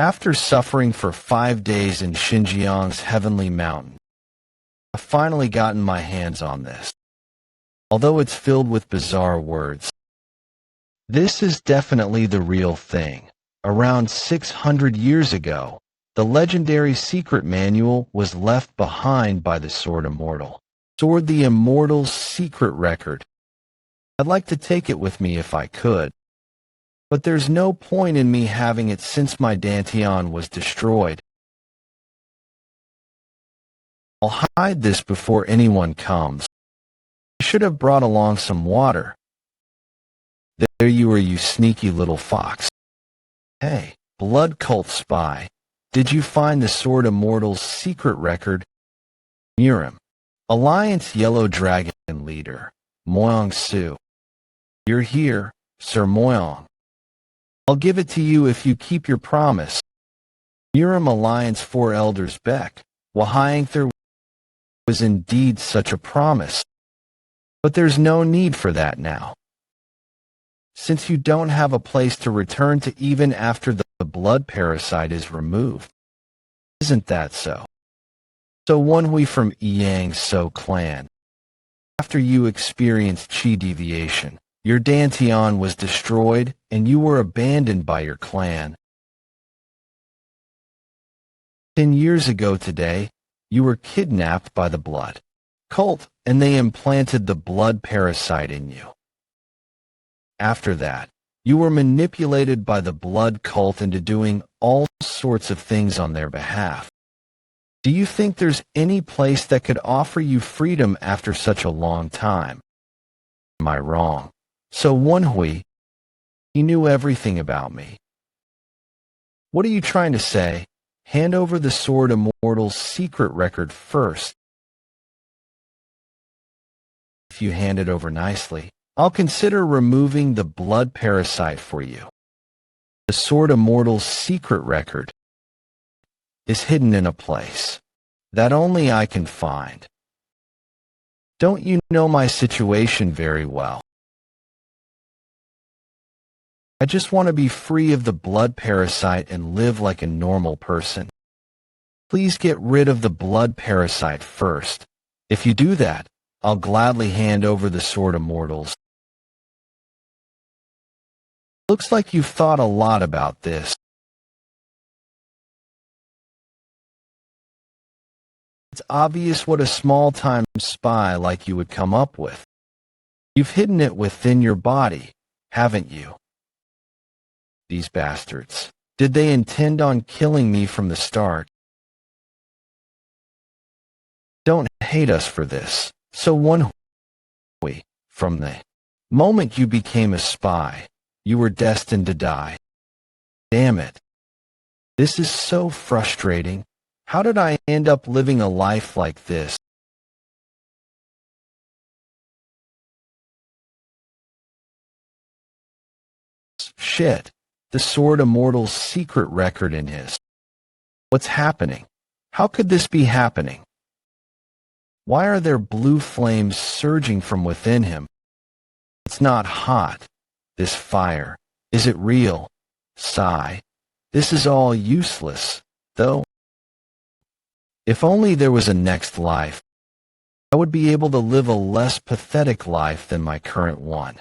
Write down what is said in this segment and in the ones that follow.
After suffering for 5 days in Xinjiang's heavenly mountain, I've finally gotten my hands on this. Although it's filled with bizarre words, this is definitely the real thing. Around 600 years ago, the legendary secret manual was left behind by the Sword Immortal. Sword the Immortal's secret record. I'd like to take it with me if I could, but there's no point in me having it since my Dantian was destroyed. I'll hide this before anyone comes. I should have brought along some water. There you are, you sneaky little fox. Hey, blood cult spy, did you find the Sword Immortal's secret record? Murim, Alliance Yellow Dragon leader, Moyong Su. You're here, Sir Moyong. I'll give it to you if you keep your promise. Murim Alliance 4 Elders Beck, Wahayangther was indeed such a promise. But there's no need for that now, since you don't have a place to return to even after the blood parasite is removed. Isn't that so? So Woon-Hwi from Yang So clan. After you experienced chi deviation, your Dantian was destroyed and you were abandoned by your clan. 10 years ago today, you were kidnapped by the blood cult and they implanted the blood parasite in you. After that, you were manipulated by the blood cult into doing all sorts of things on their behalf. Do you think there's any place that could offer you freedom after such a long time? Am I wrong? So Woon-Hwi, he knew everything about me. What are you trying to say? Hand over the Sword Immortal's secret record first. If you hand it over nicely, I'll consider removing the blood parasite for you. The Sword Immortal's secret record is hidden in a place that only I can find. Don't you know my situation very well? I just want to be free of the blood parasite and live like a normal person. Please get rid of the blood parasite first. If you do that, I'll gladly hand over the Sword Immortals. Looks like you've thought a lot about this. It's obvious what a small-time spy like you would come up with. You've hidden it within your body, haven't you? These bastards. Did they intend on killing me from the start? Don't hate us for this. So Woon-Hwi, from the moment you became a spy, you were destined to die. Damn it. This is so frustrating. How did I end up living a life like this? Shit. The Sword Immortal's secret record in his. What's happening? How could this be happening? Why are there blue flames surging from within him? It's not hot. This fire. Is it real? Sigh. This is all useless, though. If only there was a next life, I would be able to live a less pathetic life than my current one.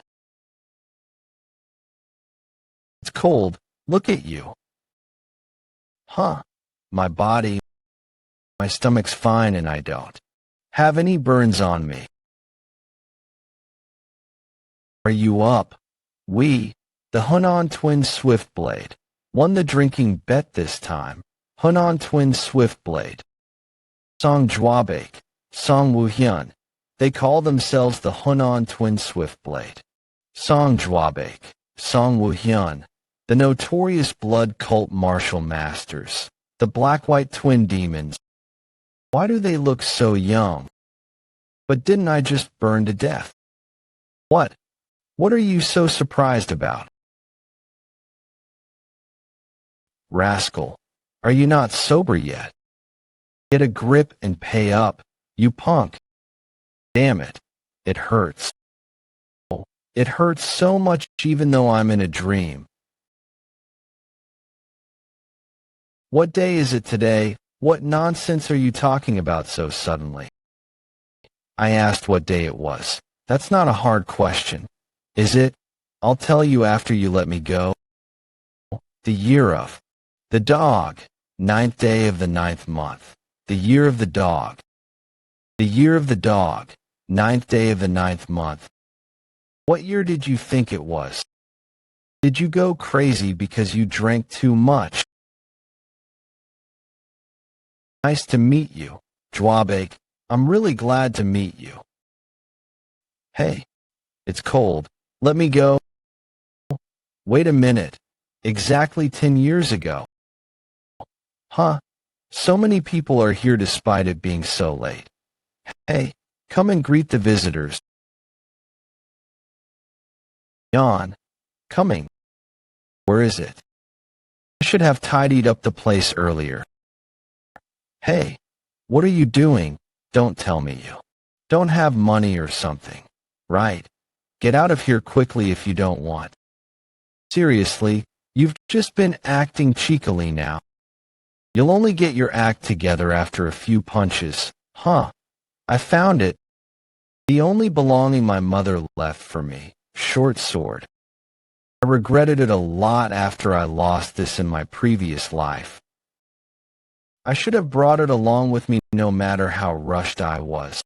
It's cold. Look at you. Huh. My body, my stomach's fine and I don't have any burns on me. Are you up? We, the Hunan Twin Swiftblade, won the drinking bet this time. Hunan Twin Swiftblade. Song Juabake, Song Wuhyun. They call themselves the Hunan Twin Swiftblade. Song Juabake, Song Wuhyun. The notorious blood cult martial masters. The black-white twin demons. Why do they look so young? But didn't I just burn to death? What? What are you so surprised about? Rascal, are you not sober yet? Get a grip and pay up, you punk. Damn it, it hurts. Oh, it hurts so much even though I'm in a dream. What day is it today? What nonsense are you talking about so suddenly? I asked what day it was. That's not a hard question, is it? I'll tell you after you let me go. The year of the dog, 9th day of the 9th month. The year of the dog. The year of the dog, 9th day of the 9th month. What year did you think it was? Did you go crazy because you drank too much? Nice to meet you, Dwabek. I'm really glad to meet you. Hey, it's cold. Let me go. Wait a minute. Exactly 10 years ago. Huh? So many people are here despite it being so late. Hey, come and greet the visitors. Jan, coming. Where is it? I should have tidied up the place earlier. Hey, what are you doing? Don't tell me you don't have money or something, right? Get out of here quickly if you don't want. Seriously, you've just been acting cheekily now. You'll only get your act together after a few punches. Huh. I found it. The only belonging my mother left for me. Short sword. I regretted it a lot after I lost this in my previous life. I should have brought it along with me no matter how rushed I was.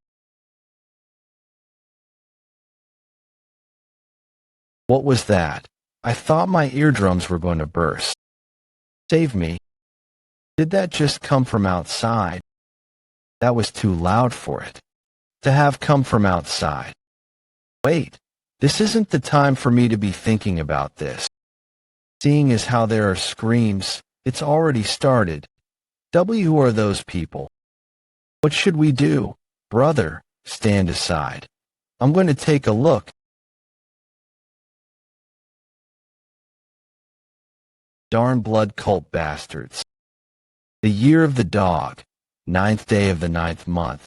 What was that? I thought my eardrums were going to burst. Save me. Did that just come from outside? That was too loud for it to have come from outside. Wait, this isn't the time for me to be thinking about this. Seeing as how there are screams, it's already started. Who are those people? What should we do? Brother, stand aside. I'm going to take a look. Darn blood cult bastards. The year of the dog, 9th day of the 9th month.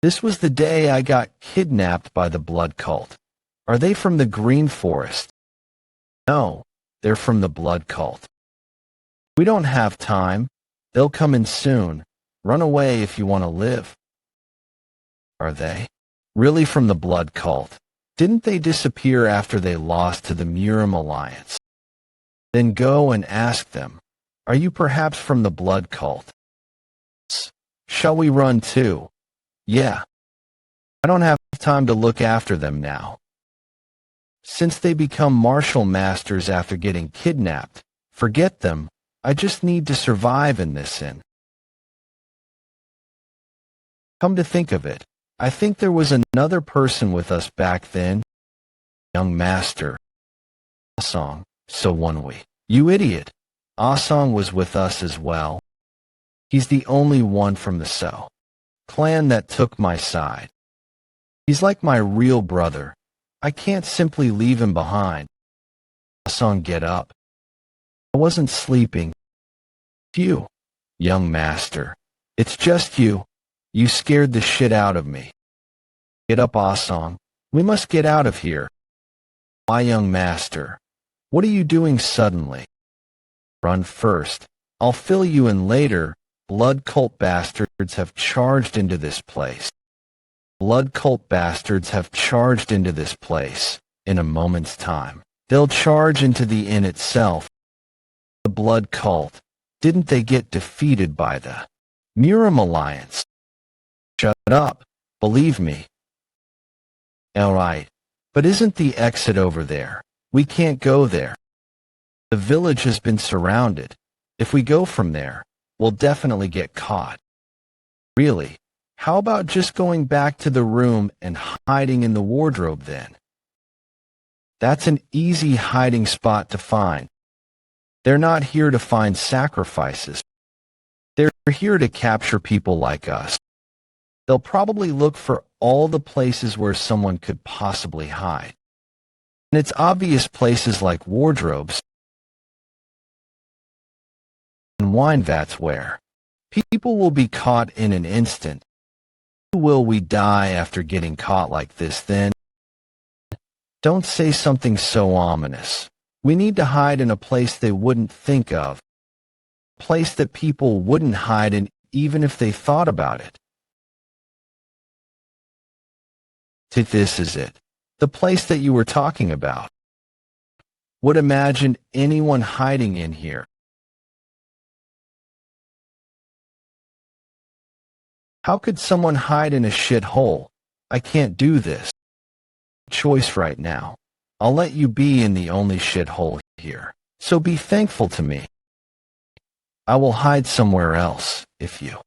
This was the day I got kidnapped by the blood cult. Are they from the Green Forest? No, they're from the blood cult. We don't have time. They'll come in soon. Run away if you want to live. Are they really from the blood cult? Didn't they disappear after they lost to the Murim Alliance? Then go and ask them, are you perhaps from the blood cult? Shall we run too? Yeah. I don't have time to look after them now. Since they become martial masters after getting kidnapped, forget them. I just need to survive in this inn. Come to think of it, I think there was another person with us back then. Young master. Asong, so Woon-Hwi. You idiot. Asong was with us as well. He's the only one from the So clan that took my side. He's like my real brother. I can't simply leave him behind. Asong, get up. I wasn't sleeping. You, young master. It's just you. You scared the shit out of me. Get up, Asong. We must get out of here. Why, young master? What are you doing suddenly? Run first. I'll fill you in later. Blood cult bastards have charged into this place. Blood cult bastards have charged into this place. In a moment's time, they'll charge into the inn itself. The blood cult. Didn't they get defeated by the Murim Alliance? Shut up. Believe me. All right. But isn't the exit over there? We can't go there. The village has been surrounded. If we go from there, we'll definitely get caught. Really? How about just going back to the room and hiding in the wardrobe then? That's an easy hiding spot to find. They're not here to find sacrifices. They're here to capture people like us. They'll probably look for all the places where someone could possibly hide. And it's obvious places like wardrobes and wine vats where people will be caught in an instant. Will we die after getting caught like this then? Don't say something so ominous. We need to hide in a place they wouldn't think of. A place that people wouldn't hide in even if they thought about it. This is it. The place that you were talking about. Would imagine anyone hiding in here. How could someone hide in a shithole? I can't do this. Choice right now. I'll let you be in the only shithole here, so be thankful to me. I will hide somewhere else, if you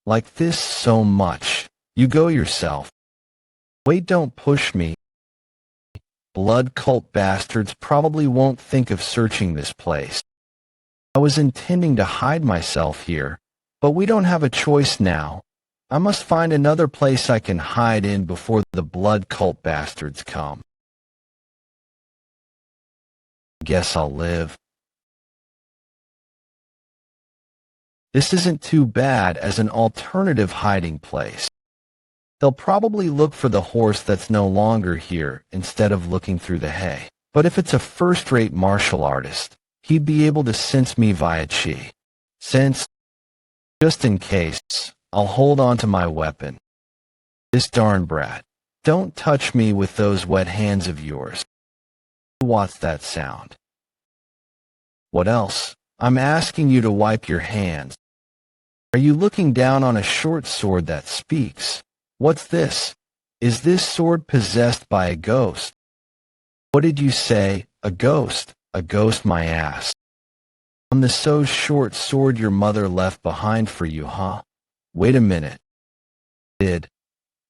like this so much. You go yourself. Wait, don't push me. Blood cult bastards probably won't think of searching this place. I was intending to hide myself here, but we don't have a choice now. I must find another place I can hide in before the blood cult bastards come. Guess I'll live. This isn't too bad as an alternative hiding place. They'll probably look for the horse that's no longer here instead of looking through the hay. But if it's a first-rate martial artist, he'd be able to sense me via chi. Sense, just in case, I'll hold on to my weapon. This darn brat. Don't touch me with those wet hands of yours. What's that sound? What else? I'm asking you to wipe your hands. Are you looking down on a short sword that speaks? What's this? Is this sword possessed by a ghost? What did you say? A ghost? A ghost, my ass. On the so short sword your mother left behind for you, huh? Wait a minute. Did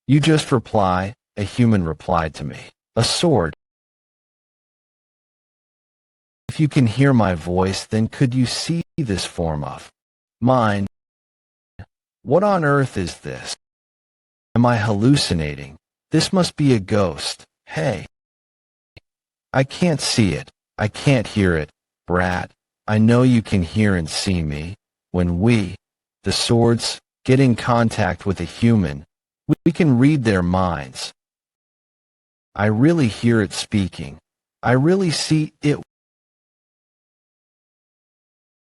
you just reply? A human replied to me. A sword. If you can hear my voice, then could you see this form of mine? What on earth is this? Am I hallucinating? This must be a ghost. Hey. I can't see it. I can't hear it. Brat, I know you can hear and see me. When we, the swords, get in contact with a human, we can read their minds. I really hear it speaking. I really see it.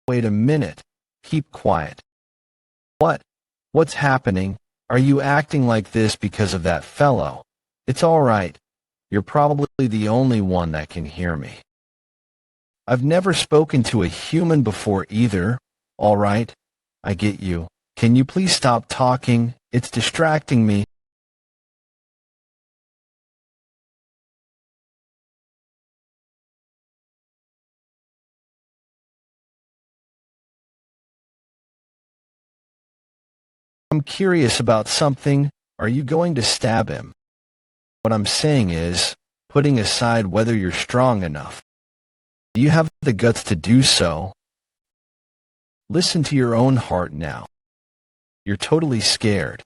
Wait a minute. Keep quiet. What? What's happening? Are you acting like this because of that fellow? It's all right. You're probably the only one that can hear me. I've never spoken to a human before either. All right. I get you. Can you please stop talking? It's distracting me. I'm curious about something. Are you going to stab him? What I'm saying is, putting aside whether you're strong enough, do you have the guts to do so? Listen to your own heart now. You're totally scared.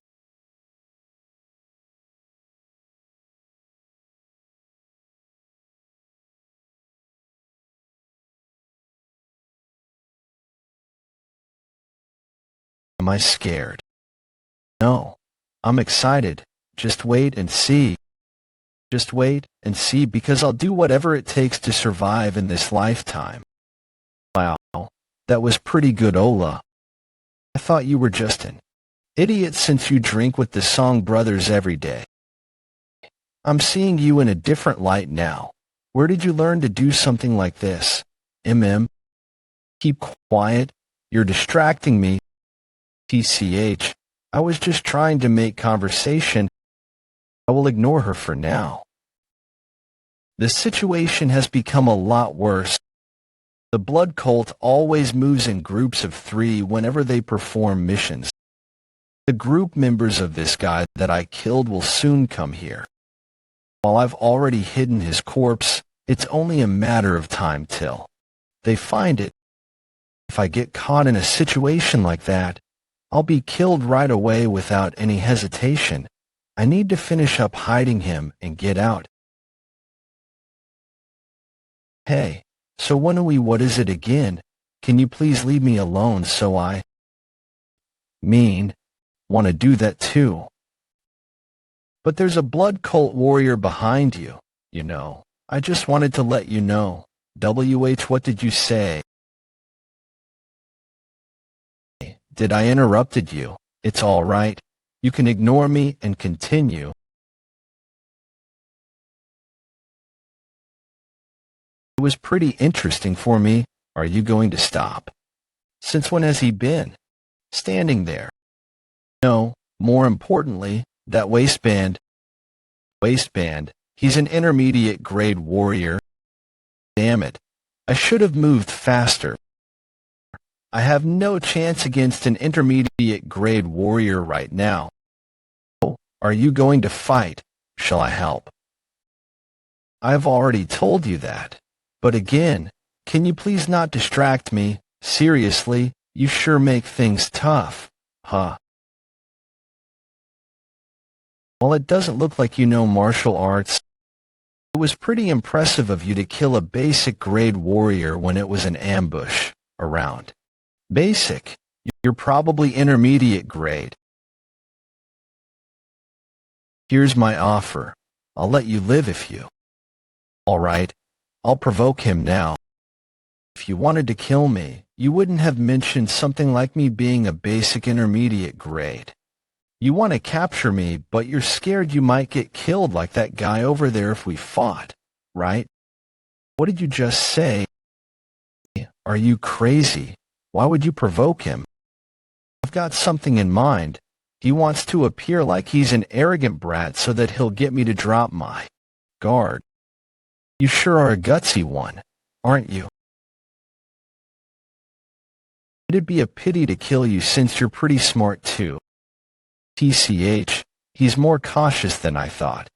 Am I scared? No. I'm excited. Just wait and see. Just wait and see, because I'll do whatever it takes to survive in this lifetime. Wow, that was pretty good, Ola. I thought you were just an idiot since you drink with the Song Brothers every day. I'm seeing you in a different light now. Where did you learn to do something like this? Keep quiet. You're distracting me. TCH. I was just trying to make conversation. I will ignore her for now. The situation has become a lot worse. The blood cult always moves in groups of 3 whenever they perform missions. The group members of this guy that I killed will soon come here. While I've already hidden his corpse, it's only a matter of time till they find it. If I get caught in a situation like that, I'll be killed right away without any hesitation. I need to finish up hiding him and get out. Hey, so Woon-Hwi, what is it again? Can you please leave me alone so I want to do that too? But there's a blood cult warrior behind you, you know. I just wanted to let you know. What did you say? Did I interrupted you? It's all right. You can ignore me and continue. It was pretty interesting for me. Are you going to stop? Since when has he been standing there? No, more importantly, that waistband. He's an intermediate grade warrior. Damn it. I should have moved faster. I have no chance against an intermediate grade warrior right now. Are you going to fight? Shall I help? I've already told you that. But again, can you please not distract me? Seriously, you sure make things tough. Huh? Well, it doesn't look like you know martial arts. It was pretty impressive of you to kill a basic grade warrior when it was an ambush around. Basic? You're probably intermediate grade. Here's my offer. I'll let you live if you. All right, I'll provoke him now. If you wanted to kill me, you wouldn't have mentioned something like me being a basic intermediate grade. You want to capture me, but you're scared you might get killed like that guy over there if we fought, right? What did you just say? Are you crazy? Why would you provoke him? I've got something in mind. He wants to appear like he's an arrogant brat so that he'll get me to drop my guard. You sure are a gutsy one, aren't you? It'd be a pity to kill you since you're pretty smart too. TCH, he's more cautious than I thought.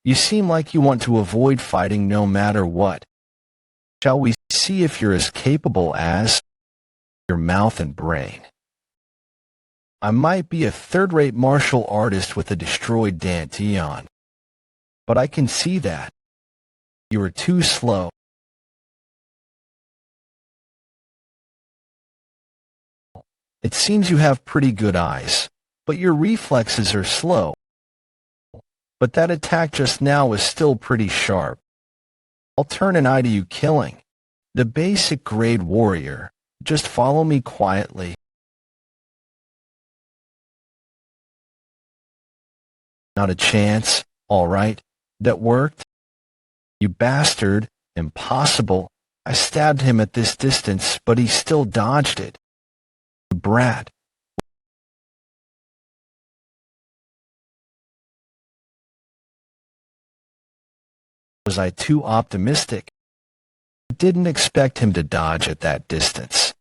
You seem like you want to avoid fighting no matter what. Shall we see if you're as capable as your mouth and brain? I might be a third-rate martial artist with a destroyed Dantian, but I can see that. You are too slow. It seems you have pretty good eyes, but your reflexes are slow. But that attack just now was still pretty sharp. I'll turn an eye to you killing the basic grade warrior. Just follow me quietly. Not a chance. All right. That worked? You bastard. Impossible. I stabbed him at this distance, but he still dodged it. You brat. Was I too optimistic? I didn't expect him to dodge at that distance.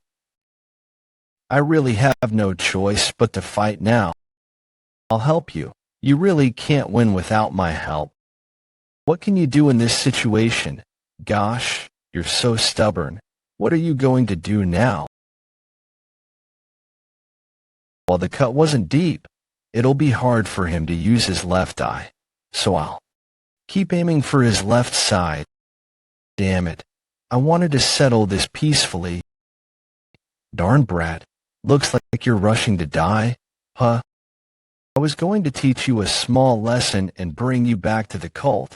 I really have no choice but to fight now. I'll help you. You really can't win without my help. What can you do in this situation? Gosh, you're so stubborn. What are you going to do now? Well, the cut wasn't deep. It'll be hard for him to use his left eye, so I'll keep aiming for his left side. Damn it. I wanted to settle this peacefully. Darn brat. Looks like you're rushing to die, huh? I was going to teach you a small lesson and bring you back to the cult.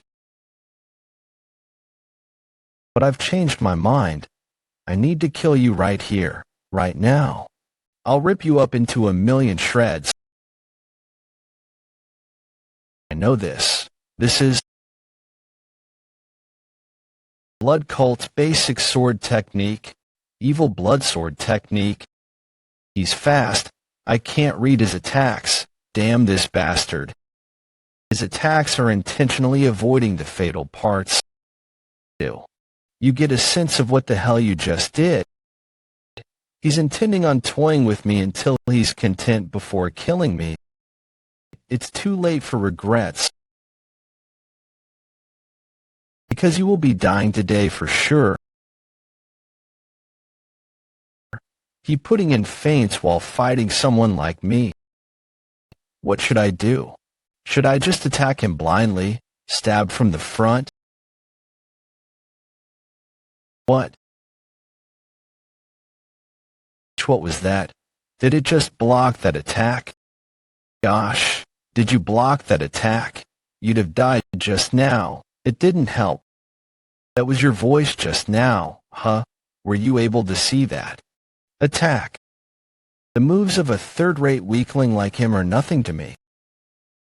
But I've changed my mind. I need to kill you right here, right now. I'll rip you up into a million shreds. I know this. This is Blood Cult's basic sword technique, evil blood sword technique. He's fast. I can't read his attacks. Damn this bastard. His attacks are intentionally avoiding the fatal parts. You get a sense of what the hell you just did. He's intending on toying with me until he's content before killing me. It's too late for regrets. Because you will be dying today for sure. He putting in feints while fighting someone like me. What should I do? Should I just attack him blindly, stab from the front? What? What was that? Did it just block that attack? Gosh, did you block that attack? You'd have died just now. It didn't help. That was your voice just now, huh? Were you able to see that? Attack. The moves of a third-rate weakling like him are nothing to me.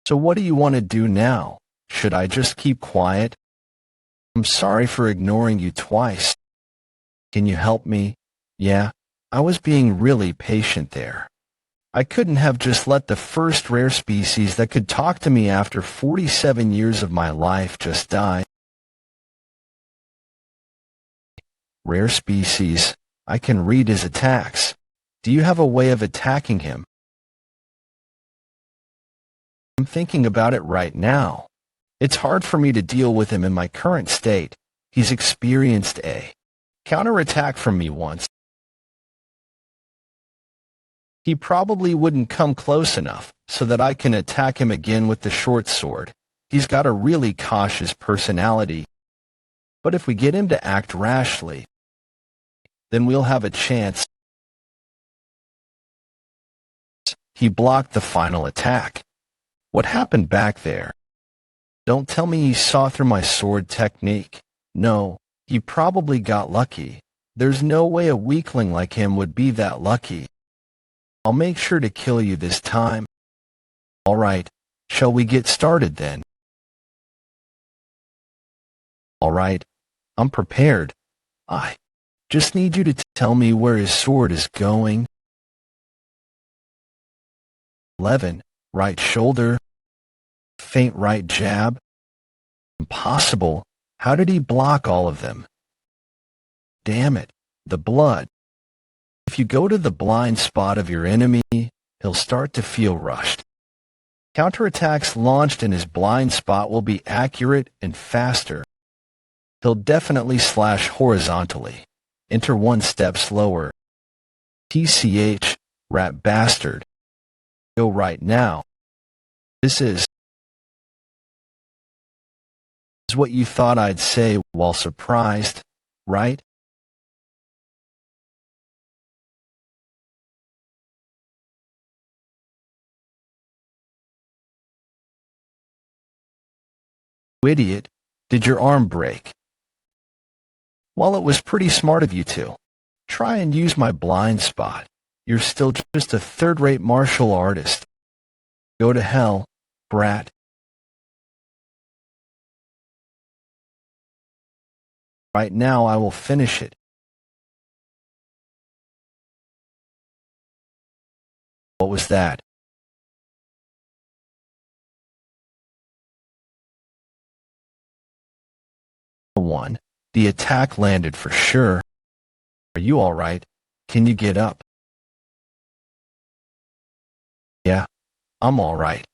So what do you want to do now? Should I just keep quiet? I'm sorry for ignoring you twice. Can you help me? Yeah, I was being really patient there. I couldn't have just let the first rare species that could talk to me after 47 years of my life just die. Rare species. I can read his attacks. Do you have a way of attacking him? I'm thinking about it right now. It's hard for me to deal with him in my current state. He's experienced a counterattack from me once. He probably wouldn't come close enough so that I can attack him again with the short sword. He's got a really cautious personality. But if we get him to act rashly, then we'll have a chance. He blocked the final attack. What happened back there? Don't tell me he saw through my sword technique. No, he probably got lucky. There's no way a weakling like him would be that lucky. I'll make sure to kill you this time. All right, shall we get started then? All right, I'm prepared. I just need you to tell me where his sword is going. 11. Right shoulder. Faint right jab. Impossible. How did he block all of them? Damn it, the blood. If you go to the blind spot of your enemy, he'll start to feel rushed. Counterattacks launched in his blind spot will be accurate and faster. He'll definitely slash horizontally. Enter one step slower. TCH, rat bastard. Go right now. This is what you thought I'd say while surprised, right? You idiot, did your arm break? Well, it was pretty smart of you to try and use my blind spot. You're still just a third-rate martial artist. Go to hell, brat. Right now I will finish it. What was that? One. The attack landed for sure. Are you all right? Can you get up? Yeah, I'm all right.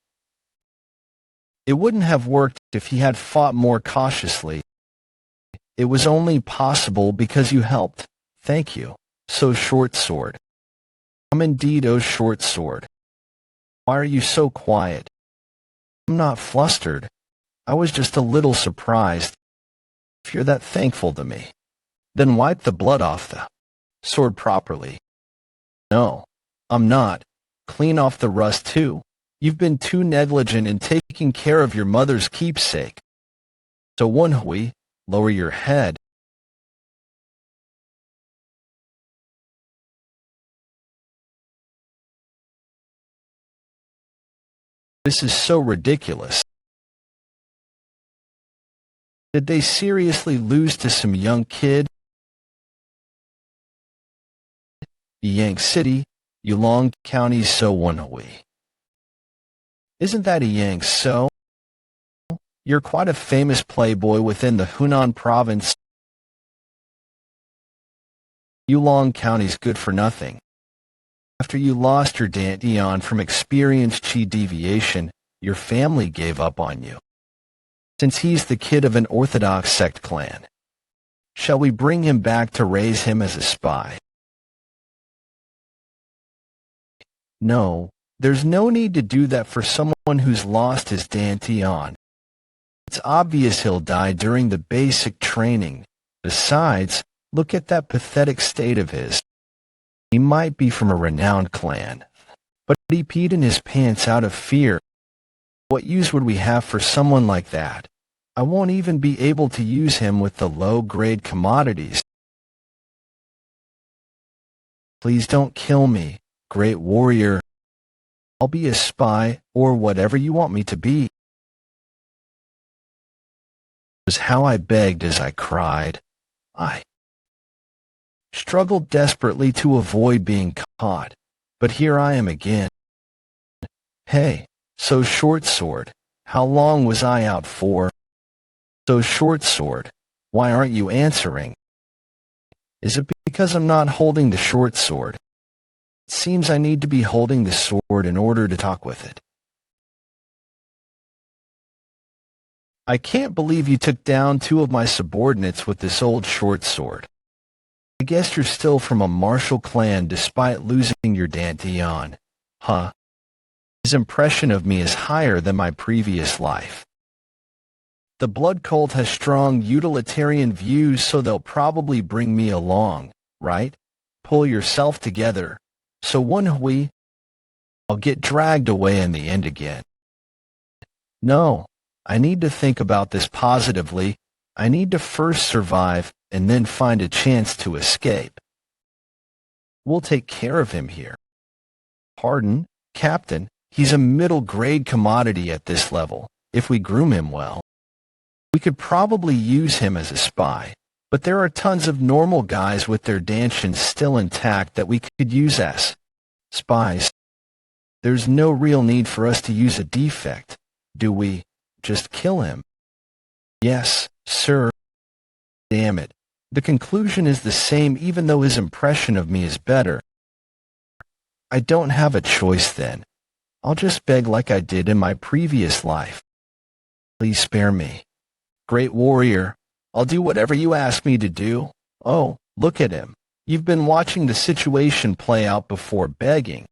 It wouldn't have worked if he had fought more cautiously. It was only possible because you helped. Thank you. So short sword. I'm indeed a short sword. Why are you so quiet? I'm not flustered. I was just a little surprised. If you're that thankful to me, then wipe the blood off the sword properly. No, I'm not. Clean off the rust too. You've been too negligent in taking care of your mother's keepsake. So Woon-Hwi, lower your head. This is so ridiculous. Did they seriously lose to some young kid? Yang City, Yulong County, so Woon-Hwi. Isn't that a Yang so? You're quite a famous playboy within the Hunan province. Yulong County's good for nothing. After you lost your Dantian from experienced chi deviation, your family gave up on you. Since he's the kid of an orthodox sect clan, shall we bring him back to raise him as a spy? No, there's no need to do that for someone who's lost his Dantian. It's obvious he'll die during the basic training. Besides, look at that pathetic state of his. He might be from a renowned clan, but he peed in his pants out of fear. What use would we have for someone like that? I won't even be able to use him with the low-grade commodities. Please don't kill me, great warrior. I'll be a spy, or whatever you want me to be. It was how I begged as I cried. I struggled desperately to avoid being caught, but here I am again. Hey, so short sword, how long was I out for? So short sword, why aren't you answering? Is it because I'm not holding the short sword? It seems I need to be holding the sword in order to talk with it. I can't believe you took down 2 of my subordinates with this old short sword. I guess you're still from a martial clan despite losing your Dantian, huh? His impression of me is higher than my previous life. The blood cult has strong utilitarian views, so they'll probably bring me along, right? Pull yourself together. So Woon-Hwi, I'll get dragged away in the end again. No, I need to think about this positively. I need to first survive and then find a chance to escape. We'll take care of him here. Pardon, Captain, he's a middle-grade commodity at this level, if we groom him well. We could probably use him as a spy, but there are tons of normal guys with their Dantians still intact that we could use as spies. There's no real need for us to use a defect, do we? Just kill him. Yes, sir. Damn it. The conclusion is the same even though his impression of me is better. I don't have a choice then. I'll just beg like I did in my previous life. Please spare me. Great warrior, I'll do whatever you ask me to do. Oh, look at him. You've been watching the situation play out before begging.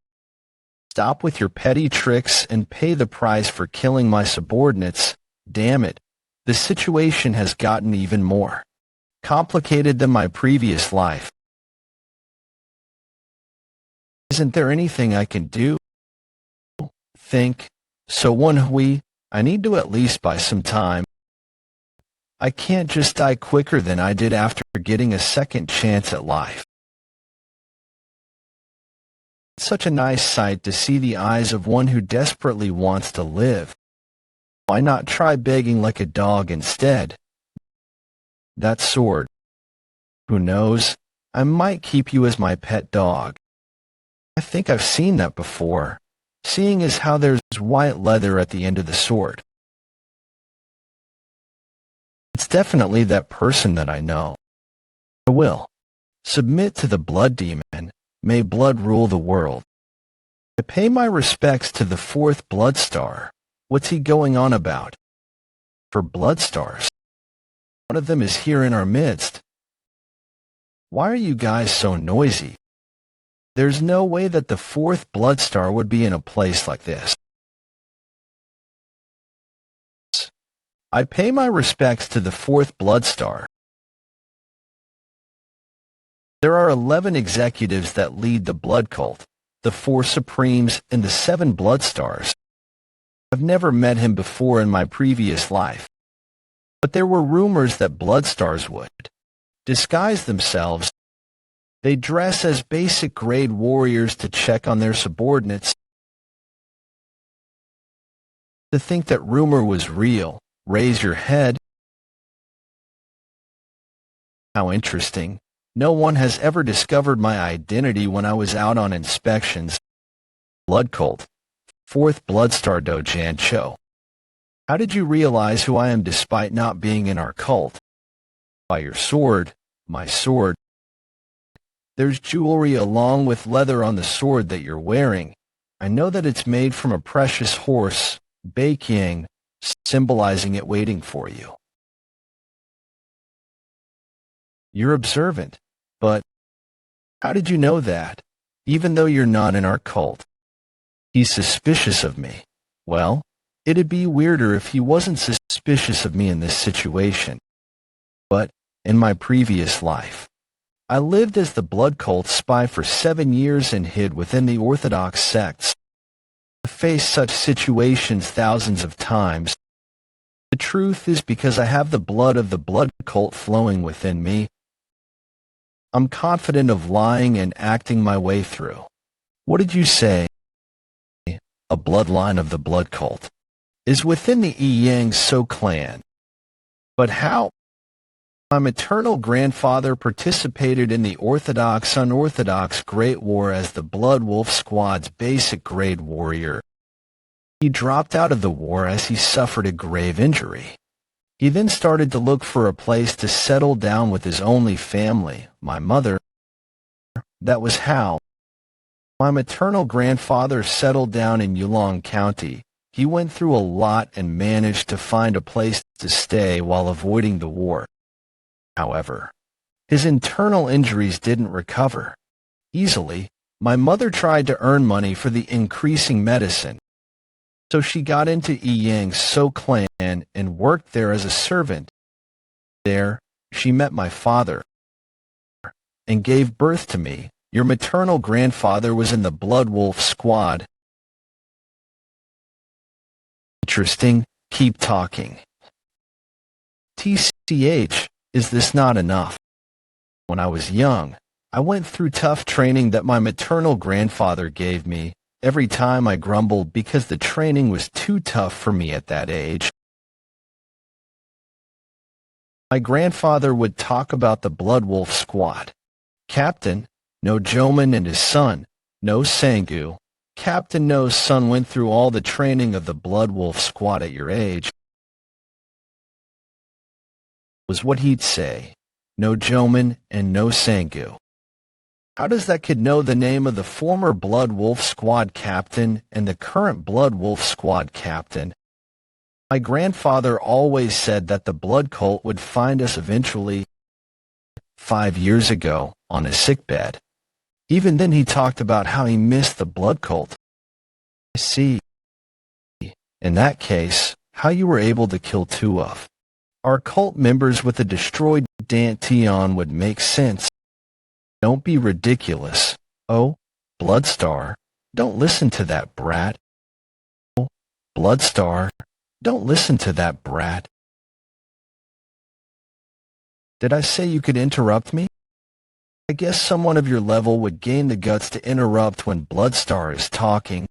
Stop with your petty tricks and pay the price for killing my subordinates. Damn it. The situation has gotten even more complicated than my previous life. Isn't there anything I can do? Think. So Woon-Hwi, I need to at least buy some time. I can't just die quicker than I did after getting a second chance at life. It's such a nice sight to see the eyes of one who desperately wants to live. Why not try begging like a dog instead? That sword. Who knows? I might keep you as my pet dog. I think I've seen that before, seeing as how there's white leather at the end of the sword. It's definitely that person that I know. I will submit to the blood demon. May blood rule the world. I pay my respects to the 4th blood star. What's he going on about? For blood stars. One of them is here in our midst. Why are you guys so noisy? There's no way that the 4th blood star would be in a place like this. I pay my respects to the 4th blood star. There are 11 executives that lead the blood cult, the 4 supremes, and the 7 blood stars. I've never met him before in my previous life, but there were rumors that blood stars would disguise themselves. They dress as basic grade warriors to check on their subordinates. To think that rumor was real, raise your head. How interesting. No one has ever discovered my identity when I was out on inspections. Blood cult. 4th blood star Dojan Cho. How did you realize who I am despite not being in our cult? By your sword, my sword. There's jewelry along with leather on the sword that you're wearing. I know that it's made from a precious horse, Baekyang, symbolizing it waiting for you. You're observant, but how did you know that, even though you're not in our cult? He's suspicious of me. Well, it'd be weirder if he wasn't suspicious of me in this situation. But in my previous life, I lived as the blood cult spy for 7 years and hid within the Orthodox sects. I faced such situations thousands of times. The truth is because I have the blood of the blood cult flowing within me. I'm confident of lying and acting my way through. What did you say? A bloodline of the blood cult is within the Yang So clan. But how? My maternal grandfather participated in the Orthodox-Unorthodox Great War as the Blood Wolf Squad's basic grade warrior. He dropped out of the war as he suffered a grave injury. He then started to look for a place to settle down with his only family, my mother. That was how my maternal grandfather settled down in Yulong County. He went through a lot and managed to find a place to stay while avoiding the war. However, his internal injuries didn't recover easily. My mother tried to earn money for the increasing medicine, so she got into Yang So clan and worked there as a servant. There, she met my father and gave birth to me. Your maternal grandfather was in the Blood Wolf Squad. Interesting. Keep talking. TCH, is this not enough? When I was young, I went through tough training that my maternal grandfather gave me. Every time I grumbled because the training was too tough for me at that age. My grandfather would talk about the Blood Wolf Squad. Captain No Joman and his son, No Sangu. Captain No's son went through all the training of the Blood Wolf Squad at your age. Was what he'd say. No Joman and No Sangu. How does that kid know the name of the former Blood Wolf Squad captain and the current Blood Wolf Squad captain? My grandfather always said that the blood cult would find us eventually. 5 years ago, on his sickbed. Even then he talked about how he missed the blood cult. I see. In that case, how you were able to kill 2 of our cult members with a destroyed Dantian would make sense. Don't be ridiculous. Oh, Bloodstar, don't listen to that brat. Oh, Bloodstar, don't listen to that brat. Did I say you could interrupt me? I guess someone of your level would gain the guts to interrupt when Bloodstar is talking.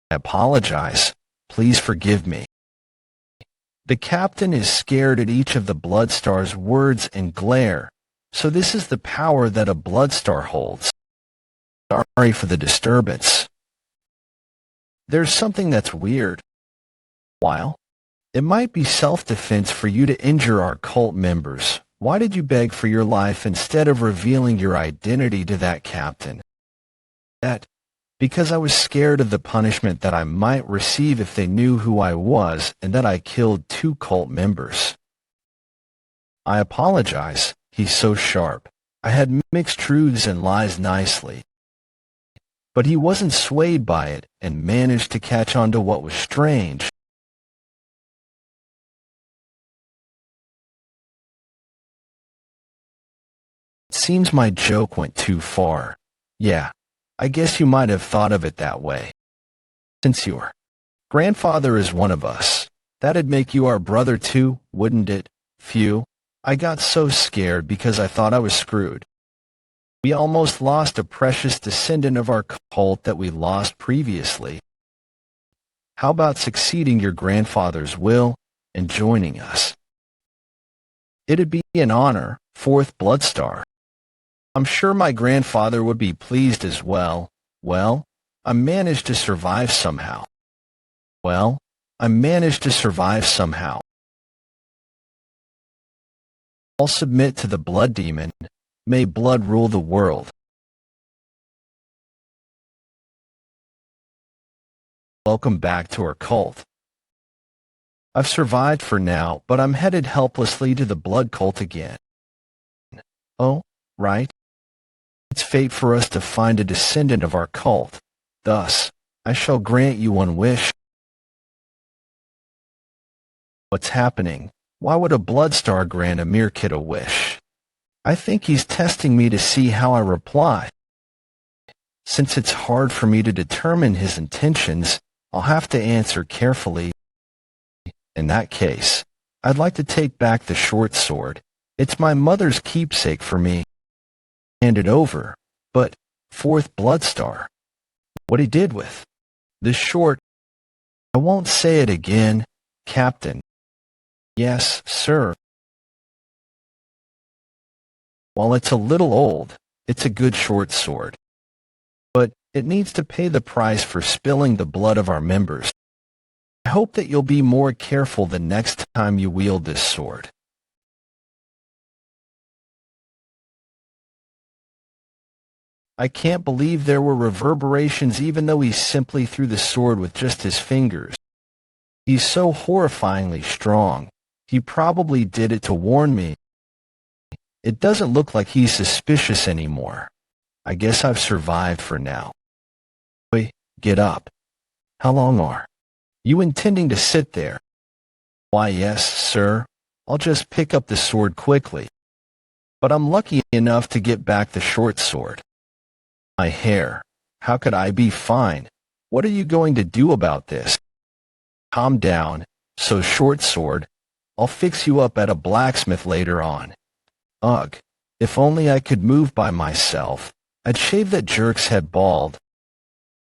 I apologize. Please forgive me. The captain is scared at each of the Bloodstar's words and glare. So this is the power that a Bloodstar holds. Sorry for the disturbance. There's something that's weird. While it might be self-defense for you to injure our cult members, why did you beg for your life instead of revealing your identity to that captain? That, because I was scared of the punishment that I might receive if they knew who I was and that I killed 2 cult members. I apologize. He's so sharp. I had mixed truths and lies nicely. But he wasn't swayed by it and managed to catch on to what was strange. It seems my joke went too far. Yeah, I guess you might have thought of it that way. Since your grandfather is one of us, that'd make you our brother too, wouldn't it? Phew. I got so scared because I thought I was screwed. We almost lost a precious descendant of our cult that we lost previously. How about succeeding your grandfather's will and joining us? It'd be an honor, 4th Bloodstar. I'm sure my grandfather would be pleased as well. Well, I managed to survive somehow. I'll submit to the blood demon. May blood rule the world. Welcome back to our cult. I've survived for now, but I'm headed helplessly to the blood cult again. Oh, right. It's fate for us to find a descendant of our cult. Thus, I shall grant you one wish. What's happening? Why would a Bloodstar grant a mere kid a wish? I think he's testing me to see how I reply. Since it's hard for me to determine his intentions, I'll have to answer carefully. In that case, I'd like to take back the short sword. It's my mother's keepsake for me. Hand it over. But, fourth Bloodstar, what he did with the short, I won't say it again, Captain. Yes, sir. While it's a little old, it's a good short sword. But it needs to pay the price for spilling the blood of our members. I hope that you'll be more careful the next time you wield this sword. I can't believe there were reverberations even though he simply threw the sword with just his fingers. He's so horrifyingly strong. He probably did it to warn me. It doesn't look like he's suspicious anymore. I guess I've survived for now. Wait, get up. How long are you intending to sit there? Why, yes, sir. I'll just pick up the sword quickly. But I'm lucky enough to get back the short sword. My hair. How could I be fine? What are you going to do about this? Calm down. So short sword, I'll fix you up at a blacksmith later on. Ugh, if only I could move by myself. I'd shave that jerk's head bald.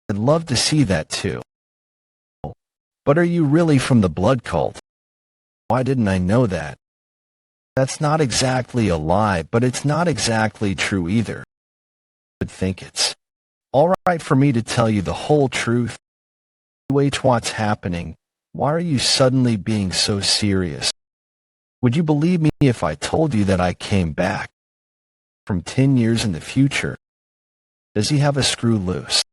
I'd love to see that too. But are you really from the blood cult? Why didn't I know that? That's not exactly a lie, but it's not exactly true either. I think it's all right for me to tell you the whole truth. What's happening? Why are you suddenly being so serious? Would you believe me if I told you that I came back from 10 years in the future? Does he have a screw loose?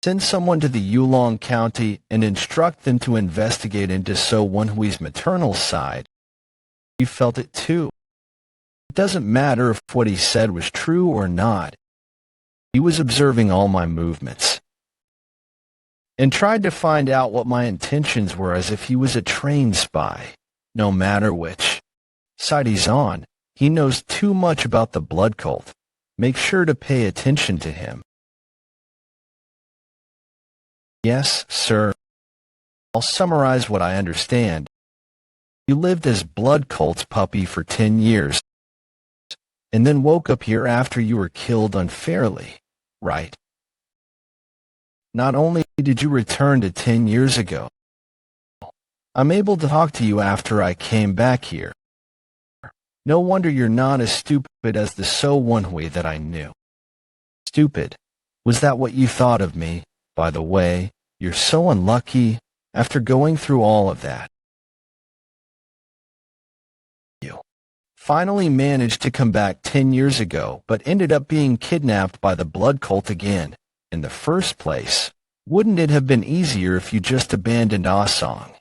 Send someone to the Yulong County and instruct them to investigate into Woon-Hwi's maternal side. You felt it too. It doesn't matter if what he said was true or not. He was observing all my movements and tried to find out what my intentions were as if he was a trained spy. No matter which side he's on, he knows too much about the blood cult. Make sure to pay attention to him. Yes, sir. I'll summarize what I understand. You lived as blood cult's puppy for 10 years, and then woke up here after you were killed unfairly, right? Not only did you return to 10 years ago, I'm able to talk to you after I came back here. No wonder you're not as stupid as the Woon-Hwi that I knew. Stupid? Was that what you thought of me? By the way, you're so unlucky after going through all of that. You finally managed to come back 10 years ago, but ended up being kidnapped by the blood cult again. In the first place, wouldn't it have been easier if you just abandoned Asong?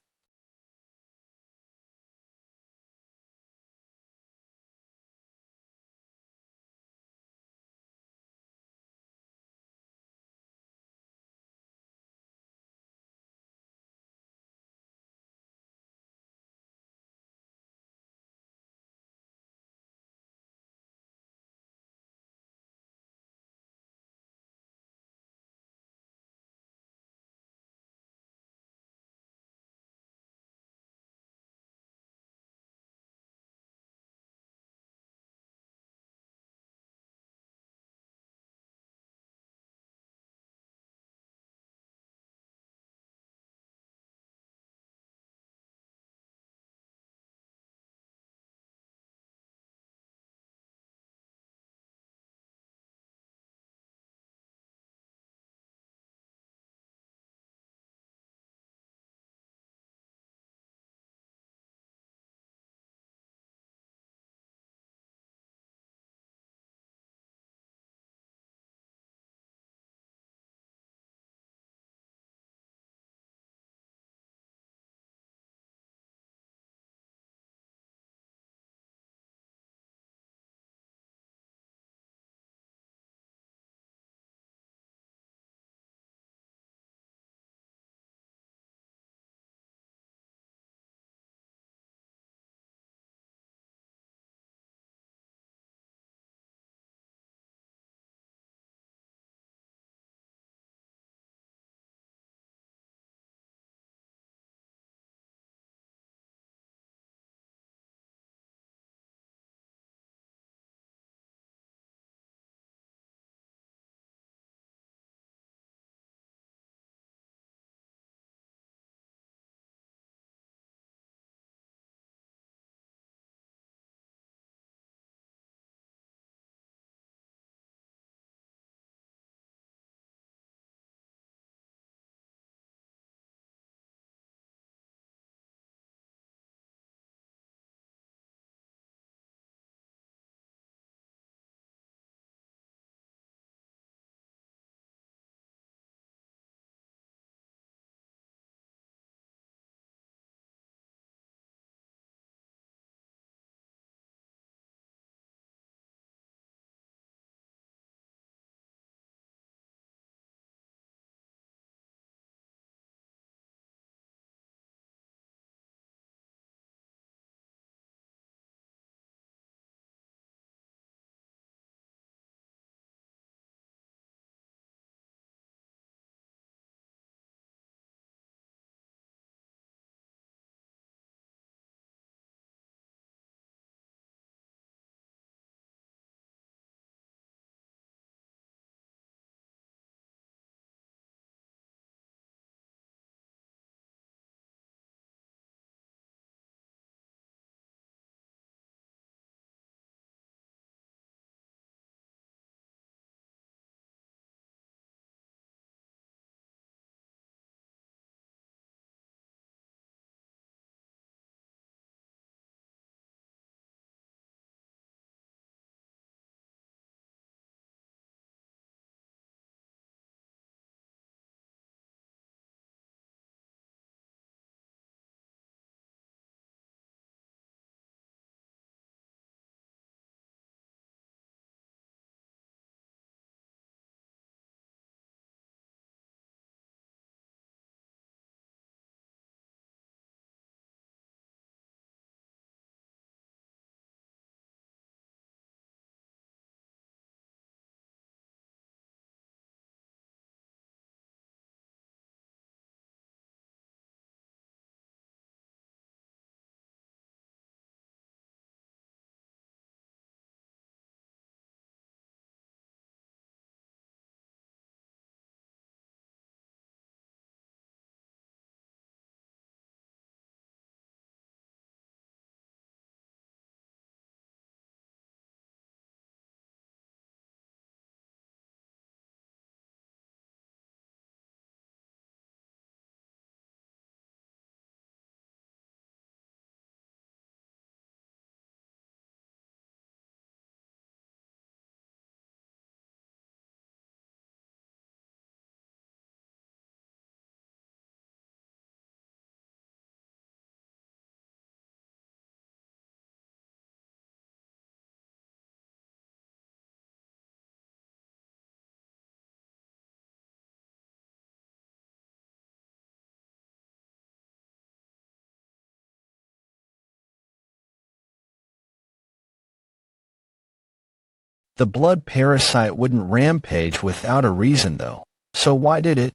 The blood parasite wouldn't rampage without a reason, though. So why did it?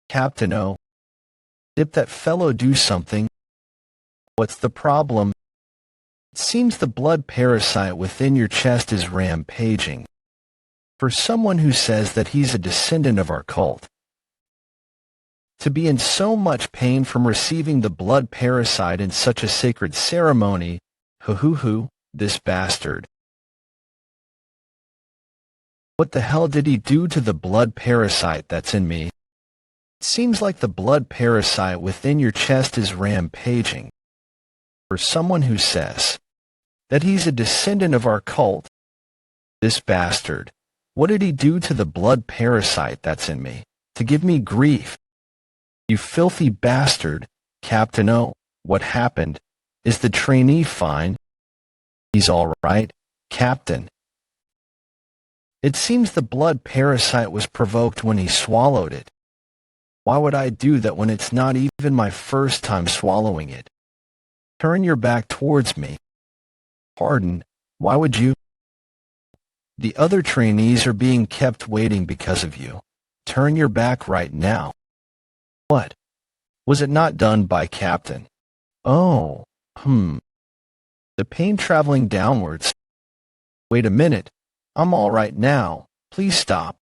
Captain O. Did that fellow do something? What's the problem? It seems the blood parasite within your chest is rampaging. For someone who says that he's a descendant of our cult, to be in so much pain from receiving the blood parasite in such a sacred ceremony, this bastard. What the hell did he do to the blood parasite that's in me? It seems like the blood parasite within your chest is rampaging. For someone who says that he's a descendant of our cult, this bastard, what did he do to the blood parasite that's in me, to give me grief? You filthy bastard, Captain O, what happened? Is the trainee fine? He's all right, Captain. It seems the blood parasite was provoked when he swallowed it. Why would I do that when it's not even my first time swallowing it? Turn your back towards me. Pardon, why would you? The other trainees are being kept waiting because of you. Turn your back right now. What? Was it not done by Captain? Oh, The pain traveling downwards. Wait a minute. I'm all right now. Please stop.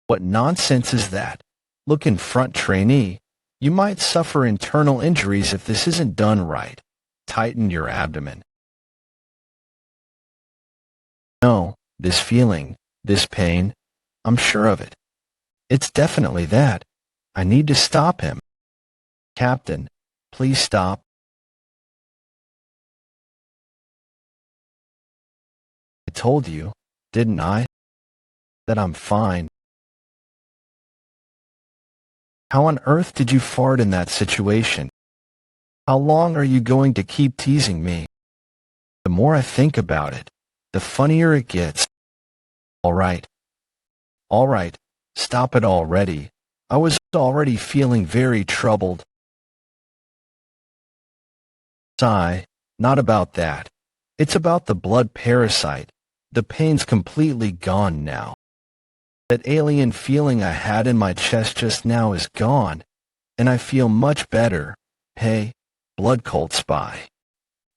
What nonsense is that? Look in front, trainee. You might suffer internal injuries if this isn't done right. Tighten your abdomen. No, this feeling, this pain, I'm sure of it. It's definitely that. I need to stop him. Captain, please stop. I told you, didn't I, that I'm fine. How on earth did you fart in that situation? How long are you going to keep teasing me? The more I think about it, the funnier it gets. All right, stop it already. I was already feeling very troubled. Sigh, not about that. It's about the blood parasite. The pain's completely gone now. That alien feeling I had in my chest just now is gone, and I feel much better. Hey, blood cult spy.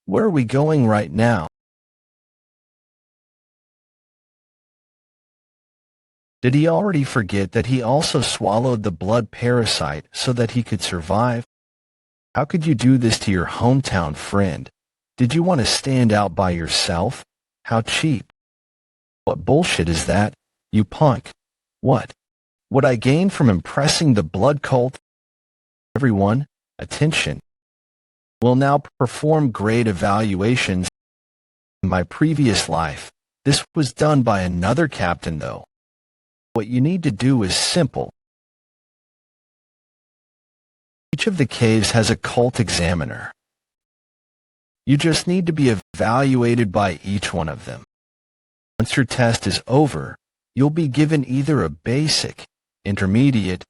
Where are we going right now? Did he already forget that he also swallowed the blood parasite so that he could survive? How could you do this to your hometown friend? Did you want to stand out by yourself? How cheap. What bullshit is that, you punk? What would I gain from impressing the blood cult? Everyone, attention. We'll now perform grade evaluations. In my previous life, this was done by another captain though. What you need to do is simple. Each of the caves has a cult examiner. You just need to be evaluated by each one of them. Once your test is over, you'll be given either a basic, intermediate,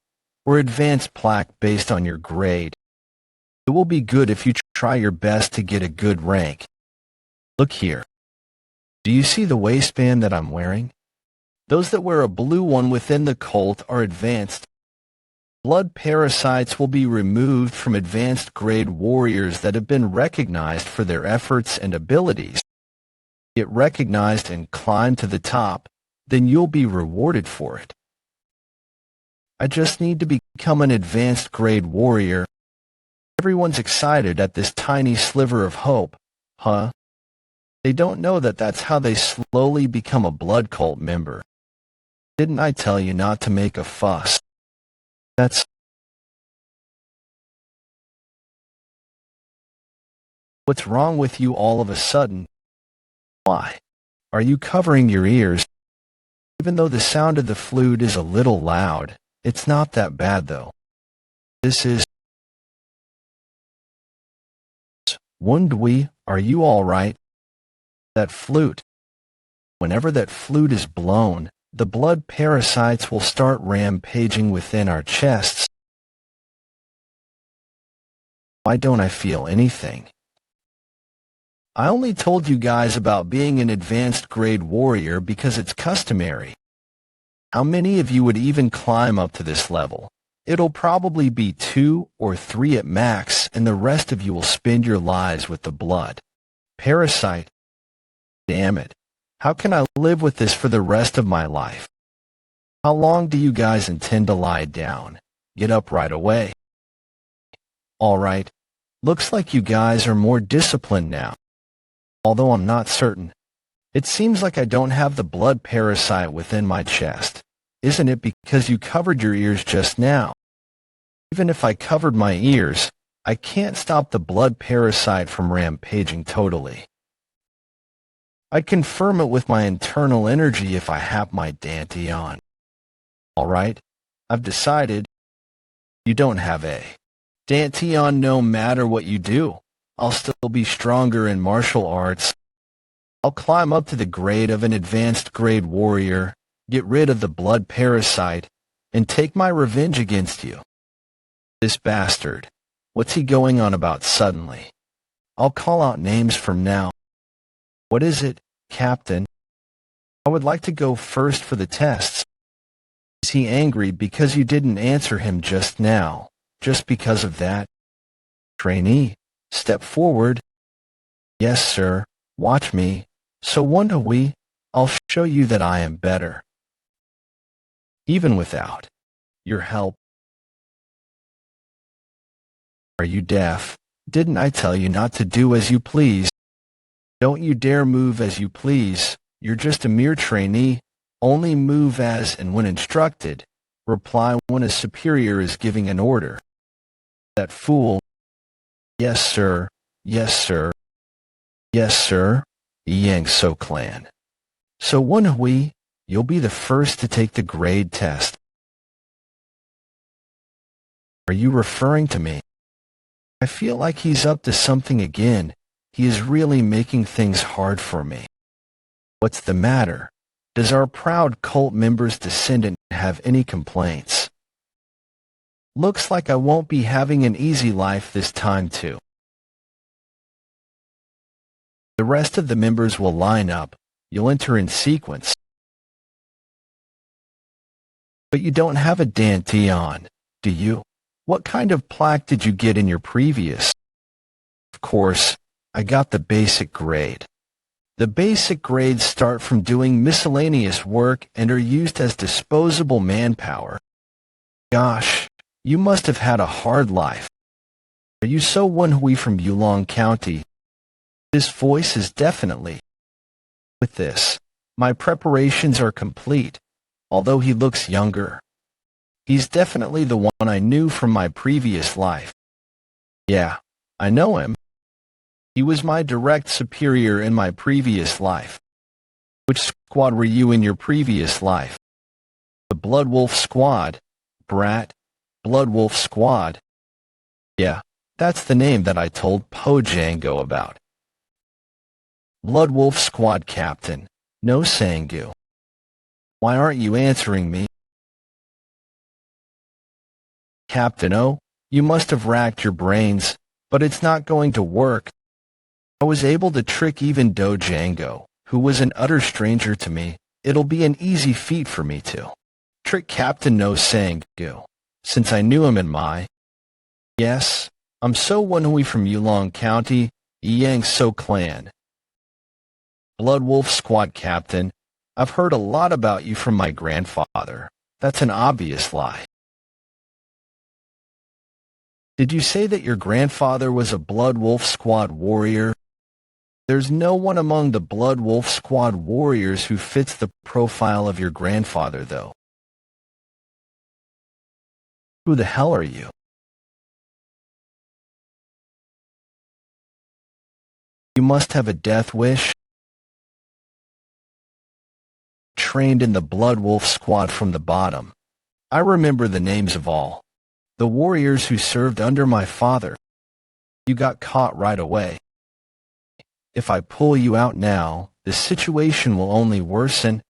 or advanced plaque based on your grade. It will be good if you try your best to get a good rank. Look here. Do you see the waistband that I'm wearing? Those that wear a blue one within the cult are advanced. Blood parasites will be removed from advanced grade warriors that have been recognized for their efforts and abilities. Get recognized and climb to the top, then you'll be rewarded for it. I just need to become an advanced grade warrior. Everyone's excited at this tiny sliver of hope, huh? They don't know that that's how they slowly become a blood cult member. Didn't I tell you not to make a fuss? That's... What's wrong with you all of a sudden? Why? Are you covering your ears? Even though the sound of the flute is a little loud, it's not that bad though. This is... Woon-Hwi, are you all right? That flute. Whenever that flute is blown, the blood parasites will start rampaging within our chests. Why don't I feel anything? I only told you guys about being an advanced grade warrior because it's customary. How many of you would even climb up to this level? It'll probably be 2 or 3 at max, and the rest of you will spend your lives with the blood. Parasite. Damn it. How can I live with this for the rest of my life? How long do you guys intend to lie down? Get up right away. Alright. Looks like you guys are more disciplined now. Although I'm not certain. It seems like I don't have the blood parasite within my chest. Isn't it because you covered your ears just now? Even if I covered my ears, I can't stop the blood parasite from rampaging totally. I'd confirm it with my internal energy if I have my Dantian. Alright, I've decided. You don't have a Dantian no matter what you do. I'll still be stronger in martial arts. I'll climb up to the grade of an advanced grade warrior, get rid of the blood parasite, and take my revenge against you. This bastard. What's he going on about suddenly? I'll call out names from now. What is it, Captain? I would like to go first for the tests. Is he angry because you didn't answer him just now? Just because of that? Trainee, step forward. Yes, sir. Watch me. So Woon-Hwi, I'll show you that I am better. Even without your help. Are you deaf? Didn't I tell you not to do as you please? Don't you dare move as you please. You're just a mere trainee. Only move as and when instructed. Reply when a superior is giving an order. That fool. Yes, sir. Yes, sir. Yes, sir. Yang-So clan. So Woon-Hwi, you'll be the first to take the grade test. Are you referring to me? I feel like he's up to something again. He is really making things hard for me. What's the matter? Does our proud cult member's descendant have any complaints? Looks like I won't be having an easy life this time too. The rest of the members will line up. You'll enter in sequence. But you don't have a Dantian, do you? What kind of plaque did you get in your previous? Of course, I got the basic grade. The basic grades start from doing miscellaneous work and are used as disposable manpower. Gosh, you must have had a hard life. Are you so Woon-Hwi from Yulong County? This voice is definitely. With this, my preparations are complete, although he looks younger. He's definitely the one I knew from my previous life. Yeah, I know him. He was my direct superior in my previous life. Which squad were you in your previous life? The Blood Wolf Squad, brat. Blood Wolf Squad. Yeah, that's the name that I told Po Django about. Blood Wolf Squad Captain, no Sangu. Why aren't you answering me? Captain O, you must have racked your brains, but it's not going to work. I was able to trick even Do Django, who was an utter stranger to me. It'll be an easy feat for me to trick Captain No Sangu, since I knew him in my. Yes, I'm so Woon-Hwi from Yulong County, Yang-So clan. Blood Wolf Squad Captain, I've heard a lot about you from my grandfather. That's an obvious lie. Did you say that your grandfather was a Blood Wolf Squad warrior? There's no one among the Blood Wolf Squad warriors who fits the profile of your grandfather, though. Who the hell are you? You must have a death wish. Trained in the Blood Wolf Squad from the bottom. I remember the names of all the warriors who served under my father. You got caught right away. If I pull you out now, the situation will only worsen.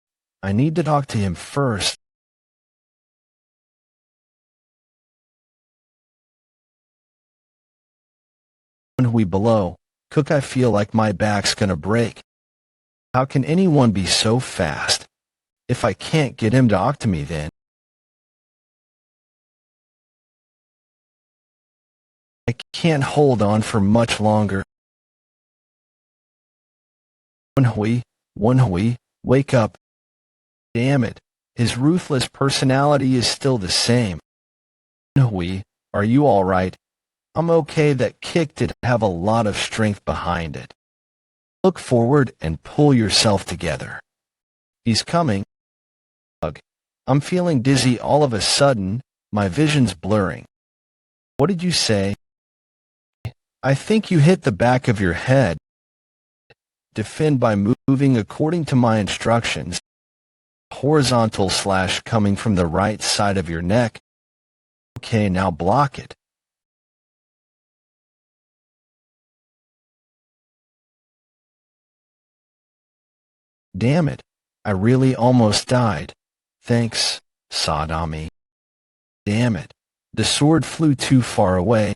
I need to talk to him first. Woon-Hwi below, Cook, I feel like my back's gonna break. How can anyone be so fast? If I can't get him to talk to me then, I can't hold on for much longer. Woon-Hwi, Woon-Hwi, wake up. Damn it, his ruthless personality is still the same. Woon-Hwi, are you alright? I'm okay. That kick did have a lot of strength behind it. Look forward and pull yourself together. He's coming. I'm feeling dizzy all of a sudden, my vision's blurring. What did you say? I think you hit the back of your head. Defend by moving according to my instructions. Horizontal / coming from the right side of your neck. Okay, now block it. Damn it, I really almost died. Thanks, Sadami. Damn it, the sword flew too far away.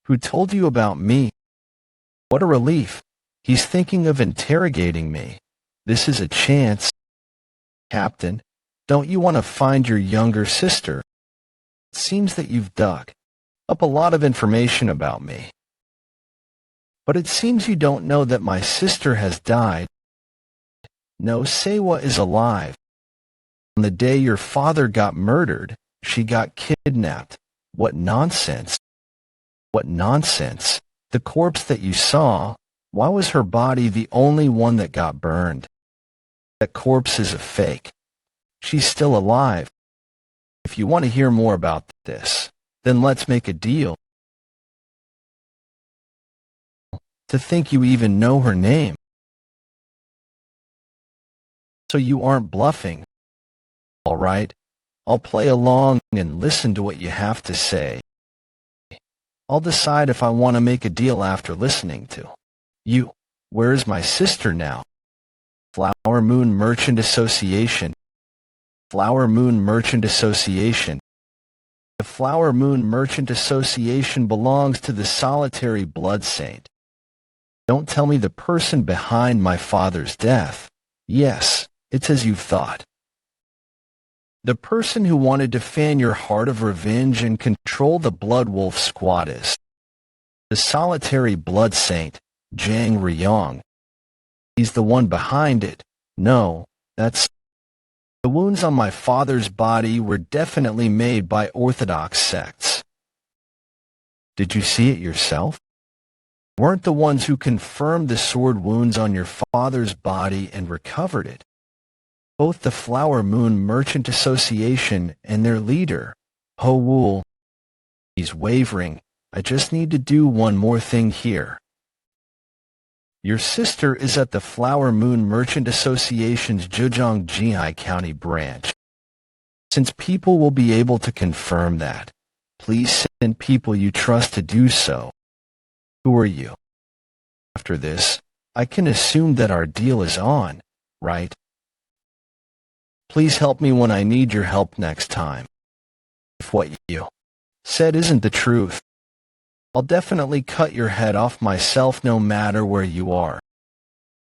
Who told you about me? What a relief. He's thinking of interrogating me. This is a chance. Captain, don't you want to find your younger sister? It seems that you've dug up a lot of information about me. But it seems you don't know that my sister has died. No, Sewa is alive. On the day your father got murdered, she got kidnapped. What nonsense. What nonsense. The corpse that you saw, why was her body the only one that got burned? That corpse is a fake. She's still alive. If you want to hear more about this, then let's make a deal. To think you even know her name. So you aren't bluffing. All right, I'll play along and listen to what you have to say. I'll decide if I want to make a deal after listening to you. Where is my sister now? Flower Moon Merchant Association. Flower Moon Merchant Association. The Flower Moon Merchant Association belongs to the solitary blood saint. Don't tell me the person behind my father's death. Yes, it's as you thought. The person who wanted to fan your heart of revenge and control the Blood Wolf Squad is the solitary blood saint, Jang Ryong. He's the one behind it. No, that's... The wounds on my father's body were definitely made by orthodox sects. Did you see it yourself? Weren't the ones who confirmed the sword wounds on your father's body and recovered it? Both the Flower Moon Merchant Association and their leader, Ho Wool. He's wavering. I just need to do one more thing here. Your sister is at the Flower Moon Merchant Association's Zhejiang Jihai County branch. Since people will be able to confirm that, please send people you trust to do so. Who are you? After this, I can assume that our deal is on, right? Please help me when I need your help next time. If what you said isn't the truth, I'll definitely cut your head off myself no matter where you are.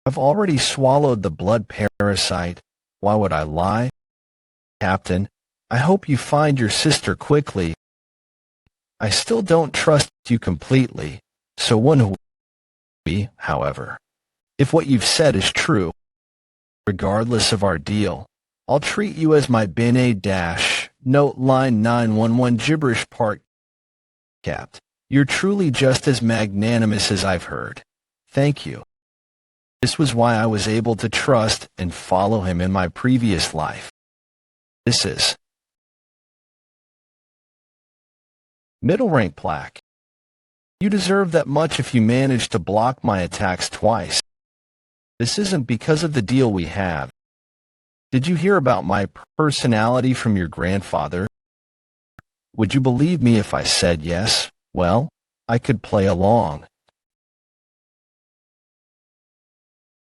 I've already swallowed the blood parasite. Why would I lie? Captain, I hope you find your sister quickly. I still don't trust you completely, so Woon-Hwi, however, if what you've said is true, regardless of our deal, I'll treat you as my Note line 911 gibberish part. Capt. You're truly just as magnanimous as I've heard. Thank you. This was why I was able to trust and follow him in my previous life. This is middle rank plaque. You deserve that much if you manage to block my attacks twice. This isn't because of the deal we have. Did you hear about my personality from your grandfather? Would you believe me if I said yes? Well, I could play along.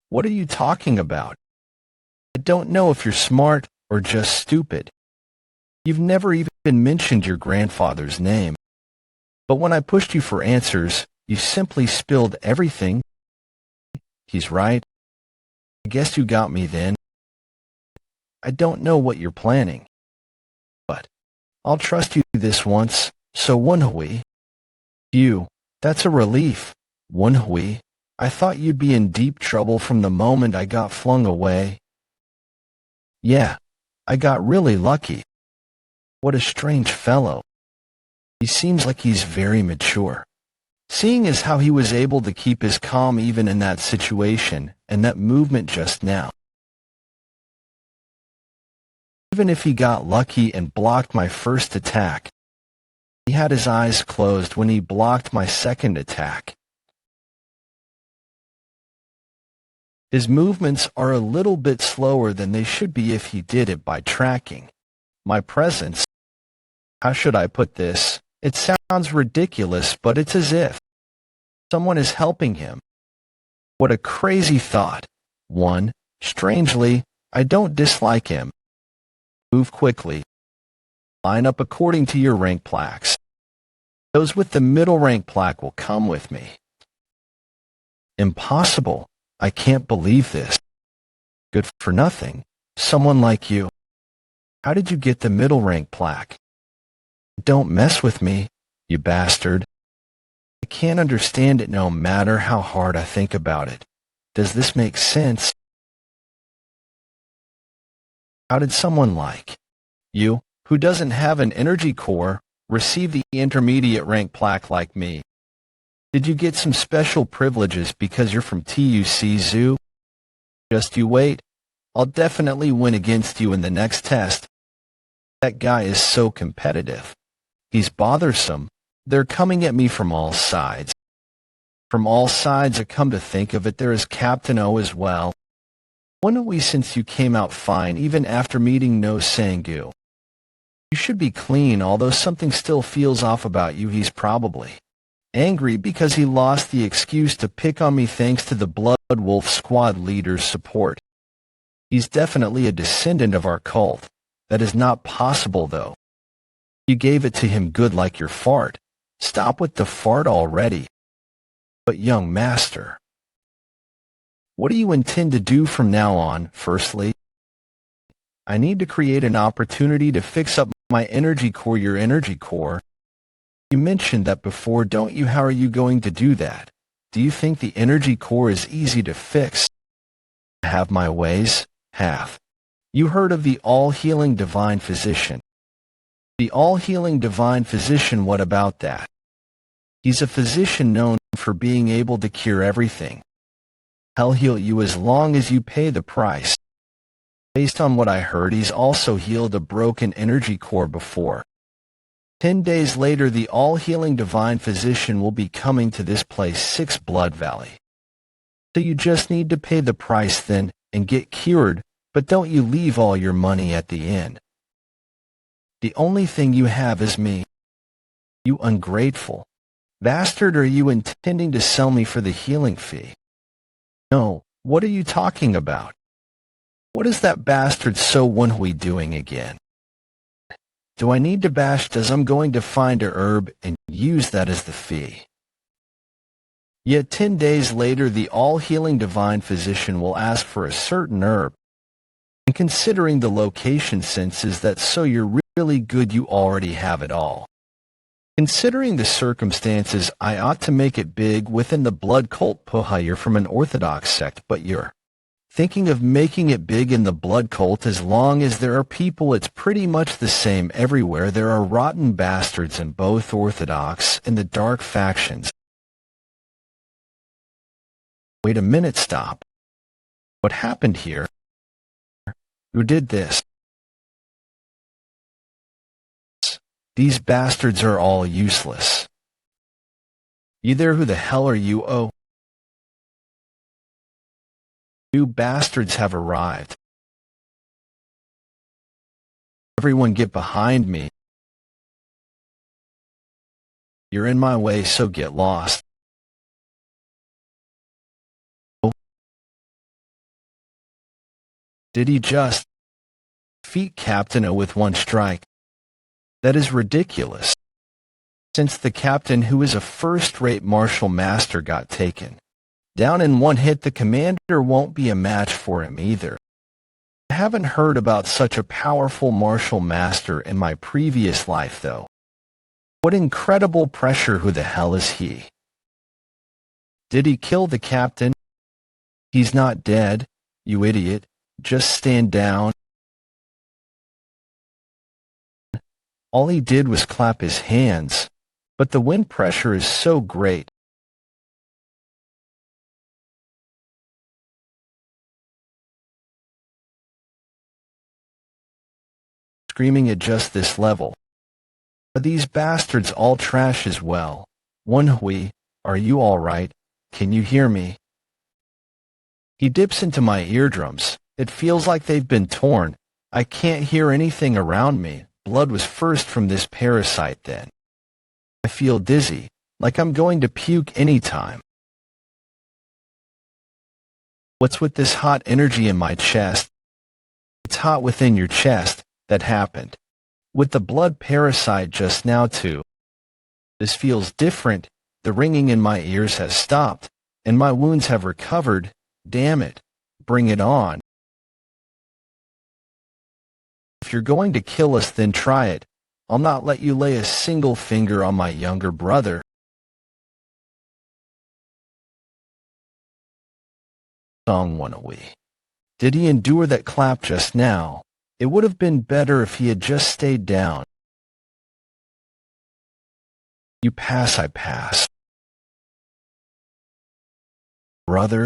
What are you talking about? I don't know if you're smart or just stupid. You've never even mentioned your grandfather's name. But when I pushed you for answers, you simply spilled everything. He's right. I guess you got me then. I don't know what you're planning, but I'll trust you this once. So Woon-Hwi. You. That's a relief. Woon-Hwi. I thought you'd be in deep trouble from the moment I got flung away. Yeah, I got really lucky. What a strange fellow. He seems like he's very mature. Seeing as how he was able to keep his calm even in that situation, and that movement just now. Even if he got lucky and blocked my first attack, he had his eyes closed when he blocked my second attack. His movements are a little bit slower than they should be if he did it by tracking my presence. How should I put this? It sounds ridiculous, but it's as if someone is helping him. What a crazy thought. One, strangely, I don't dislike him. Move quickly. Line up according to your rank plaques. Those with the middle rank plaque will come with me. Impossible. I can't believe this. Good for nothing. Someone like you. How did you get the middle rank plaque? Don't mess with me, you bastard. I can't understand it no matter how hard I think about it. Does this make sense? How did someone like you, who doesn't have an energy core, receive the intermediate rank plaque like me? Did you get some special privileges because you're from TUC Zoo? Just you wait. I'll definitely win against you in the next test. That guy is so competitive. He's bothersome. They're coming at me from all sides. From all sides, I come to think of it, there is Captain O as well. Woon-Hwi, since you came out fine even after meeting No Sangu. You should be clean, although something still feels off about you. He's probably angry because he lost the excuse to pick on me thanks to the Blood Wolf Squad leader's support. He's definitely a descendant of our cult. That is not possible, though. You gave it to him good like your fart. Stop with the fart already. But young master, what do you intend to do from now on? Firstly, I need to create an opportunity to fix up my energy core, your energy core. You mentioned that before, don't you? How are you going to do that? Do you think the energy core is easy to fix? I have my ways. Have you heard of the all-healing divine physician? The all-healing divine physician, what about that? He's a physician known for being able to cure everything. He'll heal you as long as you pay the price. Based on what I heard, he's also healed a broken energy core before. 10 days later, the all-healing divine physician will be coming to this place, 6 Blood Valley. So you just need to pay the price then and get cured, but don't you leave all your money at the end. The only thing you have is me. You ungrateful bastard, are you intending to sell me for the healing fee? No, what are you talking about? What is that bastard So Woon-Hwi doing again? Do I need to bash? Does I'm going to find a herb and use that as the fee. Yet 10 days later, the all-healing divine physician will ask for a certain herb. And considering the location senses that so you're really good, you already have it all. Considering the circumstances, I ought to make it big within the blood cult. Puha, you're from an orthodox sect, but you're thinking of making it big in the blood cult. As long as there are people, it's pretty much the same everywhere. There are rotten bastards in both orthodox and the dark factions. Wait a minute, stop. What happened here? Who did this? These bastards are all useless. You there? Who the hell are you? Oh. New bastards have arrived. Everyone get behind me. You're in my way, so get lost. Oh. Did he just defeat Captain O with one strike? That is ridiculous, since the captain, who is a first-rate martial master, got taken down in one hit. The commander won't be a match for him either. I haven't heard about such a powerful martial master in my previous life, though. What incredible pressure! Who the hell is he? Did he kill the captain? He's not dead, you idiot. Just stand down. All he did was clap his hands, but the wind pressure is so great. Screaming at just this level. Are these bastards all trash as well? Woon-Hwi, are you all right? Can you hear me? He dips into my eardrums. It feels like they've been torn. I can't hear anything around me. Blood was first from this parasite then. I feel dizzy, like I'm going to puke anytime. What's with this hot energy in my chest? It's hot within your chest. That happened with the blood parasite just now too. This feels different. The ringing in my ears has stopped, and my wounds have recovered. Damn it. Bring it on. If you're going to kill us, then try it. I'll not let you lay a single finger on my younger brother. Song Woon-Hwi. Did he endure that clap just now? It would have been better if he had just stayed down. You pass, I pass. Brother,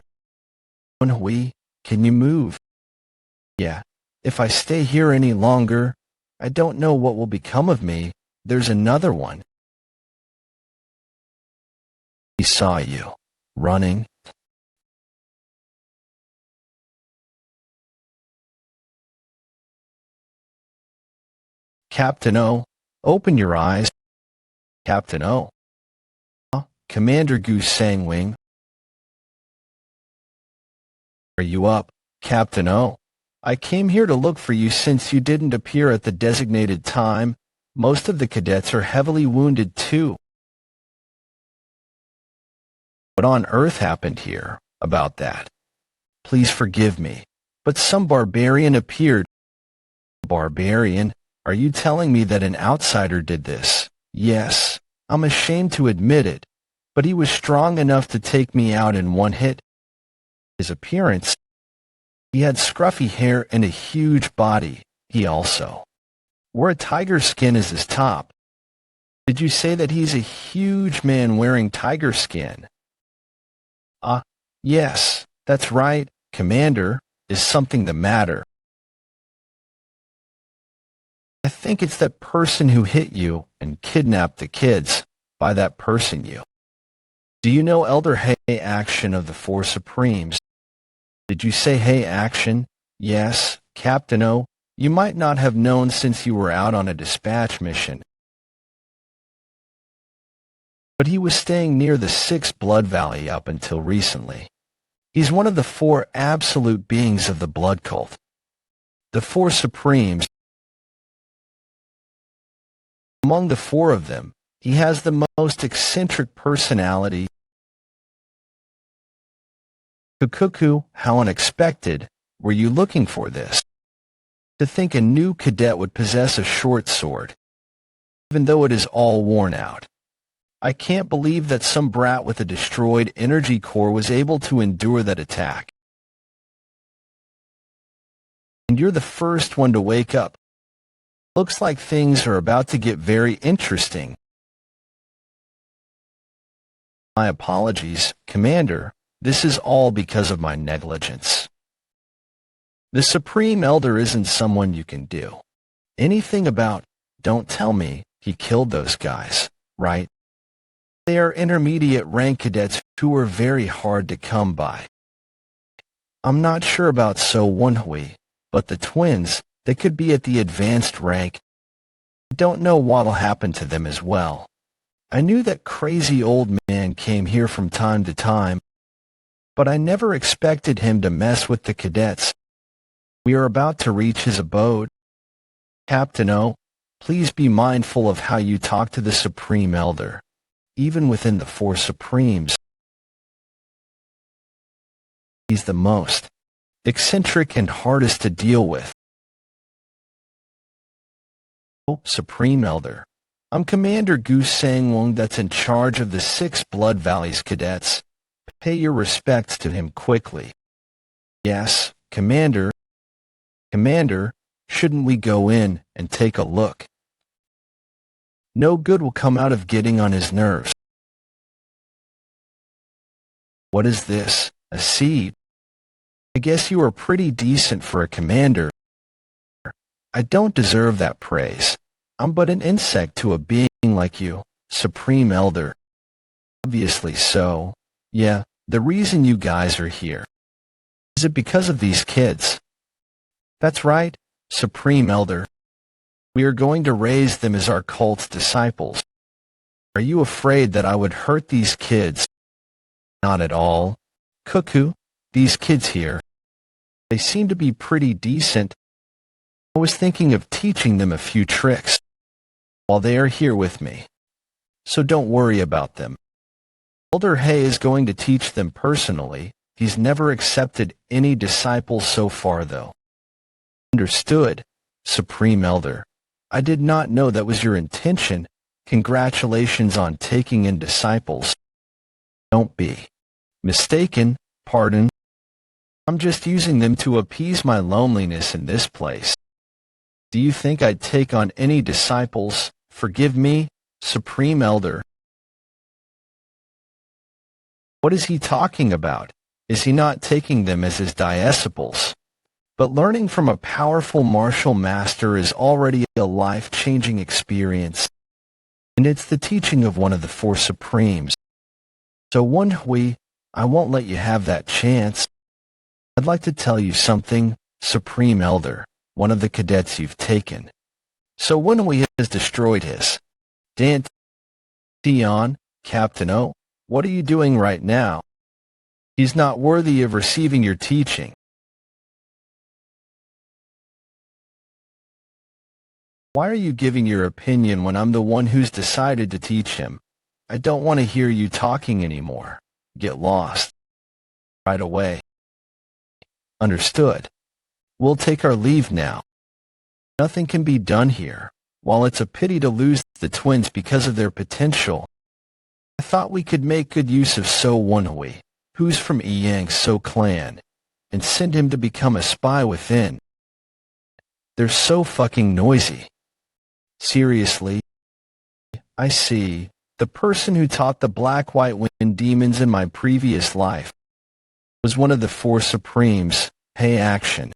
Woon-Hwi, can you move? Yeah, if I stay here any longer, I don't know what will become of me. There's another one. He saw you, running. Captain O, open your eyes. Captain O. Commander Gu Sangwing. Are you up, Captain O? I came here to look for you since you didn't appear at the designated time. Most of the cadets are heavily wounded too. What on earth happened here about that? Please forgive me, but some barbarian appeared. Barbarian? Are you telling me that an outsider did this? Yes, I'm ashamed to admit it, but he was strong enough to take me out in one hit. His appearance, he had scruffy hair and a huge body. He also wore a tiger skin as his top. Did you say that he's a huge man wearing tiger skin? Yes, that's right, Commander. Is something the matter? I think it's that person who hit you and kidnapped the kids. By that person, you. Do you know Elder Hay Action of the Four Supremes? Did you say Hay Action? Yes, Captain O. You might not have known since you were out on a dispatch mission. But he was staying near the 6th Blood Valley up until recently. He's one of the 4 absolute beings of the blood cult. The 4 Supremes. Among the 4 of them, he has the most eccentric personality. Cuckoo, how unexpected. Were you looking for this? To think a new cadet would possess a short sword, even though it is all worn out. I can't believe that some brat with a destroyed energy core was able to endure that attack. And you're the first one to wake up. Looks like things are about to get very interesting. My apologies, Commander. This is all because of my negligence. The Supreme Elder isn't someone you can do anything about. Don't tell me he killed those guys, right? They are intermediate rank cadets who are very hard to come by. I'm not sure about Woon-Hwi, but the twins, they could be at the advanced rank. I don't know what'll happen to them as well. I knew that crazy old man came here from time to time, but I never expected him to mess with the cadets. We are about to reach his abode. Captain O, Please be mindful of how you talk to the Supreme Elder. Even within the four Supremes, he's the most eccentric and hardest to deal with. Oh, Supreme Elder, I'm Commander Goose Sangwon that's in charge of the 6 Blood Valleys cadets. Pay your respects to him quickly. Yes, Commander. Commander, shouldn't we go in and take a look? No good will come out of getting on his nerves. What is this? A seed? I guess you are pretty decent for a commander. I don't deserve that praise. I'm but an insect to a being like you, Supreme Elder. Obviously so. Yeah, the reason you guys are here. Is it because of these kids? That's right, Supreme Elder. We are going to raise them as our cult's disciples. Are you afraid that I would hurt these kids? Not at all. Cuckoo, these kids here. They seem to be pretty decent. I was thinking of teaching them a few tricks while they are here with me. So don't worry about them. Elder Hay is going to teach them personally. He's never accepted any disciples so far, though. Understood, Supreme Elder. I did not know that was your intention. Congratulations on taking in disciples. Don't be mistaken, pardon. I'm just using them to appease my loneliness in this place. Do you think I'd take on any disciples? Forgive me, Supreme Elder. What is he talking about? Is he not taking them as his disciples? But learning from a powerful martial master is already a life-changing experience, and it's the teaching of one of the 4 Supremes. So Woon-Hwi, I won't let you have that chance. I'd like to tell you something, Supreme Elder, one of the cadets you've taken. So Woon-Hwi has destroyed his Dantian, Captain O. What are you doing right now? He's not worthy of receiving your teaching. Why are you giving your opinion when I'm the one who's decided to teach him? I don't want to hear you talking anymore. Get lost. Right away. Understood. We'll take our leave now. Nothing can be done here. While it's a pity to lose the twins because of their potential, I thought we could make good use of So Woon-Hwi, who's from Yang So clan, and send him to become a spy within. They're so fucking noisy. Seriously? I see. The person who taught the black-white wind demons in my previous life was one of the 4 Supremes. Hey, action.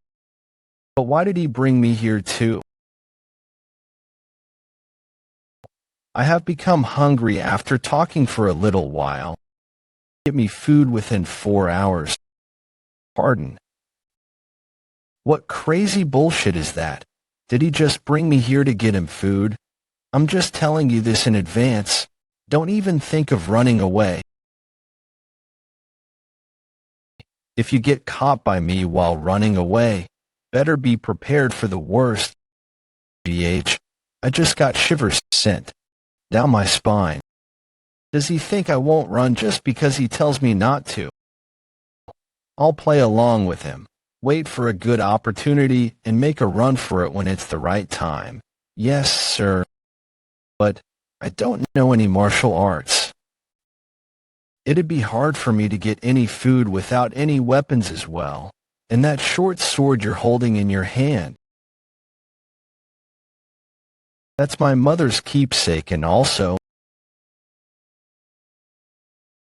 But why did he bring me here too? I have become hungry after talking for a little while. Get me food within 4 hours. Pardon. What crazy bullshit is that? Did he just bring me here to get him food? I'm just telling you this in advance. Don't even think of running away. If you get caught by me while running away, better be prepared for the worst. GH, I just got shivers sent down my spine. Does he think I won't run just because he tells me not to? I'll play along with him, wait for a good opportunity, and make a run for it when it's the right time. Yes, sir. But I don't know any martial arts. It'd be hard for me to get any food without any weapons as well, and that short sword you're holding in your hand. That's my mother's keepsake, and also,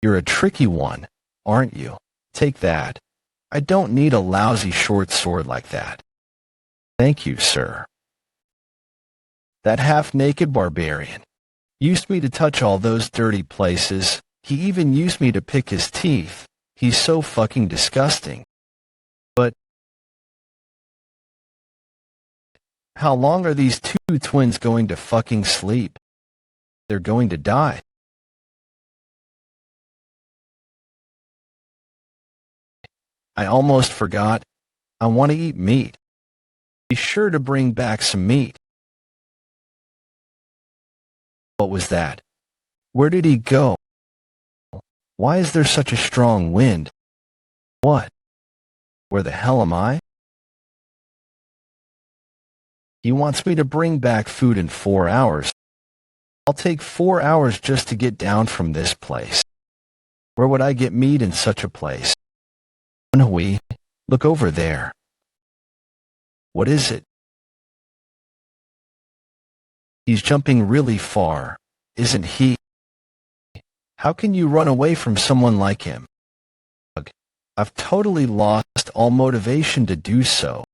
you're a tricky one, aren't you? Take that. I don't need a lousy short sword like that. Thank you, sir. That half-naked barbarian used me to touch all those dirty places. He even used me to pick his teeth. He's so fucking disgusting. But how long are these 2 twins going to fucking sleep? They're going to die. I almost forgot. I want to eat meat. Be sure to bring back some meat. What was that? Where did he go? Why is there such a strong wind? What? Where the hell am I? He wants me to bring back food in 4 hours. I'll take 4 hours just to get down from this place. Where would I get meat in such a place? Woon-Hwi, look over there. What is it? He's jumping really far, isn't he? How can you run away from someone like him? I've totally lost all motivation to do so.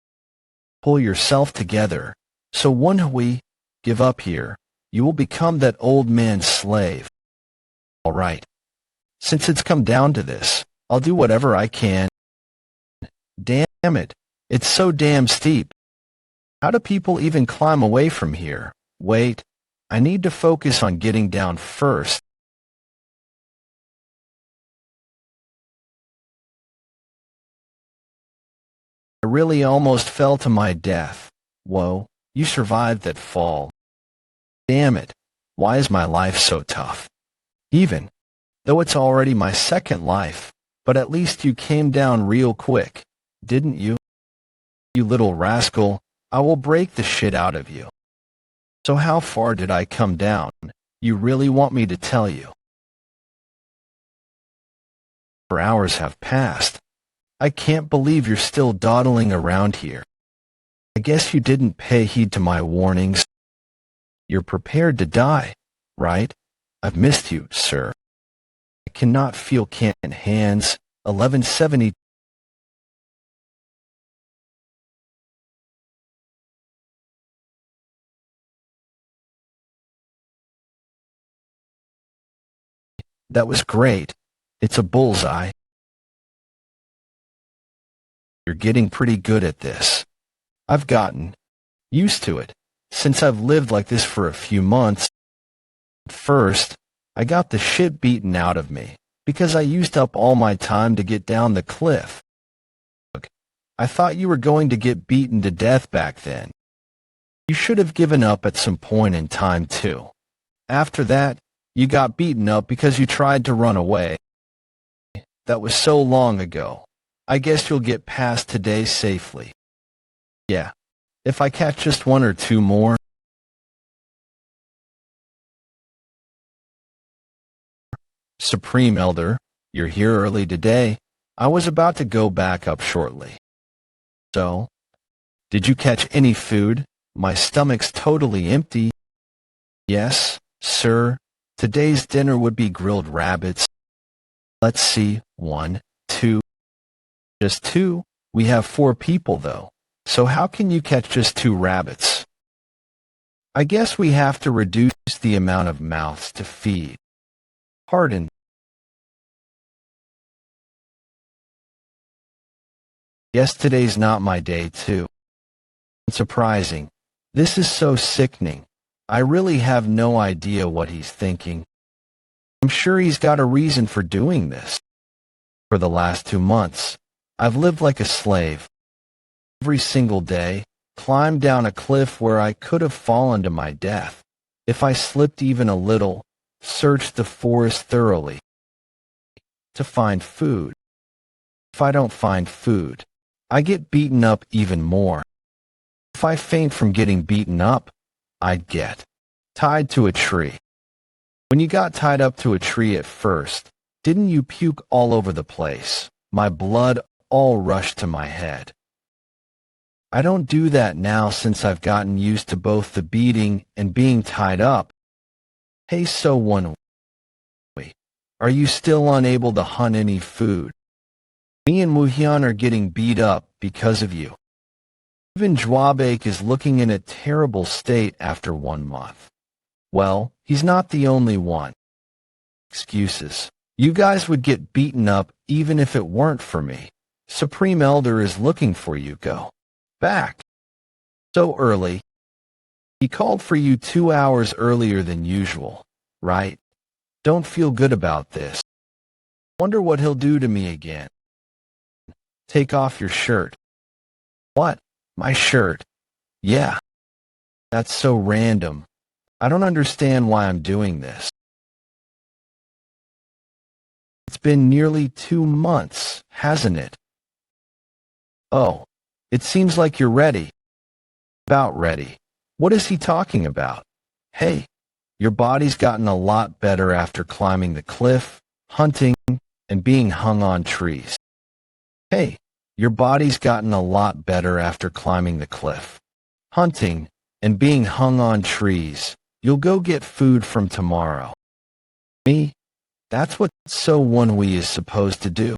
Pull yourself together. So Woon-Hwi, give up here. You will become that old man's slave. All right. Since it's come down to this, I'll do whatever I can. Damn it. It's so damn steep. How do people even climb away from here? Wait. I need to focus on getting down first. I really almost fell to my death. Whoa, you survived that fall. Damn it, why is my life so tough? Even though it's already my second life, but at least you came down real quick, didn't you? You little rascal, I will break the shit out of you. So how far did I come down? You really want me to tell you? 4 hours have passed. I can't believe you're still dawdling around here. I guess you didn't pay heed to my warnings. You're prepared to die, right? I've missed you, sir. I cannot feel canned hands. 1170. That was great. It's a bullseye. You're getting pretty good at this. I've gotten used to it since I've lived like this for a few months. First, I got the shit beaten out of me because I used up all my time to get down the cliff. Look, I thought you were going to get beaten to death back then. You should have given up at some point in time too. After that, you got beaten up because you tried to run away. That was so long ago. I guess you'll get past today safely. Yeah, if I catch just 1 or 2 more. Supreme Elder, you're here early today. I was about to go back up shortly. So, did you catch any food? My stomach's totally empty. Yes, sir. Today's dinner would be grilled rabbits. Let's see, 1, 2. Just 2? We have 4 people though. So how can you catch just 2 rabbits? I guess we have to reduce the amount of mouths to feed. Pardon. Yes, today's not my day too. Surprising. This is so sickening. I really have no idea what he's thinking. I'm sure he's got a reason for doing this. For the last 2 months, I've lived like a slave. Every single day, climbed down a cliff where I could have fallen to my death. If I slipped even a little, searched the forest thoroughly to find food. If I don't find food, I get beaten up even more. If I faint from getting beaten up, I'd get tied to a tree. When you got tied up to a tree at first, didn't you puke all over the place? My blood all rushed to my head. I don't do that now since I've gotten used to both the beating and being tied up. Hey, so Woon-Hwi, are you still unable to hunt any food? Me and Moyong are getting beat up because of you. Even Jwabek is looking in a terrible state after 1 month. Well, he's not the only one. Excuses. You guys would get beaten up even if it weren't for me. Supreme Elder is looking for you. Go back. So early. He called for you 2 hours earlier than usual, right? Don't feel good about this. Wonder what he'll do to me again. Take off your shirt. What? My shirt? Yeah. That's so random. I don't understand why I'm doing this. It's been nearly 2 months, hasn't it? Oh, it seems like you're ready. About ready. What is he talking about? Hey, your body's gotten a lot better after climbing the cliff, hunting, and being hung on trees. Hey, your body's gotten a lot better after climbing the cliff, hunting, and being hung on trees. You'll go get food from tomorrow. Me? That's what So Woon-Hwi is supposed to do.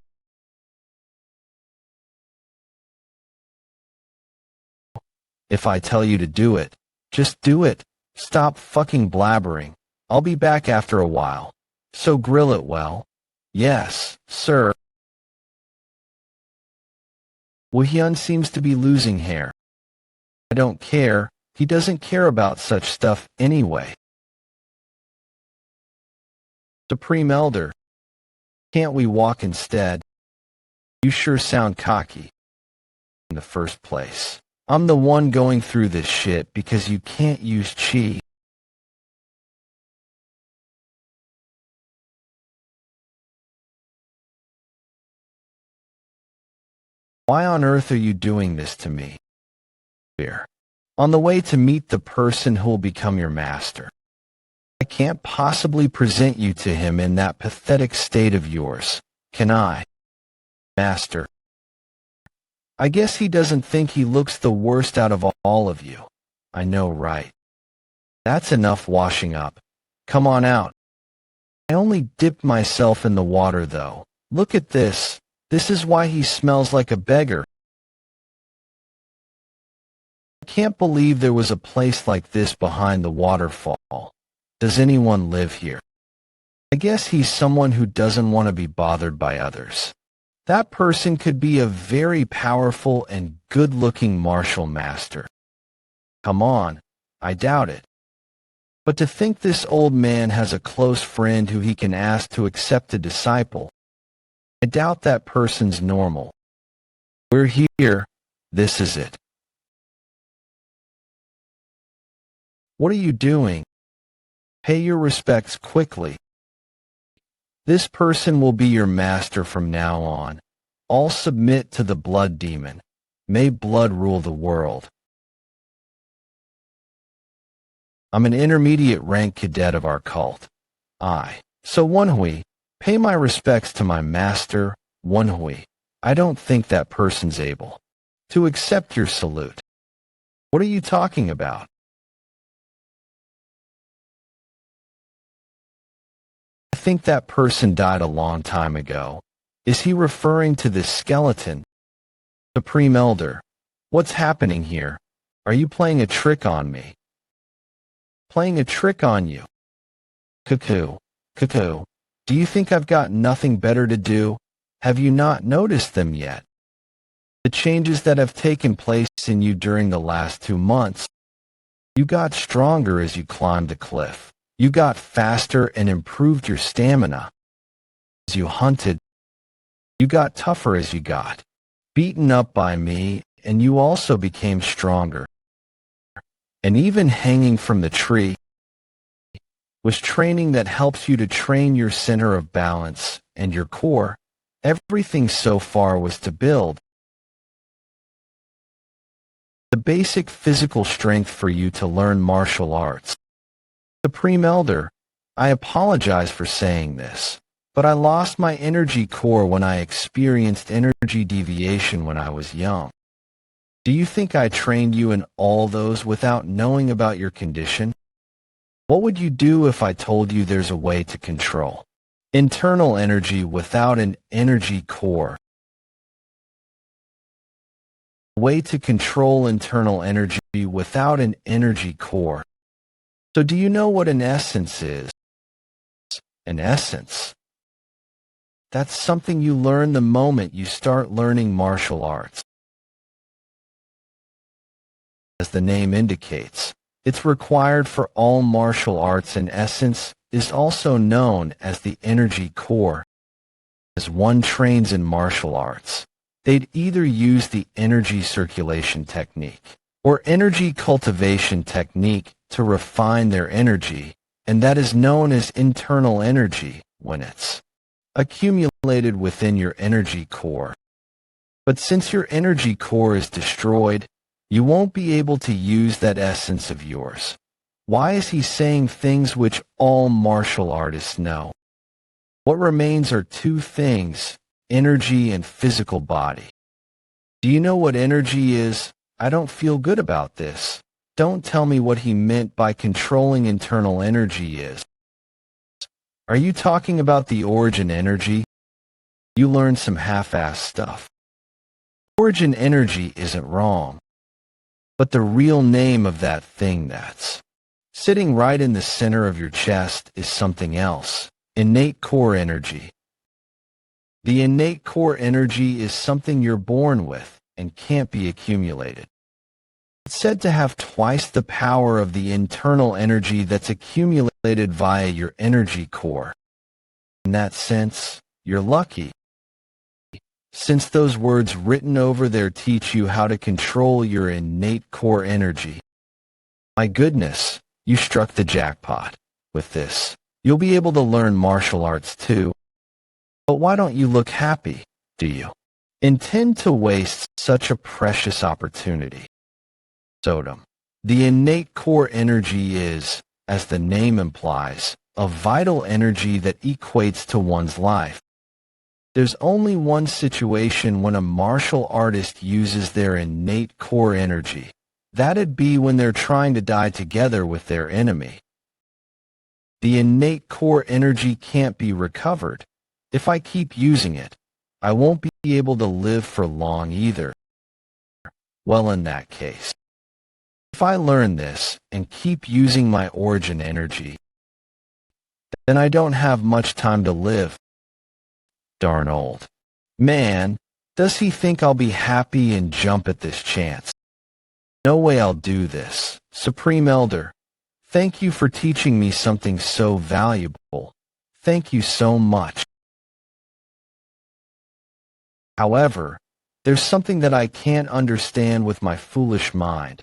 If I tell you to do it, just do it. Stop fucking blabbering. I'll be back after a while. So grill it well. Yes, sir. Woo-Hyun seems to be losing hair. I don't care. He doesn't care about such stuff anyway. Supreme Elder. Can't we walk instead? You sure sound cocky. In the first place, I'm the one going through this shit because you can't use chi. Why on earth are you doing this to me? Here. On the way to meet the person who'll become your master. I can't possibly present you to him in that pathetic state of yours, can I? Master. I guess he doesn't think he looks the worst out of all of you. I know, right? That's enough washing up. Come on out. I only dipped myself in the water, though. Look at this. This is why he smells like a beggar. I can't believe there was a place like this behind the waterfall. Does anyone live here? I guess he's someone who doesn't want to be bothered by others. That person could be a very powerful and good-looking martial master. Come on, I doubt it. But to think this old man has a close friend who he can ask to accept a disciple, I doubt that person's normal. We're here. This is it. What are you doing? Pay your respects quickly. This person will be your master from now on. All submit to the blood demon. May blood rule the world. I'm an intermediate rank cadet of our cult. So Woon-Hwi, pay my respects to my master, Woon-Hwi. I don't think that person's able to accept your salute. What are you talking about? I think that person died a long time ago. Is he referring to this skeleton? Supreme Elder, what's happening here? Are you playing a trick on me? Playing a trick on you? Cuckoo, cuckoo, do you think I've got nothing better to do? Have you not noticed them yet? The changes that have taken place in you during the last 2 months. You got stronger as you climbed the cliff. You got faster and improved your stamina. As you hunted, you got tougher as you got beaten up by me, and you also became stronger. And even hanging from the tree was training that helps you to train your center of balance and your core. Everything so far was to build the basic physical strength for you to learn martial arts. Supreme Elder, I apologize for saying this, but I lost my energy core when I experienced energy deviation when I was young. Do you think I trained you in all those without knowing about your condition? What would you do if I told you there's a way to control internal energy without an energy core? A way to control internal energy without an energy core. So do you know what an essence is? An essence. That's something you learn the moment you start learning martial arts. As the name indicates, it's required for all martial arts, and essence is also known as the energy core. As one trains in martial arts, they'd either use the energy circulation technique or energy cultivation technique to refine their energy, and that is known as internal energy when it's accumulated within your energy core. But since your energy core is destroyed, you won't be able to use that essence of yours. Why is he saying things which all martial artists know? What remains are two things, energy and physical body. Do you know what energy is? I don't feel good about this. Don't tell me what he meant by controlling internal energy is. Are you talking about the origin energy? You learned some half-assed stuff. Origin energy isn't wrong, but the real name of that thing that's sitting right in the center of your chest is something else, innate core energy. The innate core energy is something you're born with and can't be accumulated. It's said to have twice the power of the internal energy that's accumulated via your energy core. In that sense, you're lucky, since those words written over there teach you how to control your innate core energy. My goodness, you struck the jackpot. With this, you'll be able to learn martial arts too. But why don't you look happy, do you? Intend to waste such a precious opportunity? Sodom. The innate core energy is, as the name implies, a vital energy that equates to one's life. There's only one situation when a martial artist uses their innate core energy. That'd be when they're trying to die together with their enemy. The innate core energy can't be recovered. If I keep using it, I won't be able to live for long either. Well, in that case, if I learn this and keep using my origin energy, then I don't have much time to live. Darn old man, does he think I'll be happy and jump at this chance? No way I'll do this. Supreme Elder, thank you for teaching me something so valuable. Thank you so much. However, there's something that I can't understand with my foolish mind.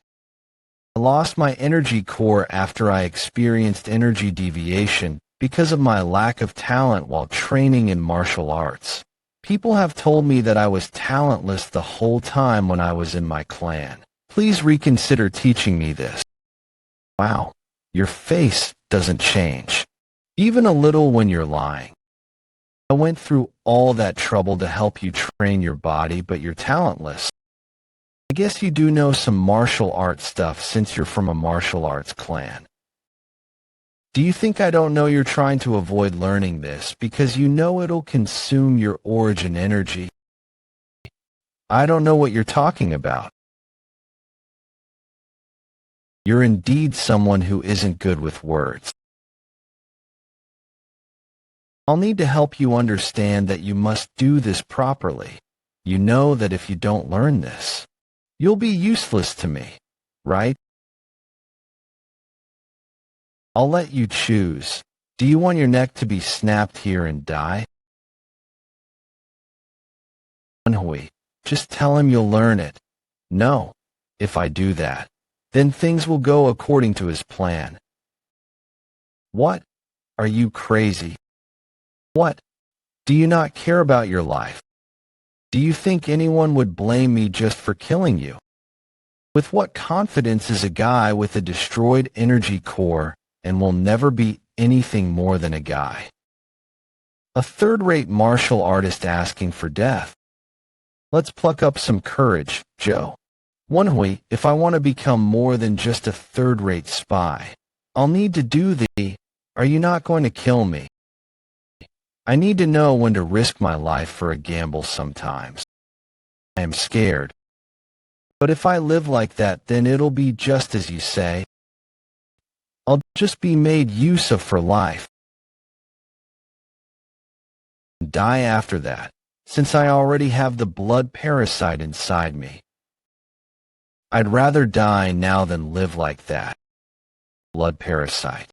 I lost my energy core after I experienced energy deviation because of my lack of talent while training in martial arts. People have told me that I was talentless the whole time when I was in my clan. Please reconsider teaching me this. Wow, your face doesn't change, even a little when you're lying. I went through all that trouble to help you train your body, but you're talentless. I guess you do know some martial arts stuff since you're from a martial arts clan. Do you think I don't know you're trying to avoid learning this because you know it'll consume your origin energy? I don't know what you're talking about. You're indeed someone who isn't good with words. I'll need to help you understand that you must do this properly. You know that if you don't learn this, you'll be useless to me, right? I'll let you choose. Do you want your neck to be snapped here and die? Woon-Hwi, just tell him you'll learn it. No, if I do that, then things will go according to his plan. What? Are you crazy? What? Do you not care about your life? Do you think anyone would blame me just for killing you? With what confidence is a guy with a destroyed energy core and will never be anything more than a guy? A third-rate martial artist asking for death. Let's pluck up some courage, Joe. Woon-Hwi, if I want to become more than just a third-rate spy, I'll need to do the, are you not going to kill me? I need to know when to risk my life for a gamble sometimes. I am scared. But if I live like that, then it'll be just as you say. I'll just be made use of for life. And die after that, since I already have the blood parasite inside me. I'd rather die now than live like that. Blood parasite.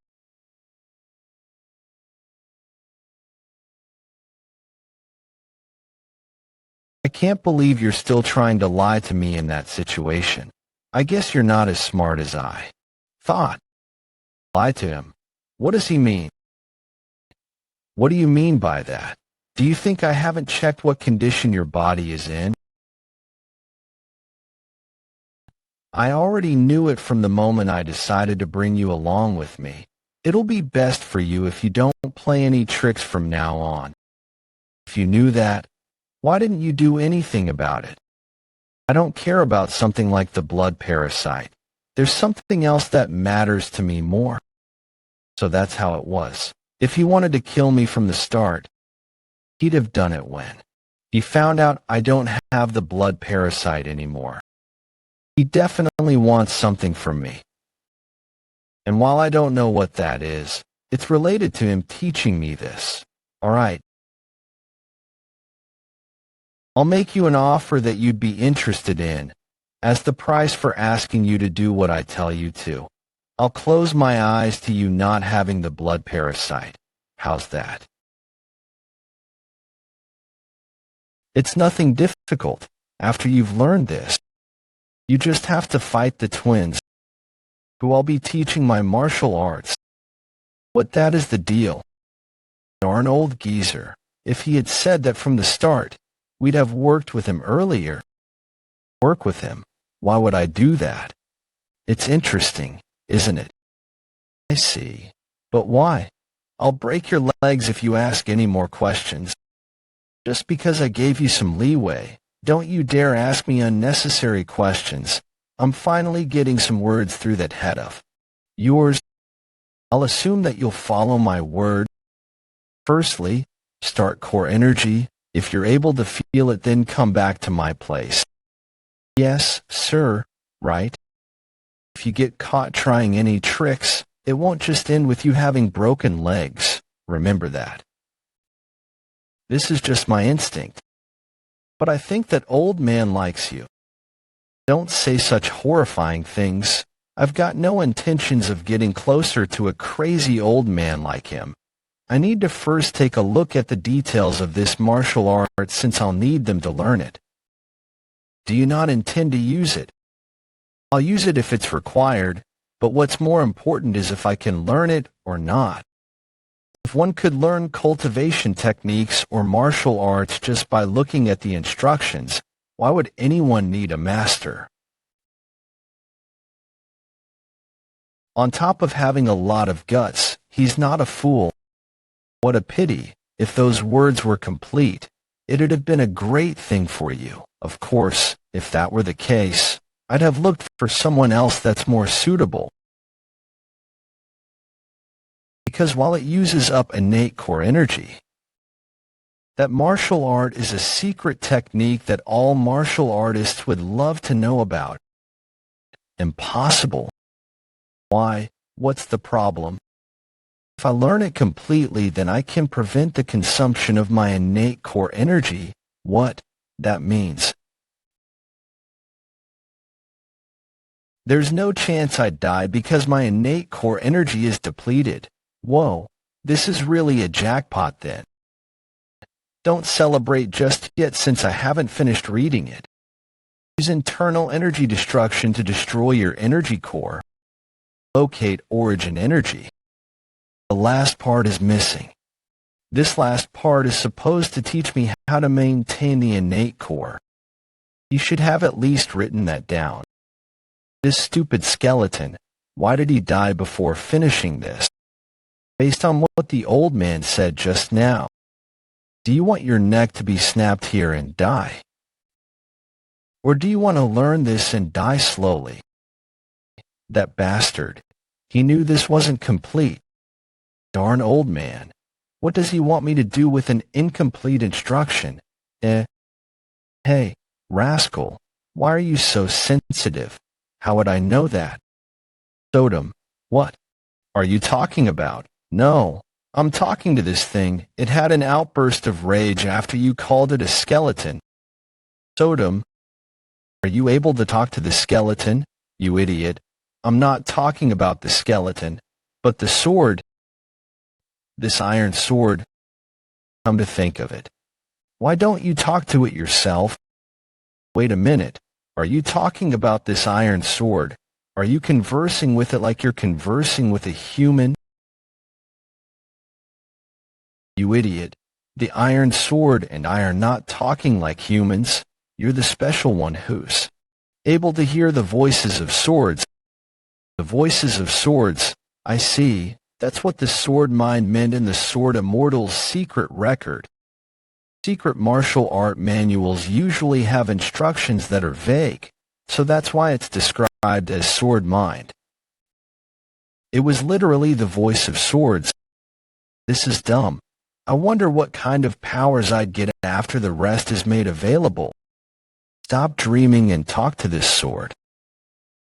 I can't believe you're still trying to lie to me in that situation. I guess you're not as smart as I thought. Lie to him. What does he mean? What do you mean by that? Do you think I haven't checked what condition your body is in? I already knew it from the moment I decided to bring you along with me. It'll be best for you if you don't play any tricks from now on. If you knew that, why didn't you do anything about it? I don't care about something like the blood parasite. There's something else that matters to me more. So that's how it was. If he wanted to kill me from the start, he'd have done it when he found out I don't have the blood parasite anymore. He definitely wants something from me. And while I don't know what that is, it's related to him teaching me this. All right. I'll make you an offer that you'd be interested in, as the price for asking you to do what I tell you to. I'll close my eyes to you not having the blood parasite. How's that? It's nothing difficult. After you've learned this, you just have to fight the twins, who I'll be teaching my martial arts. But that is the deal. Darn old geezer. If he had said that from the start, we'd have worked with him earlier. Work with him? Why would I do that? It's interesting, isn't it? I see. But why? I'll break your legs if you ask any more questions. Just because I gave you some leeway, don't you dare ask me unnecessary questions. I'm finally getting some words through that head of yours. I'll assume that you'll follow my word. Firstly, start core energy. If you're able to feel it, then come back to my place. Yes, sir, right? If you get caught trying any tricks, it won't just end with you having broken legs. Remember that. This is just my instinct. But I think that old man likes you. Don't say such horrifying things. I've got no intentions of getting closer to a crazy old man like him. I need to first take a look at the details of this martial art since I'll need them to learn it. Do you not intend to use it? I'll use it if it's required, but what's more important is if I can learn it or not. If one could learn cultivation techniques or martial arts just by looking at the instructions, why would anyone need a master? On top of having a lot of guts, he's not a fool. What a pity. If those words were complete, it'd have been a great thing for you. Of course, if that were the case, I'd have looked for someone else that's more suitable. Because while it uses up innate core energy, that martial art is a secret technique that all martial artists would love to know about. Impossible. Why? What's the problem? If I learn it completely, then I can prevent the consumption of my innate core energy. What that means. There's no chance I'd die because my innate core energy is depleted. Whoa, this is really a jackpot then. Don't celebrate just yet since I haven't finished reading it. Use internal energy destruction to destroy your energy core. Locate origin energy. The last part is missing. This last part is supposed to teach me how to maintain the innate core. You should have at least written that down. This stupid skeleton, why did he die before finishing this? Based on what the old man said just now, do you want your neck to be snapped here and die? Or do you want to learn this and die slowly? That bastard. He knew this wasn't complete. Darn old man. What does he want me to do with an incomplete instruction? Hey, rascal, why are you so sensitive? How would I know that? Sodom, what are you talking about? No, I'm talking to this thing. It had an outburst of rage after you called it a skeleton. Sodom, are you able to talk to the skeleton? You idiot. I'm not talking about the skeleton, but the sword. This iron sword. Come to think of it. Why don't you talk to it yourself? Wait a minute. Are you talking about this iron sword? Are you conversing with it like you're conversing with a human? You idiot. The iron sword and I are not talking like humans. You're the special one who's able to hear the voices of swords. The voices of swords, I see. That's what the sword mind meant in the Sword Immortal's secret record. Secret martial art manuals usually have instructions that are vague, so that's why it's described as sword mind. It was literally the voice of swords. This is dumb. I wonder what kind of powers I'd get after the rest is made available. Stop dreaming and talk to this sword.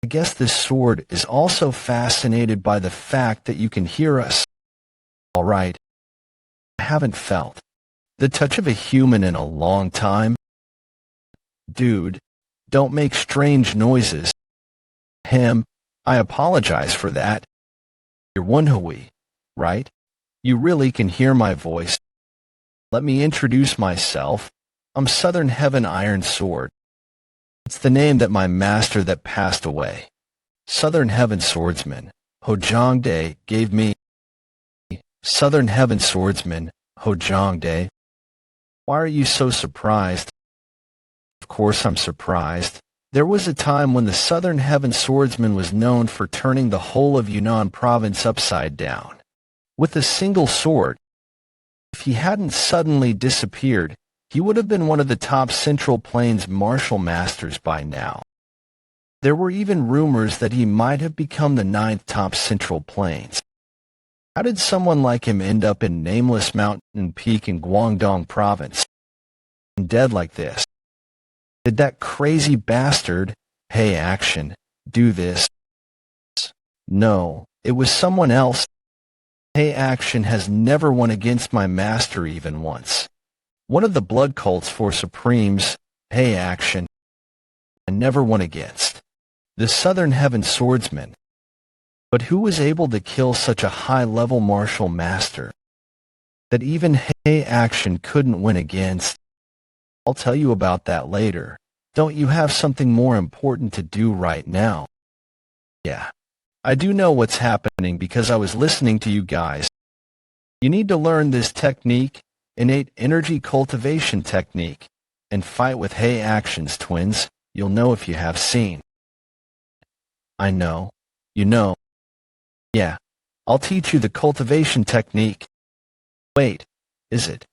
I guess this sword is also fascinated by the fact that you can hear us. All right. I haven't felt the touch of a human in a long time. Dude, don't make strange noises. I apologize for that. You're Woon-Hwi, right? You really can hear my voice. Let me introduce myself. I'm Southern Heaven Iron Sword. It's the name that my master that passed away, Southern Heaven Swordsman, Hojongdae, gave me. Southern Heaven Swordsman, Hojongdae. Why are you so surprised? Of course I'm surprised. There was a time when the Southern Heaven Swordsman was known for turning the whole of Yunnan province upside down with a single sword. If he hadn't suddenly disappeared, he would have been one of the top Central Plains martial masters by now. There were even rumors that he might have become the 9th top Central Plains. How did someone like him end up in nameless mountain peak in Guangdong province? And dead like this? Did that crazy bastard, Hey Action, do this? No, it was someone else. Hey Action has never won against my master even once. One of the blood cults for Supremes, Hey Action, I never won against. The Southern Heaven Swordsman. But who was able to kill such a high-level martial master that even Hey Action couldn't win against? I'll tell you about that later. Don't you have something more important to do right now? Yeah, I do know what's happening because I was listening to you guys. You need to learn this technique, innate energy cultivation technique, and fight with Hey Action's twins. You'll know if you have seen. I know. You know. Yeah, I'll teach you the cultivation technique. Wait, is it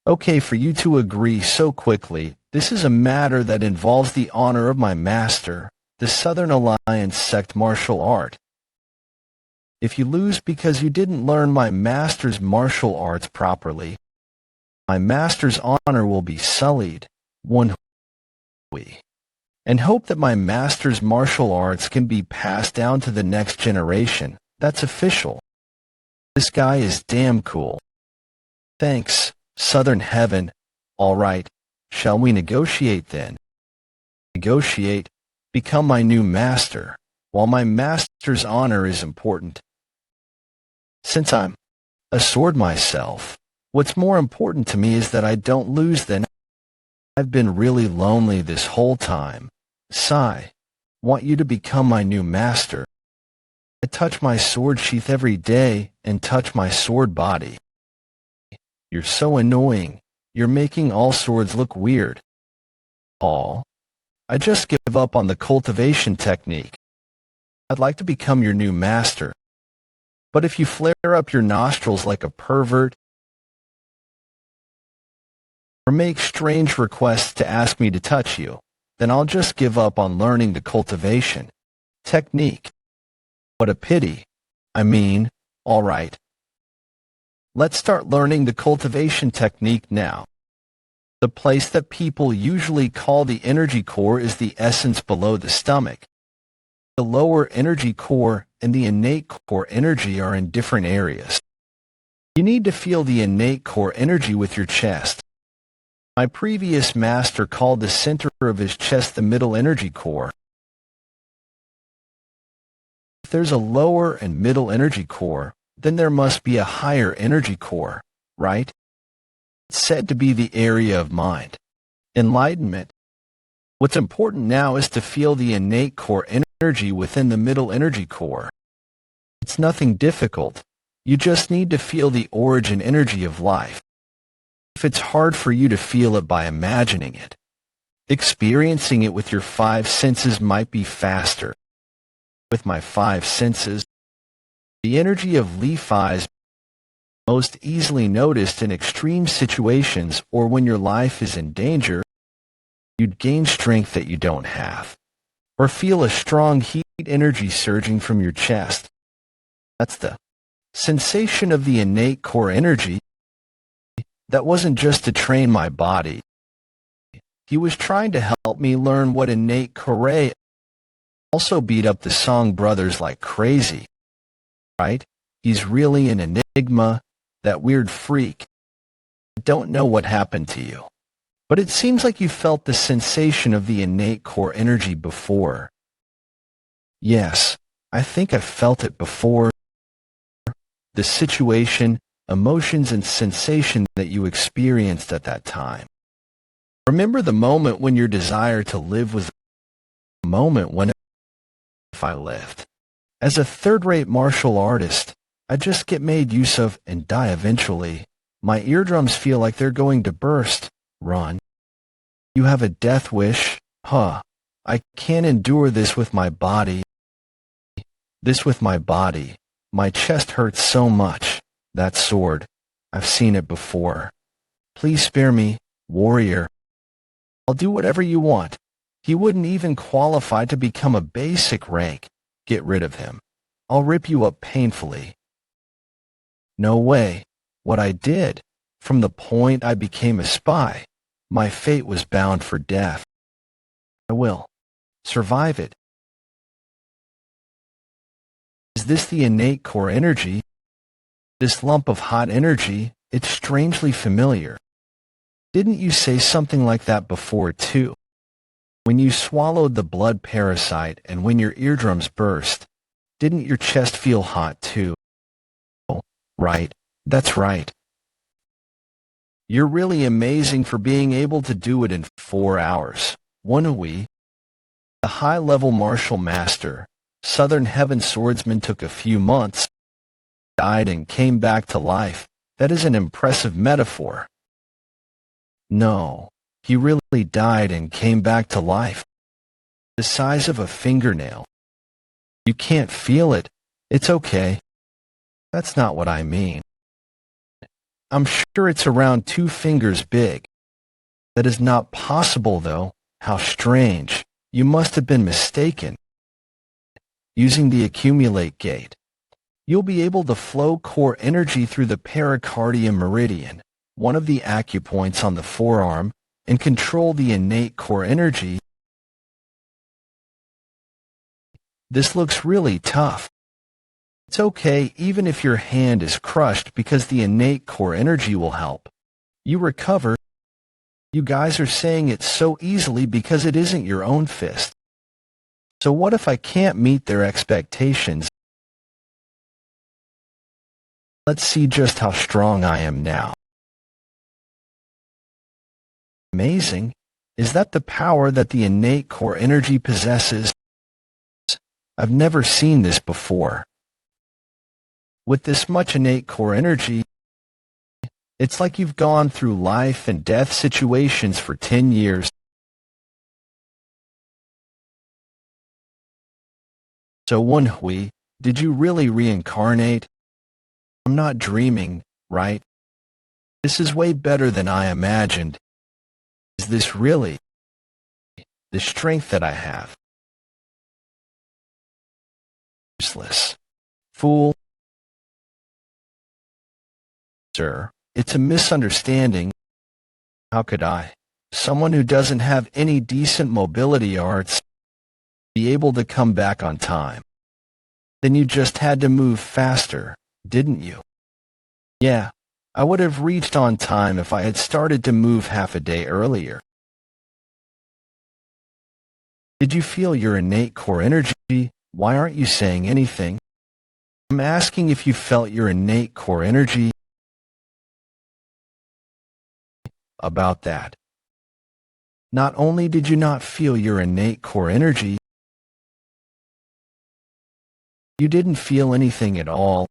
okay for you to agree so quickly? This is a matter that involves the honor of my master, the Southern Alliance sect martial art. If you lose because you didn't learn my master's martial arts properly, my master's honor will be sullied, Woon-Hwi, and hope that my master's martial arts can be passed down to the next generation. That's official. This guy is damn cool. Thanks, Southern Heaven. All right, shall we negotiate then? Negotiate, become my new master, while my master's honor is important. Since I'm a sword myself, what's more important to me is that I don't lose then. I've been really lonely this whole time. Sigh. Want you to become my new master. I touch my sword sheath every day and touch my sword body. You're so annoying. You're making all swords look weird. Aw. I just give up on the cultivation technique. I'd like to become your new master. But if you flare up your nostrils like a pervert, or make strange requests to ask me to touch you, then I'll just give up on learning the cultivation technique. What a pity. I mean, all right. Let's start learning the cultivation technique now. The place that people usually call the energy core is the essence below the stomach. The lower energy core and the innate core energy are in different areas. You need to feel the innate core energy with your chest. My previous master called the center of his chest the middle energy core. If there's a lower and middle energy core, then there must be a higher energy core, right? It's said to be the area of mind. Enlightenment. What's important now is to feel the innate core energy energy within the middle energy core. It's nothing difficult. You just need to feel the origin energy of life. If it's hard for you to feel it by imagining it, experiencing it with your five senses might be faster. With my five senses, the energy of Li-Fi is most easily noticed in extreme situations or when your life is in danger. You'd gain strength that you don't have, or feel a strong heat energy surging from your chest. That's the sensation of the innate core energy. That wasn't just to train my body. He was trying to help me learn what innate core. Also beat up the Song brothers like crazy, right? He's really an enigma, that weird freak. I don't know what happened to you, but it seems like you felt the sensation of the innate core energy before. Yes, I think I felt it before. The situation, emotions, and sensation that you experienced at that time. Remember the moment when your desire to live was a moment when if I lived. As a third-rate martial artist, I just get made use of and die eventually. My eardrums feel like they're going to burst. Run. You have a death wish? Huh. I can't endure this with my body. My chest hurts so much. That sword. I've seen it before. Please spare me, warrior. I'll do whatever you want. He wouldn't even qualify to become a basic rank. Get rid of him. I'll rip you up painfully. No way. What I did, from the point I became a spy, my fate was bound for death. I will survive it. Is this the innate core energy? This lump of hot energy, it's strangely familiar. Didn't you say something like that before too? When you swallowed the blood parasite and when your eardrums burst, didn't your chest feel hot too? Oh, right, that's right. You're really amazing for being able to do it in 4 hours. Woon-Hwi, the high-level martial master, Southern Heaven swordsman, took a few months, died and came back to life. That is an impressive metaphor. No, he really died and came back to life. The size of a fingernail. You can't feel it. It's okay. That's not what I mean. I'm sure it's around 2 fingers big. That is not possible, though. How strange. You must have been mistaken. Using the accumulate gate, you'll be able to flow core energy through the pericardium meridian, one of the acupoints on the forearm, and control the innate core energy. This looks really tough. It's okay even if your hand is crushed because the innate core energy will help you recover. You guys are saying it so easily because it isn't your own fist. So what if I can't meet their expectations? Let's see just how strong I am now. Amazing. Is that the power that the innate core energy possesses? I've never seen this before. With this much innate core energy, it's like you've gone through life and death situations for 10 years. So Woon-Hwi, did you really reincarnate? I'm not dreaming, right? This is way better than I imagined. Is this really the strength that I have? Useless. Fool. Sir, it's a misunderstanding. How could I, someone who doesn't have any decent mobility arts, be able to come back on time? Then you just had to move faster, didn't you? Yeah, I would have reached on time if I had started to move half a day earlier. Did you feel your innate core energy? Why aren't you saying anything? I'm asking if you felt your innate core energy. About that. Not only did you not feel your innate core energy, You didn't feel anything at all.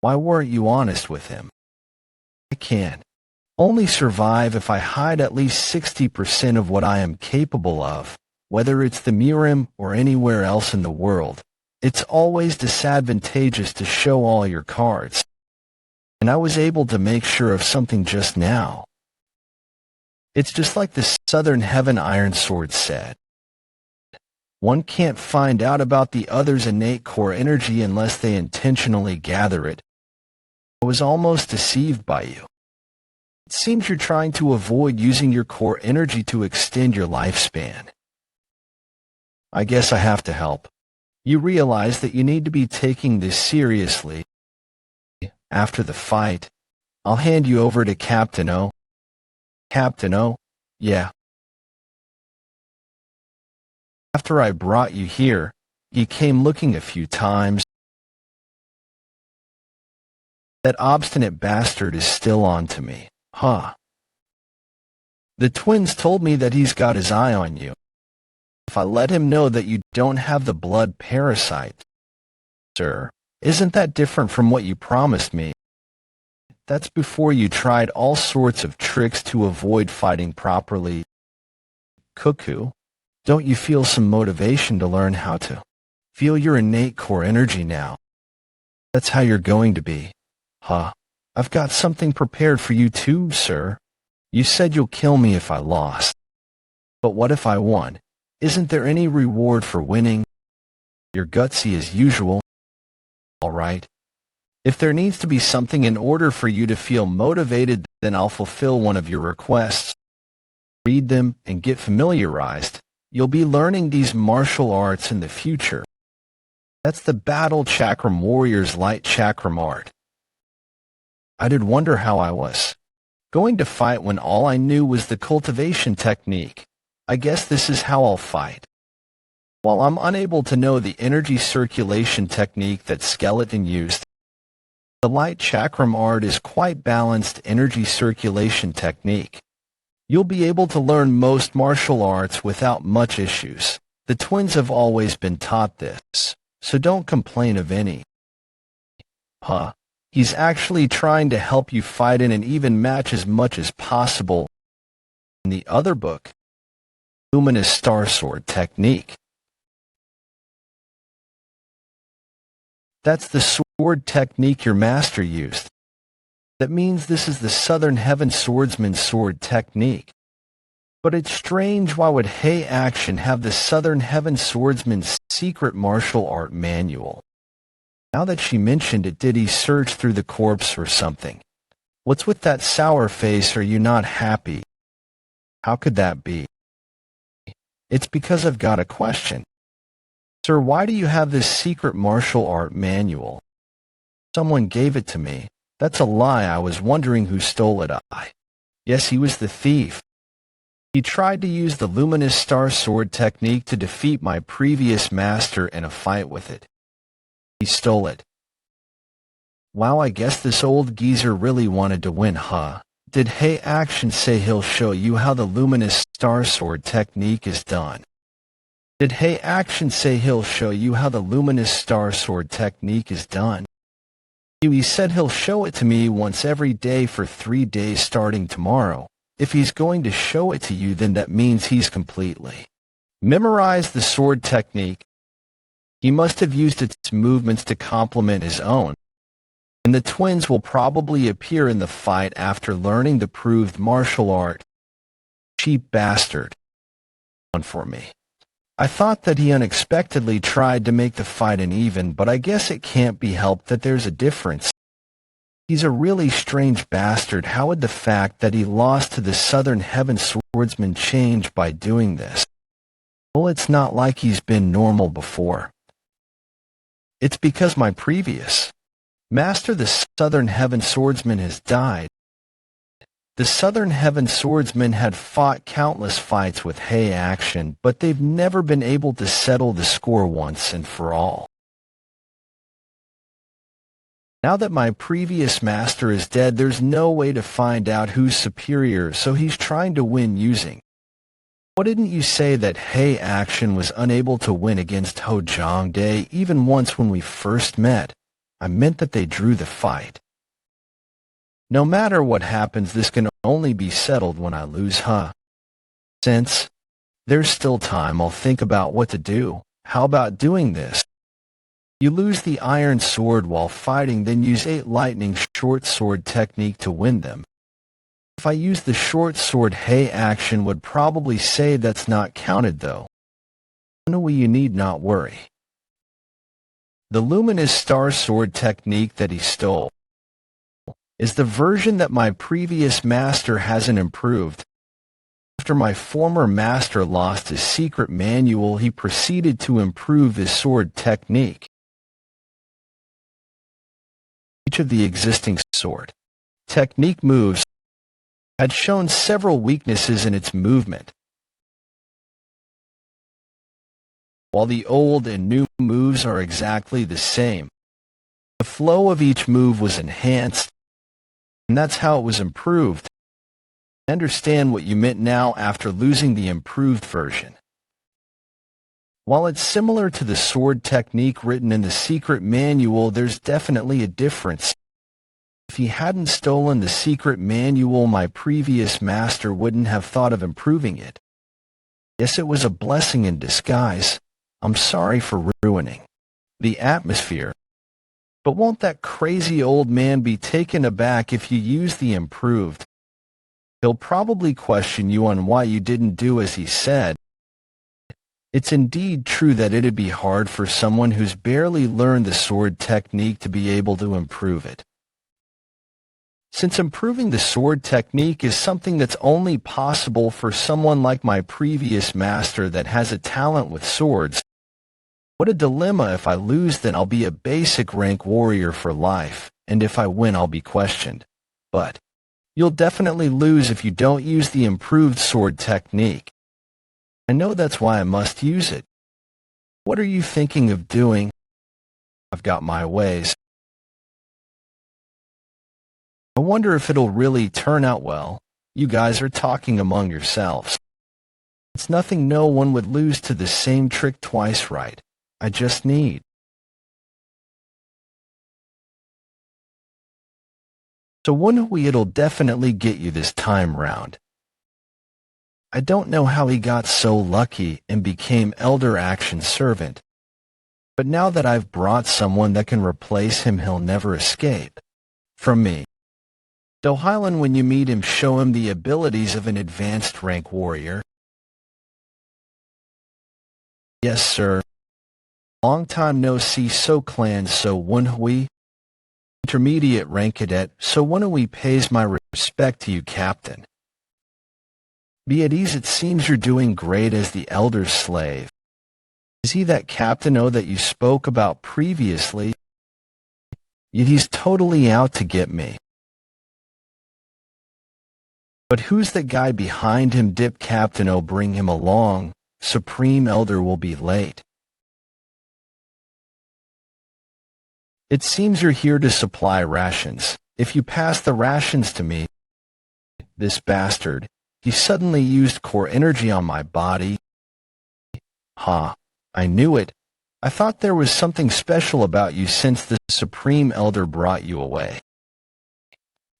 Why weren't you honest with him? I can only survive if I hide at least 60% of what I am capable of, whether it's the Mirim or anywhere else in the world. It's always disadvantageous to show all your cards. And I was able to make sure of something just now. It's just like the Southern Heaven Iron Sword said. One can't find out about the other's innate core energy unless they intentionally gather it. I was almost deceived by you. It seems you're trying to avoid using your core energy to extend your lifespan. I guess I have to help. You realize that you need to be taking this seriously. After the fight, I'll hand you over to Captain O. Captain O? Yeah. After I brought you here, he came looking a few times. That obstinate bastard is still on to me, huh? The twins told me that he's got his eye on you. If I let him know that you don't have the blood parasite. Sir, isn't that different from what you promised me? That's before you tried all sorts of tricks to avoid fighting properly. Cuckoo, don't you feel some motivation to learn how to feel your innate core energy now? That's how you're going to be. Huh? I've got something prepared for you too, sir. You said you'll kill me if I lost. But what if I won? Isn't there any reward for winning? You're gutsy as usual. All right. If there needs to be something in order for you to feel motivated, then I'll fulfill one of your requests. Read them and get familiarized. You'll be learning these martial arts in the future. That's the Battle Chakram Warrior's Light Chakram art. I did wonder how I was going to fight when all I knew was the cultivation technique. I guess this is how I'll fight. While I'm unable to know the energy circulation technique that Skeleton used, the light chakram art is quite balanced energy circulation technique. You'll be able to learn most martial arts without much issues. The twins have always been taught this, so don't complain of any. Huh? He's actually trying to help you fight in an even match as much as possible. In the other book, Luminous Star Sword Technique. That's the sword technique your master used. That means this is the Southern Heaven Swordsman's sword technique. But it's strange, why would Hei Action have the Southern Heaven Swordsman's secret martial art manual? Now that she mentioned it, did he search through the corpse or something? What's with that sour face? Are you not happy? How could that be? It's because I've got a question. Sir, why do you have this secret martial art manual? Someone gave it to me. That's a lie. I was wondering who stole it. Yes, he was the thief. He tried to use the Luminous Star Sword technique to defeat my previous master in a fight with it. He stole it. Wow, I guess this old geezer really wanted to win, huh? Did Hei Action say he'll show you how the Luminous Star Sword technique is done? Did Hei Action say he'll show you how the Luminous Star Sword technique is done? He said he'll show it to me once every day for 3 days starting tomorrow. If he's going to show it to you, then that means he's completely memorized the sword technique. He must have used its movements to complement his own. And the twins will probably appear in the fight after learning the proved martial art. Cheap bastard. One for me. I thought that he unexpectedly tried to make the fight an even, but I guess it can't be helped that there's a difference. He's a really strange bastard. How would the fact that he lost to the Southern Heaven Swordsman change by doing this? Well, it's not like he's been normal before. It's because my previous master, the Southern Heaven Swordsman, has died. The Southern Heaven Swordsman had fought countless fights with Hei Action, but they've never been able to settle the score once and for all. Now that my previous master is dead, there's no way to find out who's superior, so he's trying to win using Why didn't you say that Hei Action was unable to win against Ho Jong Dae even once when we first met? I meant that they drew the fight. No matter what happens, this can only be settled when I lose, huh? Since there's still time, I'll think about what to do. How about doing this? You lose the iron sword while fighting, then use 8 lightning short sword technique to win them. If I use the short sword, Hei Action would probably say that's not counted though. No, you need not worry. The luminous star sword technique that he stole is the version that my previous master hasn't improved. After my former master lost his secret manual, he proceeded to improve his sword technique. Each of the existing sword technique moves had shown several weaknesses in its movement. While the old and new moves are exactly the same, the flow of each move was enhanced, and that's how it was improved. I understand what you meant now after losing the improved version. While it's similar to the sword technique written in the secret manual, there's definitely a difference. If he hadn't stolen the secret manual, my previous master wouldn't have thought of improving it. Yes, it was a blessing in disguise. I'm sorry for ruining the atmosphere. But won't that crazy old man be taken aback if you use the improved? He'll probably question you on why you didn't do as he said. It's indeed true that it'd be hard for someone who's barely learned the sword technique to be able to improve it. Since improving the sword technique is something that's only possible for someone like my previous master that has a talent with swords, what a dilemma. If I lose, then I'll be a basic rank warrior for life, and if I win, I'll be questioned. But you'll definitely lose if you don't use the improved sword technique. I know that's why I must use it. What are you thinking of doing? I've got my ways. I wonder if it'll really turn out well. You guys are talking among yourselves. It's nothing. No one would lose to the same trick twice, right? I just need. So Woon-Hwi, it'll definitely get you this time round. I don't know how he got so lucky and became Elder Action Servant, but now that I've brought someone that can replace him, he'll never escape from me. So Hylan, when you meet him, show him the abilities of an advanced rank warrior. Yes, sir. Long time no see. So clan, so Woon-Hwi. Intermediate rank cadet, so Woon-Hwi pays my respect to you, Captain. Be at ease, it seems you're doing great as the Elder's slave. Is he that Captain O that you spoke about previously? Yet he's totally out to get me. But who's the guy behind him? Dip Captain O, bring him along. Supreme Elder will be late. It seems you're here to supply rations. If you pass the rations to me, this bastard, he suddenly used core energy on my body. Ha, I knew it. I thought there was something special about you since the Supreme Elder brought you away.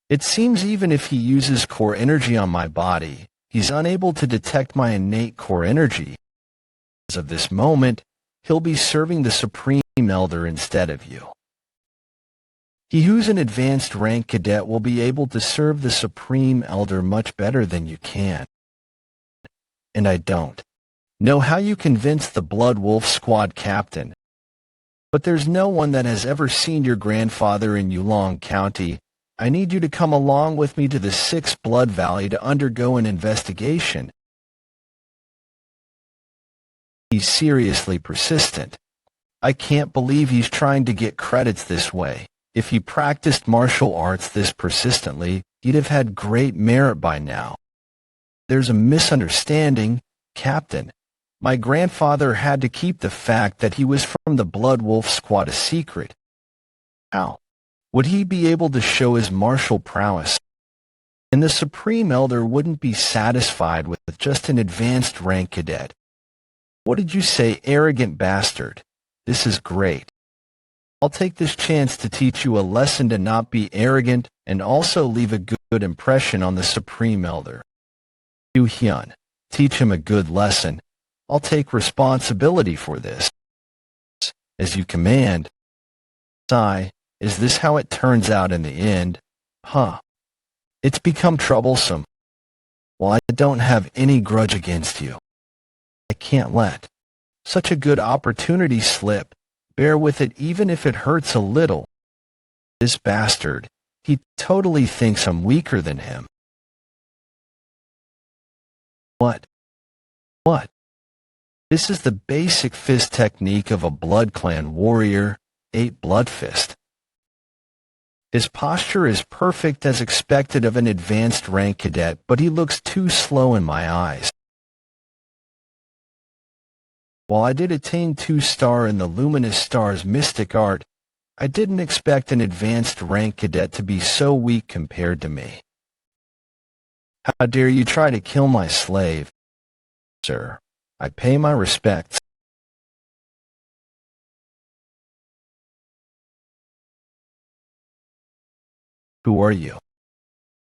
It seems even if he uses core energy on my body, he's unable to detect my innate core energy. As of this moment, he'll be serving the Supreme Elder instead of you. He who's an advanced rank cadet will be able to serve the Supreme Elder much better than you can. And I don't know how you convinced the Blood Wolf Squad captain, but there's no one that has ever seen your grandfather in Yulong County. I need you to come along with me to the 6th Blood Valley to undergo an investigation. He's seriously persistent. I can't believe he's trying to get credits this way. If he practiced martial arts this persistently, he'd have had great merit by now. There's a misunderstanding, Captain. My grandfather had to keep the fact that he was from the Blood Wolf Squad a secret. How would he be able to show his martial prowess? And the Supreme Elder wouldn't be satisfied with just an advanced rank cadet. What did you say, arrogant bastard? This is great. I'll take this chance to teach you a lesson to not be arrogant and also leave a good impression on the Supreme Elder. Yu Hyun, teach him a good lesson. I'll take responsibility for this. As you command. Sigh, is this how it turns out in the end? Huh. It's become troublesome. Well, I don't have any grudge against you. I can't let such a good opportunity slip. Bear with it even if it hurts a little. This bastard, he totally thinks I'm weaker than him. What? What? This is the basic fist technique of a Blood Clan warrior, 8 Blood Fist. His posture is perfect as expected of an advanced rank cadet, but he looks too slow in my eyes. While I did attain 2-star in the Luminous Star's mystic art, I didn't expect an advanced rank cadet to be so weak compared to me. How dare you try to kill my slave? Sir, I pay my respects. Who are you?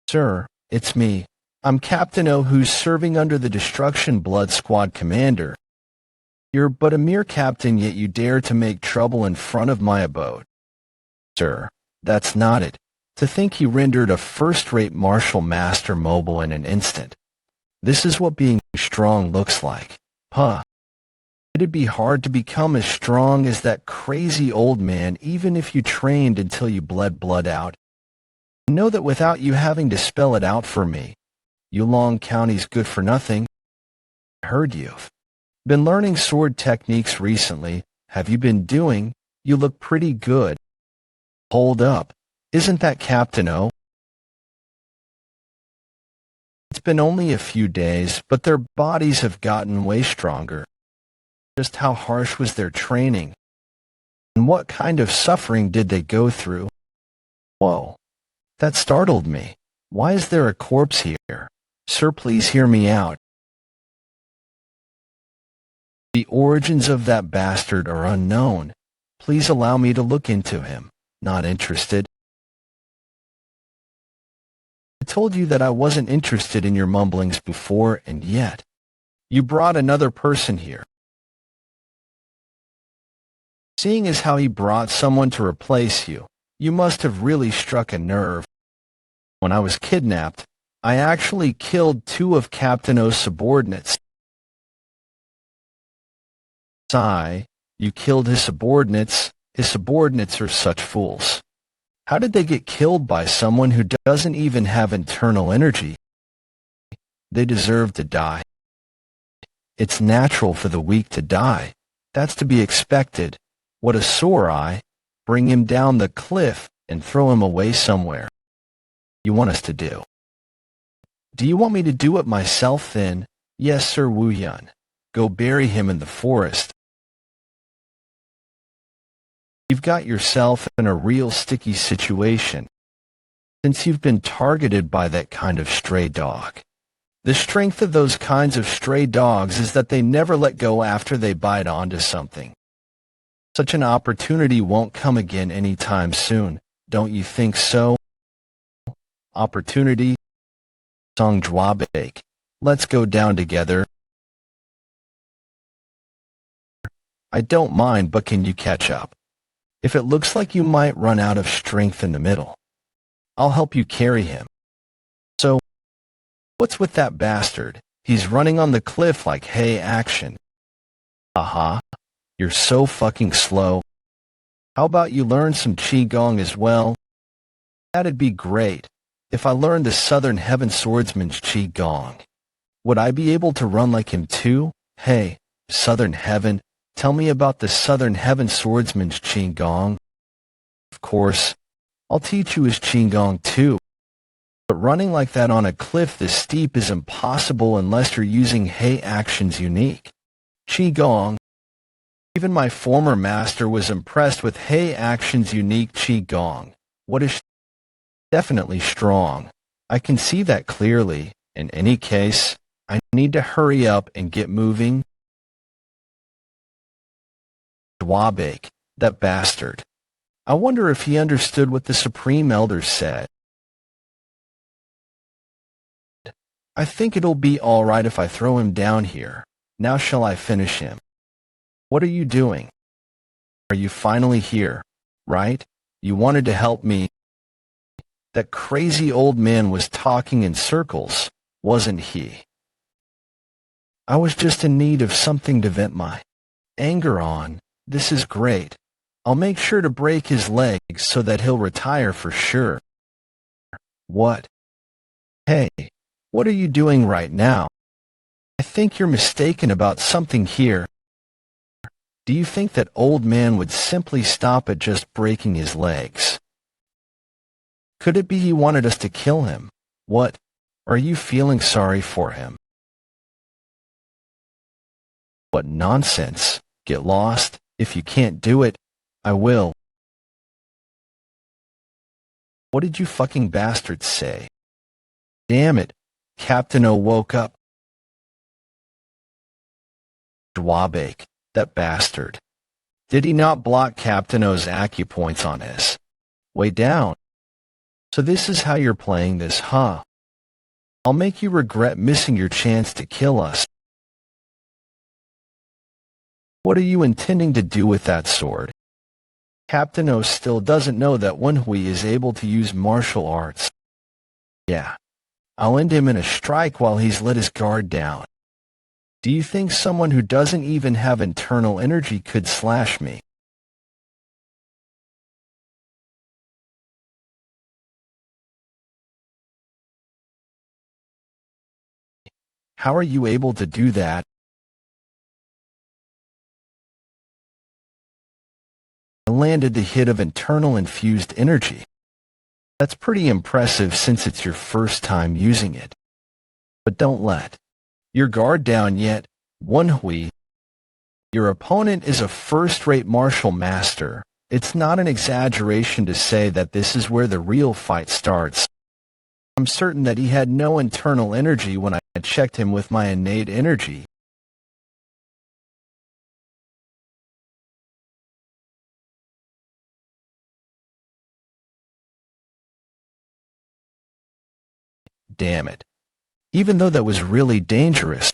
Sir, it's me. I'm Captain O, who's serving under the Destruction Blood Squad commander. You're but a mere captain, yet you dare to make trouble in front of my abode. Sir, that's not it. To think he rendered a first-rate martial master mobile in an instant. This is what being strong looks like. Huh. It'd be hard to become as strong as that crazy old man even if you trained until you bled blood out. Know that without you having to spell it out for me, Yulong County's good for nothing. I heard you've been learning sword techniques recently. Have you been doing? You look pretty good. Hold up. Isn't that Captain O? It's been only a few days, but their bodies have gotten way stronger. Just how harsh was their training? And what kind of suffering did they go through? Whoa. That startled me. Why is there a corpse here? Sir, please hear me out. The origins of that bastard are unknown. Please allow me to look into him. Not interested. I told you that I wasn't interested in your mumblings before, and yet you brought another person here. Seeing as how he brought someone to replace you, you must have really struck a nerve. When I was kidnapped, I actually killed 2 of Captain O's subordinates. Sigh, you killed his subordinates. His subordinates are such fools. How did they get killed by someone who doesn't even have internal energy? They deserve to die. It's natural for the weak to die. That's to be expected. What a sore eye. Bring him down the cliff and throw him away somewhere. You want us to do? Do you want me to do it myself then? Yes, Sir Woo-Hyun. Go bury him in the forest. You've got yourself in a real sticky situation, since you've been targeted by that kind of stray dog. The strength of those kinds of stray dogs is that they never let go after they bite onto something. Such an opportunity won't come again anytime soon, don't you think so? Opportunity? Song Jwabek. Let's go down together. I don't mind, but can you catch up? If it looks like you might run out of strength in the middle, I'll help you carry him. So, what's with that bastard? He's running on the cliff like, hey, action. Aha, you're so fucking slow. How about you learn some Qigong as well? That'd be great. If I learned the Southern Heaven Swordsman's Qigong, would I be able to run like him too? Hey, Southern Heaven, tell me about the Southern Heaven Swordsman's Qigong. Of course, I'll teach you his Qigong too. But running like that on a cliff this steep is impossible unless you're using Hei Action's unique Qigong. Even my former master was impressed with Hei Action's unique Qigong. What is definitely strong. I can see that clearly. In any case, I need to hurry up and get moving. Dwabake, that bastard. I wonder if he understood what the Supreme Elders said. I think it'll be all right if I throw him down here. Now shall I finish him? What are you doing? Are you finally here, right? You wanted to help me. That crazy old man was talking in circles, wasn't he? I was just in need of something to vent my anger on. This is great. I'll make sure to break his legs so that he'll retire for sure. What? Hey, what are you doing right now? I think you're mistaken about something here. Do you think that old man would simply stop at just breaking his legs? Could it be he wanted us to kill him? What? Are you feeling sorry for him? What nonsense. Get lost. If you can't do it, I will. What did you fucking bastards say? Damn it. Captain O woke up. Dwabake, that bastard. Did he not block Captain O's acupoints on his way down? So this is how you're playing this, huh? I'll make you regret missing your chance to kill us. What are you intending to do with that sword? Captain O still doesn't know that Woon-Hwi is able to use martial arts. Yeah, I'll end him in a strike while he's let his guard down. Do you think someone who doesn't even have internal energy could slash me? How are you able to do that? I landed the hit of internal infused energy. That's pretty impressive since it's your first time using it. But don't let your guard down yet, Woon-Hwi. Your opponent is a first-rate martial master. It's not an exaggeration to say that this is where the real fight starts. I'm certain that he had no internal energy when I checked him with my innate energy. Damn it. Even though that was really dangerous,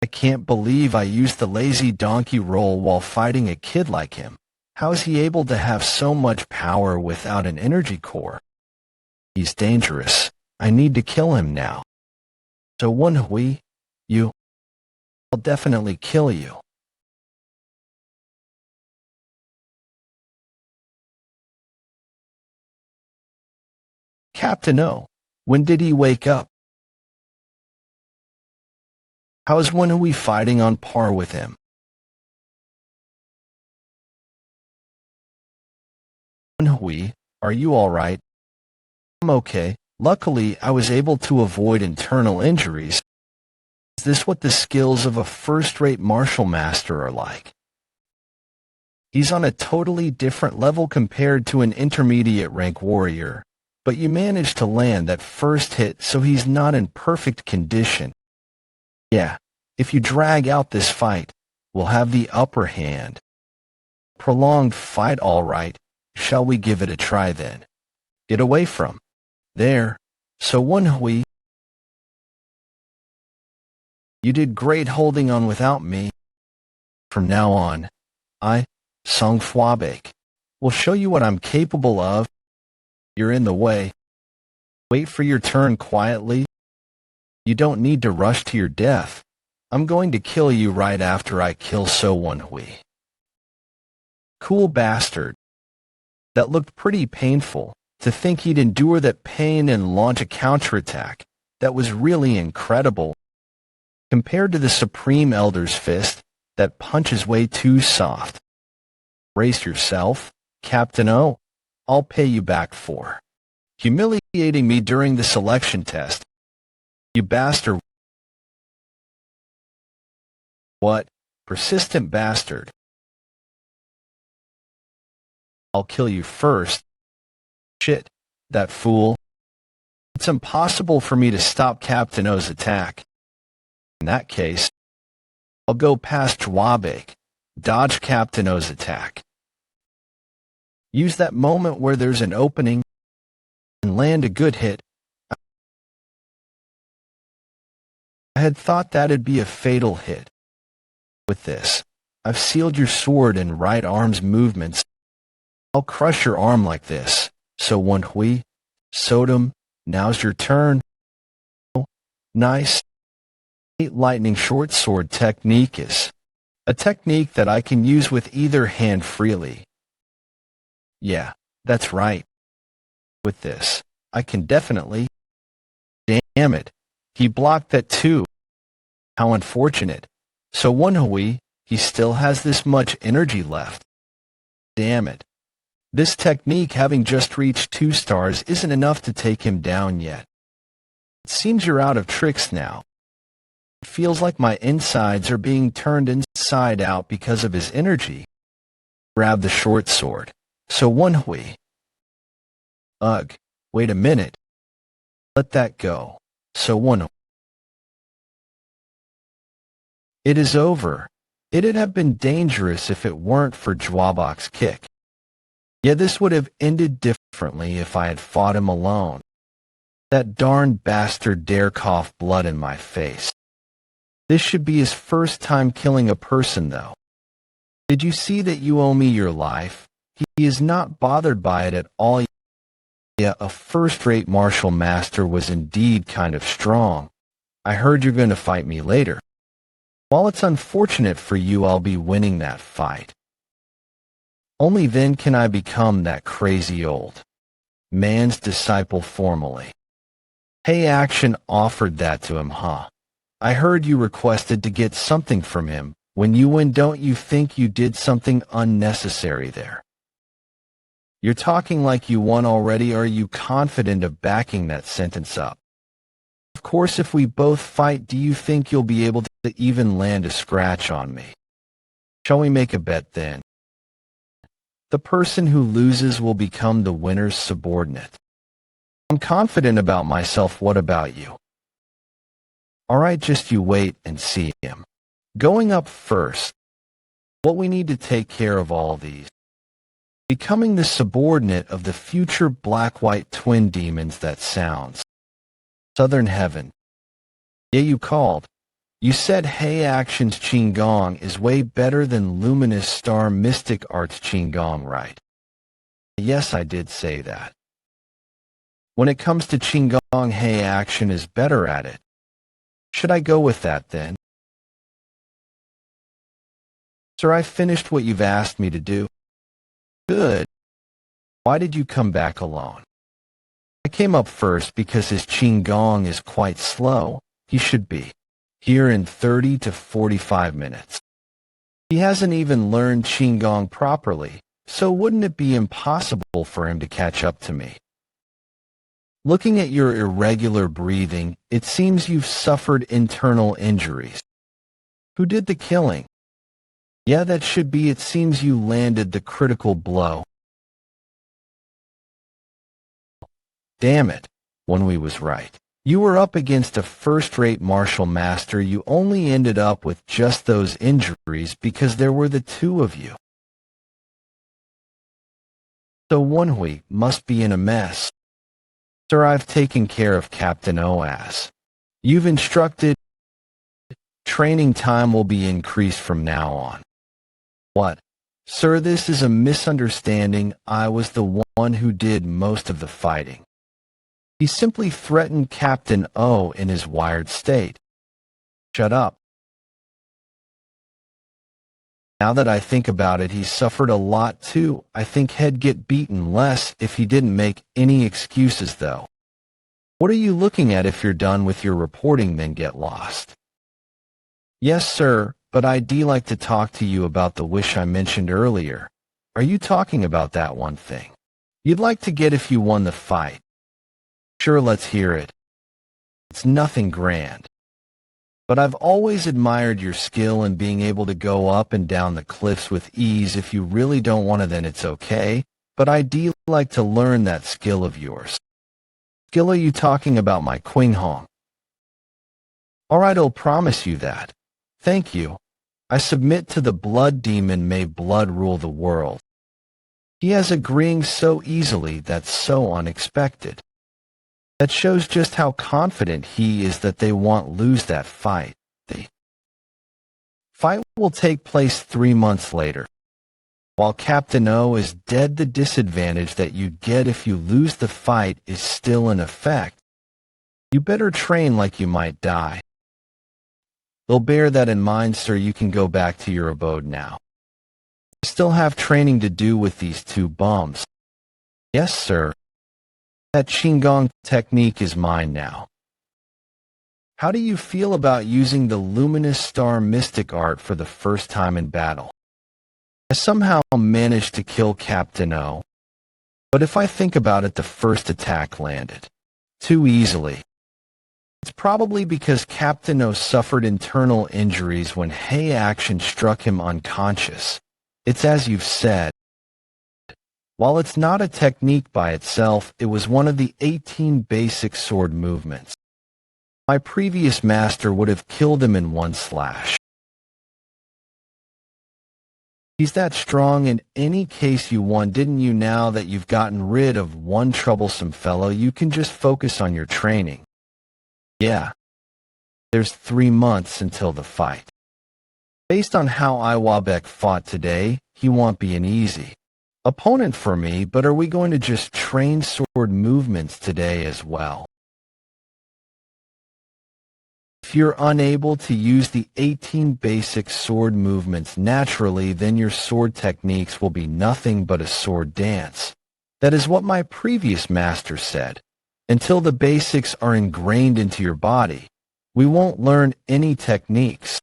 I can't believe I used the lazy donkey role while fighting a kid like him. How is he able to have so much power without an energy core? He's dangerous. I need to kill him now. So Woon-Hwi, I'll definitely kill you. Captain O, when did he wake up? How is Woon-Hwi fighting on par with him? Woon-Hwi, are you alright? I'm okay. Luckily, I was able to avoid internal injuries. Is this what the skills of a first-rate martial master are like? He's on a totally different level compared to an intermediate rank warrior, but you managed to land that first hit, so he's not in perfect condition. Yeah, if you drag out this fight, we'll have the upper hand. Prolonged fight, all right. Shall we give it a try then? Get away from there. So Woon-Hwi, you did great holding on without me. From now on, Dwabake, will show you what I'm capable of. You're in the way. Wait for your turn quietly. You don't need to rush to your death. I'm going to kill you right after I kill Woon-Hwi. Cool bastard. That looked pretty painful. To think he'd endure that pain and launch a counterattack. That was really incredible. Compared to the Supreme Elder's fist, that punch is way too soft. Brace yourself, Captain O. I'll pay you back for humiliating me during the selection test. You bastard. What? Persistent bastard. I'll kill you first. Shit, that fool. It's impossible for me to stop Captain O's attack. In that case, I'll go past Jwabek, dodge Captain O's attack. Use that moment where there's an opening and land a good hit. I had thought that'd be a fatal hit. With this, I've sealed your sword and right arm's movements. I'll crush your arm like this. So Woon-Hwi, Sodom, now's your turn. Nice. Lightning short sword technique is a technique that I can use with either hand freely. Yeah, that's right. With this, I can definitely... Damn it, he blocked that too. How unfortunate. So Woon-Hwi, he still has this much energy left. Damn it. This technique, having just reached 2 stars, isn't enough to take him down yet. It seems you're out of tricks now. It feels like my insides are being turned inside out because of his energy. Grab the short sword. So Woon-Hwi. Ugh, wait a minute. Let that go. So Woon-Hwi. It is over. It'd have been dangerous if it weren't for Jwabek's kick. Yeah, this would have ended differently if I had fought him alone. That darn bastard dare cough blood in my face. This should be his first time killing a person, though. Did you see that you owe me your life? He is not bothered by it at all. Yeah, a first-rate martial master was indeed kind of strong. I heard you're going to fight me later. While it's unfortunate for you, I'll be winning that fight. Only then can I become that crazy old man's disciple formally. Hey, Action offered that to him, huh? I heard you requested to get something from him. When you win, don't you think you did something unnecessary there? You're talking like you won already. Are you confident of backing that sentence up? Of course, if we both fight, do you think you'll be able to even land a scratch on me? Shall we make a bet then? The person who loses will become the winner's subordinate. I'm confident about myself. What about you? All right, just you wait and see him. Going up first. What we need to take care of all these. Becoming the subordinate of the future black-white twin demons. That sounds. Southern Heaven. Yeah, you called. You said Hey Action's Qigong is way better than Luminous Star Mystic Arts Qigong, right? Yes, I did say that. When it comes to Qigong, Hey Action is better at it. Should I go with that then? Sir, I finished what you've asked me to do. Good. Why did you come back alone? I came up first because his Qigong is quite slow. He should be here in 30 to 45 minutes. He hasn't even learned Qigong properly, so wouldn't it be impossible for him to catch up to me? Looking at your irregular breathing, it seems you've suffered internal injuries. Who did the killing? Yeah, that should be. It seems you landed the critical blow. Damn it, Woon-Hwi was right. You were up against a first-rate martial master. You only ended up with just those injuries because there were the 2 of you. So Woon-Hwi must be in a mess. Sir, I've taken care of Captain Oas. You've instructed. Training time will be increased from now on. What? Sir, this is a misunderstanding. I was the one who did most of the fighting. He simply threatened Captain O in his wired state. Shut up. Now that I think about it, he suffered a lot too. I think he'd get beaten less if he didn't make any excuses though. What are you looking at? If you're done with your reporting, then get lost. Yes, sir, but I'd like to talk to you about the wish I mentioned earlier. Are you talking about that one thing you'd like to get if you won the fight? Sure, let's hear it. It's nothing grand. But I've always admired your skill in being able to go up and down the cliffs with ease. If you really don't want to, then it's okay. But I'd like to learn that skill of yours. skill are you talking about, my Qinghong? Alright, I'll promise you that. Thank you. I submit to the blood demon, may blood rule the world. He has agreeing so easily, that's so unexpected. That shows just how confident he is that they won't lose that fight. The fight will take place 3 months later. While Captain O is dead, the disadvantage that you get if you lose the fight is still in effect. You better train like you might die. They'll bear that in mind, sir. You can go back to your abode now. I still have training to do with these 2 bums. Yes, sir. That Qinggong technique is mine now. How do you feel about using the luminous star mystic art for the first time in battle? I somehow managed to kill Captain O, but if I think about it, the first attack landed too easily. It's probably because Captain O suffered internal injuries when Hei action struck him unconscious. It's as you've said. While it's not a technique by itself, it was one of the 18 basic sword movements. My previous master would have killed him in one slash. He's that strong. In any case, you won, didn't you? Now that you've gotten rid of one troublesome fellow, you can just focus on your training. Yeah. There's 3 months until the fight. Based on how Iwabek fought today, he won't be an easy opponent for me, but are we going to just train sword movements today as well? If you're unable to use the 18 basic sword movements naturally, then your sword techniques will be nothing but a sword dance. That is what my previous master said. Until the basics are ingrained into your body, we won't learn any techniques.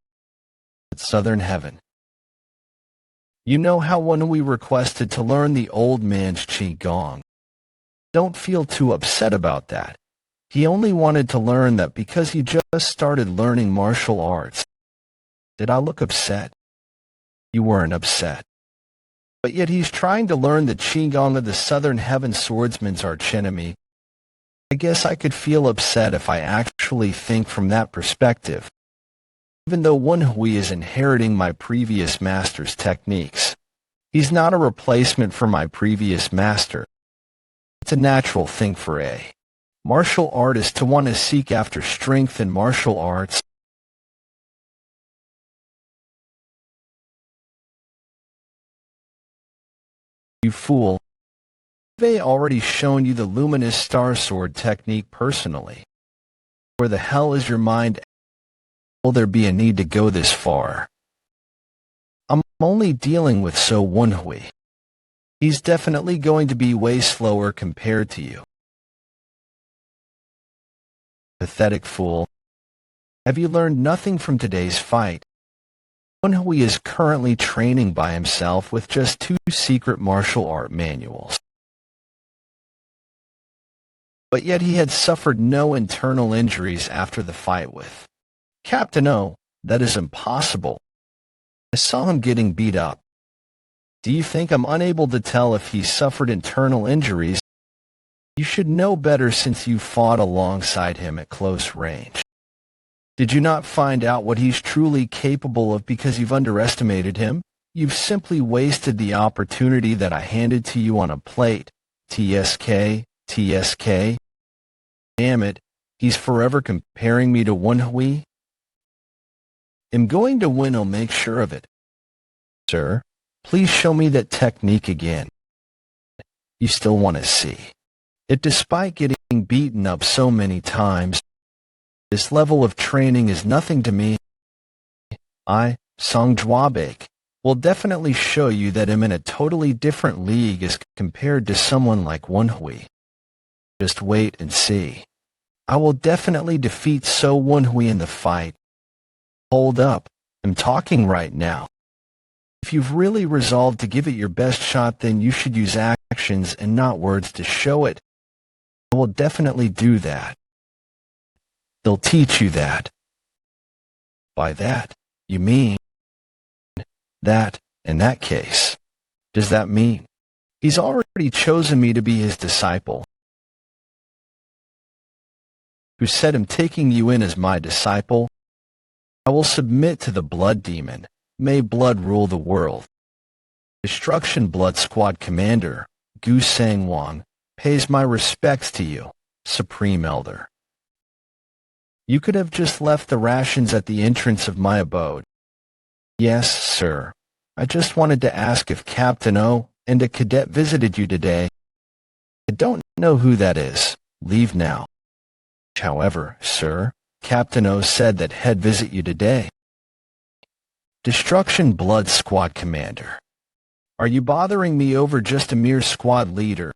It's Southern Heaven. You know how when we requested to learn the old man's Qigong. Don't feel too upset about that. He only wanted to learn that because he just started learning martial arts. Did I look upset? You weren't upset. But yet he's trying to learn the Qigong of the Southern Heaven swordsman's archenemy. I guess I could feel upset if I actually think from that perspective. Even though Woon-Hwi is inheriting my previous master's techniques, he's not a replacement for my previous master. It's a natural thing for a martial artist to want to seek after strength in martial arts. You fool. I've already shown you the luminous star sword technique personally. Where the hell is your mind? Will there be a need to go this far? I'm only dealing with Woon-Hwi. He's definitely going to be way slower compared to you. Pathetic fool. Have you learned nothing from today's fight? Woon-Hwi is currently training by himself with just 2 secret martial art manuals. But yet he had suffered no internal injuries after the fight with Captain O. That is impossible. I saw him getting beat up. Do you think I'm unable to tell if he suffered internal injuries? You should know better since you fought alongside him at close range. Did you not find out what he's truly capable of because you've underestimated him? You've simply wasted the opportunity that I handed to you on a plate. TSK, TSK. Damn it, he's forever comparing me to Woon-Hwi. I'm going to win, I'll make sure of it. Sir, please show me that technique again. You still want to see it despite getting beaten up so many times. This level of training is nothing to me. I, Song Jwabek, will definitely show you that I'm in a totally different league as compared to someone like Woon-Hwi. Just wait and see. I will definitely defeat Woon-Hwi in the fight. Hold up, I'm talking right now. If you've really resolved to give it your best shot, then you should use actions and not words to show it. I will definitely do that. They'll teach you that. By that, you mean that, in that case. Does that mean he's already chosen me to be his disciple? who said I'm taking you in as my disciple. I will submit to the blood demon. May blood rule the world. Destruction Blood Squad Commander, Gu Sang-won, pays my respects to you, Supreme Elder. You could have just left the rations at the entrance of my abode. Yes, sir. I just wanted to ask if Captain O and a cadet visited you today. I don't know who that is. Leave now. However, sir, Captain O said that he'd visit you today. Destruction Blood Squad Commander. Are you bothering me over just a mere squad leader?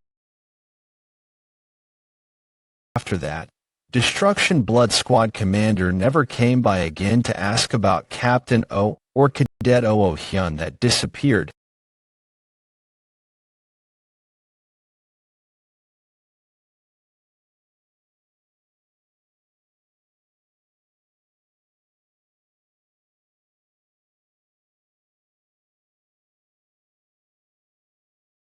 After that, Destruction Blood Squad Commander never came by again to ask about Captain O or Cadet Oo Hyun that disappeared.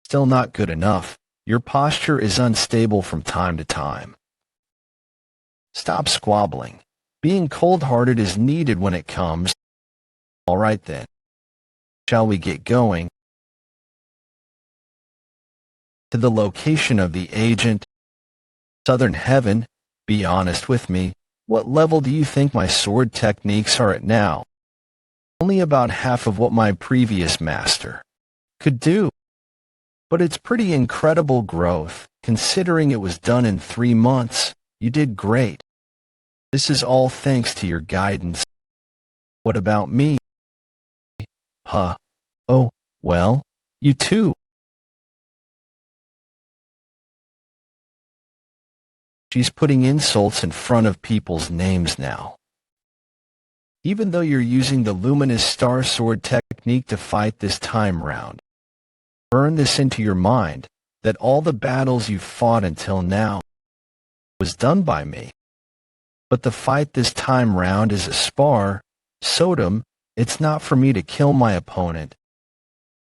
Still not good enough. Your posture is unstable from time to time. Stop squabbling. Being cold-hearted is needed when it comes. All right then. Shall we get going? To the location of the agent. Southern Heaven, be honest with me. What level do you think my sword techniques are at now? Only about half of what my previous master could do. But it's pretty incredible growth, considering it was done in 3 months. You did great. This is all thanks to your guidance. What about me? Huh. Oh, well, you too. She's putting insults in front of people's names now. Even though you're using the luminous star sword technique to fight this time round, burn this into your mind, that all the battles you've fought until now was done by me. But the fight this time round is a spar, Sodom. It's not for me to kill my opponent.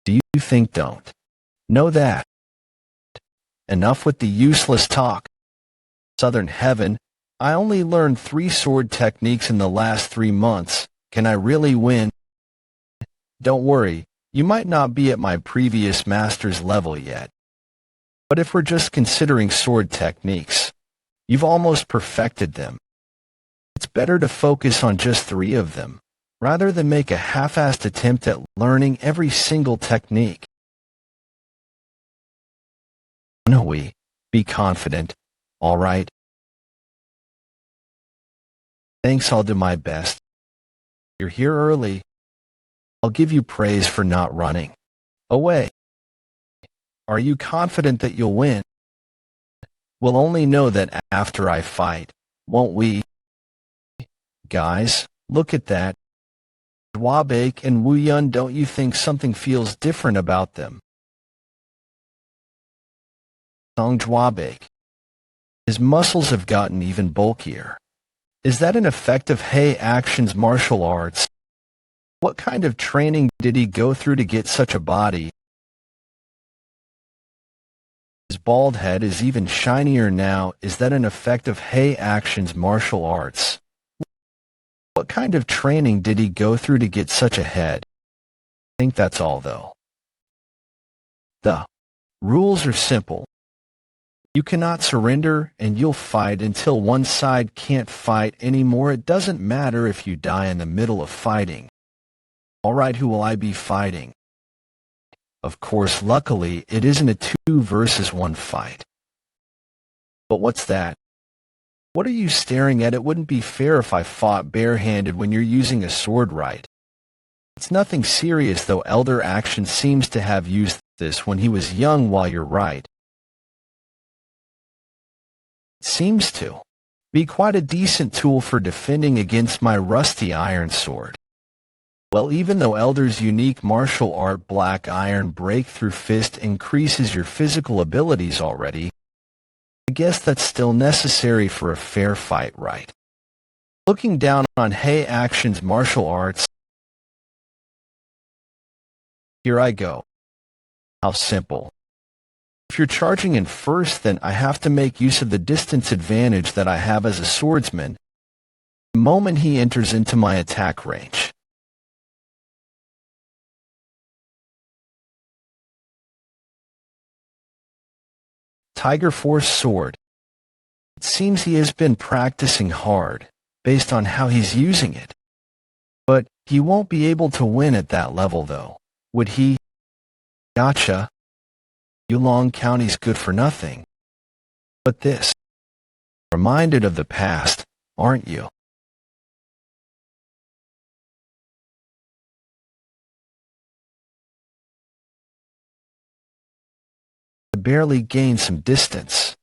Do you think don't? Know that. Enough with the useless talk. Southern Heaven, I only learned 3 sword techniques in the last 3 months. Can I really win? Don't worry. You might not be at my previous master's level yet. But if we're just considering sword techniques, you've almost perfected them. It's better to focus on just 3 of them, rather than make a half-assed attempt at learning every single technique. Woon-Hwi, be confident, all right? Thanks, I'll do my best. You're here early. I'll give you praise for not running away. Are you confident that you'll win? We'll only know that after I fight, won't we? Guys, look at that. Dwabake and Woo-Yun, don't you think something feels different about them? Song Dwabake. His muscles have gotten even bulkier. Is that an effect of Hey Action's martial arts? What kind of training did he go through to get such a body? His bald head is even shinier now. Is that an effect of Hey Action's martial arts? What kind of training did he go through to get such a head? I think that's all though. The rules are simple. You cannot surrender and you'll fight until one side can't fight anymore. It doesn't matter if you die in the middle of fighting. Alright, who will I be fighting? Of course, luckily, it isn't a 2 versus 1 fight. But what's that? What are you staring at? It wouldn't be fair if I fought barehanded when you're using a sword right. It's nothing serious though. Elder Action seems to have used this when he was young while you're right. It seems to be quite a decent tool for defending against my rusty iron sword. Well, even though Elder's unique martial art Black Iron Breakthrough Fist increases your physical abilities already, I guess that's still necessary for a fair fight, right? Looking down on Hey Action's martial arts, here I go. How simple. If you're charging in first, then I have to make use of the distance advantage that I have as a swordsman the moment he enters into my attack range. Tiger Force Sword. It seems he has been practicing hard, based on how he's using it. But he won't be able to win at that level, though, would he? Gotcha. Yulong County's good for nothing. But this. Reminded of the past, aren't you? I barely gained some distance.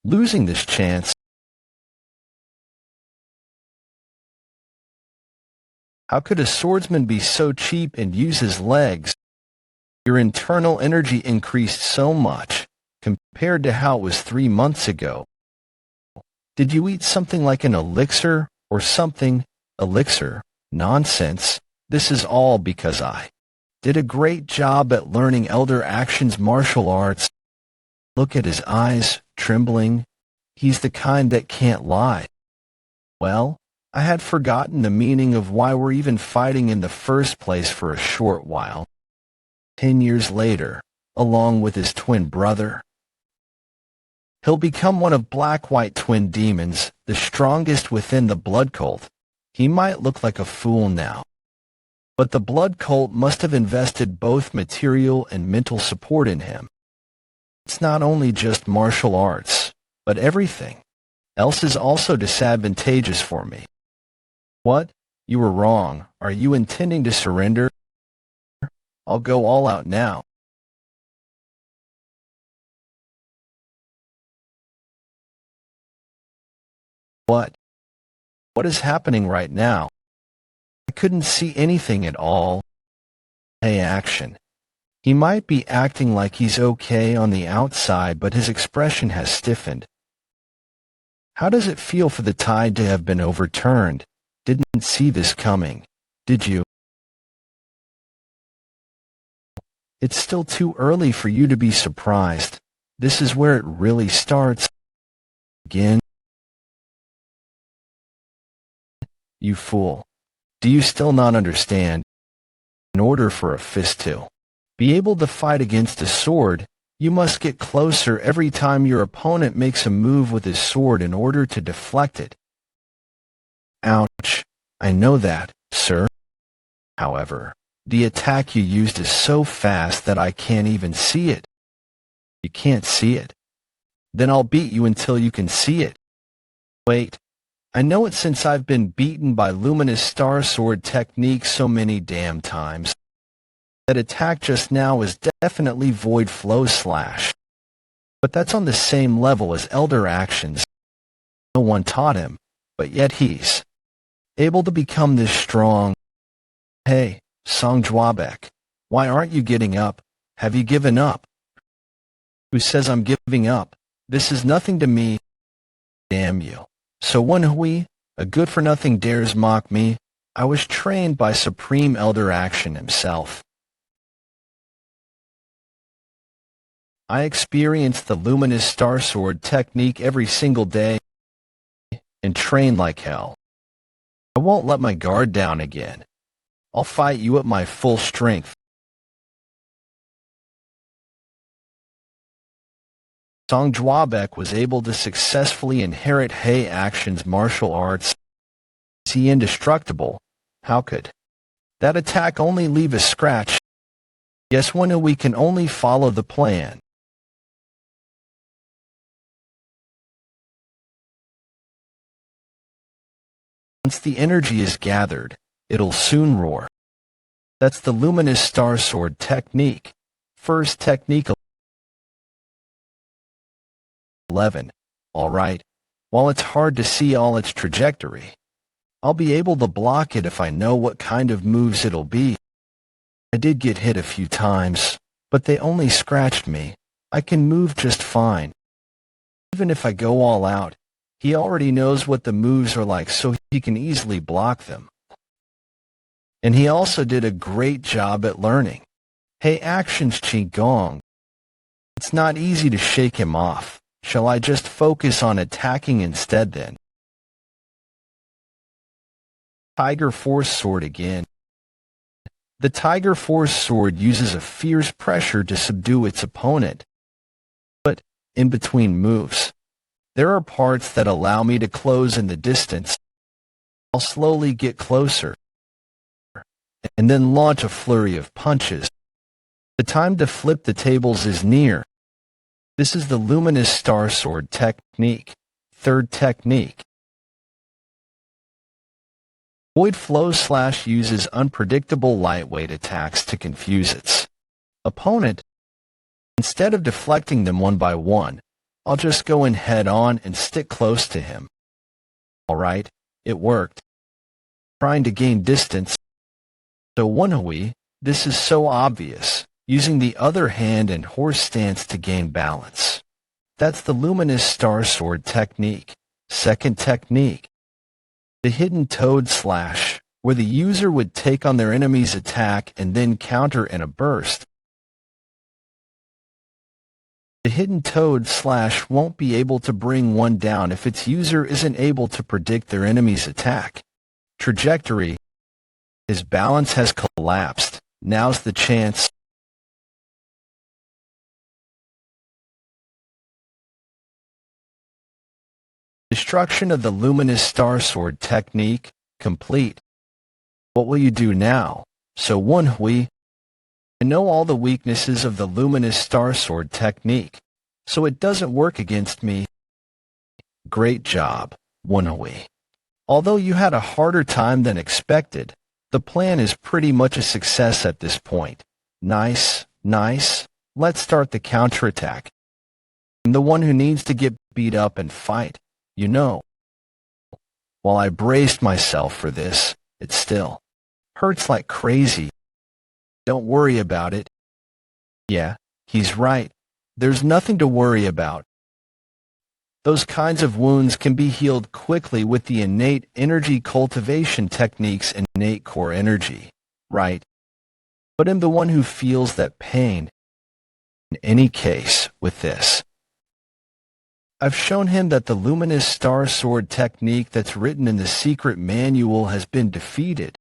Losing this chance. How could a swordsman be so cheap and use his legs? Your internal energy increased so much, compared to how it was 3 months ago. Did you eat something like an elixir, or something? Elixir? Nonsense. This is all because I did a great job at learning Elder Action's martial arts. Look at his eyes, trembling. He's the kind that can't lie. Well, I had forgotten the meaning of why we're even fighting in the first place for a short while. 10 years later, along with his twin brother, he'll become one of black-white twin demons, the strongest within the blood cult. He might look like a fool now, but the blood cult must have invested both material and mental support in him. It's not only just martial arts, but everything else is also disadvantageous for me. What? You were wrong. Are you intending to surrender? I'll go all out now. What? What is happening right now? I couldn't see anything at all. Hey, Action. He might be acting like he's okay on the outside, but his expression has stiffened. How does it feel for the tide to have been overturned? Didn't see this coming, did you? It's still too early for you to be surprised. This is where it really starts. Again. You fool. Do you still not understand? In order for a fist to be able to fight against a sword, you must get closer every time your opponent makes a move with his sword in order to deflect it. Ouch. I know that, sir. However, the attack you used is so fast that I can't even see it. You can't see it? Then I'll beat you until you can see it. Wait. I know it since I've been beaten by Luminous Star Sword technique so many damn times. That attack just now is definitely Void Flow Slash. But that's on the same level as Elder Actions. No one taught him, but yet he's able to become this strong. Hey, Song Jwabek, why aren't you getting up? Have you given up? Who says I'm giving up? This is nothing to me. Damn you. So Woon-Hwi, a good-for-nothing dares mock me. I was trained by Supreme Elder Action himself. I experience the Luminous Star Sword technique every single day and train like hell. I won't let my guard down again. I'll fight you at my full strength. Song Jwabek was able to successfully inherit Hei Action's martial arts. Is he indestructible? How could that attack only leave a scratch? Yes, we can only follow the plan. Once the energy is gathered, it'll soon roar. That's the Luminous Star Sword technique. First technique 11. Alright. While it's hard to see all its trajectory, I'll be able to block it if I know what kind of moves it'll be. I did get hit a few times, but they only scratched me. I can move just fine. Even if I go all out, he already knows what the moves are like, so he can easily block them. And he also did a great job at learning Hei Action's Qigong. It's not easy to shake him off. Shall I just focus on attacking instead then? Tiger Force Sword again. The Tiger Force Sword uses a fierce pressure to subdue its opponent. But, in between moves, there are parts that allow me to close in the distance. I'll slowly get closer, and then launch a flurry of punches. The time to flip the tables is near. This is the Luminous Star Sword technique. Third technique. Void Flow Slash uses unpredictable lightweight attacks to confuse its opponent. Instead of deflecting them one by one, I'll just go in head on and stick close to him. Alright, it worked. Trying to gain distance. So Woon-Hwi, this is so obvious. Using the other hand and horse stance to gain balance. That's the Luminous Star Sword technique. Second technique. The Hidden Toad Slash, where the user would take on their enemy's attack and then counter in a burst. The Hidden Toad Slash won't be able to bring one down if its user isn't able to predict their enemy's attack trajectory. His balance has collapsed. Now's the chance. Destruction of the Luminous Star Sword technique, complete. What will you do now? So Woon-Hwi, I know all the weaknesses of the Luminous Star Sword technique, so it doesn't work against me. Great job, Woon-Hwi. Although you had a harder time than expected, the plan is pretty much a success at this point. Nice, nice. Let's start the counterattack. I'm the one who needs to get beat up and fight. You know, while I braced myself for this, it still hurts like crazy. Don't worry about it. Yeah, he's right. There's nothing to worry about. Those kinds of wounds can be healed quickly with the innate energy cultivation techniques and innate core energy, right? But I'm the one who feels that pain. In any case, with this, I've shown him that the Luminous Star Sword technique that's written in the secret manual has been defeated.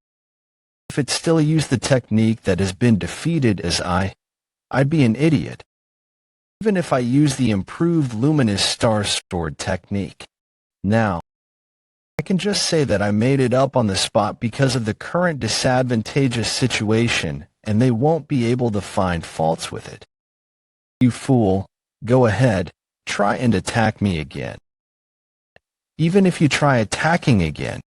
If it still used the technique that has been defeated as I'd be an idiot. Even if I use the improved Luminous Star Sword technique. Now, I can just say that I made it up on the spot because of the current disadvantageous situation, and they won't be able to find faults with it. You fool, go ahead. Try and attack me again. Even if you try attacking again,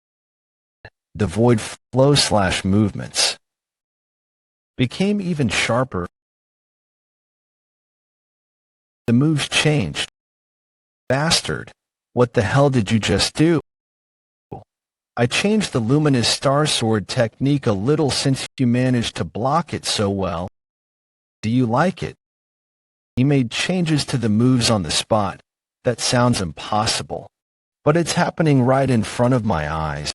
the Void Flow Slash movements became even sharper. The moves changed. Bastard, what the hell did you just do? I changed the Luminous Star Sword technique a little since you managed to block it so well. Do you like it? He made changes to the moves on the spot. That sounds impossible, but it's happening right in front of my eyes.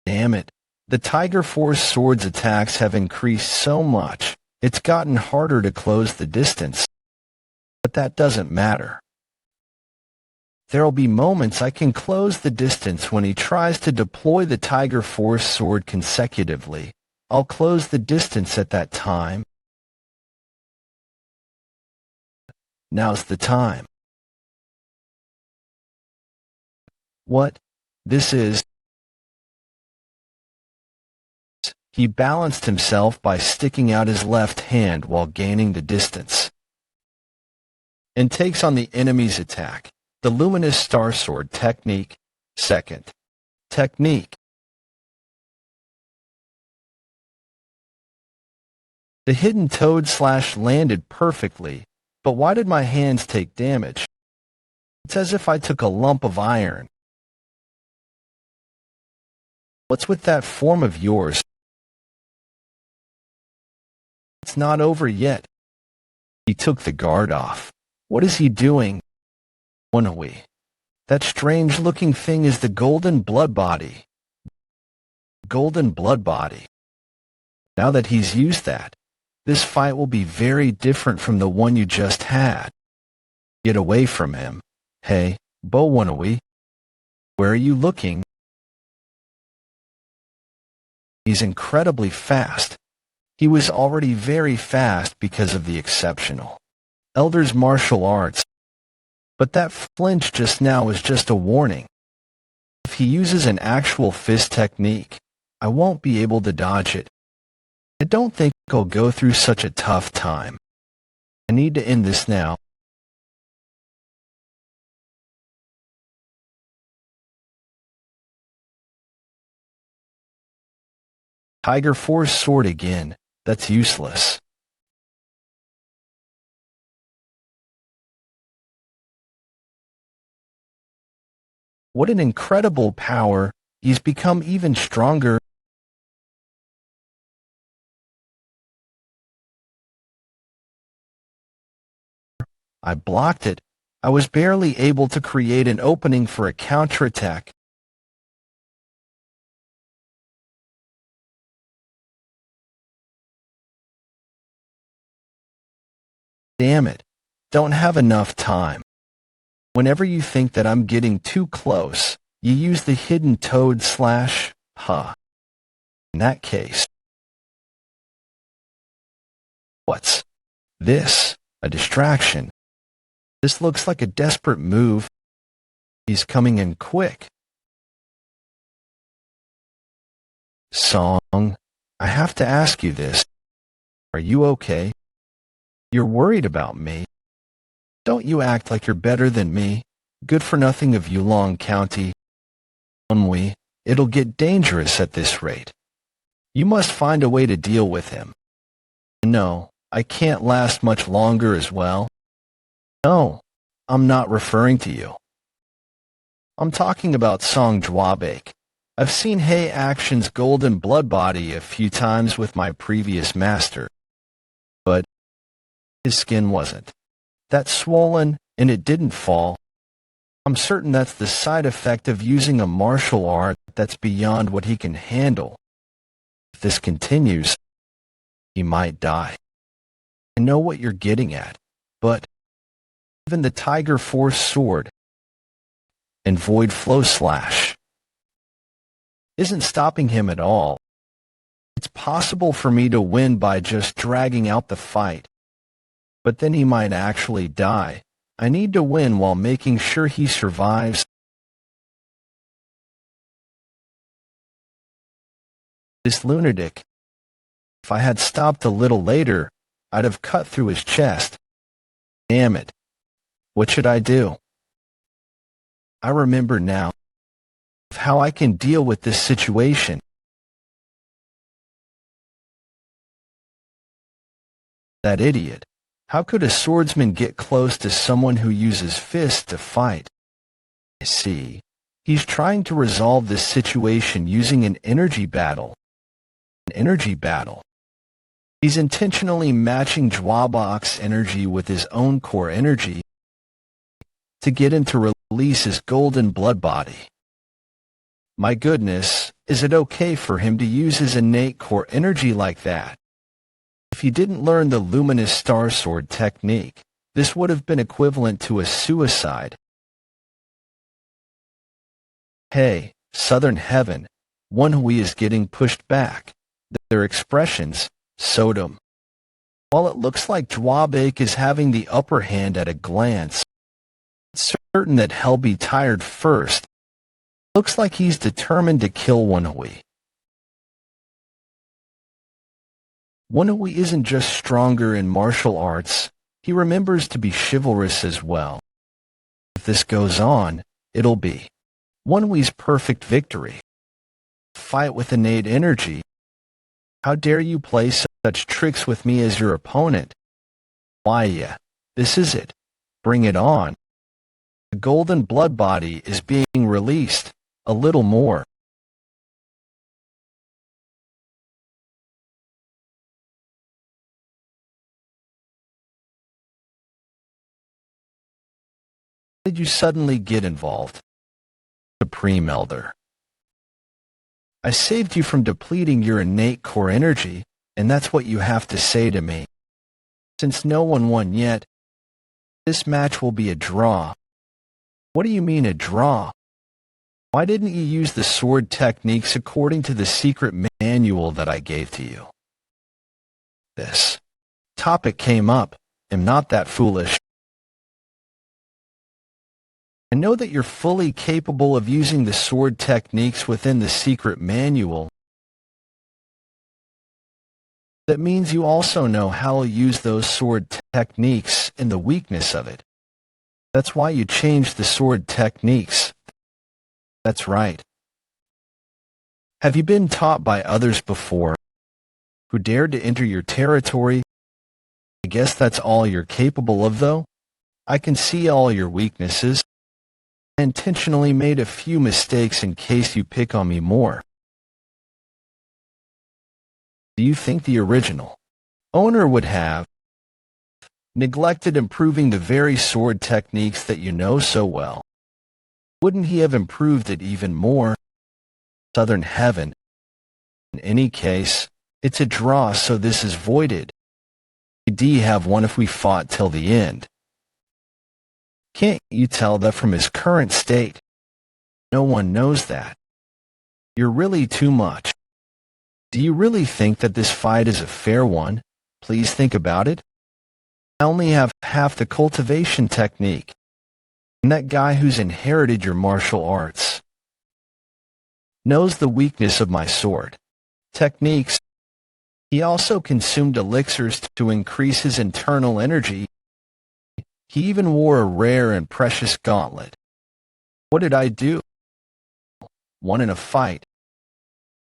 Damn it, the Tiger Force Sword's attacks have increased so much, it's gotten harder to close the distance. But that doesn't matter. There'll be moments I can close the distance when he tries to deploy the Tiger Force Sword consecutively. I'll close the distance at that time. Now's the time. What? This is... He balanced himself by sticking out his left hand while gaining the distance, and takes on the enemy's attack. The Luminous Star Sword technique. Second technique. The Hidden Toad Slash landed perfectly, but why did my hands take damage? It's as if I took a lump of iron. What's with that form of yours? It's not over yet. He took the guard off. What is he doing? Woon-Hwi. That strange-looking thing is the golden blood body. Golden blood body. Now that he's used that, This fight will be very different from the one you just had. Get away from him. Hey, Woon-Hwi. Where are you looking? He's incredibly fast. He was already very fast because of the exceptional Elder's martial arts. But that flinch just now is just a warning. If he uses an actual fist technique, I won't be able to dodge it. I don't think I'll go through such a tough time. I need to end this now. Tiger Force sword again. That's useless. What an incredible power. He's become even stronger. I blocked it. I was barely able to create an opening for a counterattack. Damn it. Don't have enough time. Whenever you think that I'm getting too close, you use the hidden toad slash, huh. In that case. What's this? A distraction. This looks like a desperate move. He's coming in quick. Song, I have to ask you this. Are you okay? You're worried about me. Don't you act like you're better than me. Good for nothing of Yulong County. Woon-Hwi, it'll get dangerous at this rate. You must find a way to deal with him. No, I can't last much longer as well. No, I'm not referring to you. I'm talking about Song Jwabake. I've seen Hei Action's golden blood body a few times with my previous master. But his skin wasn't that swollen, and it didn't fall. I'm certain that's the side effect of using a martial art that's beyond what he can handle. If this continues, he might die. I know what you're getting at, but even the Tiger Force sword and Void Flow Slash isn't stopping him at all. It's possible for me to win by just dragging out the fight, but then he might actually die. I need to win while making sure he survives. This lunatic. If I had stopped a little later, I'd have cut through his chest. Damn it. What should I do? I remember now how I can deal with this situation. That idiot. How could a swordsman get close to someone who uses fists to fight? I see. He's trying to resolve this situation using an energy battle. An energy battle. He's intentionally matching Jwabake's energy with his own core energy to get him to release his golden blood body. My goodness, is it okay for him to use his innate core energy like that? If he didn't learn the luminous star sword technique, this would have been equivalent to a suicide. Hey, Southern Heaven, Woon-Hwi is getting pushed back. Their expressions, Sodom. While it looks like Jwabake is having the upper hand at a glance, it's certain that he'll be tired first. Looks like he's determined to kill Woon-Hwi. Woon-Hwi isn't just stronger in martial arts, he remembers to be chivalrous as well. If this goes on, it'll be Woon-Hwi's perfect victory. Fight with innate energy. How dare you play such tricks with me as your opponent? Why, yeah, this is it. Bring it on. The golden blood body is being released. A little more. Did you suddenly get involved? Supreme Elder. I saved you from depleting your innate core energy, and that's what you have to say to me. Since no one won yet, this match will be a draw. What do you mean a draw? Why didn't you use the sword techniques according to the secret manual that I gave to you? This topic came up. I'm not that foolish. I know that you're fully capable of using the sword techniques within the secret manual. That means you also know how to use those sword techniques and the weakness of it. That's why you changed the sword techniques. That's right. Have you been taught by others before who dared to enter your territory? I guess that's all you're capable of, though. I can see all your weaknesses. I intentionally made a few mistakes in case you pick on me more. Do you think the original owner would have neglected improving the very sword techniques that you know so well? Wouldn't he have improved it even more? Southern Heaven. In any case, it's a draw, so this is voided. We'd have won if we fought till the end. Can't you tell that from his current state? No one knows that. You're really too much. Do you really think that this fight is a fair one? Please think about it. I only have half the cultivation technique. And that guy who's inherited your martial arts knows the weakness of my sword techniques. He also consumed elixirs to increase his internal energy. He even wore a rare and precious gauntlet. What did I do? Won in a fight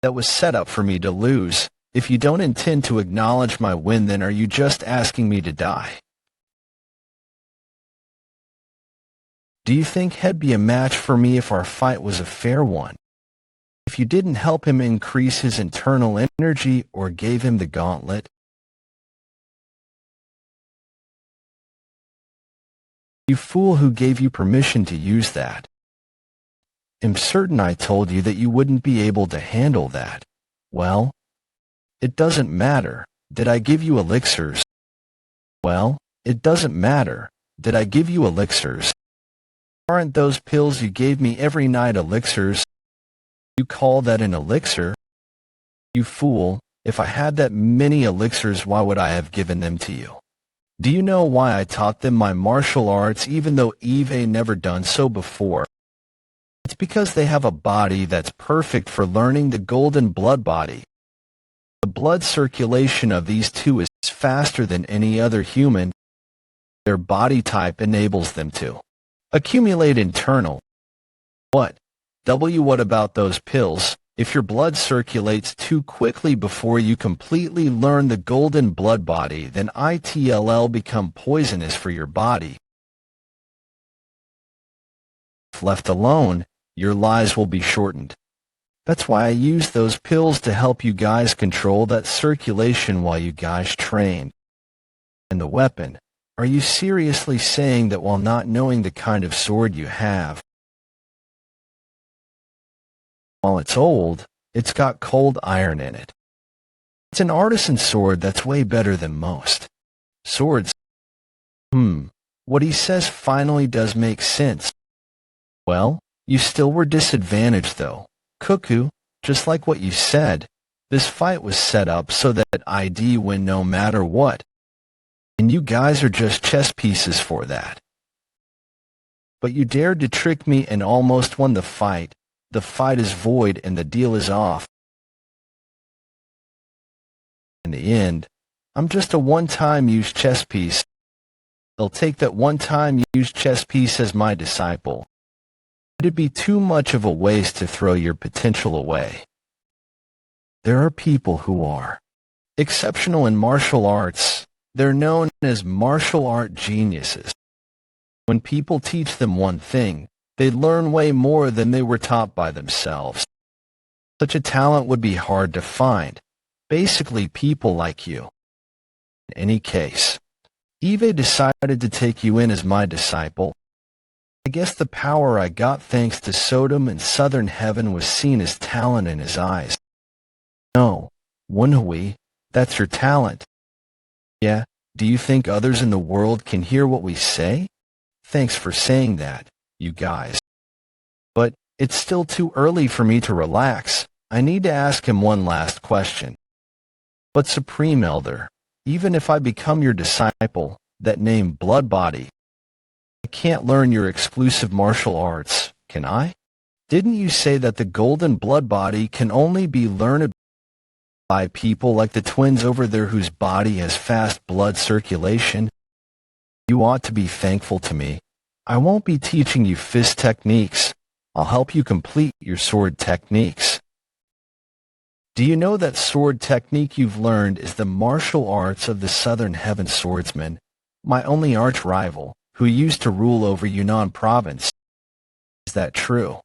that was set up for me to lose. If you don't intend to acknowledge my win, then are you just asking me to die? Do you think he'd be a match for me if our fight was a fair one? If you didn't help him increase his internal energy or gave him the gauntlet? You fool, who gave you permission to use that? I'm certain I told you that you wouldn't be able to handle that. Well, it doesn't matter. Did I give you elixirs? Well, it doesn't matter. Did I give you elixirs? Aren't those pills you gave me every night elixirs? You call that an elixir? You fool, if I had that many elixirs, why would I have given them to you? Do you know why I taught them my martial arts even though Eve never done so before? It's because they have a body that's perfect for learning the golden blood body. The blood circulation of these two is faster than any other human. Their body type enables them to accumulate internal. What about those pills? If your blood circulates too quickly before you completely learn the golden blood body, then it'll become poisonous for your body. If left alone, your lives will be shortened. That's why I use those pills to help you guys control that circulation while you guys train. And the weapon, are you seriously saying that while not knowing the kind of sword you have, while it's old, it's got cold iron in it? It's an artisan sword that's way better than most swords. What he says finally does make sense. Well, you still were disadvantaged though. Cuckoo, just like what you said, this fight was set up so that I'd win no matter what. And you guys are just chess pieces for that. But you dared to trick me and almost won the fight. The fight is void and the deal is off. In the end, I'm just a one-time use chess piece. They'll take that one-time use chess piece as my disciple. It'd be too much of a waste to throw your potential away. There are people who are exceptional in martial arts. They're known as martial art geniuses. When people teach them one thing, they learn way more than they were taught by themselves. Such a talent would be hard to find. Basically, people like you. In any case, Eve decided to take you in as my disciple. I guess the power I got thanks to Sodom and Southern Heaven was seen as talent in his eyes. No, Woon-Hwi, That's your talent. Yeah, do you think others in the world can hear what we say? Thanks for saying that, you guys. But it's still too early for me to relax. I need to ask him one last question. But Supreme Elder, even if I become your disciple, that name Blood Body, I can't learn your exclusive martial arts, can I? Didn't you say that the golden blood body can only be learned by people like the twins over there whose body has fast blood circulation? You ought to be thankful to me. I won't be teaching you fist techniques. I'll help you complete your sword techniques. Do you know that sword technique you've learned is the martial arts of the Southern Heaven Swordsman, my only arch rival, who used to rule over Yunnan province? Is that true?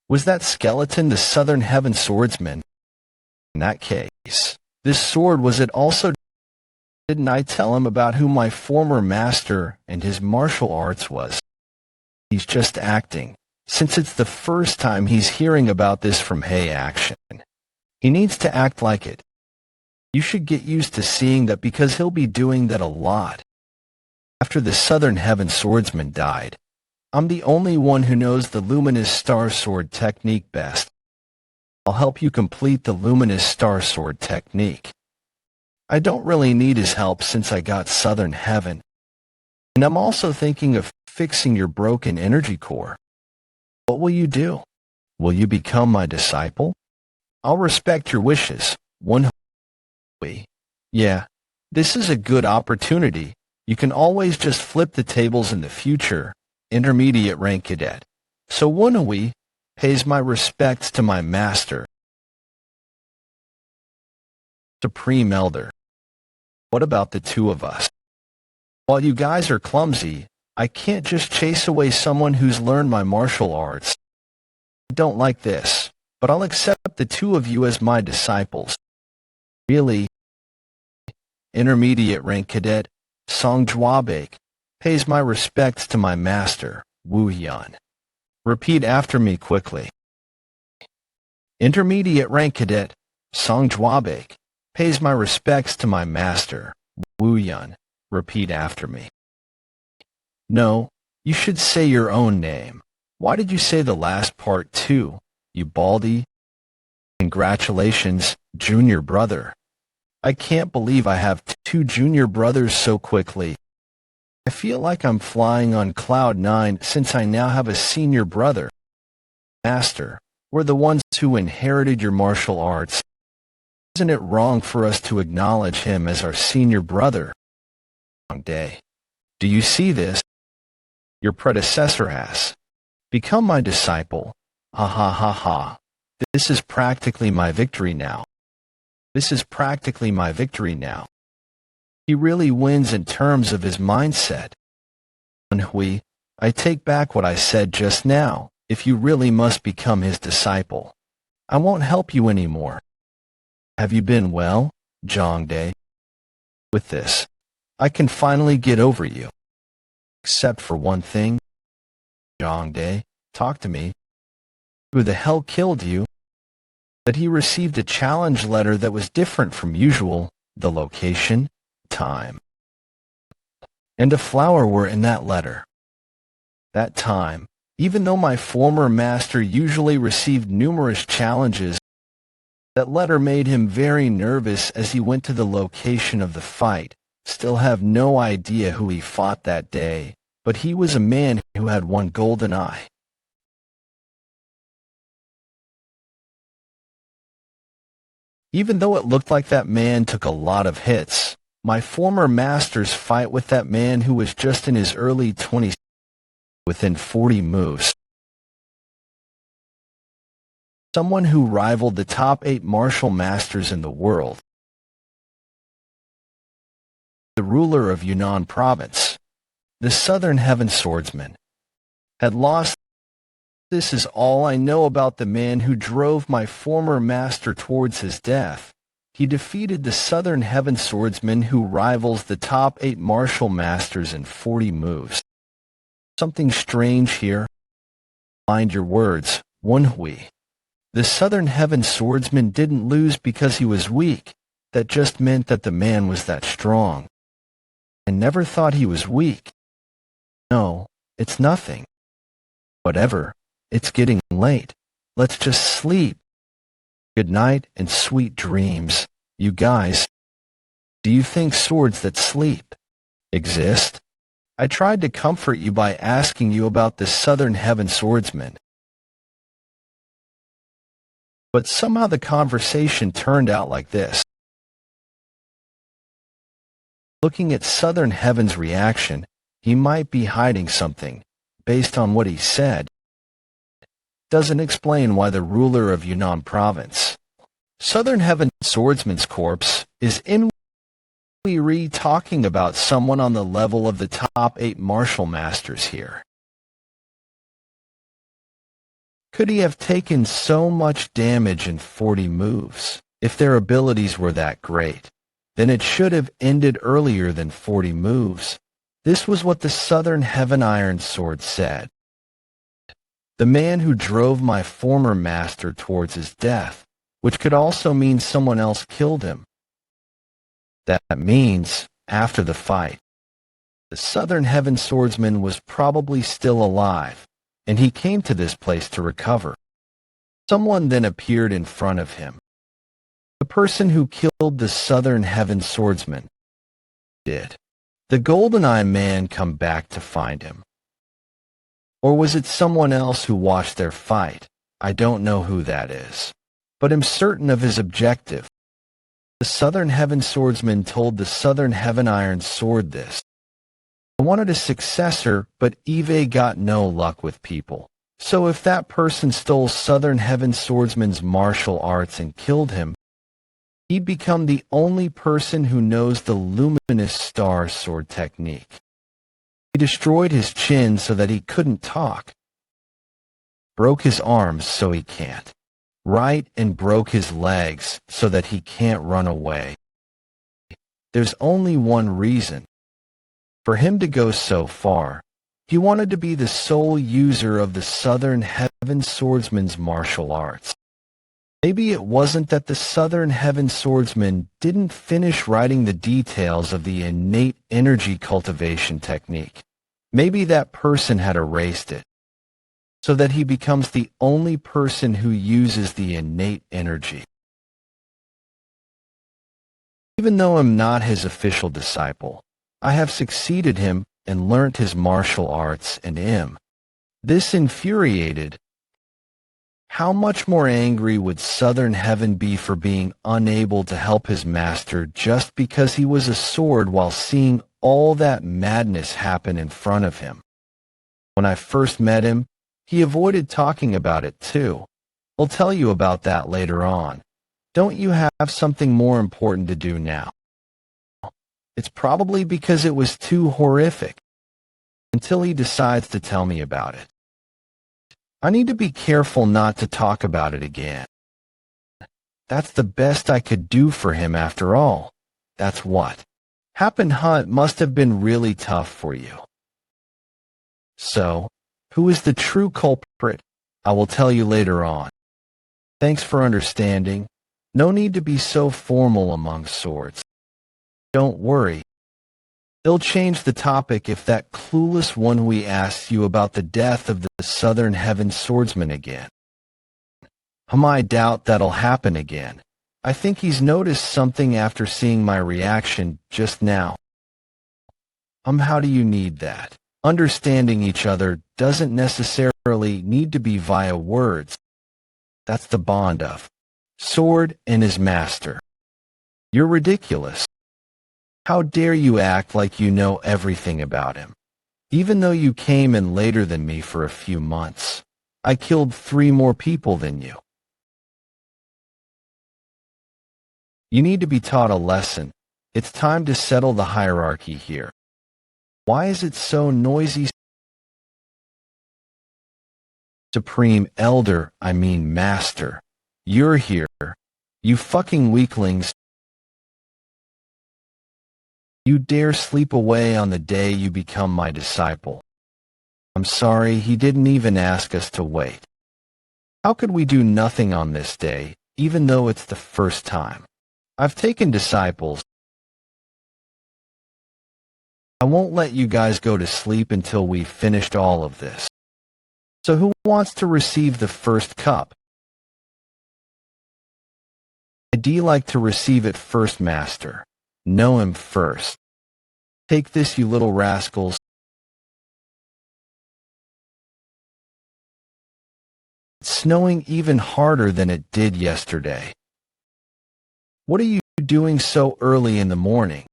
Was that skeleton the Southern Heaven Swordsman? In that case, this sword was it also? Didn't I tell him about who my former master and his martial arts was? He's just acting, since it's the first time he's hearing about this from Hey Action. He needs to act like it. You should get used to seeing that because he'll be doing that a lot. After the Southern Heaven Swordsman died, I'm the only one who knows the Luminous Star Sword technique best. I'll help you complete the Luminous Star Sword technique. I don't really need his help since I got Southern Heaven. And I'm also thinking of fixing your broken energy core. What will you do? Will you become my disciple? I'll respect your wishes, Woon-Hwi. Yeah, this is a good opportunity. You can always just flip the tables in the future. Intermediate rank cadet. So Woon-Hwi pays my respects to my master. Supreme Elder. What about the two of us? While you guys are clumsy, I can't just chase away someone who's learned my martial arts. I don't like this, but I'll accept the two of you as my disciples. Really? Intermediate rank cadet Song Jwabek pays my respects to my master, Woo-Hyun. Repeat after me quickly. Intermediate rank cadet Song Jwabek pays my respects to my master, Woo-Hyun. Repeat after me. No, you should say your own name. Why did you say the last part too, you baldy? Congratulations, junior brother. I can't believe I have two junior brothers so quickly. I feel like I'm flying on cloud 9 since I now have a senior brother. Master, we're the ones who inherited your martial arts. Isn't it wrong for us to acknowledge him as our senior brother? Long day. Do you see this? Your predecessor has become my disciple. Ha ha ha ha. This is practically my victory now. This is practically my victory now. He really wins in terms of his mindset. Woon-Hwi, I take back what I said just now. If you really must become his disciple, I won't help you anymore. Have you been well, Jongdae? With this, I can finally get over you. Except for one thing. Jongdae, talk to me. Who the hell killed you? That he received a challenge letter that was different from usual, the location, time, and a flower were in that letter. That time, even though my former master usually received numerous challenges, that letter made him very nervous as he went to the location of the fight. Still have no idea who he fought that day, but he was a man who had one golden eye. Even though it looked like that man took a lot of hits, my former master's fight with that man who was just in his early 20s within 40 moves. Someone who rivaled the top 8 martial masters in the world. The ruler of Yunnan province, the Southern Heaven Swordsman, had lost. This is all I know about the man who drove my former master towards his death. He defeated the Southern Heaven Swordsman who rivals the top 8 martial masters in 40 moves. Something strange here. Mind your words, Woon-Hwi. The Southern Heaven Swordsman didn't lose because he was weak. That just meant that the man was that strong. I never thought he was weak. No, it's nothing. Whatever, it's getting late. Let's just sleep. Good night and sweet dreams, you guys. Do you think swords that sleep exist? I tried to comfort you by asking you about the Southern Heaven swordsman. But somehow the conversation turned out like this. Looking at Southern Heaven's reaction, he might be hiding something, based on what he said. Doesn't explain why the ruler of Yunnan province, Southern Heaven swordsman's corpse, is in Woon-Hwi talking about someone on the level of the top 8 martial masters here. Could he have taken so much damage in 40 moves? If their abilities were that great, then it should have ended earlier than 40 moves. This was what the Southern Heaven Iron Sword said. The man who drove my former master towards his death, which could also mean someone else killed him. That means, after the fight, the Southern Heaven swordsman was probably still alive, and he came to this place to recover. Someone then appeared in front of him. The person who killed the Southern Heaven swordsman did the Golden-Eye man come back to find him? Or was it someone else who watched their fight? I don't know who that is, but am certain of his objective. The Southern Heaven swordsman told the Southern Heaven Iron Sword this. I wanted a successor, but Eve got no luck with people. So if that person stole Southern Heaven swordsman's martial arts and killed him, he'd become the only person who knows the luminous star sword technique. He destroyed his chin so that he couldn't talk. Broke his arms so he can't. Right, and broke his legs so that he can't run away. There's only one reason. For him to go so far, he wanted to be the sole user of the Southern Heaven swordsman's martial arts. Maybe it wasn't that the Southern Heaven swordsman didn't finish writing the details of the innate energy cultivation technique. Maybe that person had erased it, so that he becomes the only person who uses the innate energy. Even though I'm not his official disciple, I have succeeded him and learnt his martial arts and him. This infuriated. How much more angry would Southern Heaven be for being unable to help his master just because he was a sword while seeing all that madness happen in front of him? When I first met him, he avoided talking about it too. I'll tell you about that later on. Don't you have something more important to do now? It's probably because it was too horrific. Until he decides to tell me about it. I need to be careful not to talk about it again. That's the best I could do for him after all. That's what. Happen Hunt must have been really tough for you. So, who is the true culprit? I will tell you later on. Thanks for understanding. No need to be so formal among swords. Don't worry. They'll change the topic if that clueless Woon-Hwi asks you about the death of the Southern Heaven swordsman again. I doubt that'll happen again. I think he's noticed something after seeing my reaction just now. How do you need that? Understanding each other doesn't necessarily need to be via words. That's the bond of sword and his master. You're ridiculous. How dare you act like you know everything about him? Even though you came in later than me for a few months, I killed 3 more people than you. You need to be taught a lesson. It's time to settle the hierarchy here. Why is it so noisy? Supreme Elder, I mean Master. You're here. You fucking weaklings. You dare sleep away on the day you become my disciple. I'm sorry, he didn't even ask us to wait. How could we do nothing on this day, even though it's the first time? I've taken disciples. I won't let you guys go to sleep until we've finished all of this. So who wants to receive the first cup? I'd like to receive it first, master. Know him first. Take this, you little rascals. It's snowing even harder than it did yesterday. What are you doing so early in the morning?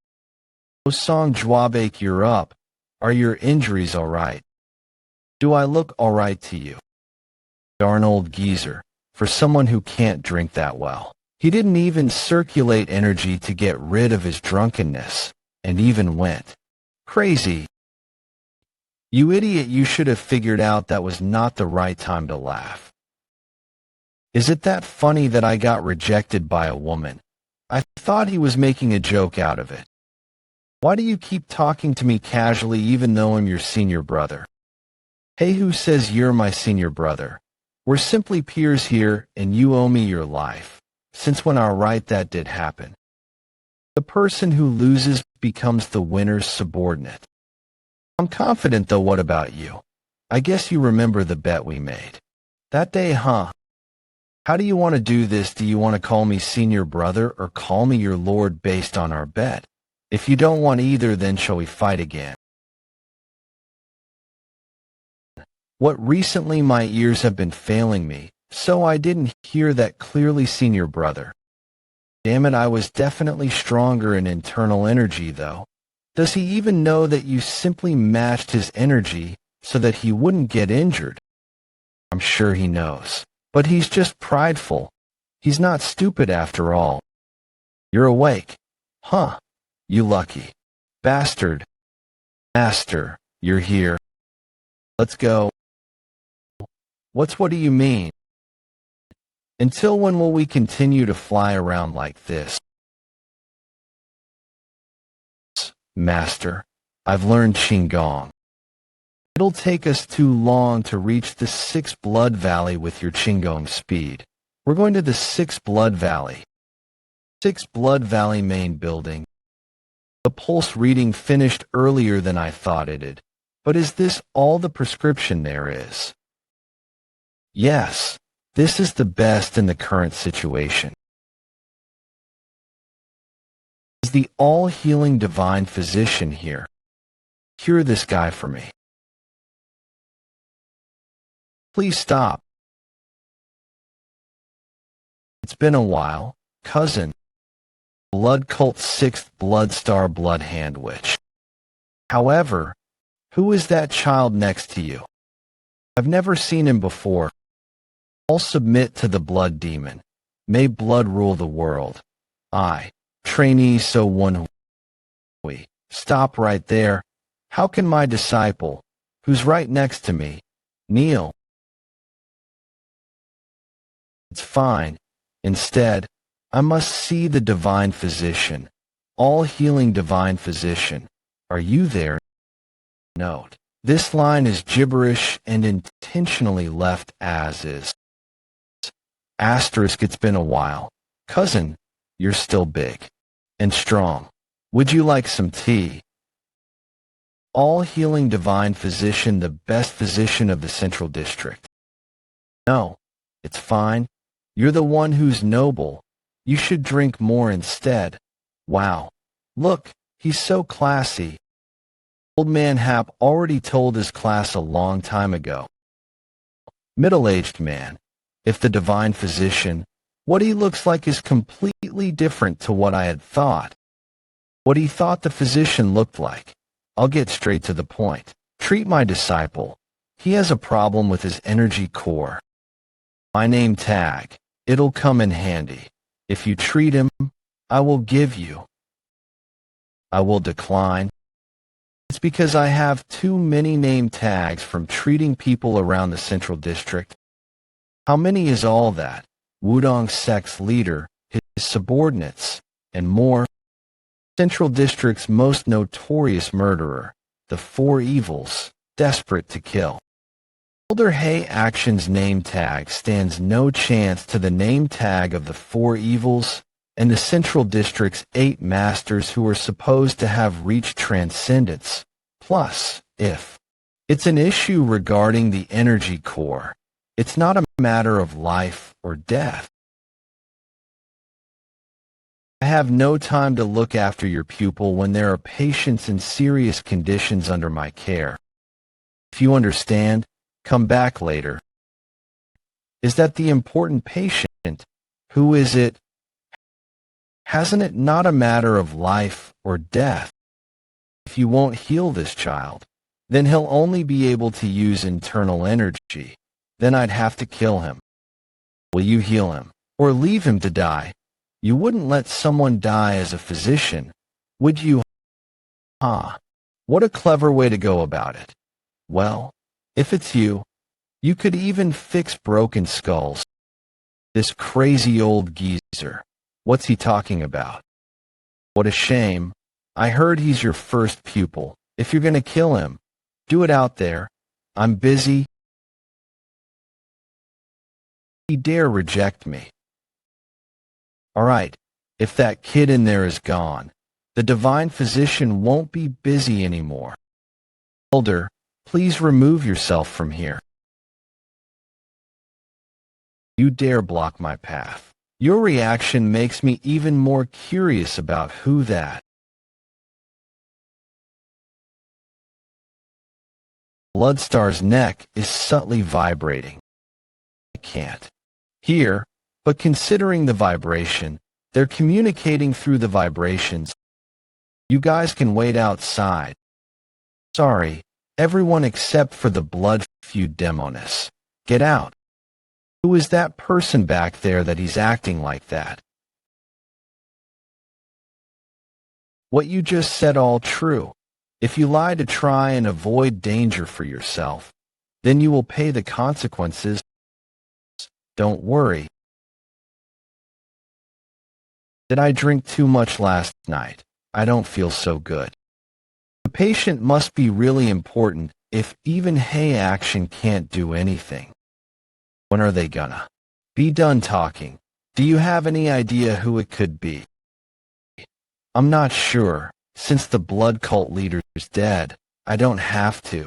Oh, Song Jwabek, you're up. Are your injuries all right? Do I look all right to you? Darn old geezer, for someone who can't drink that well. He didn't even circulate energy to get rid of his drunkenness, and even went crazy. You idiot, you should have figured out that was not the right time to laugh. Is it that funny that I got rejected by a woman? I thought he was making a joke out of it. Why do you keep talking to me casually even though I'm your senior brother? Hey, who says you're my senior brother? We're simply peers here, and you owe me your life. Since when that did happen. The person who loses becomes the winner's subordinate. I'm confident though, what about you? I guess you remember the bet we made. That day, huh? How do you want to do this? Do you want to call me senior brother or call me your lord based on our bet? If you don't want either, then shall we fight again? What recently my ears have been failing me, so I didn't hear that clearly, senior brother. Damn it, I was definitely stronger in internal energy though. Does he even know that you simply matched his energy so that he wouldn't get injured? I'm sure he knows, but he's just prideful. He's not stupid after all. You're awake. Huh? You lucky bastard. Master, you're here. Let's go. What do you mean? Until when will we continue to fly around like this? Master, I've learned Qigong. It'll take us too long to reach the 6 Blood Valley with your Qigong speed. We're going to the 6 Blood Valley. 6 Blood Valley main building. The pulse reading finished earlier than I thought it'd. But is this all the prescription there is? Yes, this is the best in the current situation. Is the all-healing divine physician here? Cure this guy for me. Please stop. It's been a while, cousin. Blood Cult 6th Blood Star Blood Hand Witch. However, who is that child next to you? I've never seen him before. I'll submit to the blood demon. May blood rule the world. I, trainee So Woon-Hwi. Stop right there. How can my disciple, who's right next to me, kneel? It's fine. Instead, I must see the divine physician. All-healing divine physician. Are you there? Note, this line is gibberish and intentionally left as is. Asterisk, it's been a while. Cousin, you're still big and strong. Would you like some tea? All-healing divine physician, the best physician of the Central District. No, it's fine. You're the one who's noble. You should drink more instead. Wow. Look, he's so classy. Old man Hap already told his class a long time ago. Middle-aged man. If the divine physician, what he looks like is completely different to what I had thought. What he thought the physician looked like. I'll get straight to the point. Treat my disciple. He has a problem with his energy core. My name tag. It'll come in handy. If you treat him, I will give you. I will decline. It's because I have too many name tags from treating people around the Central District. How many is all that? Wudong sect's leader, his subordinates, and more. Central District's most notorious murderer, the Four Evils, desperate to kill. Elder Hay Action's name tag stands no chance to the name tag of the Four Evils, and the Central District's 8 masters who are supposed to have reached transcendence. Plus, if it's an issue regarding the energy core, it's not a matter of life or death. I have no time to look after your pupil when there are patients in serious conditions under my care. If you understand, come back later. Is that the important patient? Who is it? Hasn't it not a matter of life or death? If you won't heal this child, then he'll only be able to use internal energy. Then I'd have to kill him. Will you heal him, or leave him to die? You wouldn't let someone die as a physician, would you? What a clever way to go about it. Well, if it's you, you could even fix broken skulls. This crazy old geezer, what's he talking about? What a shame. I heard he's your first pupil. If you're gonna kill him, do it out there. I'm busy. He dare reject me. All right, if that kid in there is gone, the divine physician won't be busy anymore. Elder, please remove yourself from here. You dare block my path. Your reaction makes me even more curious about who that. Bloodstar's neck is subtly vibrating. I can't hear, but considering the vibration, they're communicating through the vibrations. You guys can wait outside. Sorry, everyone except for the blood feud demoness. Get out. Who is that person back there that he's acting like that? What you just said all true. If you lie to try and avoid danger for yourself, then you will pay the consequences. Don't worry. Did I drink too much last night? I don't feel so good. The patient must be really important if even Hey Action can't do anything. When are they gonna be done talking? Do you have any idea who it could be? I'm not sure. Since the blood cult leader's dead, I don't have to.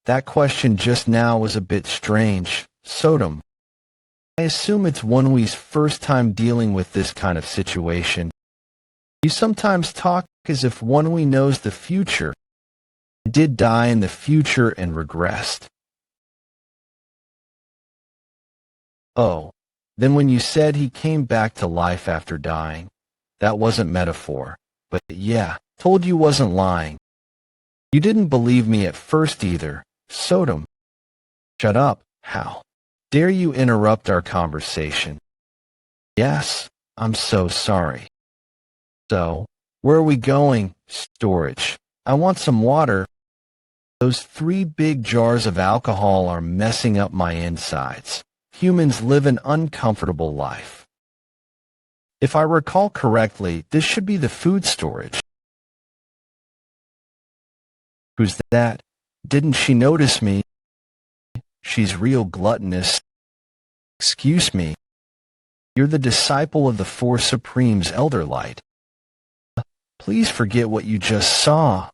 That question just now was a bit strange. Sodom. I assume it's Woon-Hwi's first time dealing with this kind of situation. You sometimes talk as if Woon-Hwi knows the future. I did die in the future and regressed. Oh, then when you said he came back to life after dying, that wasn't metaphor. But yeah, told you wasn't lying. You didn't believe me at first either. Sodom. Shut up. How dare you interrupt our conversation? Yes, I'm so sorry. So, where are we going? Storage. I want some water. Those 3 big jars of alcohol are messing up my insides. Humans live an uncomfortable life. If I recall correctly, this should be the food storage. Who's that? Didn't she notice me? She's real gluttonous. Excuse me. You're the disciple of the 4 Supremes, Elder Light. Please forget what you just saw.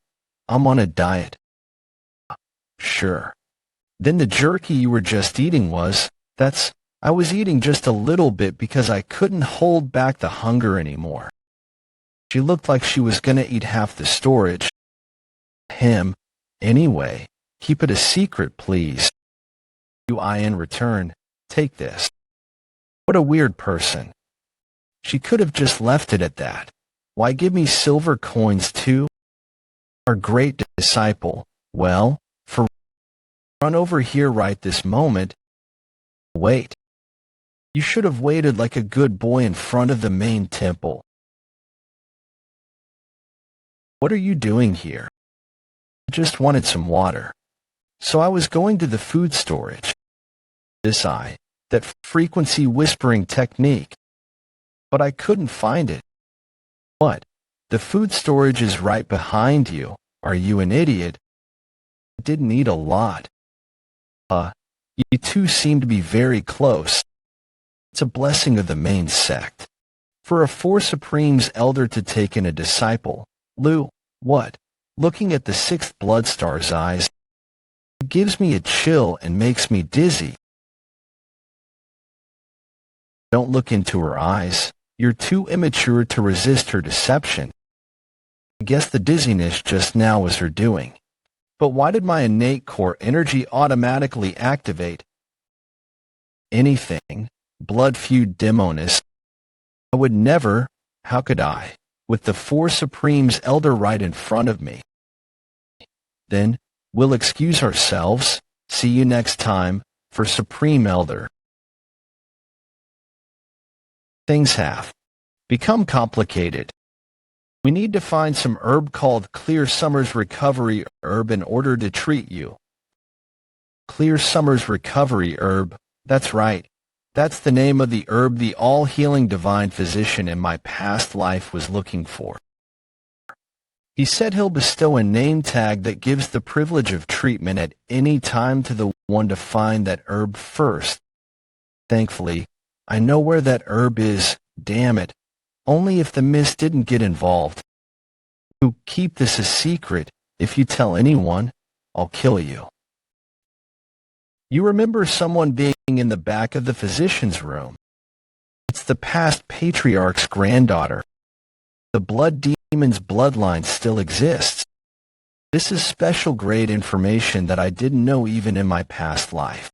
I'm on a diet. Sure. Then the jerky you were just eating I was eating just a little bit because I couldn't hold back the hunger anymore. She looked like she was gonna eat half the storage. Him. Anyway, keep it a secret, please. I in return, take this. What a weird person. She could have just left it at that. Why give me silver coins too? Our great disciple. Well, run over here right this moment. Wait. You should have waited like a good boy in front of the main temple. What are you doing here? I just wanted some water. So I was going to the food storage. That frequency whispering technique. But I couldn't find it. What? The food storage is right behind you. Are you an idiot? I didn't eat a lot. You two seem to be very close. It's a blessing of the main sect. For a Four Supremes elder to take in a disciple, what? Looking at the sixth Bloodstar's eyes, it gives me a chill and makes me dizzy. Don't look into her eyes. You're too immature to resist her deception. I guess the dizziness just now was her doing. But why did my innate core energy automatically activate? Anything. Blood feud demoness. I would never, how could I, with the Four Supremes elder right in front of me? Then, we'll excuse ourselves. See you next time, for Supreme Elder. Things have become complicated. We need to find some herb called Clear Summer's Recovery Herb in order to treat you. Clear Summer's Recovery Herb, that's right. That's the name of the herb the all-healing divine physician in my past life was looking for. He said he'll bestow a name tag that gives the privilege of treatment at any time to the one to find that herb first. Thankfully, I know where that herb is, damn it. Only if the mist didn't get involved. You keep this a secret. If you tell anyone, I'll kill you. You remember someone being in the back of the physician's room. It's the past patriarch's granddaughter. The blood demon's bloodline still exists. This is special grade information that I didn't know even in my past life.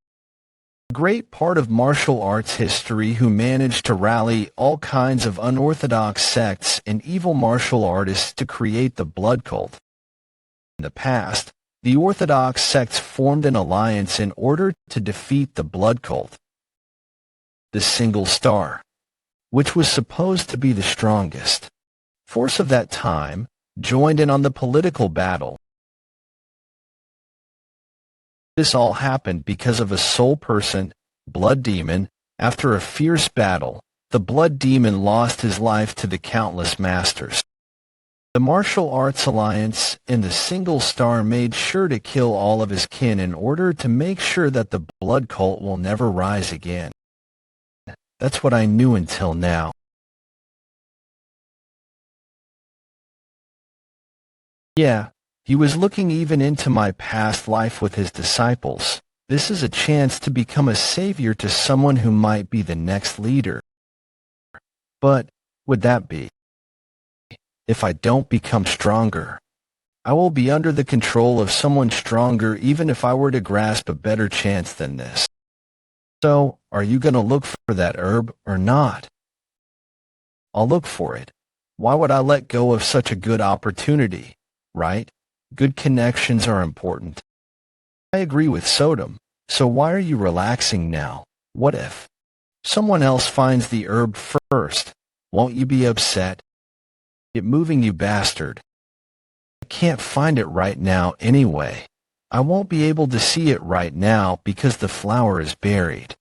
A great part of martial arts history who managed to rally all kinds of unorthodox sects and evil martial artists to create the blood cult. In the past, the orthodox sects formed an alliance in order to defeat the blood cult. The single star, which was supposed to be the strongest force of that time, joined in on the political battle. This all happened because of a soul person, blood demon. After a fierce battle, the blood demon lost his life to the countless masters. The martial arts alliance and the single star made sure to kill all of his kin in order to make sure that the blood cult will never rise again. That's what I knew until now. Yeah. He was looking even into my past life with his disciples. This is a chance to become a savior to someone who might be the next leader. But, would that be? If I don't become stronger, I will be under the control of someone stronger even if I were to grasp a better chance than this. So, are you going to look for that herb or not? I'll look for it. Why would I let go of such a good opportunity, right? Good connections are important. I agree with Sodom, so why are you relaxing now? What if someone else finds the herb first? Won't you be upset? Get moving, you bastard. I can't find it right now anyway. I won't be able to see it right now because the flower is buried.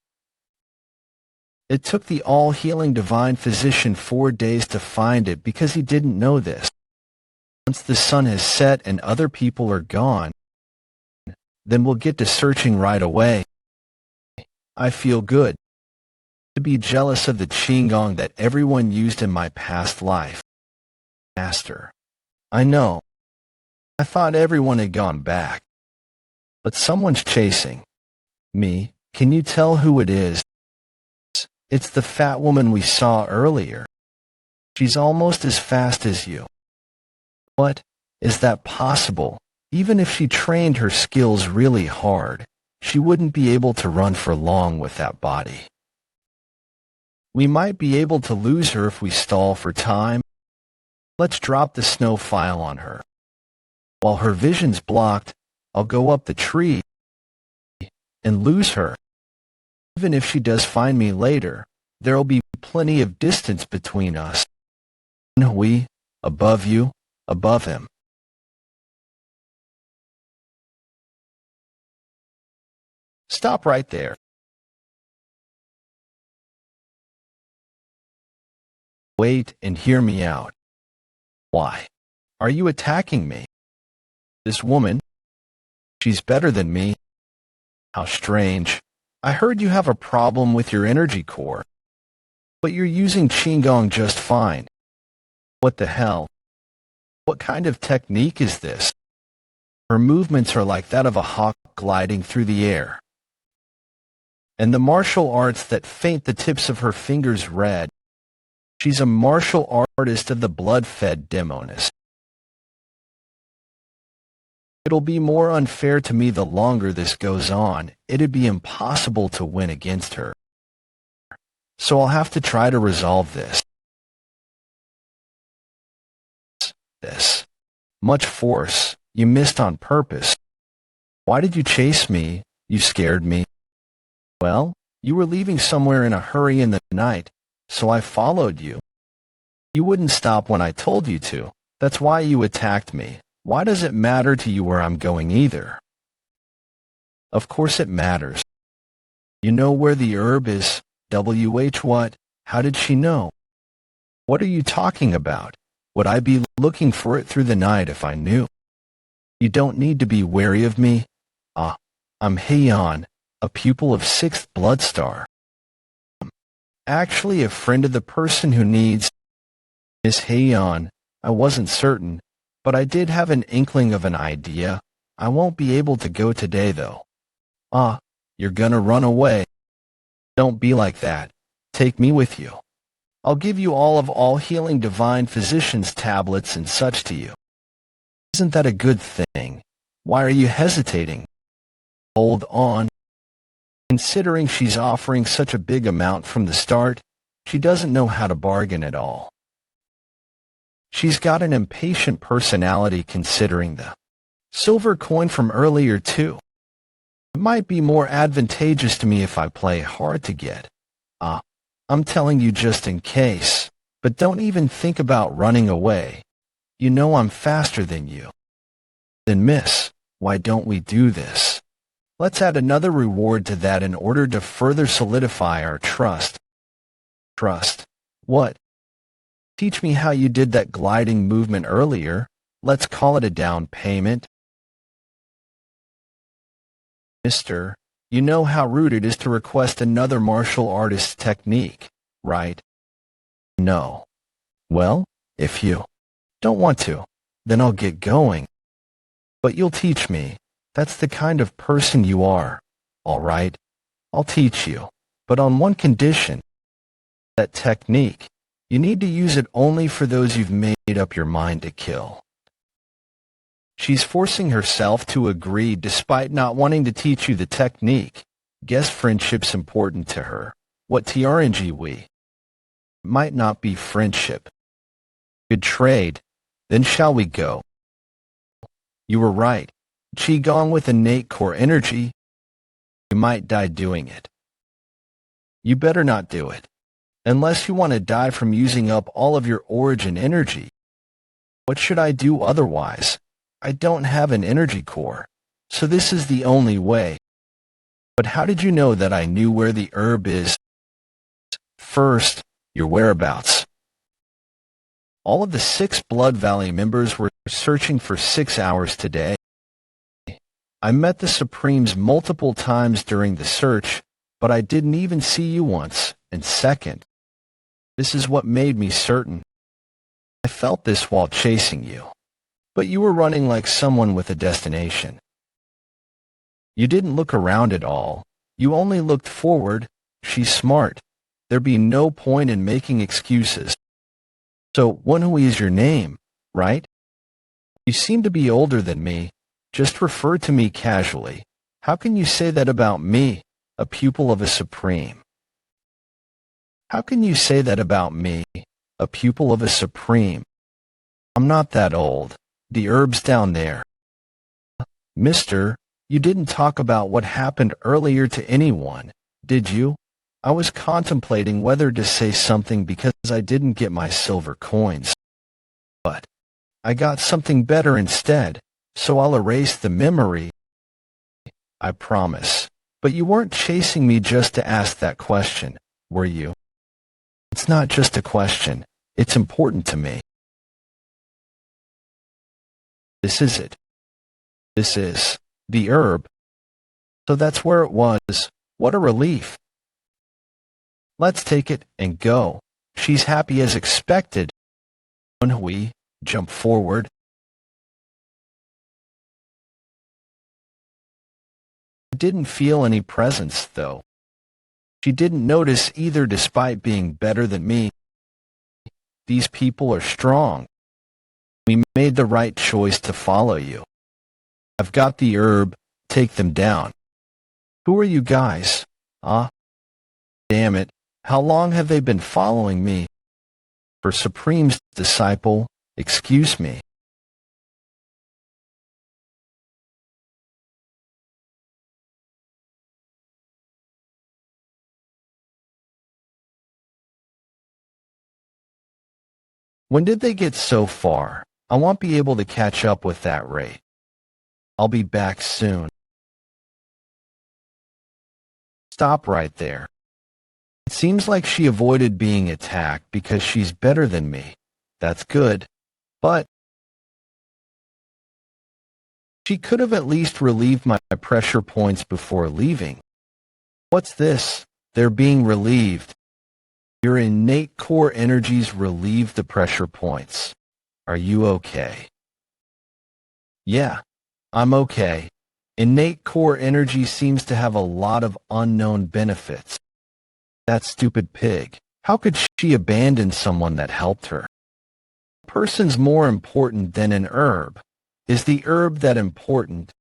It took the all-healing divine physician 4 days to find it because he didn't know this. Once the sun has set and other people are gone, then we'll get to searching right away. I feel good to be jealous of the qigong that everyone used in my past life. Master, I know. I thought everyone had gone back. But someone's chasing me. Can you tell who it is? It's the fat woman we saw earlier. She's almost as fast as you. What? Is that possible? Even if she trained her skills really hard, she wouldn't be able to run for long with that body. We might be able to lose her if we stall for time. Let's drop the snow file on her. While her vision's blocked, I'll go up the tree and lose her. Even if she does find me later, there'll be plenty of distance between us. Woon-Hwi, above you. Above him. Stop right there. Wait and hear me out. Why are you attacking me? This woman, she's better than me. How strange. I heard you have a problem with your energy core. But you're using Qigong just fine. What the hell? What kind of technique is this? Her movements are like that of a hawk gliding through the air. And the martial arts that faint the tips of her fingers red. She's a martial artist of the blood-fed demoness. It'll be more unfair to me the longer this goes on. It'd be impossible to win against her. So I'll have to try to resolve this. Much force. You missed on purpose. Why did you chase me? You scared me. Well, you were leaving somewhere in a hurry in the night, so I followed you. You wouldn't stop when I told you to. That's why you attacked me. Why does it matter to you where I'm going either? Of course it matters. You know where the herb is. What? How did she know? What are you talking about? Would I be looking for it through the night if I knew? You don't need to be wary of me. I'm Heian, a pupil of 6th Blood Star. Actually a friend of the person who needs Miss Heian. I wasn't certain, but I did have an inkling of an idea. I won't be able to go today, though. You're gonna run away. Don't be like that. Take me with you. I'll give you all healing divine physician's tablets and such to you. Isn't that a good thing? Why are you hesitating? Hold on. Considering she's offering such a big amount from the start, she doesn't know how to bargain at all. She's got an impatient personality considering the silver coin from earlier too. It might be more advantageous to me if I play hard to get. I'm telling you just in case, but don't even think about running away. You know I'm faster than you. Then miss, why don't we do this? Let's add another reward to that in order to further solidify our trust. Trust? What? Teach me how you did that gliding movement earlier. Let's call it a down payment. Mister, you know how rude it is to request another martial artist's technique, right? No. Well, if you don't want to, then I'll get going. But you'll teach me. That's the kind of person you are. All right, I'll teach you, but on one condition. That technique, you need to use it only for those you've made up your mind to kill. She's forcing herself to agree despite not wanting to teach you the technique. Guess friendship's important to her. What we might not be friendship. Good trade. Then shall we go? You were right. Qigong with innate core energy. You might die doing it. You better not do it. Unless you want to die from using up all of your origin energy. What should I do otherwise? I don't have an energy core, so this is the only way. But how did you know that I knew where the herb is? First, your whereabouts. All of the 6 Blood Valley members were searching for 6 hours today. I met the Supremes multiple times during the search, but I didn't even see you once. And second, this is what made me certain. I felt this while chasing you. But you were running like someone with a destination. You didn't look around at all. You only looked forward. She's smart. There'd be no point in making excuses. So, Woon-Hwi is your name, right? You seem to be older than me. Just refer to me casually. How can you say that about me, a pupil of a Supreme? How can you say that about me, a pupil of a Supreme? I'm not that old. The herb's down there. Mister, you didn't talk about what happened earlier to anyone, did you? I was contemplating whether to say something because I didn't get my silver coins. But I got something better instead, so I'll erase the memory. I promise. But you weren't chasing me just to ask that question, were you? It's not just a question. It's important to me. This is it. This is the herb. So that's where it was. What a relief. Let's take it and go. She's happy as expected. Woon-Hwi jumped forward. I didn't feel any presence, though. She didn't notice either despite being better than me. These people are strong. We made the right choice to follow you. I've got the herb. Take them down. Who are you guys? Damn it. How long have they been following me? For Supreme's disciple, excuse me. When did they get so far? I won't be able to catch up with that rate. I'll be back soon. Stop right there. It seems like she avoided being attacked because she's better than me. That's good. But she could have at least relieved my pressure points before leaving. What's this? They're being relieved. Your innate core energies relieve the pressure points. Are you okay? Yeah, I'm okay. Innate core energy seems to have a lot of unknown benefits. That stupid pig. How could she abandon someone that helped her? A person's more important than an herb. Is the herb that important?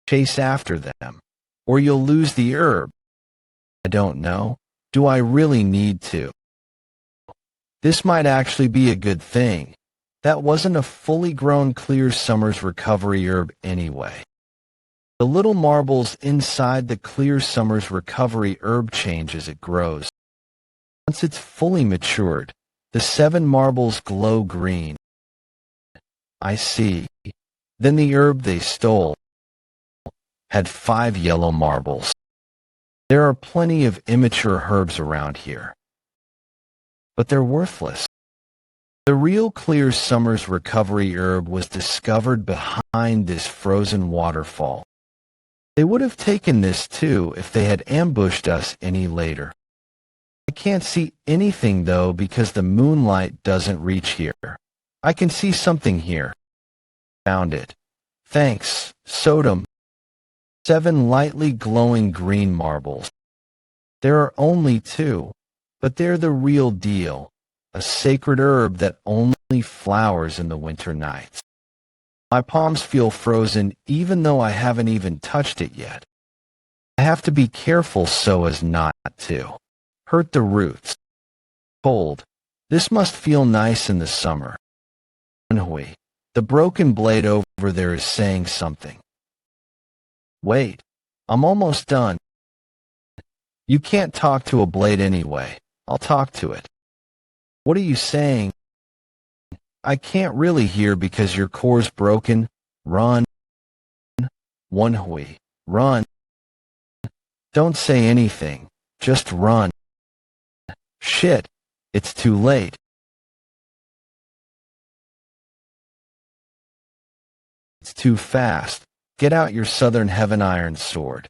Chase after them, or you'll lose the herb. I don't know. Do I really need to? This might actually be a good thing. That wasn't a fully grown clear summer's recovery herb anyway. The little marbles inside the clear summer's recovery herb change as it grows. Once it's fully matured, the 7 marbles glow green. I see. Then the herb they stole had 5 yellow marbles. There are plenty of immature herbs around here, but they're worthless. The real clear summer's recovery herb was discovered behind this frozen waterfall. They would have taken this too if they had ambushed us any later. I can't see anything though because the moonlight doesn't reach here. I can see something here. Found it. Thanks, Sodom. 7 lightly glowing green marbles. There are only 2, but they're the real deal. A sacred herb that only flowers in the winter nights. My palms feel frozen even though I haven't even touched it yet. I have to be careful so as not to hurt the roots. Cold. This must feel nice in the summer. Woon-Hwi, the broken blade over there is saying something. Wait, I'm almost done. You can't talk to a blade anyway. I'll talk to it. What are you saying? I can't really hear because your core's broken. Run. Woon-Hwi, run. Don't say anything. Just run. Shit, it's too late. It's too fast. Get out your Southern Heaven Iron Sword.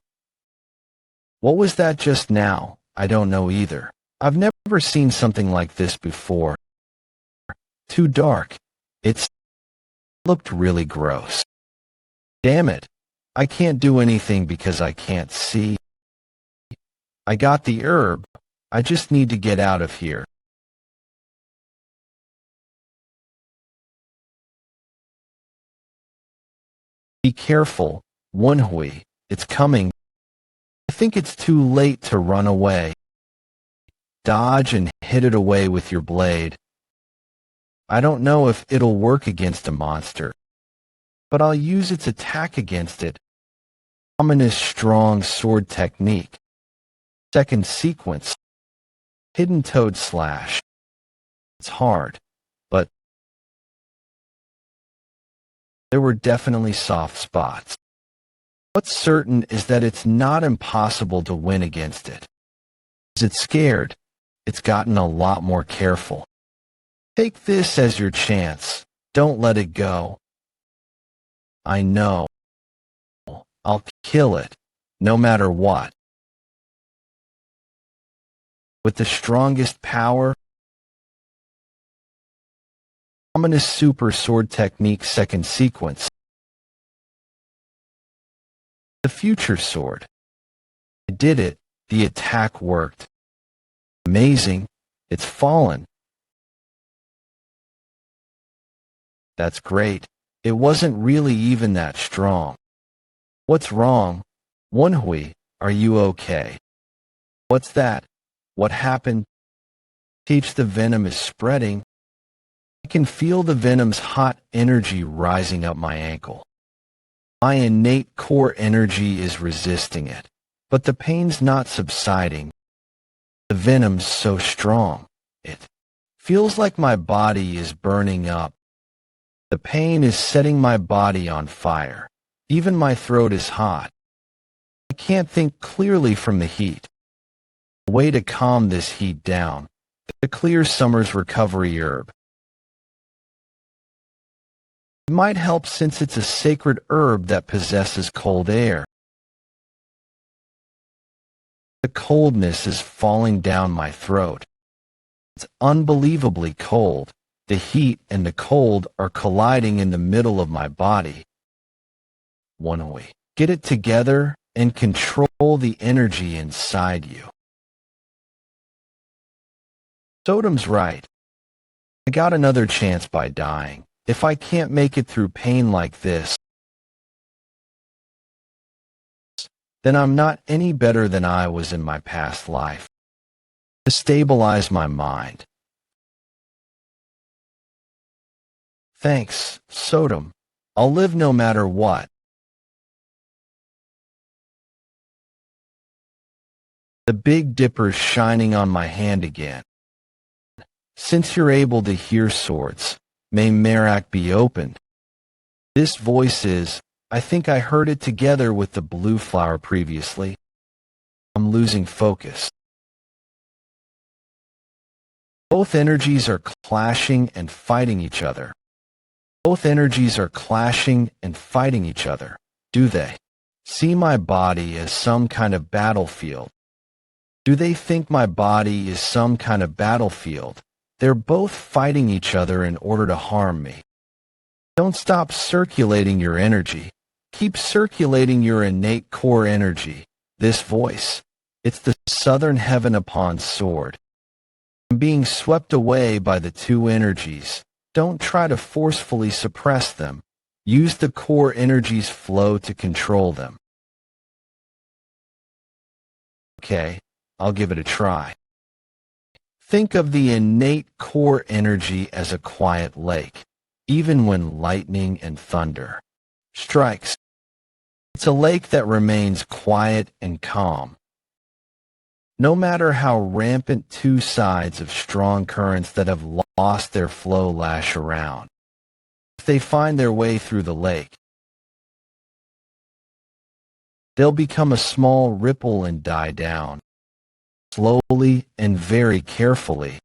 What was that just now? I don't know either. I've never seen something like this before. Too dark. It looked really gross. Damn it. I can't do anything because I can't see. I got the herb. I just need to get out of here. Be careful, Woon-Hwi. It's coming. I think it's too late to run away. Dodge and hit it away with your blade. I don't know if it'll work against a monster, but I'll use its attack against it. Ominous strong sword technique. Second sequence. Hidden toad slash. It's hard, but there were definitely soft spots. What's certain is that it's not impossible to win against it. Is it scared? It's gotten a lot more careful. Take this as your chance. Don't let it go. I know. I'll kill it, no matter what. with the strongest power. Ominous super sword technique second sequence. The future sword. I did it. The attack worked. Amazing. It's fallen. That's great. It wasn't really even that strong. What's wrong? Woon-Hwi, are you okay? What's that? What happened? Teach the venom is spreading. I can feel the venom's hot energy rising up my ankle. My innate core energy is resisting it, but the pain's not subsiding. The venom's so strong, it feels like my body is burning up. The pain is setting my body on fire. Even my throat is hot. I can't think clearly from the heat. A way to calm this heat down. The clear summer's recovery herb. It might help since it's a sacred herb that possesses cold air. The coldness is falling down my throat. It's unbelievably cold. The heat and the cold are colliding in the middle of my body. Woon-Hwi, get it together and control the energy inside you. Sodom's right. I got another chance by dying. If I can't make it through pain like this, then I'm not any better than I was in my past life. To stabilize my mind. Thanks, Sodom. I'll live no matter what. The Big Dipper's shining on my hand again. Since you're able to hear swords, may Merak be opened. This voice is, I think I heard it together with the blue flower previously. I'm losing focus. Both energies are clashing and fighting each other. Both energies are clashing and fighting each other, do they? See my body as some kind of battlefield. Do they think my body is some kind of battlefield? They're both fighting each other in order to harm me. Don't stop circulating your energy. Keep circulating your innate core energy. This voice, it's the southern heaven upon sword. I'm being swept away by the two energies. Don't try to forcefully suppress them. Use the core energy's flow to control them. Okay, I'll give it a try. Think of the innate core energy as a quiet lake, even when lightning and thunder strikes. It's a lake that remains quiet and calm. No matter how rampant two sides of strong currents that have lost their flow lash around, if they find their way through the lake, they'll become a small ripple and die down. Slowly and very carefully,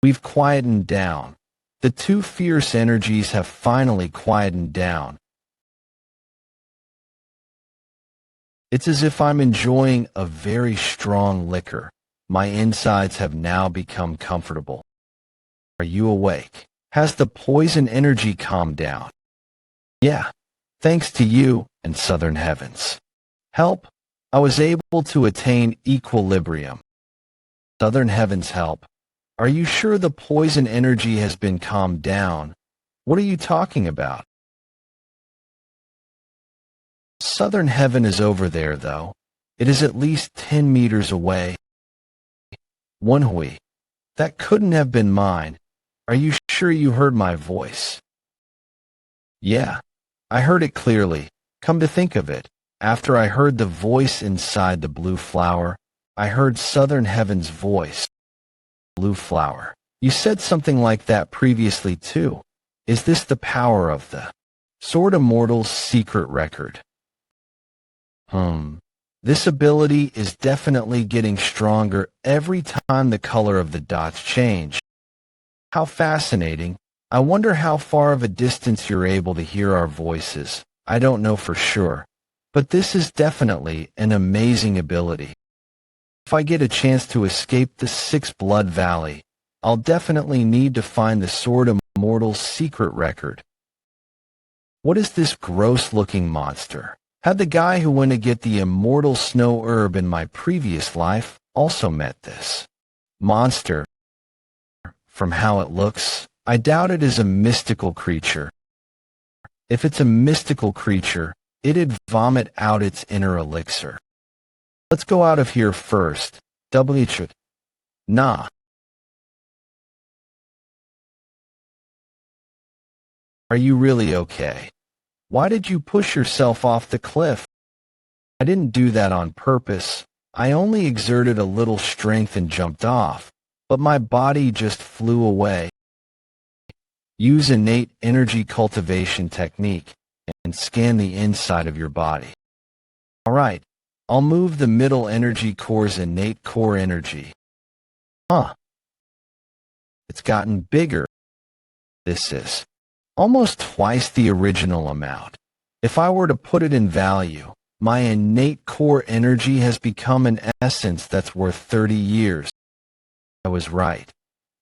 we've quietened down. The two fierce energies have finally quietened down. It's as if I'm enjoying a very strong liquor. My insides have now become comfortable. Are you awake? Has the poison energy calmed down? Yeah, thanks to you and Southern Heavens. Help, I was able to attain equilibrium. Southern Heavens help. Are you sure the poison energy has been calmed down? What are you talking about? Southern Heaven is over there, though. It is at least 10 meters away. Woon-Hwi, that couldn't have been mine. Are you sure you heard my voice? Yeah, I heard it clearly. Come to think of it, after I heard the voice inside the blue flower, I heard Southern Heaven's voice. Blue flower. You said something like that previously, too. Is this the power of the Sword Immortal's secret record? This ability is definitely getting stronger every time the color of the dots change. How fascinating. I wonder how far of a distance you're able to hear our voices. I don't know for sure, but this is definitely an amazing ability. If I get a chance to escape the Six Blood Valley, I'll definitely need to find the Sword Immortal's secret record. What is this gross-looking monster? Had the guy who went to get the immortal snow herb in my previous life also met this monster? From how it looks, I doubt it is a mystical creature. If it's a mystical creature, it'd vomit out its inner elixir. Let's go out of here first. Nah. Are you really okay? Why did you push yourself off the cliff? I didn't do that on purpose. I only exerted a little strength and jumped off, but my body just flew away. Use innate energy cultivation technique and scan the inside of your body. Alright, I'll move the middle energy core's innate core energy. It's gotten bigger. This is almost twice the original amount. If I were to put it in value, my innate core energy has become an essence that's worth 30 years. I was right.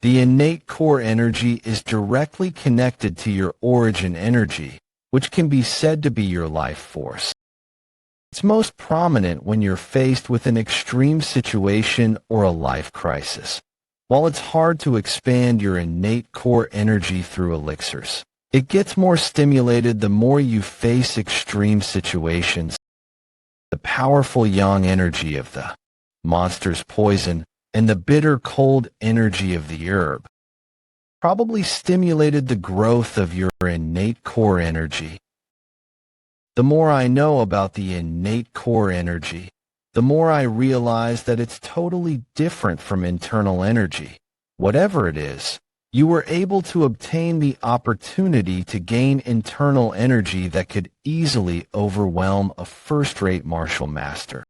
The innate core energy is directly connected to your origin energy, which can be said to be your life force. It's most prominent when you're faced with an extreme situation or a life crisis. While it's hard to expand your innate core energy through elixirs, it gets more stimulated the more you face extreme situations. The powerful yang energy of the monster's poison and the bitter cold energy of the herb probably stimulated the growth of your innate core energy. The more I know about the innate core energy, the more I realize that it's totally different from internal energy. Whatever it is, you were able to obtain the opportunity to gain internal energy that could easily overwhelm a first-rate martial master.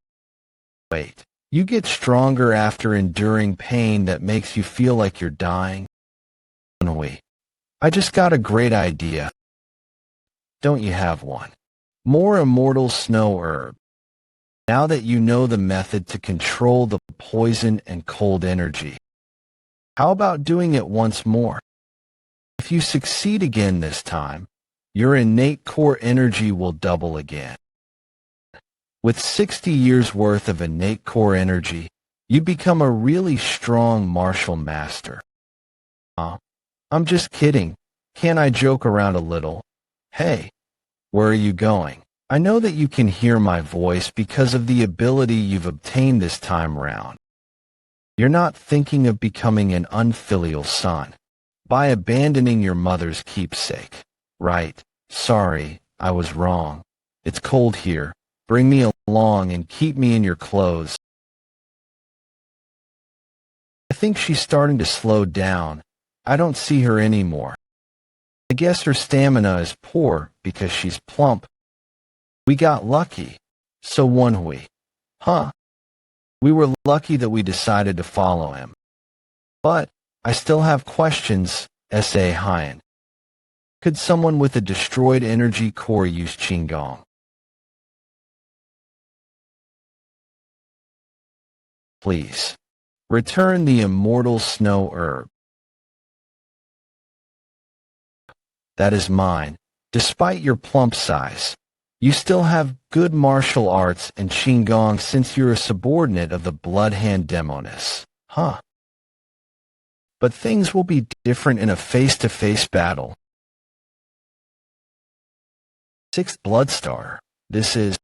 Wait, you get stronger after enduring pain that makes you feel like you're dying? Woon-Hwi, I just got a great idea. Don't you have one? More immortal snow herb. Now that you know the method to control the poison and cold energy, how about doing it once more? If you succeed again this time, your innate core energy will double again. With 60 years worth of innate core energy, you become a really strong martial master. I'm just kidding. Can't I joke around a little? Hey, where are you going? I know that you can hear my voice because of the ability you've obtained this time round. You're not thinking of becoming an unfilial son by abandoning your mother's keepsake, right? Sorry, I was wrong. It's cold here. Bring me along and keep me in your clothes. I think she's starting to slow down. I don't see her anymore. I guess her stamina is poor because she's plump. We got lucky. So Woon-Hwi. We were lucky that we decided to follow him. But I still have questions, S.A. Hyen. Could someone with a destroyed energy core use Qigong? Please. Return the immortal snow herb. That is mine. Despite your plump size, you still have good martial arts and Qigong since you're a subordinate of the Blood Hand Demoness. But things will be different in a face-to-face battle. Sixth Bloodstar. This is...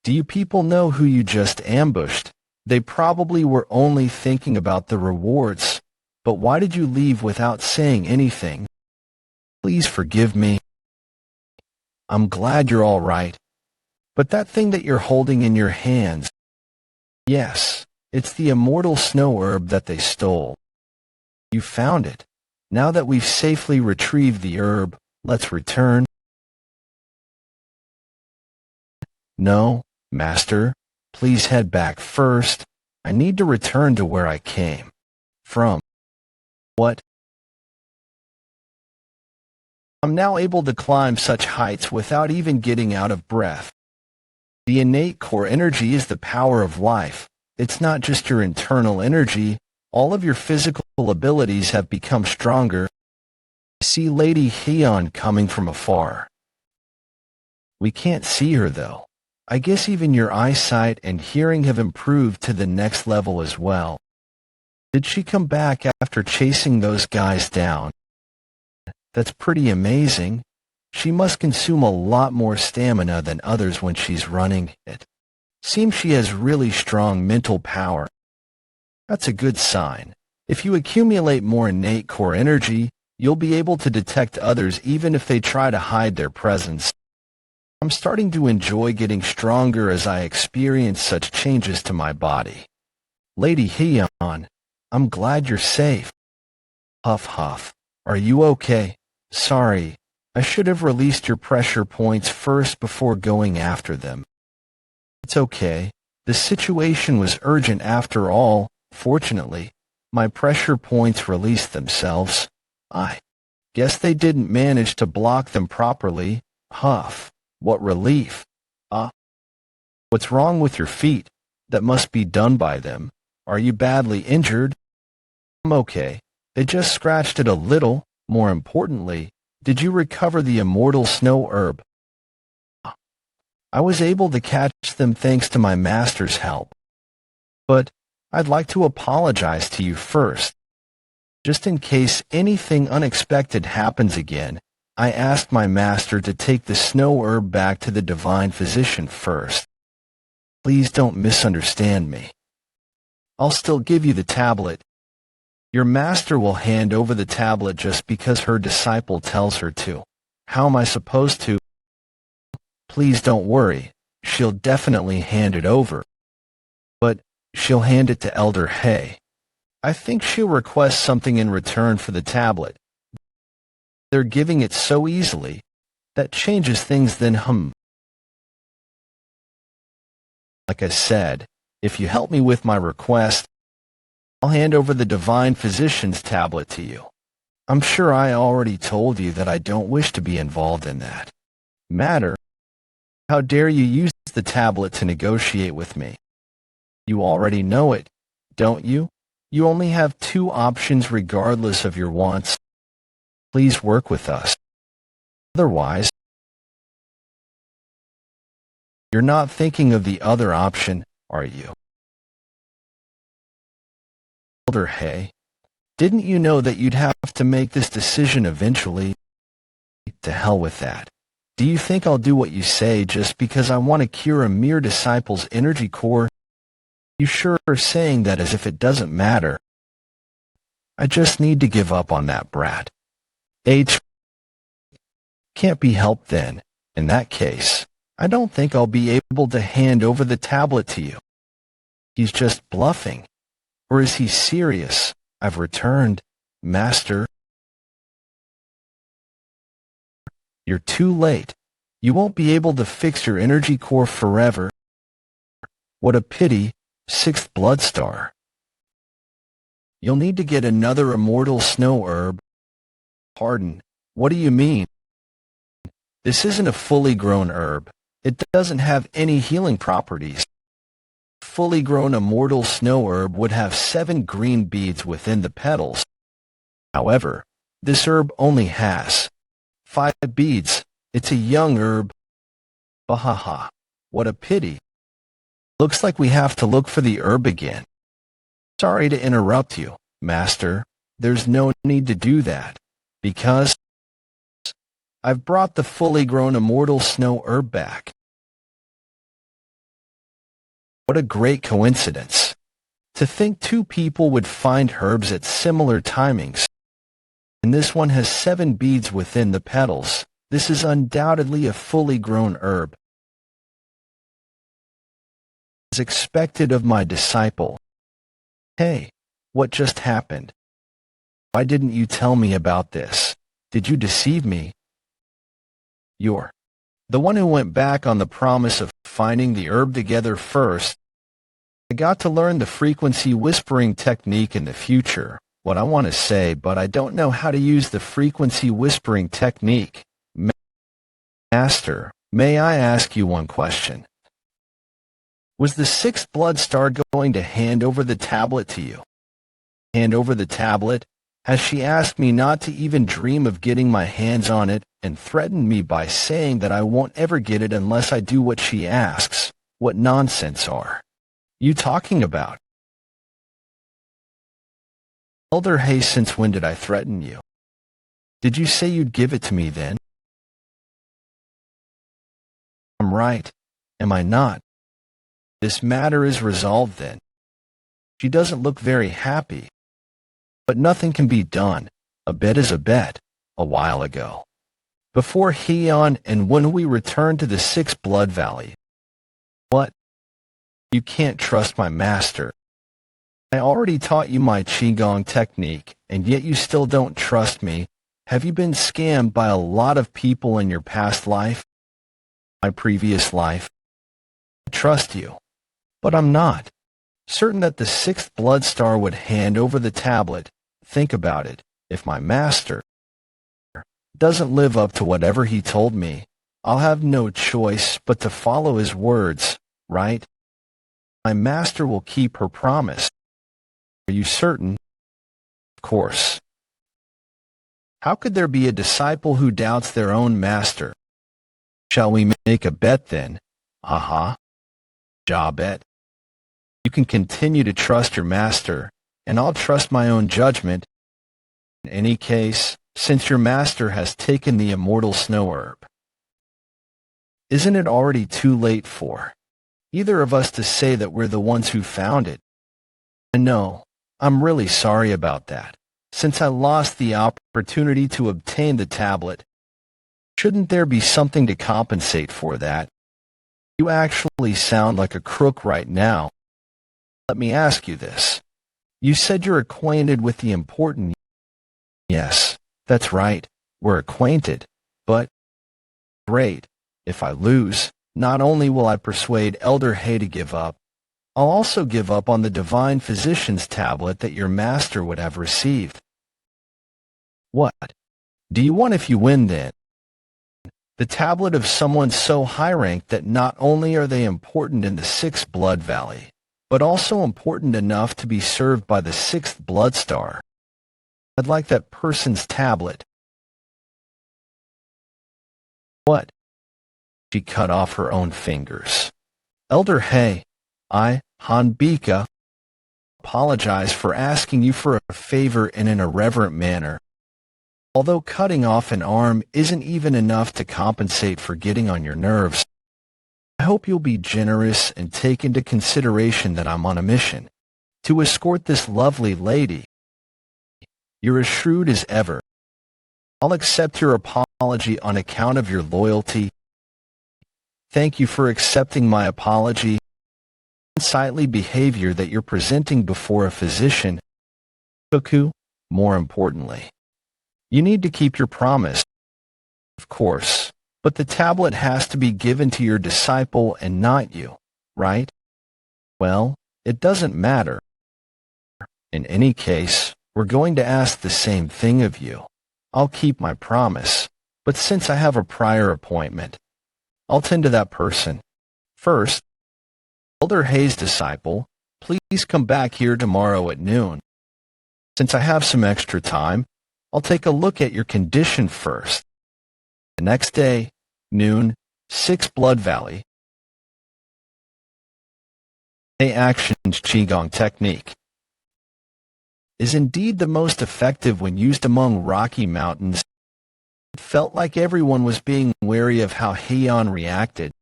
Do you people know who you just ambushed? They probably were only thinking about the rewards. But why did you leave without saying anything? Please forgive me. I'm glad you're all right. But that thing that you're holding in your hands... Yes, it's the immortal snow herb that they stole. You found it. Now that we've safely retrieved the herb, let's return. No, Master. Please head back first. I need to return to where I came from. What? I'm now able to climb such heights without even getting out of breath. The innate core energy is the power of life. It's not just your internal energy. All of your physical abilities have become stronger. I see Lady Hyun coming from afar. We can't see her though. I guess even your eyesight and hearing have improved to the next level as well. Did she come back after chasing those guys down? That's pretty amazing. She must consume a lot more stamina than others when she's running. It seems she has really strong mental power. That's a good sign. If you accumulate more innate core energy, you'll be able to detect others even if they try to hide their presence. I'm starting to enjoy getting stronger as I experience such changes to my body. Lady Hyun, I'm glad you're safe. Huff huff. Are you okay? Sorry, I should have released your pressure points first before going after them. It's okay. The situation was urgent after all. Fortunately, my pressure points released themselves. I guess they didn't manage to block them properly. Huff. What relief. What's wrong with your feet? That must be done by them. Are you badly injured? I'm okay. They just scratched it a little. More importantly, did you recover the immortal snow herb? I was able to catch them thanks to my master's help. But I'd like to apologize to you first. Just in case anything unexpected happens again, I asked my master to take the snow herb back to the divine physician first. Please don't misunderstand me. I'll still give you the tablet. Your master will hand over the tablet just because her disciple tells her to. How am I supposed to? Please don't worry. She'll definitely hand it over. But she'll hand it to Elder Hay. I think she'll request something in return for the tablet. They're giving it so easily. That changes things then. Like I said, if you help me with my request, I'll hand over the divine physician's tablet to you. I'm sure I already told you that I don't wish to be involved in that matter. How dare you use the tablet to negotiate with me? You already know it, don't you? You only have two options regardless of your wants. Please work with us. Otherwise, you're not thinking of the other option, are you? Elder Hay, didn't you know that you'd have to make this decision eventually? To hell with that. Do you think I'll do what you say just because I want to cure a mere disciple's energy core? You sure are saying that as if it doesn't matter. I just need to give up on that brat. Can't be helped then. In that case, I don't think I'll be able to hand over the tablet to you. He's just bluffing. Or is he serious? I've returned, Master. You're too late. You won't be able to fix your energy core forever. What a pity, 6th blood star. You'll need to get another immortal snow herb. Pardon, what do you mean? This isn't a fully grown herb. It doesn't have any healing properties. Fully grown immortal snow herb would have 7 green beads within the petals. However, this herb only has 5 beads. It's a young herb. Bahaha. What a pity. Looks like we have to look for the herb again. Sorry to interrupt you, Master. There's no need to do that, because I've brought the fully grown immortal snow herb back. What a great coincidence. To think 2 people would find herbs at similar timings. And this one has 7 beads within the petals. This is undoubtedly a fully grown herb. As expected of my disciple. Hey, what just happened? Why didn't you tell me about this? Did you deceive me? You're the one who went back on the promise of finding the herb together first. I got to learn the frequency whispering technique in the future. what I want to say, but I don't know how to use the frequency whispering technique. Master, may I ask you one question? Was the sixth blood star going to hand over the tablet to you? Hand over the tablet? Has she asked me not to even dream of getting my hands on it and threatened me by saying that I won't ever get it unless I do what she asks? What nonsense are you talking about? Elder Hay, since when did I threaten you? Did you say you'd give it to me then? I'm right, am I not? This matter is resolved then. She doesn't look very happy. But nothing can be done. A bet is a bet, a while ago. Before Heian and Woon-Hwi returned to the Sixth Blood Valley. What? You can't trust my master. I already taught you my Qigong technique, and yet you still don't trust me. Have you been scammed by a lot of people in your past life? My previous life? I trust you, but I'm not certain that the sixth blood star would hand over the tablet. Think about it. If my master doesn't live up to whatever he told me, I'll have no choice but to follow his words, right? My master will keep her promise. Are you certain? Of course. How could there be a disciple who doubts their own master? Shall we make a bet then? Aha. Ja bet. You can continue to trust your master, and I'll trust my own judgment. In any case, since your master has taken the immortal snow herb, isn't it already too late for either of us to say that we're the ones who found it? And no, I'm really sorry about that. Since I lost the opportunity to obtain the tablet, shouldn't there be something to compensate for that? You actually sound like a crook right now. Let me ask you this. You said you're acquainted with the important. Yes, that's right. We're acquainted. But, great. If I lose, not only will I persuade Elder Hay to give up, I'll also give up on the divine physician's tablet that your master would have received. What? Do you want, if you win then, the tablet of someone so high-ranked that not only are they important in the Sixth Blood Valley, but also important enough to be served by the Sixth Blood Star? I'd like that person's tablet. What? She cut off her own fingers. Elder Hay, Hanbika, apologize for asking you for a favor in an irreverent manner. Although cutting off an arm isn't even enough to compensate for getting on your nerves, I hope you'll be generous and take into consideration that I'm on a mission to escort this lovely lady. You're as shrewd as ever. I'll accept your apology on account of your loyalty. Thank you for accepting my apology. Unsightly behavior that you're presenting before a physician. Koku, more importantly, you need to keep your promise. Of course, but the tablet has to be given to your disciple and not you, right? Well, it doesn't matter. In any case, we're going to ask the same thing of you. I'll keep my promise, but since I have a prior appointment, I'll tend to that person. First, Elder Hay's disciple, please come back here tomorrow at noon. Since I have some extra time, I'll take a look at your condition first. The next day, noon, 6 Blood Valley. A actions Qigong technique is indeed the most effective when used among rocky mountains. It felt like everyone was being wary of how Heian reacted.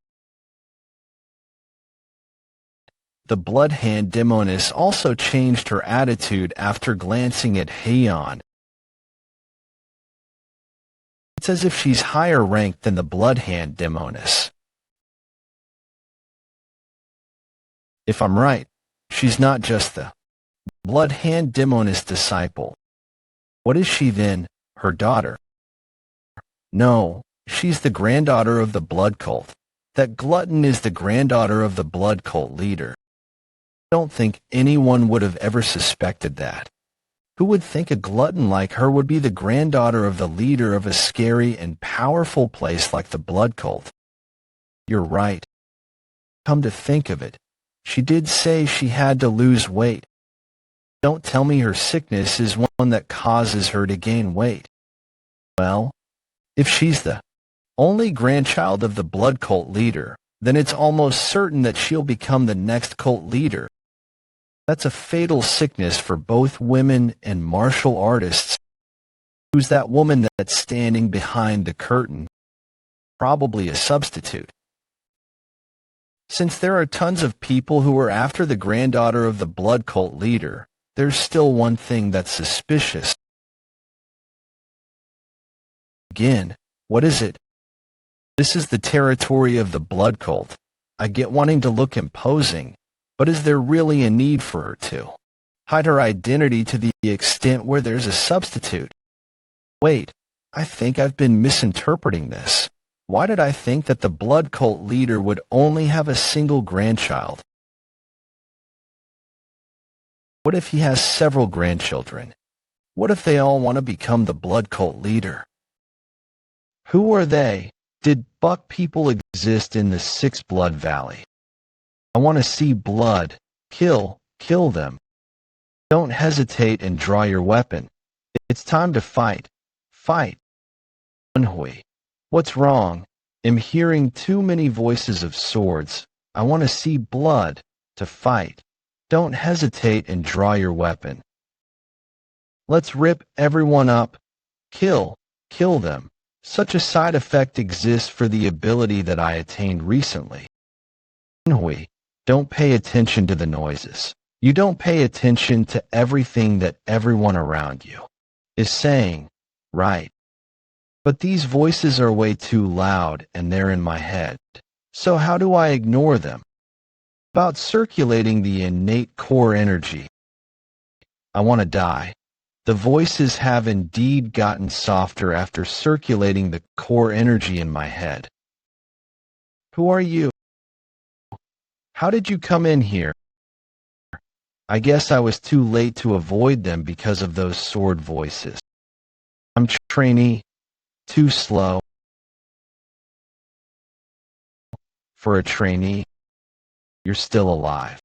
The Blood Hand Demoness also changed her attitude after glancing at Heian. It's as if she's higher ranked than the Blood Hand Demoness. If I'm right, she's not just the Blood Hand Demoness disciple. What is she then, her daughter? No, she's the granddaughter of the blood cult. That glutton is the granddaughter of the blood cult leader. I don't think anyone would have ever suspected that. Who would think a glutton like her would be the granddaughter of the leader of a scary and powerful place like the Blood Cult? You're right. Come to think of it, she did say she had to lose weight. Don't tell me her sickness is one that causes her to gain weight. Well, if she's the only grandchild of the Blood Cult leader, then it's almost certain that she'll become the next cult leader. That's a fatal sickness for both women and martial artists. Who's that woman that's standing behind the curtain? Probably a substitute. Since there are tons of people who are after the granddaughter of the Blood Cult leader, there's still one thing that's suspicious. Again, what is it? This is the territory of the Blood Cult. I get wanting to look imposing, but is there really a need for her to hide her identity to the extent where there's a substitute? Wait, I think I've been misinterpreting this. Why did I think that the Blood Cult leader would only have a single grandchild? What if he has several grandchildren? What if they all want to become the Blood Cult leader? Who are they? Did buck people exist in the Six Blood Valley? I want to see blood. Kill them. Don't hesitate and draw your weapon. It's time to fight. Fight. Woon-Hwi. What's wrong? I'm hearing too many voices of swords. I want to see blood. To fight. Don't hesitate and draw your weapon. Let's rip everyone up. Kill them. Such a side effect exists for the ability that I attained recently. Woon-Hwi, don't pay attention to the noises. You don't pay attention to everything that everyone around you is saying, right? But these voices are way too loud and they're in my head. So how do I ignore them? About circulating the innate core energy. I want to die. The voices have indeed gotten softer after circulating the core energy in my head. Who are you? How did you come in here? I guess I was too late to avoid them because of those sword voices. I'm trainee. Too slow. For a trainee, you're still alive.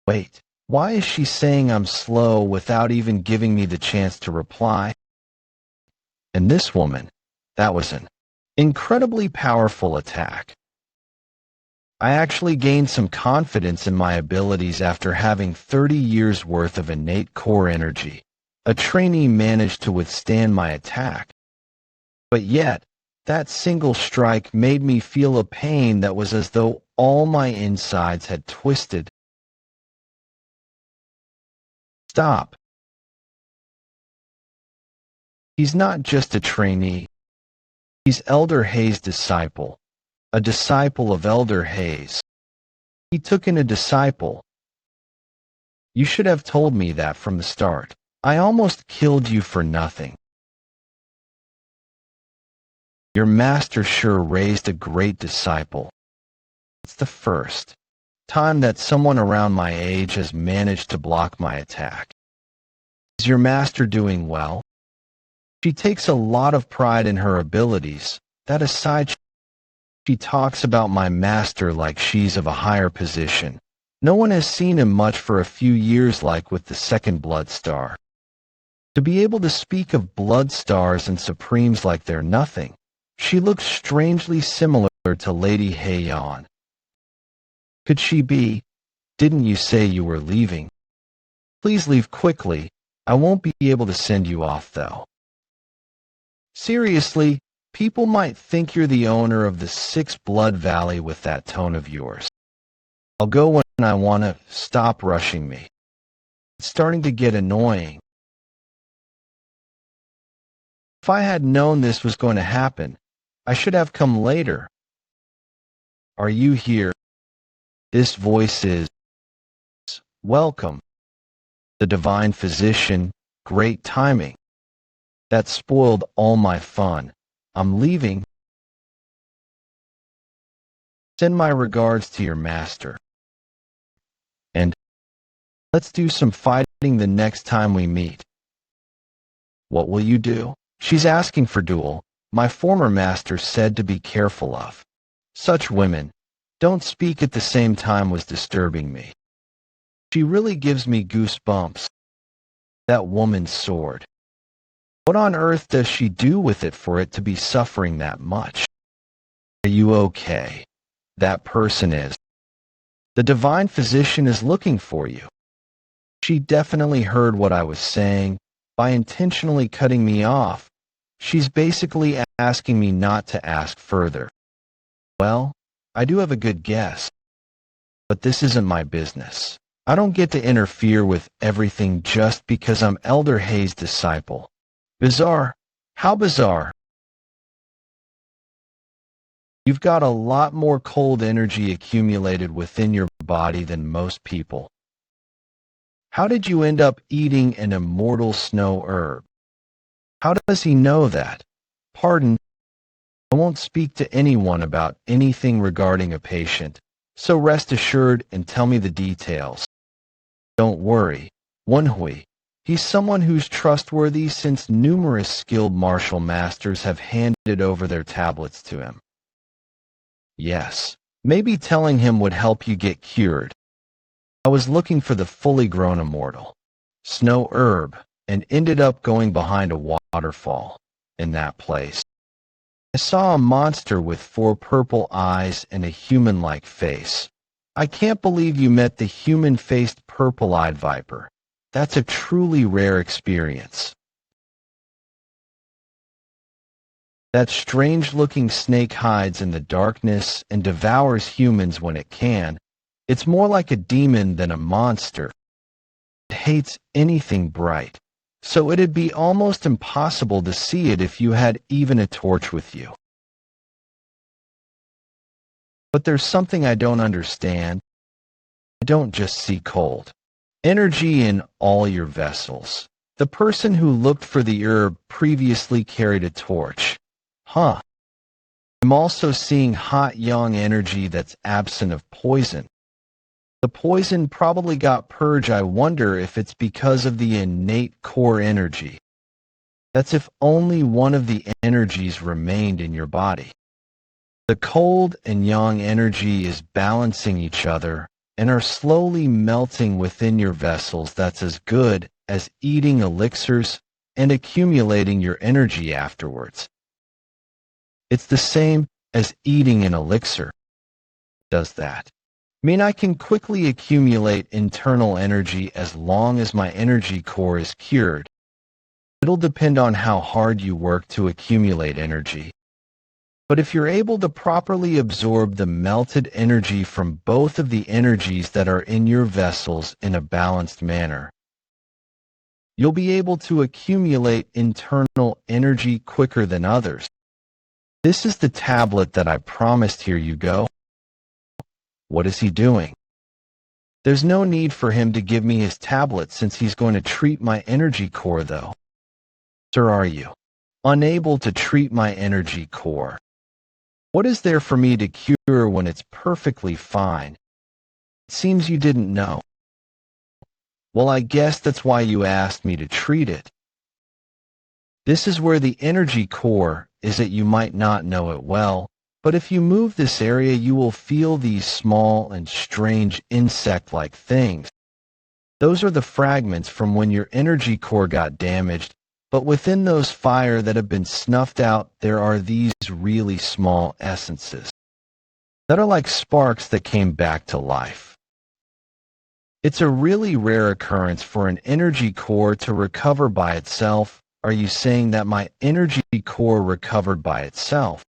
Wait. Why is she saying I'm slow without even giving me the chance to reply? And this woman, that was an incredibly powerful attack. I actually gained some confidence in my abilities after having 30 years worth of innate core energy. A trainee managed to withstand my attack. But yet, that single strike made me feel a pain that was as though all my insides had twisted. Stop. He's not just a trainee. He's Elder Hayes' disciple. A disciple of Elder Hayes. He took in a disciple. You should have told me that from the start. I almost killed you for nothing. Your master sure raised a great disciple. It's the first time that someone around my age has managed to block my attack. Is your master doing well? She takes a lot of pride in her abilities. That aside, she talks about my master like she's of a higher position. No one has seen him much for a few years, like with the second Blood Star. To be able to speak of Blood Stars and Supremes like they're nothing, she looks strangely similar to Lady Heian. Could she be? Didn't you say you were leaving? Please leave quickly. I won't be able to send you off, though. Seriously, people might think you're the owner of the Six Blood Valley with that tone of yours. I'll go when I want to. Stop rushing me. It's starting to get annoying. If I had known this was going to happen, I should have come later. Are you here? This voice is, welcome. The divine physician, great timing. That spoiled all my fun. I'm leaving. Send my regards to your master. And Let's do some fighting the next time we meet. What will you do? She's asking for duel. My former master said to be careful of. Such women. Don't speak at the same time was disturbing me. She really gives me goosebumps. That woman's sword. What on earth does she do with it for it to be suffering that much? Are you okay? That person is. The divine physician is looking for you. She definitely heard what I was saying. By intentionally cutting me off, she's basically asking me not to ask further. Well, I do have a good guess. But this isn't my business. I don't get to interfere with everything just because I'm Elder Hayes' disciple. Bizarre. How bizarre. You've got a lot more cold energy accumulated within your body than most people. How did you end up eating an immortal snow herb? How does he know that? Pardon, I won't speak to anyone about anything regarding a patient, so rest assured and tell me the details. Don't worry, Woon-Hwi. He's someone who's trustworthy since numerous skilled martial masters have handed over their tablets to him. Yes, maybe telling him would help you get cured. I was looking for the fully grown immortal snow herb and ended up going behind a waterfall. In that place, I saw a monster with 4 purple eyes and a human-like face. I can't believe you met the human-faced purple-eyed viper. That's a truly rare experience. That strange-looking snake hides in the darkness and devours humans when it can. It's more like a demon than a monster. It hates anything bright, so it'd be almost impossible to see it if you had even a torch with you. But there's something I don't understand. I don't just see cold energy in all your vessels. The person who looked for the herb previously carried a torch. Huh. I'm also seeing hot yang energy that's absent of poison. The poison probably got purged. I wonder if it's because of the innate core energy. That's if only one of the energies remained in your body. The cold and yang energy is balancing each other and are slowly melting within your vessels. That's as good as eating elixirs and accumulating your energy afterwards. It's the same as eating an elixir. Does that mean I can quickly accumulate internal energy as long as my energy core is cured? It'll depend on how hard you work to accumulate energy. But if you're able to properly absorb the melted energy from both of the energies that are in your vessels in a balanced manner, you'll be able to accumulate internal energy quicker than others. This is the tablet that I promised. Here you go. What is he doing? There's no need for him to give me his tablet since he's going to treat my energy core though. Sir, are you unable to treat my energy core? What is there for me to cure when it's perfectly fine? It seems you didn't know. Well, I guess that's why you asked me to treat it. This is where the energy core is. That you might not know it well, but if you move this area you will feel these small and strange insect-like things. Those are the fragments from when your energy core got damaged, but within those fire that have been snuffed out there are these really small essences that are like sparks that came back to life. It's a really rare occurrence for an energy core to recover by itself. Are you saying that my energy core recovered by itself?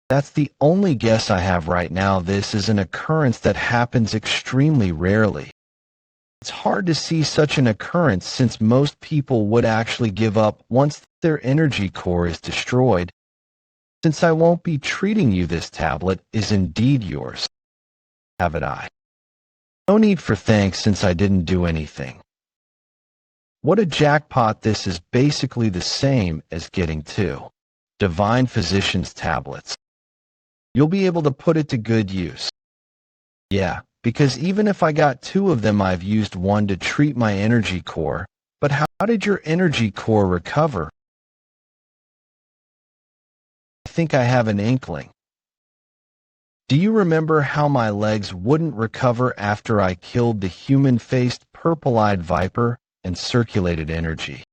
That's the only guess I have right now. This is an occurrence that happens extremely rarely. It's hard to see such an occurrence since most people would actually give up once their energy core is destroyed. Since I won't be treating you, this tablet is indeed yours. Have it I. No need for thanks since I didn't do anything. What a jackpot. This is basically the same as getting 2 divine physician's tablets. You'll be able to put it to good use. Yeah, because even if I got 2 of them, I've used 1 to treat my energy core. But how did your energy core recover? I think I have an inkling. Do you remember how my legs wouldn't recover after I killed the human-faced purple-eyed viper and circulated energy?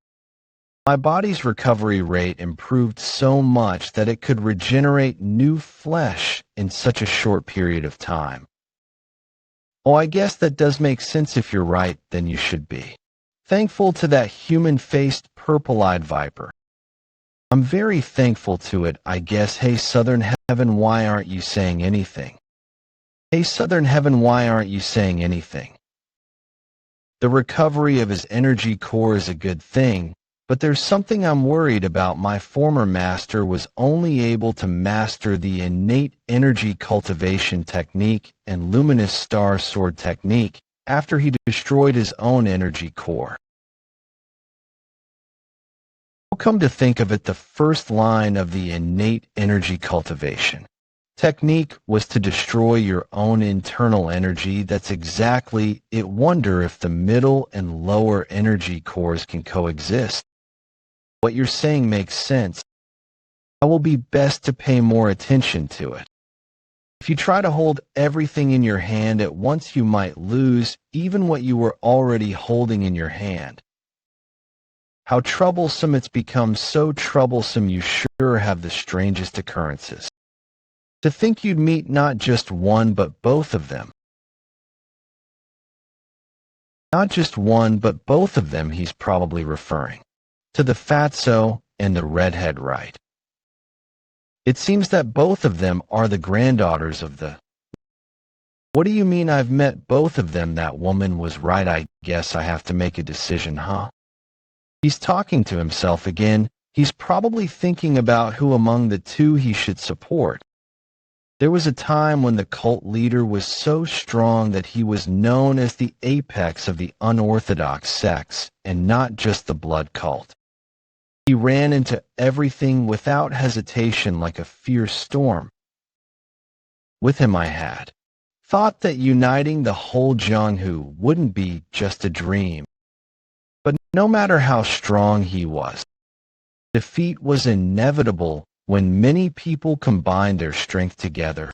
My body's recovery rate improved so much that it could regenerate new flesh in such a short period of time. Oh, I guess that does make sense. If you're right, then you should be thankful to that human-faced purple-eyed viper. I'm very thankful to it, I guess. Hey, Southern Heaven, why aren't you saying anything? Hey, Southern Heaven, why aren't you saying anything? The recovery of his energy core is a good thing, but there's something I'm worried about. My former master was only able to master the innate energy cultivation technique and luminous star sword technique after he destroyed his own energy core. Come to think of it, the first line of the innate energy cultivation technique was to destroy your own internal energy. That's exactly it. Wonder if the middle and lower energy cores can coexist. What you're saying makes sense. I will be best to pay more attention to it. If you try to hold everything in your hand at once, you might lose even what you were already holding in your hand. How troublesome it's become, so troublesome you sure have the strangest occurrences. To think you'd meet not just one but both of them. Not just one but both of them, he's probably referring to the fatso and the redhead, right? It seems that both of them are the granddaughters of the... What do you mean I've met both of them? That woman was right. I guess I have to make a decision, huh? He's talking to himself again. He's probably thinking about who among the 2 he should support. There was a time when the cult leader was so strong that he was known as the apex of the unorthodox sects, and not just the blood cult. He ran into everything without hesitation like a fierce storm. With him I had thought that uniting the whole Jianghu wouldn't be just a dream. But no matter how strong he was, defeat was inevitable when many people combined their strength together.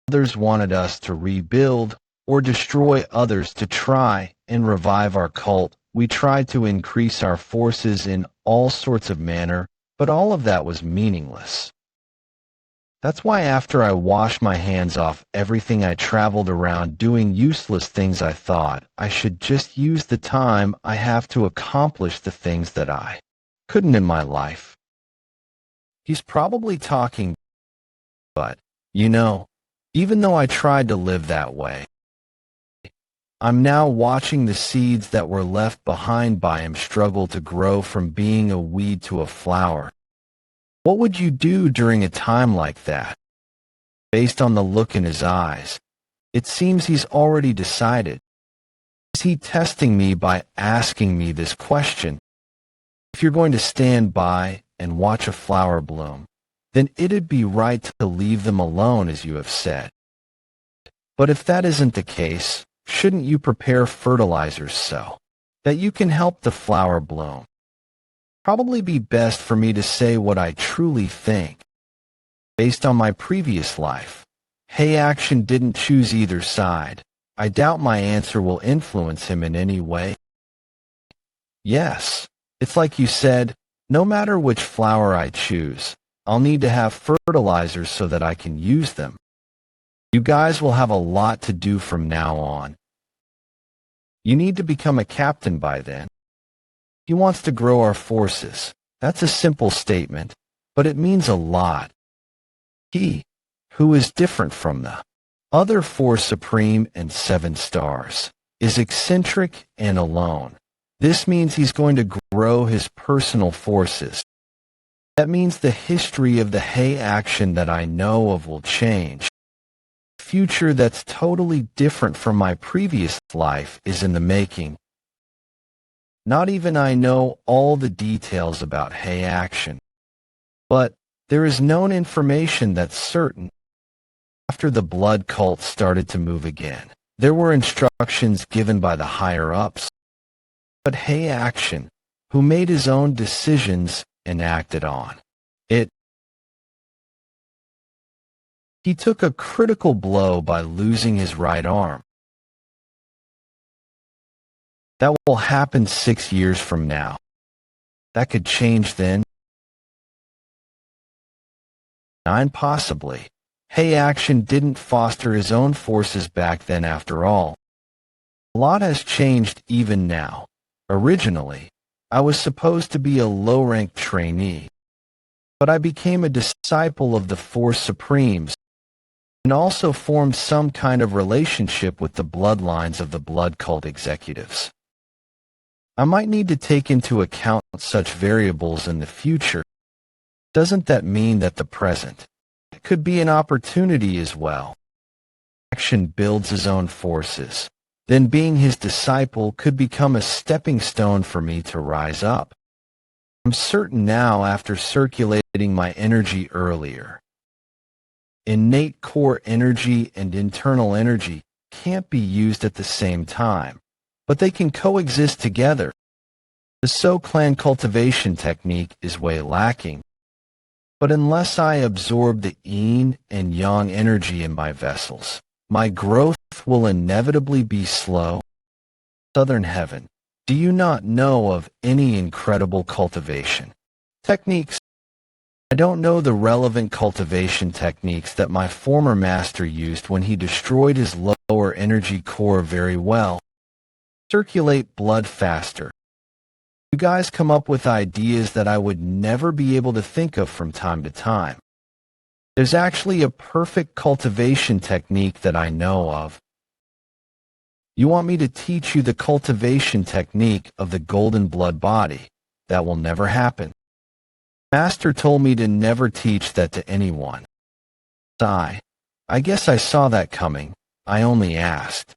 Others wanted us to rebuild or destroy others to try and revive our cult. We tried to increase our forces in all sorts of manner, but all of that was meaningless. That's why after I washed my hands off everything, I traveled around doing useless things. I thought I should just use the time I have to accomplish the things that I couldn't in my life. He's probably talking, but, you know, even though I tried to live that way, I'm now watching the seeds that were left behind by him struggle to grow from being a weed to a flower. What would you do during a time like that? Based on the look in his eyes, it seems he's already decided. Is he testing me by asking me this question? If you're going to stand by and watch a flower bloom, then it'd be right to leave them alone, as you have said. But if that isn't the case, shouldn't you prepare fertilizers so that you can help the flower bloom? Probably be best for me to say what I truly think. Based on my previous life, Hey Action didn't choose either side. I doubt my answer will influence him in any way. Yes, it's like you said, no matter which flower I choose, I'll need to have fertilizers so that I can use them. You guys will have a lot to do from now on. You need to become a captain by then. He wants to grow our forces. That's a simple statement, but it means a lot. He, who is different from the other 4 Supreme and 7 stars, is eccentric and alone. This means he's going to grow his personal forces. That means the history of the Hey Action that I know of will change. A future that's totally different from my previous life is in the making. Not even I know all the details about Hey Action, but there is known information that's certain. After the blood cult started to move again, There were instructions given by the higher-ups, but Hei Action, who made his own decisions and acted on it. He took a critical blow by losing his right arm. That will happen 6 years from now. That could change then. 9 possibly. Hei Action didn't foster his own forces back then after all. A lot has changed even now. Originally, I was supposed to be a low-ranked trainee, but I became a disciple of the Four Supremes and also formed some kind of relationship with the bloodlines of the blood cult executives. I might need to take into account such variables in the future. Doesn't that mean that the present could be an opportunity as well? Action builds his own forces. Then being his disciple could become a stepping stone for me to rise up. I'm certain now after circulating my energy earlier. Innate core energy and internal energy can't be used at the same time, but they can coexist together. The So-Clan cultivation technique is way lacking. But unless I absorb the yin and yang energy in my vessels, my growth will inevitably be slow. Southern Heaven, do you not know of any incredible cultivation techniques? I don't know the relevant cultivation techniques that my former master used when he destroyed his lower energy core very well. Circulate blood faster. You guys come up with ideas that I would never be able to think of from time to time. There's actually a perfect cultivation technique that I know of. You want me to teach you the cultivation technique of the golden blood body? That will never happen. Master told me to never teach that to anyone. I guess I saw that coming. I only asked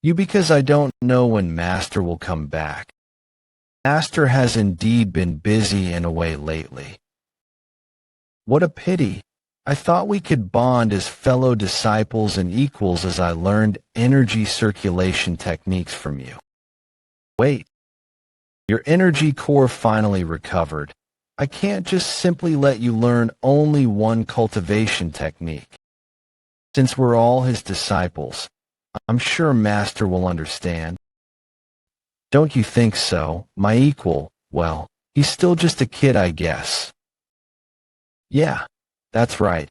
you because I don't know when Master will come back. Master has indeed been busy and away lately. What a pity. I thought we could bond as fellow disciples and equals as I learned energy circulation techniques from you. Wait. Your energy core finally recovered. I can't just simply let you learn only one cultivation technique. Since we're all his disciples, I'm sure Master will understand. Don't you think so, my equal? Well, he's still just a kid, I guess. Yeah. That's right.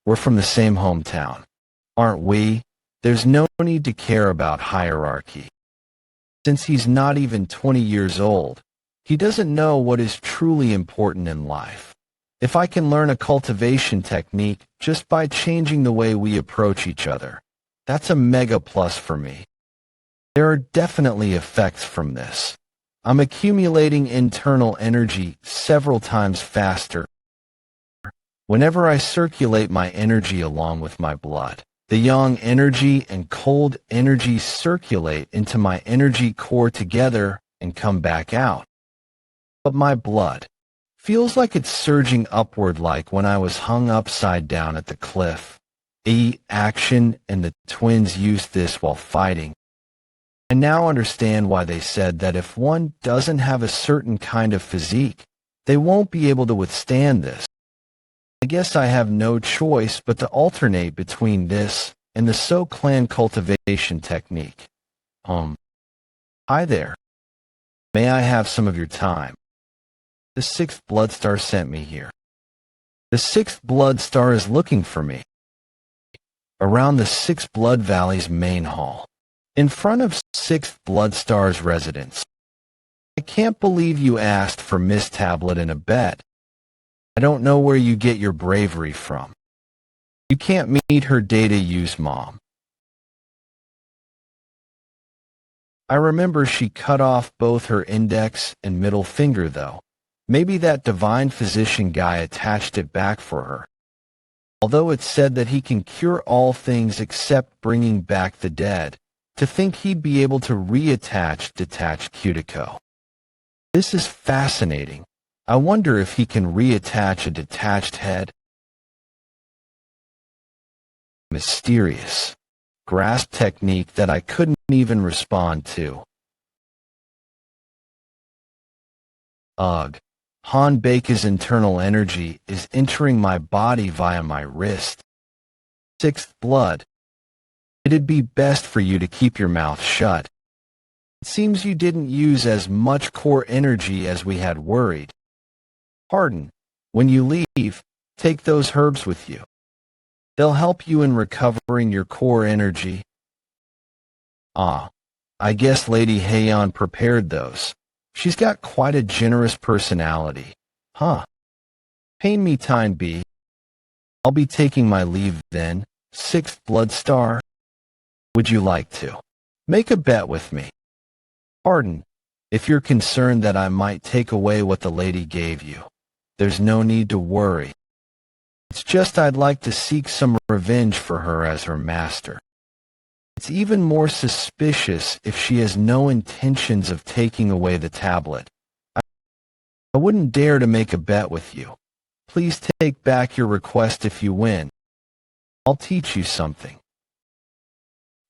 We're from the same hometown, aren't we? There's no need to care about hierarchy. Since he's not even 20 years old, he doesn't know what is truly important in life. If I can learn a cultivation technique just by changing the way we approach each other, that's a mega plus for me. There are definitely effects from this. I'm accumulating internal energy several times faster whenever I circulate my energy along with my blood. The yang energy and cold energy circulate into my energy core together and come back out. But my blood feels like it's surging upward like when I was hung upside down at the cliff. Action and the twins used this while fighting. I now understand why they said that if one doesn't have a certain kind of physique, they won't be able to withstand this. I guess I have no choice but to alternate between this and the So-Clan cultivation technique. Hi there. May I have some of your time? The 6th Blood Star sent me here. The 6th Blood Star is looking for me. Around the 6 Blood Valley's main hall, in front of 6th Blood Star's residence. I can't believe you asked for Miss Tablet in a bet. I don't know where you get your bravery from. You can't meet her data use mom. I remember she cut off both her index and middle finger though. Maybe that divine physician guy attached it back for her. Although it said that he can cure all things except bringing back the dead, to think he'd be able to reattach detached cuticle. This is fascinating. I wonder if he can reattach a detached head. Mysterious. grasp technique that I couldn't even respond to. Ugh. Han Bake's internal energy is entering my body via my wrist. Sixth blood. It'd be best for you to keep your mouth shut. It seems you didn't use as much core energy as we had worried. Pardon, when you leave, take those herbs with you. They'll help you in recovering your core energy. Ah, I guess Lady Heian prepared those. She's got quite a generous personality. Huh. Pain me time be. I'll be taking my leave then, sixth blood star. Would you like to make a bet with me? Pardon, if you're concerned that I might take away what the lady gave you, there's no need to worry. It's just I'd like to seek some revenge for her as her master. It's even more suspicious if she has no intentions of taking away the tablet. I wouldn't dare to make a bet with you. Please take back your request if you win. I'll teach you something.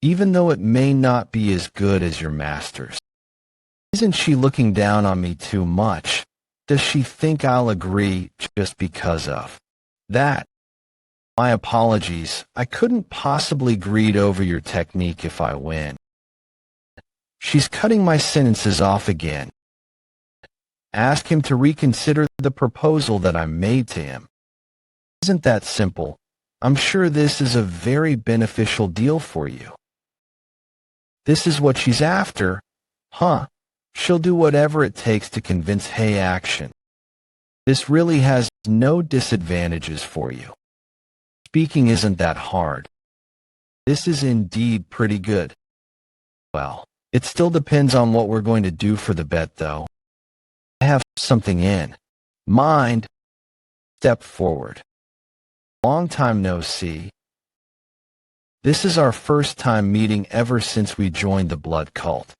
Even though it may not be as good as your master's. Isn't she looking down on me too much? Does she think I'll agree just because of that? My apologies, I couldn't possibly greed over your technique if I win. She's cutting my sentences off again. Ask him to reconsider the proposal that I made to him. Isn't that simple? I'm sure this is a very beneficial deal for you. This is what she's after, huh? She'll do whatever it takes to convince Hay Action. This really has no disadvantages for you. Speaking isn't that hard. This is indeed pretty good. Well, it still depends on what we're going to do for the bet, though. I have something in mind. Step forward. Long time no see. This is our first time meeting ever since we joined the blood cult,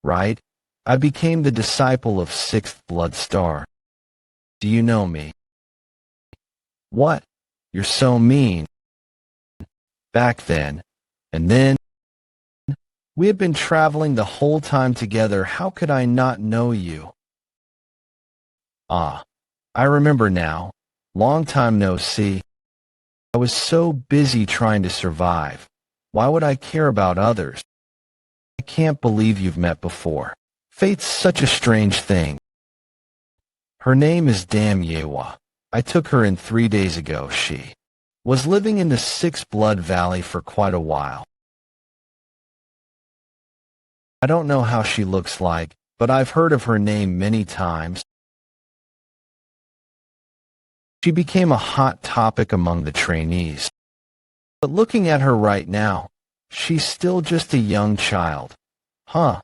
right? I became the disciple of Sixth Blood Star. Do you know me? What? You're so mean. Back then, and then, we had been traveling the whole time together. How could I not know you? Ah, I remember now. Long time no see. I was so busy trying to survive. Why would I care about others? I can't believe you've met before. Fate's such a strange thing. Her name is Damyewa. I took her in 3 days ago. She was living in the Six Blood Valley for quite a while. I don't know how she looks like, but I've heard of her name many times. She became a hot topic among the trainees. But looking at her right now, she's still just a young child. Huh.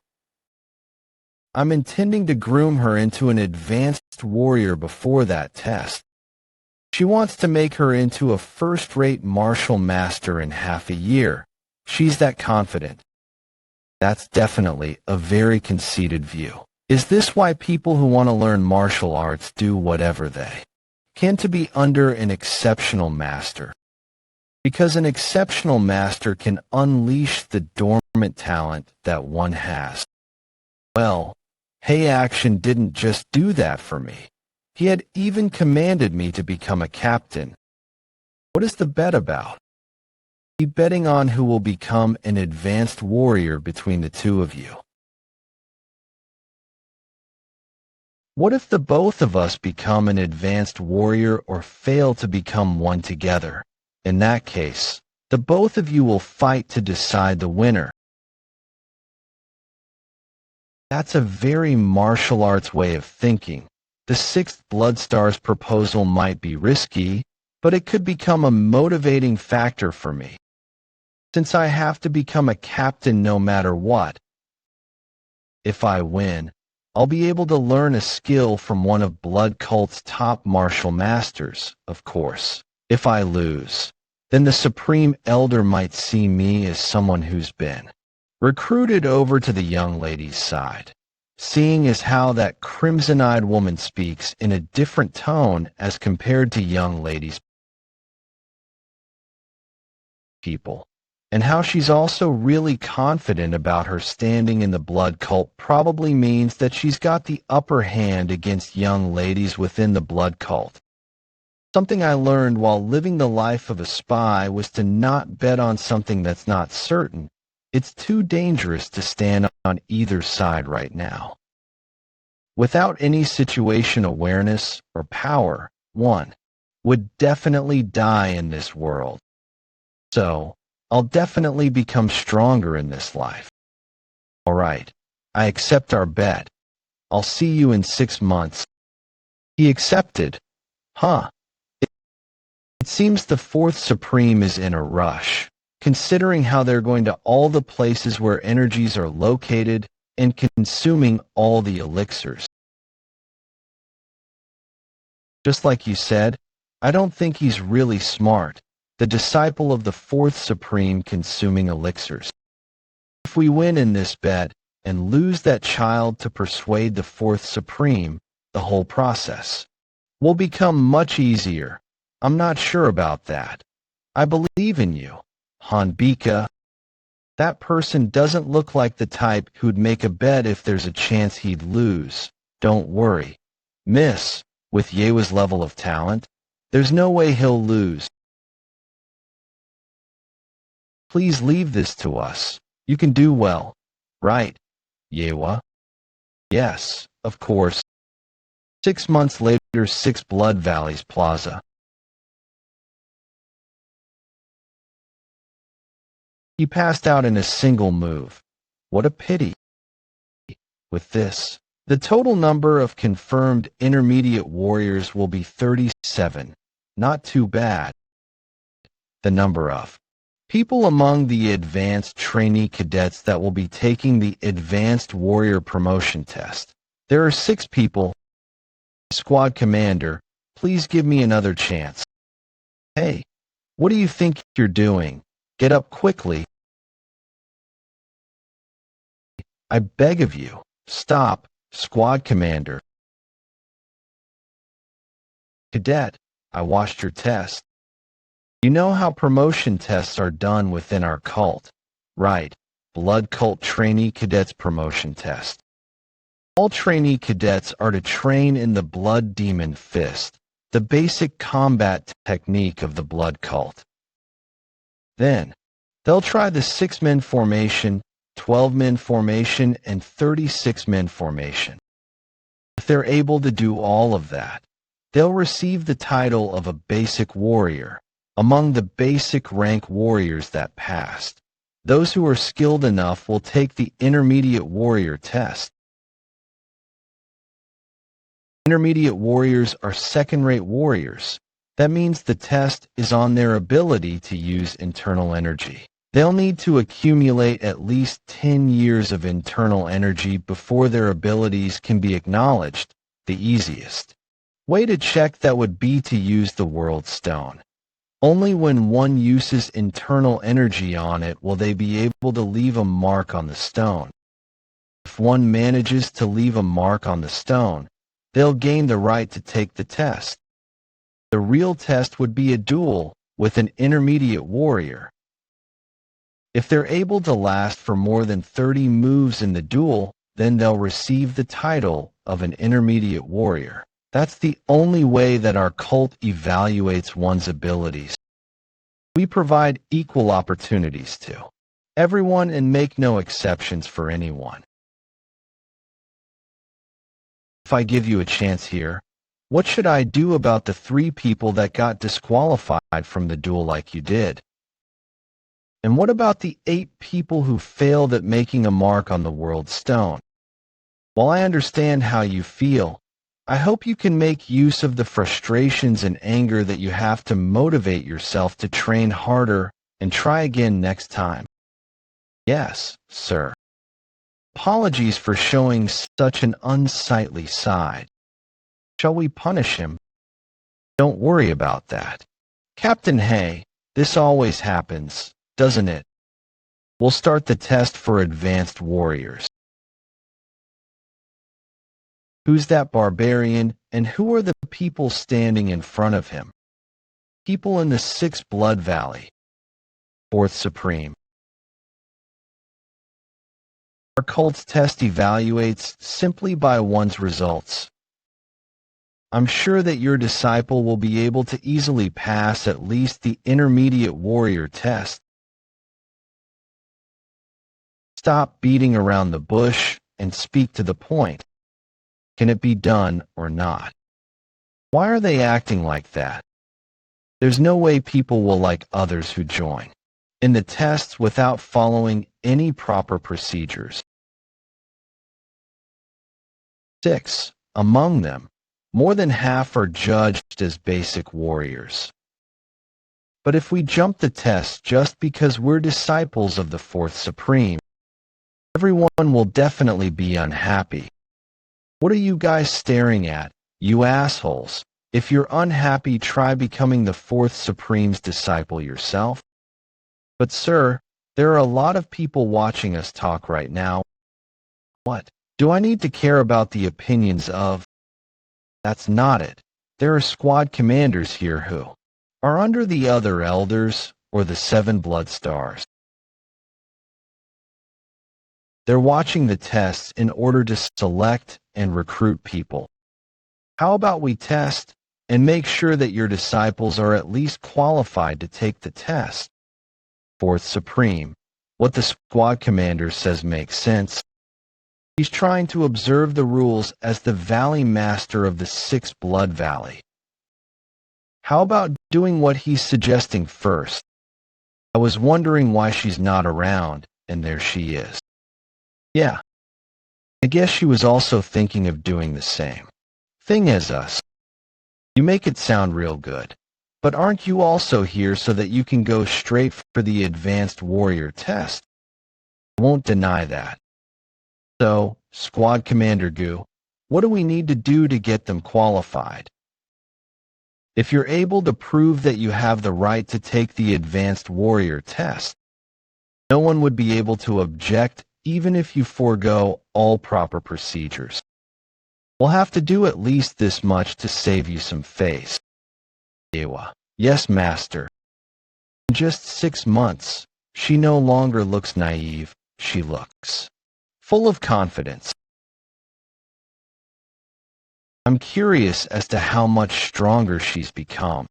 I'm intending to groom her into an advanced warrior before that test. She wants to make her into a first-rate martial master in half a year. She's that confident. That's definitely a very conceited view. Is this why people who want to learn martial arts do whatever they can to be under an exceptional master? Because an exceptional master can unleash the dormant talent that one has. Well, Hay Action didn't just do that for me. He had even commanded me to become a captain. What is the bet about? Be betting on who will become an advanced warrior between the two of you. What if the both of us become an advanced warrior or fail to become one together? In that case, the both of you will fight to decide the winner. That's a very martial arts way of thinking. The Sixth Blood Star's proposal might be risky, but it could become a motivating factor for me. Since I have to become a captain no matter what. If I win, I'll be able to learn a skill from one of Blood Cult's top martial masters, of course. If I lose, then the Supreme Elder might see me as someone who's been recruited over to the young lady's side. Seeing as how that crimson-eyed woman speaks in a different tone as compared to young ladies' people. And how she's also really confident about her standing in the blood cult probably means that she's got the upper hand against young ladies within the blood cult. Something I learned while living the life of a spy was to not bet on something that's not certain. It's too dangerous to stand on either side right now. Without any situation awareness or power, one would definitely die in this world. So, I'll definitely become stronger in this life. All right, I accept our bet. I'll see you in 6 months. He accepted. Huh. It seems the Fourth Supreme is in a rush, considering how they're going to all the places where energies are located and consuming all the elixirs. Just like you said, I don't think he's really smart, the disciple of the Fourth Supreme consuming elixirs. If we win in this bet and lose that child to persuade the Fourth Supreme, the whole process will become much easier. I'm not sure about that. I believe in you, Hanbika. That person doesn't look like the type who'd make a bet if there's a chance he'd lose. Don't worry. Miss, with Yewa's level of talent, there's no way he'll lose. Please leave this to us. You can do well. Right, Yewa? Yes, of course. 6 months later, 6 Blood Valleys Plaza. He passed out in a single move. What a pity. With this, the total number of confirmed intermediate warriors will be 37. Not too bad. The number of people among the advanced trainee cadets that will be taking the advanced warrior promotion test. There are 6 people. Squad commander, please give me another chance. Hey, what do you think you're doing? Get up quickly. I beg of you, stop, squad commander. Cadet, I watched your test. You know how promotion tests are done within our cult, right? Blood cult trainee cadets promotion test. All trainee cadets are to train in the blood demon fist, the basic combat technique of the blood cult. Then, they'll try the 6-man formation, 12-man formation, and 36-man formation. If they're able to do all of that, they'll receive the title of a basic warrior, among the basic rank warriors that passed. Those who are skilled enough will take the intermediate warrior test. Intermediate warriors are second-rate warriors. That means the test is on their ability to use internal energy. They'll need to accumulate at least 10 years of internal energy before their abilities can be acknowledged. The easiest way to check that would be to use the World Stone. Only when one uses internal energy on it will they be able to leave a mark on the stone. If one manages to leave a mark on the stone, they'll gain the right to take the test. The real test would be a duel with an intermediate warrior. If they're able to last for more than 30 moves in the duel, then they'll receive the title of an intermediate warrior. That's the only way that our cult evaluates one's abilities. We provide equal opportunities to everyone and make no exceptions for anyone. If I give you a chance here, what should I do about the 3 people that got disqualified from the duel like you did? And what about the 8 people who failed at making a mark on the World Stone? While I understand how you feel, I hope you can make use of the frustrations and anger that you have to motivate yourself to train harder and try again next time. Yes, sir. Apologies for showing such an unsightly side. Shall we punish him? Don't worry about that. Captain Hay, this always happens, doesn't it? We'll start the test for advanced warriors. Who's that barbarian, and who are the people standing in front of him? People in the 6th Blood Valley. Fourth Supreme. Our cult's test evaluates simply by one's results. I'm sure that your disciple will be able to easily pass at least the intermediate warrior test. Stop beating around the bush and speak to the point. Can it be done or not? Why are they acting like that? There's no way people will like others who join in the tests without following any proper procedures. 6. Among them, more than half are judged as basic warriors. But if we jump the test just because we're disciples of the Fourth Supreme, everyone will definitely be unhappy. What are you guys staring at, you assholes? If you're unhappy, try becoming the Fourth Supreme's disciple yourself. But sir, there are a lot of people watching us talk right now. What? Do I need to care about the opinions of? That's not it. There are squad commanders here who are under the other elders or the 7 blood stars. They're watching the tests in order to select and recruit people. How about we test and make sure that your disciples are at least qualified to take the test? Fourth Supreme, what the squad commander says makes sense. He's trying to observe the rules as the Valley Master of the 6th Blood Valley. How about doing what he's suggesting first? I was wondering why she's not around, and there she is. Yeah, I guess she was also thinking of doing the same thing as us. You make it sound real good, but aren't you also here so that you can go straight for the advanced warrior test? I won't deny that. So, Squad Commander Gu, what do we need to do to get them qualified? If you're able to prove that you have the right to take the advanced warrior test, no one would be able to object even if you forego all proper procedures. We'll have to do at least this much to save you some face. Ewa. Yes, Master. In just 6 months, she no longer looks naive, she looks full of confidence. I'm curious as to how much stronger she's become.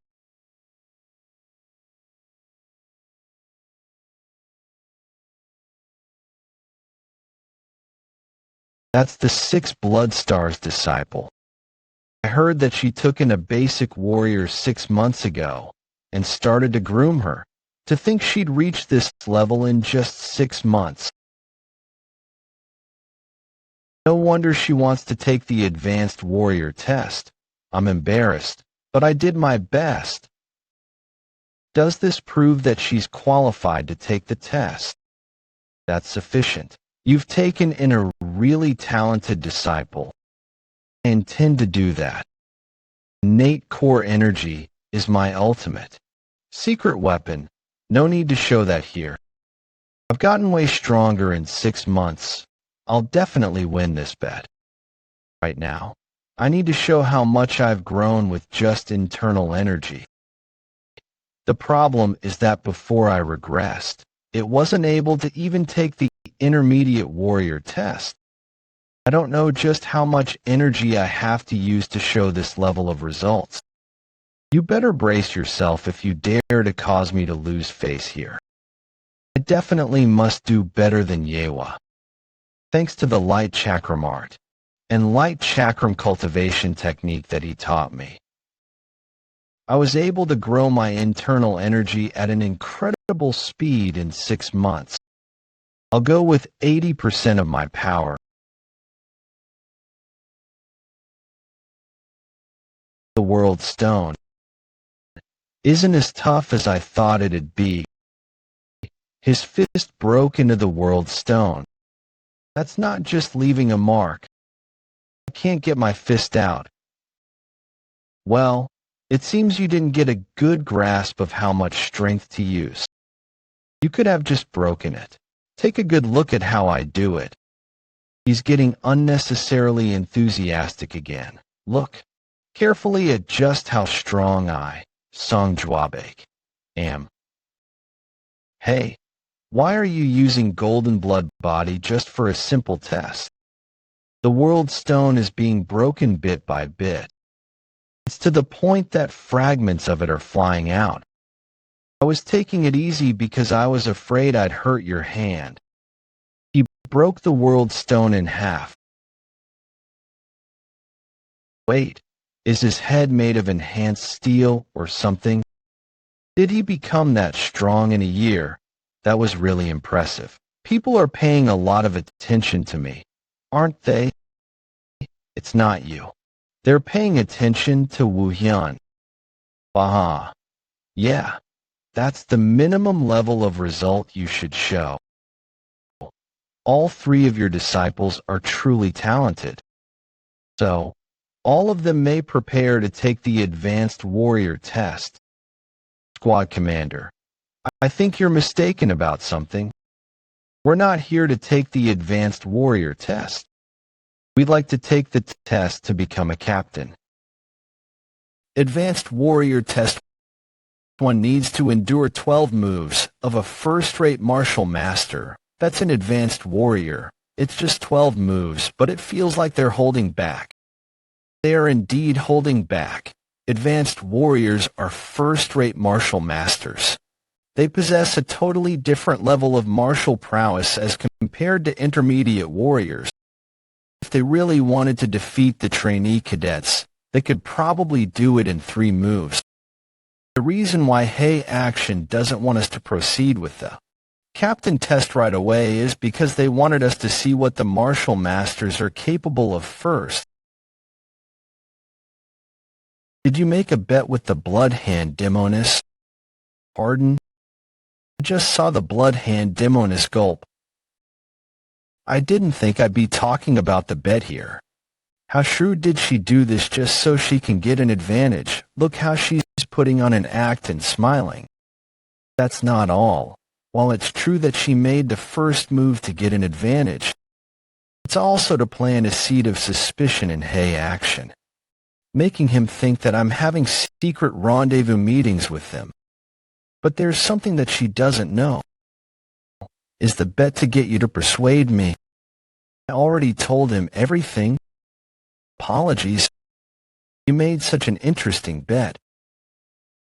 That's the 6 Blood Stars disciple. I heard that she took in a basic warrior 6 months ago and started to groom her to think she'd reach this level in just 6 months. No wonder she wants to take the advanced warrior test. I'm embarrassed, but I did my best. Does this prove that she's qualified to take the test? That's sufficient. You've taken in a really talented disciple. I intend to do that. Innate core energy is my ultimate secret weapon. No need to show that here. I've gotten way stronger in 6 months. I'll definitely win this bet. Right now, I need to show how much I've grown with just internal energy. The problem is that before I regressed, it wasn't able to even take the intermediate warrior test. I don't know just how much energy I have to use to show this level of results. You better brace yourself if you dare to cause me to lose face here. I definitely must do better than Yewa. Thanks to the light chakram art and light chakram cultivation technique that he taught me, I was able to grow my internal energy at an incredible speed in 6 months. I'll go with 80% of my power. The world stone isn't as tough as I thought it'd be. His fist broke into the world stone. That's not just leaving a mark. I can't get my fist out. Well, it seems you didn't get a good grasp of how much strength to use. You could have just broken it. Take a good look at how I do it. He's getting unnecessarily enthusiastic again. Look carefully at just how strong I, Song Jwabek, am. Hey, Why are you using golden blood body just for a simple test? The world stone is being broken bit by bit. It's to the point that fragments of it are flying out. I was taking it easy because I was afraid I'd hurt your hand. He broke the world stone in half. Wait, is his head made of enhanced steel or something? Did he become that strong in a year? That was really impressive. People are paying a lot of attention to me, aren't they? It's not you. They're paying attention to Woo-Hwi. Aha. Yeah, that's the minimum level of result you should show. All three of your disciples are truly talented. So, all of them may prepare to take the advanced warrior test. Squad commander, I think you're mistaken about something. We're not here to take the advanced warrior test. We'd like to take the test to become a captain. Advanced warrior test. One needs to endure 12 moves of a first-rate martial master. That's an advanced warrior. It's just 12 moves, but it feels like they're holding back. They are indeed holding back. Advanced warriors are first-rate martial masters. They possess a totally different level of martial prowess as compared to intermediate warriors. If they really wanted to defeat the trainee cadets, they could probably do it in 3 moves. The reason why Hey Action doesn't want us to proceed with the Captain test right away is because they wanted us to see what the martial masters are capable of first. Did you make a bet with the blood hand, Demonis? Pardon? I just saw the blood hand, Demonis gulp. I didn't think I'd be talking about the bet here. How shrewd did she do this just so she can get an advantage? Look how she's putting on an act and smiling. That's not all. While it's true that she made the first move to get an advantage, it's also to plant a seed of suspicion in Hey Action, making him think that I'm having secret rendezvous meetings with them. But there's something that she doesn't know. Is the bet to get you to persuade me? I already told him everything. Apologies. You made such an interesting bet.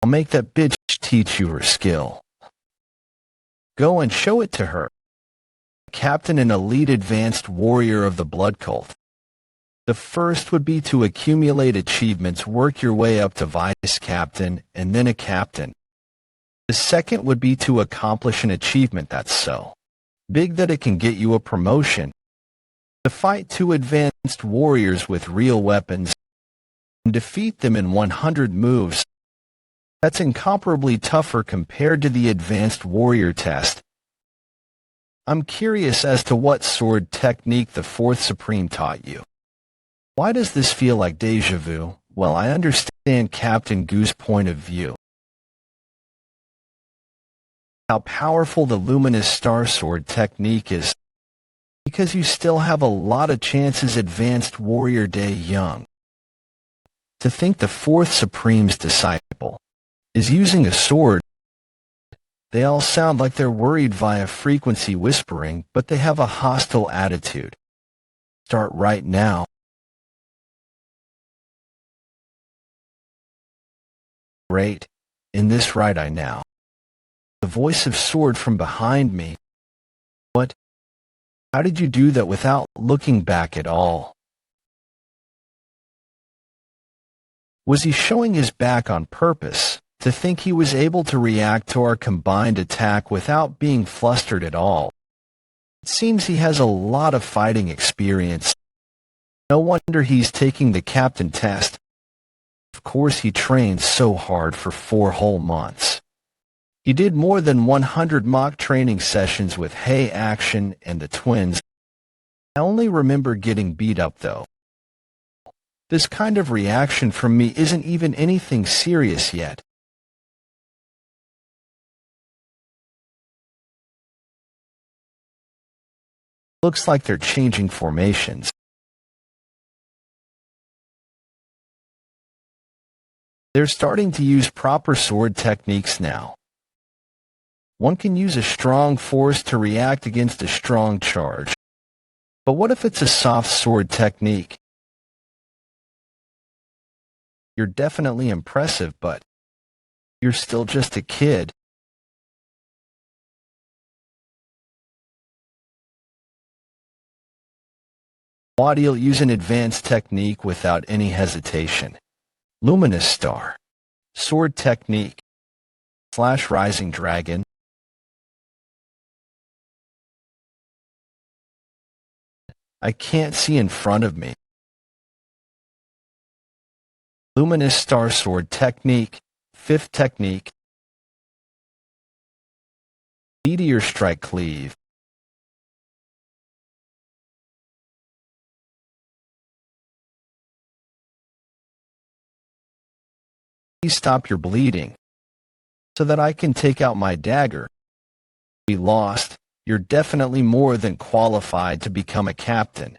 I'll make that bitch teach you her skill. Go and show it to her. Captain and elite advanced warrior of the blood cult. The first would be to accumulate achievements, work your way up to vice captain, and then a captain. The second would be to accomplish an achievement that's so big that it can get you a promotion. To fight 2 advanced warriors with real weapons and defeat them in 100 moves. That's incomparably tougher compared to the advanced warrior test. I'm curious as to what sword technique the 4th Supreme taught you. Why does this feel like déjà vu? Well, I understand Captain Goo's point of view. How powerful the luminous star sword technique is, because you still have a lot of chances advanced warrior day young. To think the 4th Supreme's disciple is using a sword. They all sound like they're worried via frequency whispering, but they have a hostile attitude. Start right now. Great. In this right eye now. The voice of sword from behind me. What? How did you do that without looking back at all? Was he showing his back on purpose? To think he was able to react to our combined attack without being flustered at all. It seems he has a lot of fighting experience. No wonder he's taking the captain test. Of course he trained so hard for 4 whole months. He did more than 100 mock training sessions with Hey Action and the twins. I only remember getting beat up though. This kind of reaction from me isn't even anything serious yet. Looks like they're changing formations. They're starting to use proper sword techniques now. One can use a strong force to react against a strong charge. But what if it's a soft sword technique? You're definitely impressive, but you're still just a kid. Wadi'll use an advanced technique without any hesitation. Luminous Star. Sword technique. / Rising Dragon. I can't see in front of me. Luminous Star Sword technique. 5th technique. Meteor Strike Cleave. Please stop your bleeding, so that I can take out my dagger. We lost. You're definitely more than qualified to become a captain.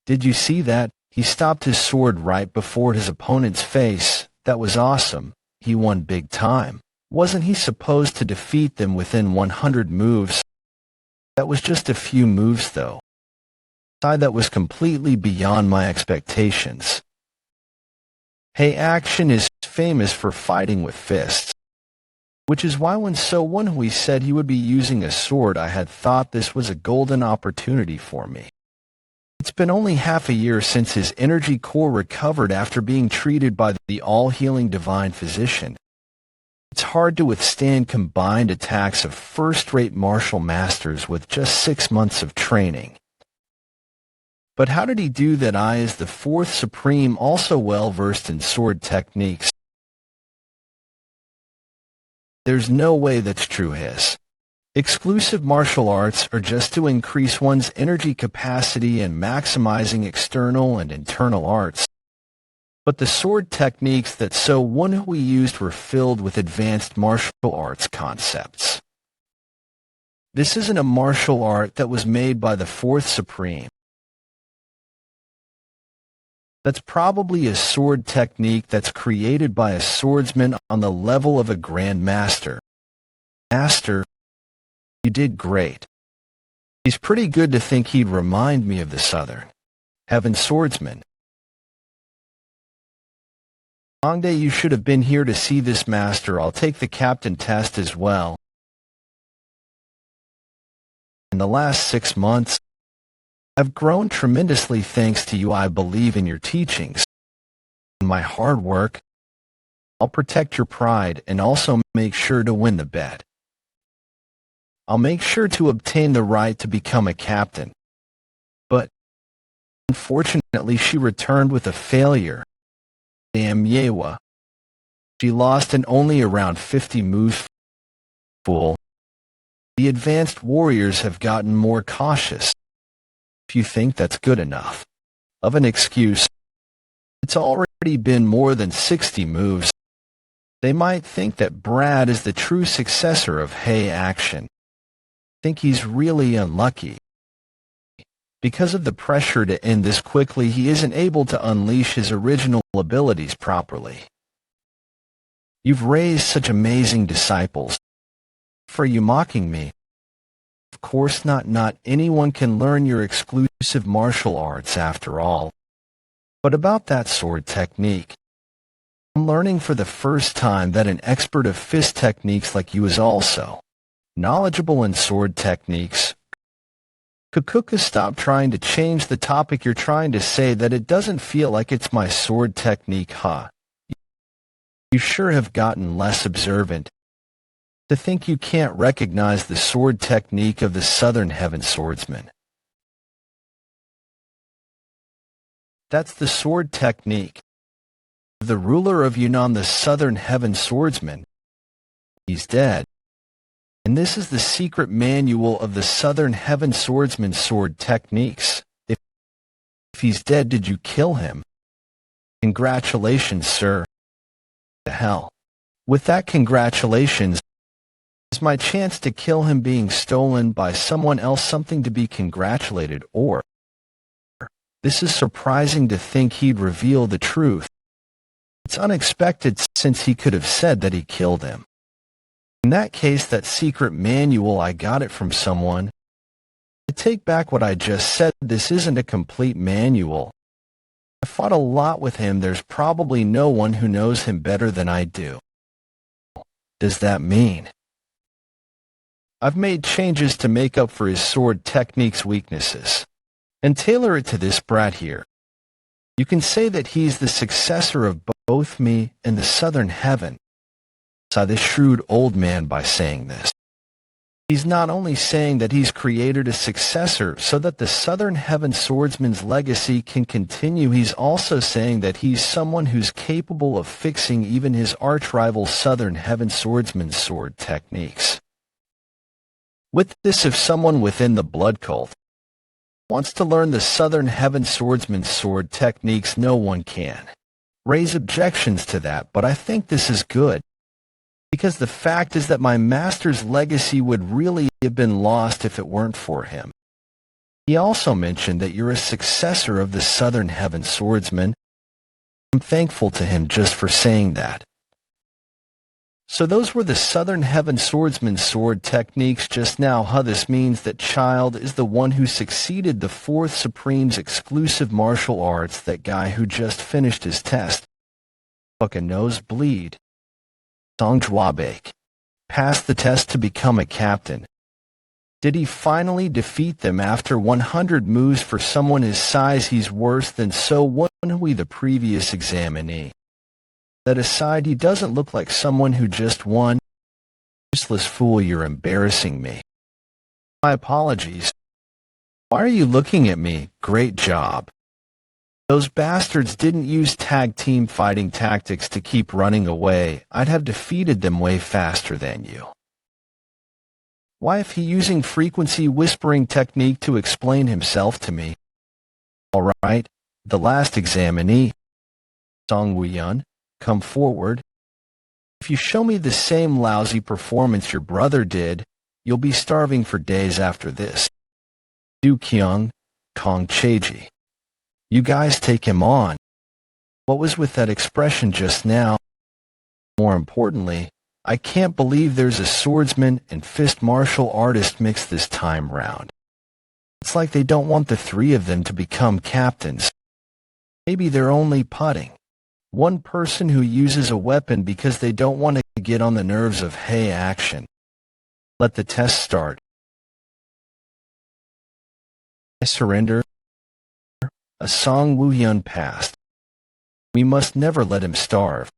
Did you see that? He stopped his sword right before his opponent's face. That was awesome. He won big time. Wasn't he supposed to defeat them within 100 moves? That was just a few moves though. That was completely beyond my expectations. Hey Action is famous for fighting with fists. Which is why when Woon-Hwi said he would be using a sword, I had thought this was a golden opportunity for me. It's been only half a year since his energy core recovered after being treated by the all-healing divine physician. It's hard to withstand combined attacks of first-rate martial masters with just 6 months of training. But how did he do that? I, as the 4th Supreme, also well-versed in sword techniques. There's no way that's true. His exclusive martial arts are just to increase one's energy capacity and maximizing external and internal arts. But the sword techniques that Woon-Hwi used were filled with advanced martial arts concepts. This isn't a martial art that was made by the 4th Supreme. That's probably a sword technique that's created by a swordsman on the level of a Grand Master. Master, you did great. He's pretty good to think he'd remind me of the Southern Heaven Swordsman. Hongdae, you should have been here to see this master. I'll take the captain test as well. In the last 6 months, I've grown tremendously thanks to you. I believe in your teachings and my hard work. I'll protect your pride and also make sure to win the bet. I'll make sure to obtain the right to become a captain. But unfortunately, she returned with a failure. Damn Yewa. She lost in only around 50 moves. Fool. The advanced warriors have gotten more cautious. If you think that's good enough of an excuse, it's already been more than 60 moves. They might think that Brad is the true successor of Hey Action. Think he's really unlucky. Because of the pressure to end this quickly, he isn't able to unleash his original abilities properly. You've raised such amazing disciples. For you mocking me? Of course not. Not anyone can learn your exclusive martial arts after all. But about that sword technique, I'm learning for the first time that an expert of fist techniques like you is also knowledgeable in sword techniques. Kukuka, stop trying to change the topic. You're trying to say that it doesn't feel like it's my sword technique, huh? You sure have gotten less observant. To think you can't recognize the sword technique of the Southern Heaven Swordsman. That's the sword technique of the ruler of Yunnan, the Southern Heaven Swordsman. He's dead. And this is the secret manual of the Southern Heaven Swordsman's sword techniques. If he's dead, did you kill him? Congratulations, sir. The hell. With that congratulations, is my chance to kill him being stolen by someone else something to be congratulated or? This is surprising to think he'd reveal the truth. It's unexpected since he could have said that he killed him. In that case, that secret manual, I got it from someone. I take back what I just said. This isn't a complete manual. I fought a lot with him. There's probably no one who knows him better than I do. Does that mean? I've made changes to make up for his sword technique's weaknesses, and tailor it to this brat here. You can say that he's the successor of both me and the Southern Heaven. Saw this shrewd old man by saying this. He's not only saying that he's created a successor so that the Southern Heaven swordsman's legacy can continue, he's also saying that he's someone who's capable of fixing even his arch-rival Southern Heaven swordsman's sword techniques. With this, if someone within the blood cult wants to learn the Southern Heaven swordsman's sword techniques, no one can raise objections to that, but I think this is good, because the fact is that my master's legacy would really have been lost if it weren't for him. He also mentioned that you're a successor of the Southern Heaven swordsman. I'm thankful to him just for saying that. So those were the Southern Heaven swordsman's sword techniques just now, huh? This means that Child is the one who succeeded the Fourth Supreme's exclusive martial arts, that guy who just finished his test. Fuck a nosebleed. Song Jwabek passed the test to become a captain. Did he finally defeat them after 100 moves? For someone his size, he's worse than so Woon-Hwi, the previous examinee. That aside, he doesn't look like someone who just won. Useless fool, you're embarrassing me. My apologies. Why are you looking at me? Great job. Those bastards didn't use tag team fighting tactics to keep running away. I'd have defeated them way faster than you. Why, if he using frequency whispering technique to explain himself to me? All right, the last examinee, Song Woo-Hyun, come forward. If you show me the same lousy performance your brother did, you'll be starving for days after this. Du Kyung, Kong Cheji. You guys take him on. What was with that expression just now? More importantly, I can't believe there's a swordsman and fist martial artist mixed this time round. It's like they don't want the three of them to become captains. Maybe they're only putting one person who uses a weapon because they don't want to get on the nerves of hey action. Let the test start. I surrender. A Song Woo-Hyun passed. We must never let him starve.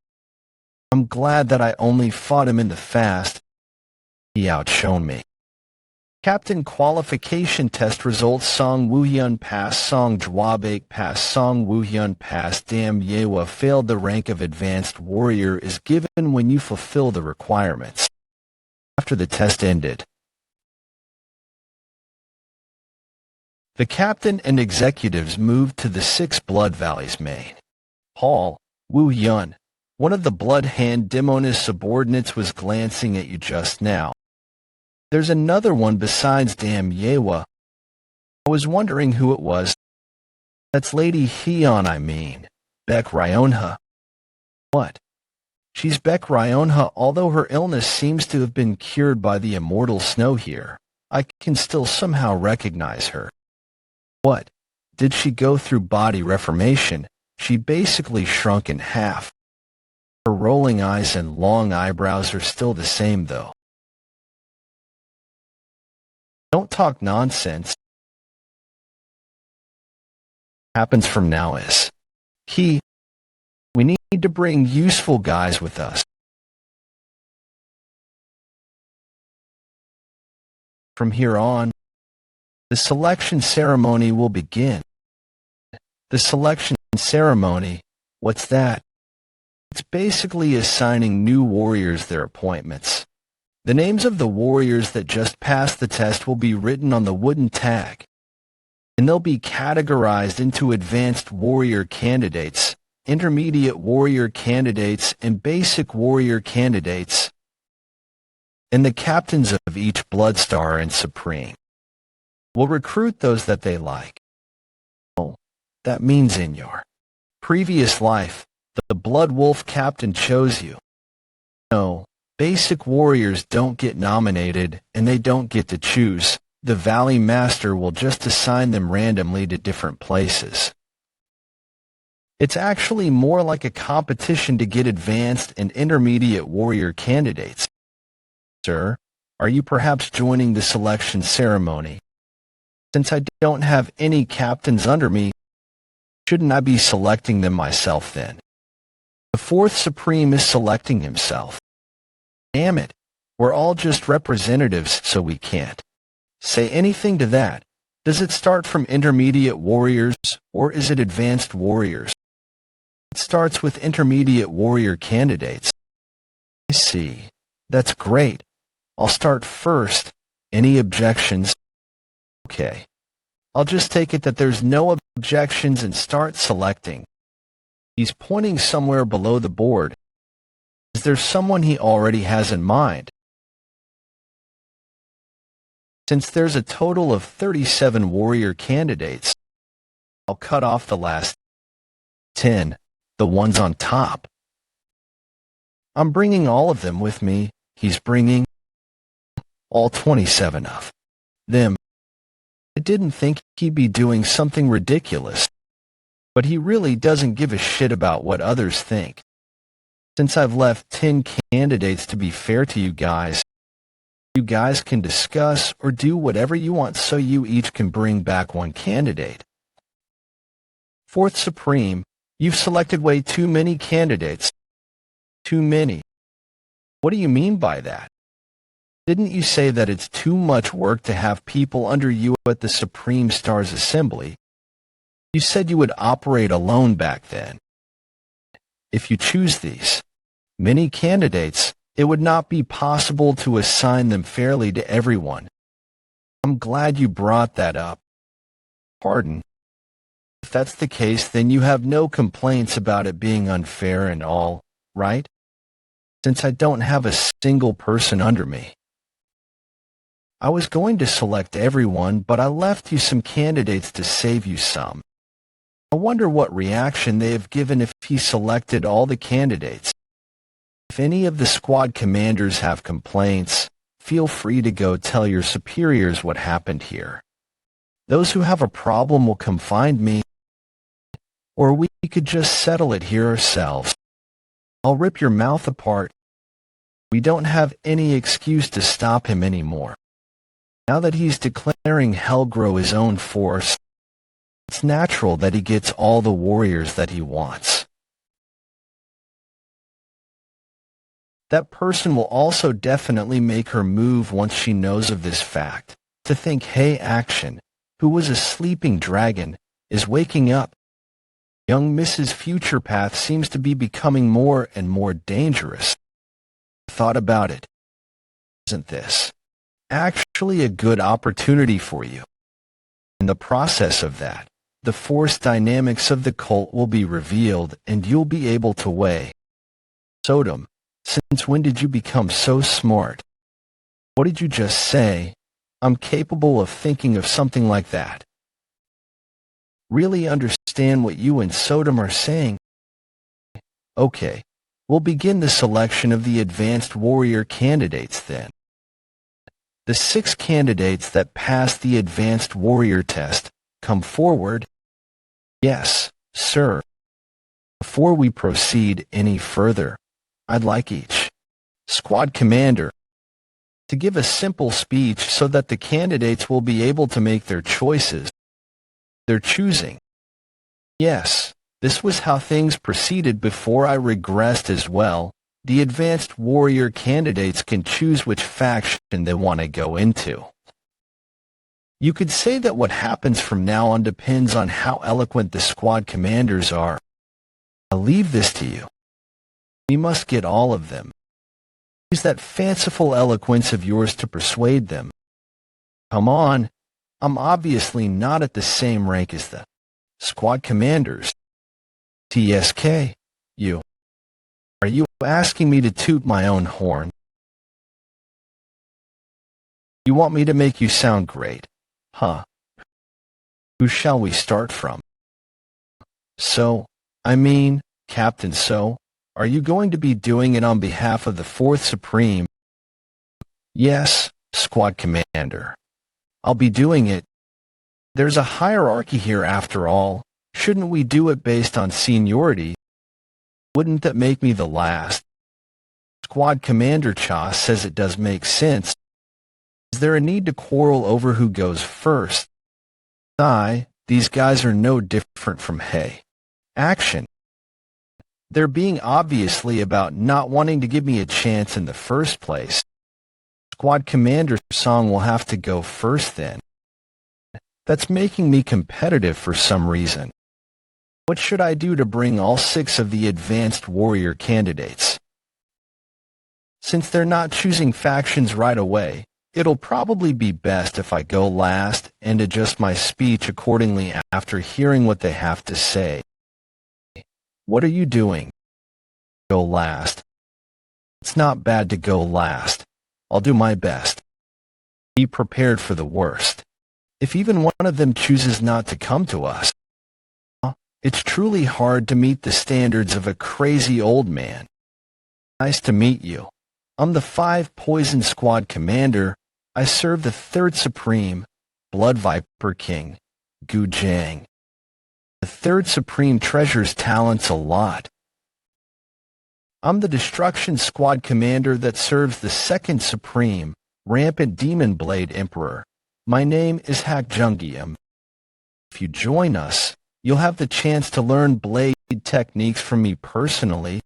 I'm glad that I only fought him in the fast. He outshone me. Captain qualification test results: Song Woo-Hyun passed, Song Jwabek passed, Song Woo-Hyun passed. Dam Yewa failed. The rank of advanced warrior is given when you fulfill the requirements. After the test ended, the captain and executives moved to the 6 Blood Valley's main hall. Woo-Hyun, one of the Blood Hand Demon's subordinates, was glancing at you just now. There's another one besides Dam Yewa. I was wondering who it was. That's Lady Hyun, I mean. Baek Ryonha. What? She's Baek Ryonha. Although her illness seems to have been cured by the immortal snow here, I can still somehow recognize her. What? Did she go through body reformation? She basically shrunk in half. Her rolling eyes and long eyebrows are still the same, though. Don't talk nonsense. Happens from now is key. We need to bring useful guys with us. From here on, the selection ceremony will begin. The selection ceremony, what's that? It's basically assigning new warriors their appointments. The names of the warriors that just passed the test will be written on the wooden tag, and they'll be categorized into advanced warrior candidates, intermediate warrior candidates, and basic warrior candidates, and the captains of each Bloodstar and Supreme will recruit those that they like. Oh, that means in your previous life, The Blood Wolf captain chose you. No, basic warriors don't get nominated, and they don't get to choose. The Valley Master will just assign them randomly to different places. It's actually more like a competition to get advanced and intermediate warrior candidates. Sir, are you perhaps joining the selection ceremony? Since I don't have any captains under me, shouldn't I be selecting them myself then? The fourth Supreme is selecting himself. Damn it, we're all just representatives, so we can't say anything to that. Does it start from intermediate warriors, or is it advanced warriors? It starts with intermediate warrior candidates. I see. That's great. I'll start first. Any objections? Okay. I'll just take it that there's no objections and start selecting. He's pointing somewhere below the board. Is there someone he already has in mind? Since there's a total of 37 warrior candidates, I'll cut off the last 10, the ones on top. I'm bringing all of them with me. He's bringing all 27 of them. I didn't think he'd be doing something ridiculous, but he really doesn't give a shit about what others think. Since I've left 10 candidates to be fair to you guys can discuss or do whatever you want so you each can bring back one candidate. Fourth Supreme, you've selected way too many candidates. Too many. What do you mean by that? Didn't you say that it's too much work to have people under you at the Supreme Stars Assembly? You said you would operate alone back then. If you choose these many candidates, it would not be possible to assign them fairly to everyone. I'm glad you brought that up. Pardon. If that's the case, then you have no complaints about it being unfair and all, right? Since I don't have a single person under me. I was going to select everyone, but I left you some candidates to save you some. I wonder what reaction they have given if he selected all the candidates. If any of the squad commanders have complaints, feel free to go tell your superiors what happened here. Those who have a problem will come find me, or we could just settle it here ourselves. I'll rip your mouth apart. We don't have any excuse to stop him anymore. Now that he's declaring Helgro his own force, it's natural that he gets all the warriors that he wants. That person will also definitely make her move once she knows of this fact. To think, hey, Action, who was a sleeping dragon, is waking up. Young Mrs. Future Path seems to be becoming more and more dangerous. Thought about it. Isn't this actually a good opportunity for you? In the process of that, the force dynamics of the cult will be revealed and you'll be able to weigh. Sodom, since when did you become so smart? What did you just say? I'm capable of thinking of something like that. Really understand what you and Sodom are saying? Okay, we'll begin the selection of the advanced warrior candidates then. The 6 candidates that pass the advanced warrior test come forward. Yes, sir. Before we proceed any further, I'd like each squad commander to give a simple speech so that the candidates will be able to make their choices. They're choosing. Yes, this was how things proceeded before I regressed as well. The advanced warrior candidates can choose which faction they want to go into. You could say that what happens from now on depends on how eloquent the squad commanders are. I'll leave this to you. We must get all of them. Use that fanciful eloquence of yours to persuade them. Come on, I'm obviously not at the same rank as the squad commanders. TSK, you. Are you asking me to toot my own horn? You want me to make you sound great, huh? Who shall we start from? So, I mean, Captain. So, are you going to be doing it on behalf of the 4th Supreme? Yes, Squad Commander. I'll be doing it. There's a hierarchy here after all. Shouldn't we do it based on seniority? Wouldn't that make me the last? Squad Commander Cha says it does make sense. Is there a need to quarrel over who goes first? These guys are no different from Action. They're being obviously about not wanting to give me a chance in the first place. Squad Commander Song will have to go first then. That's making me competitive for some reason. What should I do to bring all 6 of the advanced warrior candidates? Since they're not choosing factions right away, it'll probably be best if I go last and adjust my speech accordingly after hearing what they have to say. What are you doing? Go last. It's not bad to go last. I'll do my best. Be prepared for the worst. If even one of them chooses not to come to us, it's truly hard to meet the standards of a crazy old man. Nice to meet you. I'm the 5 Poison Squad Commander. I serve the 3rd Supreme, Blood Viper King, Gu Jiang. The 3rd Supreme treasures talents a lot. I'm the Destruction Squad Commander that serves the 2nd Supreme, Rampant Demon Blade Emperor. My name is Hak Jungium. If you join us, you'll have the chance to learn blade techniques from me personally.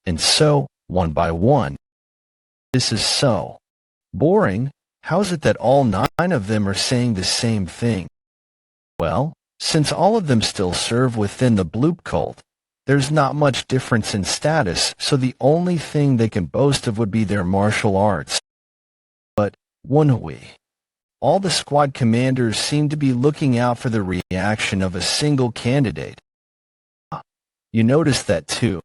And so, one by one. This is so boring. How's it that all 9 of them are saying the same thing? Well, since all of them still serve within the Bloop cult, there's not much difference in status, so the only thing they can boast of would be their martial arts. But, Woon-Hwi. All the squad commanders seem to be looking out for the reaction of a single candidate. You noticed that too.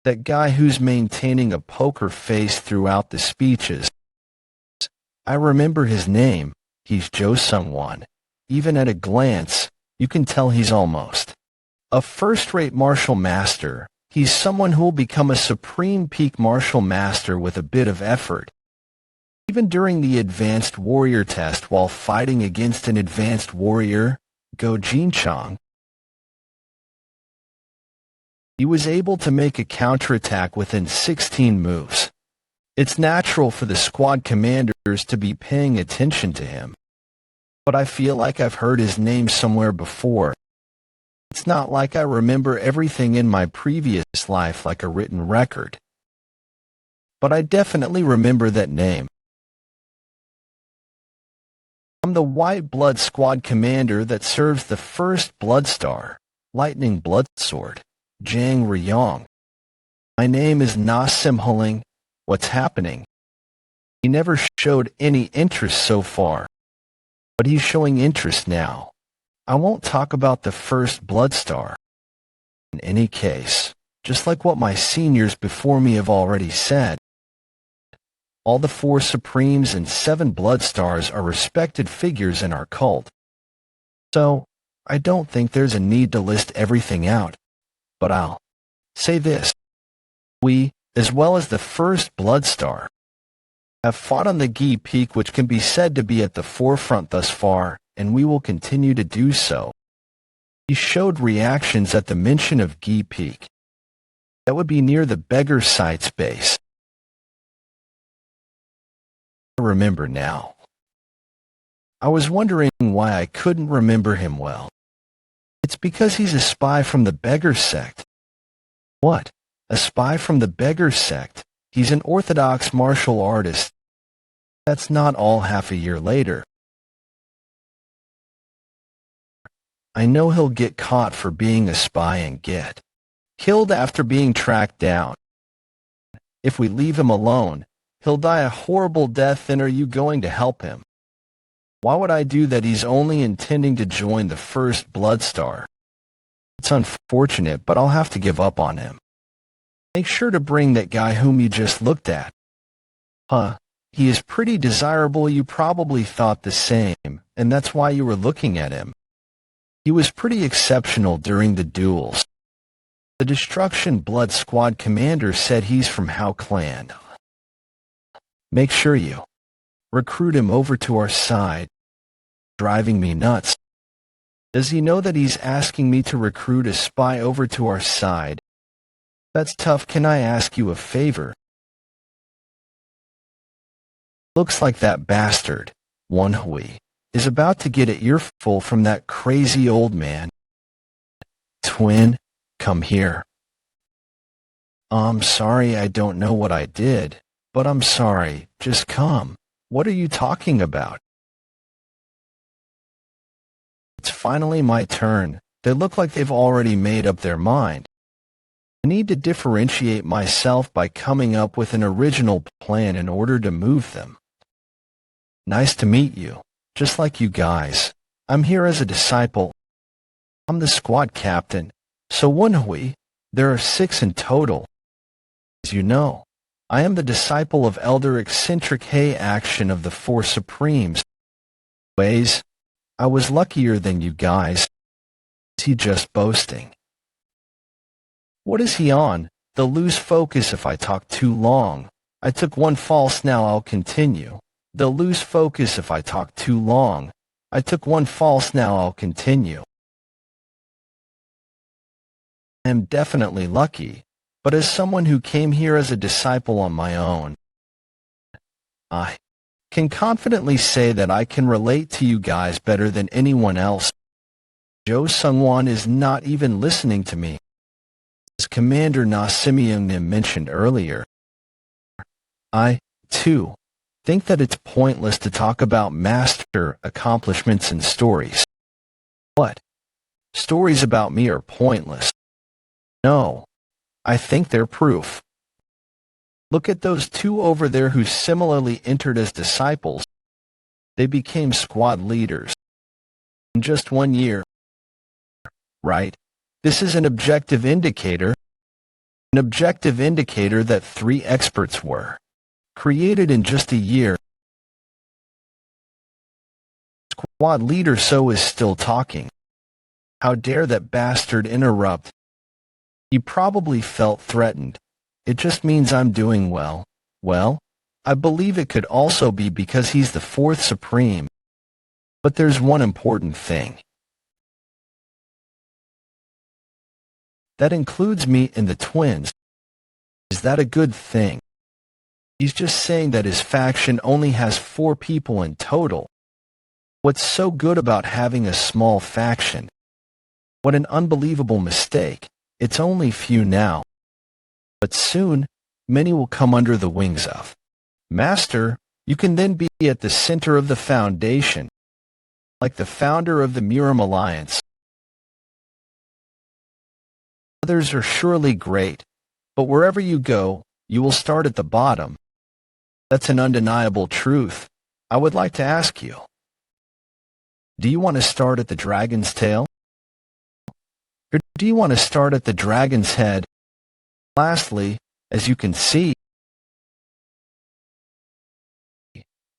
That guy who's maintaining a poker face throughout the speeches. I remember his name. He's Jo Sung-won. Even at a glance, you can tell he's almost a first-rate martial master. He's someone who will become a supreme peak martial master with a bit of effort. Even during the advanced warrior test while fighting against an advanced warrior, Go Jinchang, he was able to make a counterattack within 16 moves. It's natural for the squad commanders to be paying attention to him. But I feel like I've heard his name somewhere before. It's not like I remember everything in my previous life like a written record. But I definitely remember that name. I'm the White Blood Squad Commander that serves the 1st Blood Star, Lightning Blood Sword, Jang Ryong. My name is Na Simhuling. What's happening? He never showed any interest so far, but he's showing interest now. I won't talk about the 1st Blood Star. In any case, just like what my seniors before me have already said, all the 4 Supremes and 7 Blood Stars are respected figures in our cult. So, I don't think there's a need to list everything out. But I'll say this. We, as well as the 1st Blood Star, have fought on the Gi Peak, which can be said to be at the forefront thus far, and we will continue to do so. He showed reactions at the mention of Gi Peak. That would be near the Beggar Site's base. I remember now. I was wondering why I couldn't remember him well. It's because he's a spy from the Beggar Sect. What? A spy from the Beggar Sect? He's an orthodox martial artist. That's not all half a year later. I know he'll get caught for being a spy and get killed after being tracked down. If we leave him alone, he'll die a horrible death. Then are you going to help him? Why would I do that? He's only intending to join the 1st Blood Star. It's unfortunate, but I'll have to give up on him. Make sure to bring that guy whom you just looked at. He is pretty desirable. You probably thought the same, and that's why you were looking at him. He was pretty exceptional during the duels. The Destruction Blood Squad commander said he's from Hao Clan. Make sure you recruit him over to our side. Driving me nuts. Does he know that he's asking me to recruit a spy over to our side? That's tough. Can I ask you a favor? Looks like that bastard, Woon-Hwi, is about to get an earful from that crazy old man. Twin, come here. I'm sorry, I don't know what I did, but I'm sorry, just come. What are you talking about? It's finally my turn. They look like they've already made up their mind. I need to differentiate myself by coming up with an original plan in order to move them. Nice to meet you. Just like you guys. I'm here as a disciple. I'm the squad captain. So Woon-Hwi, there are 6 in total. As you know, I am the disciple of Elder Eccentric Hay Action of the 4 Supremes. Ways, I was luckier than you guys. Is he just boasting? What is he on? They'll lose focus if I talk too long. I took one false, now I'll continue. They'll lose focus if I talk too long. I took one false, now I'll continue. I am definitely lucky, but as someone who came here as a disciple on my own, I can confidently say that I can relate to you guys better than anyone else. Joe Sungwon is not even listening to me. As Commander Na Simeon mentioned earlier, I, too, think that it's pointless to talk about master accomplishments and stories. What? Stories about me are pointless. No, I think they're proof. Look at those 2 over there who similarly entered as disciples. They became squad leaders in just 1 year. Right? This is an objective indicator. An objective indicator that 3 experts were created in just a year. Squad leader So is still talking. How dare that bastard interrupt? He probably felt threatened. It just means I'm doing well. Well, I believe it could also be because he's the 4th Supreme. But there's one important thing. That includes me and the twins. Is that a good thing? He's just saying that his faction only has 4 people in total. What's so good about having a small faction? What an unbelievable mistake. It's only few now. But soon, many will come under the wings of Master. You can then be at the center of the foundation, like the founder of the Muram Alliance. Others are surely great, but wherever you go, you will start at the bottom. That's an undeniable truth. I would like to ask you, do you want to start at the dragon's tail? Or do you want to start at the dragon's head? Lastly, as you can see,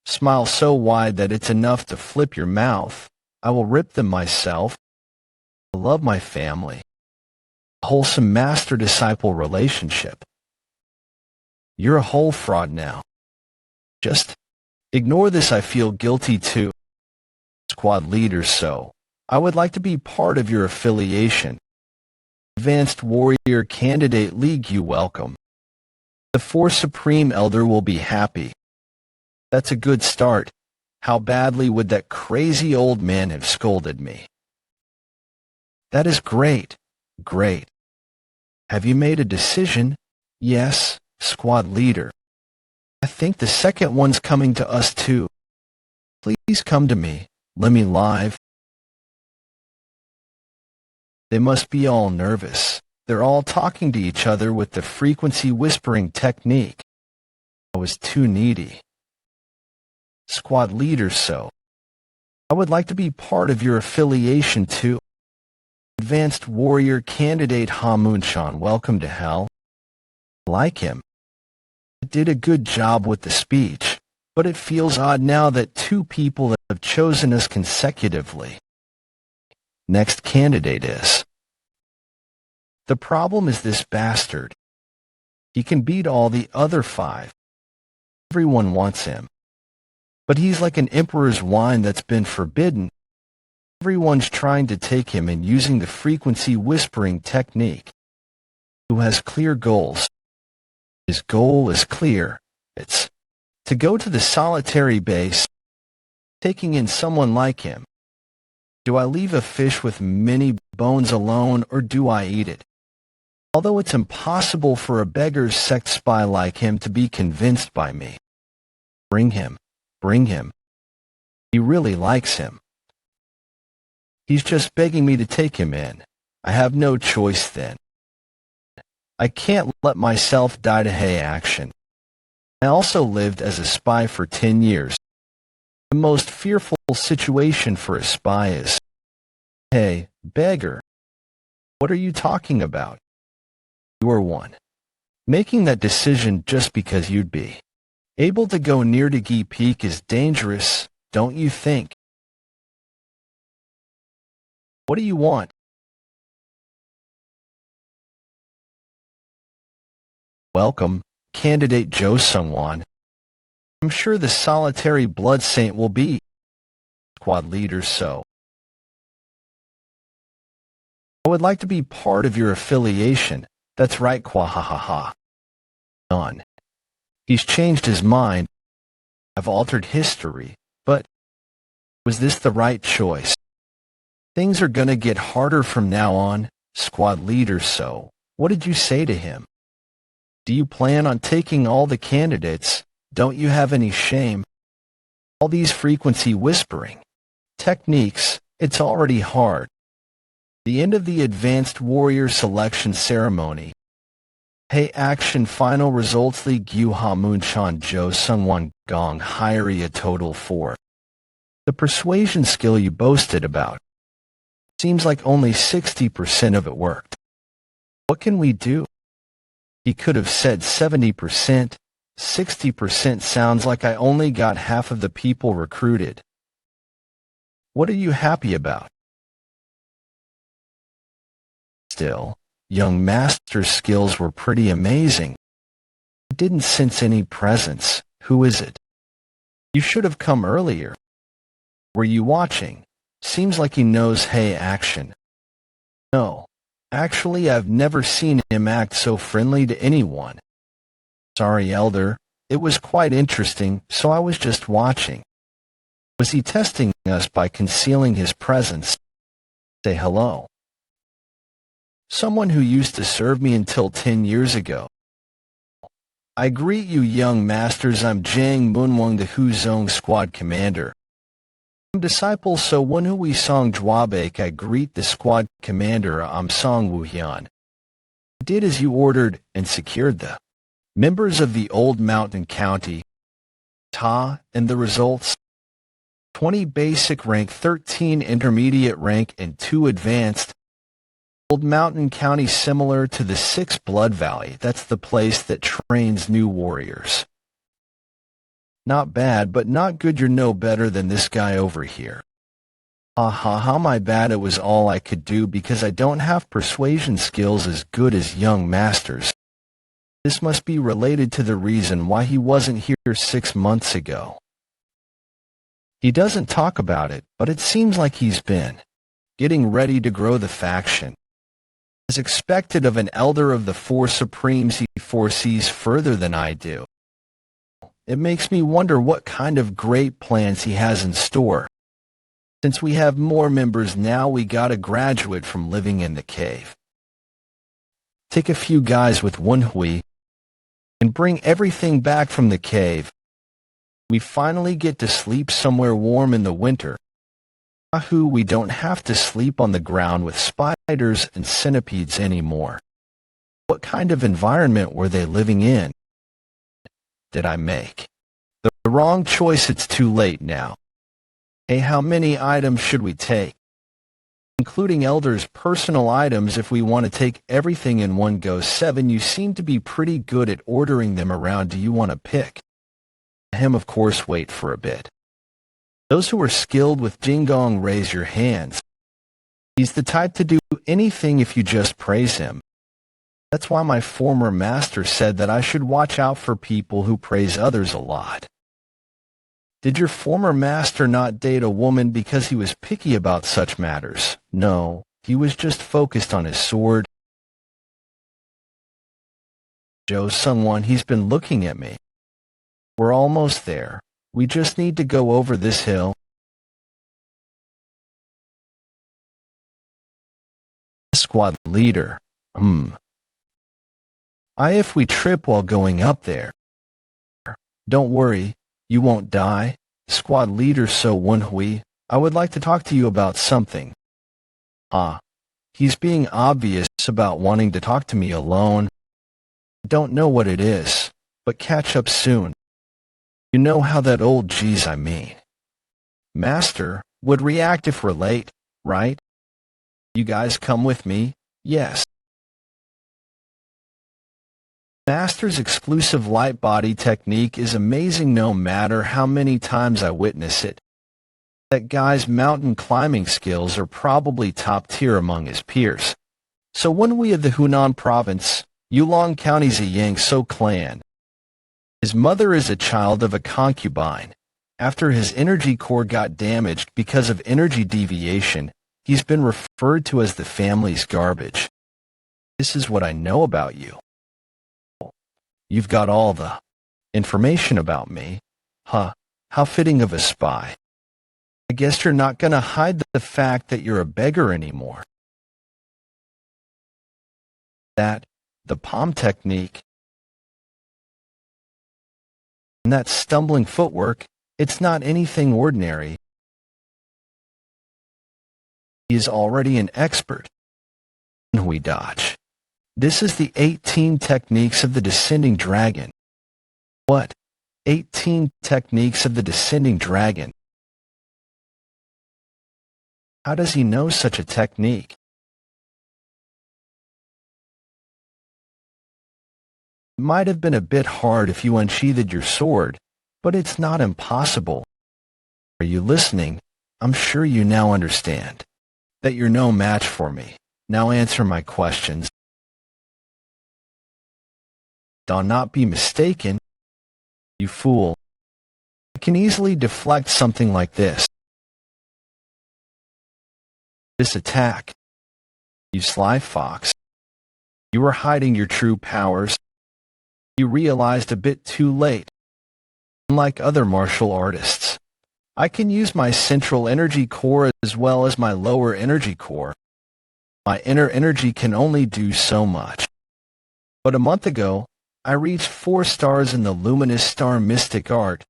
smile so wide that it's enough to flip your mouth. I will rip them myself. I love my family. A wholesome master-disciple relationship. You're a whole fraud now. Just ignore this. I feel guilty too. Squad leader So, I would like to be part of your affiliation. Advanced Warrior Candidate League, you welcome. The 4 Supreme Elder will be happy. That's a good start. How badly would that crazy old man have scolded me? That is great. Great. Have you made a decision? Yes, squad leader. I think the second one's coming to us too. Please come to me. Let me live. They must be all nervous. They're all talking to each other with the frequency whispering technique. I was too needy. Squad leader So, I would like to be part of your affiliation too. Advanced Warrior Candidate Ha Moonshan, welcome to hell. Like him. I did a good job with the speech, but it feels odd now that 2 people have chosen us consecutively. Next candidate is The problem is this bastard. He can beat all the other 5. Everyone wants him. But he's like an emperor's wine that's been forbidden. Everyone's trying to take him and using the frequency whispering technique. Who has clear goals. His goal is clear. It's to go to the solitary base, taking in someone like him. Do I leave a fish with many bones alone, or do I eat it? Although it's impossible for a beggar's sect spy like him to be convinced by me. Bring him. Bring him. He really likes him. He's just begging me to take him in. I have no choice then. I can't let myself die to hay action. I also lived as a spy for 10 years. The most fearful situation for a spy is, hey, beggar, what are you talking about? You're one. Making that decision just because you'd be able to go near to Gi Peak is dangerous, don't you think? What do you want? Welcome, candidate Jo Sung-won. I'm sure the solitary blood saint will be squad leader, so I would like to be part of your affiliation. That's right, Kwahahaha. On. He's changed his mind. I've altered history, but was this the right choice? Things are gonna get harder from now on, squad leader, so what did you say to him? Do you plan on taking all the candidates? Don't you have any shame? All these frequency whispering techniques, it's already hard. The end of the advanced warrior selection ceremony. Hey action final results Lee Gyu-ha Moon-chan Jo Sung-won Gong Hyeri a total 4. The persuasion skill you boasted about. Seems like only 60% of it worked. What can we do? He could have said 70%. 60% sounds like I only got half of the people recruited. What are you happy about? Still, young master's skills were pretty amazing. I didn't sense any presence. Who is it? You should have come earlier. Were you watching? Seems like he knows hey action. No. Actually, I've never seen him act so friendly to anyone. Sorry, Elder. It was quite interesting, so I was just watching. Was he testing us by concealing his presence? Say hello. Someone who used to serve me until 10 years ago. I greet you, young masters. I'm Jang Moonwong, the Huzong Squad Commander. I'm disciple so Woon-Hwi Song Jwabek. I greet the Squad Commander. I'm Song Woo-hyun. I did as you ordered and secured the members of the Old Mountain County. Ta, and the results? 20 basic rank, 13 intermediate rank, and 2 advanced. Old Mountain County similar to the 6 Blood Valley. That's the place that trains new warriors. Not bad, but not good. You're no better than this guy over here. How my bad. It was all I could do because I don't have persuasion skills as good as young masters. This must be related to the reason why he wasn't here 6 months ago. He doesn't talk about it, but it seems like he's been getting ready to grow the faction. As expected of an elder of the 4 supremes, he foresees further than I do. It makes me wonder what kind of great plans he has in store. Since we have more members now, we gotta graduate from living in the cave. Take a few guys with Woon-Hwi and bring everything back from the cave. We finally get to sleep somewhere warm in the winter. Yahoo, we don't have to sleep on the ground with spiders and centipedes anymore. What kind of environment were they living in? Did I make the wrong choice? It's too late now. Hey, how many items should we take? Including Elder's personal items if we want to take everything in one go. 7. You seem to be pretty good at ordering them around. Do you want to pick? Him, of course. Wait for a bit. Those who are skilled with Jingong, raise your hands. He's the type to do anything if you just praise him. That's why my former master said that I should watch out for people who praise others a lot. Did your former master not date a woman because he was picky about such matters? No, he was just focused on his sword. Joe someone, he's been looking at me. We're almost there. We just need to go over this hill. Squad leader. If we trip while going up there. Don't worry, you won't die. Squad leader, so Woon-Hwi, I would like to talk to you about something. He's being obvious about wanting to talk to me alone. Don't know what it is, but catch up soon. You know how that old geez I mean. Master would react if we're late, right? You guys come with me? Yes. Master's exclusive light body technique is amazing no matter how many times I witness it. That guy's mountain climbing skills are probably top tier among his peers. So Woon-Hwi of the Hunan province, Yulong County's a Yangso clan. His mother is a child of a concubine. After his energy core got damaged because of energy deviation, he's been referred to as the family's garbage. This is what I know about you. You've got all the information about me. How fitting of a spy. I guess you're not gonna hide the fact that you're a beggar anymore. The palm technique, and that stumbling footwork, it's not anything ordinary. He is already an expert. We dodge. This is the 18 techniques of the descending dragon. What? 18 techniques of the descending dragon. How does he know such a technique? It might have been a bit hard if you unsheathed your sword, but it's not impossible. Are you listening? I'm sure you now understand that you're no match for me. Now answer my questions. Do not be mistaken, you fool. I can easily deflect something like this. This attack. You sly fox. You were hiding your true powers. You realized a bit too late. Unlike other martial artists, I can use my central energy core as well as my lower energy core. My inner energy can only do so much. But a month ago, I reached 4 stars in the luminous star mystic art.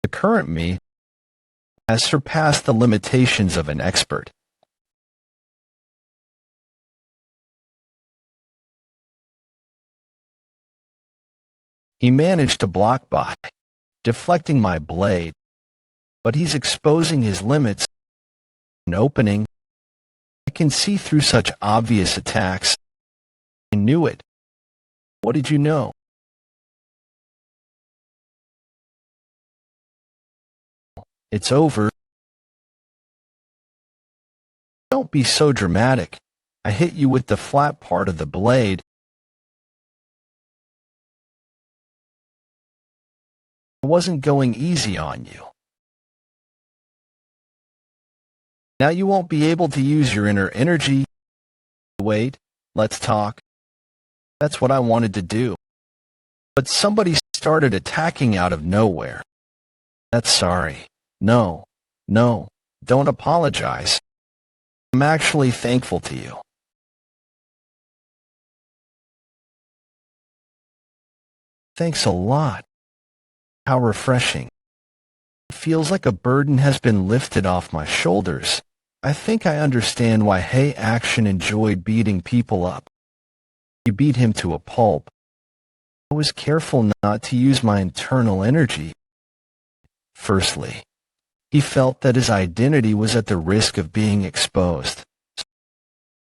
The current me has surpassed the limitations of an expert. He managed to block by deflecting my blade, but he's exposing his limits. An opening. I can see through such obvious attacks. I knew it. What did you know? It's over. Don't be so dramatic. I hit you with the flat part of the blade. I wasn't going easy on you. Now you won't be able to use your inner energy. Wait, let's talk. That's what I wanted to do. But somebody started attacking out of nowhere. That's sorry. No, don't apologize. I'm actually thankful to you. Thanks a lot. How refreshing. It feels like a burden has been lifted off my shoulders. I think I understand why Hey Action enjoyed beating people up. You beat him to a pulp. I was careful not to use my internal energy. Firstly, he felt that his identity was at the risk of being exposed.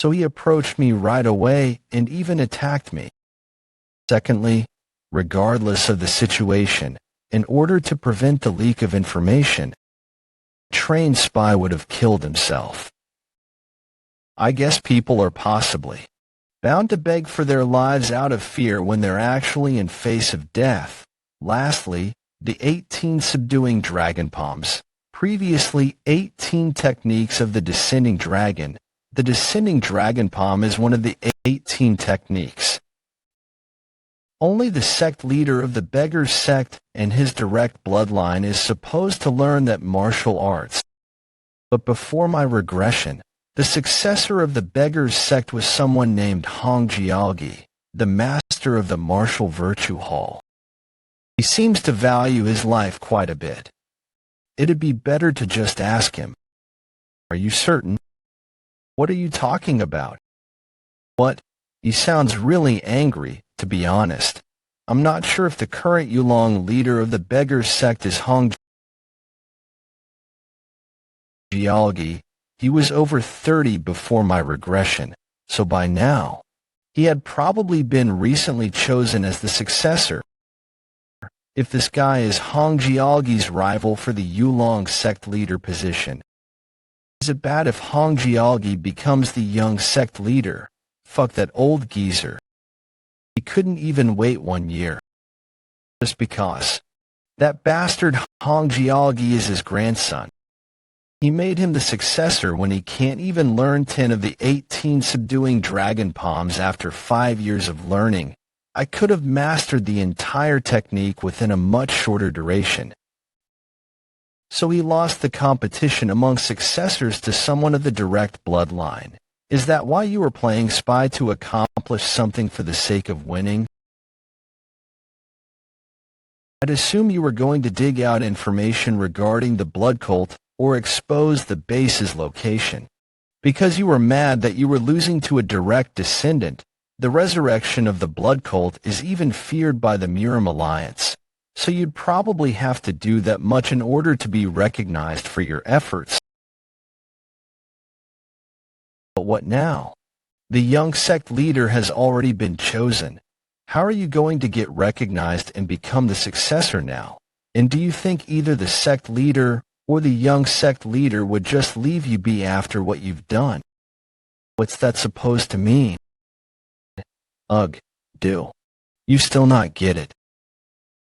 So he approached me right away and even attacked me. Secondly, regardless of the situation, in order to prevent the leak of information, a trained spy would have killed himself. I guess people are possibly bound to beg for their lives out of fear when they're actually in face of death. Lastly, the 18 subduing dragon palms. Previously, 18 techniques of the descending dragon. The descending dragon palm is one of the 18 techniques. Only the sect leader of the beggar's sect and his direct bloodline is supposed to learn that martial arts. But before my regression, the successor of the beggar's sect was someone named Hong Jialgi, the master of the martial virtue hall. He seems to value his life quite a bit. It'd be better to just ask him. Are you certain? What are you talking about? What? He sounds really angry, to be honest. I'm not sure if the current Yulong leader of the beggar's sect is Hong Jialgi. He was over 30 before my regression, so by now, he had probably been recently chosen as the successor. If this guy is Hong Jialgi's rival for the Yulong sect leader position, is it bad if Hong Jialgi becomes the young sect leader? Fuck that old geezer. He couldn't even wait 1 year. Just because. That bastard Hong Jialgi is his grandson. He made him the successor when he can't even learn 10 of the 18 subduing dragon palms after 5 years of learning. I could have mastered the entire technique within a much shorter duration. So he lost the competition among successors to someone of the direct bloodline. Is that why you were playing spy, to accomplish something for the sake of winning? I'd assume you were going to dig out information regarding the blood cult or expose the base's location. Because you were mad that you were losing to a direct descendant, the resurrection of the blood cult is even feared by the Murim Alliance, so you'd probably have to do that much in order to be recognized for your efforts. But what now? The young sect leader has already been chosen. How are you going to get recognized and become the successor now? And do you think either the sect leader or the young sect leader would just leave you be after what you've done? What's that supposed to mean? Ugh, do. You still not get it.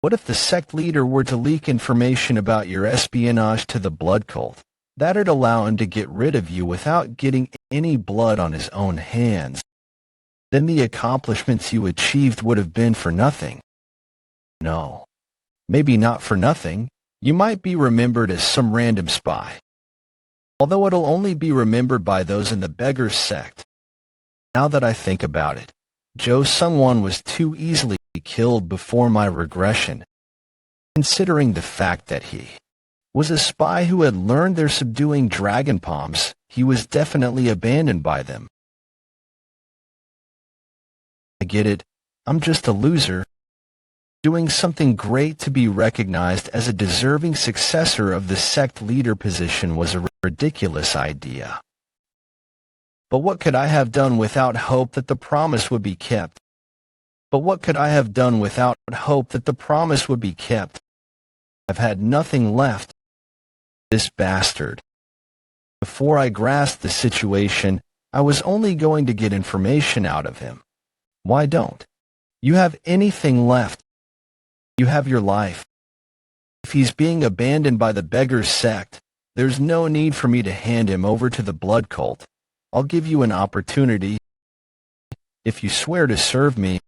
What if the sect leader were to leak information about your espionage to the blood cult? That'd allow him to get rid of you without getting any blood on his own hands. Then the accomplishments you achieved would have been for nothing. No. Maybe not for nothing. You might be remembered as some random spy. Although it'll only be remembered by those in the beggar's sect. Now that I think about it, Joe Sungwon was too easily killed before my regression. Considering the fact that he was a spy who had learned their subduing dragon palms, he was definitely abandoned by them. I get it. I'm just a loser. Doing something great to be recognized as a deserving successor of the sect leader position was a ridiculous idea. But what could I have done without hope that the promise would be kept? But what could I have done without hope that the promise would be kept? I've had nothing left. This bastard. Before I grasped the situation, I was only going to get information out of him. Why don't you have anything left? You have your life. If he's being abandoned by the beggar's sect, there's no need for me to hand him over to the blood cult. I'll give you an opportunity. If you swear to serve me,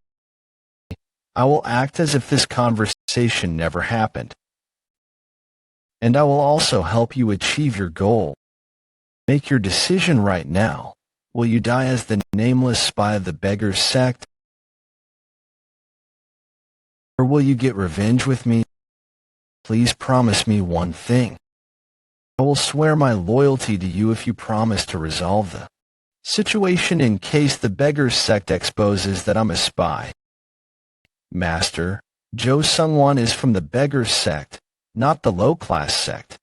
I will act as if this conversation never happened. And I will also help you achieve your goal. Make your decision right now. Will you die as the nameless spy of the beggar's sect? Or will you get revenge with me? Please promise me one thing. I will swear my loyalty to you if you promise to resolve the situation in case the beggar's sect exposes that I'm a spy. Master, Joe Sungwon is from the beggar's sect, not the low-class sect.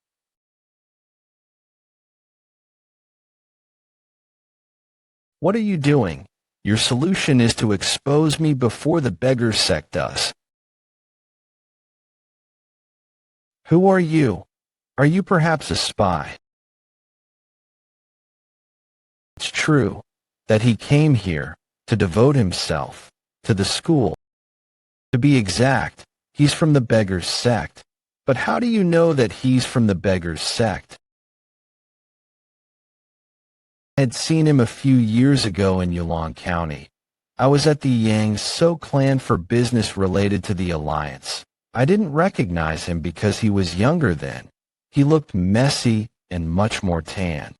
What are you doing? Your solution is to expose me before the beggar's sect does. Who are you? Are you perhaps a spy? It's true that he came here, to devote himself to the school. To be exact, he's from the Beggar's Sect. But how do you know that he's from the Beggar's Sect? I had seen him a few years ago in Yulong County. I was at the Yang So clan for business related to the Alliance. I didn't recognize him because he was younger then. He looked messy and much more tan.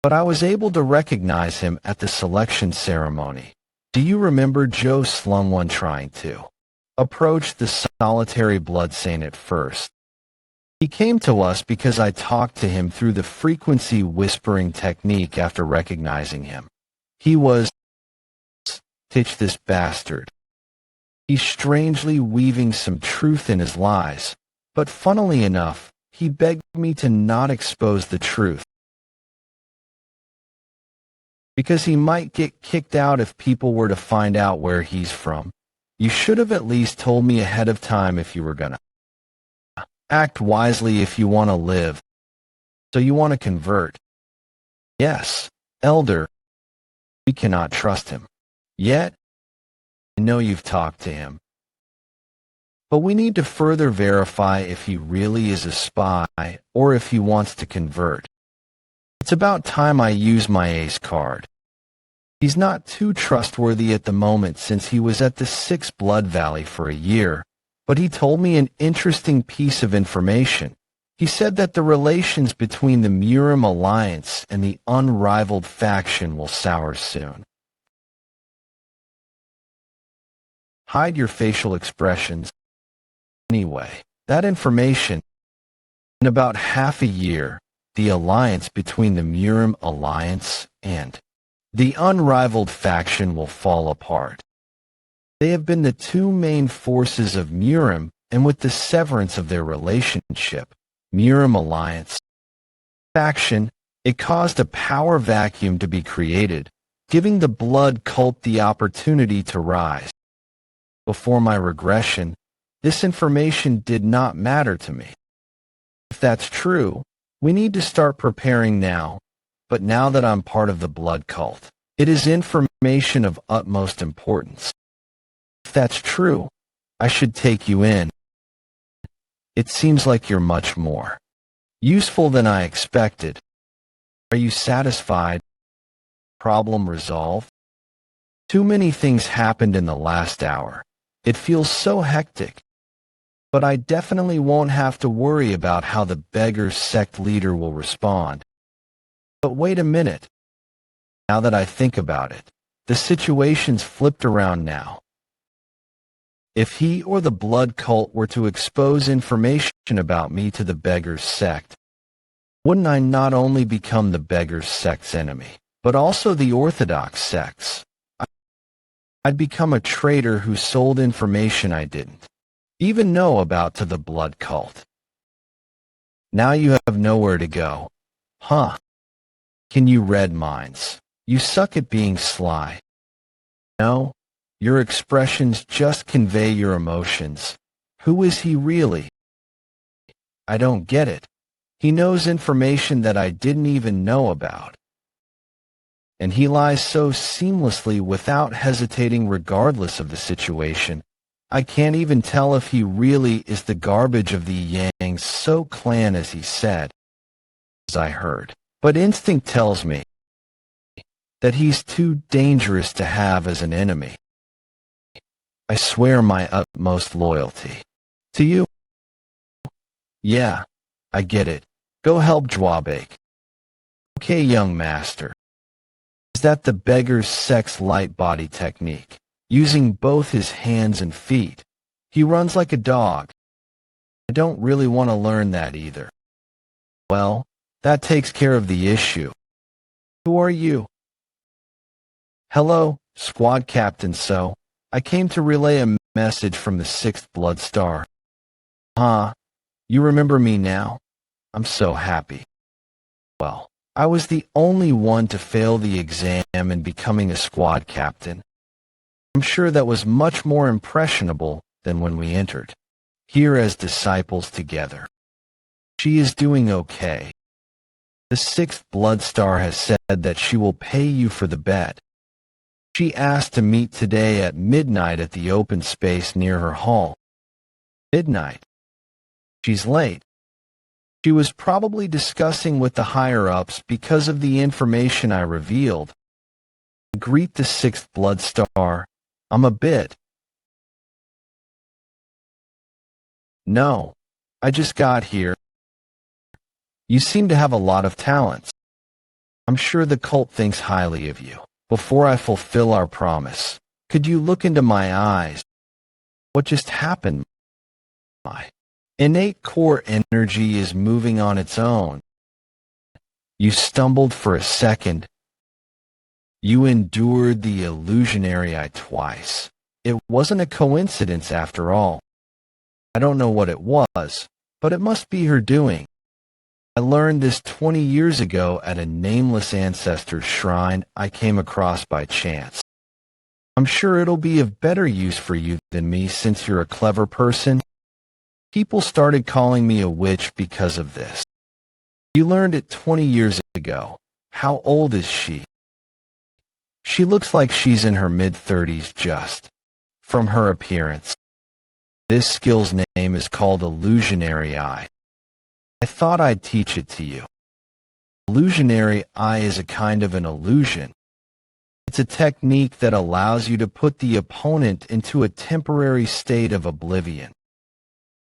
But I was able to recognize him at the selection ceremony. Do you remember Joe Slungwon trying to approach the solitary blood saint at first? He came to us because I talked to him through the frequency whispering technique after recognizing him. He was Titch this bastard. He's strangely weaving some truth in his lies, but funnily enough, he begged me to not expose the truth, because he might get kicked out if people were to find out where he's from. You should have at least told me ahead of time if you were gonna act wisely if you want to live. So you want to convert? Yes, Elder. We cannot trust him. Yet, I know you've talked to him. But we need to further verify if he really is a spy or if he wants to convert. It's about time I use my ace card. He's not too trustworthy at the moment since he was at the Six Blood Valley for a year, but he told me an interesting piece of information. He said that the relations between the Murim Alliance and the unrivaled faction will sour soon. Hide your facial expressions. Anyway, that information, in about half a year, the alliance between the Murim Alliance and the unrivaled faction will fall apart. They have been the two main forces of Murim, and with the severance of their relationship, Murim Alliance faction, it caused a power vacuum to be created, giving the blood cult the opportunity to rise. Before my regression, this information did not matter to me. If that's true, we need to start preparing now, but now that I'm part of the blood cult, it is information of utmost importance. If that's true, I should take you in. It seems like you're much more useful than I expected. Are you satisfied? Problem resolved? Too many things happened in the last hour. It feels so hectic. But I definitely won't have to worry about how the Beggar's Sect leader will respond. But wait a minute. Now that I think about it, the situation's flipped around now. If he or the blood cult were to expose information about me to the Beggar's Sect, wouldn't I not only become the Beggar's Sect's enemy, but also the Orthodox sect's? I'd become a traitor who sold information I didn't even know about to the blood cult. Now you have nowhere to go. Huh? Can you read minds? You suck at being sly. No? Your expressions just convey your emotions. Who is he really? I don't get it. He knows information that I didn't even know about. And he lies so seamlessly without hesitating regardless of the situation. I can't even tell if he really is the garbage of the Yang So clan as he said, as I heard. But instinct tells me that he's too dangerous to have as an enemy. I swear my utmost loyalty to you. Yeah, I get it. Go help Jwabek. Okay, young master. Is that the Beggar's Sect's light body technique? Using both his hands and feet. He runs like a dog. I don't really want to learn that either. Well, that takes care of the issue. Who are you? Hello, Squad Captain So. I came to relay a message from the 6th Blood Star. Huh? You remember me now? I'm so happy. Well, I was the only one to fail the exam in becoming a squad captain. I'm sure that was much more impressionable than when we entered here as disciples together. She is doing okay. The sixth blood star has said that she will pay you for the bet. She asked to meet today at midnight at the open space near her hall. Midnight. She's late. She was probably discussing with the higher-ups because of the information I revealed. Greet the sixth blood star. I'm a bit. No, I just got here. You seem to have a lot of talents. I'm sure the cult thinks highly of you. Before I fulfill our promise, could you look into my eyes? What just happened? My innate core energy is moving on its own. You stumbled for a second. You endured the illusionary eye twice. It wasn't a coincidence after all. I don't know what it was, but it must be her doing. I learned this 20 years ago at a nameless ancestor's shrine I came across by chance. I'm sure it'll be of better use for you than me since you're a clever person. People started calling me a witch because of this. You learned it 20 years ago. How old is she? She looks like she's in her mid-30s just from her appearance. This skill's name is called Illusionary Eye. I thought I'd teach it to you. Illusionary Eye is a kind of an illusion. It's a technique that allows you to put the opponent into a temporary state of oblivion.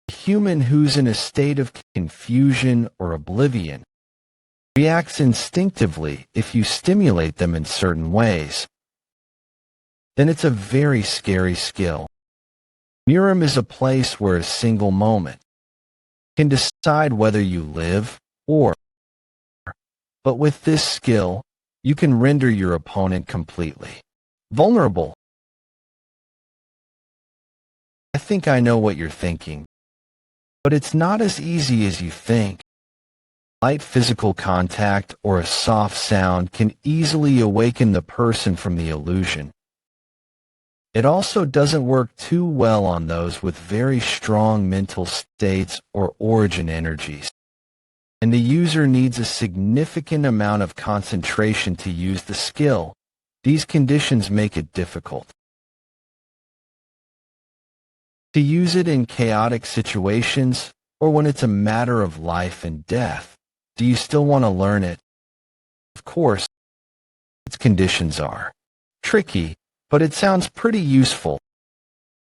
A human who's in a state of confusion or oblivion reacts instinctively if you stimulate them in certain ways. Then it's a very scary skill. Murim is a place where a single moment can decide whether you live or. But with this skill, you can render your opponent completely vulnerable. I think I know what you're thinking, but it's not as easy as you think. Light physical contact or a soft sound can easily awaken the person from the illusion. It also doesn't work too well on those with very strong mental states or origin energies. And the user needs a significant amount of concentration to use the skill. These conditions make it difficult. To use it in chaotic situations or when it's a matter of life and death, do you still want to learn it? Of course, its conditions are tricky, but it sounds pretty useful.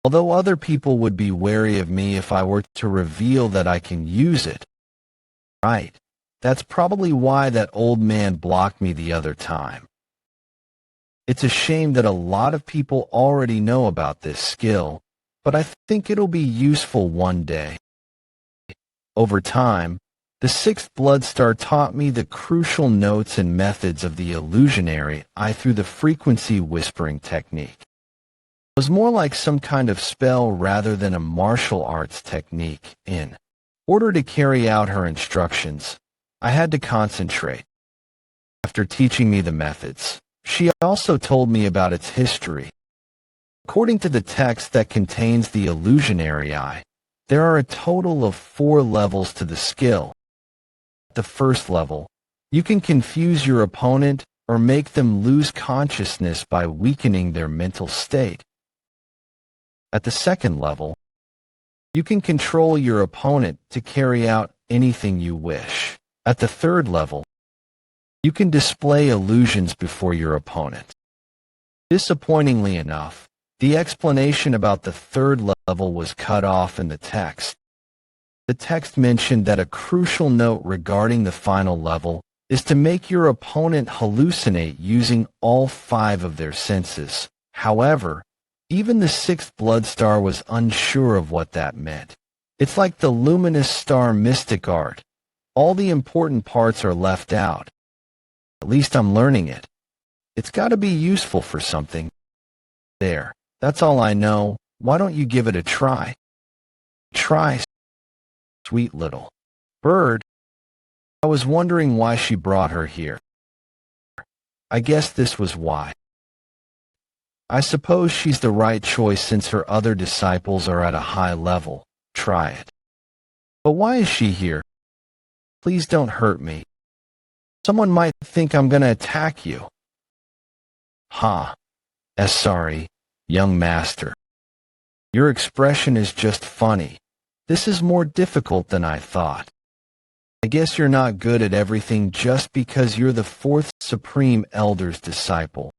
Although other people would be wary of me if I were to reveal that I can use it. Right. That's probably why that old man blocked me the other time. It's a shame that a lot of people already know about this skill, but I think it'll be useful one day. Over time, the sixth blood star taught me the crucial notes and methods of the illusionary eye through the frequency whispering technique. It was more like some kind of spell rather than a martial arts technique. In order to carry out her instructions, I had to concentrate. After teaching me the methods, she also told me about its history. According to the text that contains the illusionary eye, there are a total of 4 levels to the skill. At the first level, you can confuse your opponent or make them lose consciousness by weakening their mental state. At the second level, you can control your opponent to carry out anything you wish. At the third level, you can display illusions before your opponent. Disappointingly enough, the explanation about the third level was cut off in the text. The text mentioned that a crucial note regarding the final level is to make your opponent hallucinate using all 5 of their senses. However, even the sixth blood star was unsure of what that meant. It's like the luminous star mystic art. All the important parts are left out. At least I'm learning it. It's got to be useful for something. There, that's all I know. Why don't you give it a try? Try, sweet little bird. I was wondering why she brought her here. I guess this was why. I suppose she's the right choice since her other disciples are at a high level. Try it. But why is she here? Please don't hurt me. Someone might think I'm gonna attack you. Ha. Sorry, young master. Your expression is just funny. This is more difficult than I thought. I guess you're not good at everything just because you're the fourth Supreme Elder's disciple.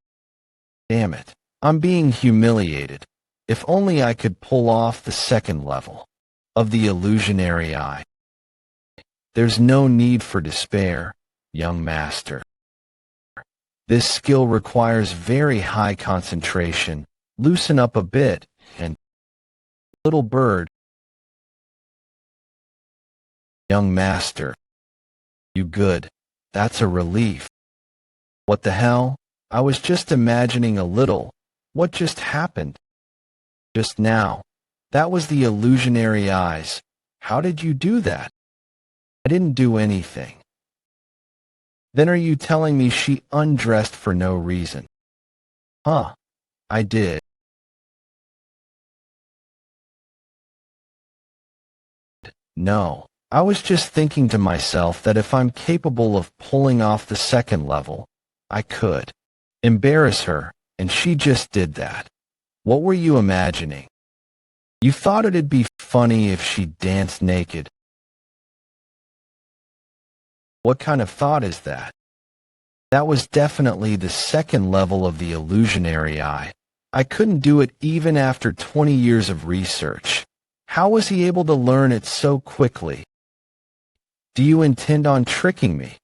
Damn it. I'm being humiliated. If only I could pull off the second level of the illusionary eye. There's no need for despair, young master. This skill requires very high concentration. Loosen up a bit, and little bird. Young master. You good. That's a relief. What the hell? I was just imagining a little. What just happened? Just now. That was the illusionary eyes. How did you do that? I didn't do anything. Then are you telling me she undressed for no reason? Huh. I did. No. I was just thinking to myself that if I'm capable of pulling off the second level, I could embarrass her, and she just did that. What were you imagining? You thought it'd be funny if she danced naked. What kind of thought is that? That was definitely the second level of the illusionary eye. I couldn't do it even after 20 years of research. How was he able to learn it so quickly? Do you intend on tricking me?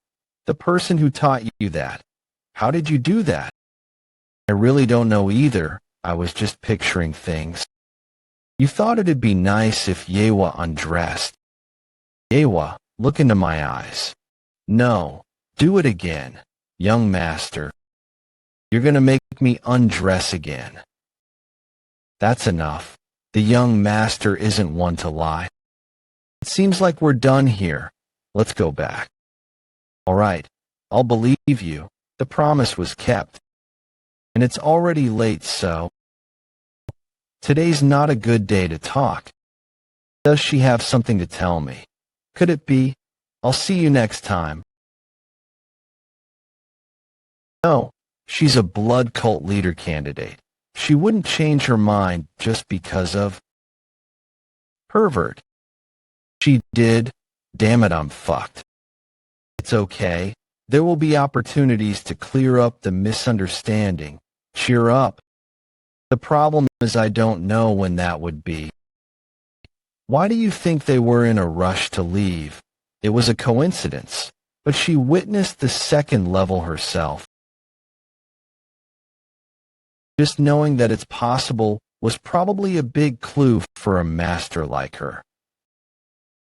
The person who taught you that. How did you do that? I really don't know either. I was just picturing things. You thought it'd be nice if Yewa undressed. Yewa, look into my eyes. No, do it again, young master. You're gonna make me undress again. That's enough. The young master isn't one to lie. It seems like we're done here. Let's go back. All right, I'll believe you. The promise was kept. And it's already late, so today's not a good day to talk. Does she have something to tell me? Could it be? I'll see you next time. No, she's a blood cult leader candidate. She wouldn't change her mind just because of pervert. She did. Damn it, I'm fucked. It's okay. There will be opportunities to clear up the misunderstanding. Cheer up. The problem is I don't know when that would be. Why do you think they were in a rush to leave? It was a coincidence, but she witnessed the second level herself. Just knowing that it's possible was probably a big clue for a master like her.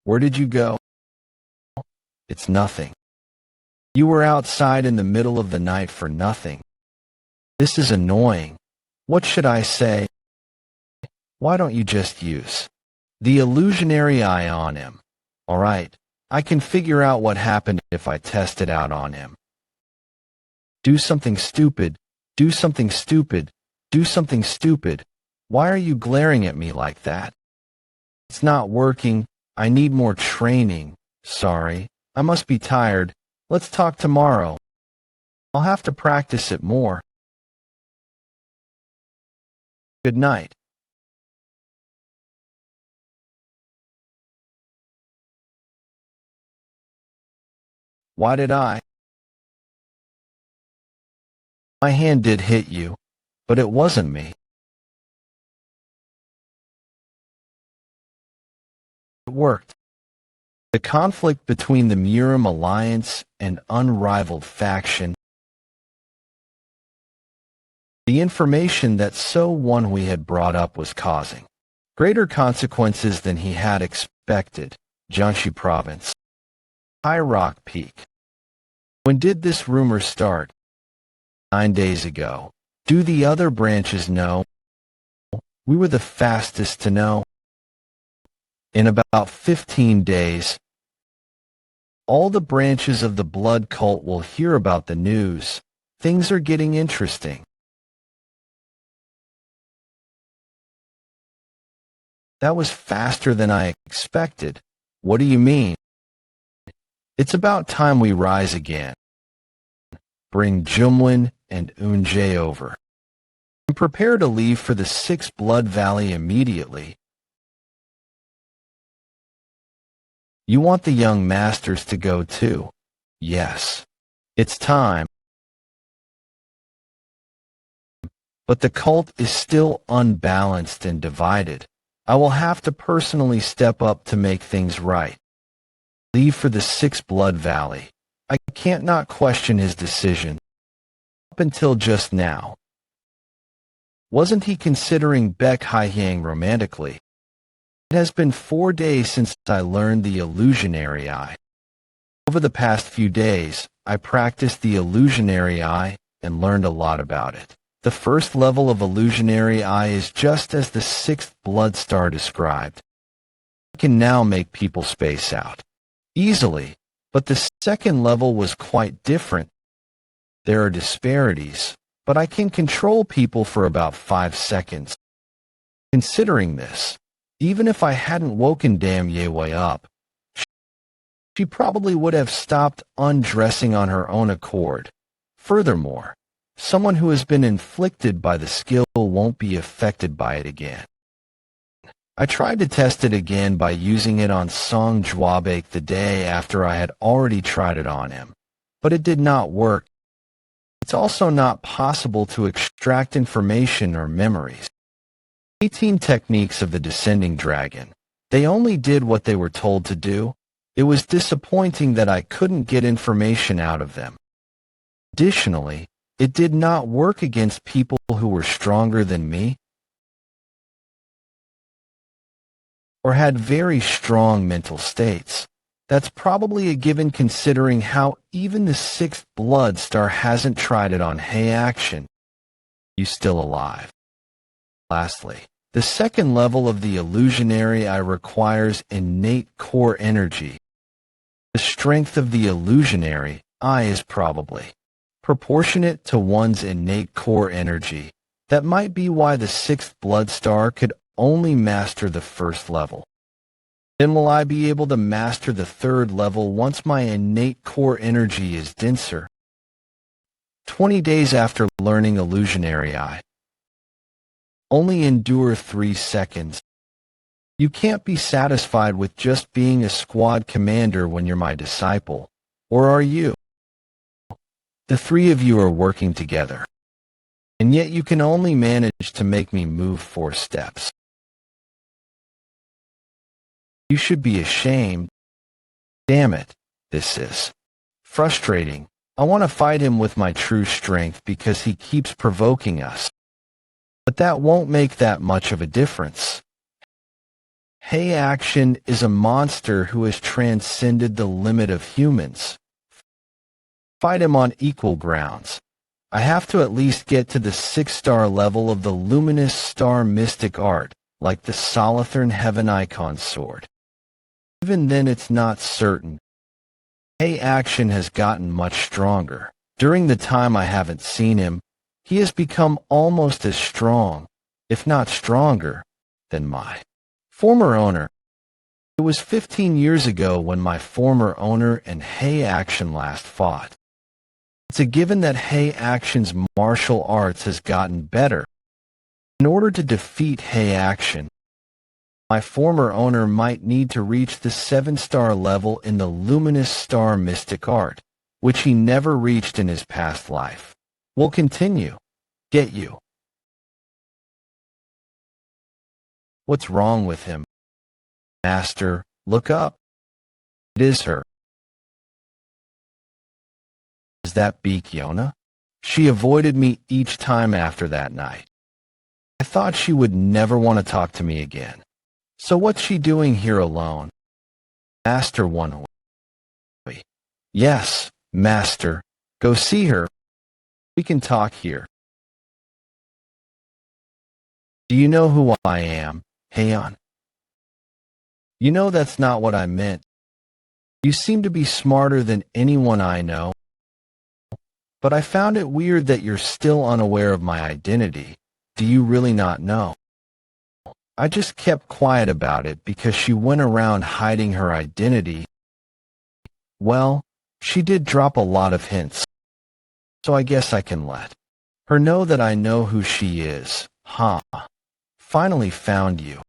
Where did you go? It's nothing. You were outside in the middle of the night for nothing. This is annoying. What should I say? Why don't you just use the illusionary eye on him? All right, I can figure out what happened if I test it out on him. Do something stupid. Do something stupid. Do something stupid. Why are you glaring at me like that? It's not working. I need more training. Sorry. I must be tired. Let's talk tomorrow. I'll have to practice it more. Good night. Why did I? My hand did hit you, but it wasn't me. It worked. The conflict between the Murim Alliance and unrivaled faction. The information that Woon-Hwi had brought up was causing greater consequences than he had expected. Jiangxi Province. High Rock Peak. When did this rumor start? 9 days ago. Do the other branches know? We were the fastest to know. In about 15 days, all the branches of the blood cult will hear about the news. Things are getting interesting. That was faster than I expected. What do you mean? It's about time we rise again. Bring Jumwin and Woon-Hwi over. And prepare to leave for the Sixth Blood Valley immediately. You want the young masters to go too? Yes. It's time. But the cult is still unbalanced and divided. I will have to personally step up to make things right. Leave for the Sixth Blood Valley. I can't not question his decision. Up until just now. Wasn't he considering Baek Hyeang romantically? It has been 4 days since I learned the illusionary eye. Over the past few days, I practiced the illusionary eye and learned a lot about it. The first level of illusionary eye is just as the sixth blood star described. I can now make people space out easily, but the second level was quite different. There are disparities, but I can control people for about 5 seconds. Considering this, even if I hadn't woken Dam Yewei up, she probably would have stopped undressing on her own accord. Furthermore, someone who has been inflicted by the skill won't be affected by it again. I tried to test it again by using it on Song Jwabek the day after I had already tried it on him, but it did not work. It's also not possible to extract information or memories. 18 techniques of the descending dragon. They only did what they were told to do. It was disappointing that I couldn't get information out of them. Additionally, it did not work against people who were stronger than me or had very strong mental states. That's probably a given considering how even the sixth blood star hasn't tried it on Hey Action. You still alive. Lastly, the second level of the illusionary eye requires innate core energy. The strength of the illusionary eye is probably proportionate to one's innate core energy. That might be why the sixth blood star could only master the first level. Then will I be able to master the third level once my innate core energy is denser? 20 days after learning illusionary eye. Only endure 3 seconds. You can't be satisfied with just being a squad commander when you're my disciple. Or are you? The three of you are working together. And yet you can only manage to make me move 4 steps. You should be ashamed. Damn it, this is frustrating. I want to fight him with my true strength because he keeps provoking us. But that won't make that much of a difference. Hey Action is a monster who has transcended the limit of humans. Fight him on equal grounds. I have to at least get to the 6-star level of the luminous star mystic art, like the Solathern Heaven Icon sword. Even then it's not certain. Hey Action has gotten much stronger. During the time I haven't seen him, he has become almost as strong, if not stronger, than my former owner. It was 15 years ago when my former owner and Hey Action last fought. It's a given that Hey Action's martial arts has gotten better. In order to defeat Hey Action, my former owner might need to reach the 7-star level in the luminous star mystic art, which he never reached in his past life. We'll continue. Get you. What's wrong with him? Master, look up. It is her. Is that Baekhyona? She avoided me each time after that night. I thought she would never want to talk to me again. So what's she doing here alone? Master Woon-Hwi. Yes, Master. Go see her. We can talk here. Do you know who I am, Haeon? You know that's not what I meant. You seem to be smarter than anyone I know. But I found it weird that you're still unaware of my identity. Do you really not know? I just kept quiet about it because she went around hiding her identity. Well, she did drop a lot of hints. so I guess I can let her know that I know who she is. Ha! Finally found you.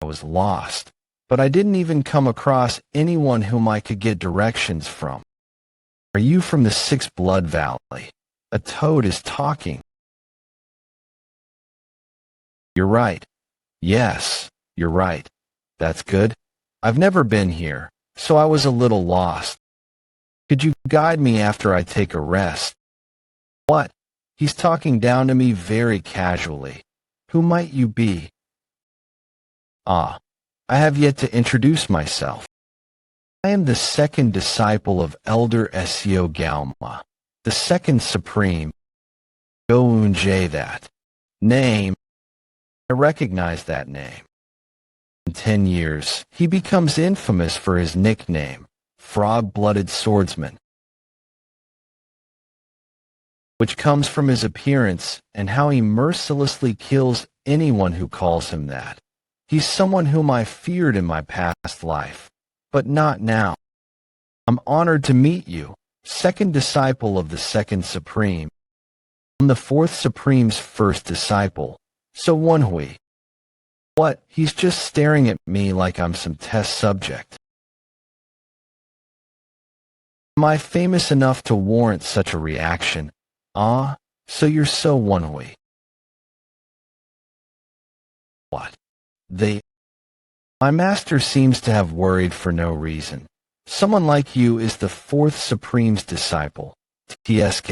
I was lost, but I didn't even come across anyone whom I could get directions from. Are you from the Six Blood Valley? A toad is talking. You're right. Yes, you're right. That's good. I've never been here, so I was a little lost. Could you guide me after I take a rest? What? He's talking down to me very casually. Who might you be? Ah, I have yet to introduce myself. I am the second disciple of Elder Seo Galma, the second supreme. Woon-Hwi that. Name. I recognize that name. In 10 years, he becomes infamous for his nickname, Frog-Blooded Swordsman, which comes from his appearance and how he mercilessly kills anyone who calls him that. He's someone whom I feared in my past life, but not now. I'm honored to meet you, second disciple of the second supreme. I'm the fourth supreme's first disciple, so Woon-Hwi. What? He's just staring at me like I'm some test subject. Am I famous enough to warrant such a reaction? Ah, so you're so Woon-Hwi. What? My master seems to have worried for no reason. Someone like you is the fourth supreme's disciple. TSK.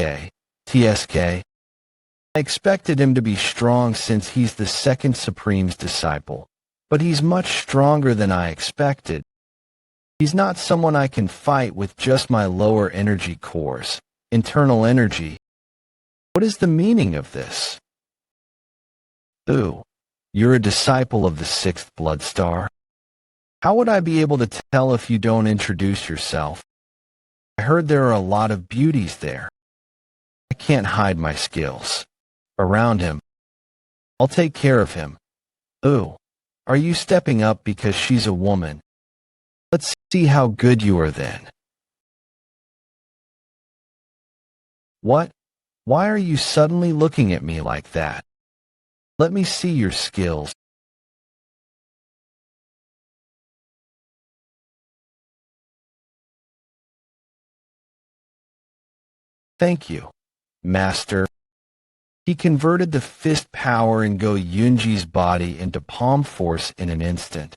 I expected him to be strong since he's the second supreme's disciple, but he's much stronger than I expected. He's not someone I can fight with just my lower energy cores, internal energy. What is the meaning of this? Ooh, you're a disciple of the sixth blood star? How would I be able to tell if you don't introduce yourself? I heard there are a lot of beauties there. I can't hide my skills. Around him. I'll take care of him. Ooh, are you stepping up because she's a woman? Let's see how good you are then. What? Why are you suddenly looking at me like that? Let me see your skills. Thank you, Master. He converted the fist power in Go Yunji's body into palm force in an instant.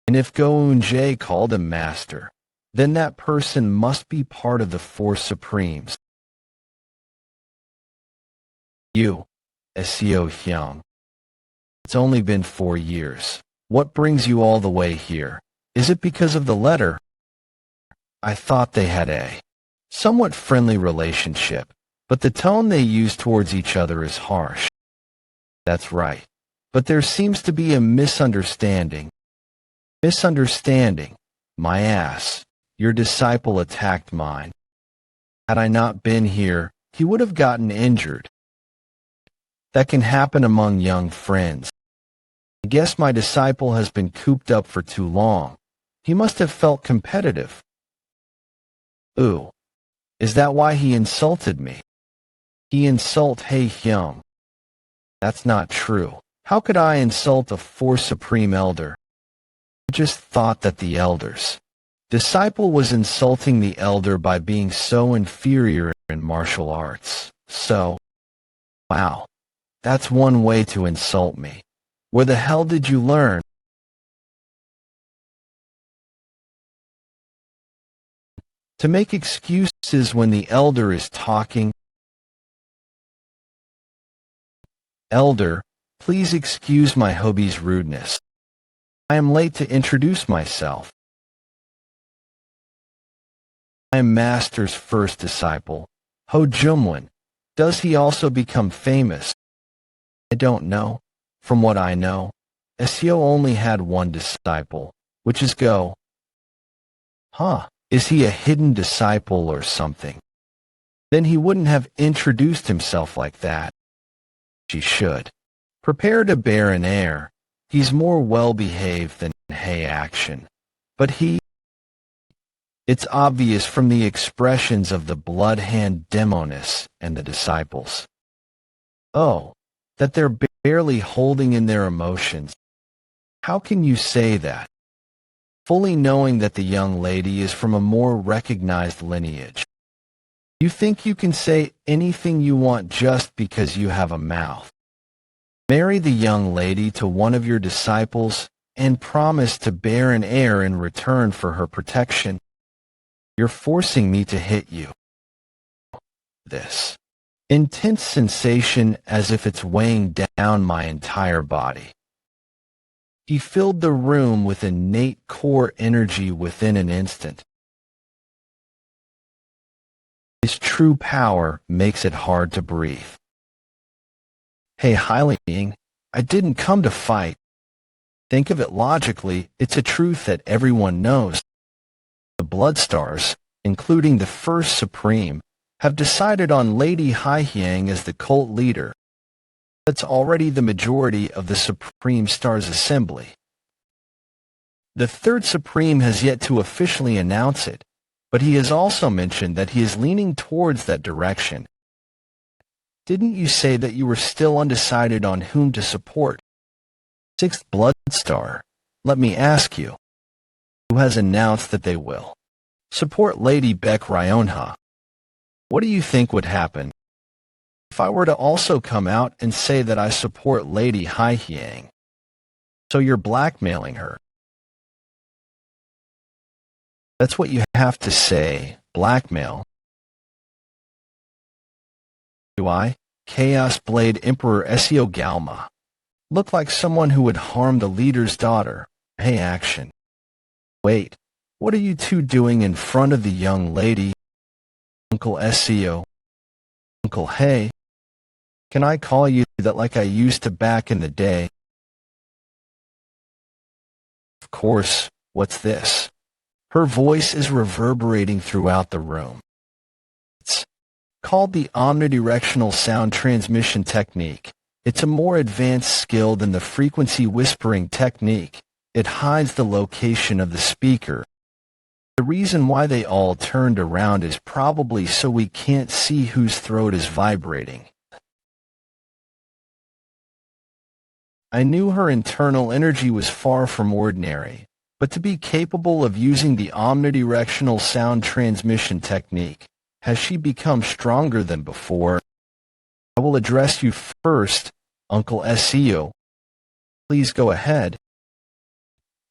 And if Go Woon-Hwi called him Master, then that person must be part of the four supremes. You, Seo Hyung. It's only been 4 years. What brings you all the way here? Is it because of the letter? I thought they had a somewhat friendly relationship, but the tone they use towards each other is harsh. That's right. But there seems to be a misunderstanding. Misunderstanding? My ass. Your disciple attacked mine. Had I not been here, he would have gotten injured. That can happen among young friends. I guess my disciple has been cooped up for too long. He must have felt competitive. Ooh. Is that why he insulted me? He insult Hae Hyung. That's not true. How could I insult a four supreme elder? I just thought that the elder's disciple was insulting the elder by being so inferior in martial arts. So, wow, that's one way to insult me. Where the hell did you learn? To make excuses when the elder is talking. Elder, please excuse my hubby's rudeness. I am late to introduce myself. I am Master's first disciple, Ho Jumwon. Does he also become famous? I don't know. From what I know, Seo only had one disciple, which is Go. Huh, is he a hidden disciple or something? Then he wouldn't have introduced himself like that. She should. Prepare to bear an air. He's more well-behaved than Hae Action. But he It's obvious from the expressions of the blood-hand demoness and the disciples. Oh, that they're barely holding in their emotions. How can you say that, fully knowing that the young lady is from a more recognized lineage? You think you can say anything you want just because you have a mouth. Marry the young lady to one of your disciples and promise to bear an heir in return for her protection. You're forcing me to hit you. This intense sensation as if it's weighing down my entire body. He filled the room with innate core energy within an instant. His true power makes it hard to breathe. Hey, Hyliang, I didn't come to fight. Think of it logically, it's a truth that everyone knows. The Bloodstars, including the First Supreme, have decided on Lady Hyliang as the cult leader. That's already the majority of the Supreme Stars Assembly. The Third Supreme has yet to officially announce it, but he has also mentioned that he is leaning towards that direction. Didn't you say that you were still undecided on whom to support? Sixth Bloodstar, let me ask you, who has announced that they will support Lady Beck Ryonha? What do you think would happen if I were to also come out and say that I support Lady Hyliang? So you're blackmailing her. That's what you have to say, blackmail. Do I, Chaos Blade Emperor Ezio Galma, look like someone who would harm the leader's daughter? Hey, action. Wait, what are you two doing in front of the young lady? Uncle Ezio. Uncle, hey. Can I call you that like I used to back in the day? Of course, what's this? Her voice is reverberating throughout the room. It's called the omnidirectional sound transmission technique. It's a more advanced skill than the frequency whispering technique. It hides the location of the speaker. The reason why they all turned around is probably so we can't see whose throat is vibrating. I knew her internal energy was far from ordinary, but to be capable of using the omnidirectional sound transmission technique, has she become stronger than before? I will address you first, Uncle Ezio. Please go ahead.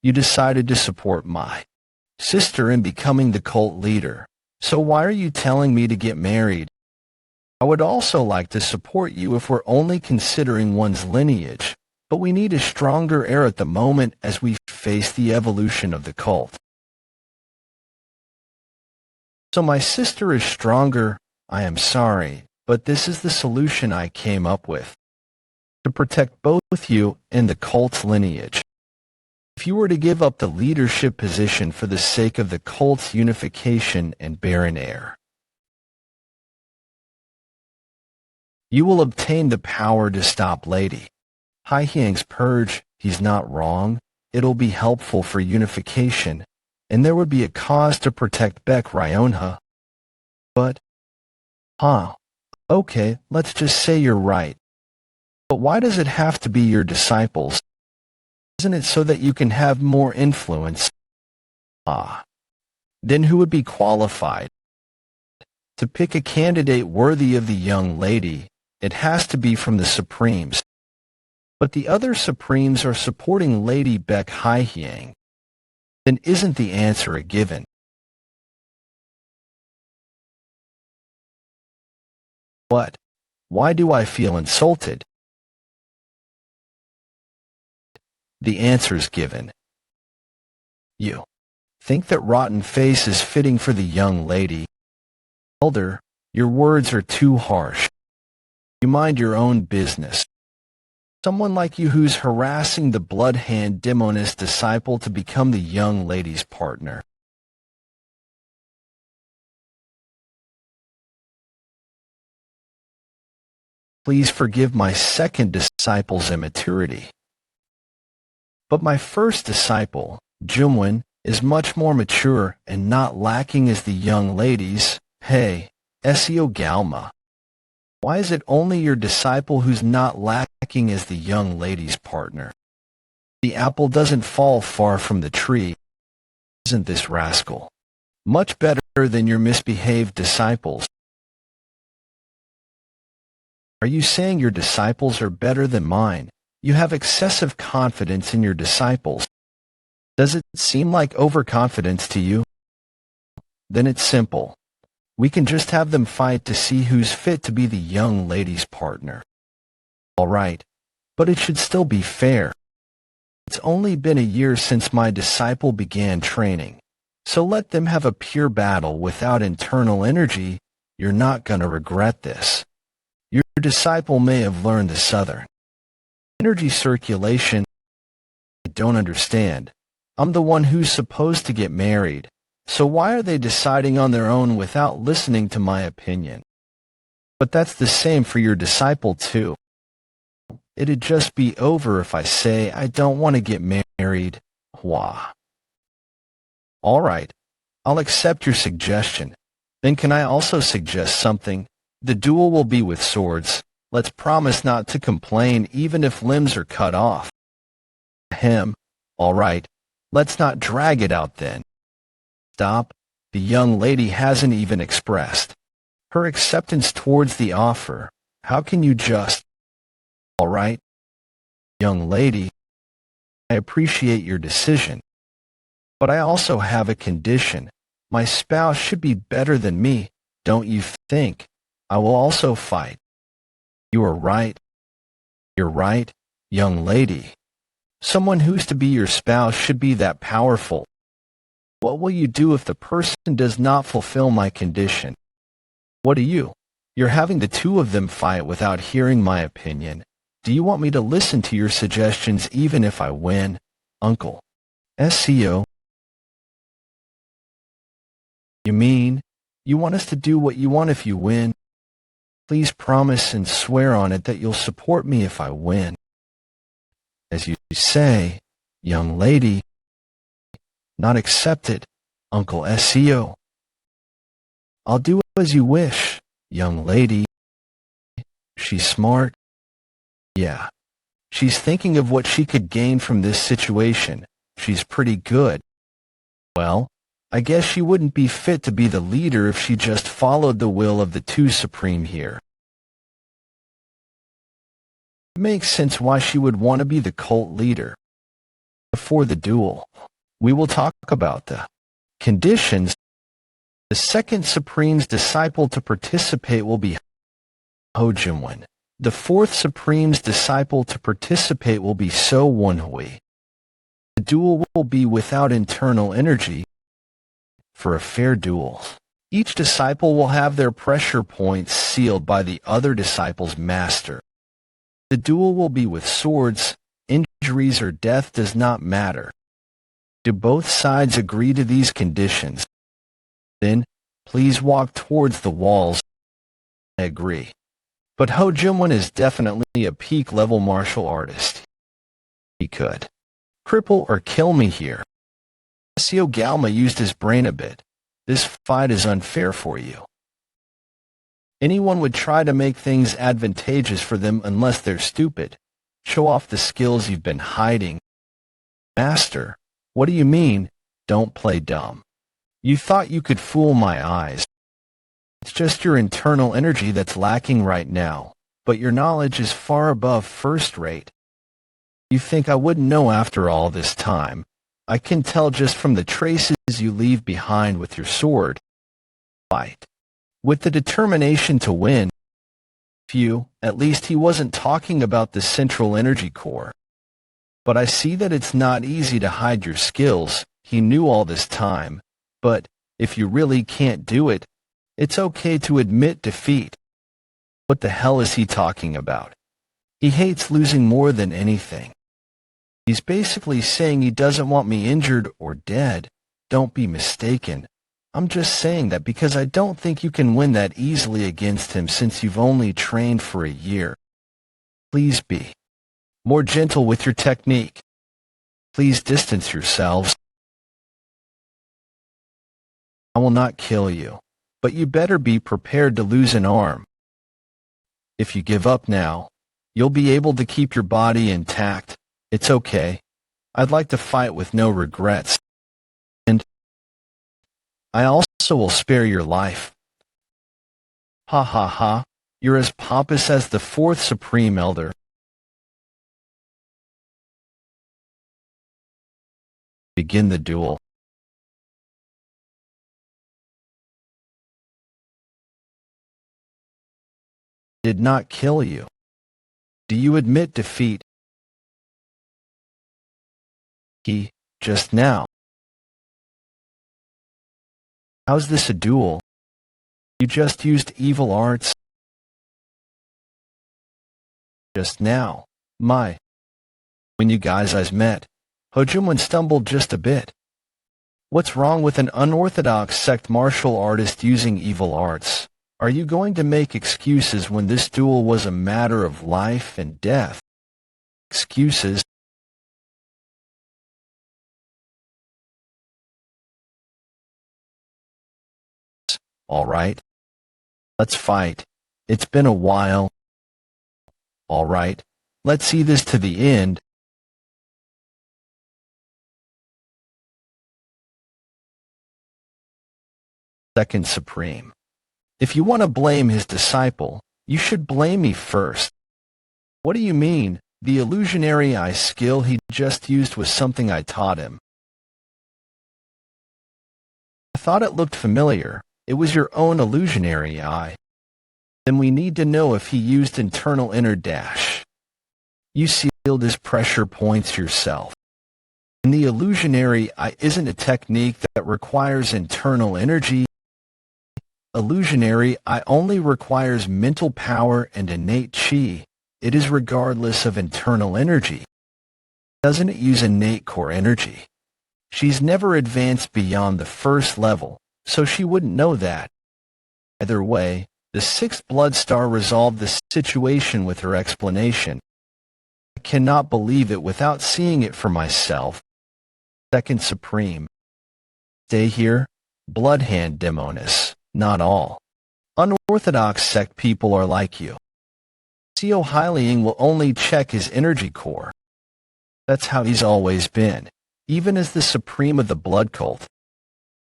You decided to support my sister in becoming the cult leader, so why are you telling me to get married? I would also like to support you if we're only considering one's lineage, but we need a stronger heir at the moment as we face the evolution of the cult. So my sister is stronger. I am sorry, but this is the solution I came up with. To protect both you and the cult's lineage. If you were to give up the leadership position for the sake of the cult's unification and bear an heir, you will obtain the power to stop Lady Hyliang's purge. He's not wrong. It'll be helpful for unification, and there would be a cause to protect Beck Ryonha. But, okay, let's just say you're right. But why does it have to be your disciples? Isn't it so that you can have more influence? Then who would be qualified to pick a candidate worthy of the young lady? It has to be from the Supremes. But the other Supremes are supporting Lady Beck Hyliang. Then isn't the answer a given? What? Why do I feel insulted? The answer's given. You think that rotten face is fitting for the young lady? Elder, your words are too harsh. You mind your own business. Someone like you who's harassing the blood-hand demoness disciple to become the young lady's partner. Please forgive my second disciple's immaturity. But my first disciple, Jumwin, is much more mature and not lacking as the young ladies. Hey, Seo Galma. Why is it only your disciple who's not lacking as the young lady's partner? The apple doesn't fall far from the tree, isn't this rascal? Much better than your misbehaved disciples. Are you saying your disciples are better than mine? You have excessive confidence in your disciples. Does it seem like overconfidence to you? Then it's simple. We can just have them fight to see who's fit to be the young lady's partner. All right, but it should still be fair. It's only been a year since my disciple began training, so let them have a pure battle without internal energy. You're not going to regret this. Your disciple may have learned the southern energy circulation. I don't understand. I'm the one who's supposed to get married, so why are they deciding on their own without listening to my opinion? But that's the same for your disciple too. It'd just be over if I say I don't want to get married. Hwa. All right, I'll accept your suggestion. Then can I also suggest something? The duel will be with swords. Let's promise not to complain even if limbs are cut off. Ahem. All right, let's not drag it out then. Stop. The young lady hasn't even expressed her acceptance towards the offer. How can you just... All right, young lady, I appreciate your decision, but I also have a condition. My spouse should be better than me, don't you think? I will also fight. You are right. You're right, young lady. Someone who's to be your spouse should be that powerful. What will you do if the person does not fulfill my condition? What do you? You're having the two of them fight without hearing my opinion. Do you want me to listen to your suggestions even if I win? Uncle. SCO. You mean, you want us to do what you want if you win? Please promise and swear on it that you'll support me if I win. As you say, young lady. Not accepted, Uncle SCO. I'll do as you wish, young lady. She's smart. Yeah. She's thinking of what she could gain from this situation. She's pretty good. Well, I guess she wouldn't be fit to be the leader if she just followed the will of the two supreme here. It makes sense why she would want to be the cult leader. Before the duel, we will talk about the conditions. The second supreme's disciple to participate will be Woon-Hwi. The fourth supreme's disciple to participate will be Woon-Hwi. The duel will be without internal energy. For a fair duel, each disciple will have their pressure points sealed by the other disciple's master. The duel will be with swords. Injuries or death does not matter. Do both sides agree to these conditions? Then, please walk towards the walls. I agree. But Woon-Hwi is definitely a peak-level martial artist. He could cripple or kill me here. Seo Galma used his brain a bit. This fight is unfair for you. Anyone would try to make things advantageous for them unless they're stupid. Show off the skills you've been hiding. Master, what do you mean, don't play dumb? You thought you could fool my eyes. It's just your internal energy that's lacking right now, but your knowledge is far above first rate. You think I wouldn't know after all this time? I can tell just from the traces you leave behind with your sword. Fight. With the determination to win. At least he wasn't talking about the central energy core. But I see that it's not easy to hide your skills. He knew all this time. But if you really can't do it, it's okay to admit defeat. What the hell is he talking about? He hates losing more than anything. He's basically saying he doesn't want me injured or dead. Don't be mistaken. I'm just saying that because I don't think you can win that easily against him since you've only trained for a year. Please be more gentle with your technique. Please distance yourselves. I will not kill you, but you better be prepared to lose an arm. If you give up now, you'll be able to keep your body intact. It's okay. I'd like to fight with no regrets. And I also will spare your life. Ha ha ha, you're as pompous as the fourth Supreme Elder. Begin the duel. Did not kill you. Do you admit defeat? Just now. How's this a duel? You just used evil arts? Just now. When you guys met, Hojumwon stumbled just a bit. What's wrong with an unorthodox sect martial artist using evil arts? Are you going to make excuses when this duel was a matter of life and death? Excuses? All right. Let's fight. It's been a while. All right. Let's see this to the end. Second Supreme. If you want to blame his disciple, you should blame me first. What do you mean? The illusionary eye skill he just used was something I taught him. I thought it looked familiar. It was your own illusionary eye. Then we need to know if he used internal inner dash. You sealed his pressure points yourself. And the illusionary eye isn't a technique that requires internal energy. Illusionary eye only requires mental power and innate chi. It is regardless of internal energy. Doesn't it use innate core energy? She's never advanced beyond the first level, so she wouldn't know that. Either way, the sixth blood star resolved the situation with her explanation. I cannot believe it without seeing it for myself. Second Supreme. Stay here, Bloodhand Demonis, not all. Unorthodox sect people are like you. Seo Hyliang will only check his energy core. That's how he's always been, even as the Supreme of the Blood Cult.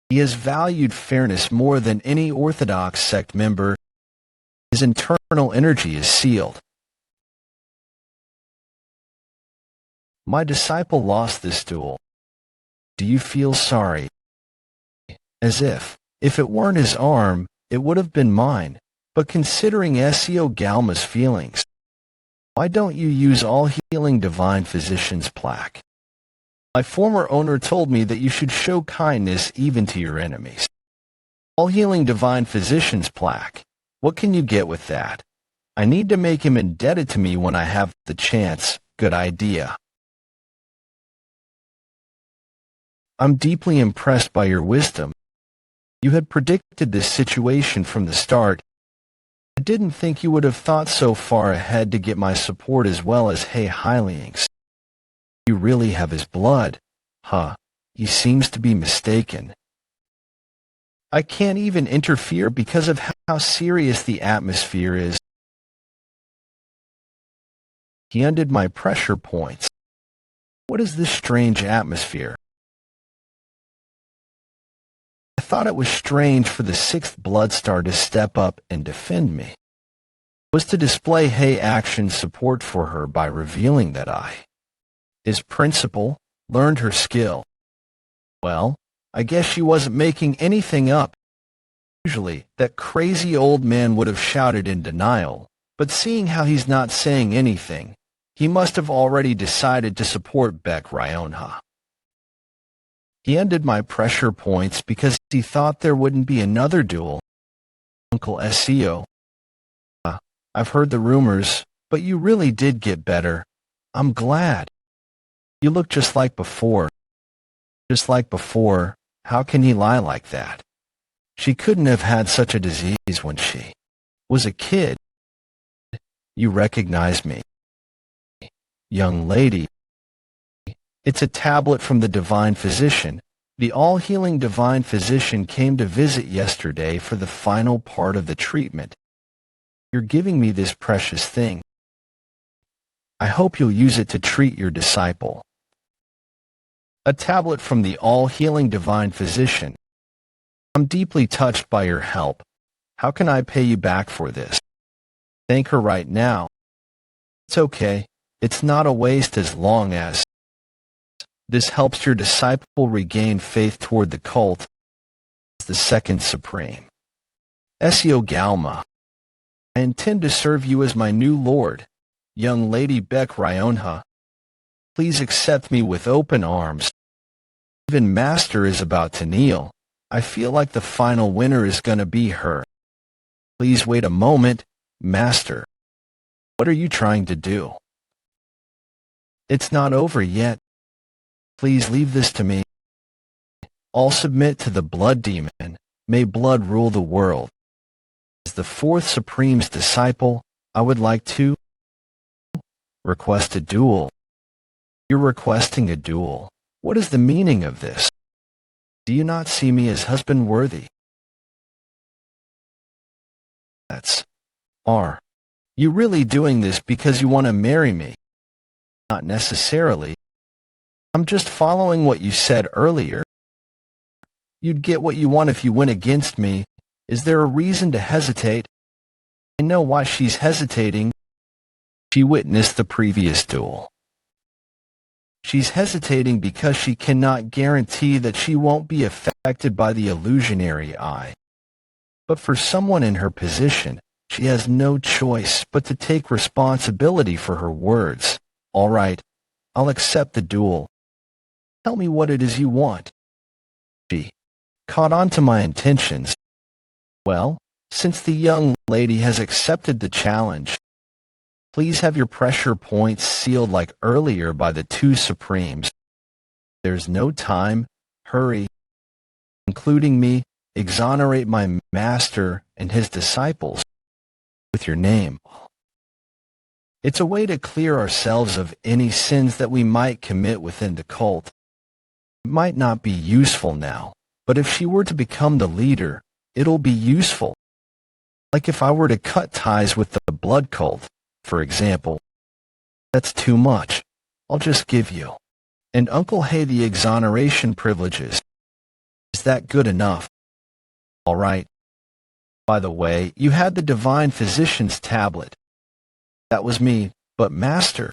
He has valued fairness more than any Orthodox sect member. His internal energy is sealed. My disciple lost this duel. Do you feel sorry? As if it weren't his arm, it would have been mine. But considering Seo Galma's feelings, why don't you use all healing divine physician's plaque? My former owner told me that you should show kindness even to your enemies. All healing divine physician's plaque. What can you get with that? I need to make him indebted to me when I have the chance. Good idea. I'm deeply impressed by your wisdom. You had predicted this situation from the start. I didn't think you would have thought so far ahead to get my support as well as Hyliang's. You really have his blood. He seems to be mistaken. I can't even interfere because of how serious the atmosphere is. He undid my pressure points. What is this strange atmosphere? I thought it was strange for the sixth blood star to step up and defend me. It was to display action support for her by revealing that his principal, learned her skill. Well, I guess she wasn't making anything up. Usually, that crazy old man would have shouted in denial, but seeing how he's not saying anything, he must have already decided to support Baek Ryonha. He ended my pressure points because he thought there wouldn't be another duel. Uncle Seo. I've heard the rumors, but you really did get better. I'm glad. You look just like before. Just like before, how can he lie like that? She couldn't have had such a disease when she was a kid. You recognize me. Young lady. It's a tablet from the divine physician. The all-healing divine physician came to visit yesterday for the final part of the treatment. You're giving me this precious thing. I hope you'll use it to treat your disciple. A tablet from the all-healing divine physician. I'm deeply touched by your help. How can I pay you back for this? Thank her right now. It's okay. It's not a waste as long as this helps your disciple regain faith toward the cult. The second supreme. Seo Galma. I intend to serve you as my new lord, young Lady Beck Ryonha. Please accept me with open arms. Even Master is about to kneel. I feel like the final winner is gonna be her. Please wait a moment, Master. What are you trying to do? It's not over yet. Please leave this to me. I'll submit to the blood demon. May blood rule the world. As the fourth Supreme's disciple, I would like to request a duel. You're requesting a duel. What is the meaning of this? Do you not see me as husband worthy? Are you really doing this because you want to marry me? Not necessarily. I'm just following what you said earlier. You'd get what you want if you went against me. Is there a reason to hesitate? I know why she's hesitating. She witnessed the previous duel. She's hesitating because she cannot guarantee that she won't be affected by the illusionary eye. But for someone in her position, she has no choice but to take responsibility for her words. All right, I'll accept the duel. Tell me what it is you want. She caught on to my intentions. Well, since the young lady has accepted the challenge, please have your pressure points sealed like earlier by the two Supremes. There's no time. Hurry. Including me, exonerate my master and his disciples with your name. It's a way to clear ourselves of any sins that we might commit within the cult. It might not be useful now, but if she were to become the leader, it'll be useful. Like if I were to cut ties with the blood cult, for example. That's too much. I'll just give you and Uncle Hay the exoneration privileges. Is that good enough? All right. By the way, you had the divine physician's tablet. That was me, but Master.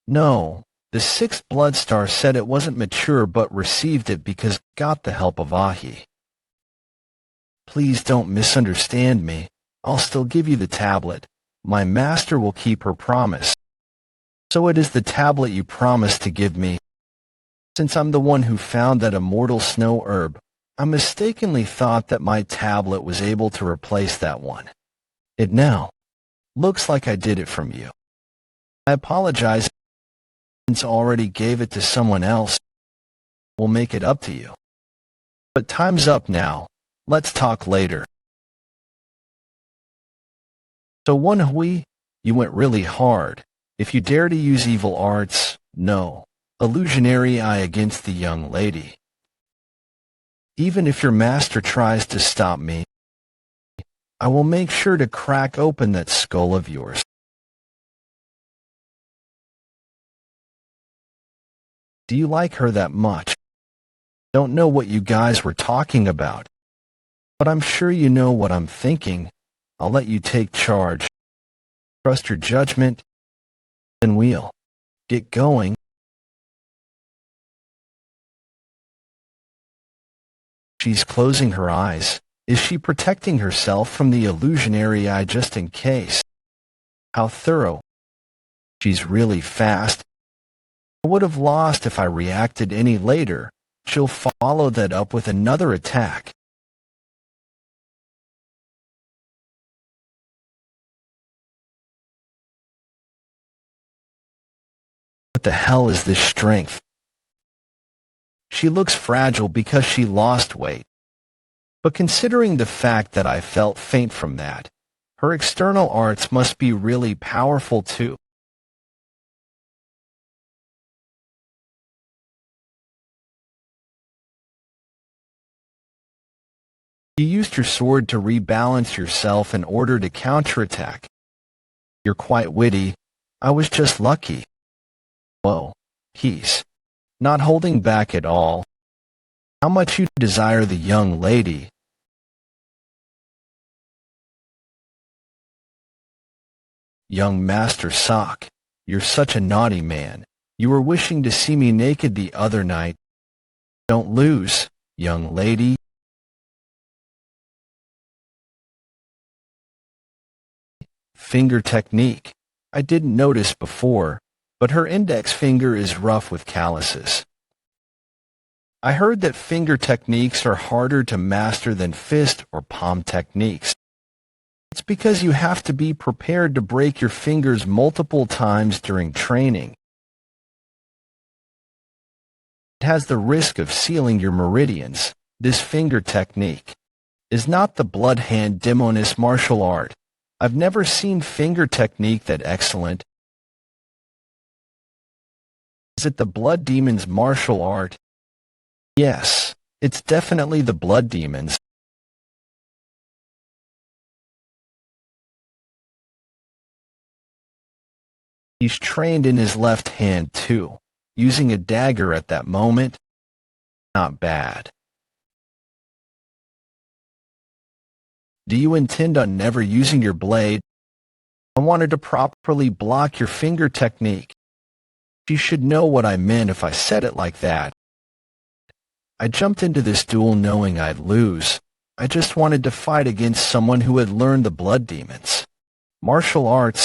No, the sixth blood star said it wasn't mature but received it because got the help of Ahi. Please don't misunderstand me. I'll still give you the tablet. My master will keep her promise. So it is the tablet you promised to give me. Since I'm the one who found that immortal snow herb, I mistakenly thought that my tablet was able to replace that one. It now looks like I did it from you. I apologize since I already gave it to someone else. We'll make it up to you. But time's up now. Let's talk later. So Woon-Hwi, you went really hard. If you dare to use evil arts, no. Illusionary eye against the young lady. Even if your master tries to stop me, I will make sure to crack open that skull of yours. Do you like her that much? Don't know what you guys were talking about, but I'm sure you know what I'm thinking. I'll let you take charge. Trust your judgment, and we'll get going. She's closing her eyes. Is she protecting herself from the illusionary eye just in case? How thorough. She's really fast. I would have lost if I reacted any later. She'll follow that up with another attack. What the hell is this strength? She looks fragile because she lost weight. But considering the fact that I felt faint from that, her external arts must be really powerful too. You used your sword to rebalance yourself in order to counterattack. You're quite witty. I was just lucky. Whoa, peace. Not holding back at all. How much you desire the young lady? Young Master Sock, you're such a naughty man. You were wishing to see me naked the other night. Don't lose, young lady. Finger technique. I didn't notice before, but her index finger is rough with calluses. I heard that finger techniques are harder to master than fist or palm techniques. It's because you have to be prepared to break your fingers multiple times during training. It has the risk of sealing your meridians. This finger technique is not the blood hand demoness martial art. I've never seen finger technique that excellent. Is it the blood demon's martial art? Yes, it's definitely the blood demon's. He's trained in his left hand too, using a dagger at that moment. Not bad. Do you intend on never using your blade? I wanted to properly block your finger technique. You should know what I meant if I said it like that. I jumped into this duel knowing I'd lose. I just wanted to fight against someone who had learned the blood demons. Martial arts.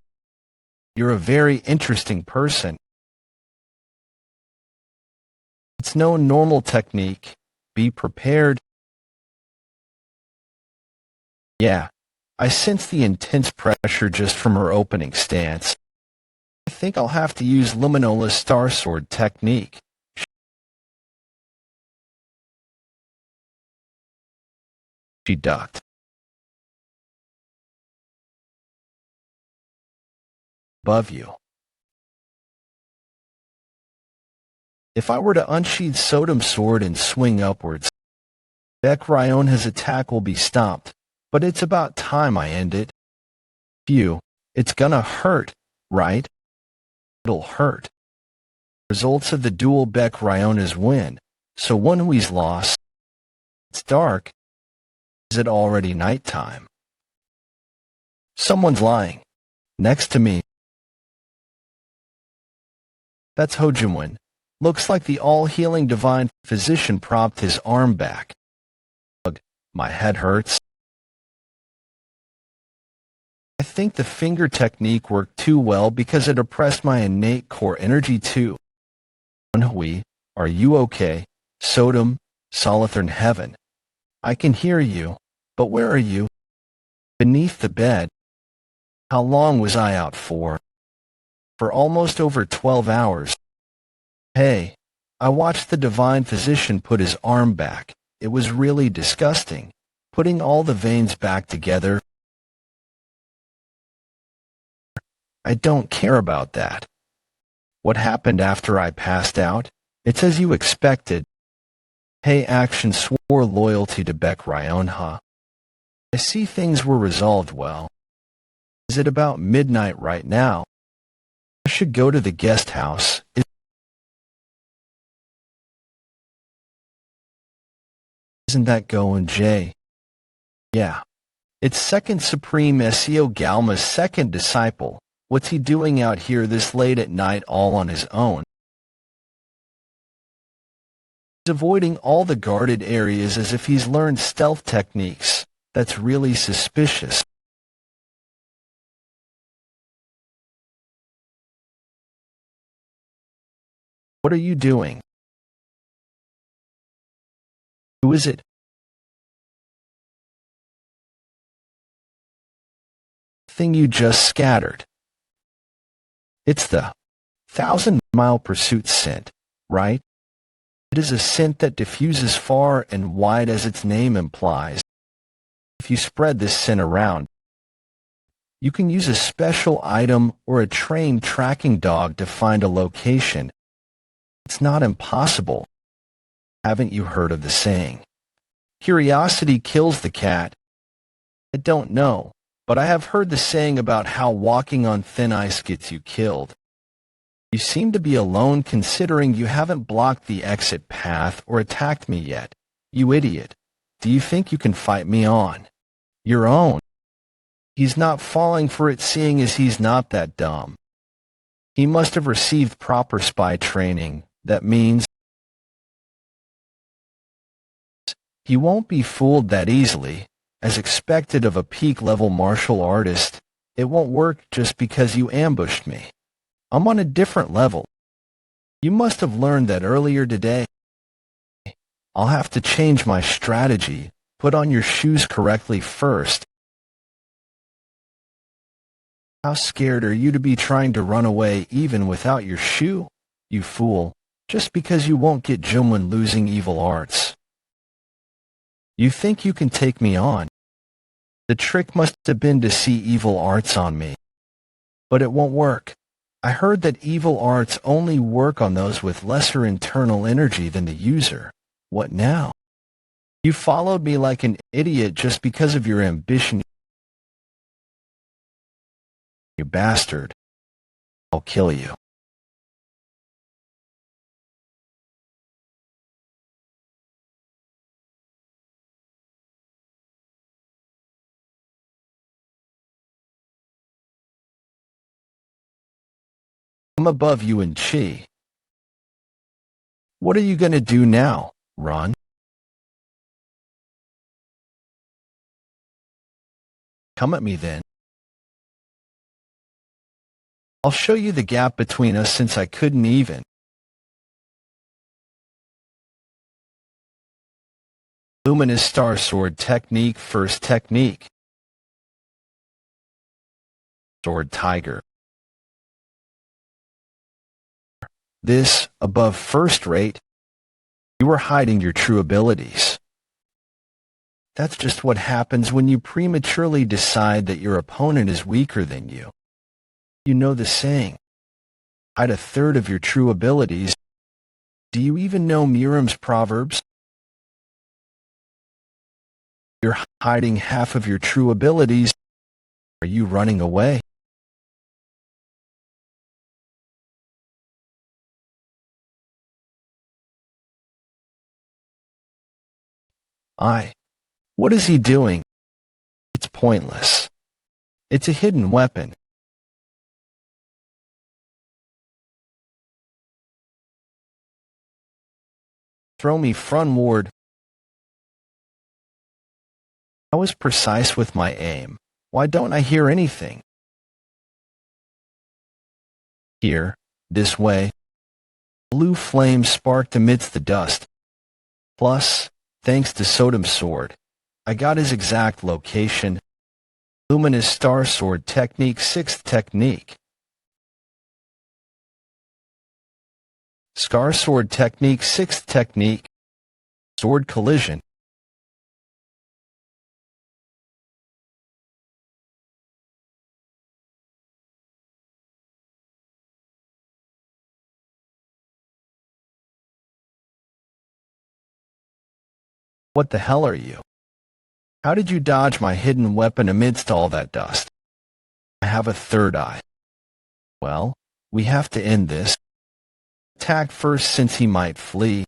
You're a very interesting person. It's no normal technique. Be prepared. Yeah, I sense the intense pressure just from her opening stance. I think I'll have to use Luminola's Star Sword technique. She ducked. Above you. If I were to unsheathe Sodom's sword and swing upwards, Beck Ryona's attack will be stopped, but it's about time I end it. Phew, it's gonna hurt, right? It'll hurt. Results of the duel. Beck Ryona's win, so Woon-Hwi's loss. It's dark. Is it already nighttime? Someone's lying. Next to me. That's Hojimwon. Looks like the all-healing divine physician propped his arm back. Ugh, my head hurts. I think the finger technique worked too well because it oppressed my innate core energy too. Woon-Hwi, are you okay? Sodom, Solathern Heaven. I can hear you, but where are you? Beneath the bed. How long was I out for? For almost over 12 hours. Hey, I watched the divine physician put his arm back. It was really disgusting. Putting all the veins back together. I don't care about that. What happened after I passed out? It's as you expected. Hey, Action swore loyalty to Beck Ryona. I see things were resolved well. Is it about midnight right now? I should go to the guest house. Isn't that going, Jay? Yeah. It's Second Supreme Seo Galma's second disciple. What's he doing out here this late at night all on his own? He's avoiding all the guarded areas as if he's learned stealth techniques. That's really suspicious. What are you doing? Who is it? Thing you just scattered. It's the 1,000-mile pursuit scent, right? It is a scent that diffuses far and wide as its name implies. If you spread this scent around, you can use a special item or a trained tracking dog to find a location. It's not impossible. Haven't you heard of the saying? Curiosity kills the cat. I don't know, but I have heard the saying about how walking on thin ice gets you killed. You seem to be alone considering you haven't blocked the exit path or attacked me yet. You idiot. Do you think you can fight me on your own? He's not falling for it seeing as he's not that dumb. He must have received proper spy training. That means he won't be fooled that easily. As expected of a peak-level martial artist, it won't work just because you ambushed me. I'm on a different level. You must have learned that earlier today. I'll have to change my strategy. Put on your shoes correctly first. How scared are you to be trying to run away even without your shoe? You fool, just because you won't get Jumwon losing evil arts. You think you can take me on? The trick must have been to see evil arts on me. But it won't work. I heard that evil arts only work on those with lesser internal energy than the user. What now? You followed me like an idiot just because of your ambition. You bastard. I'll kill you. I'm above you in chi. What are you going to do now? Run? Come at me then. I'll show you the gap between us since I couldn't even. Luminous Star Sword Technique. First technique. Sword Tiger. This, above first rate, you are hiding your true abilities. That's just what happens when you prematurely decide that your opponent is weaker than you. You know the saying, hide a third of your true abilities. Do you even know Miriam's proverbs? You're hiding half of your true abilities. Are you running away? What is he doing? It's pointless. It's a hidden weapon. Throw me frontward. I was precise with my aim. Why don't I hear anything? Here, this way. Blue flame sparked amidst the dust. Plus, thanks to Sodom's sword, I got his exact location. Luminous Star Sword Technique. Sixth technique. Scar Sword Technique. Sixth technique. Sword Collision. What the hell are you? How did you dodge my hidden weapon amidst all that dust? I have a third eye. Well, we have to end this. Attack first since he might flee.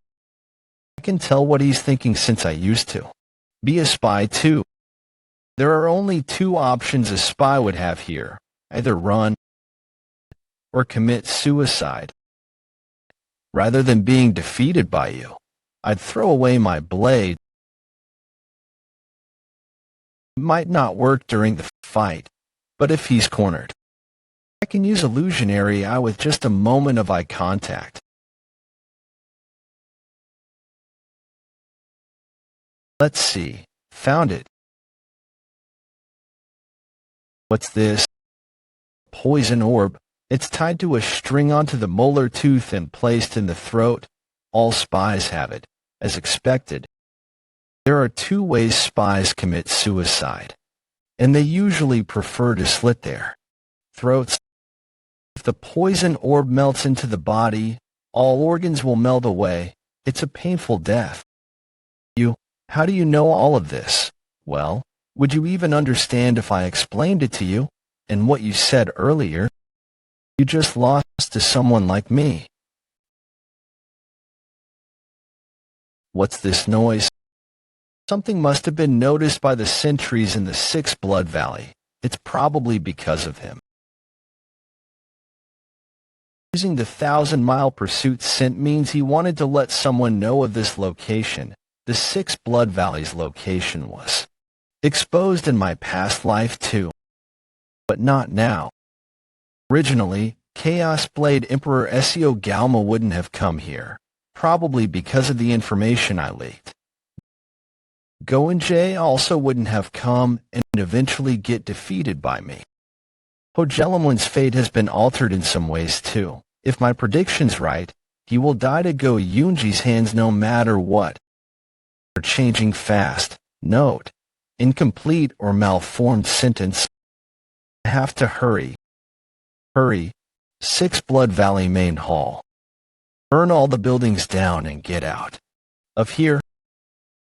I can tell what he's thinking since I used to. Be a spy too. There are only two options a spy would have here. Either run or commit suicide. Rather than being defeated by you, I'd throw away my blade. It might not work during the fight, but if he's cornered, I can use illusionary eye with just a moment of eye contact. Let's see. Found it. What's this? Poison orb. It's tied to a string onto the molar tooth and placed in the throat. All spies have it, as expected. There are two ways spies commit suicide, and they usually prefer to slit their throats. If the poison orb melts into the body, all organs will melt away. It's a painful death. You How do you know all of this? Well, would you even understand if I explained it to you? And what you said earlier, you just lost to someone like me. What's this noise? Something must have been noticed by the sentries in the 6th Blood Valley. It's probably because of him. Using the 1,000-mile pursuit scent means he wanted to let someone know of this location. The 6th Blood Valley's location was exposed in my past life too, but not now. Originally, Chaos Blade Emperor Ezio Galma wouldn't have come here, probably because of the information I leaked. Woon-Hwi also wouldn't have come and eventually get defeated by me. Hojelamon's fate has been altered in some ways too. If my prediction's right, he will die to Woon-Hwi's hands no matter what. They're changing fast. Note: incomplete or malformed sentence. I have to hurry. Hurry. 6 Blood Valley Main Hall. Burn all the buildings down and get out of here.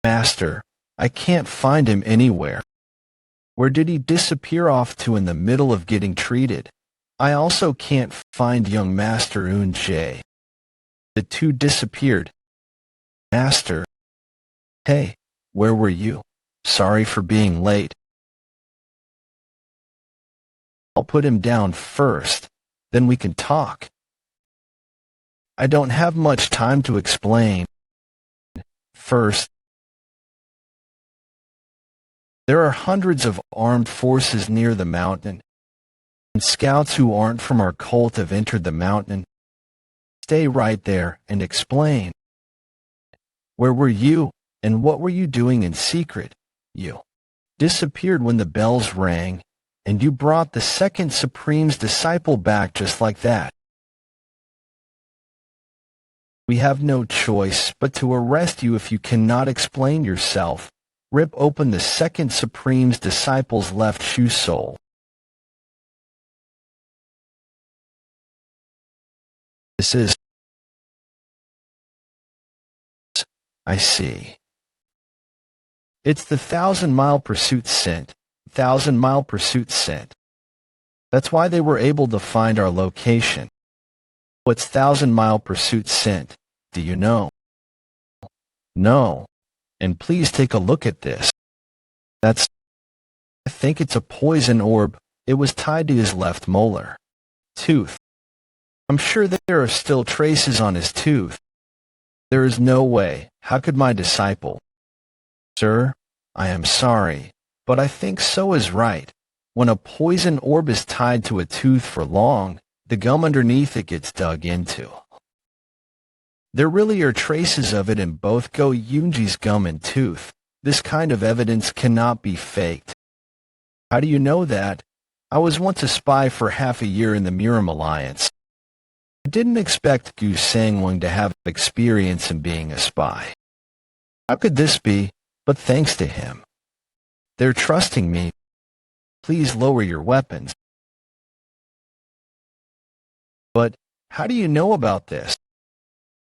Master, I can't find him anywhere. Where did he disappear off to in the middle of getting treated? I also can't find young Master Woon-Hwi. The two disappeared. Master. Hey, where were you? Sorry for being late. I'll put him down first, then we can talk. I don't have much time to explain. First, there are hundreds of armed forces near the mountain, and scouts who aren't from our cult have entered the mountain. Stay right there and explain. Where were you, and what were you doing in secret? You disappeared when the bells rang, and you brought the second Supreme's disciple back just like that. We have no choice but to arrest you if you cannot explain yourself. Rip open the second Supreme's disciple's left shoe sole. This is... I see. It's the 1,000-mile pursuit scent. 1,000-mile pursuit scent. That's why they were able to find our location. What's 1,000-mile pursuit scent? Do you know? No. And please take a look at this. I think it's a poison orb. It was tied to his left molar tooth. I'm sure that there are still traces on his tooth. There is no way. How could my disciple? Sir, I am sorry, but I think so is right. When a poison orb is tied to a tooth for long, the gum underneath it gets dug into. There really are traces of it in both Woon-Hwi's gum and tooth. This kind of evidence cannot be faked. How do you know that? I was once a spy for half a year in the Miram Alliance. I didn't expect Gu Sangwon to have experience in being a spy. How could this be? But thanks to him. They're trusting me. Please lower your weapons. But how do you know about this?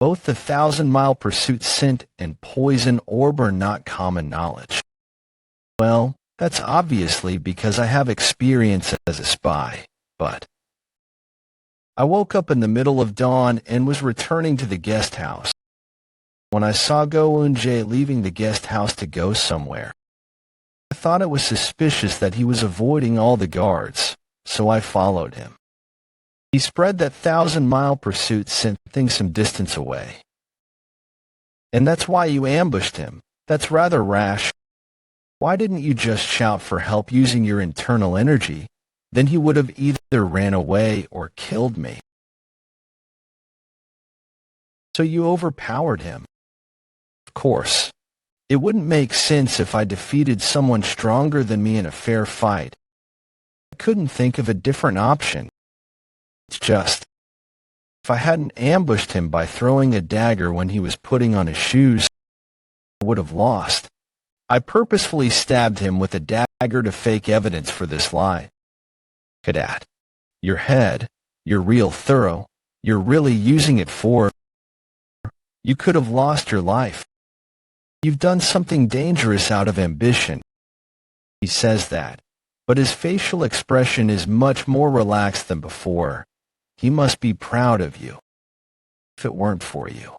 Both the 1,000-mile pursuit scent and poison orb are not common knowledge. Well, that's obviously because I have experience as a spy, but... I woke up in the middle of dawn and was returning to the guest house. When I saw Woon-Hwi leaving the guest house to go somewhere, I thought it was suspicious that he was avoiding all the guards, so I followed him. He spread that 1,000-mile pursuit scent things some distance away. And that's why you ambushed him. That's rather rash. Why didn't you just shout for help using your internal energy? Then he would have either ran away or killed me. So you overpowered him. Of course. It wouldn't make sense if I defeated someone stronger than me in a fair fight. I couldn't think of a different option. It's just, if I hadn't ambushed him by throwing a dagger when he was putting on his shoes, I would have lost. I purposefully stabbed him with a dagger to fake evidence for this lie. Cadet, your head, you're real thorough, you're really using it for... You could have lost your life. You've done something dangerous out of ambition. He says that, but his facial expression is much more relaxed than before. He must be proud of you. If it weren't for you,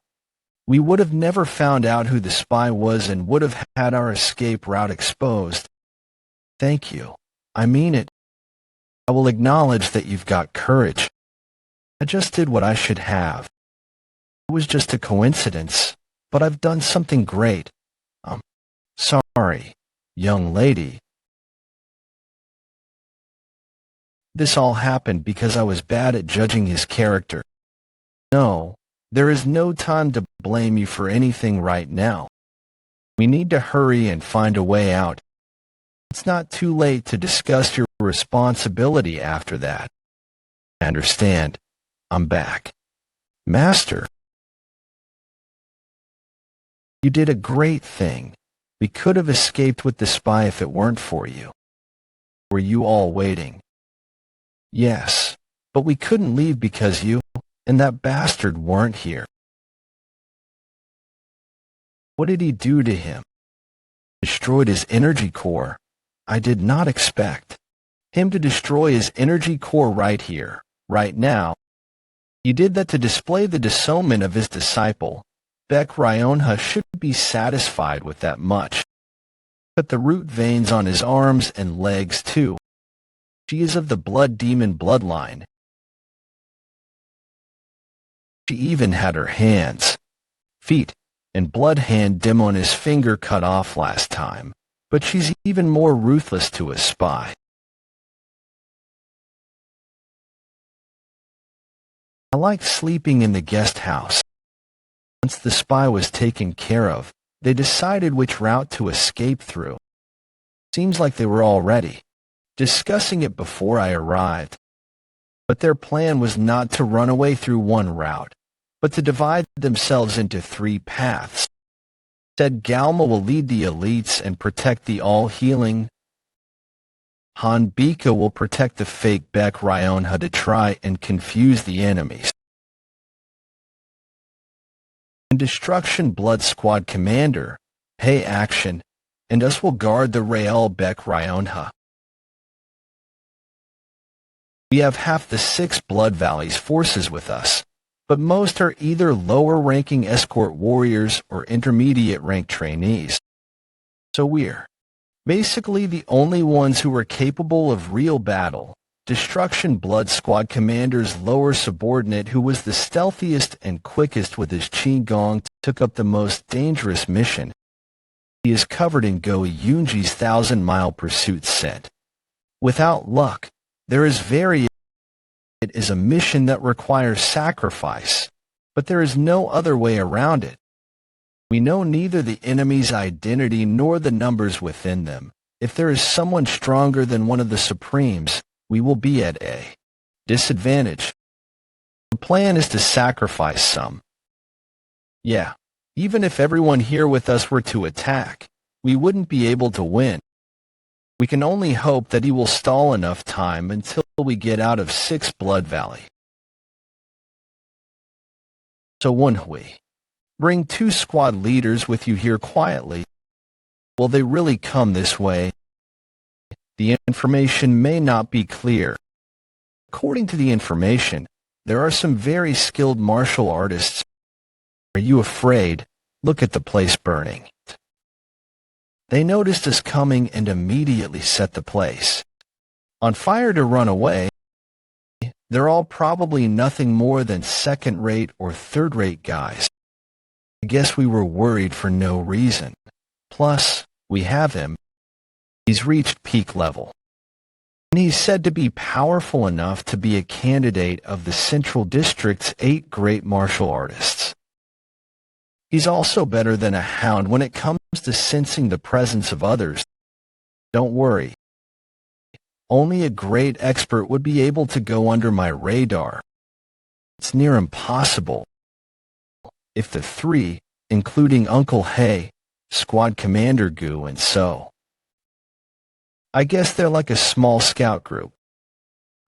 we would have never found out who the spy was and would have had our escape route exposed. Thank you. I mean it. I will acknowledge that you've got courage. I just did what I should have. It was just a coincidence, but I've done something great. Sorry, young lady. This all happened because I was bad at judging his character. No, there is no time to blame you for anything right now. We need to hurry and find a way out. It's not too late to discuss your responsibility after that. I understand. I'm back. Master, you did a great thing. We could have escaped with the spy if it weren't for you. Were you all waiting? Yes, but we couldn't leave because you and that bastard weren't here. What did he do to him? Destroyed his energy core. I did not expect him to destroy his energy core right here, right now. He did that to display the disownment of his disciple. Woon-Hwi should be satisfied with that much. Cut the root veins on his arms and legs too. She is of the blood demon bloodline. She even had her hands, feet, and blood hand dim on his finger cut off last time, but she's even more ruthless to a spy. I liked sleeping in the guest house. Once the spy was taken care of, they decided which route to escape through. Seems like they were already discussing it before I arrived. But their plan was not to run away through one route, but to divide themselves into 3 paths. Said Galma will lead the elites and protect the all-healing. Hanbika will protect the fake Woon-Hwi to try and confuse the enemies. And Destruction Blood Squad Commander, pay action, and us will guard the Real Woon-Hwi. We have half the 6 Blood Valley's forces with us, but most are either lower-ranking escort warriors or intermediate-rank trainees. So we're basically the only ones who are capable of real battle. Destruction Blood Squad Commander's lower subordinate, who was the stealthiest and quickest with his Qigong, took up the most dangerous mission. He is covered in Go Yunji's 1,000-mile pursuit scent. Without luck, there is variation. It is a mission that requires sacrifice, but there is no other way around it. We know neither the enemy's identity nor the numbers within them. If there is someone stronger than one of the Supremes, we will be at a disadvantage. The plan is to sacrifice some. Yeah, even if everyone here with us were to attack, we wouldn't be able to win. We can only hope that he will stall enough time until we get out of 6 Blood Valley. So Woon-Hwi, bring 2 squad leaders with you here quietly. Will they really come this way? The information may not be clear. According to the information, there are some very skilled martial artists. Are you afraid? Look at the place burning. They noticed us coming and immediately set the place on fire to run away. They're all probably nothing more than second-rate or third-rate guys. I guess we were worried for no reason. Plus, we have him. He's reached peak level. And he's said to be powerful enough to be a candidate of the Central District's 8 great martial artists. He's also better than a hound when it comes to sensing the presence of others. Don't worry. Only a great expert would be able to go under my radar. It's near impossible. If the 3, including Uncle Hay, Squad Commander Gu, and so. I guess they're like a small scout group.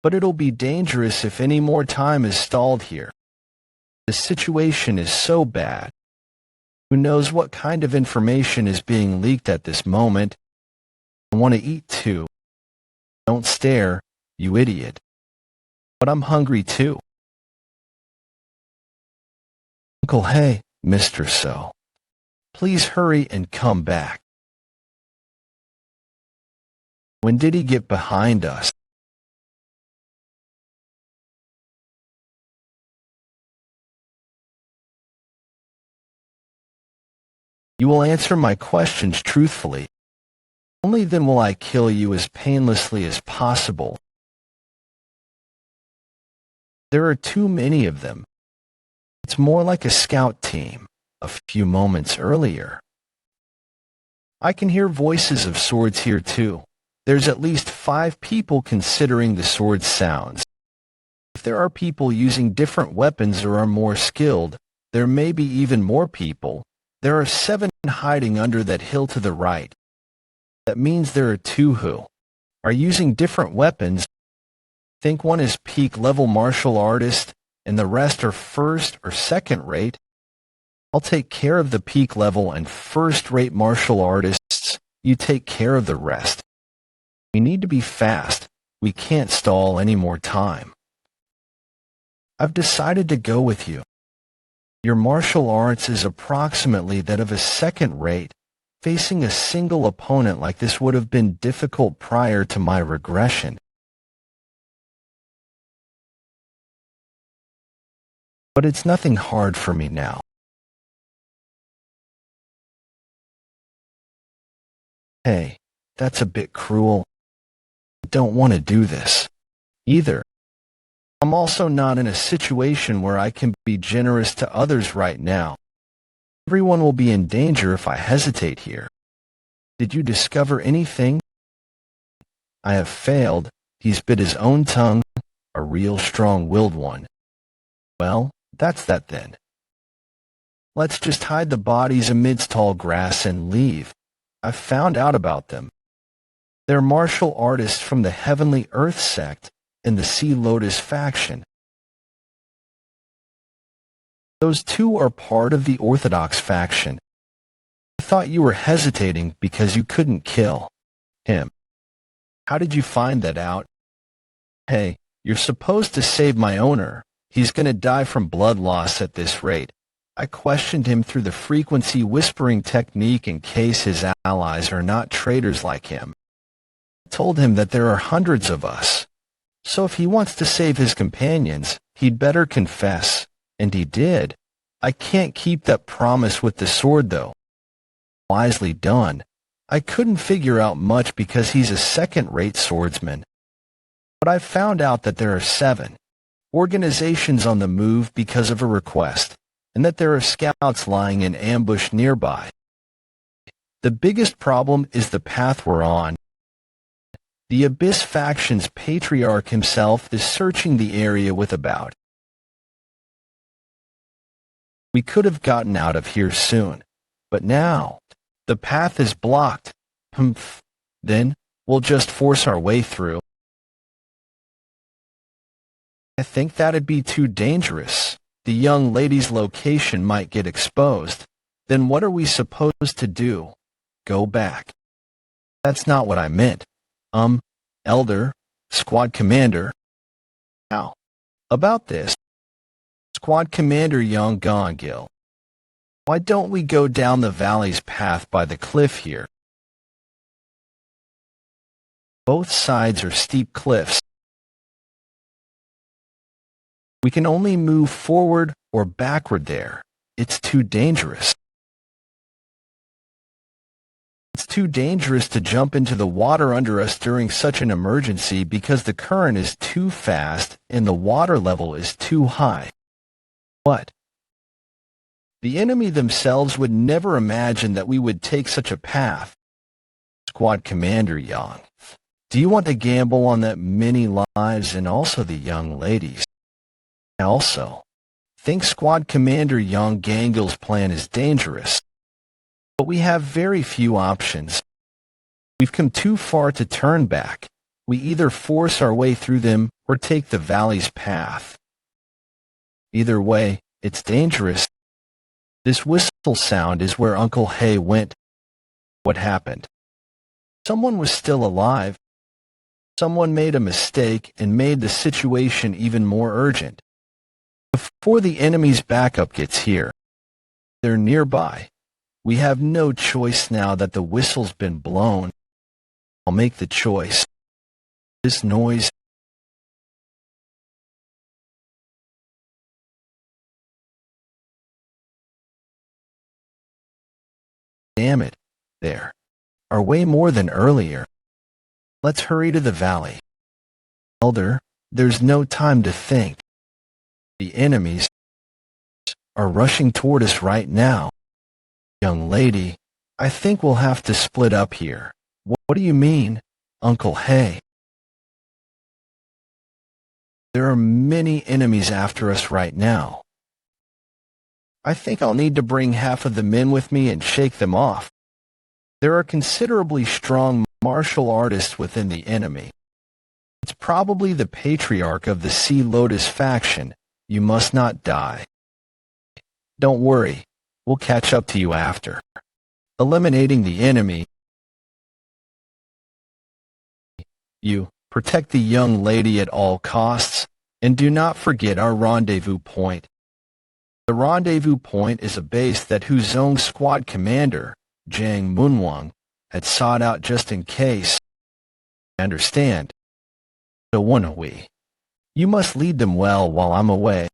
But it'll be dangerous if any more time is stalled here. The situation is so bad. Who knows what kind of information is being leaked at this moment? I want to eat too. Don't stare, you idiot. But I'm hungry too. Uncle, hey, Mr. So. Please hurry and come back. When did he get behind us? You will answer my questions truthfully. Only then will I kill you as painlessly as possible. There are too many of them. It's more like a scout team a few moments earlier. I can hear voices of swords here too. There's at least 5 people considering the sword sounds. If there are people using different weapons or are more skilled, there may be even more people. There are 7 hiding under that hill to the right. That means there are 2 who are using different weapons. Think one is peak level martial artist and the rest are first or second rate. I'll take care of the peak level and first rate martial artists. You take care of the rest. We need to be fast. We can't stall any more time. I've decided to go with you. Your martial arts is approximately that of a second rate. Facing a single opponent like this would have been difficult prior to my regression. But it's nothing hard for me now. Hey, that's a bit cruel. I don't want to do this either. I'm also not in a situation where I can be generous to others right now. Everyone will be in danger if I hesitate here. Did you discover anything? I have failed. He's bit his own tongue, a real strong-willed one. Well, that's that then. Let's just hide the bodies amidst tall grass and leave. I've found out about them. They're martial artists from the Heavenly Earth sect in the Sea Lotus faction. Those 2 are part of the Orthodox faction. I thought you were hesitating because you couldn't kill him. How did you find that out? Hey, you're supposed to save my owner. He's gonna die from blood loss at this rate. I questioned him through the frequency whispering technique in case his allies are not traitors like him. I told him that there are hundreds of us. So if he wants to save his companions, he'd better confess. And he did. I can't keep that promise with the sword, though. Wisely done. I couldn't figure out much because he's a second-rate swordsman. But I found out that there are 7 organizations on the move because of a request, and that there are scouts lying in ambush nearby. The biggest problem is the path we're on. The Abyss faction's patriarch himself is searching the area with about. We could have gotten out of here soon, but now the path is blocked. Then we'll just force our way through. I think that'd be too dangerous. The young lady's location might get exposed. Then what are we supposed to do? Go back. That's not what I meant. Elder, Squad Commander. How about this? Squad Commander Young Gongil. Why don't we go down the valley's path by the cliff here? Both sides are steep cliffs. We can only move forward or backward there. It's too dangerous. It's too dangerous to jump into the water under us during such an emergency because the current is too fast and the water level is too high. What? The enemy themselves would never imagine that we would take such a path. Squad Commander Yang, do you want to gamble on that many lives and also the young ladies? I also think Squad Commander Yang Gangil's plan is dangerous, but we have very few options. We've come too far to turn back. We either force our way through them or take the valley's path. Either way, it's dangerous. This whistle sound is where Uncle Hay went. What happened? Someone was still alive. Someone made a mistake and made the situation even more urgent. Before the enemy's backup gets here, they're nearby. We have no choice now that the whistle's been blown. I'll make the choice. This noise. Damn it. There. Are way more than earlier. Let's hurry to the valley. Elder, there's no time to think. The enemies are rushing toward us right now. Young lady, I think we'll have to split up here. What do you mean, Uncle Hay? There are many enemies after us right now. I think I'll need to bring half of the men with me and shake them off. There are considerably strong martial artists within the enemy. It's probably the patriarch of the Sea Lotus faction. You must not die. Don't worry, we'll catch up to you after. Eliminating the enemy. You protect the young lady at all costs, and do not forget our rendezvous point. The rendezvous point is a base that Huzong squad commander, Jang Moyong, had sought out just in case. I understand. So Woon-Hwi, you must lead them well while I'm away.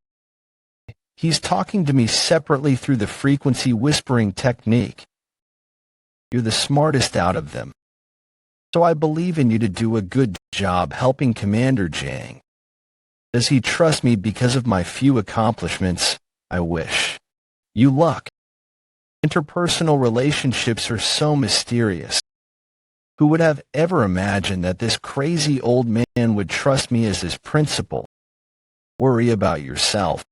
He's talking to me separately through the frequency whispering technique. You're the smartest out of them. So I believe in you to do a good job helping Commander Jang. Does he trust me because of my few accomplishments? I wish. You luck. Interpersonal relationships are so mysterious. Who would have ever imagined that this crazy old man would trust me as his principal? Worry about yourself.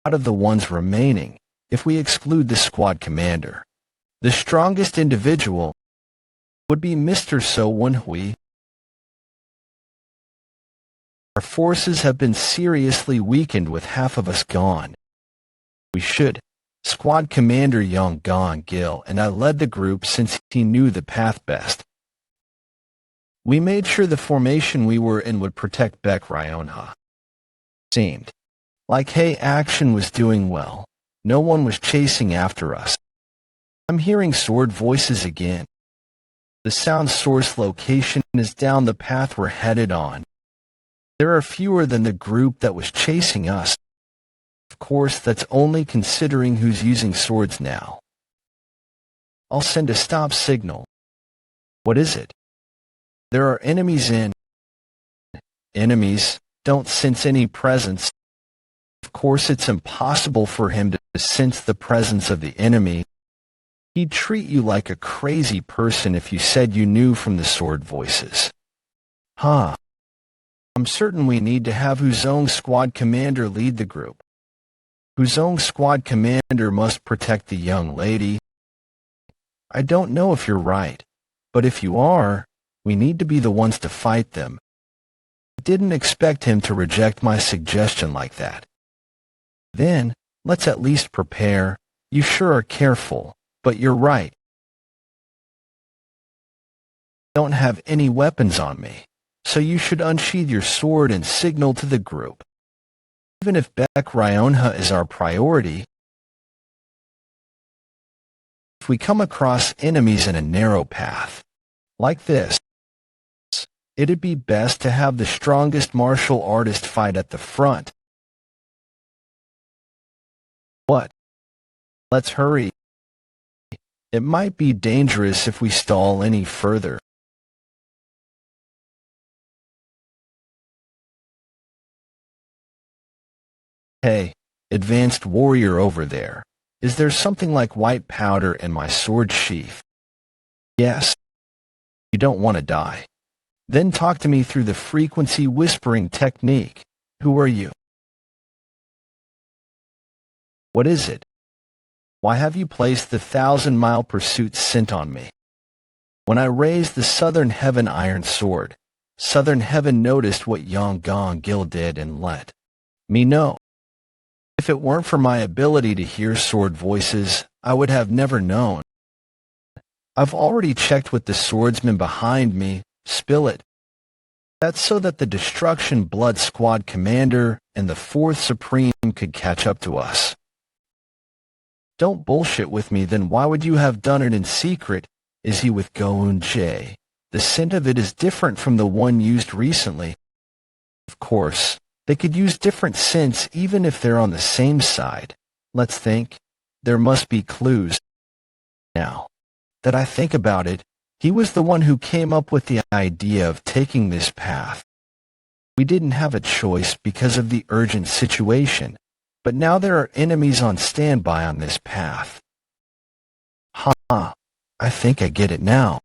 Out of the ones remaining, if we exclude the squad commander, the strongest individual would be Mr. So Woon-Hwi. Our forces have been seriously weakened with half of us gone. We should. Squad Commander Yong-Gil and I led the group since he knew the path best. We made sure the formation we were in would protect Baek Ryonha. Seemed like Hay action was doing well. No one was chasing after us. I'm hearing sword voices again. The sound source location is down the path we're headed on. There are fewer than the group that was chasing us. Of course, that's only considering who's using swords now. I'll send a stop signal. What is it? There are enemies in. Enemies don't sense any presence. Of course, it's impossible for him to sense the presence of the enemy. He'd treat you like a crazy person if you said you knew from the sword voices. Huh. I'm certain we need to have Huzong squad commander lead the group. Huzong squad commander must protect the young lady. I don't know if you're right, but if you are, we need to be the ones to fight them. I didn't expect him to reject my suggestion like that. Then, let's at least prepare. You sure are careful, but you're right. I don't have any weapons on me, so you should unsheath your sword and signal to the group. Even if Baek Ryonha is our priority, if we come across enemies in a narrow path, like this, it'd be best to have the strongest martial artist fight at the front. What? Let's hurry. It might be dangerous if we stall any further. Hey, advanced warrior over there, is there something like white powder in my sword sheath? Yes. You don't want to die. Then talk to me through the frequency whispering technique. Who are you? What is it? Why have you placed the 1,000-mile pursuit scent on me? When I raised the Southern Heaven Iron Sword, Southern Heaven noticed what Yong-Gil did and let me know. If it weren't for my ability to hear sword voices, I would have never known. I've already checked with the swordsman behind me. Spill it. That's so that the Destruction Blood Squad commander and the 4th Supreme could catch up to us. Don't bullshit with me, then why would you have done it in secret? Is he with Woon-Hwi? The scent of it is different from the one used recently. Of course, they could use different scents even if they're on the same side. Let's think. There must be clues. Now that I think about it, he was the one who came up with the idea of taking this path. We didn't have a choice because of the urgent situation, but now there are enemies on standby on this path. I think I get it now.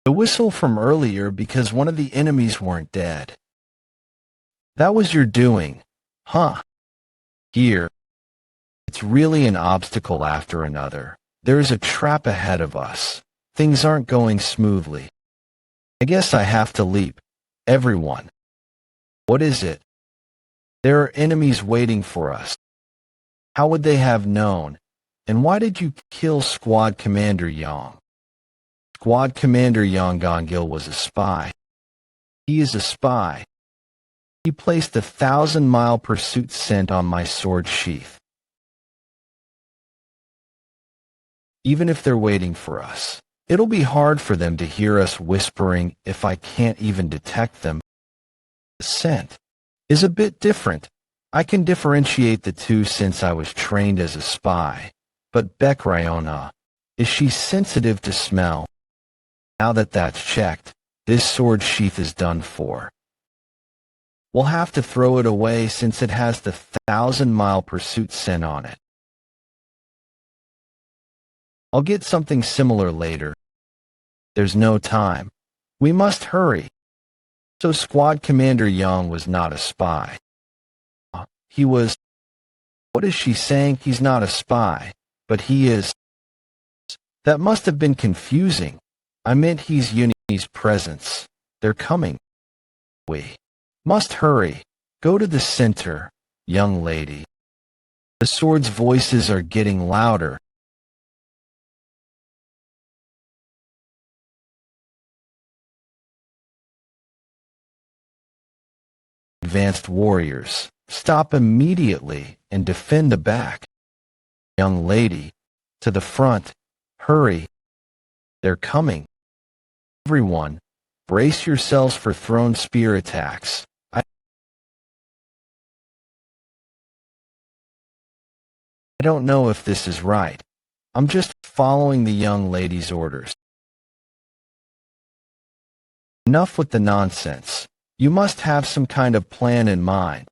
The whistle from earlier because one of the enemies weren't dead. That was your doing, huh? Here, it's really an obstacle after another. There is a trap ahead of us. Things aren't going smoothly. I guess I have to leap. Everyone. What is it? There are enemies waiting for us. How would they have known? And why did you kill Squad Commander Yang? Squad Commander Yang Gongil was a spy. He is a spy. He placed a 1,000-mile pursuit scent on my sword sheath. Even if they're waiting for us, it'll be hard for them to hear us whispering if I can't even detect them. The scent is a bit different. I can differentiate the two since I was trained as a spy. But Bekrayona, is she sensitive to smell? Now that that's checked, this sword sheath is done for. We'll have to throw it away since it has the 1,000-mile pursuit scent on it. I'll get something similar later. There's no time. We must hurry. So Squad Commander Yang was not a spy. He was... What is she saying? He's not a spy, but he is... That must have been confusing. I meant he's Uni's presence. They're coming. We must hurry. Go to the center, young lady. The sword's voices are getting louder. Advanced warriors, stop immediately and defend the back. Young lady, to the front, hurry. They're coming. Everyone, brace yourselves for thrown spear attacks. I don't know if this is right. I'm just following the young lady's orders. Enough with the nonsense. You must have some kind of plan in mind.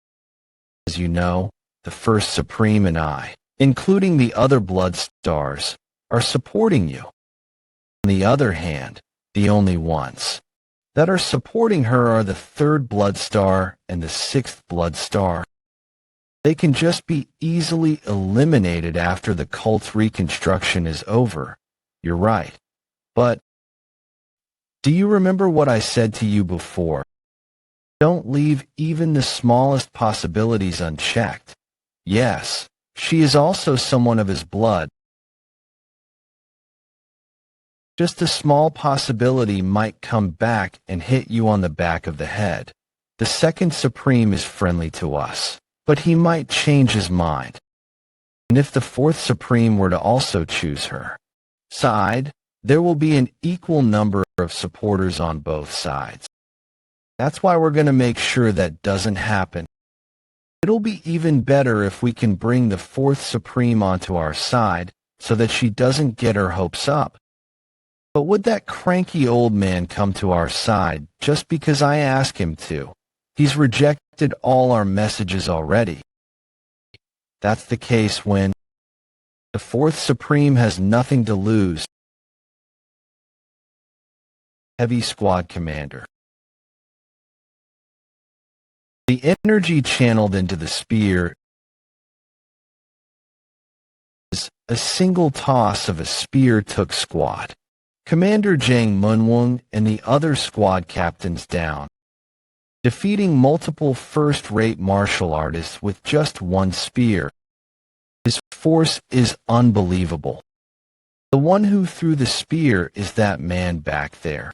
As you know, the First Supreme and I, including the other Blood Stars, are supporting you. On the other hand, the only ones that are supporting her are the 3rd Blood Star and the 6th Blood Star. They can just be easily eliminated after the cult's reconstruction is over. You're right. But do you remember what I said to you before? Don't leave even the smallest possibilities unchecked. Yes, she is also someone of his blood. Just a small possibility might come back and hit you on the back of the head. The 2nd Supreme is friendly to us, but he might change his mind. And if the 4th Supreme were to also choose her side, there will be an equal number of supporters on both sides. That's why we're going to make sure that doesn't happen. It'll be even better if we can bring the 4th Supreme onto our side so that she doesn't get her hopes up. But would that cranky old man come to our side just because I ask him to? He's rejected all our messages already. That's the case when the 4th Supreme has nothing to lose. Heavy Squad Commander. The energy channeled into the spear is a single toss of a spear took Squad Commander Jang Moyong and the other squad captains down. defeating multiple first-rate martial artists with just one spear. His force is unbelievable. The one who threw the spear is that man back there.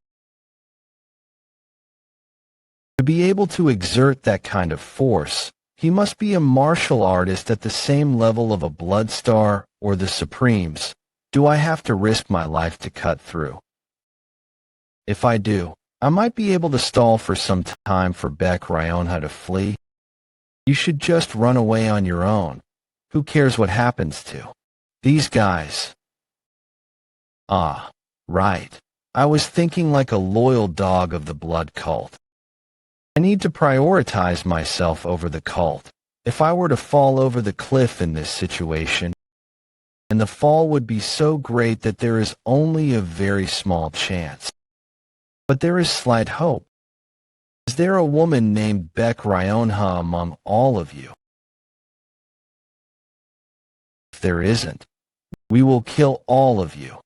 To be able to exert that kind of force, he must be a martial artist at the same level of a blood star or the Supremes. Do I have to risk my life to cut through? If I do, I might be able to stall for some time for Beck Ryonha to flee. You should just run away on your own. Who cares what happens to these guys? Ah, right. I was thinking like a loyal dog of the blood cult. I need to prioritize myself over the cult. If I were to fall over the cliff in this situation, and the fall would be so great that there is only a very small chance. But there is slight hope. Is there a woman named Beck Ryonha among all of you? If there isn't, we will kill all of you.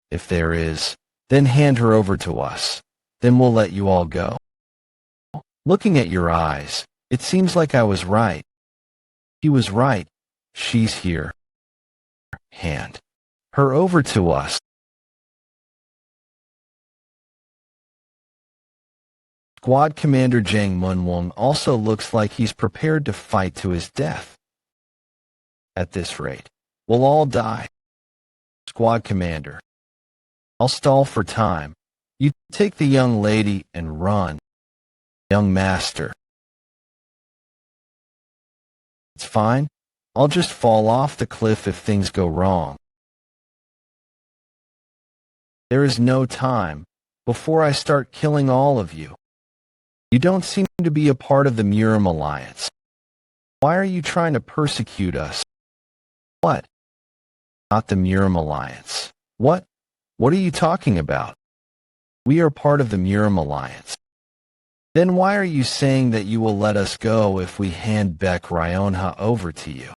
If there is, then hand her over to us. Then we'll let you all go. Looking at your eyes, it seems like I was right. He was right. She's here. Hand her over to us. Squad Commander Jang Moyong also looks like he's prepared to fight to his death. At this rate, we'll all die. Squad Commander, I'll stall for time. You take the young lady and run. Young Master. It's fine. I'll just fall off the cliff if things go wrong. There is no time before I start killing all of you. You don't seem to be a part of the Murim Alliance. Why are you trying to persecute us? What? Not the Murim Alliance. What? What are you talking about? We are part of the Murim Alliance. Then why are you saying that you will let us go if we hand Beck Ryonha over to you?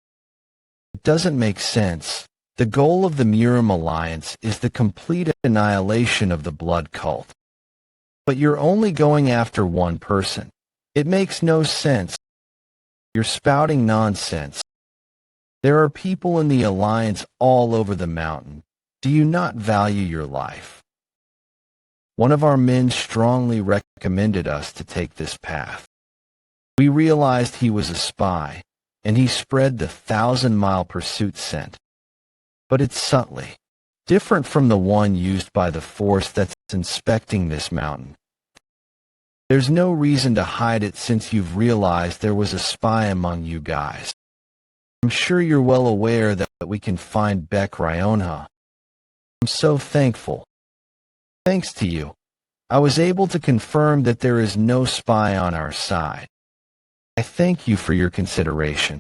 It doesn't make sense. The goal of the Murim Alliance is the complete annihilation of the blood cult. But you're only going after one person. It makes no sense. You're spouting nonsense. There are people in the Alliance all over the mountain. Do you not value your life? One of our men strongly recommended us to take this path. We realized he was a spy, and he spread the 1,000-mile pursuit scent. But it's subtly different from the one used by the force that's inspecting this mountain. There's no reason to hide it since you've realized there was a spy among you guys. I'm sure you're well aware that we can find Beck Ryonha. I'm so thankful. Thanks to you, I was able to confirm that there is no spy on our side. I thank you for your consideration.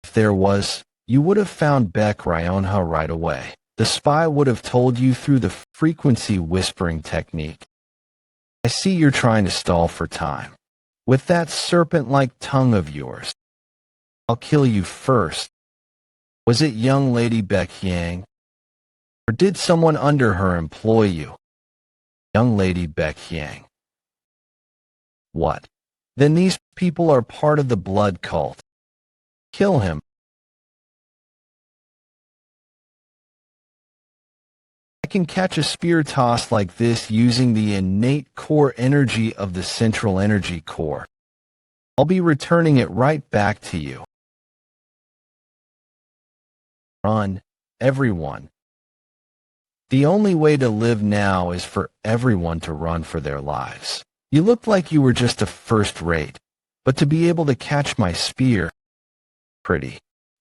If there was, you would have found Beck Ryonha right away. The spy would have told you through the frequency whispering technique. I see you're trying to stall for time. With that serpent-like tongue of yours, I'll kill you first. Was it young Lady Beck Yang? Or did someone under her employ you? Young Lady Beck Yang. What? Then these people are part of the blood cult. Kill him. I can catch a spear toss like this using the innate core energy of the central energy core. I'll be returning it right back to you. Run, everyone. The only way to live now is for everyone to run for their lives. You looked like you were just a first rate, but to be able to catch my spear, pretty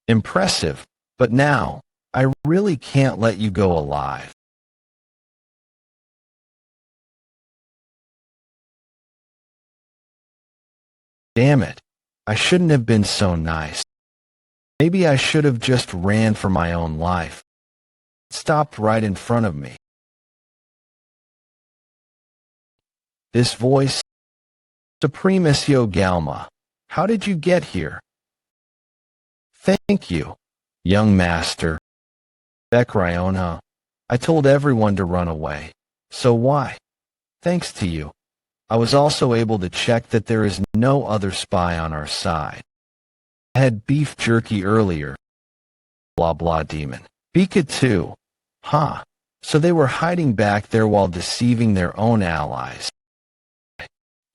impressive, but now, I really can't let you go alive. Damn it, I shouldn't have been so nice. Maybe I should have just ran for my own life. It stopped right in front of me. This voice? Supremaceo Galma, how did you get here? Thank you, young master. Beck Ryonha, I told everyone to run away. So why? Thanks to you, I was also able to check that there is no other spy on our side. I had beef jerky earlier. Blah blah demon. Bika too. Huh. So they were hiding back there while deceiving their own allies.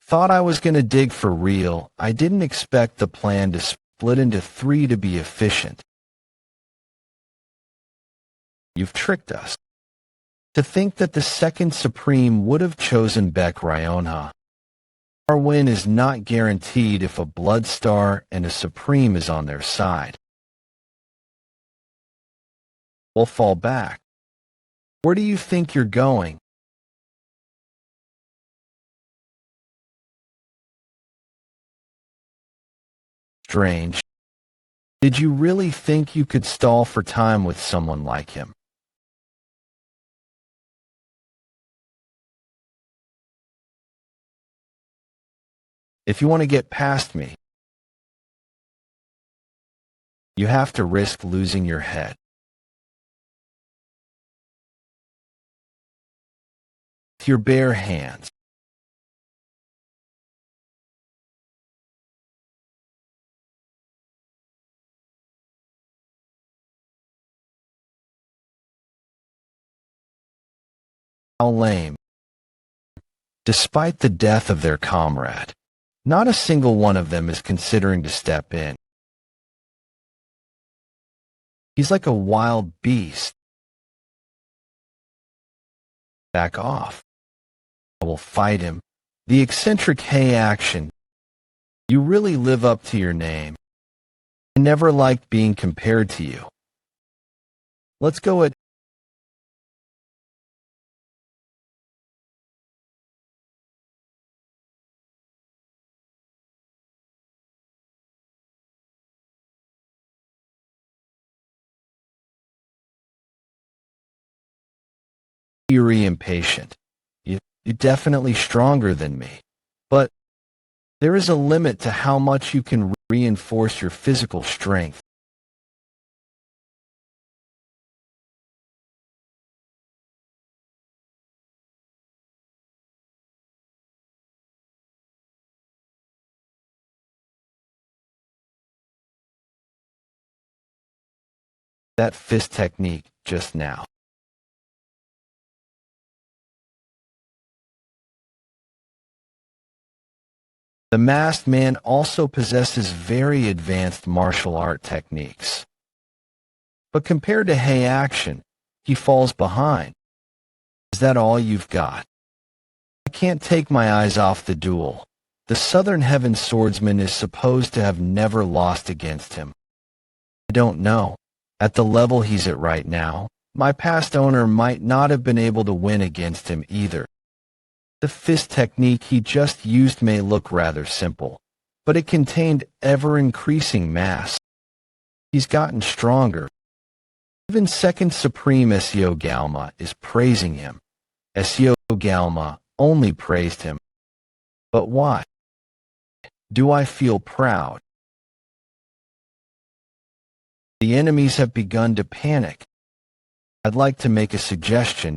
Thought I was gonna dig for real. I didn't expect the plan to split into 3 to be efficient. You've tricked us. To think that the second Supreme would have chosen Beck Ryonha. Our win is not guaranteed if a Blood Star and a Supreme is on their side. We'll fall back. Where do you think you're going? Strange. Did you really think you could stall for time with someone like him? If you want to get past me, you have to risk losing your head. With your bare hands. How lame. Despite the death of their comrade, not a single one of them is considering to step in. He's like a wild beast. Back off. I will fight him. The eccentric Hey action. You really live up to your name. I never liked being compared to you. Let's go at Fury impatient. You're definitely stronger than me. But there is a limit to how much you can reinforce your physical strength. That fist technique just now. The masked man also possesses very advanced martial art techniques. But compared to Hey action, he falls behind. Is that all you've got? I can't take my eyes off the duel. The Southern Heaven swordsman is supposed to have never lost against him. I don't know. At the level he's at right now, my past owner might not have been able to win against him either. The fist technique he just used may look rather simple, but it contained ever-increasing mass. He's gotten stronger. Even Second Supreme Seo Galma is praising him. Seo Galma only praised him. But why? Do I feel proud? The enemies have begun to panic. I'd like to make a suggestion.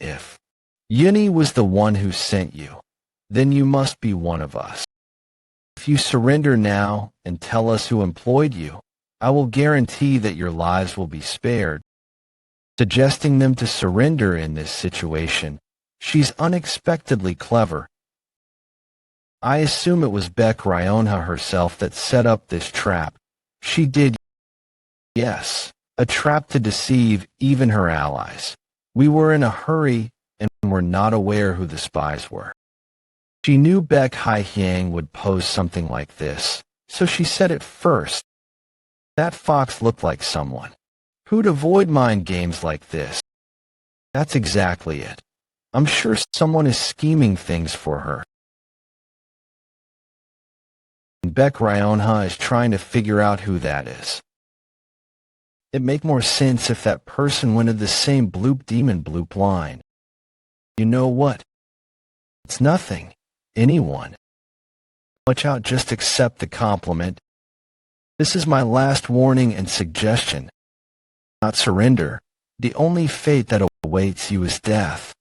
If Yuni was the one who sent you, then you must be one of us. If you surrender now and tell us who employed you, I will guarantee that your lives will be spared. Suggesting them to surrender in this situation, she's unexpectedly clever. I assume it was Beck Ryonha herself that set up this trap. She did, yes, a trap to deceive even her allies. We were in a hurry and were not aware who the spies were. She knew Beck Haihyang would pose something like this, so she said it first. That fox looked like someone who'd avoid mind games like this. That's exactly it. I'm sure someone is scheming things for her. And Beck Ryonha is trying to figure out who that is. It'd make more sense if that person went to the same bloop demon bloop line. You know what? It's nothing. Anyone. Watch out, just accept the compliment. This is my last warning and suggestion. Not surrender. The only fate that awaits you is death.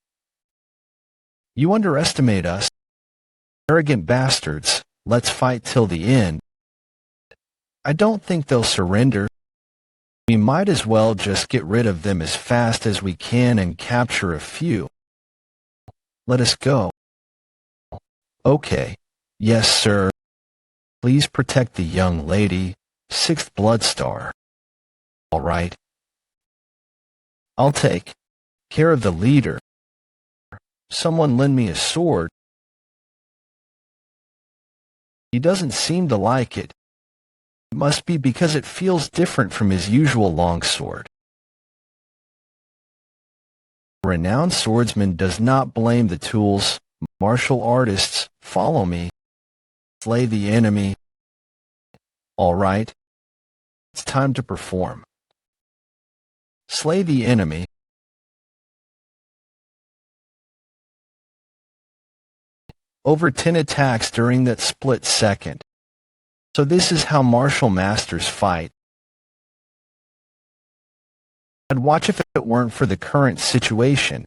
You underestimate us. Arrogant bastards, let's fight till the end. I don't think they'll surrender. We might as well just get rid of them as fast as we can and capture a few. Let us go. Okay. Yes, sir. Please protect the young lady, 6th Blood Star. All right. I'll take care of the leader. Someone lend me a sword. He doesn't seem to like it. It must be because it feels different from his usual longsword. A renowned swordsman does not blame the tools. Martial artists, follow me. Slay the enemy. All right. It's time to perform. Slay the enemy. Over 10 attacks during that split second. So this is how martial masters fight. I'd watch if it weren't for the current situation.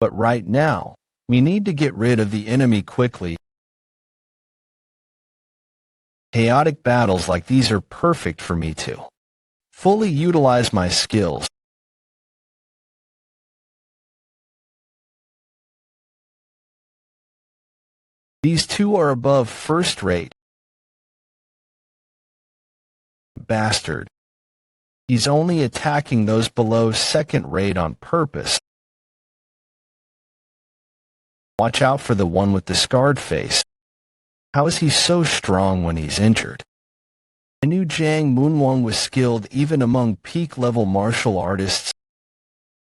But right now, we need to get rid of the enemy quickly. Chaotic battles like these are perfect for me to fully utilize my skills. These two are above first rate. Bastard. He's only attacking those below second rate on purpose. Watch out for the one with the scarred face. How is he so strong when he's injured? I knew Jang Moonwong was skilled even among peak-level martial artists.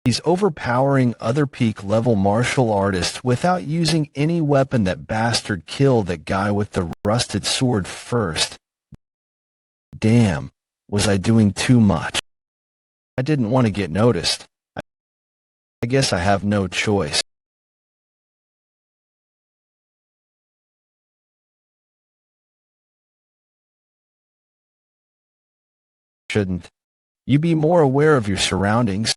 He's overpowering other peak-level martial artists without using any weapon. That bastard killed that guy with the rusted sword first. Damn, was I doing too much? I didn't want to get noticed. I guess I have no choice. Shouldn't you be more aware of your surroundings?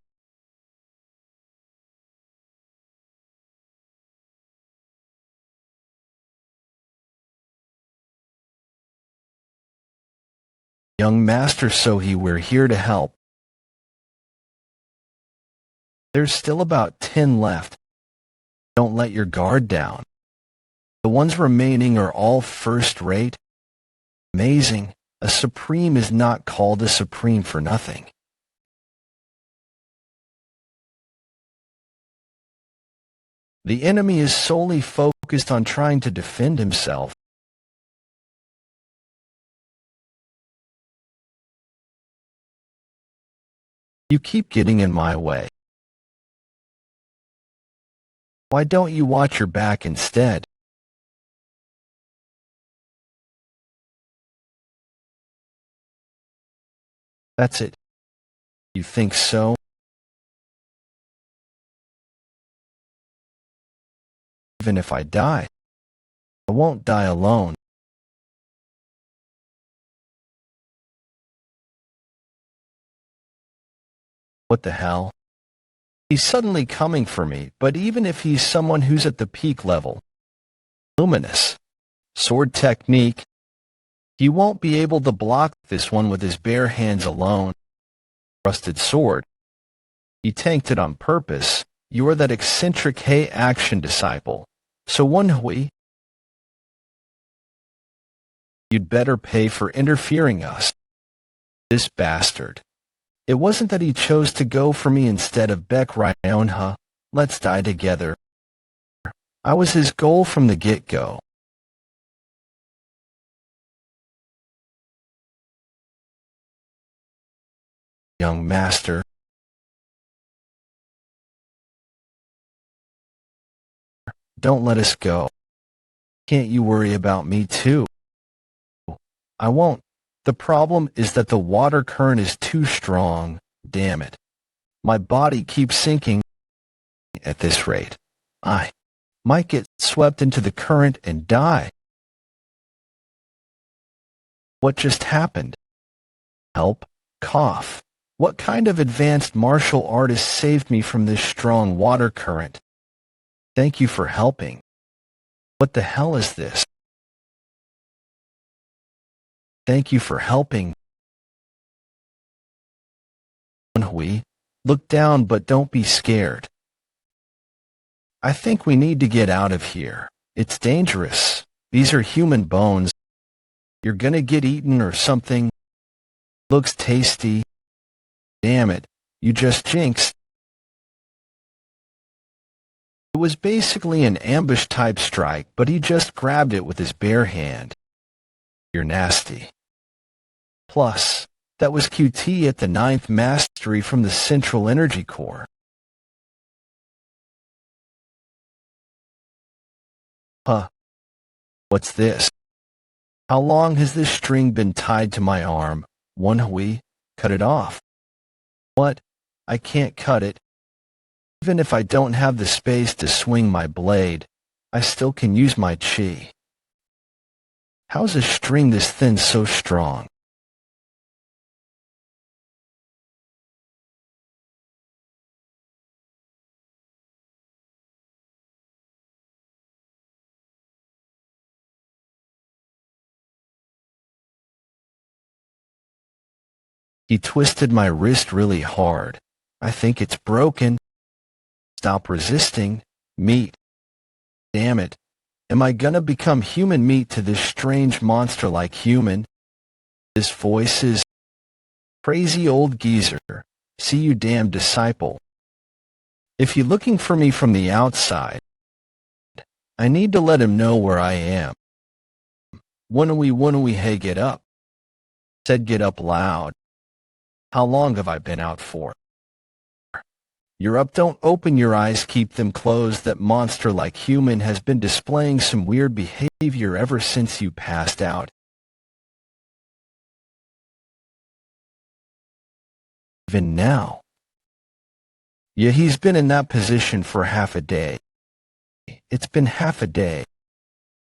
Young master Sohee, we're here to help. There's still about 10 left. Don't let your guard down. The ones remaining are all first rate. Amazing. A supreme is not called a supreme for nothing. The enemy is solely focused on trying to defend himself. You keep getting in my way. Why don't you watch your back instead? That's it. You think so? Even if I die, I won't die alone. What the hell? He's suddenly coming for me, but even if he's someone who's at the peak level, luminous, sword technique, he won't be able to block this one with his bare hands alone. Rusted sword. He tanked it on purpose. You're that eccentric Hay action disciple. So Woon-Hwi, you'd better pay for interfering us. This bastard. It wasn't that he chose to go for me instead of Baek Ryonha. Let's die together. I was his goal from the get-go. Young master. Don't let us go. Can't you worry about me too? I won't. The problem is that the water current is too strong. Damn it. My body keeps sinking. At this rate, I might get swept into the current and die. What just happened? Help? Cough. What kind of advanced martial artist saved me from this strong water current? Thank you for helping. What the hell is this? Thank you for helping. Woon-Hwi, look down but don't be scared. I think we need to get out of here. It's dangerous. These are human bones. You're gonna get eaten or something. Looks tasty. Damn it, you just jinxed. It was basically an ambush-type strike, but he just grabbed it with his bare hand. You're nasty. Plus, that was QT at the 9th mastery from the Central Energy Core. Huh. What's this? How long has this string been tied to my arm? Woon-Hwi, cut it off. What? I can't cut it. Even if I don't have the space to swing my blade, I still can use my chi. How's a string this thin so strong? He twisted my wrist really hard. I think it's broken. Stop resisting. Meat. Damn it. Am I gonna become human meat to this strange monster like human? This voice is crazy old geezer. See you damn disciple. If you're looking for me from the outside, I need to let him know where I am. Woon-Hwi, hey, get up. Said get up loud. How long have I been out for? You're up, don't open your eyes, keep them closed. That monster like human has been displaying some weird behavior ever since you passed out. Even now. Yeah, he's been in that position for half a day. It's been half a day.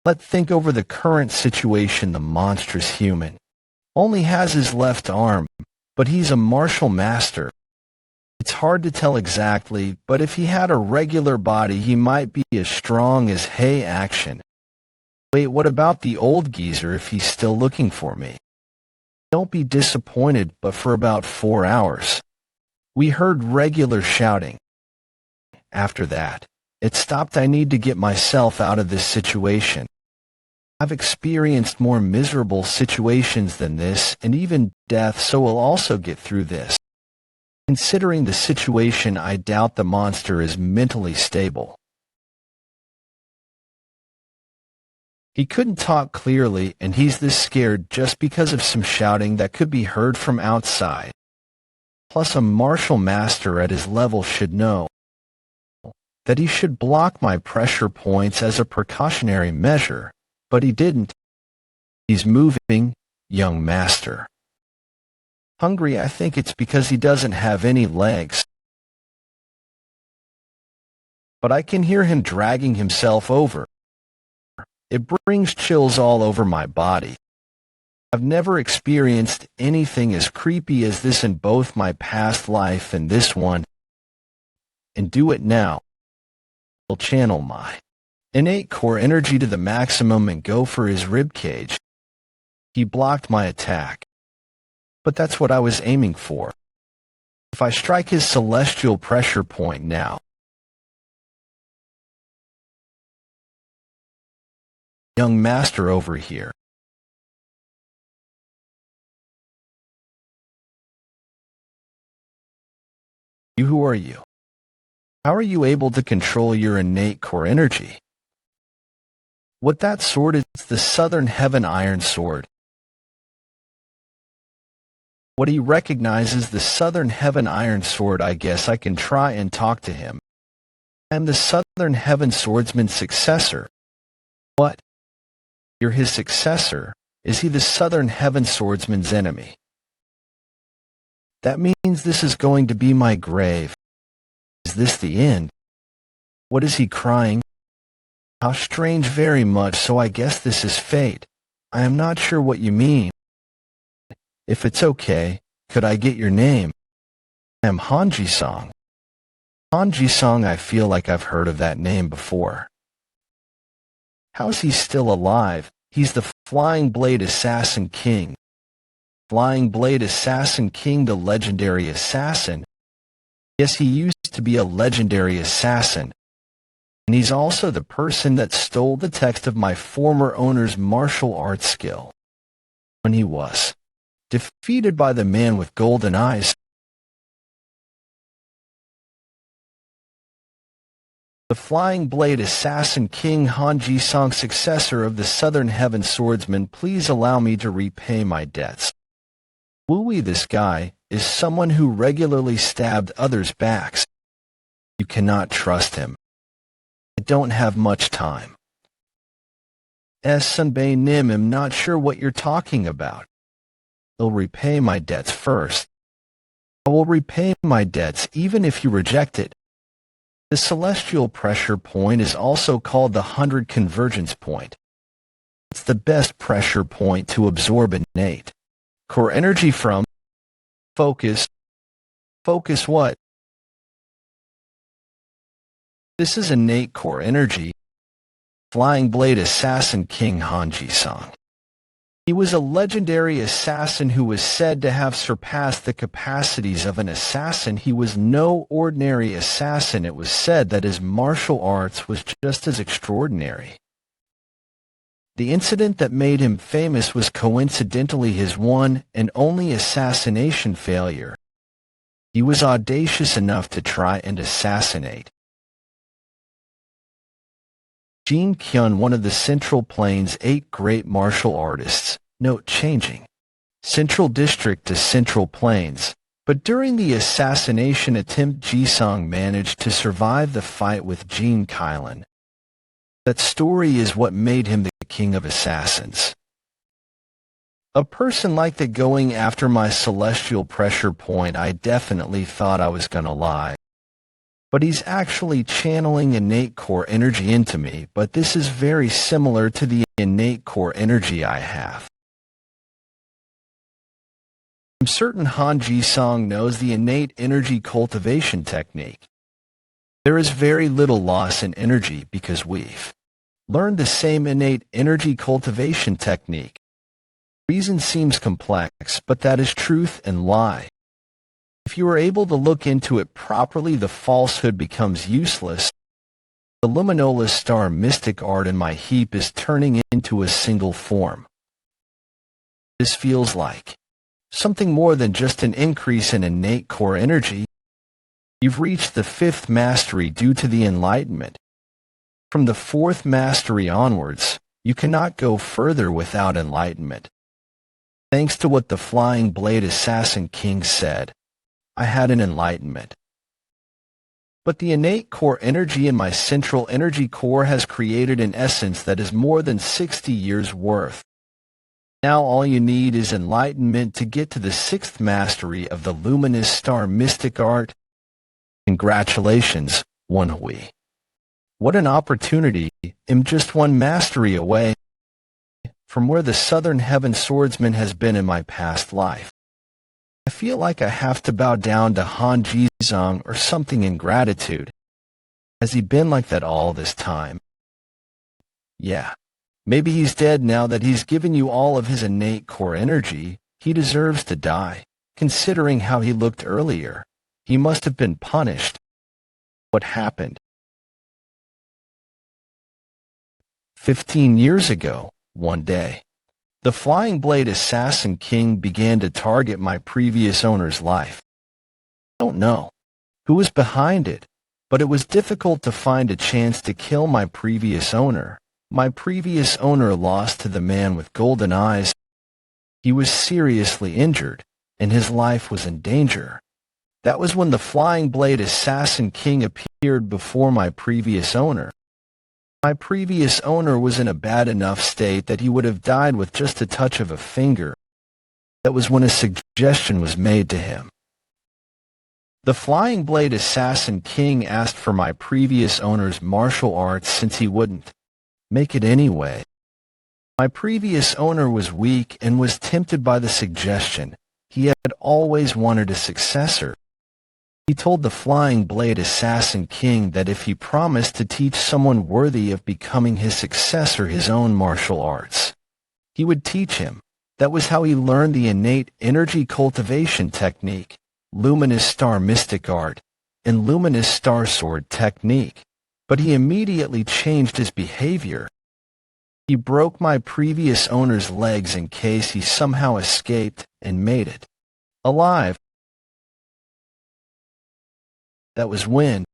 Let's think over the current situation. The monstrous human only has his left arm, but he's a martial master. It's hard to tell exactly, but if he had a regular body, he might be as strong as Hey Action. Wait, what about the old geezer if he's still looking for me? Don't be disappointed, but for about 4 hours, we heard regular shouting. After that, it stopped. I need to get myself out of this situation. I've experienced more miserable situations than this, and even death, so we'll also get through this. Considering the situation, I doubt the monster is mentally stable. He couldn't talk clearly, and he's this scared just because of some shouting that could be heard from outside. Plus, a martial master at his level should know that he should block my pressure points as a precautionary measure, but he didn't. He's moving, young master. Hungry, I think it's because he doesn't have any legs. But I can hear him dragging himself over. It brings chills all over my body. I've never experienced anything as creepy as this in both my past life and this one. And do it now. I'll channel my innate core energy to the maximum and go for his ribcage. He blocked my attack. But that's what I was aiming for. If I strike his celestial pressure point now, young master over here. You, who are you? How are you able to control your innate core energy? What that sword is, the Southern Heaven Iron Sword. What he recognizes, the Southern Heaven Iron Sword. I guess I can try and talk to him. I'm the Southern Heaven Swordsman's successor. What? You're his successor? Is he the Southern Heaven Swordsman's enemy? That means this is going to be my grave. Is this the end? What is he crying? How strange, very much so. I guess this is fate. I am not sure what you mean. If it's okay, could I get your name? I am Hanji-song. Han Ji-sung, I feel like I've heard of that name before. How's he still alive? He's the Flying Blade Assassin King. Flying Blade Assassin King, the legendary assassin. Yes, he used to be a legendary assassin. And he's also the person that stole the text of my former owner's martial arts skill. When he was defeated by the man with golden eyes. The Flying Blade Assassin King Han Ji-sung, successor of the Southern Heaven Swordsman, please allow me to repay my debts. Woon-Hwi, this guy, is someone who regularly stabbed others' backs. You cannot trust him. I don't have much time. Sunbay Nim, I'm not sure what you're talking about. I'll repay my debts first. I will repay my debts even if you reject it. The celestial pressure point is also called the 100 convergence point. It's the best pressure point to absorb innate core energy from. Focus. Focus what? This is innate core energy. Flying Blade Assassin King Han Ji-sung. He was a legendary assassin who was said to have surpassed the capacities of an assassin. He was no ordinary assassin. It was said that his martial arts was just as extraordinary. The incident that made him famous was coincidentally his one and only assassination failure. He was audacious enough to try and assassinate Jin Kyun, one of the Central Plains' 8 great martial artists. Note changing Central District to Central Plains. But during the assassination attempt, Ji-sung managed to survive the fight with Jin Kylan. That story is what made him the king of assassins. A person like that going after my celestial pressure point, I definitely thought I was gonna lie. But he's actually channeling innate core energy into me, but this is very similar to the innate core energy I have. I'm certain Han Ji-sung knows the innate energy cultivation technique. There is very little loss in energy because we've learned the same innate energy cultivation technique. Reason seems complex, but that is truth and lie. If you are able to look into it properly, the falsehood becomes useless. The luminoless star mystic art in my heap is turning into a single form. This feels like something more than just an increase in innate core energy. You've reached the 5th mastery due to the enlightenment. From the 4th mastery onwards, you cannot go further without enlightenment. Thanks to what the Flying Blade Assassin King said, I had an enlightenment. But the innate core energy in my central energy core has created an essence that is more than 60 years worth. Now all you need is enlightenment to get to the 6th mastery of the luminous star mystic art. Congratulations, Woon-Hwi. What an opportunity. I'm just one mastery away from where the Southern Heaven Swordsman has been in my past life. I feel like I have to bow down to Han Ji-sung or something in gratitude. Has he been like that all this time? Yeah. Maybe he's dead now that he's given you all of his innate core energy. He deserves to die. Considering how he looked earlier, he must have been punished. What happened? 15 years ago, one day, the Flying Blade Assassin King began to target my previous owner's life. I don't know who was behind it, but it was difficult to find a chance to kill my previous owner. My previous owner lost to the man with golden eyes. He was seriously injured, and his life was in danger. That was when the Flying Blade Assassin King appeared before my previous owner. My previous owner was in a bad enough state that he would have died with just a touch of a finger. That was when a suggestion was made to him. The Flying Blade Assassin King asked for my previous owner's martial arts since he wouldn't make it anyway. My previous owner was weak and was tempted by the suggestion. He had always wanted a successor. He told the Flying Blade Assassin King that if he promised to teach someone worthy of becoming his successor his own martial arts, he would teach him. That was how he learned the innate energy cultivation technique, luminous star mystic art, and luminous star sword technique. But he immediately changed his behavior. He broke my previous owner's legs in case he somehow escaped and made it alive. That was when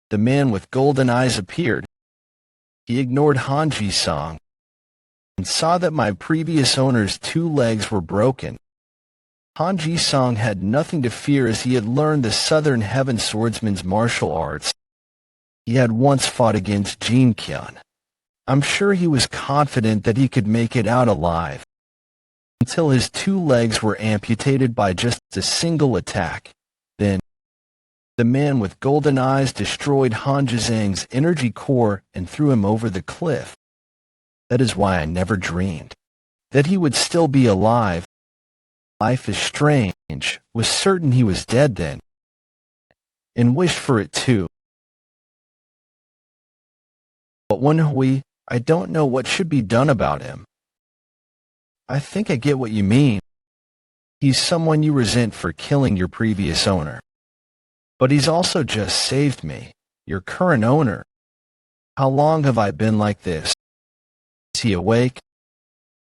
the man with golden eyes appeared. He ignored Hanji's song and saw that my previous owner's 2 legs were broken. Hanji Song had nothing to fear as he had learned the Southern Heaven Swordsman's martial arts. He had once fought against Jin Kyun. I'm sure he was confident that he could make it out alive, until his 2 legs were amputated by just a single attack. Then, the man with golden eyes destroyed Han Zhang's energy core and threw him over the cliff. That is why I never dreamed that he would still be alive. Life is strange, was certain he was dead then, and wished for it too. But Woon-Hwi, I don't know what should be done about him. I think I get what you mean. He's someone you resent for killing your previous owner. But he's also just saved me, your current owner. How long have I been like this? Is he awake?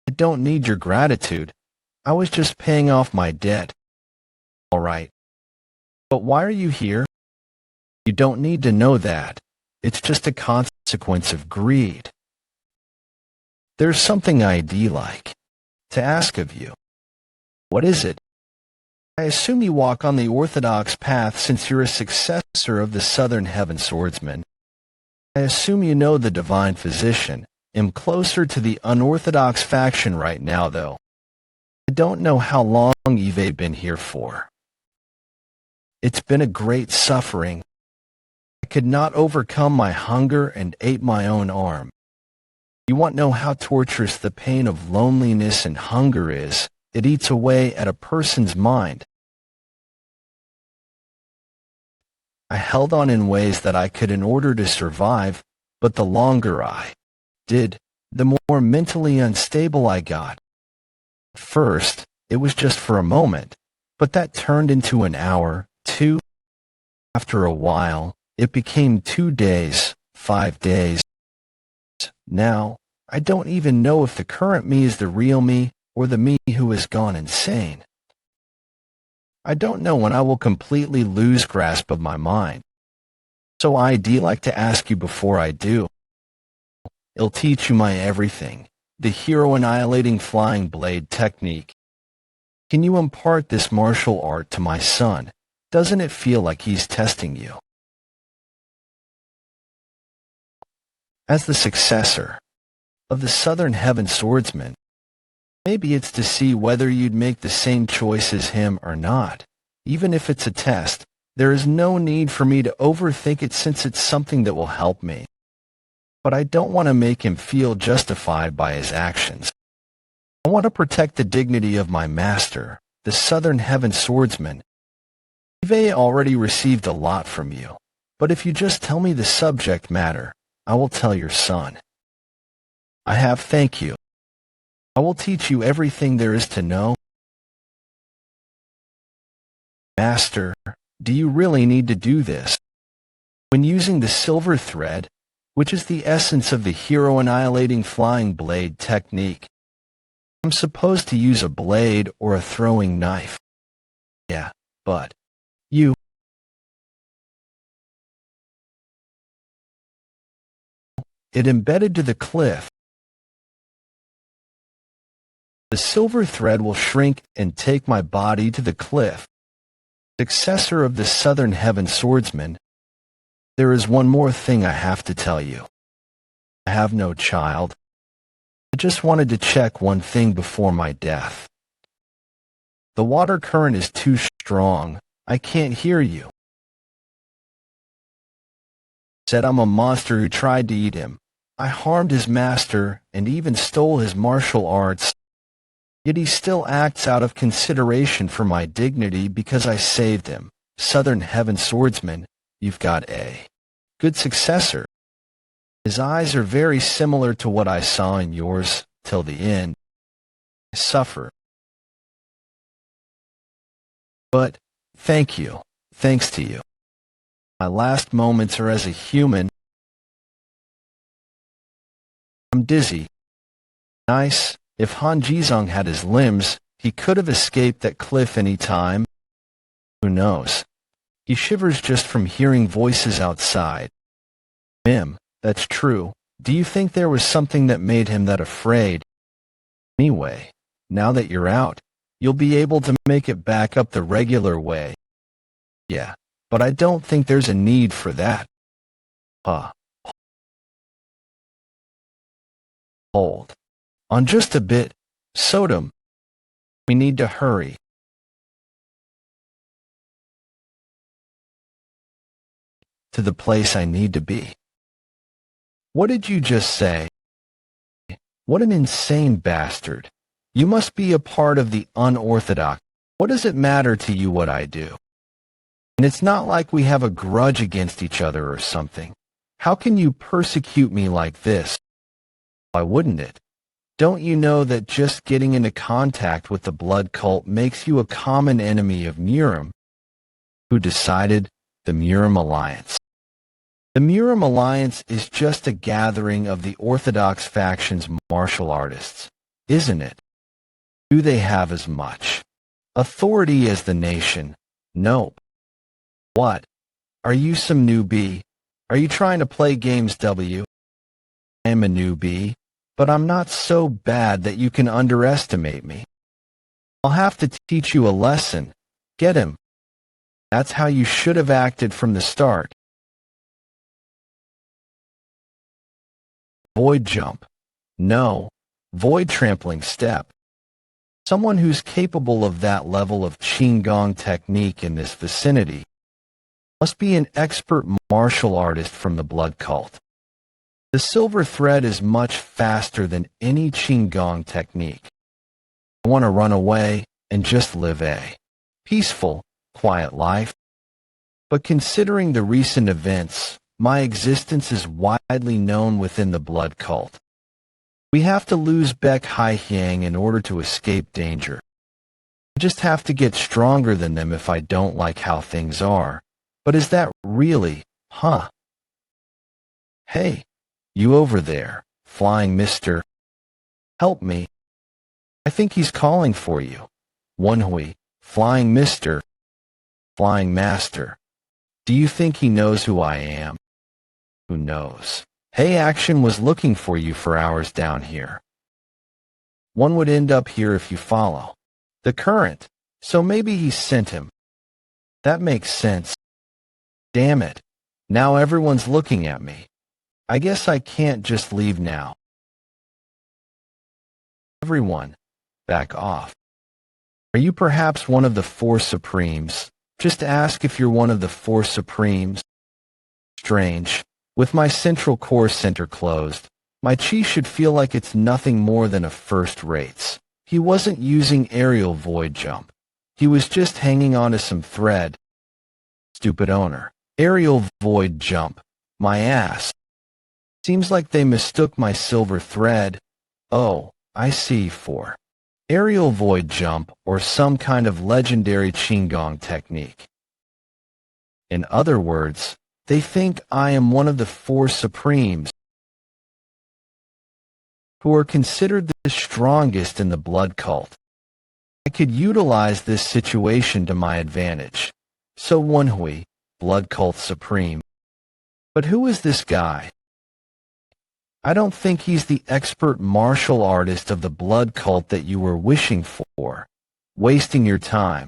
I don't need your gratitude. I was just paying off my debt. All right. But why are you here? You don't need to know that. It's just a consequence of greed. There's something I'd like to ask of you. What is it? I assume you walk on the orthodox path since you're a successor of the Southern Heaven Swordsman. I assume you know the Divine Physician. I'm closer to the unorthodox faction right now, though. I don't know how long you've been here for. It's been a great suffering. I could not overcome my hunger and ate my own arm. You want to know how torturous the pain of loneliness and hunger is? It eats away at a person's mind. I held on in ways that I could in order to survive, but the longer I did, the more mentally unstable I got. First, it was just for a moment, but that turned into an hour, 2. After a while, it became 2 days, 5 days. Now, I don't even know if the current me is the real me or the me who has gone insane. I don't know when I will completely lose grasp of my mind. So I'd like to ask you before I do. It'll teach you my everything. The hero-annihilating flying blade technique. Can you impart this martial art to my son? Doesn't it feel like he's testing you? As the successor of the Southern Heaven Swordsman, maybe it's to see whether you'd make the same choice as him or not. Even if it's a test, there is no need for me to overthink it since it's something that will help me. But I don't want to make him feel justified by his actions. I want to protect the dignity of my master, the Southern Heaven Swordsman. I've already received a lot from you, but if you just tell me the subject matter, I will tell your son. I have thank you. I will teach you everything there is to know. Master, do you really need to do this? When using the silver thread, which is the essence of the hero-annihilating flying blade technique, I'm supposed to use a blade or a throwing knife. Yeah, but you it embedded to the cliff. The silver thread will shrink and take my body to the cliff. Successor of the Southern Heaven Swordsman, there is one more thing I have to tell you. I have no child. I just wanted to check one thing before my death. The water current is too strong. I can't hear you. Said I'm a monster who tried to eat him. I harmed his master and even stole his martial arts. Yet he still acts out of consideration for my dignity because I saved him. Southern Heaven Swordsman, you've got a good successor. His eyes are very similar to what I saw in yours till the end. I suffer. But, thank you. Thanks to you. My last moments are as a human. I'm dizzy. Nice. If Han Jizong had his limbs, he could have escaped that cliff any time. Who knows? He shivers just from hearing voices outside. That's true. Do you think there was something that made him that afraid? Anyway, now that you're out, you'll be able to make it back up the regular way. Yeah, but I don't think there's a need for that. Hold on just a bit, Sodom. We need to hurry. To the place I need to be. What did you just say? What an insane bastard. You must be a part of the unorthodox. What does it matter to you what I do? And it's not like we have a grudge against each other or something. How can you persecute me like this? Why wouldn't it? Don't you know that just getting into contact with the blood cult makes you a common enemy of Murim? Who decided the Murim Alliance? The Murim Alliance is just a gathering of the Orthodox faction's martial artists, isn't it? Do they have as much authority as the nation? Nope. What? Are you some newbie? Are you trying to play games, W? I'm a newbie, but I'm not so bad that you can underestimate me. I'll have to teach you a lesson. Get him. That's how you should have acted from the start. Void jump. No. Void trampling step. Someone who's capable of that level of Qigong technique in this vicinity must be an expert martial artist from the blood cult. The silver thread is much faster than any Qigong technique. I want to run away and just live a peaceful, quiet life. But considering the recent events, my existence is widely known within the blood cult. We have to lose Baek Hai-hyang in order to escape danger. I just have to get stronger than them if I don't like how things are. But is that really, huh? Hey, you over there, flying mister. Help me. I think he's calling for you. Woon-Hwi, flying mister. Flying master. Do you think he knows who I am? Who knows? Hey, Action was looking for you for hours down here. One would end up here if you follow the current, so maybe he sent him. That makes sense. Damn it. Now everyone's looking at me. I guess I can't just leave now. Everyone, back off. Are you perhaps one of the Four Supremes? Just ask if you're one of the Four Supremes. Strange. With my central core center closed, my chi should feel like it's nothing more than a first rates. He wasn't using aerial void jump. He was just hanging onto some thread. Stupid owner. Aerial void jump. My ass. Seems like they mistook my silver thread. Oh, I see. For aerial void jump or some kind of legendary Qigong technique. In other words, they think I am one of the Four Supremes, who are considered the strongest in the blood cult. I could utilize this situation to my advantage. So Woon-Hwi, blood cult supreme. But who is this guy? I don't think he's the expert martial artist of the blood cult that you were wishing for. Wasting your time.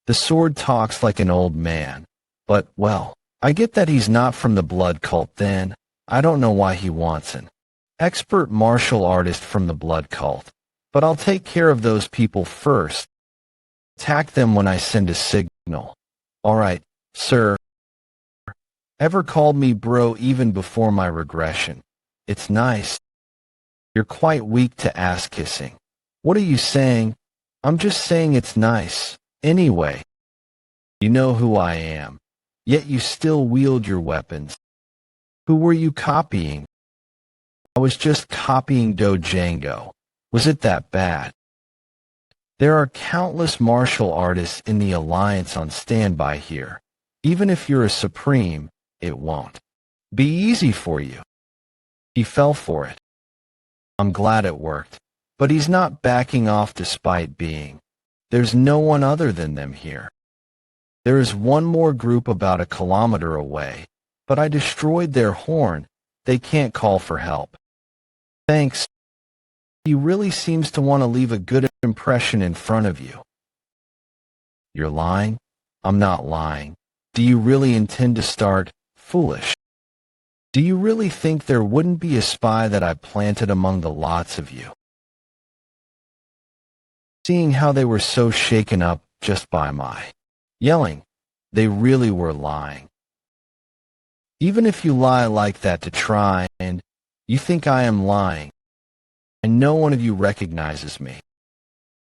The sword talks like an old man. But, well, I get that he's not from the blood cult then. I don't know why he wants an expert martial artist from the blood cult. But I'll take care of those people first. Attack them when I send a signal. Alright, sir. Ever called me bro even before my regression? It's nice. You're quite weak to ass kissing. What are you saying? I'm just saying it's nice. Anyway. You know who I am, yet you still wield your weapons. Who were you copying? I was just copying Django. Was it that bad? There are countless martial artists in the Alliance on standby here. Even if you're a supreme, it won't be easy for you. He fell for it. I'm glad it worked, but he's not backing off despite being. There's no one other than them here. There is one more group about a kilometer away, but I destroyed their horn. They can't call for help. Thanks. He really seems to want to leave a good impression in front of you. You're lying? I'm not lying. Do you really intend to start? Foolish. Do you really think there wouldn't be a spy that I planted among the lots of you? Seeing how they were so shaken up just by my yelling, they really were lying. Even if you lie like that to try and you think I am lying, and no one of you recognizes me.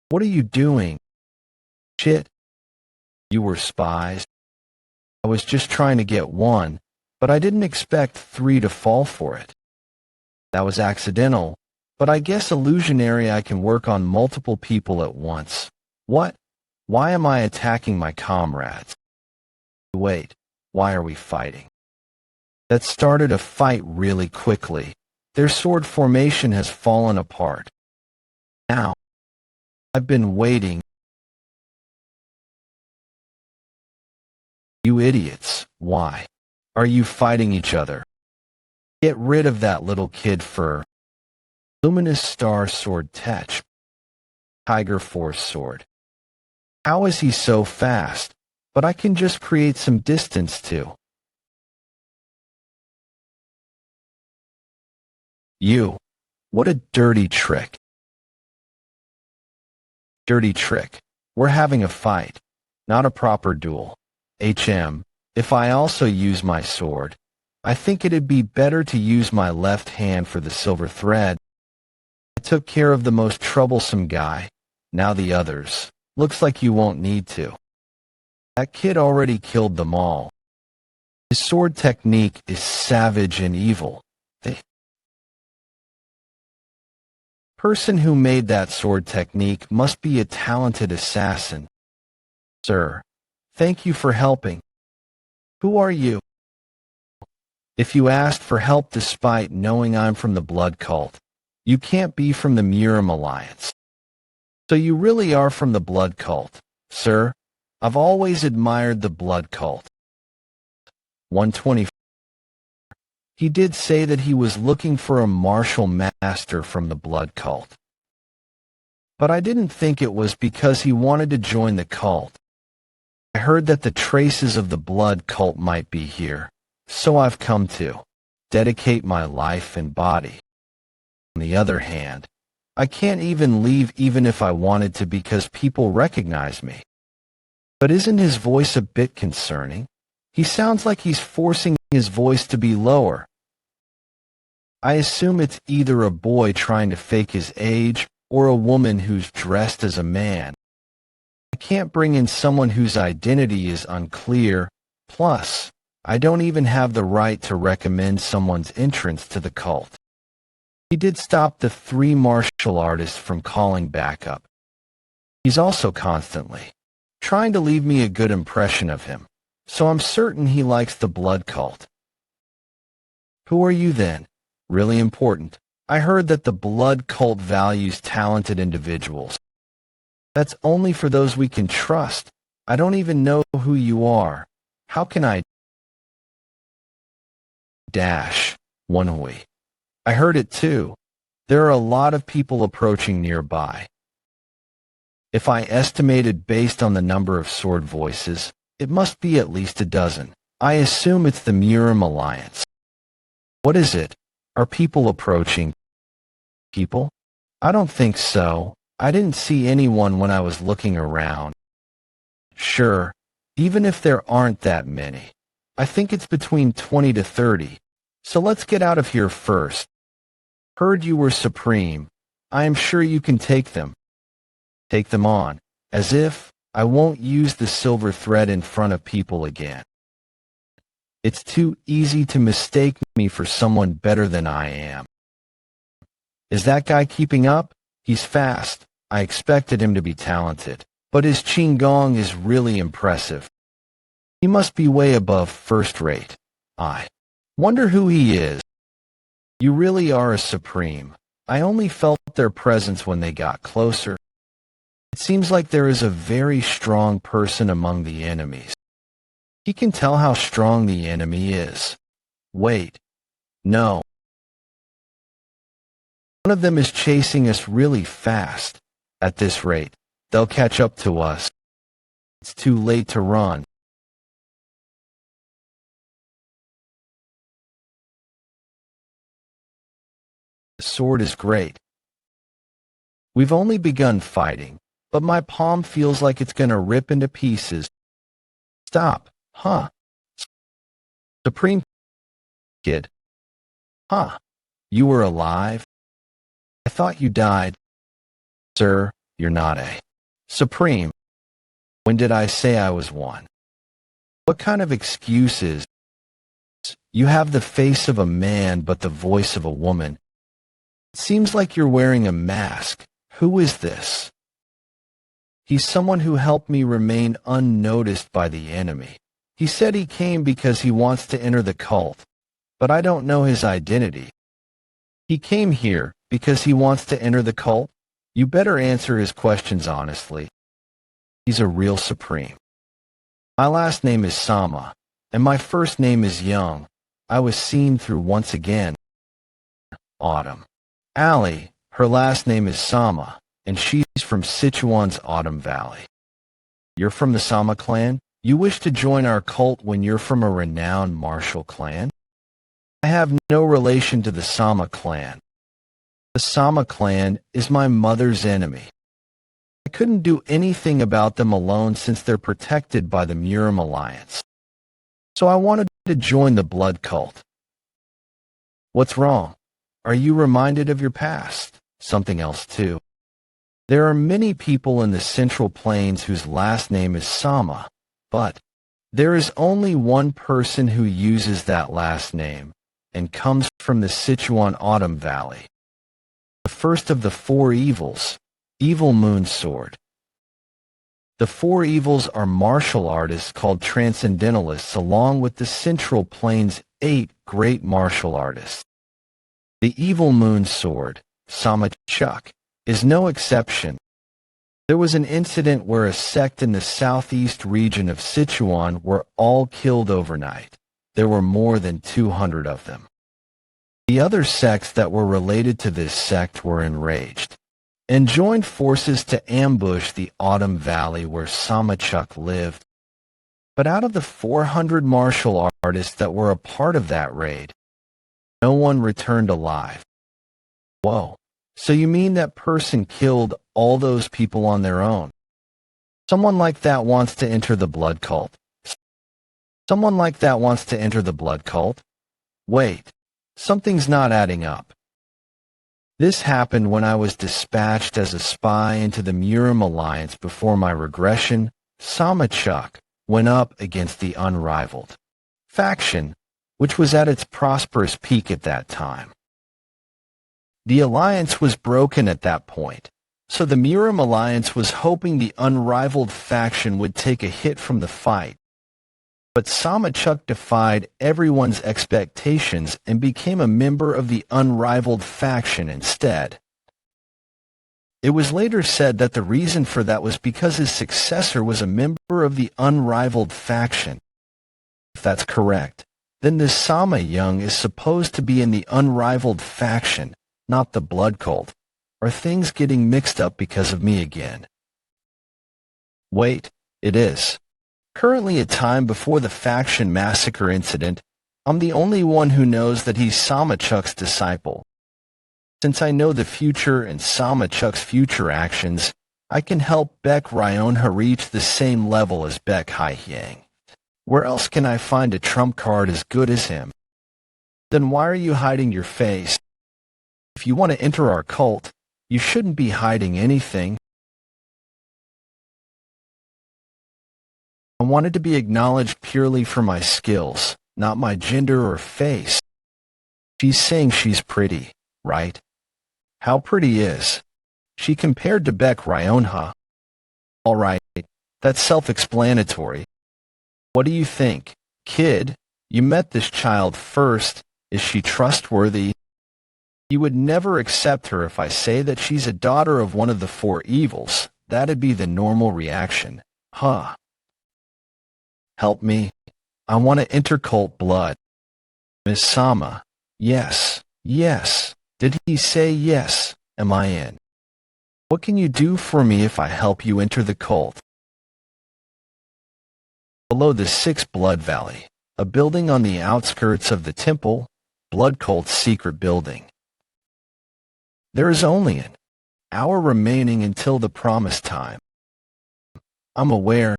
What are you doing? Shit. You were spies. I was just trying to get one, but I didn't expect 3 to fall for it. That was accidental, but I guess illusionary I can work on multiple people at once. What? Why am I attacking my comrades? Wait, why are we fighting? That started a fight really quickly. Their sword formation has fallen apart. Now, I've been waiting. You idiots, why are you fighting each other? Get rid of that little kid for Luminous Star Sword Tech. Tiger Force Sword. How is he so fast? But I can just create some distance too. You. What a dirty trick. Dirty trick. We're having a fight, not a proper duel. If I also use my sword, I think it'd be better to use my left hand for the silver thread. I took care of the most troublesome guy. Now the others. Looks like you won't need to. That kid already killed them all. His sword technique is savage and evil. The person who made that sword technique must be a talented assassin. Sir, thank you for helping. Who are you? If you asked for help despite knowing I'm from the blood cult, you can't be from the Murim Alliance. So you really are from the blood cult, sir? I've always admired the blood cult. 124. He did say that he was looking for a martial master from the blood cult. But I didn't think it was because he wanted to join the cult. I heard that the traces of the blood cult might be here, so I've come to dedicate my life and body. On the other hand, I can't even leave even if I wanted to because people recognize me. But isn't his voice a bit concerning? He sounds like he's forcing his voice to be lower. I assume it's either a boy trying to fake his age or a woman who's dressed as a man. I can't bring in someone whose identity is unclear. Plus, I don't even have the right to recommend someone's entrance to the cult. He did stop the 3 martial artists from calling backup. He's also constantly trying to leave me a good impression of him, so I'm certain he likes the blood cult. Who are you then? Really important. I heard that the blood cult values talented individuals. That's only for those we can trust. I don't even know who you are. How can I? Woon-Hwi. I heard it too. There are a lot of people approaching nearby. If I estimated based on the number of sword voices, it must be at least a dozen. I assume it's the Murim Alliance. What is it? Are people approaching? People? I don't think so. I didn't see anyone when I was looking around. Sure, even if there aren't that many. I think it's between 20 to 30. So let's get out of here first. Heard you were supreme. I am sure you can take them. Take them on. As if, I won't use the silver thread in front of people again. It's too easy to mistake me for someone better than I am. Is that guy keeping up? He's fast. I expected him to be talented, but his qigong is really impressive. He must be way above first rate. I wonder who he is. You really are a supreme. I only felt their presence when they got closer. It seems like there is a very strong person among the enemies. He can tell how strong the enemy is. Wait. No. One of them is chasing us really fast. At this rate, they'll catch up to us. It's too late to run. The sword is great. We've only begun fighting, but my palm feels like it's gonna rip into pieces. Stop, huh? Supreme Kid. Huh? You were alive? I thought you died. Sir, you're not a Supreme. When did I say I was one? What kind of excuses? You have the face of a man but the voice of a woman. It seems like you're wearing a mask. Who is this? He's someone who helped me remain unnoticed by the enemy. He said he came because he wants to enter the cult, but I don't know his identity. He came here because he wants to enter the cult? You better answer his questions honestly. He's a real supreme. My last name is Sama, and my first name is Young. I was seen through once again. Autumn. Ali, her last name is Sama, and she's from Sichuan's Autumn Valley. You're from the Sama clan? You wish to join our cult when you're from a renowned martial clan? I have no relation to the Sama clan. The Sama clan is my mother's enemy. I couldn't do anything about them alone since they're protected by the Murim Alliance. So I wanted to join the blood cult. What's wrong? Are you reminded of your past? Something else too. There are many people in the Central Plains whose last name is Sama, but there is only one person who uses that last name and comes from the Sichuan Autumn Valley. The first of the four evils, Evil Moon Sword. The four evils are martial artists called transcendentalists along with the Central Plains' 8 great martial artists. The Evil Moon Sword, Sama Chuk, is no exception. There was an incident where a sect in the southeast region of Sichuan were all killed overnight. There were more than 200 of them. The other sects that were related to this sect were enraged and joined forces to ambush the Autumn Valley where Samachuk lived. But out of the 400 martial artists that were a part of that raid, no one returned alive. Whoa, so you mean that person killed all those people on their own? Someone like that wants to enter the blood cult. Someone like that wants to enter the blood cult? Wait, something's not adding up. This happened when I was dispatched as a spy into the Murim Alliance before my regression. Samachuk went up against the unrivaled faction, which was at its prosperous peak at that time. The alliance was broken at that point, so the Murim Alliance was hoping the unrivaled faction would take a hit from the fight. But Samachuk defied everyone's expectations and became a member of the unrivaled faction instead. It was later said that the reason for that was because his successor was a member of the unrivaled faction. If that's correct, then this Sama Young is supposed to be in the unrivaled faction, not the blood cult. Are things getting mixed up because of me again? Wait, it is. Currently a time before the faction massacre incident, I'm the only one who knows that he's Samachuk's disciple. Since I know the future and Samachuk's future actions, I can help Baek Ryonha reach the same level as Baek Haihyang. Where else can I find a trump card as good as him? Then why are you hiding your face? If you want to enter our cult, you shouldn't be hiding anything. wanted to be acknowledged purely for my skills, not my gender or face. She's saying she's pretty, right? How pretty is she compared to Beck Ryonha? All right, that's self-explanatory. What do you think, kid? You met this child first. Is she trustworthy? You would never accept her if I say that she's a daughter of one of the four evils. That'd be the normal reaction. Huh? Help me. I want to intercult blood. Miss Sama. Yes, yes. Did he say yes? Am I in? What can you do for me if I help you enter the cult? Below the Six Blood Valley, a building on the outskirts of the temple, Blood Cult's secret building. There is only an hour remaining until the promised time. I'm aware.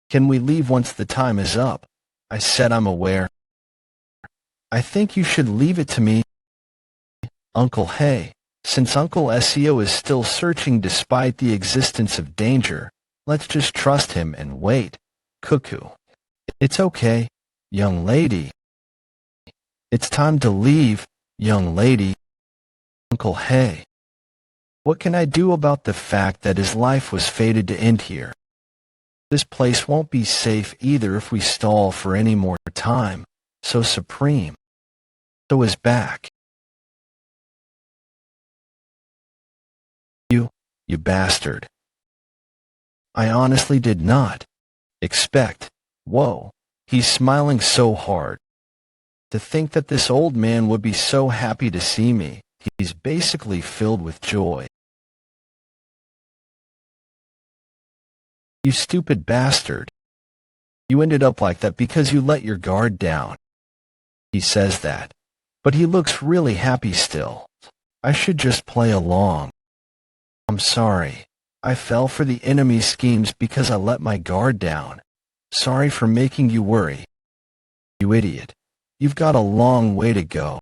Can we leave once the time is up? I said I'm aware. I think you should leave it to me. Uncle Hey, since Uncle Seo is still searching despite the existence of danger, let's just trust him and wait. Cuckoo. It's okay, young lady. It's time to leave, young lady. Uncle Hey. What can I do about the fact that his life was fated to end here? This place won't be safe either if we stall for any more time. So Supreme. So is back. You bastard. I honestly did not expect. Whoa, he's smiling so hard. To think that this old man would be so happy to see me. He's basically filled with joy. You stupid bastard. You ended up like that because you let your guard down. He says that, but he looks really happy still. I should just play along. I'm sorry. I fell for the enemy's schemes because I let my guard down. Sorry for making you worry. You idiot. You've got a long way to go.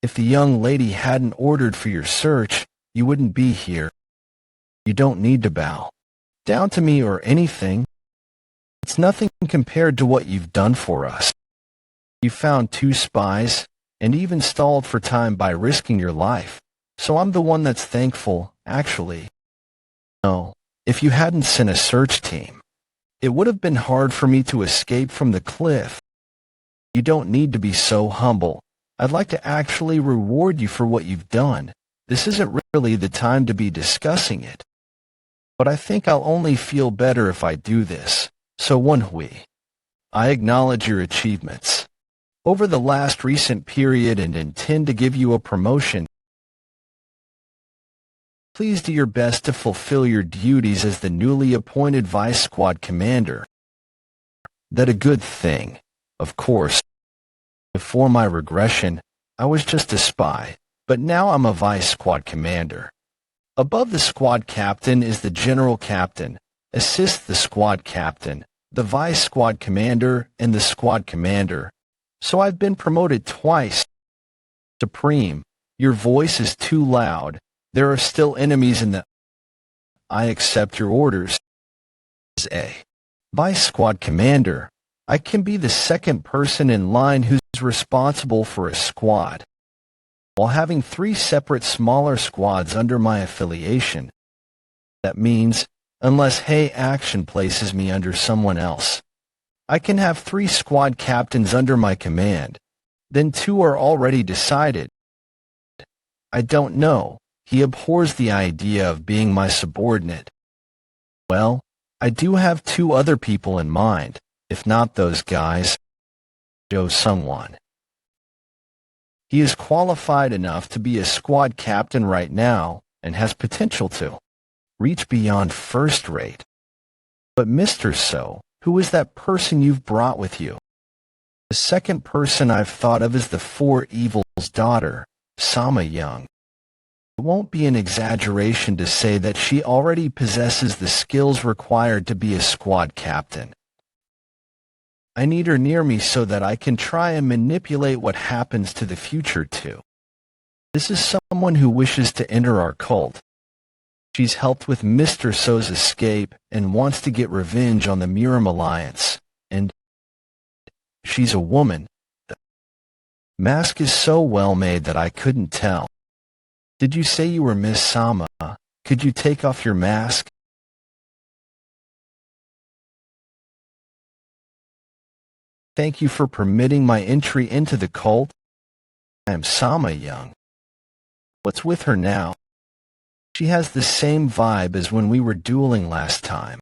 If the young lady hadn't ordered for your search, you wouldn't be here. You don't need to bow down to me or anything. It's nothing compared to what you've done for us. You found 2 spies, and even stalled for time by risking your life. So I'm the one that's thankful, actually. No, if you hadn't sent a search team, it would have been hard for me to escape from the cliff. You don't need to be so humble. I'd like to actually reward you for what you've done. This isn't really the time to be discussing it. But I think I'll only feel better if I do this. So Woon-Hwi, I acknowledge your achievements over the last recent period and intend to give you a promotion. Please do your best to fulfill your duties as the newly appointed Vice Squad Commander. That a good thing, of course. Before my regression, I was just a spy, but now I'm a Vice Squad Commander. Above the Squad Captain is the General Captain, assists the Squad Captain, the Vice Squad Commander, and the Squad Commander. So I've been promoted twice. Supreme, your voice is too loud. There are still enemies in the... I accept your orders. As a Vice Squad Commander, I can be the second person in line who's responsible for a squad, while having 3 separate smaller squads under my affiliation. That means, unless Hey Action places me under someone else, I can have 3 squad captains under my command. Then 2 are already decided. I don't know. He abhors the idea of being my subordinate. Well, I do have 2 other people in mind, if not those guys. Jo Sungwon. He is qualified enough to be a squad captain right now and has potential to reach beyond first rate. But Mr. So, who is that person you've brought with you? The second person I've thought of is the Four Evil's daughter, Sama Young. It won't be an exaggeration to say that she already possesses the skills required to be a squad captain. I need her near me so that I can try and manipulate what happens to the future too. This is someone who wishes to enter our cult. She's helped with Mr. So's escape and wants to get revenge on the Murim Alliance. And she's a woman. The mask is so well made that I couldn't tell. Did you say you were Miss Sama? Could you take off your mask? Thank you for permitting my entry into the cult. I am Sama Young. What's with her now? She has the same vibe as when we were dueling last time.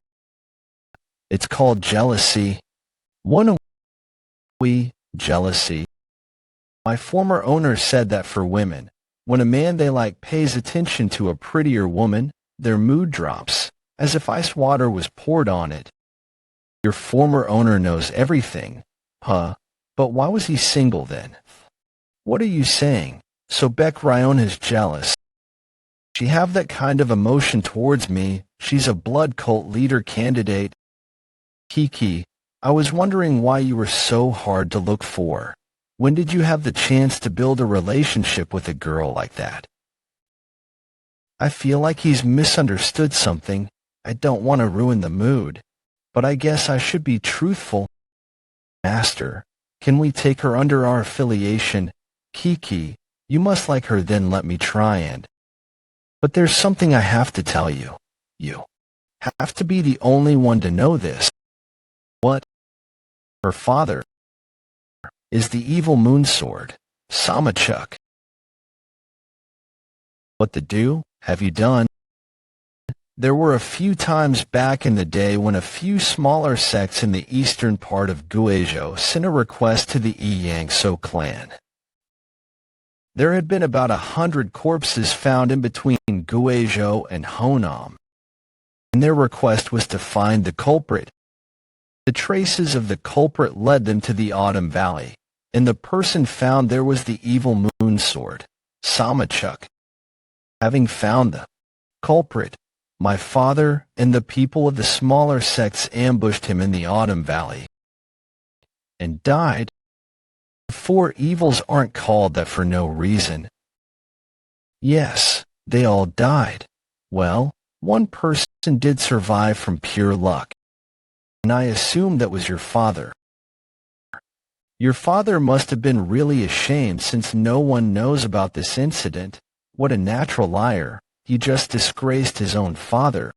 It's called jealousy. Woon-Hwi, jealousy. My former owner said that for women, when a man they like pays attention to a prettier woman, their mood drops, as if ice water was poured on it. Your former owner knows everything, huh? But why was he single then? What are you saying? So Beck Ryan is jealous. She have that kind of emotion towards me. She's a blood cult leader candidate. Kiki, I was wondering why you were so hard to look for. When did you have the chance to build a relationship with a girl like that? I feel like he's misunderstood something. I don't want to ruin the mood, but I guess I should be truthful. Master, can we take her under our affiliation? Kiki, you must like her, then let me try and... But there's something I have to tell you. You have to be the only one to know this. What? Her father is the evil moon sword, Samachuk. What the do have you done? There were a few times back in the day when a few smaller sects in the eastern part of Guizhou sent a request to the Yangso clan. There had been about 100 corpses found in between Guizhou and Honam, and their request was to find the culprit. The traces of the culprit led them to the Autumn Valley, and the person found there was the evil moon sword, Samachuk. Having found the culprit, my father and the people of the smaller sects ambushed him in the Autumn Valley and died. The four evils aren't called that for no reason. Yes, they all died. Well, one person did survive from pure luck, and I assume that was your father. Your father must have been really ashamed since no one knows about this incident. What a natural liar. He just disgraced his own father.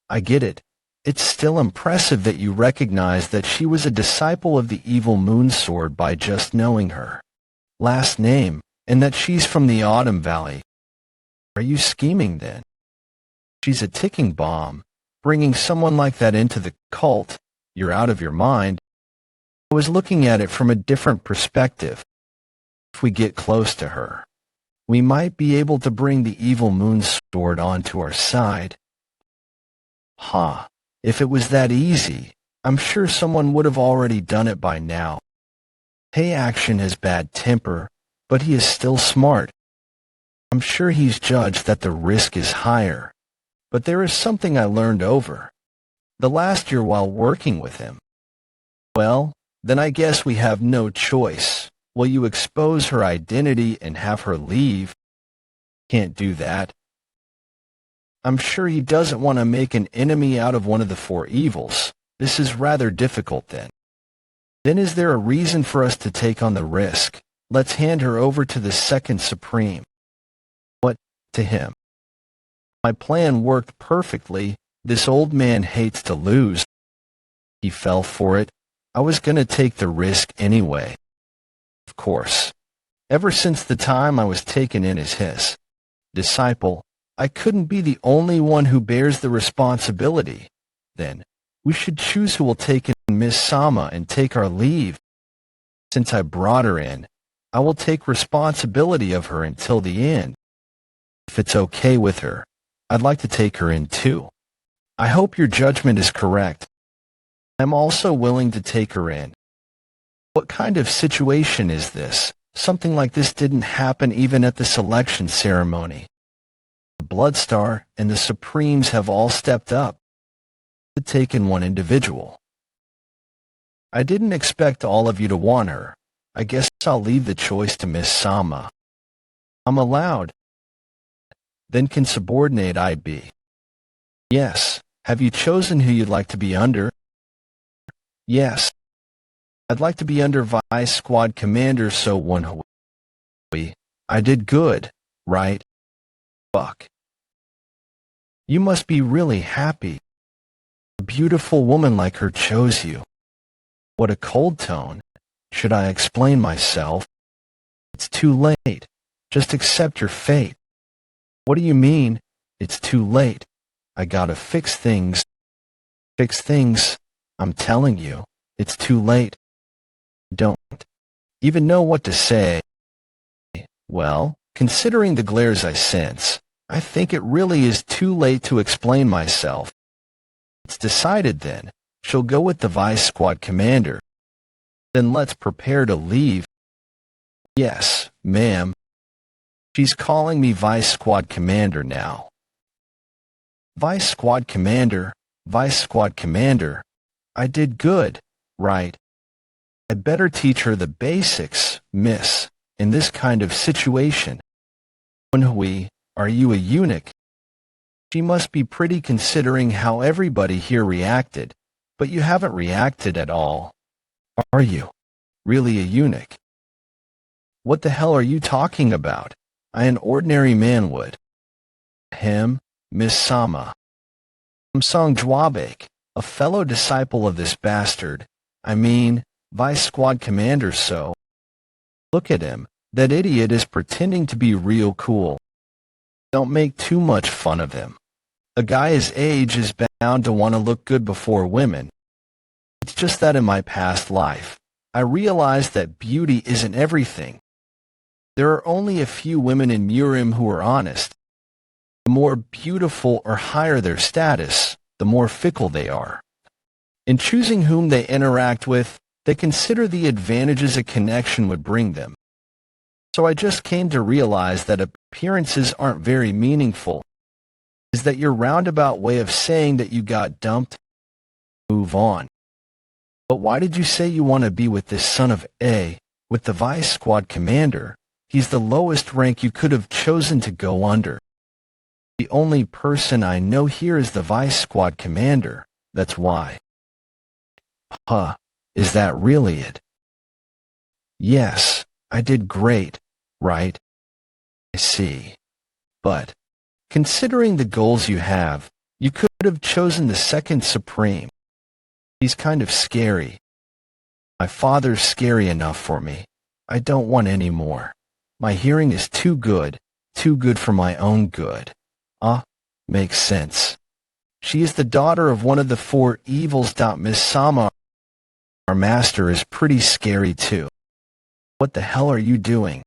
I get it. It's still impressive that you recognize that she was a disciple of the evil moon sword by just knowing her last name, and that she's from the Autumn Valley. Are you scheming then? She's a ticking bomb. Bringing someone like that into the cult, you're out of your mind. I was looking at it from a different perspective. If we get close to her, we might be able to bring the evil moon sword onto our side. If it was that easy, I'm sure someone would have already done it by now. Hey Action has bad temper, but he is still smart. I'm sure he's judged that the risk is higher. But there is something I learned over the last year while working with him. Well, then I guess we have no choice. Will you expose her identity and have her leave? Can't do that. I'm sure he doesn't want to make an enemy out of one of the four evils. This is rather difficult then. Then is there a reason for us to take on the risk? Let's hand her over to the Second Supreme. What, to him? My plan worked perfectly. This old man hates to lose. He fell for it. I was going to take the risk anyway. Of course. Ever since the time I was taken in as his disciple, I couldn't be the only one who bears the responsibility. Then, we should choose who will take in Miss Sama and take our leave. Since I brought her in, I will take responsibility of her until the end. If it's okay with her, I'd like to take her in too. I hope your judgment is correct. I'm also willing to take her in. What kind of situation is this? Something like this didn't happen even at the selection ceremony. The Bloodstar and the Supremes have all stepped up to take in one individual. I didn't expect all of you to want her. I guess I'll leave the choice to Miss Sama. I'm allowed. then can subordinate I be? Yes. Have you chosen who you'd like to be under? Yes. I'd like to be under Vice Squad Commander So Woon-Hwi. I did good, right? Fuck. You must be really happy. A beautiful woman like her chose you. What a cold tone. Should I explain myself? It's too late. Just accept your fate. What do you mean? It's too late. I gotta fix things. Fix things? I'm telling you, it's too late. Don't even know what to say. Well, considering the glares I sense, I think it really is too late to explain myself. It's decided then. She'll go with the Vice Squad Commander. Then let's prepare to leave. Yes, ma'am. She's calling me Vice Squad Commander now. Vice Squad Commander, Vice Squad Commander. I did good, right? I'd better teach her the basics, miss, in this kind of situation. Woon-Hwi, are you a eunuch? She must be pretty considering how everybody here reacted, but you haven't reacted at all. Are you really a eunuch? What the hell are you talking about? An ordinary man would. Him, Miss Sama. Samsung Jwabek, a fellow disciple of this bastard. I mean, Vice Squad Commander So. Look at him. That idiot is pretending to be real cool. Don't make too much fun of him. A guy his age is bound to want to look good before women. It's just that in my past life, I realized that beauty isn't everything. There are only a few women in Murim who are honest. The more beautiful or higher their status, the more fickle they are. In choosing whom they interact with, they consider the advantages a connection would bring them. So I just came to realize that appearances aren't very meaningful. Is that your roundabout way of saying that you got dumped? Move on. But why did you say you want to be with this son of A, with the Vice Squad Commander? He's the lowest rank you could have chosen to go under. The only person I know here is the Vice Squad Commander, that's why. Huh, is that really it? Yes, I did great, right? I see. But, considering the goals you have, you could have chosen the second Supreme. He's kind of scary. My father's scary enough for me. I don't want any more. My hearing is too good for my own good. Makes sense. She is the daughter of one of the four evils. Miss Sama, our master, is pretty scary too. What the hell are you doing?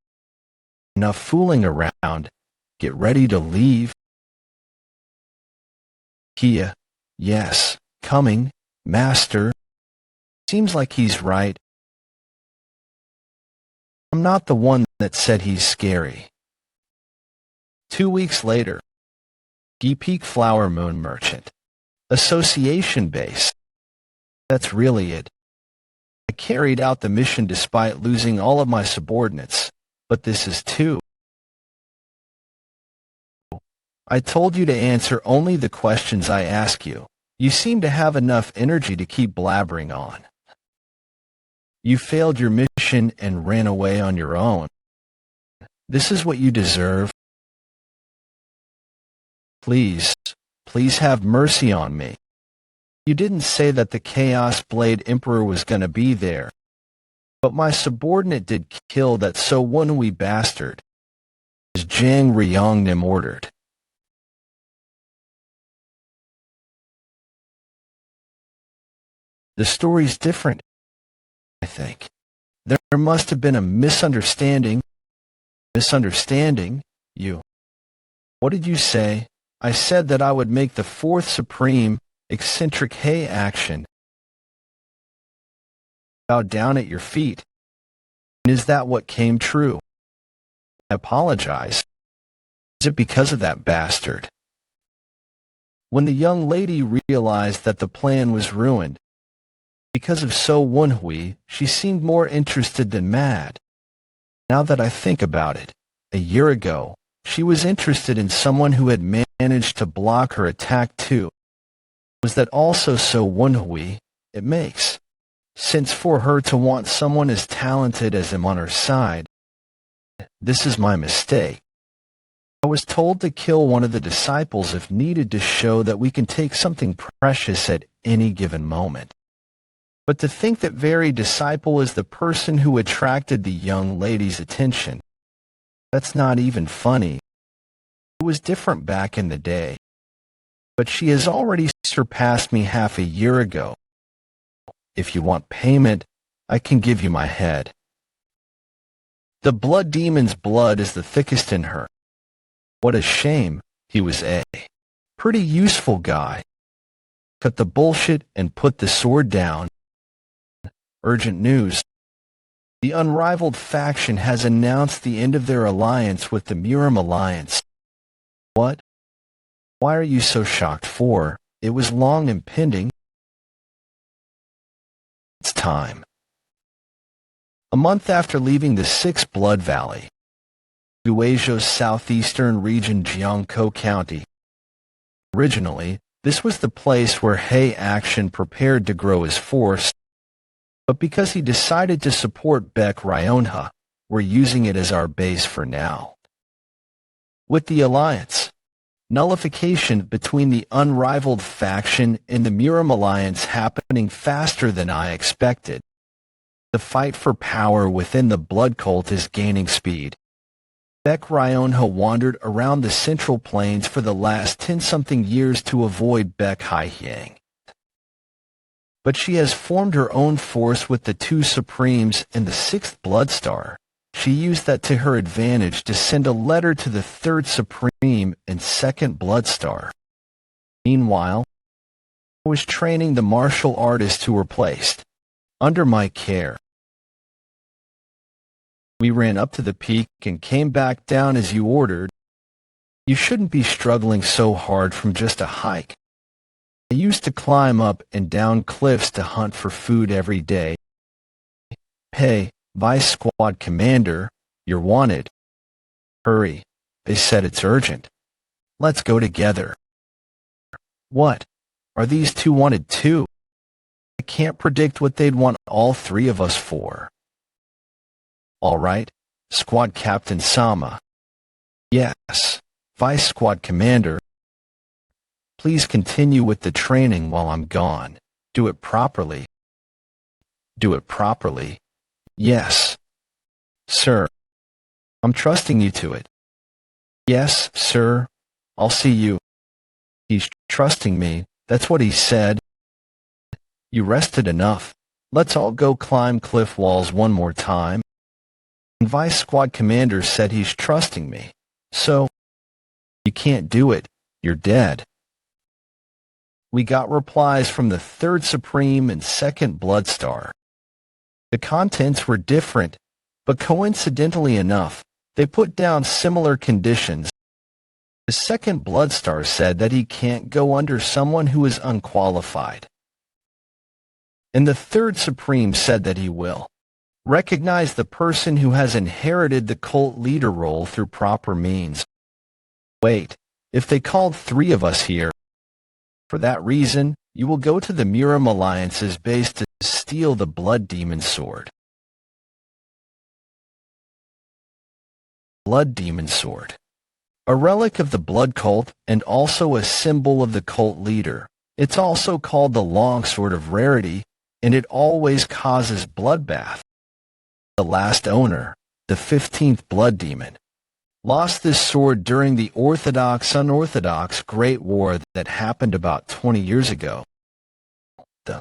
Enough fooling around. Get ready to leave. Kia, yes, coming, master. Seems like he's right. I'm not the one that said he's scary. 2 weeks later. Peak Flower Moon Merchant. Association base. That's really it. I carried out the mission despite losing all of my subordinates, but this is too. I told you to answer only the questions I ask you. You seem to have enough energy to keep blabbering on. You failed your mission and ran away on your own. This is what you deserve. Please, please have mercy on me. You didn't say that the Chaos Blade Emperor was gonna be there. But my subordinate did kill that So Woon-Hwi bastard. As Jang Ryongnim ordered. The story's different, I think. There must have been a misunderstanding. Misunderstanding? You. What did you say? I said that I would make the fourth supreme, eccentric hay action. Bow down at your feet. And is that what came true? I apologize. Is it because of that bastard? When the young lady realized that the plan was ruined, because of So Woon-Hwi, she seemed more interested than mad. Now that I think about it, a year ago, She was interested in someone who had managed to block her attack too. Was that also so Woon-Hwi? It makes sense for her to want someone as talented as him on her side. This is my mistake. I was told to kill one of the disciples if needed to show that we can take something precious at any given moment. But to think that very disciple is the person who attracted the young lady's attention, that's not even funny. It was different back in the day. But she has already surpassed me half a year ago. If you want payment, I can give you my head. The blood demon's blood is the thickest in her. What a shame, he was a pretty useful guy. Cut the bullshit and put the sword down. Urgent news. The unrivaled faction has announced the end of their alliance with the Murim Alliance. What? Why are you so shocked for? It was long impending. It's time. A month after leaving the Sixth Blood Valley, Guizhou's southeastern region, Jiangkou County. Originally, this was the place where He Action prepared to grow his force, but because he decided to support Baek Ryonha, we're using it as our base for now. With the alliance, nullification between the unrivaled faction and the Murim Alliance happening faster than I expected, the fight for power within the blood cult is gaining speed. Baek Ryonha wandered around the Central Plains for the last 10-something years to avoid Baek Haihyang. But she has formed her own force with the two Supremes and the Sixth Blood Star. She used that to her advantage to send a letter to the Third Supreme and Second Blood Star. Meanwhile, I was training the martial artists who were placed under my care. We ran up to the peak and came back down as you ordered. You shouldn't be struggling so hard from just a hike. I used to climb up and down cliffs to hunt for food every day. Hey, Vice Squad Commander, you're wanted. Hurry, they said it's urgent. Let's go together. What? Are these two wanted too? I can't predict what they'd want all three of us for. All right, Squad Captain Sama. Yes, Vice Squad Commander. Please continue with the training while I'm gone. Do it properly. Do it properly. Yes. Sir. I'm trusting you to it. Yes, sir. I'll see you. He's trusting me. That's what he said. You rested enough. Let's all go climb cliff walls one more time. And Vice Squad Commander said he's trusting me. So, you can't do it. You're dead. We got replies from the Third Supreme and Second Blood Star. The contents were different, but coincidentally enough, they put down similar conditions. The Second Blood Star said that he can't go under someone who is unqualified. And the Third Supreme said that he will recognize the person who has inherited the cult leader role through proper means. Wait, if they called three of us here, for that reason, you will go to the Murim Alliance's base to steal the Blood Demon Sword. Blood Demon Sword. A relic of the blood cult and also a symbol of the cult leader. It's also called the Longsword of Rarity, and it always causes bloodbath. The last owner, the 15th Blood Demon, lost this sword during the Orthodox-Unorthodox Great War that happened about 20 years ago. The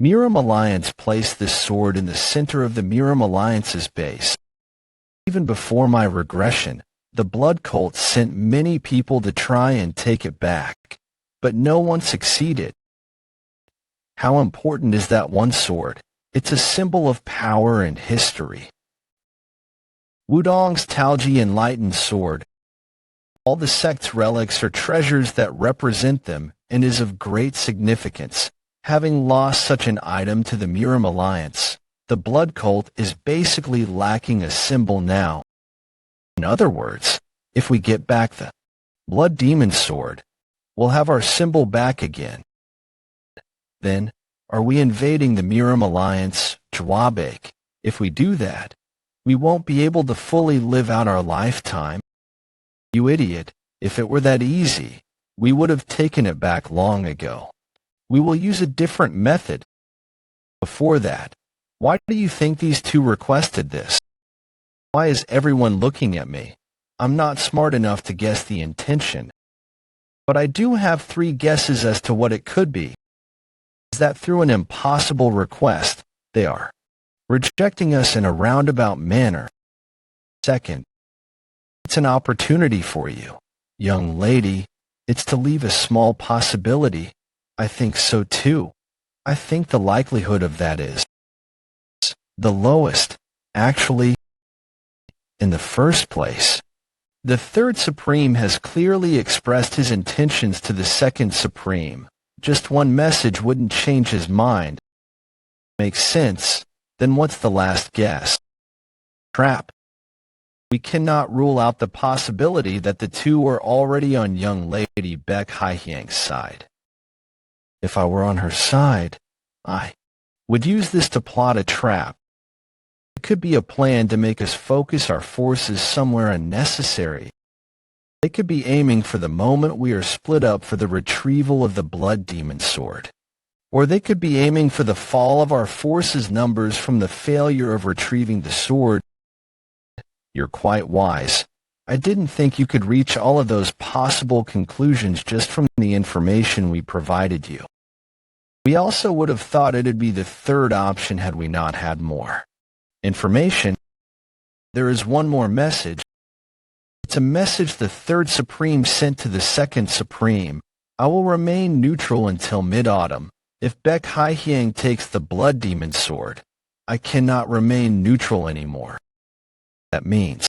Murim Alliance placed this sword in the center of the Murim Alliance's base. Even before my regression, the blood cult sent many people to try and take it back, but no one succeeded. How important is that one sword? It's a symbol of power and history. Wudong's Taoji Enlightened Sword. All the sect's relics are treasures that represent them and is of great significance. Having lost such an item to the Murim Alliance, the blood cult is basically lacking a symbol now. In other words, If we get back the Blood Demon Sword, we'll have our symbol back again. Then, are we invading the Miram Alliance, Jawabek? If we do that, we won't be able to fully live out our lifetime. You idiot, if it were that easy, we would have taken it back long ago. We will use a different method. Before that, why do you think these two requested this? Why is everyone looking at me? I'm not smart enough to guess the intention. But I do have 3 guesses as to what it could be. Is that through an impossible request, they are rejecting us in a roundabout manner. Second, it's an opportunity for you, young lady. It's to leave a small possibility. I think so too. I think the likelihood of that is the lowest, actually, in the first place. The third Supreme has clearly expressed his intentions to the second Supreme. Just one message wouldn't change his mind. Makes sense. Then what's the last guess? Trap. We cannot rule out the possibility that the two are already on young lady Baek Hye-hyang's side. If I were on her side, I would use this to plot a trap. It could be a plan to make us focus our forces somewhere unnecessary. They could be aiming for the moment we are split up for the retrieval of the Blood Demon Sword. Or they could be aiming for the fall of our forces' numbers from the failure of retrieving the sword. You're quite wise. I didn't think you could reach all of those possible conclusions just from the information we provided you. We also would have thought it'd be the third option had we not had more information. There is one more message. It's a message the third Supreme sent to the second Supreme. I will remain neutral until mid-autumn. If Baek Hye-hyang takes the Blood Demon Sword, I cannot remain neutral anymore. That means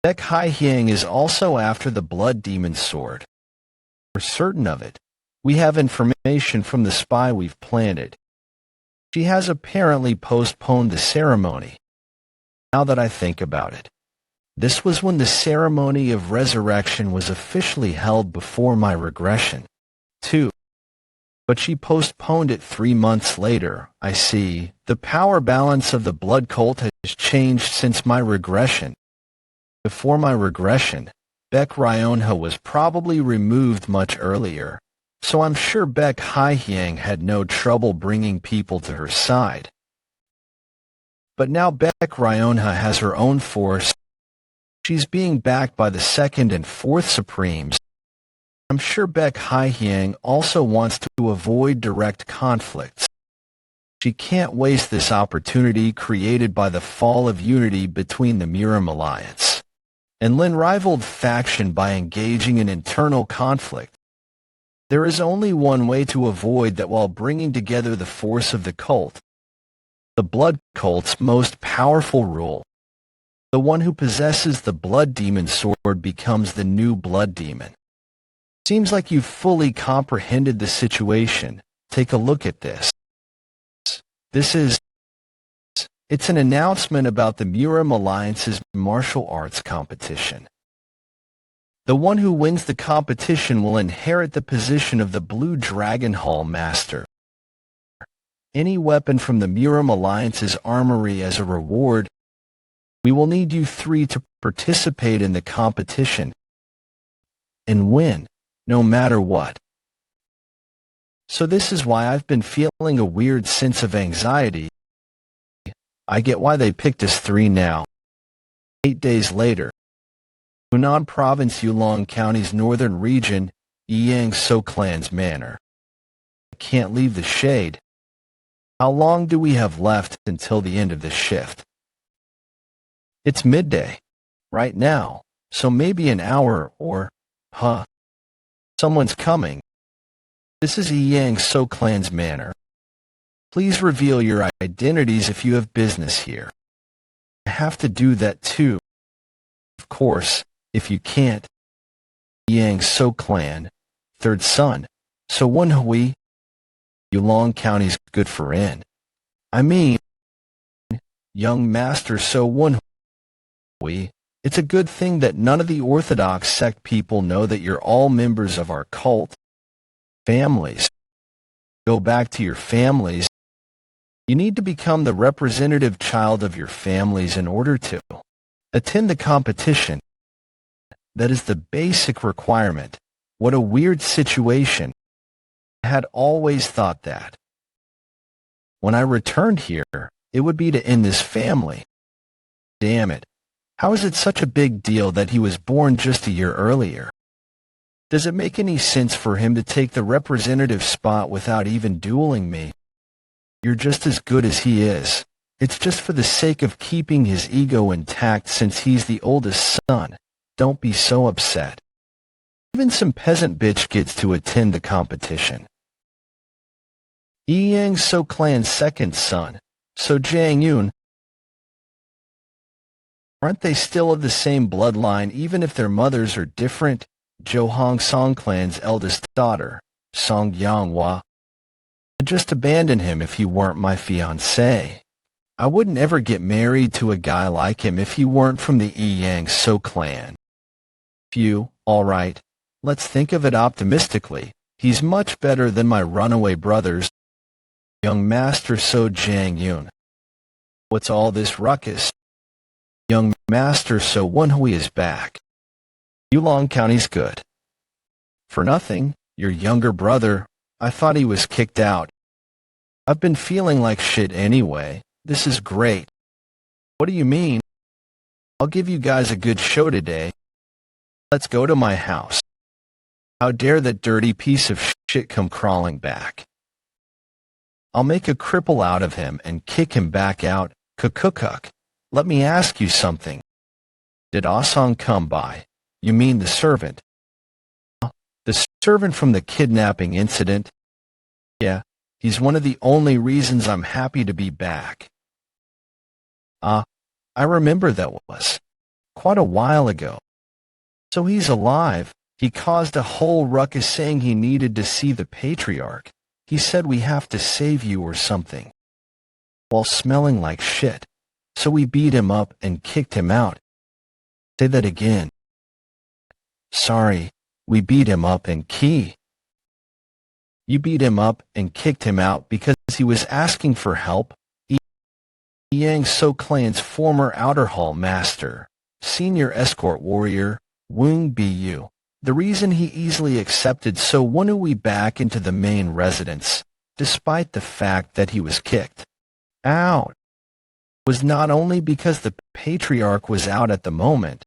Baek Hye-hyang is also after the Blood Demon Sword. We're certain of it. We have information from the spy we've planted. She has apparently postponed the ceremony. Now that I think about it, this was when the ceremony of resurrection was officially held before my regression, too. But she postponed it 3 months later. I see. The power balance of the blood cult has changed since my regression. Before my regression, Baek Ryonha was probably removed much earlier, so I'm sure Baek Hye-hyang had no trouble bringing people to her side. But now Baek Ryonha has her own force. She's being backed by the second and fourth Supremes. I'm sure Baek Hye-hyang also wants to avoid direct conflicts. She can't waste this opportunity created by the fall of unity between the Miram Alliance and Lin rivaled faction by engaging in internal conflict. There is only one way to avoid that while bringing together the force of the cult. The blood cult's most powerful rule. The one who possesses the Blood Demon Sword becomes the new Blood Demon. Seems like you've fully comprehended the situation. Take a look at this. It's an announcement about the Miram Alliance's martial arts competition. The one who wins the competition will inherit the position of the Blue Dragon Hall Master. Any weapon from the Miram Alliance's armory as a reward. We will need you 3 to participate in the competition and win, no matter what. So this is why I've been feeling a weird sense of anxiety. I get why they picked us 3 now. 8 days later, Hunan Province, Yulong County's northern region, Yang-so Clan's manor. I can't leave the shade. How long do we have left until the end of the shift? It's midday, right now, so maybe an hour or, someone's coming. This is Yang-so Clan's manor. Please reveal your identities if you have business here. I have to do that too. Of course, if you can't. Yang-so Clan, third son, so Woon-Hwi. Yulong County's good for in. I mean, young master So Woon-Hwi, It's a good thing that none of the Orthodox sect people know that you're all members of our cult. Families. Go back to your families. You need to become the representative child of your families in order to attend the competition. That is the basic requirement. What a weird situation. I had always thought that when I returned here, it would be to end this family. Damn it. How is it such a big deal that he was born just a year earlier? Does it make any sense for him to take the representative spot without even dueling me? You're just as good as he is. It's just for the sake of keeping his ego intact since he's the oldest son. Don't be so upset. Even some peasant bitch gets to attend the competition. Yang So clan's second son, So Jang Yoon. Aren't they still of the same bloodline even if their mothers are different? Jo Hong Song clan's eldest daughter, Song Yanghua. I'd just abandon him if he weren't my fiancé. I wouldn't ever get married to a guy like him if he weren't from the Yang So clan. Phew, alright. Let's think of it optimistically. He's much better than my runaway brothers. Young Master So Jang Yoon. What's all this ruckus? Young Master So Woon-Hwi is back. Yulong County's good. For nothing, your younger brother, I thought he was kicked out. I've been feeling like shit anyway. This is great. What do you mean? I'll give you guys a good show today. Let's go to my house. How dare that dirty piece of shit come crawling back? I'll make a cripple out of him and kick him back out. Kukukuk. Let me ask you something. Did Asong come by? You mean the servant? The servant from the kidnapping incident? Yeah, he's one of the only reasons I'm happy to be back. I remember that was quite a while ago. So he's alive. He caused a whole ruckus saying he needed to see the patriarch. He said we have to save you or something. While smelling like shit. So we beat him up and kicked him out. Say that again. Sorry, we beat him up and You beat him up and kicked him out because he was asking for help. Yang So clan's former outer hall master, senior escort warrior, Woon-Hwi. The reason he easily accepted So Woon-Hwi back into the main residence, despite the fact that he was kicked out, was not only because the patriarch was out at the moment,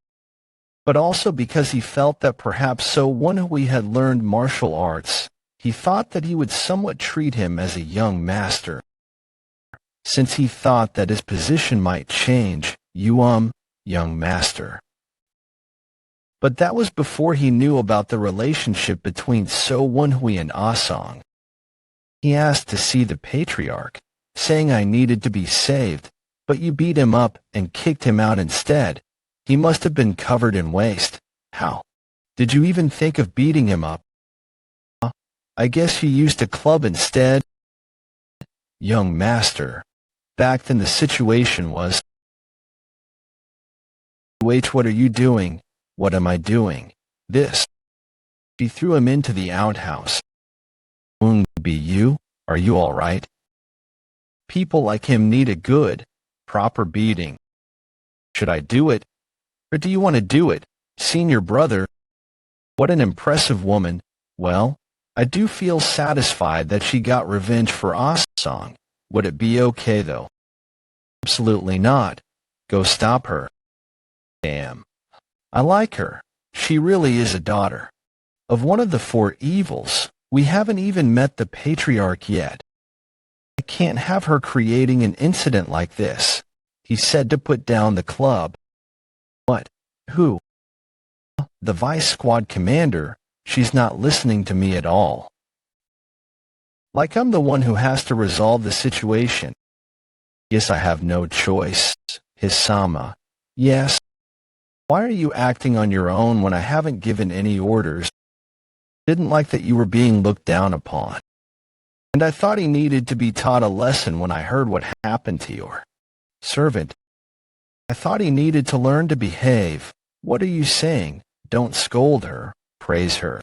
but also because he felt that perhaps So Woon-Hwi had learned martial arts. He thought that he would somewhat treat him as a young master, since he thought that his position might change, young master. But that was before he knew about the relationship between So Woon-Hwi and Asong. He asked to see the patriarch, saying I needed to be saved, but you beat him up and kicked him out instead. He must have been covered in waste. How? Did you even think of beating him up? I guess you used a club instead. Young master. Back then the situation was, wait, what are you doing? What am I doing? This. She threw him into the outhouse. Woon-Hwi, are you all right? People like him need a good, proper beating. Should I do it? Or do you want to do it, senior brother? What an impressive woman. Well, I do feel satisfied that she got revenge for Asong. Would it be okay though? Absolutely not. Go stop her. Damn. I like her. She really is a daughter of one of the four evils. We haven't even met the patriarch yet. I can't have her creating an incident like this. He said to put down the club. What? Who? The vice squad commander. She's not listening to me at all. Like I'm the one who has to resolve the situation. Yes, I have no choice. Hisama. Yes. Why are you acting on your own when I haven't given any orders? Didn't like that you were being looked down upon. And I thought he needed to be taught a lesson when I heard what happened to your servant. I thought he needed to learn to behave. What are you saying? Don't scold her, praise her.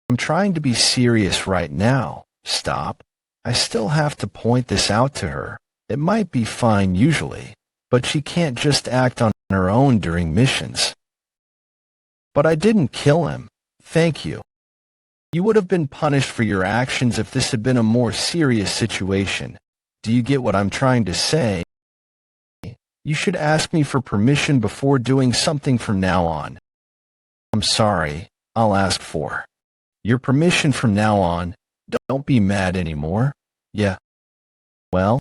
I'm trying to be serious right now. Stop. I still have to point this out to her. It might be fine usually, but she can't just act on her own during missions. But I didn't kill him. Thank you. You would have been punished for your actions if this had been a more serious situation. Do you get what I'm trying to say? You should ask me for permission before doing something from now on. I'm sorry. I'll ask for your permission from now on. Don't be mad anymore. Yeah. Well,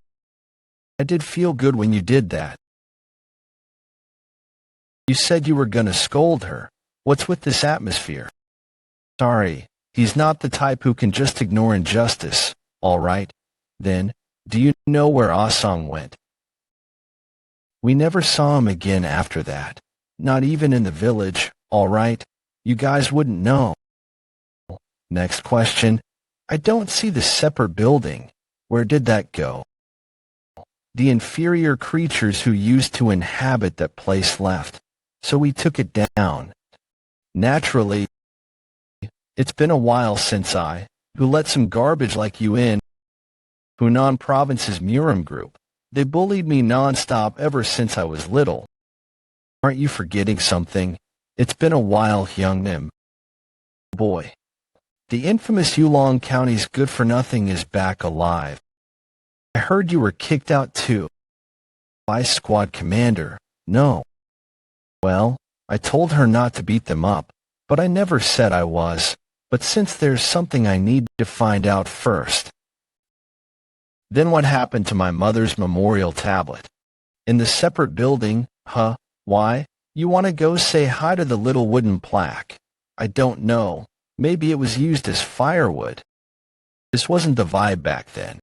I did feel good when you did that. You said you were gonna scold her. What's with this atmosphere? Sorry, he's not the type who can just ignore injustice. All right. Then, do you know where Asong went? We never saw him again after that. Not even in the village. All right. You guys wouldn't know. Next question. I don't see the separate building. Where did that go? The inferior creatures who used to inhabit that place left, so we took it down. Naturally, it's been a while since who let some garbage like you in, Hunan Province's Murim group. They bullied me non-stop ever since I was little. Aren't you forgetting something? It's been a while, Hyungnim. Boy. The infamous Yulong County's good-for-nothing is back alive. I heard you were kicked out too. Vice Squad Commander. No. Well, I told her not to beat them up, but I never said I was. But since there's something I need to find out first. Then what happened to my mother's memorial tablet? In the separate building, huh? Why? You want to go say hi to the little wooden plaque? I don't know. Maybe it was used as firewood. This wasn't the vibe back then.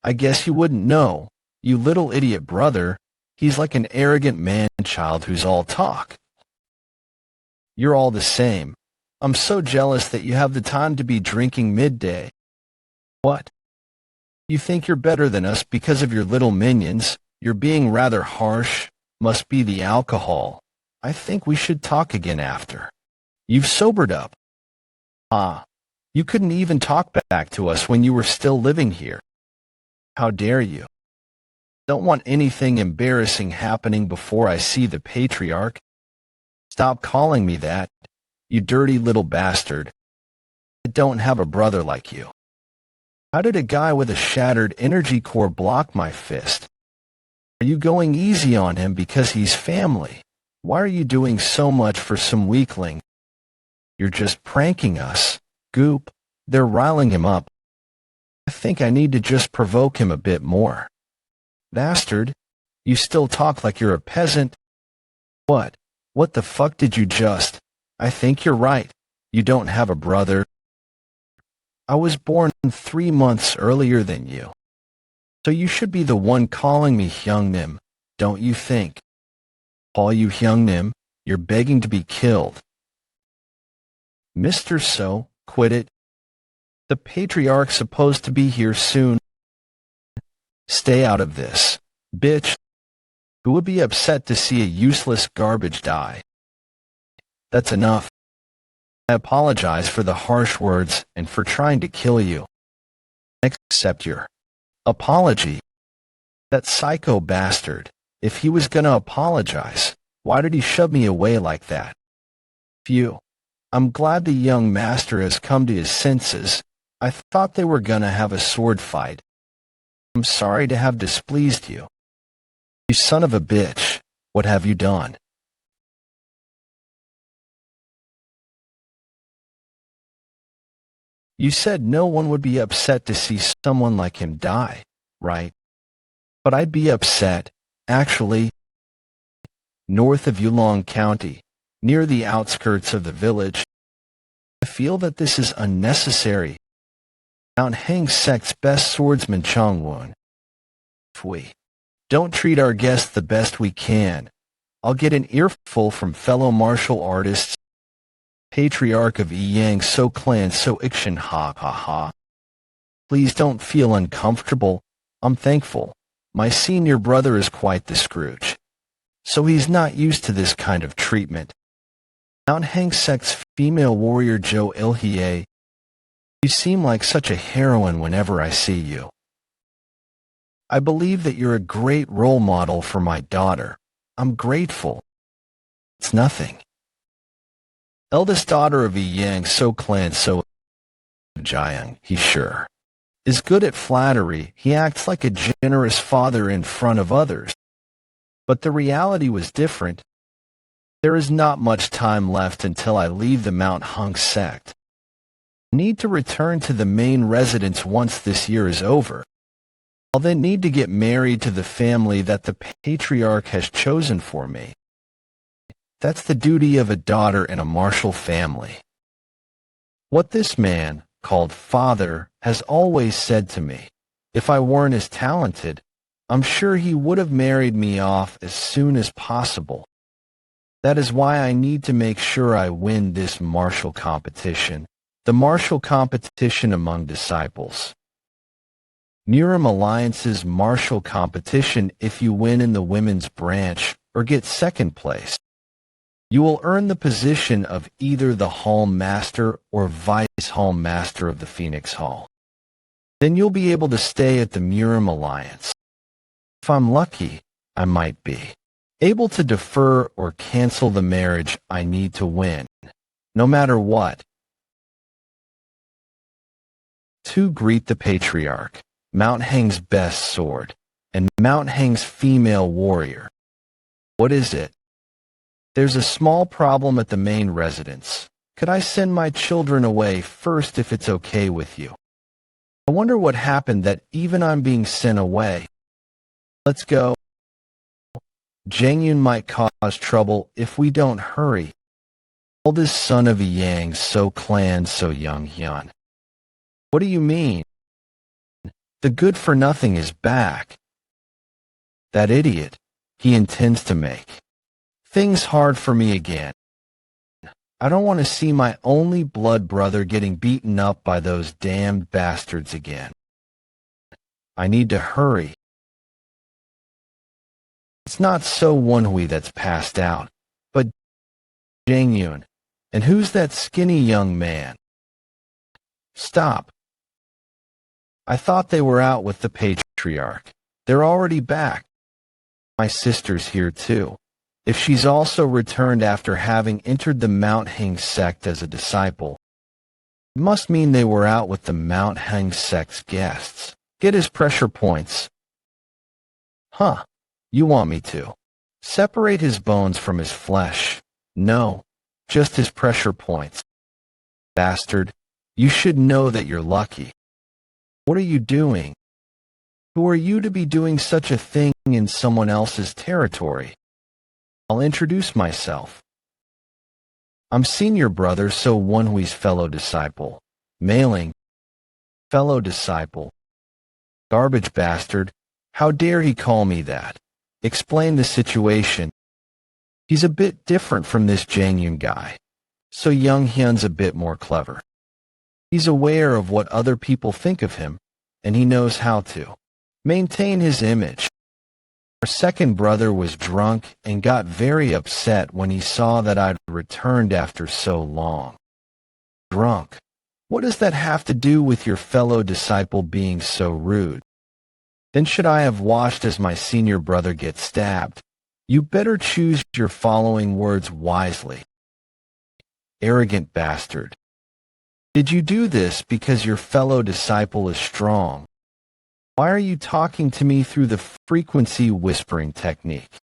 I guess you wouldn't know. You little idiot brother. He's like an arrogant man-child who's all talk. You're all the same. I'm so jealous that you have the time to be drinking midday. What? You think you're better than us because of your little minions? You're being rather harsh. Must be the alcohol. I think we should talk again after. You've sobered up. You couldn't even talk back to us when you were still living here. How dare you? Don't want anything embarrassing happening before I see the patriarch. Stop calling me that, you dirty little bastard. I don't have a brother like you. How did a guy with a shattered energy core block my fist? Are you going easy on him because he's family? Why are you doing so much for some weakling? You're just pranking us. Goop, they're riling him up. I think I need to just provoke him a bit more. Bastard, you still talk like you're a peasant. What? What the fuck did you just? I think you're right. You don't have a brother. I was born 3 months earlier than you. So you should be the one calling me Hyungnim, don't you think? Call you Hyungnim, you're begging to be killed. Mr. So, quit it. The patriarch's supposed to be here soon. Stay out of this, bitch. Who would be upset to see a useless garbage die? That's enough. I apologize for the harsh words and for trying to kill you. Accept your apology. That psycho bastard. If he was gonna apologize, why did he shove me away like that? Phew. I'm glad the young master has come to his senses. I thought they were gonna have a sword fight. I'm sorry to have displeased you. You son of a bitch, what have you done? You said no one would be upset to see someone like him die, right? But I'd be upset, actually. North of Yulong County, near the outskirts of the village, I feel that this is unnecessary. Mount Hang sect's best swordsman Woon-Hwi. Don't treat our guests the best we can. I'll get an earful from fellow martial artists. Patriarch of Yang So Clan So Ikshin ha ha ha. Please don't feel uncomfortable. I'm thankful. My senior brother is quite the Scrooge, so he's not used to this kind of treatment. Mount Hang Sect's female warrior Jo Il-hye, you seem like such a heroine whenever I see you. I believe that you're a great role model for my daughter. I'm grateful. It's nothing. Eldest daughter of a Yang So clan So Jiang, he sure is good at flattery. He acts like a generous father in front of others. But the reality was different. There is not much time left until I leave the Mount Hung sect. I need to return to the main residence once this year is over. I'll then need to get married to the family that the patriarch has chosen for me. That's the duty of a daughter in a martial family. What this man, called father, has always said to me, if I weren't as talented, I'm sure he would have married me off as soon as possible. That is why I need to make sure I win this martial competition, the martial competition among disciples. Murim Alliance's martial competition. If you win in the women's branch or get second place, you will earn the position of either the Hall Master or Vice Hall Master of the Phoenix Hall. Then you'll be able to stay at the Murim Alliance. If I'm lucky, I might be able to defer or cancel the marriage I need to win, no matter what. To greet the patriarch, Mount Hang's best sword, and Mount Hang's female warrior. What is it? There's a small problem at the main residence. Could I send my children away first if it's okay with you? I wonder what happened that even I'm being sent away. Let's go. Jangyun might cause trouble if we don't hurry. Oldest son of a Yang So clan So Young-hyun. What do you mean? The good-for-nothing is back. That idiot. He intends to make things hard for me again. I don't want to see my only blood brother getting beaten up by those damned bastards again. I need to hurry. It's not so Woon-Hwi that's passed out, but Jangyun. And who's that skinny young man? Stop. I thought they were out with the patriarch. They're already back. My sister's here too. If she's also returned after having entered the Mount Hang sect as a disciple, it must mean they were out with the Mount Hang sect's guests. Get his pressure points. Huh. You want me to separate his bones from his flesh? No, just his pressure points. Bastard, you should know that you're lucky. What are you doing? Who are you to be doing such a thing in someone else's territory? I'll introduce myself. I'm senior brother So Woon-Hwi's fellow disciple. Mailing. Fellow disciple. Garbage bastard. How dare he call me that? Explain the situation. He's a bit different from this Jangyun guy. So Young-hyun's a bit more clever. He's aware of what other people think of him, and he knows how to maintain his image. Our second brother was drunk and got very upset when he saw that I'd returned after so long. Drunk? What does that have to do with your fellow disciple being so rude? Then should I have watched as my senior brother get stabbed? You better choose your following words wisely. Arrogant bastard. Did you do this because your fellow disciple is strong? Why are you talking to me through the frequency whispering technique?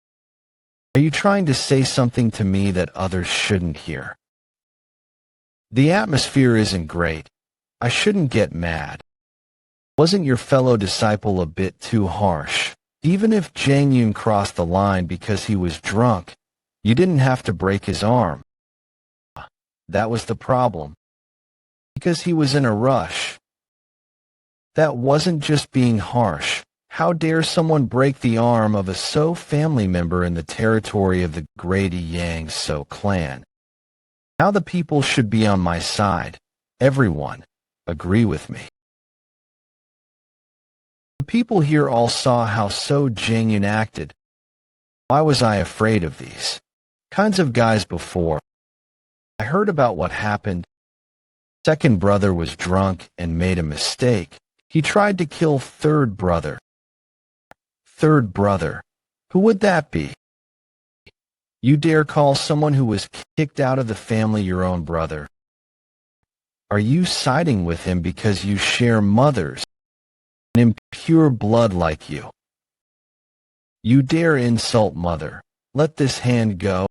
Are you trying to say something to me that others shouldn't hear? The atmosphere isn't great. I shouldn't get mad. Wasn't your fellow disciple a bit too harsh? Even if Jangyun crossed the line because he was drunk, you didn't have to break his arm. That was the problem. Because he was in a rush. That wasn't just being harsh. How dare someone break the arm of a So family member in the territory of the Grady Yang So clan? Now the people should be on my side. Everyone, agree with me. The people here all saw how so Jang-Yun acted. Why was I afraid of these kinds of guys before? I heard about what happened. Second brother was drunk and made a mistake. He tried to kill third brother. Third brother? Who would that be? You dare call someone who was kicked out of the family your own brother? Are you siding with him because you share mothers, an impure blood like you? You dare insult mother. Let this hand go.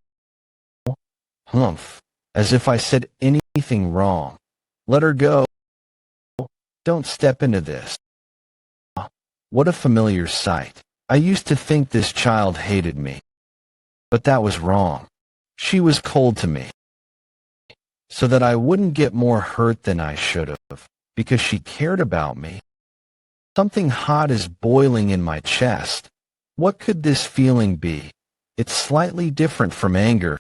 Humph, as if I said anything wrong. Let her go. Don't step into this. What a familiar sight. I used to think this child hated me. But that was wrong. She was cold to me, so that I wouldn't get more hurt than I should have, because she cared about me. Something hot is boiling in my chest. What could this feeling be? It's slightly different from anger.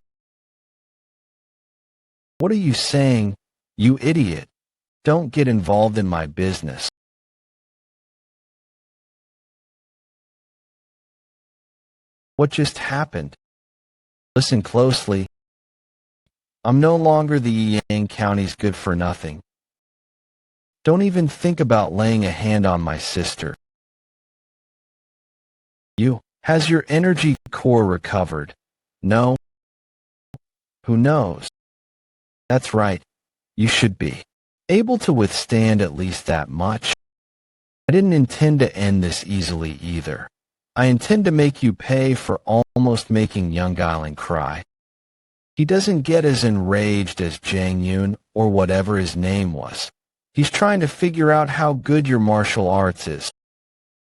What are you saying, you idiot? Don't get involved in my business. What just happened? Listen closely. I'm no longer the Yang County's good-for-nothing. Don't even think about laying a hand on my sister. Has your energy core recovered? No? Who knows? That's right. You should be able to withstand at least that much. I didn't intend to end this easily either. I intend to make you pay for almost making young Gailing cry. He doesn't get as enraged as Jang-Yun or whatever his name was. He's trying to figure out how good your martial arts is.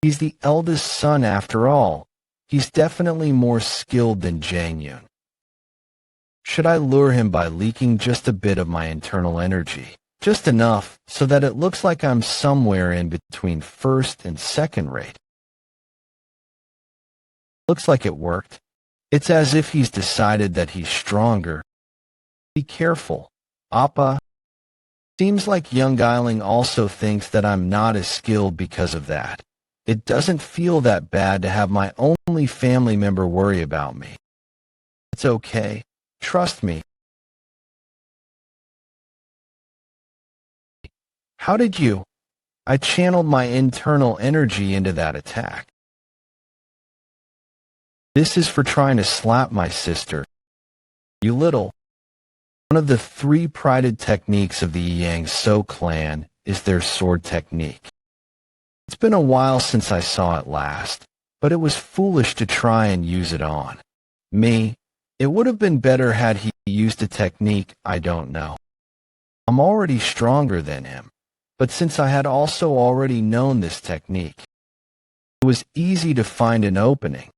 He's the eldest son after all. He's definitely more skilled than Jang-Yun. Should I lure him by leaking just a bit of my internal energy? Just enough so that it looks like I'm somewhere in between first and second rate. Looks like it worked. It's as if he's decided that he's stronger. Be careful, Appa. Seems like young Gailing also thinks that I'm not as skilled because of that. It doesn't feel that bad to have my only family member worry about me. It's okay. Trust me. How did you? I channeled my internal energy into that attack. This is for trying to slap my sister. You little. One of the three prided techniques of the Yang So clan is their sword technique. It's been a while since I saw it last, but it was foolish to try and use it on me. It would have been better had he used a technique I don't know. I'm already stronger than him, but since I had also already known this technique, it was easy to find an opening.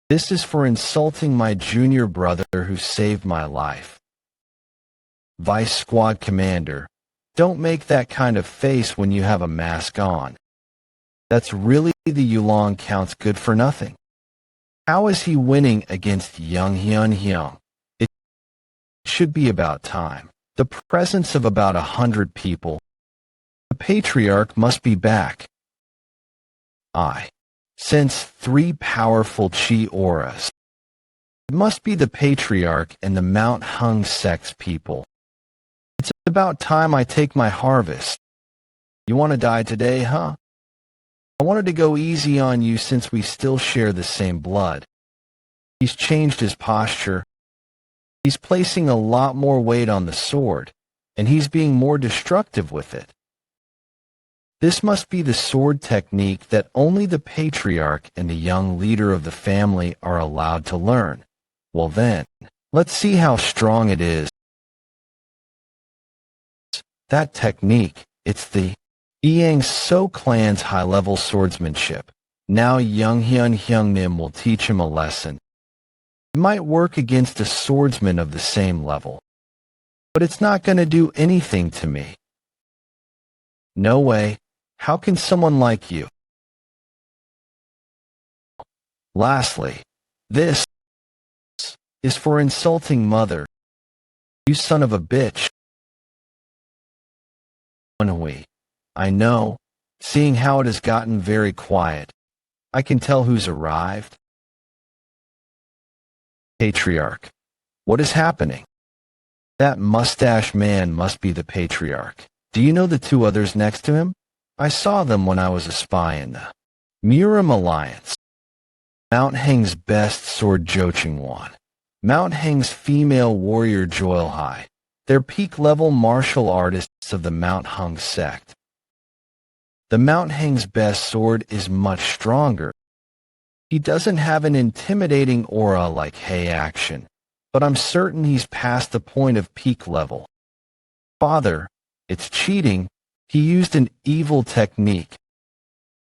This is for insulting my junior brother who saved my life. Vice Squad Commander, don't make that kind of face when you have a mask on. That's really the Yulong Count's good for nothing. How is he winning against Young Hyun Hyung? It should be about time. The presence of about 100 people. The Patriarch must be back. I sense 3 powerful chi auras. It must be the Patriarch and the Mount Hung Sex people. It's about time I take my harvest. You want to die today, huh? I wanted to go easy on you since we still share the same blood. He's changed his posture. He's placing a lot more weight on the sword, and he's being more destructive with it. This must be the sword technique that only the Patriarch and the young leader of the family are allowed to learn. Well then, let's see how strong it is. That technique, it's the Yang So clan's high-level swordsmanship. Now Young Hyun Hyung Nim will teach him a lesson. It might work against a swordsman of the same level, but it's not going to do anything to me. No way. How can someone like you? Lastly, this is for insulting mother. You son of a bitch. Woon-Hwi. I know. Seeing how it has gotten very quiet, I can tell who's arrived. Patriarch. What is happening? That mustache man must be the Patriarch. Do you know the two others next to him? I saw them when I was a spy in the Murim Alliance. Mount Heng's best sword Jochingwan. Mount Heng's female warrior Woon-Hwi. They're peak-level martial artists of the Mount Heng sect. The Mount Heng's best sword is much stronger. He doesn't have an intimidating aura like Hei Action, but I'm certain he's past the point of peak level. Father, it's cheating. He used an evil technique.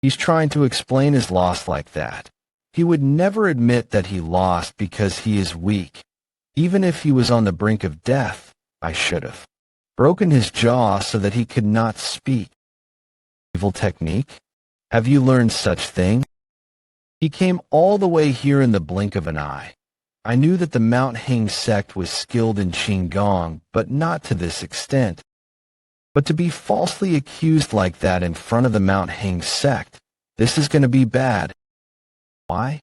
He's trying to explain his loss like that. He would never admit that he lost because he is weak. Even if he was on the brink of death, I should have broken his jaw so that he could not speak. Evil technique? Have you learned such thing? He came all the way here in the blink of an eye. I knew that the Mount Heng sect was skilled in Qigong, but not to this extent. But to be falsely accused like that in front of the Mount Heng sect, this is going to be bad. Why?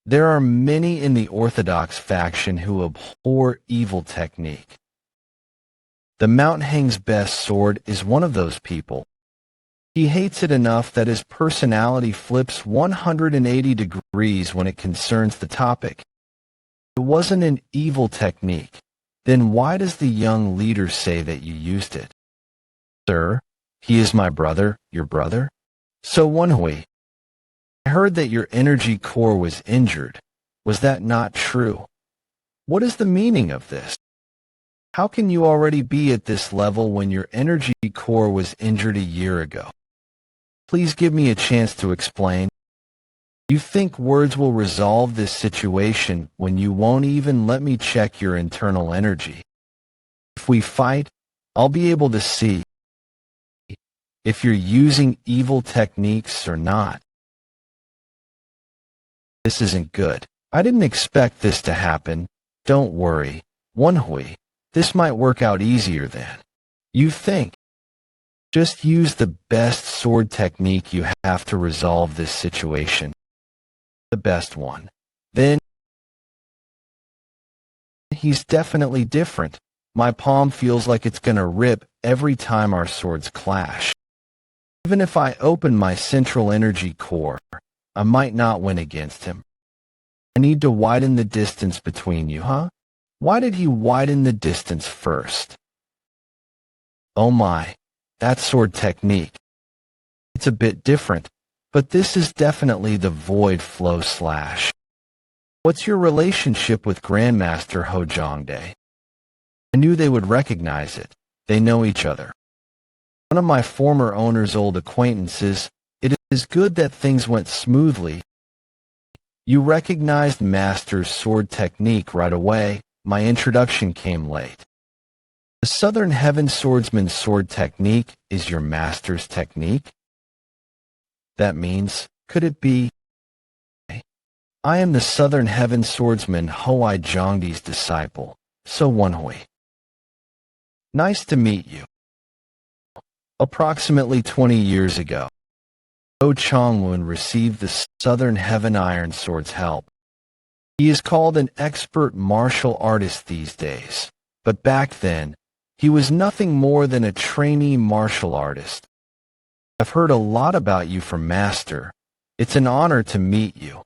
There are many in the Orthodox faction who abhor evil technique. The Mount Heng's best sword is one of those people. He hates it enough that his personality flips 180 degrees when it concerns the topic. It wasn't an evil technique. Then why does the young leader say that you used it? Sir, he is my brother, your brother? So Woon-Hwi, I heard that your energy core was injured. Was that not true? What is the meaning of this? How can you already be at this level when your energy core was injured a year ago? Please give me a chance to explain. You think words will resolve this situation when you won't even let me check your internal energy? If we fight, I'll be able to see if you're using evil techniques or not. This isn't good. I didn't expect this to happen. Don't worry, Woon-Hwi. This might work out easier than you think. Just use the best sword technique you have to resolve this situation. The best one. Then he's definitely different. My palm feels like it's gonna rip every time our swords clash. Even if I open my central energy core, I might not win against him. I need to widen the distance between you, huh? Why did he widen the distance first? Oh my, that sword technique. It's a bit different, but this is definitely the void flow slash. What's your relationship with Grandmaster Hojongdae? I knew they would recognize it. They know each other. One of my former owner's old acquaintances. It is good that things went smoothly. You recognized Master's sword technique right away. My introduction came late. The Southern Heaven Swordsman's sword technique is your Master's technique? That means, could it be? I am the Southern Heaven Swordsman Hoi Zhongdi's disciple, so Woon-Hwi. Nice to meet you. Approximately 20 years ago, Ho Changwon received the Southern Heaven Iron Sword's help. He is called an expert martial artist these days, but back then, he was nothing more than a trainee martial artist. I've heard a lot about you from Master. It's an honor to meet you.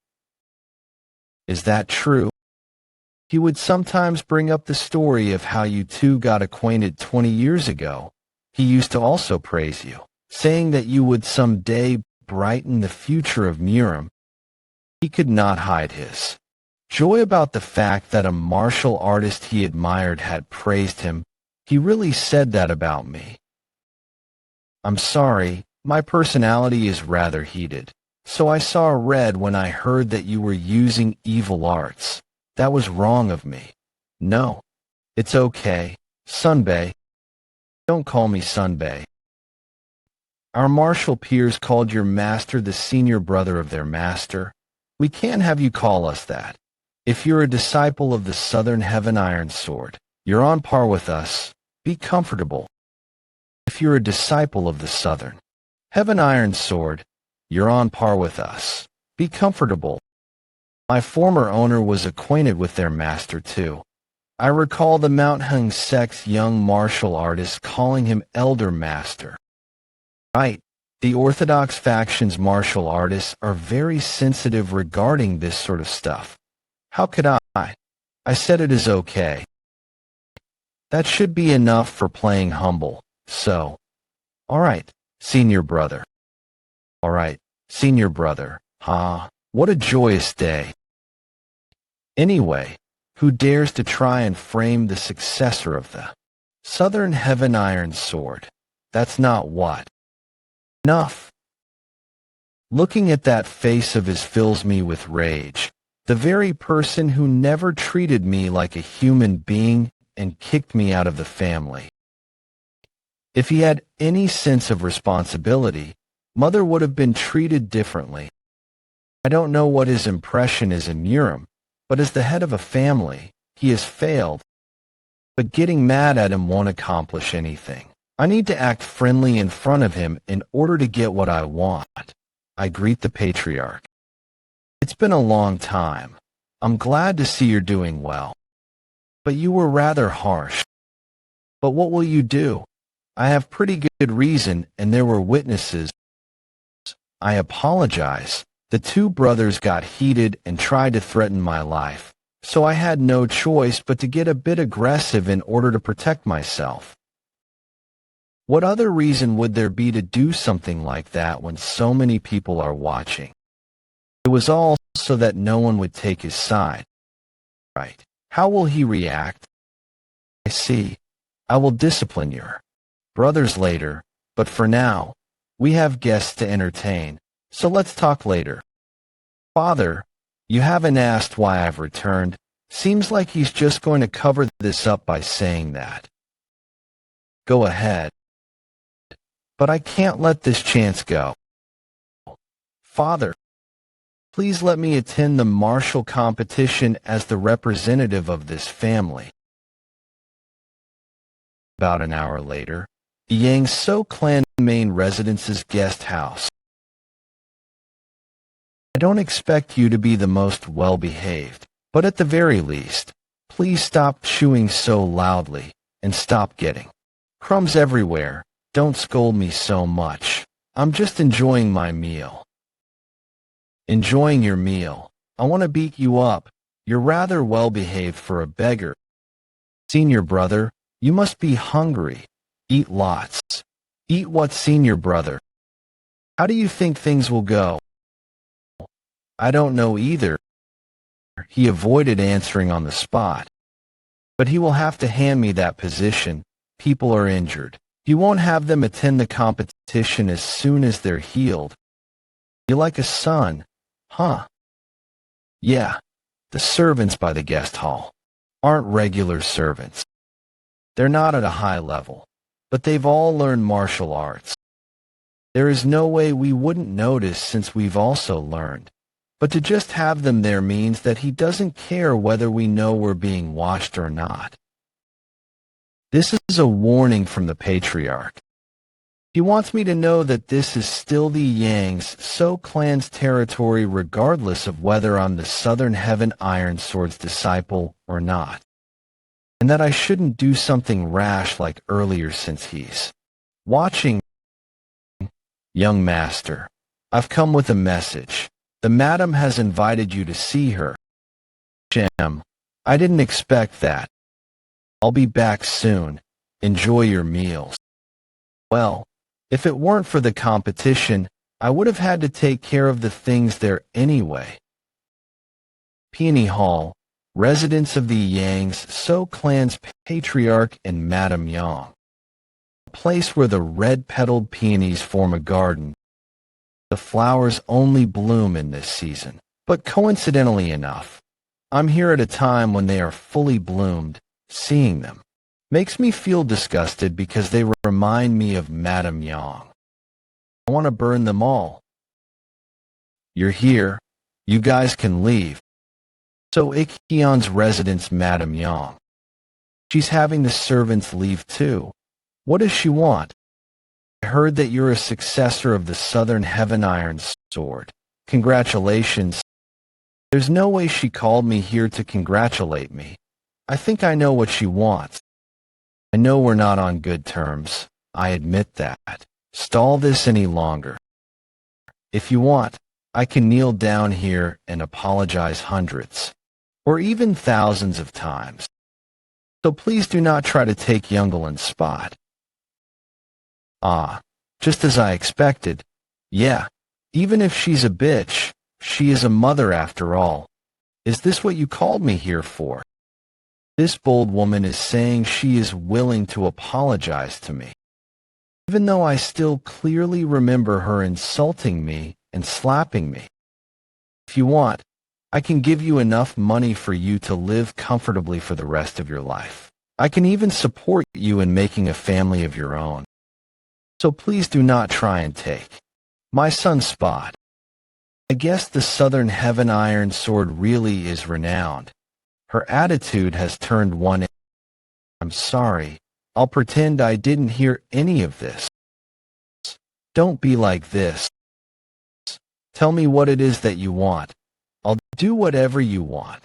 Is that true? He would sometimes bring up the story of how you two got acquainted 20 years ago. He used to also praise you, saying that you would someday brighten the future of Murim. He could not hide his joy about the fact that a martial artist he admired had praised him. He really said that about me. I'm sorry, my personality is rather heated, so I saw red when I heard that you were using evil arts. That was wrong of me. No, it's okay, Sunbae. Don't call me Sunbae. Our martial peers called your master the senior brother of their master. We can't have you call us that. If you're a disciple of the Southern Heaven Iron Sword, you're on par with us. Be comfortable. If you're a disciple of the Southern Heaven Iron Sword, you're on par with us. Be comfortable. My former owner was acquainted with their master too. I recall the Mount Hung sect's young martial artist calling him Elder Master. Right, the Orthodox faction's martial artists are very sensitive regarding this sort of stuff. How could I? I said it is okay. That should be enough for playing humble, so. Alright, senior brother. Alright, senior brother, what a joyous day. Anyway, who dares to try and frame the successor of the Southern Heaven Iron Sword? That's not what. Enough. Looking at that face of his fills me with rage. The very person who never treated me like a human being and kicked me out of the family. If he had any sense of responsibility, Mother would have been treated differently. I don't know what his impression is in Urim, but as the head of a family, he has failed. But getting mad at him won't accomplish anything. I need to act friendly in front of him in order to get what I want. I greet the patriarch. It's been a long time. I'm glad to see you're doing well. But you were rather harsh. But what will you do? I have pretty good reason, and there were witnesses. I apologize. The two brothers got heated and tried to threaten my life, so I had no choice but to get a bit aggressive in order to protect myself. What other reason would there be to do something like that when so many people are watching? It was all so that no one would take his side. Right. How will he react? I see. I will discipline your brothers later, but for now, we have guests to entertain, so let's talk later. Father, you haven't asked why I've returned. Seems like he's just going to cover this up by saying that. Go ahead. But I can't let this chance go. Father, please let me attend the martial competition as the representative of this family. About an hour later, the Yang So clan main residence's guest house. I don't expect you to be the most well-behaved, but at the very least, please stop chewing so loudly and stop getting crumbs everywhere. Don't scold me so much. I'm just enjoying my meal. Enjoying your meal. I want to beat you up. You're rather well-behaved for a beggar. Senior brother, you must be hungry. Eat lots. Eat what, senior brother? How do you think things will go? I don't know either. He avoided answering on the spot. But he will have to hand me that position. People are injured. You won't have them attend the competition as soon as they're healed. You like a son, huh? Yeah, the servants by the guest hall aren't regular servants. They're not at a high level, but they've all learned martial arts. There is no way we wouldn't notice since we've also learned. But to just have them there means that he doesn't care whether we know we're being watched or not. This is a warning from the patriarch. He wants me to know that this is still the Yang's So clan's territory regardless of whether I'm the Southern Heaven Iron Sword's disciple or not. And that I shouldn't do something rash like earlier since he's watching. Young master, I've come with a message. The madam has invited you to see her. Shem, I didn't expect that. I'll be back soon. Enjoy your meals. Well, if it weren't for the competition, I would have had to take care of the things there anyway. Peony Hall, residence of the Yang's So clan's patriarch and Madam Yang. A place where the red-petaled peonies form a garden. The flowers only bloom in this season, but coincidentally enough, I'm here at a time when they are fully bloomed. Seeing them makes me feel disgusted because they remind me of Madam Yang. I want to burn them all. You're here. You guys can leave. So Ikkyon's residence, Madam Yang. She's having the servants leave too. What does she want? heard that you're a successor of the Southern Heaven Iron Sword. Congratulations. There's no way she called me here to congratulate me. I think I know what she wants. I know we're not on good terms. I admit that. Stall this any longer. If you want, I can kneel down here and apologize hundreds, or even thousands of times. So please do not try to take Younglin's spot. Ah, just as I expected. Yeah, even if she's a bitch, she is a mother after all. Is this what you called me here for? This bold woman is saying she is willing to apologize to me, even though I still clearly remember her insulting me and slapping me. If you want, I can give you enough money for you to live comfortably for the rest of your life. I can even support you in making a family of your own. So please do not try and take my son's spot. I guess the Southern Heaven Iron Sword really is renowned. Her attitude has turned one. I'm sorry. I'll pretend I didn't hear any of this. Don't be like this. Tell me what it is that you want. I'll do whatever you want.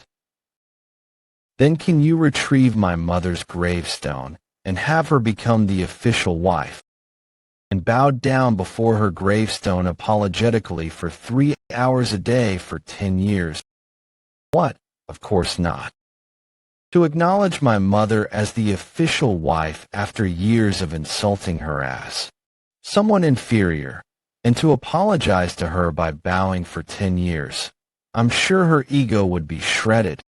Then can you retrieve my mother's gravestone and have her become the official wife? And bowed down before her gravestone apologetically for 3 hours a day for 10 years. What? Of course not. To acknowledge my mother as the official wife after years of insulting her as someone inferior, and to apologize to her by bowing for 10 years. I'm sure her ego would be shredded.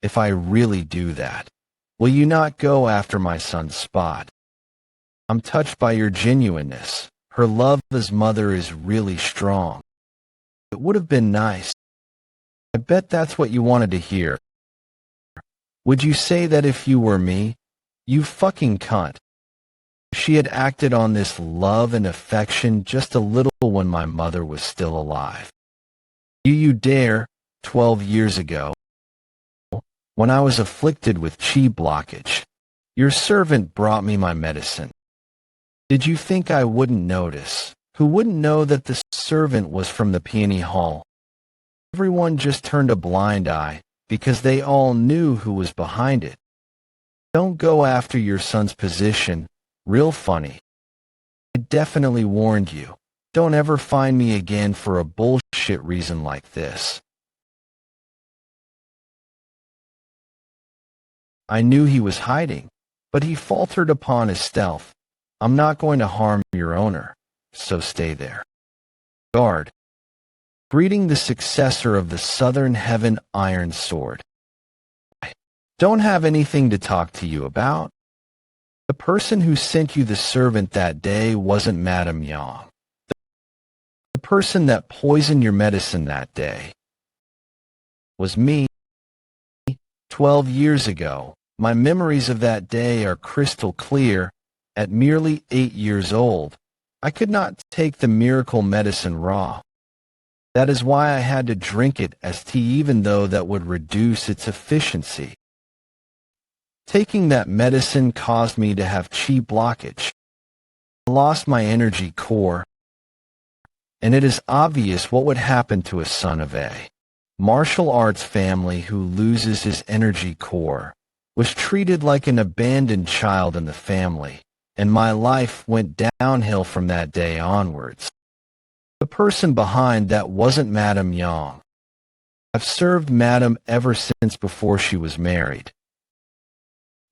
If I really do that, will you not go after my son's spot? I'm touched by your genuineness. Her love as mother is really strong. It would have been nice. I bet that's what you wanted to hear. Would you say that if you were me? You fucking cunt. She had acted on this love and affection just a little when my mother was still alive. You dare, 12 years ago, when I was afflicted with chi blockage, your servant brought me my medicine. Did you think I wouldn't notice? Who wouldn't know that the servant was from the Peony Hall? Everyone just turned a blind eye because they all knew who was behind it. Don't go after your son's position. Real funny. I definitely warned you. Don't ever find me again for a bullshit reason like this. I knew he was hiding, but he faltered upon his stealth. I'm not going to harm your owner, so stay there. Guard. Greeting the successor of the Southern Heaven Iron Sword. I don't have anything to talk to you about. The person who sent you the servant that day wasn't Madame Yang. The person that poisoned your medicine that day was me. 12 years ago, my memories of that day are crystal clear. At merely 8 years old, I could not take the miracle medicine raw. That is why I had to drink it as tea, even though that would reduce its efficiency. Taking that medicine caused me to have chi blockage. I lost my energy core, and it is obvious what would happen to a son of a martial arts family who loses his energy core. Was treated like an abandoned child in the family. And my life went downhill from that day onwards. The person behind that wasn't Madame Yang. I've served Madame ever since before she was married.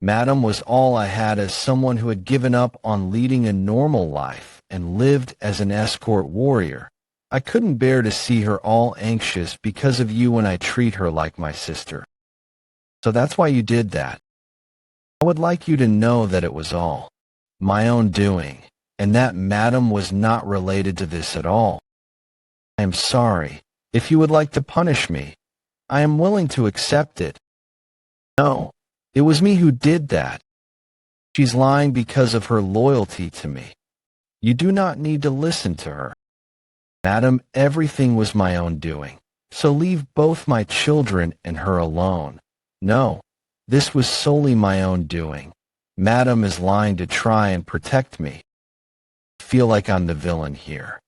Madame was all I had as someone who had given up on leading a normal life and lived as an escort warrior. I couldn't bear to see her all anxious because of you when I treat her like my sister. So that's why you did that. I would like you to know that it was all my own doing, and that Madame was not related to this at all. I am sorry. If you would like to punish me, I am willing to accept it. No, it was me who did that. She's lying because of her loyalty to me. You do not need to listen to her. Madame, everything was my own doing, so leave both my children and her alone. No, this was solely my own doing. Madame is lying to try and protect me. feel like I'm the villain here.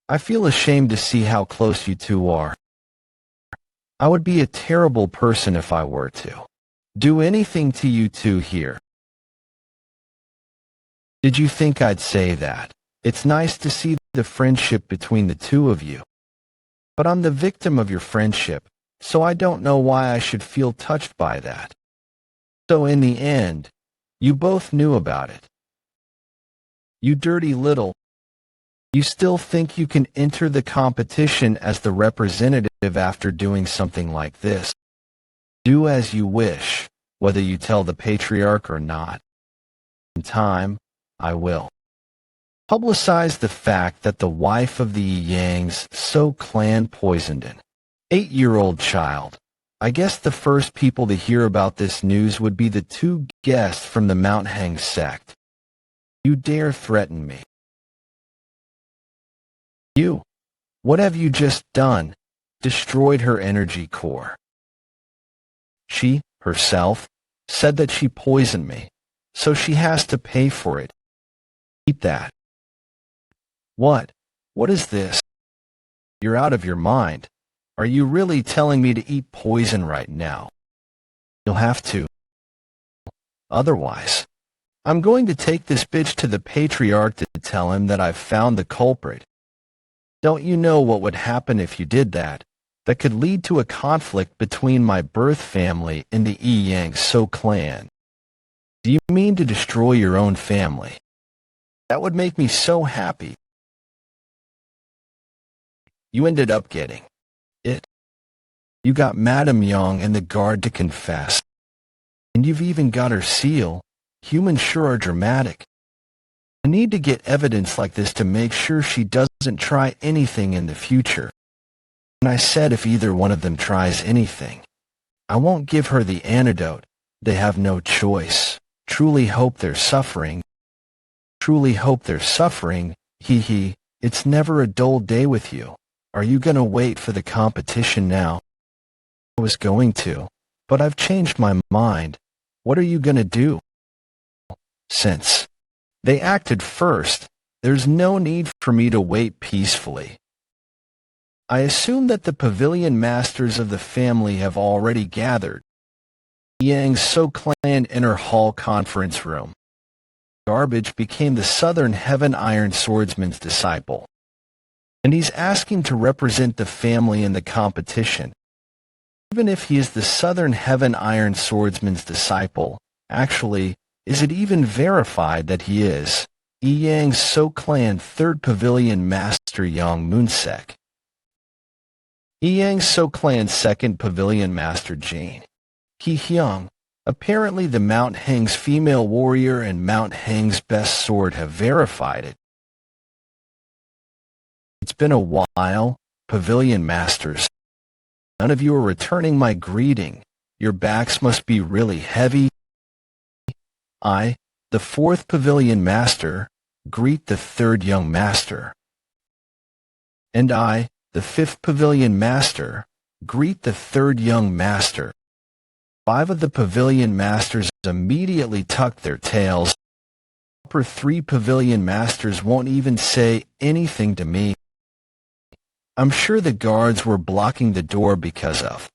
I feel ashamed to see how close you two are. I would be a terrible person if I were to do anything to you two here. Did you think I'd say that? It's nice to see the friendship between the two of you. But I'm the victim of your friendship, so I don't know why I should feel touched by that. So in the end, you both knew about it. You dirty little. You still think you can enter the competition as the representative after doing something like this. Do as you wish, whether you tell the patriarch or not. In time, I will publicize the fact that the wife of the Yang's So clan poisoned an 8-year-old child. I guess the first people to hear about this news would be the 2 guests from the Mount Hang sect. You dare threaten me? You. What have you just done? Destroyed her energy core. She, herself, said that she poisoned me, so she has to pay for it. Eat that. What? What is this? You're out of your mind. Are you really telling me to eat poison right now? You'll have to. Otherwise, I'm going to take this bitch to the patriarch to tell him that I've found the culprit. Don't you know what would happen if you did that? That could lead to a conflict between my birth family and the Yang So clan. Do you mean to destroy your own family? That would make me so happy. You ended up getting it. You got Madame Young and the guard to confess. And you've even got her seal. Humans sure are dramatic. I need to get evidence like this to make sure she doesn't try anything in the future. And I said if either one of them tries anything, I won't give her the antidote. They have no choice. Truly hope they're suffering. Truly hope they're suffering. Hee hee. It's never a dull day with you. Are you gonna wait for the competition now? I was going to, but I've changed my mind. What are you gonna do? Since they acted first, there's no need for me to wait peacefully. I assume that the pavilion masters of the family have already gathered. Yang's So clan inner hall conference room. Garbage became the Southern Heaven Iron Swordsman's disciple. And he's asking to represent the family in the competition. Even if he is the Southern Heaven Iron Swordsman's disciple, actually, is it even verified that he is Yang's So clan 3rd Pavilion Master Yang Moonsek? Yang's So clan 2nd Pavilion Master Jane Ki Hyung. Apparently the Mount Hang's female warrior and Mount Hang's best sword have verified it. It's been a while, Pavilion Masters. None of you are returning my greeting. Your backs must be really heavy. I, the 4th Pavilion Master, greet the 3rd Young Master. And I, the 5th Pavilion Master, greet the 3rd Young Master. 5 of the Pavilion Masters immediately tuck their tails. The upper 3 Pavilion Masters won't even say anything to me. I'm sure the guards were blocking the door because of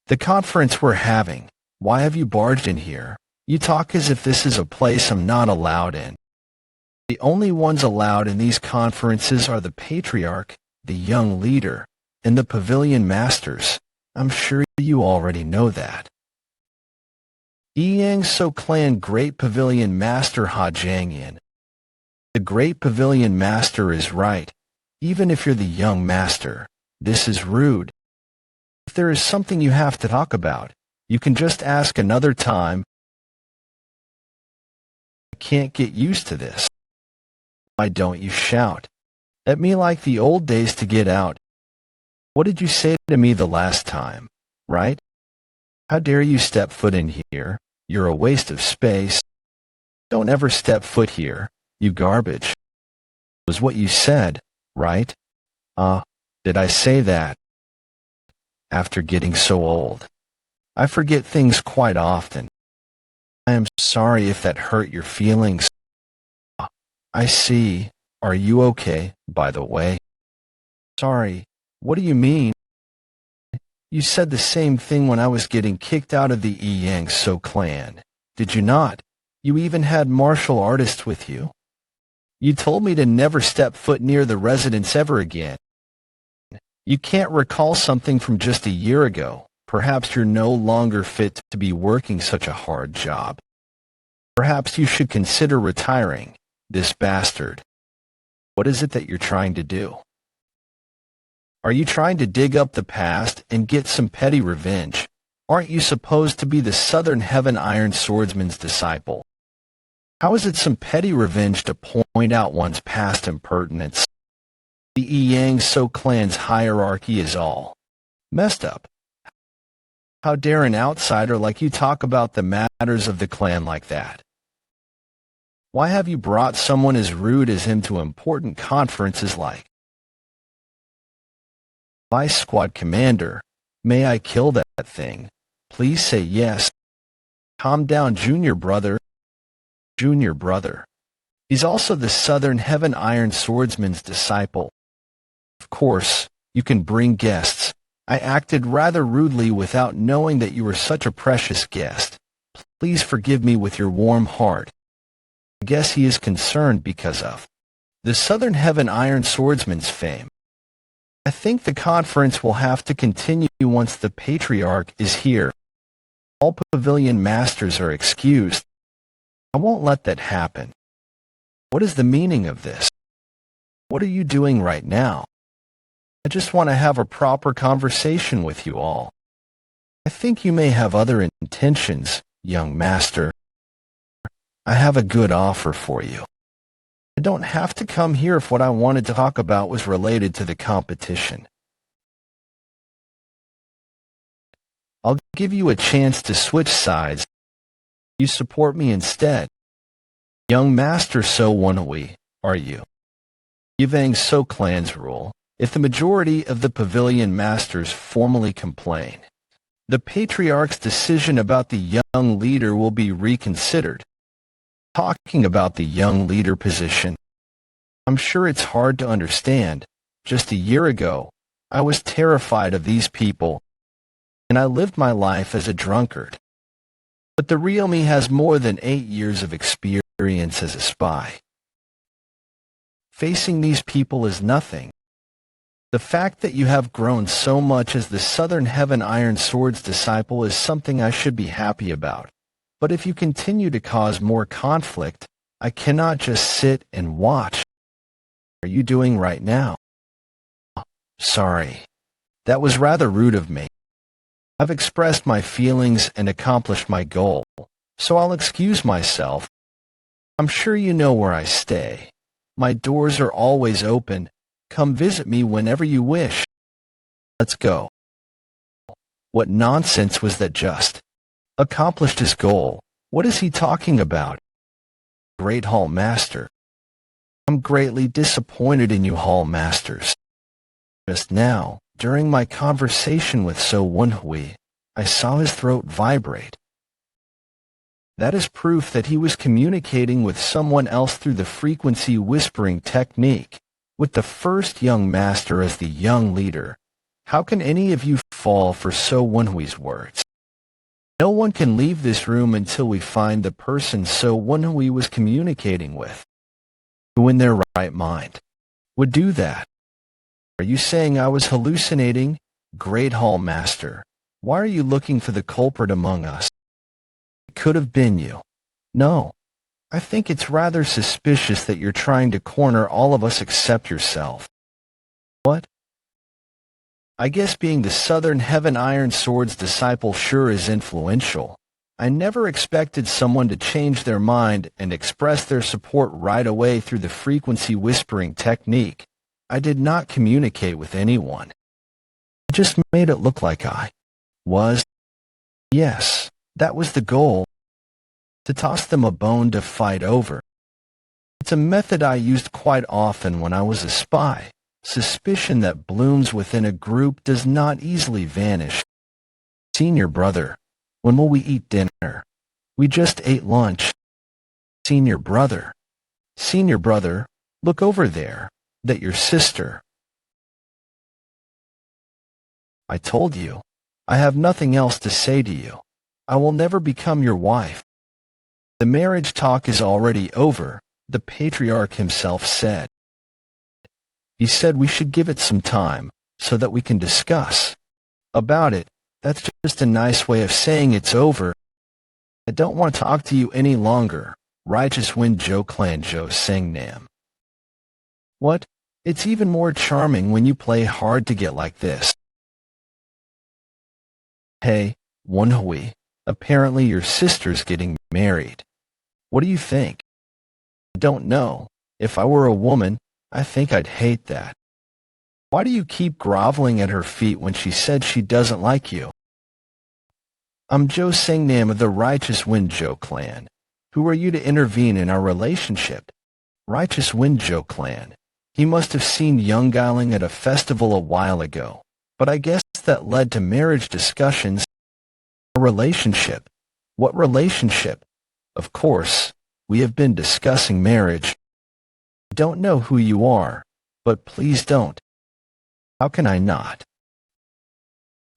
the conference we're having. Why have you barged in here? You talk as if this is a place I'm not allowed in. The only ones allowed in these conferences are the Patriarch, the Young Leader, and the Pavilion Masters. I'm sure you already know that. Yang So clan Great Pavilion Master Ha Jangyan. The Great Pavilion Master is right. Even if you're the Young Master, this is rude. If there is something you have to talk about, you can just ask another time. I can't get used to this. Why don't you shout at me like the old days to get out? What did you say to me the last time, right? How dare you step foot in here? You're a waste of space. Don't ever step foot here, you garbage. Was what you said, right? Did I say that? After getting so old, I forget things quite often. I am sorry if that hurt your feelings. I see. Are you okay, by the way? Sorry, what do you mean? You said the same thing when I was getting kicked out of the Yang So clan. Did you not? You even had martial artists with you. You told me to never step foot near the residence ever again. You can't recall something from just a year ago. Perhaps you're no longer fit to be working such a hard job. Perhaps you should consider retiring, this bastard. What is it that you're trying to do? Are you trying to dig up the past and get some petty revenge? Aren't you supposed to be the Southern Heaven Iron Swordsman's disciple? How is it some petty revenge to point out one's past impertinence? The Yang So clan's hierarchy is all messed up. How dare an outsider like you talk about the matters of the clan like that? Why have you brought someone as rude as him to important conferences like Vice Squad Commander? May I kill that thing? Please say yes. Calm down, Junior Brother. Junior Brother. He's also the Southern Heaven Iron Swordsman's disciple. Of course, you can bring guests. I acted rather rudely without knowing that you were such a precious guest. Please forgive me with your warm heart. I guess he is concerned because of the Southern Heaven Iron Swordsman's fame. I think the conference will have to continue once the Patriarch is here. All pavilion masters are excused. I won't let that happen. What is the meaning of this? What are you doing right now? I just want to have a proper conversation with you all. I think you may have other intentions, young master. I have a good offer for you. I don't have to come here if what I wanted to talk about was related to the competition. I'll give you a chance to switch sides. You support me instead. Young Master So Woon-Hwi, are you? Yvang So clan's rule. If the majority of the pavilion masters formally complain, the Patriarch's decision about the young leader will be reconsidered. Talking about the young leader position, I'm sure it's hard to understand. Just a year ago, I was terrified of these people, and I lived my life as a drunkard. But the real me has more than 8 years of experience as a spy. Facing these people is nothing. The fact that you have grown so much as the Southern Heaven Iron Sword's disciple is something I should be happy about. But if you continue to cause more conflict, I cannot just sit and watch. What are you doing right now? Sorry. That was rather rude of me. I've expressed my feelings and accomplished my goal, so I'll excuse myself. I'm sure you know where I stay. My doors are always open. Come visit me whenever you wish. Let's go. What nonsense was that just? Accomplished his goal. What is he talking about? Great Hall Master. I'm greatly disappointed in you Hall Masters. Just now, during my conversation with So Woon-Hwi, I saw his throat vibrate. That is proof that he was communicating with someone else through the frequency whispering technique. With the first young master as the young leader, how can any of you fall for So Woon-Hwi's words? No one can leave this room until we find the person So Woon-Hwi was communicating with. Who in their right mind would do that? Are you saying I was hallucinating? Great Hall Master, why are you looking for the culprit among us? It could have been you. No. I think it's rather suspicious that you're trying to corner all of us except yourself. What? I guess being the Southern Heaven Iron Sword's disciple sure is influential. I never expected someone to change their mind and express their support right away through the frequency whispering technique. I did not communicate with anyone. I just made it look like I was. Yes, that was the goal. To toss them a bone to fight over. It's a method I used quite often when I was a spy. Suspicion that blooms within a group does not easily vanish. Senior brother, when will we eat dinner? We just ate lunch. Senior brother, Senior brother, look over there. That your sister. I told you. I have nothing else to say to you. I will never become your wife. The marriage talk is already over, the patriarch himself said. He said we should give it some time, so that we can discuss about it. That's just a nice way of saying it's over. I don't want to talk to you any longer. Righteous Wind Joe Clan Joe sang Nam. What? It's even more charming when you play hard to get like this. Hey, Woon-Hwi, apparently your sister's getting married. What do you think? I don't know. If I were a woman, I think I'd hate that. Why do you keep groveling at her feet when she said she doesn't like you? I'm Joe Singnam of the Righteous Wind Joe clan. Who are you to intervene in our relationship? Righteous Wind Joe clan. He must have seen young Geiling at a festival a while ago, but I guess that led to marriage discussions. A relationship? What relationship? Of course, we have been discussing marriage. I don't know who you are, but please don't. How can I not?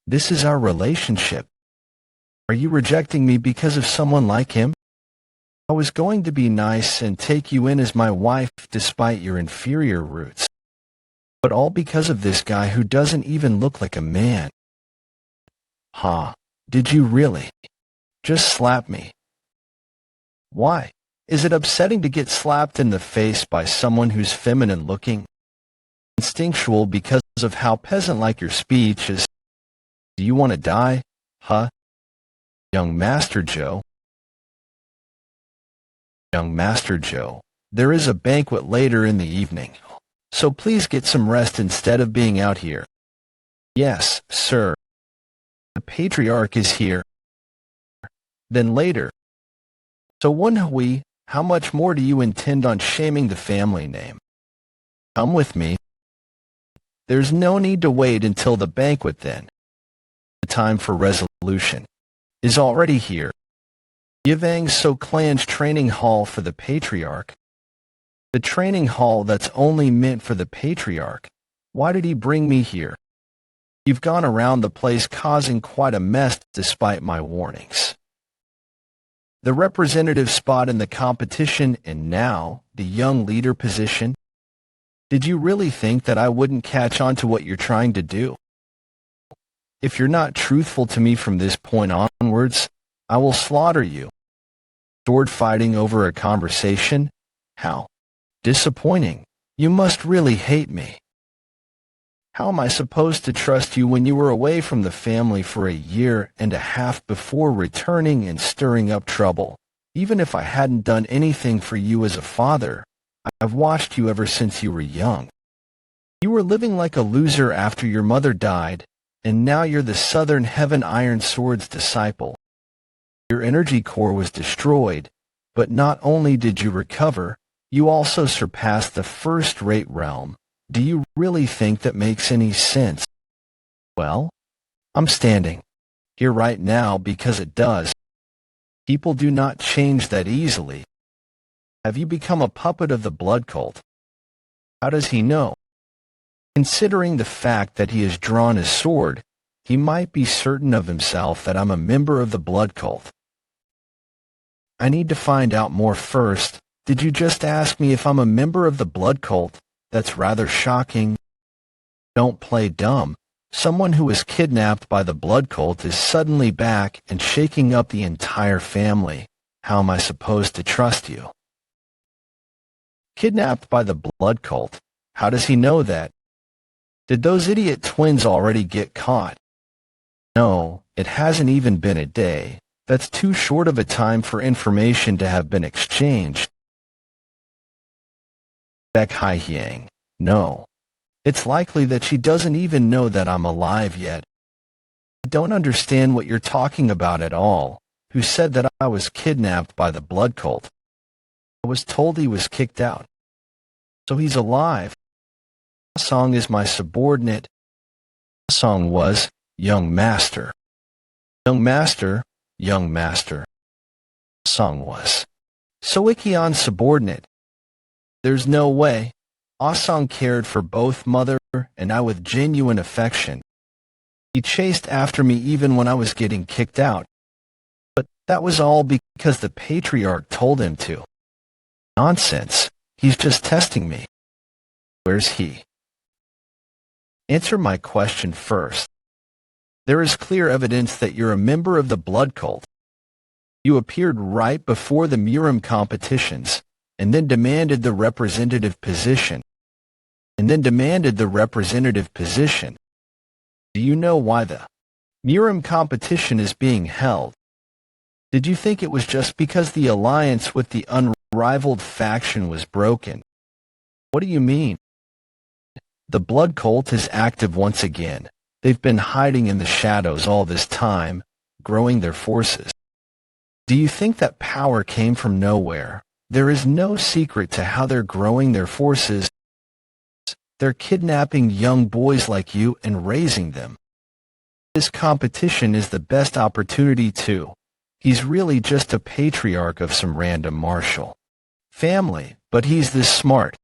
This is our relationship. Are you rejecting me because of someone like him? I was going to be nice and take you in as my wife despite your inferior roots. But all because of this guy who doesn't even look like a man. Huh? Did you really? Just slap me. Why? Is it upsetting to get slapped in the face by someone who's feminine looking? Instinctual because of how peasant-like your speech is. Do you want to die? Huh? Young Master Joe. Young Master Joe, there is a banquet later in the evening, so please get some rest instead of being out here. Yes, sir. The patriarch is here. Then later. So Woon-Hwi, how much more do you intend on shaming the family name? Come with me. There's no need to wait until the banquet then. The time for resolution is already here. Yvang So Clan's training hall for the patriarch. The training hall that's only meant for the patriarch. Why did he bring me here? You've gone around the place causing quite a mess despite my warnings. The representative spot in the competition and now the young leader position. Did you really think that I wouldn't catch on to what you're trying to do? If you're not truthful to me from this point onwards, I will slaughter you. Sword fighting over a conversation? How disappointing. You must really hate me. How am I supposed to trust you when you were away from the family for a year and a half before returning and stirring up trouble? Even if I hadn't done anything for you as a father, I've watched you ever since you were young. You were living like a loser after your mother died, and now you're the Southern Heaven Iron Sword's disciple. Your energy core was destroyed, but not only did you recover, you also surpassed the first-rate realm. Do you really think that makes any sense? Well, I'm standing here right now because it does. People do not change that easily. Have you become a puppet of the blood cult? How does he know? Considering the fact that he has drawn his sword, he might be certain of himself that I'm a member of the blood cult. I need to find out more first. Did you just ask me if I'm a member of the blood cult? That's rather shocking. Don't play dumb. Someone who was kidnapped by the blood cult is suddenly back and shaking up the entire family. How am I supposed to trust you? Kidnapped by the blood cult? How does he know that? Did those idiot twins already get caught? No, it hasn't even been a day. That's too short of a time for information to have been exchanged. Baek Hai-hyang, no. It's likely that she doesn't even know that I'm alive yet. I don't understand what you're talking about at all. Who said that I was kidnapped by the blood cult? I was told he was kicked out. So he's alive. Song is my subordinate. Song was young master. Young master, young master. Song was Soikion's subordinate. There's no way. Ah-song cared for both mother and I with genuine affection. He chased after me even when I was getting kicked out. But that was all because the patriarch told him to. Nonsense. He's just testing me. Where's he? Answer my question first. There is clear evidence that you're a member of the blood cult. You appeared right before the Murim competitions, and then demanded the representative position. Do you know why the Murim competition is being held? Did you think it was just because the alliance with the unrivaled faction was broken? What do you mean? The blood cult is active once again. They've been hiding in the shadows all this time, growing their forces. Do you think that power came from nowhere? There is no secret to how they're growing their forces. They're kidnapping young boys like you and raising them. This competition is the best opportunity too. He's really just a patriarch of some random martial family, but he's this smart.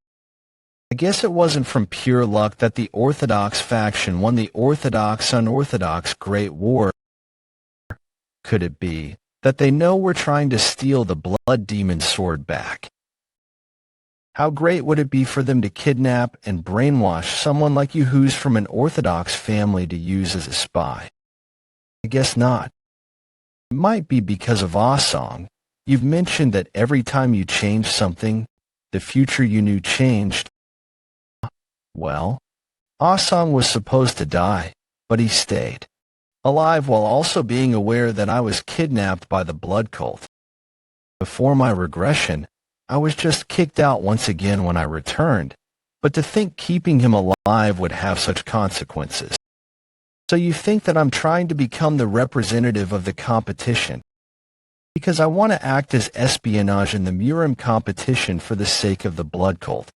I guess it wasn't from pure luck that the Orthodox faction won the Orthodox-Unorthodox Great War. Could it be that they know we're trying to steal the Blood Demon sword back? How great would it be for them to kidnap and brainwash someone like you who's from an Orthodox family to use as a spy? I guess not. It might be because of Ah-song. You've mentioned that every time you change something, the future you knew changed. Well, Ah-song was supposed to die, but he stayed alive while also being aware that I was kidnapped by the blood cult. Before my regression, I was just kicked out once again when I returned, but to think keeping him alive would have such consequences. So you think that I'm trying to become the representative of the competition, because I want to act as espionage in the Murim competition for the sake of the blood cult.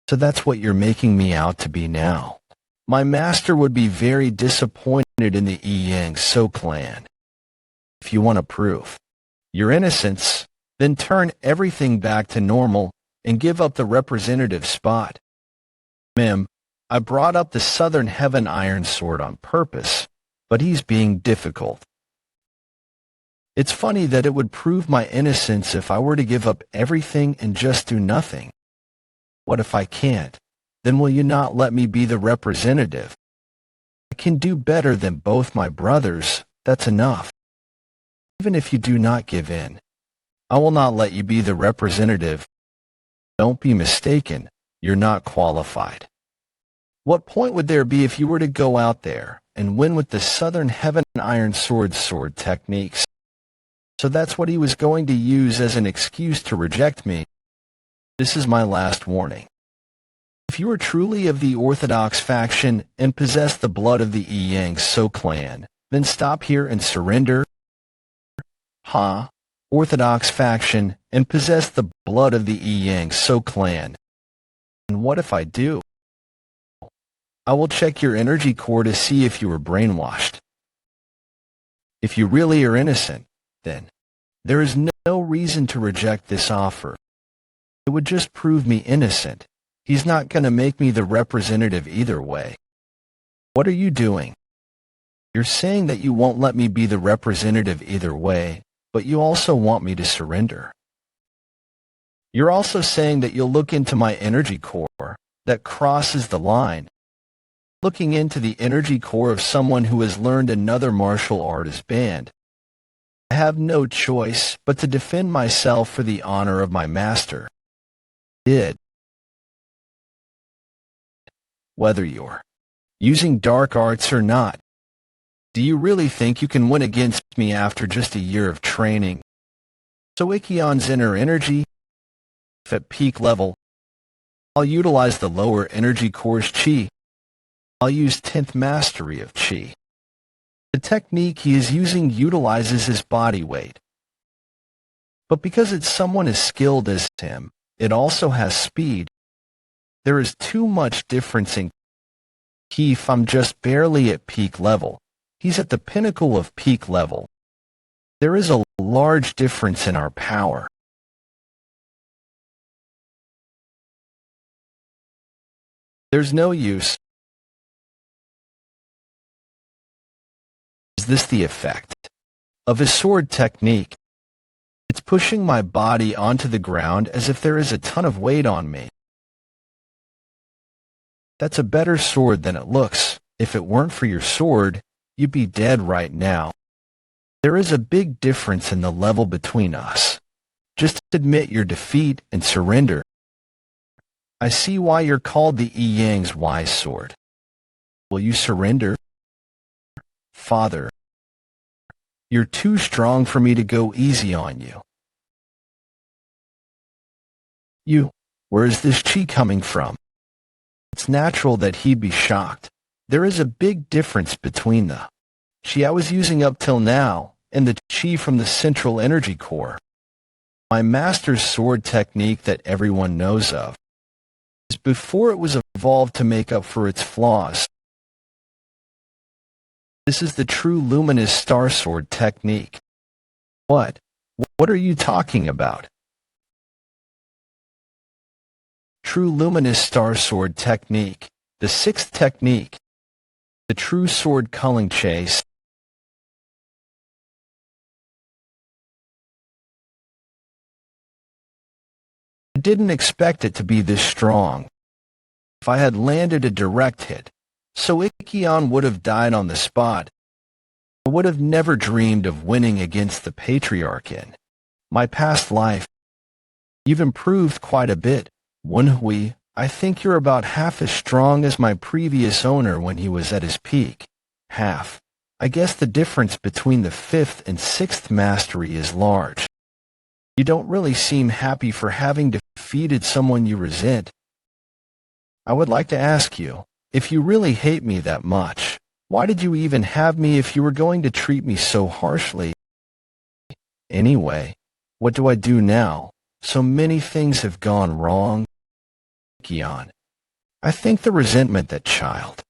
So that's what you're making me out to be now. My master would be very disappointed in the Yang So clan. If you want to prove your innocence, then turn everything back to normal and give up the representative spot. Mim, I brought up the Southern Heaven Iron Sword on purpose, but he's being difficult. It's funny that it would prove my innocence if I were to give up everything and just do nothing. What if I can't? Then will you not let me be the representative? I can do better than both my brothers, that's enough. Even if you do not give in, I will not let you be the representative. Don't be mistaken, you're not qualified. What point would there be if you were to go out there and win with the Southern Heaven Iron Sword techniques? So that's what he was going to use as an excuse to reject me. This is my last warning. If you are truly of the Orthodox faction and possess the blood of the Yang So clan, then stop here and surrender. Orthodox faction and possess the blood of the Yang So clan. And what if I do? I will check your energy core to see if you were brainwashed. If you really are innocent, then there is no reason to reject this offer. It would just prove me innocent. He's not going to make me the representative either way. What are you doing? You're saying that you won't let me be the representative either way, but you also want me to surrender. You're also saying that you'll look into my energy core. That crosses the line. Looking into the energy core of someone who has learned another martial art is banned. I have no choice but to defend myself for the honor of my master. Whether you're using dark arts or not, do you really think you can win against me after just a year of training? So Ikion's inner energy, if at peak level, I'll utilize the lower energy core's chi. I'll use 10th mastery of chi. The technique he is using utilizes his body weight. But because it's someone as skilled as him, it also has speed. There is too much difference in ki if I'm just barely at peak level. He's at the pinnacle of peak level. There is a large difference in our power. There's no use. Is this the effect of his sword technique? It's pushing my body onto the ground as if there is a ton of weight on me. That's a better sword than it looks. If it weren't for your sword, you'd be dead right now. There is a big difference in the level between us. Just admit your defeat and surrender. I see why you're called the Yang's wise sword. Will you surrender? Father, you're too strong for me to go easy on you. Where is this chi coming from? It's natural that he'd be shocked. There is a big difference between the chi I was using up till now and the chi from the central energy core. My master's sword technique that everyone knows of is before it was evolved to make up for its flaws. This is the true luminous star sword technique. What are you talking about? True luminous star sword technique, the sixth technique, the true sword culling chase. I didn't expect it to be this strong. If I had landed a direct hit, so Ikion would have died on the spot. I would have never dreamed of winning against the Patriarch in my past life. You've improved quite a bit, Woon-Hwi. I think you're about half as strong as my previous owner when he was at his peak. Half. I guess the difference between the fifth and sixth mastery is large. You don't really seem happy for having defeated someone you resent. I would like to ask you, if you really hate me that much, why did you even have me if you were going to treat me so harshly? Anyway, what do I do now? So many things have gone wrong. Kion, I think the resentment that child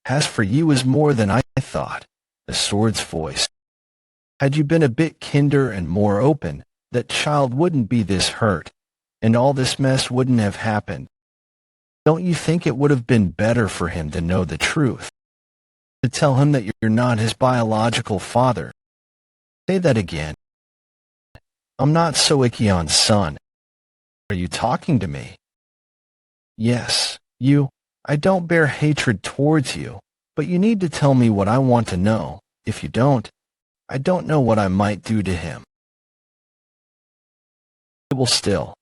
has for you is more than I thought. The sword's voice. Had you been a bit kinder and more open, that child wouldn't be this hurt, and all this mess wouldn't have happened. Don't you think it would have been better for him to know the truth? To tell him that you're not his biological father? Say that again. I'm not Soikion's son. Are you talking to me? Yes, you. I don't bear hatred towards you, but you need to tell me what I want to know. If you don't, I don't know what I might do to him. It will still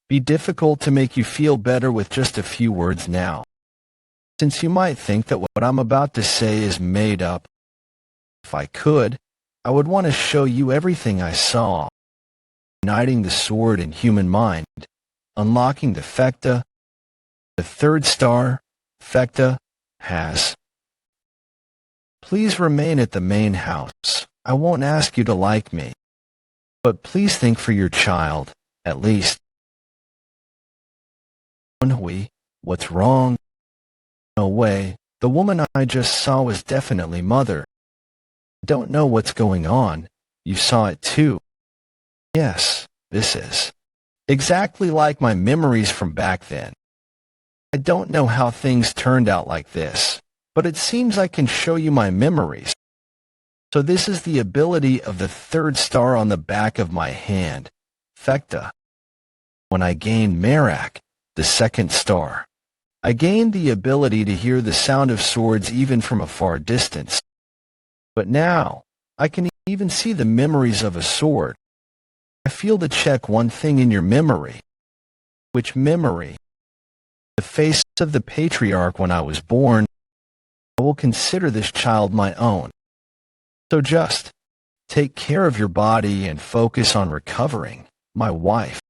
be difficult to make you feel better with just a few words now, since you might think that what I'm about to say is made up. If I could, I would want to show you everything I saw, uniting the sword and human mind, unlocking the Fekta. The third star, Fekta, has. Please remain at the main house. I won't ask you to like me, but please think for your child, at least. Woon-Hwi, what's wrong? No way, the woman I just saw was definitely Mother. Don't know what's going on. You saw it too. Yes, this is exactly like my memories from back then. I don't know how things turned out like this, but it seems I can show you my memories. So this is the ability of the third star on the back of my hand, Fekta. When I gained Merak, the second star, I gained the ability to hear the sound of swords even from a far distance. But now, I can even see the memories of a sword. I feel to check one thing in your memory. Which memory? The face of the Patriarch when I was born. I will consider this child my own. So just take care of your body and focus on recovering my wife.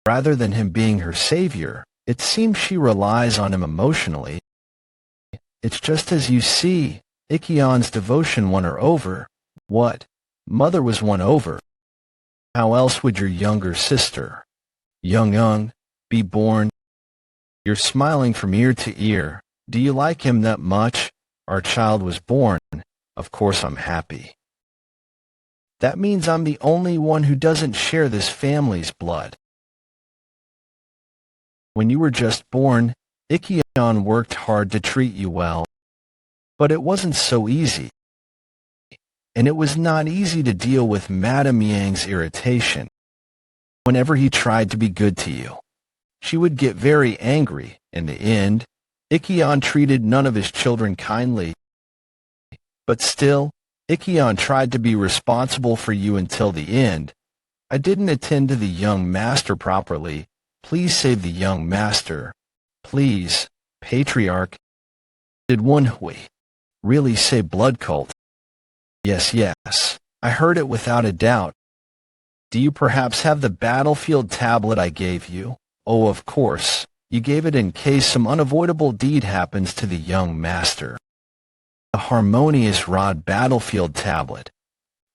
Rather than him being her savior, it seems she relies on him emotionally. It's just as you see, Ikion's devotion won her over. What? Mother was won over. How else would your younger sister, Young, be born? You're smiling from ear to ear. Do you like him that much? Our child was born. Of course I'm happy. That means I'm the only one who doesn't share this family's blood. When you were just born, Ikkion worked hard to treat you well, but it wasn't so easy. And it was not easy to deal with Madame Yang's irritation. Whenever he tried to be good to you, she would get very angry. In the end, Ikkion treated none of his children kindly. But still, Ikkion tried to be responsible for you until the end. I didn't attend to the young master properly. Please save the young master. Please, Patriarch. Did Woon-Hwi really say blood cult? Yes, yes. I heard it without a doubt. Do you perhaps have the battlefield tablet I gave you? Oh, of course. You gave it in case some unavoidable deed happens to the young master. A harmonious rod battlefield tablet.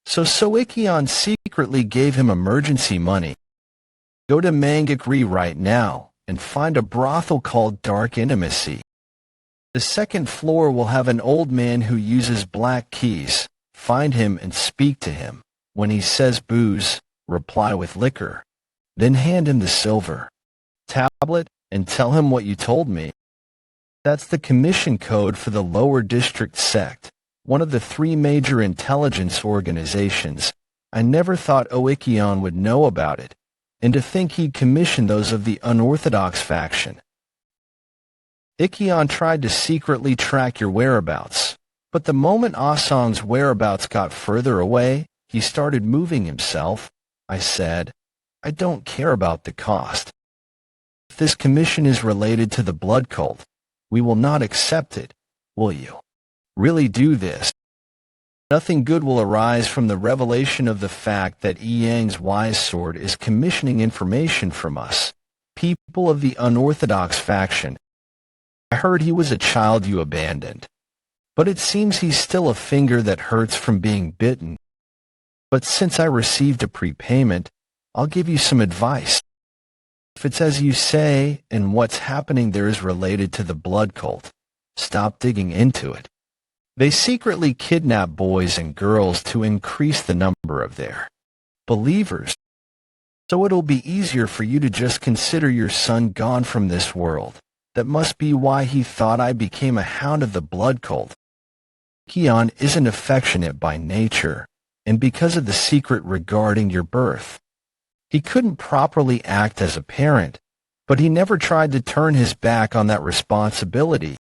So Ikkion secretly gave him emergency money. Go to Mangakri right now and find a brothel called Dark Intimacy. The second floor will have an old man who uses black keys. Find him and speak to him. When he says booze, reply with liquor. Then hand him the silver tablet and tell him what you told me. That's the commission code for the lower district sect, one of the 3 major intelligence organizations. I never thought Ikkion would know about it, and to think he'd commission those of the unorthodox faction. Ikkion tried to secretly track your whereabouts, but the moment Asong's whereabouts got further away, he started moving himself. I said, I don't care about the cost. If this commission is related to the blood cult, we will not accept it. Will you really do this? Nothing good will arise from the revelation of the fact that Yang's wise sword is commissioning information from us, people of the unorthodox faction. I heard he was a child you abandoned, but it seems he's still a finger that hurts from being bitten. But since I received a prepayment, I'll give you some advice. If it's as you say, and what's happening there is related to the blood cult, stop digging into it. They secretly kidnap boys and girls to increase the number of their believers. So it'll be easier for you to just consider your son gone from this world. That must be why he thought I became a hound of the blood cult. Ikkion isn't affectionate by nature, and because of the secret regarding your birth, he couldn't properly act as a parent, but he never tried to turn his back on that responsibility.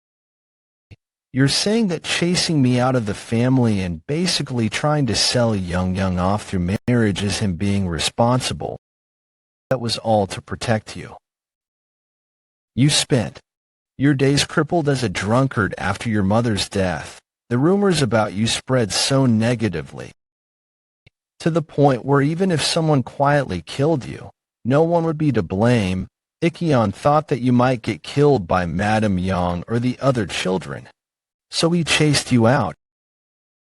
You're saying that chasing me out of the family and basically trying to sell Young off through marriage is him being responsible. That was all to protect you. You spent your days crippled as a drunkard after your mother's death. The rumors about you spread so negatively, to the point where even if someone quietly killed you, no one would be to blame. Ikkion thought that you might get killed by Madame Yang or the other children, so he chased you out.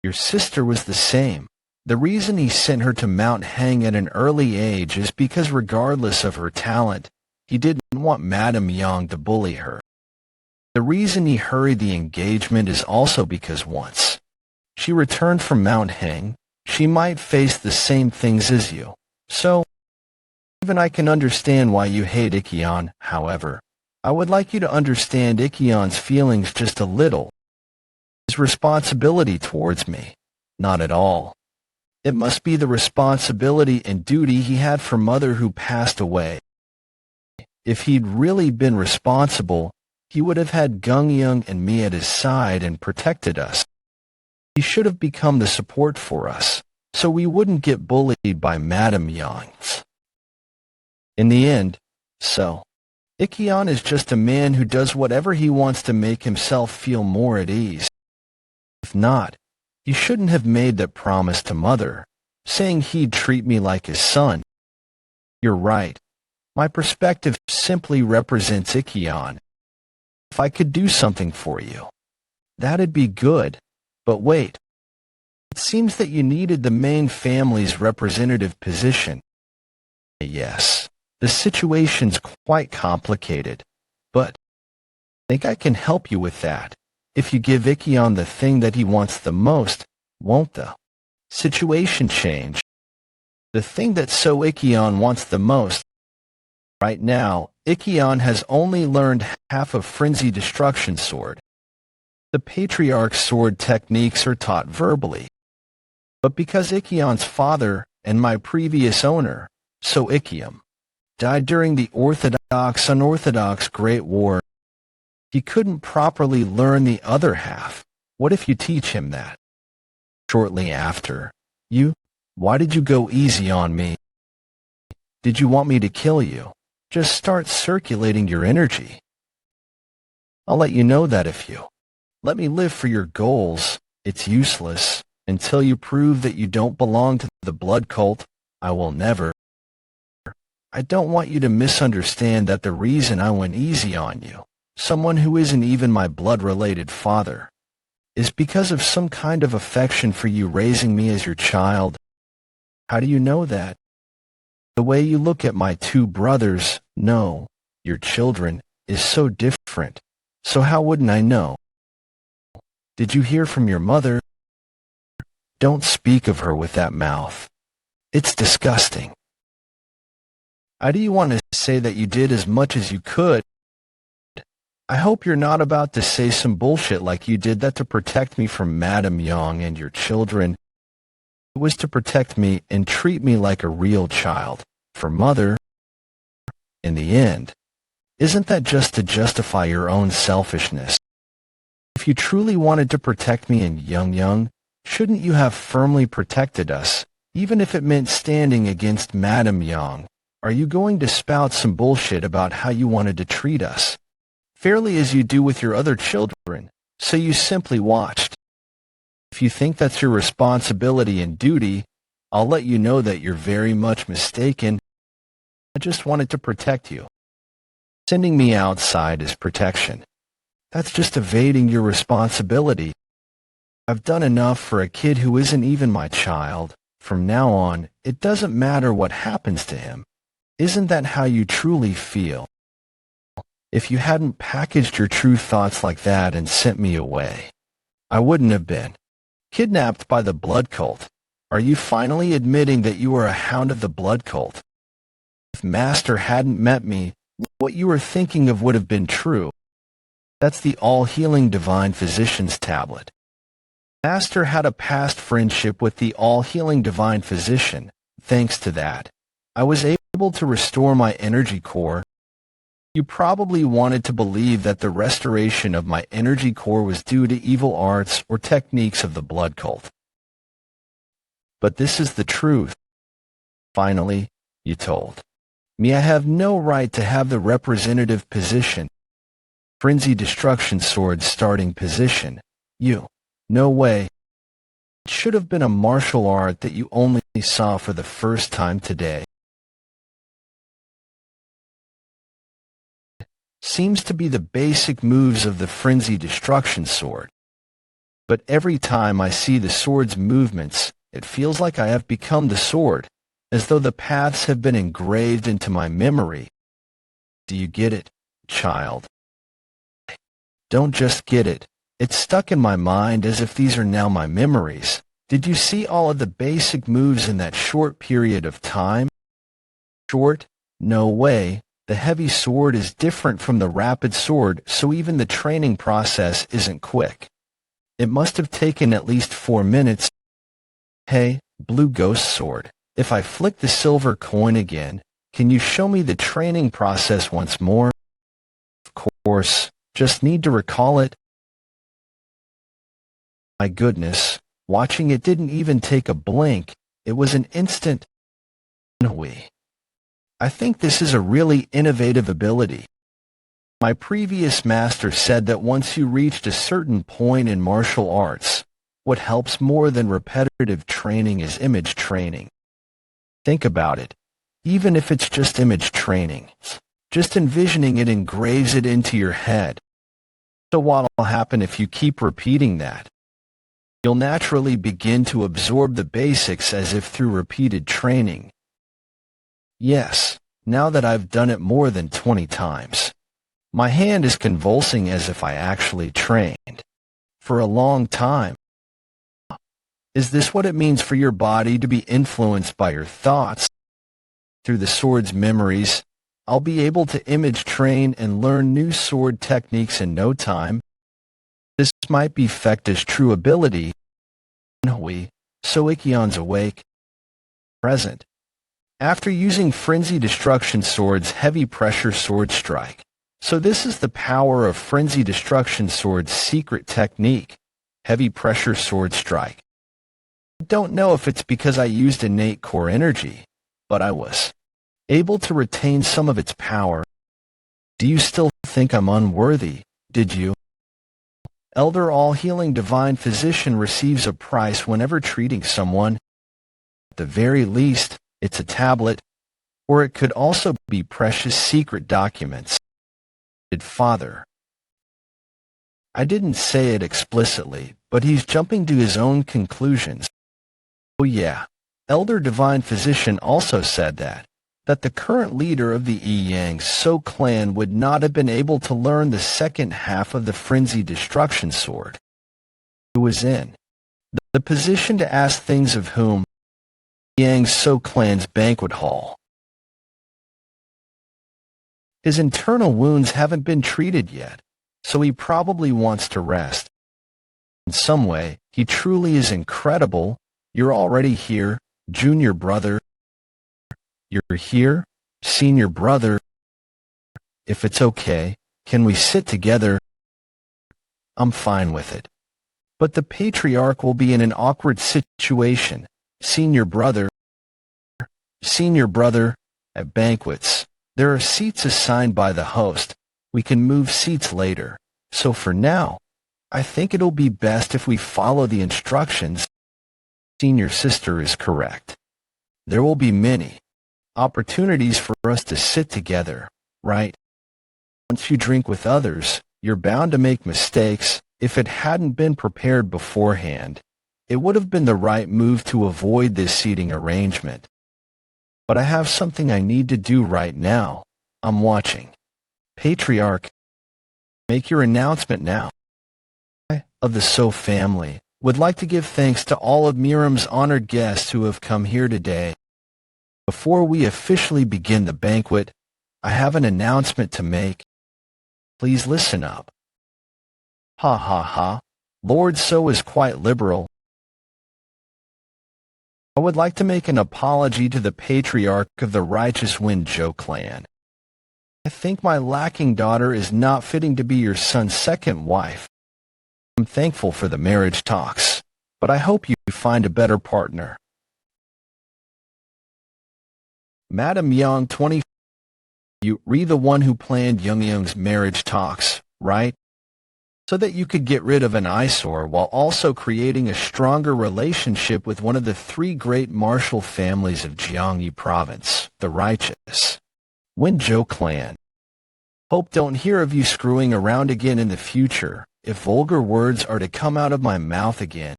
Your sister was the same. The reason he sent her to Mount Heng at an early age is because regardless of her talent, he didn't want Madame Yang to bully her. The reason he hurried the engagement is also because once she returned from Mount Heng, she might face the same things as you. So, even I can understand why you hate Ikkion. However, I would like you to understand Ikkion's feelings just a little. His responsibility towards me, not at all. It must be the responsibility and duty he had for mother who passed away. If he'd really been responsible, he would have had Gung-Young and me at his side and protected us. He should have become the support for us, so we wouldn't get bullied by Madame Yang. In the end, Ikkion is just a man who does whatever he wants to make himself feel more at ease. If not, he shouldn't have made that promise to Mother, saying he'd treat me like his son. You're right. My perspective simply represents Ikkion. If I could do something for you, that'd be good. But wait, it seems that you needed the main family's representative position. Yes, the situation's quite complicated, but I think I can help you with that. If you give Ikkion the thing that he wants the most, won't the situation change? The thing that Ikkion wants the most right now, Ikkion has only learned half of Frenzy Destruction Sword. The Patriarch's sword techniques are taught verbally. But because Ikkion's father and my previous owner, So Ikkium, died during the Orthodox-Unorthodox Great War, he couldn't properly learn the other half. What if you teach him that? Shortly after, why did you go easy on me? Did you want me to kill you? Just start circulating your energy. I'll let you know that if you let me live for your goals, it's useless. Until you prove that you don't belong to the blood cult, I will never. I don't want you to misunderstand that the reason I went easy on you, someone who isn't even my blood-related father, is because of some kind of affection for you raising me as your child. How do you know that? The way you look at my two brothers, no, your children, is so different. So how wouldn't I know? Did you hear from your mother? Don't speak of her with that mouth. It's disgusting. How do you want to say that you did as much as you could? I hope you're not about to say some bullshit like you did that to protect me from Madame Young and your children. It was to protect me and treat me like a real child. For mother, in the end, isn't that just to justify your own selfishness? If you truly wanted to protect me and Young, shouldn't you have firmly protected us, even if it meant standing against Madame Young? Are you going to spout some bullshit about how you wanted to treat us, fairly as you do with your other children, so you simply watched? If you think that's your responsibility and duty, I'll let you know that you're very much mistaken. I just wanted to protect you. Sending me outside is protection. That's just evading your responsibility. I've done enough for a kid who isn't even my child. From now on, it doesn't matter what happens to him. Isn't that how you truly feel? If you hadn't packaged your true thoughts like that and sent me away, I wouldn't have been kidnapped by the blood cult. Are you finally admitting that you are a hound of the blood cult? If Master hadn't met me, what you were thinking of would have been true. That's the all-healing divine physician's tablet. Master had a past friendship with the all-healing divine physician. Thanks to that, I was able to restore my energy core. You probably wanted to believe that the restoration of my energy core was due to evil arts or techniques of the blood cult. But this is the truth. Finally, you told me I have no right to have the representative position. Frenzy Destruction Sword starting position. No way. It should have been a martial art that you only saw for the first time today. Seems to be the basic moves of the Frenzy Destruction Sword. But every time I see the sword's movements, it feels like I have become the sword, as though the paths have been engraved into my memory. Do you get it, child? Don't just get it. It's stuck in my mind as if these are now my memories. Did you see all of the basic moves in that short period of time? Short? No way. The heavy sword is different from the rapid sword, so even the training process isn't quick. It must have taken at least 4 minutes. Hey, Blue Ghost Sword, if I flick the silver coin again, can you show me the training process once more? Of course, just need to recall it. My goodness, watching it didn't even take a blink. It was an instant. Woon-Hwi. I think this is a really innovative ability. My previous master said that once you reached a certain point in martial arts, what helps more than repetitive training is image training. Think about it. Even if it's just image training, just envisioning it engraves it into your head. So what'll happen if you keep repeating that? You'll naturally begin to absorb the basics as if through repeated training. Yes, now that I've done it more than 20 times, my hand is convulsing as if I actually trained for a long time. Is this what it means for your body to be influenced by your thoughts? Through the sword's memories, I'll be able to image train and learn new sword techniques in no time. This might be Fekta's true ability. Woon-Hwi, so Ikkyon's awake. Present. After using Frenzy Destruction Sword's Heavy Pressure Sword Strike. So this is the power of Frenzy Destruction Sword's secret technique, Heavy Pressure Sword Strike. I don't know if it's because I used innate core energy, but I was able to retain some of its power. Do you still think I'm unworthy, did you? Elder All-Healing Divine Physician receives a price whenever treating someone. At the very least, it's a tablet, or it could also be precious secret documents. Father. I didn't say it explicitly, but he's jumping to his own conclusions. Oh yeah, Elder Divine Physician also said that the current leader of the Yang So clan would not have been able to learn the second half of the Frenzy Destruction Sword. Who was in the position to ask things of whom? Yang So clan's banquet hall. His internal wounds haven't been treated yet, so he probably wants to rest. In some way, he truly is incredible. You're already here, junior brother. You're here, senior brother. If it's okay, can we sit together? I'm fine with it. But the patriarch will be in an awkward situation, senior brother. Senior brother, at banquets. There are seats assigned by the host. We can move seats later. So for now, I think it'll be best if we follow the instructions. Senior sister is correct. There will be many opportunities for us to sit together, right? Once you drink with others, you're bound to make mistakes. If it hadn't been prepared beforehand, it would have been the right move to avoid this seating arrangement. But I have something I need to do right now. I'm watching. Patriarch, make your announcement now. I, of the So family, would like to give thanks to all of Miram's honored guests who have come here today. Before we officially begin the banquet, I have an announcement to make. Please listen up. Ha ha ha. Lord So is quite liberal. I would like to make an apology to the patriarch of the righteous Woon-Hwi clan. I think my lacking daughter is not fitting to be your son's second wife. I'm thankful for the marriage talks, but I hope you find a better partner. Madam Young 20. You re the one who planned Young's marriage talks, right? So that you could get rid of an eyesore while also creating a stronger relationship with one of the three great martial families of Gyeonggi Province, the righteous Woon-Hwi clan. Hope don't hear of you screwing around again in the future. If vulgar words are to come out of my mouth again,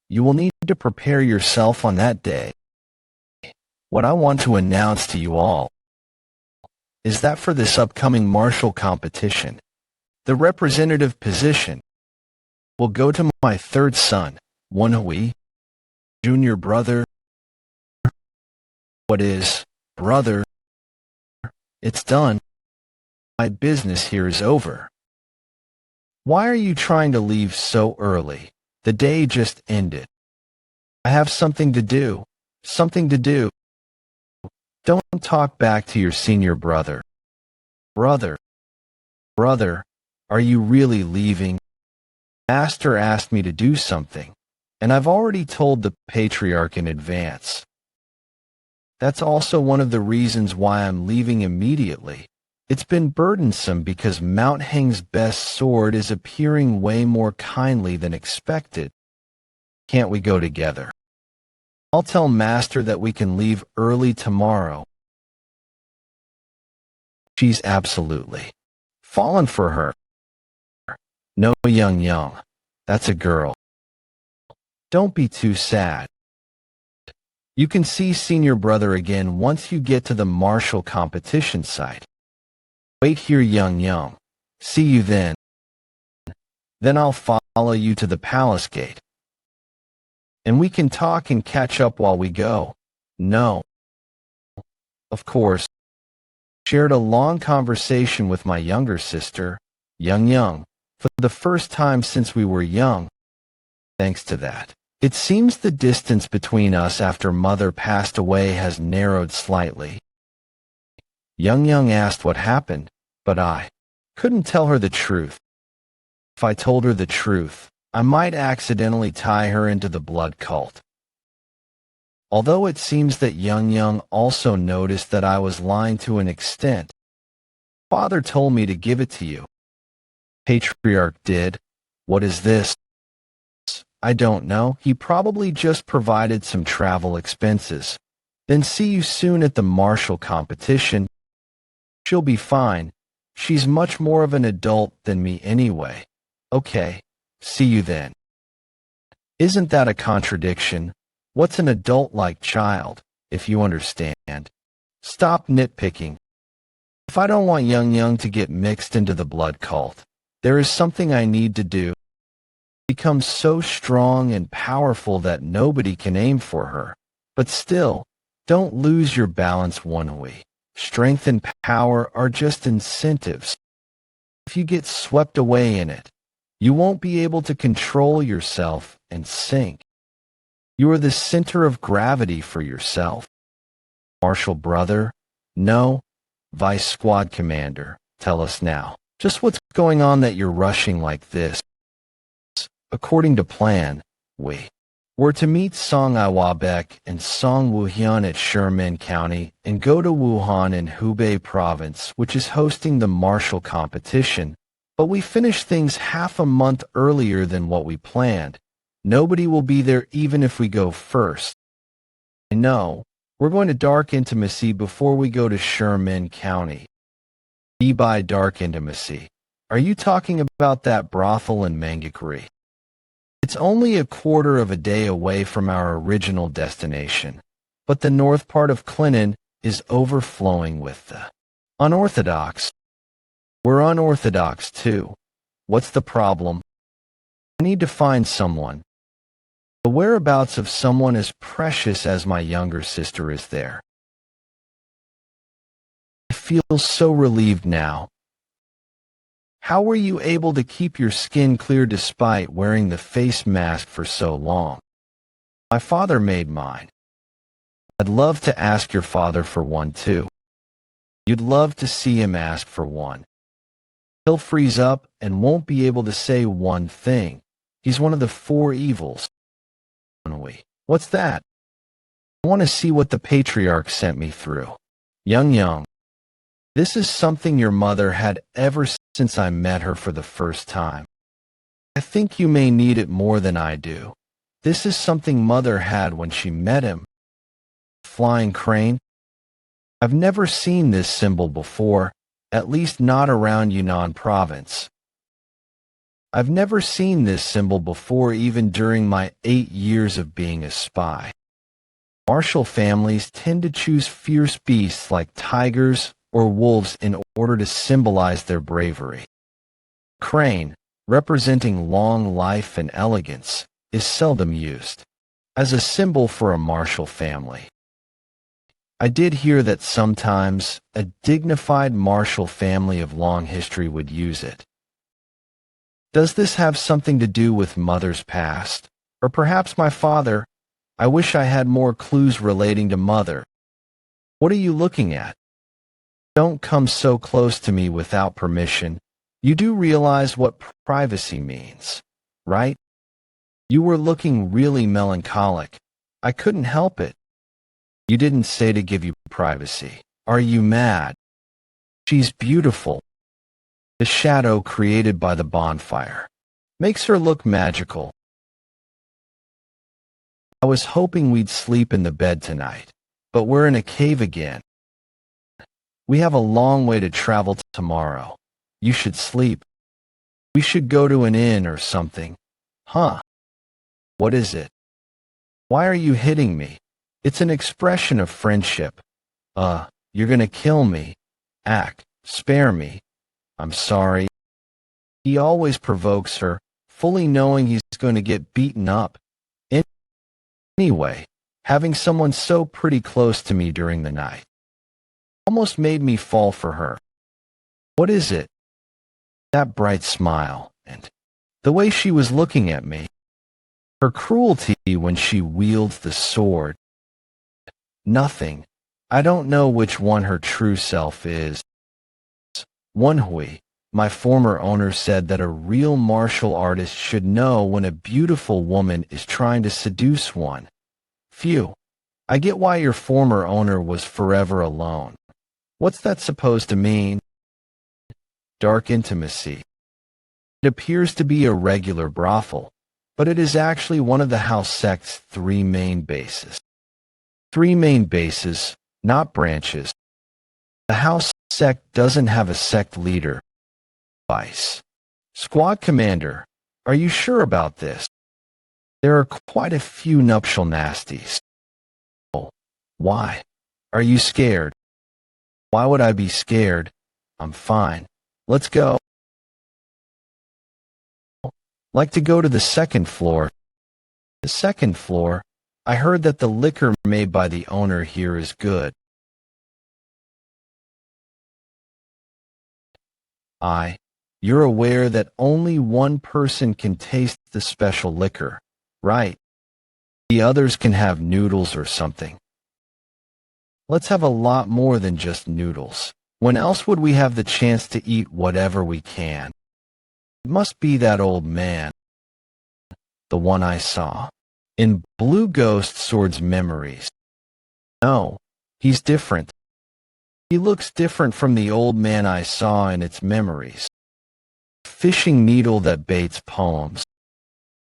you will need to prepare yourself on that day. What I want to announce to you all is that for this upcoming martial competition, the representative position will go to my third son, Woon-Hwi, junior brother. What is, brother? It's done. My business here is over. Why are you trying to leave so early? The day just ended. I have something to do. Something to do. Don't talk back to your senior brother. Brother. Are you really leaving? Master asked me to do something, and I've already told the patriarch in advance. That's also one of the reasons why I'm leaving immediately. It's been burdensome because Mount Heng's best sword is appearing way more kindly than expected. Can't we go together? I'll tell Master that we can leave early tomorrow. She's absolutely fallen for her. No, Young, that's a girl. Don't be too sad. You can see senior brother again once you get to the martial competition site. Wait here, Young. See you then. Then I'll follow you to the palace gate. And we can talk and catch up while we go. No. Of course. Shared a long conversation with my younger sister, Young, for the first time since we were young. Thanks to that, it seems the distance between us after mother passed away has narrowed slightly. Young asked what happened, but I couldn't tell her the truth. If I told her the truth, I might accidentally tie her into the blood cult. Although it seems that Young also noticed that I was lying to an extent. Father told me to give it to you. Patriarch did. What is this? I don't know. He probably just provided some travel expenses. Then see you soon at the martial competition. She'll be fine. She's much more of an adult than me anyway. Okay, see you then. Isn't that a contradiction? What's an adult-like child, if you understand? Stop nitpicking. If I don't want Young to get mixed into the blood cult, there is something I need to do. Become so strong and powerful that nobody can aim for her. But still, don't lose your balance, Woon-Hwi. Strength and power are just incentives. If you get swept away in it, you won't be able to control yourself and sink. You are the center of gravity for yourself. Marshal brother? No. Vice squad commander, tell us now. Just what's going on that you're rushing like this? According to plan, we were to meet Song Iwabek and Song Woohyun at Sherman County and go to Wuhan in Hubei province, which is hosting the martial competition, but we finished things half a month earlier than what we planned. Nobody will be there even if we go first. I know, we're going to Dark Intimacy before we go to Sherman County. By Dark Intimacy, are you talking about that brothel in Mangakuri? It's only a quarter of a day away from our original destination, but the north part of Clinton is overflowing with the unorthodox. We're unorthodox too. What's the problem? I need to find someone. The whereabouts of someone as precious as my younger sister is there. I feel so relieved now. How were you able to keep your skin clear despite wearing the face mask for so long? My father made mine. I'd love to ask your father for one too. You'd love to see him ask for one. He'll freeze up and won't be able to say one thing. He's one of the four evils. What's that? I want to see what the patriarch sent me through. Young. This is something your mother had ever since I met her for the first time. I think you may need it more than I do. This is something mother had when she met him. Flying crane? I've never seen this symbol before, at least not around Yunnan province. I've never seen this symbol before even during my 8 years of being a spy. Martial families tend to choose fierce beasts like tigers or wolves in order to symbolize their bravery. Crane, representing long life and elegance, is seldom used as a symbol for a martial family. I did hear that sometimes a dignified martial family of long history would use it. Does this have something to do with mother's past? Or perhaps my father? I wish I had more clues relating to mother. What are you looking at? Don't come so close to me without permission. You do realize what privacy means, right? You were looking really melancholic. I couldn't help it. You didn't say to give you privacy. Are you mad? She's beautiful. The shadow created by the bonfire makes her look magical. I was hoping we'd sleep in the bed tonight, but we're in a cave again. We have a long way to travel tomorrow. You should sleep. We should go to an inn or something. Huh? What is it? Why are you hitting me? It's an expression of friendship. You're gonna kill me. Spare me. I'm sorry. He always provokes her, fully knowing he's going to get beaten up. Anyway, having someone so pretty close to me during the night. almost made me fall for her. What is it? That bright smile, and the way she was looking at me. Her cruelty when she wields the sword. Nothing. I don't know which one her true self is. Woon-Hwi, my former owner, said that a real martial artist should know when a beautiful woman is trying to seduce one. Phew. I get why your former owner was forever alone. What's that supposed to mean? Dark intimacy. It appears to be a regular brothel, but it is actually one of the house sect's 3 main bases. 3 main bases, not branches. The house sect doesn't have a sect leader. Vice. Squad commander, are you sure about this? There are quite a few nuptial nasties. Oh, why? Are you scared? Why would I be scared? I'm fine. Let's go. Like to go to the 2nd floor. The 2nd floor, I heard that the liquor made by the owner here is good. You're aware that only one person can taste the special liquor, right? The others can have noodles or something. Let's have a lot more than just noodles. When else would we have the chance to eat whatever we can? It must be that old man. The one I saw. In Blue Ghost Sword's memories. No, he's different. He looks different from the old man I saw in its memories. Fishing needle that baits poems.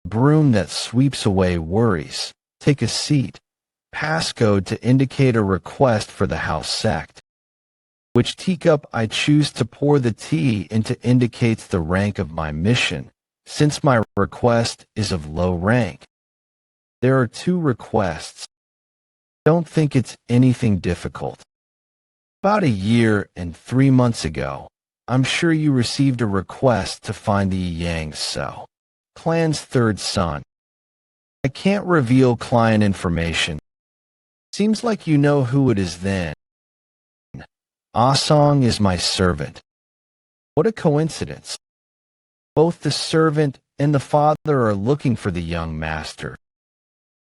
Broom that sweeps away worries. Take a seat. Passcode to indicate a request for the house sect. Which teacup I choose to pour the tea into indicates the rank of my mission, since my request is of low rank. There are 2 requests. Don't think it's anything difficult. About a year and 3 months ago, I'm sure you received a request to find the Yang So, clan's 3rd son. I can't reveal client information. Seems like you know who it is then. Asong is my servant. What a coincidence. Both the servant and the father are looking for the young master.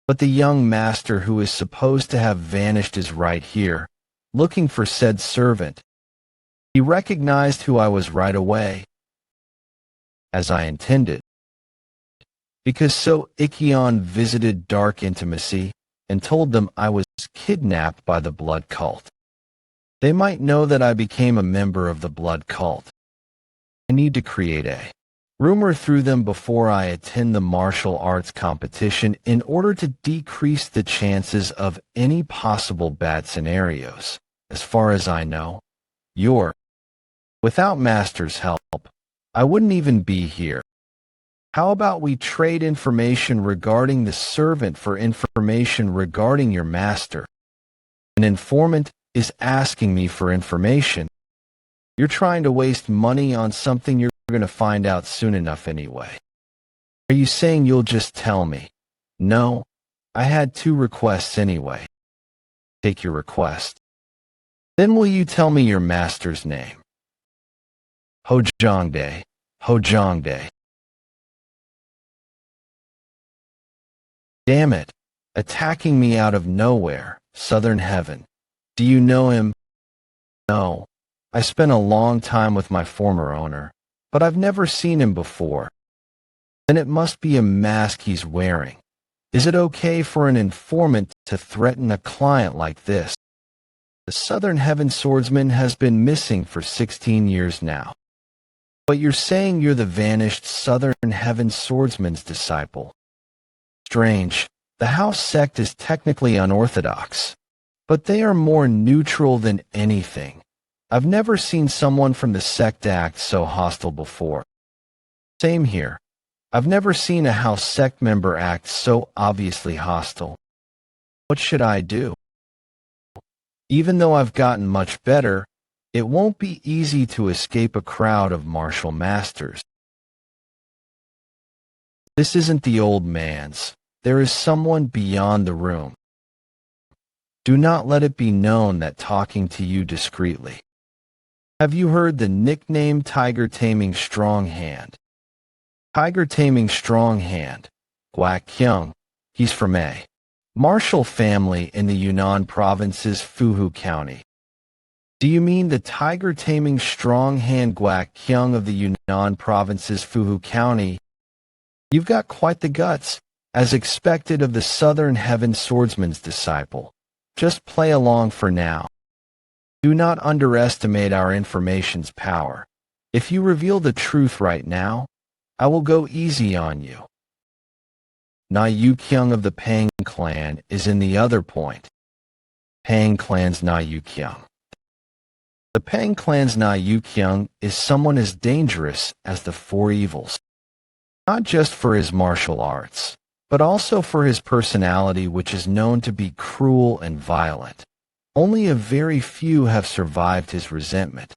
But the young master who is supposed to have vanished is right here, looking for said servant. He recognized who I was right away, as I intended. Because So Ikkeon visited Dark Intimacy and told them I was kidnapped by the blood cult. They might know that I became a member of the blood cult. I need to create a rumor through them before I attend the martial arts competition in order to decrease the chances of any possible bad scenarios. As far as I know, without Master's help, I wouldn't even be here. How about we trade information regarding the servant for information regarding your master? An informant is asking me for information. You're trying to waste money on something you're going to find out soon enough anyway. Are you saying you'll just tell me? No, I had 2 requests anyway. Take your request. Then will you tell me your master's name? Hojongdae. Hojongdae. Damn it. Attacking me out of nowhere. Southern Heaven. Do you know him? No. I spent a long time with my former owner, but I've never seen him before. Then it must be a mask he's wearing. Is it okay for an informant to threaten a client like this? The Southern Heaven swordsman has been missing for 16 years now. But you're saying you're the vanished Southern Heaven swordsman's disciple. Strange. The house sect is technically unorthodox, but they are more neutral than anything. I've never seen someone from the sect act so hostile before. Same here. I've never seen a house sect member act so obviously hostile. What should I do? Even though I've gotten much better, it won't be easy to escape a crowd of martial masters. This isn't the old man's. There is someone beyond the room. Do not let it be known that talking to you discreetly. Have you heard the nickname Tiger Taming Strong Hand? Tiger Taming Strong Hand, Guak Kyung. He's from a martial family in the Yunnan province's Fuhu County. Do you mean the Tiger Taming Strong Hand Guak Kyung of the Yunnan province's Fuhu County? You've got quite the guts, as expected of the Southern Heaven Swordsman's disciple. Just play along for now. Do not underestimate our information's power. If you reveal the truth right now, I will go easy on you. Na Yu Kyung of the Pang clan is in the other point. Pang clan's Na Yu Kyung. The Pang clan's Na Yu Kyung is someone as dangerous as the four evils. Not just for his martial arts, but also for his personality, which is known to be cruel and violent. Only a very few have survived his resentment.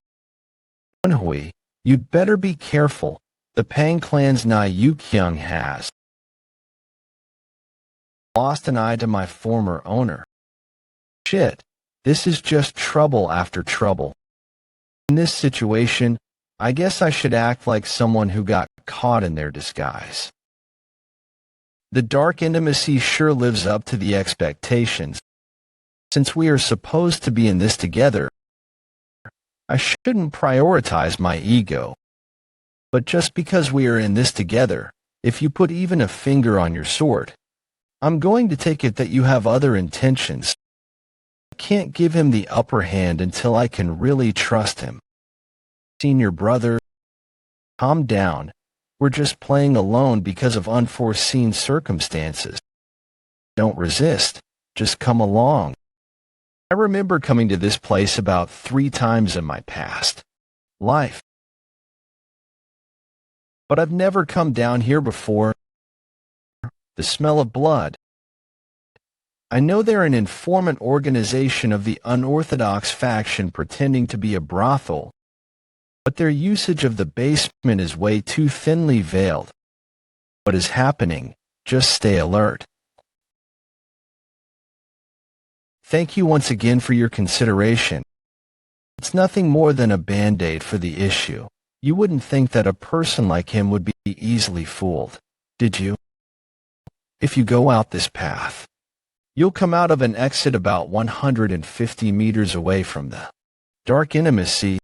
Woon-Hwi, you'd better be careful. The Pang clan's Na Yu Kyung has lost an eye to my former owner. Shit, this is just trouble after trouble. In this situation, I guess I should act like someone who got caught in their disguise. The dark intimacy sure lives up to the expectations. Since we are supposed to be in this together, I shouldn't prioritize my ego. But just because we are in this together, if you put even a finger on your sword, I'm going to take it that you have other intentions. I can't give him the upper hand until I can really trust him. Senior brother, calm down. We're just playing alone because of unforeseen circumstances. Don't resist. Just come along. I remember coming to this place about 3 times in my past life. But I've never come down here before. The smell of blood. I know they're an informant organization of the unorthodox faction pretending to be a brothel, but their usage of the basement is way too thinly veiled. What is happening? Just stay alert. Thank you once again for your consideration. It's nothing more than a band-aid for the issue. You wouldn't think that a person like him would be easily fooled, did you? If you go out this path, you'll come out of an exit about 150 meters away from the dark intimacy.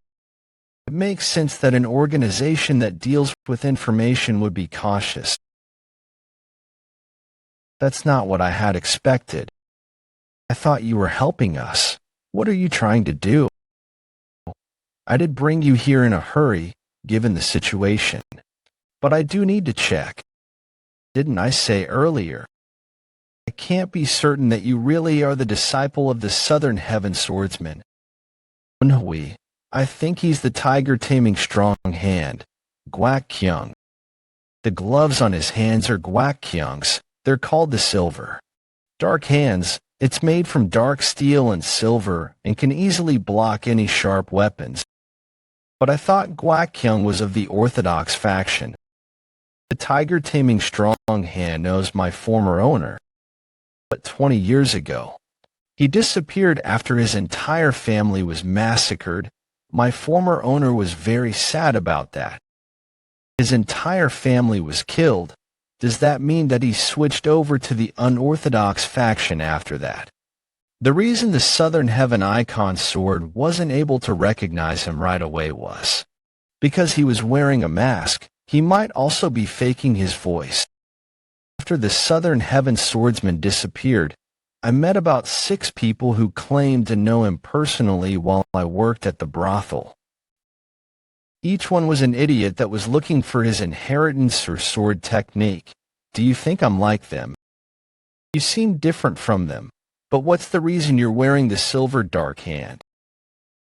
It makes sense that an organization that deals with information would be cautious. That's not what I had expected. I thought you were helping us. What are you trying to do? I did bring you here in a hurry, given the situation. But I do need to check. Didn't I say earlier? I can't be certain that you really are the disciple of the Southern Heaven Swordsman. Woon-Hwi, I think he's the Tiger Taming Strong Hand, Guak Kyung. The gloves on his hands are Guak Kyung's. They're called the Silver Dark Hands. It's made from dark steel and silver and can easily block any sharp weapons. But I thought Guak Kyung was of the orthodox faction. The Tiger Taming Strong Hand knows my former owner. But 20 years ago, he disappeared after his entire family was massacred. My former owner was very sad about that. His entire family was killed. Does that mean that he switched over to the unorthodox faction after that? The reason the Southern Heaven Icon sword wasn't able to recognize him right away was because he was wearing a mask. He might also be faking his voice. After the Southern Heaven Swordsman disappeared, I met about 6 people who claimed to know him personally while I worked at the brothel. Each one was an idiot that was looking for his inheritance or sword technique. Do you think I'm like them? You seem different from them. But what's the reason you're wearing the Silver Dark Hand?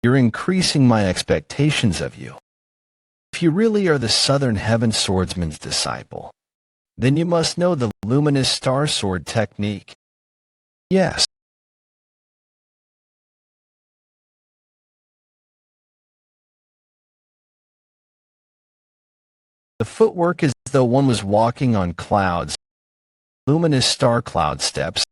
You're increasing my expectations of you. If you really are the Southern Heaven Swordsman's disciple, then you must know the luminous star sword technique. Yes. The footwork is as though one was walking on clouds, luminous star cloud steps.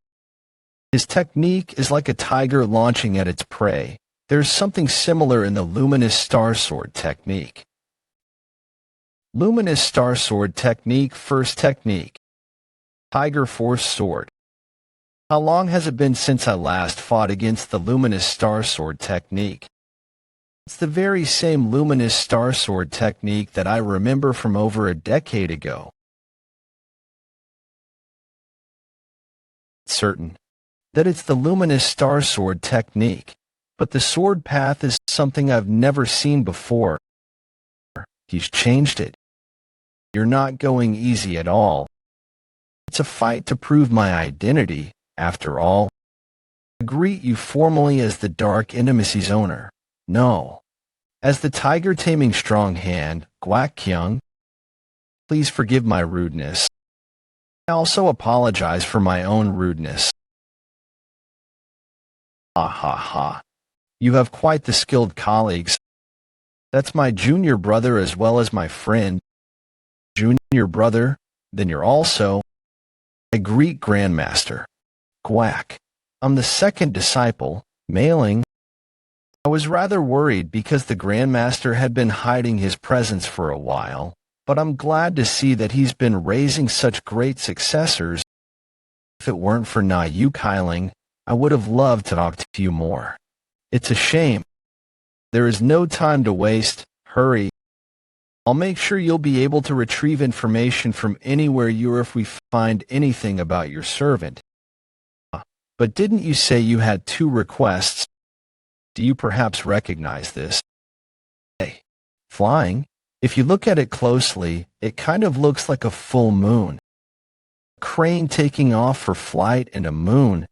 His technique is like a tiger launching at its prey. There's something similar in the luminous star sword technique. Luminous star sword technique. First technique. Tiger force sword. How long has it been since I last fought against the luminous star sword technique? It's the very same luminous star sword technique that I remember from over a decade ago. Certain that it's the luminous star sword technique, but the sword path is something I've never seen before. He's changed it. You're not going easy at all. It's a fight to prove my identity, after all. I greet you formally as the Dark Intimacy's owner. No. As the tiger taming strong hand, Guak Kyung. Please forgive my rudeness. I also apologize for my own rudeness. Ha ha ha. You have quite the skilled colleagues. That's my junior brother as well as my friend. Junior brother, then you're also. I greet Grandmaster. Guak. I'm the second disciple, Mailing. I was rather worried because the Grandmaster had been hiding his presence for a while, but I'm glad to see that he's been raising such great successors. If it weren't for Na Yu Kailing, I would have loved to talk to you more. It's a shame. There is no time to waste. Hurry. I'll make sure you'll be able to retrieve information from anywhere you are if we find anything about your servant. But didn't you say you had 2 requests? Do you perhaps recognize this? Hey, flying? If you look at it closely, it kind of looks like a full moon. A crane taking off for flight and a moon.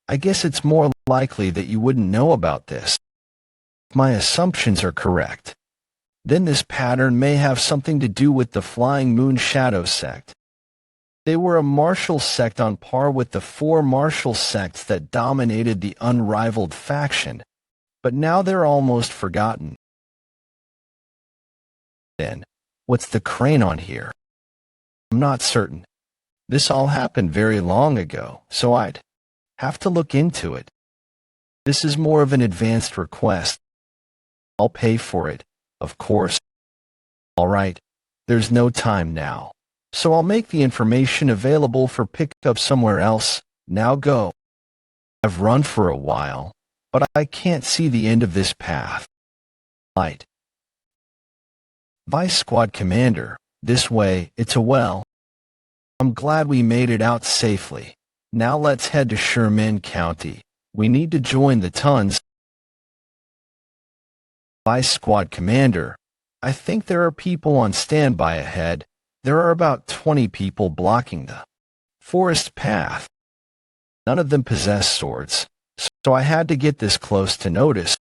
I guess it's more likely that you wouldn't know about this. If my assumptions are correct, then this pattern may have something to do with the Flying Moon Shadow sect. They were a martial sect on par with the 4 martial sects that dominated the unrivaled faction, but now they're almost forgotten. Then, what's the crane on here? I'm not certain. This all happened very long ago, so I'd have to look into it. This is more of an advanced request. I'll pay for it, of course. All right, there's no time now, so I'll make the information available for pickup somewhere else. Now go. I've run for a while, but I can't see the end of this path. Light. Vice Squad Commander, this way, it's a well. I'm glad we made it out safely. Now let's head to Sherman County. We need to join the Tons. Vice Squad Commander, I think there are people on standby ahead. There are about 20 people blocking the forest path. None of them possess swords, so I had to get this close to notice.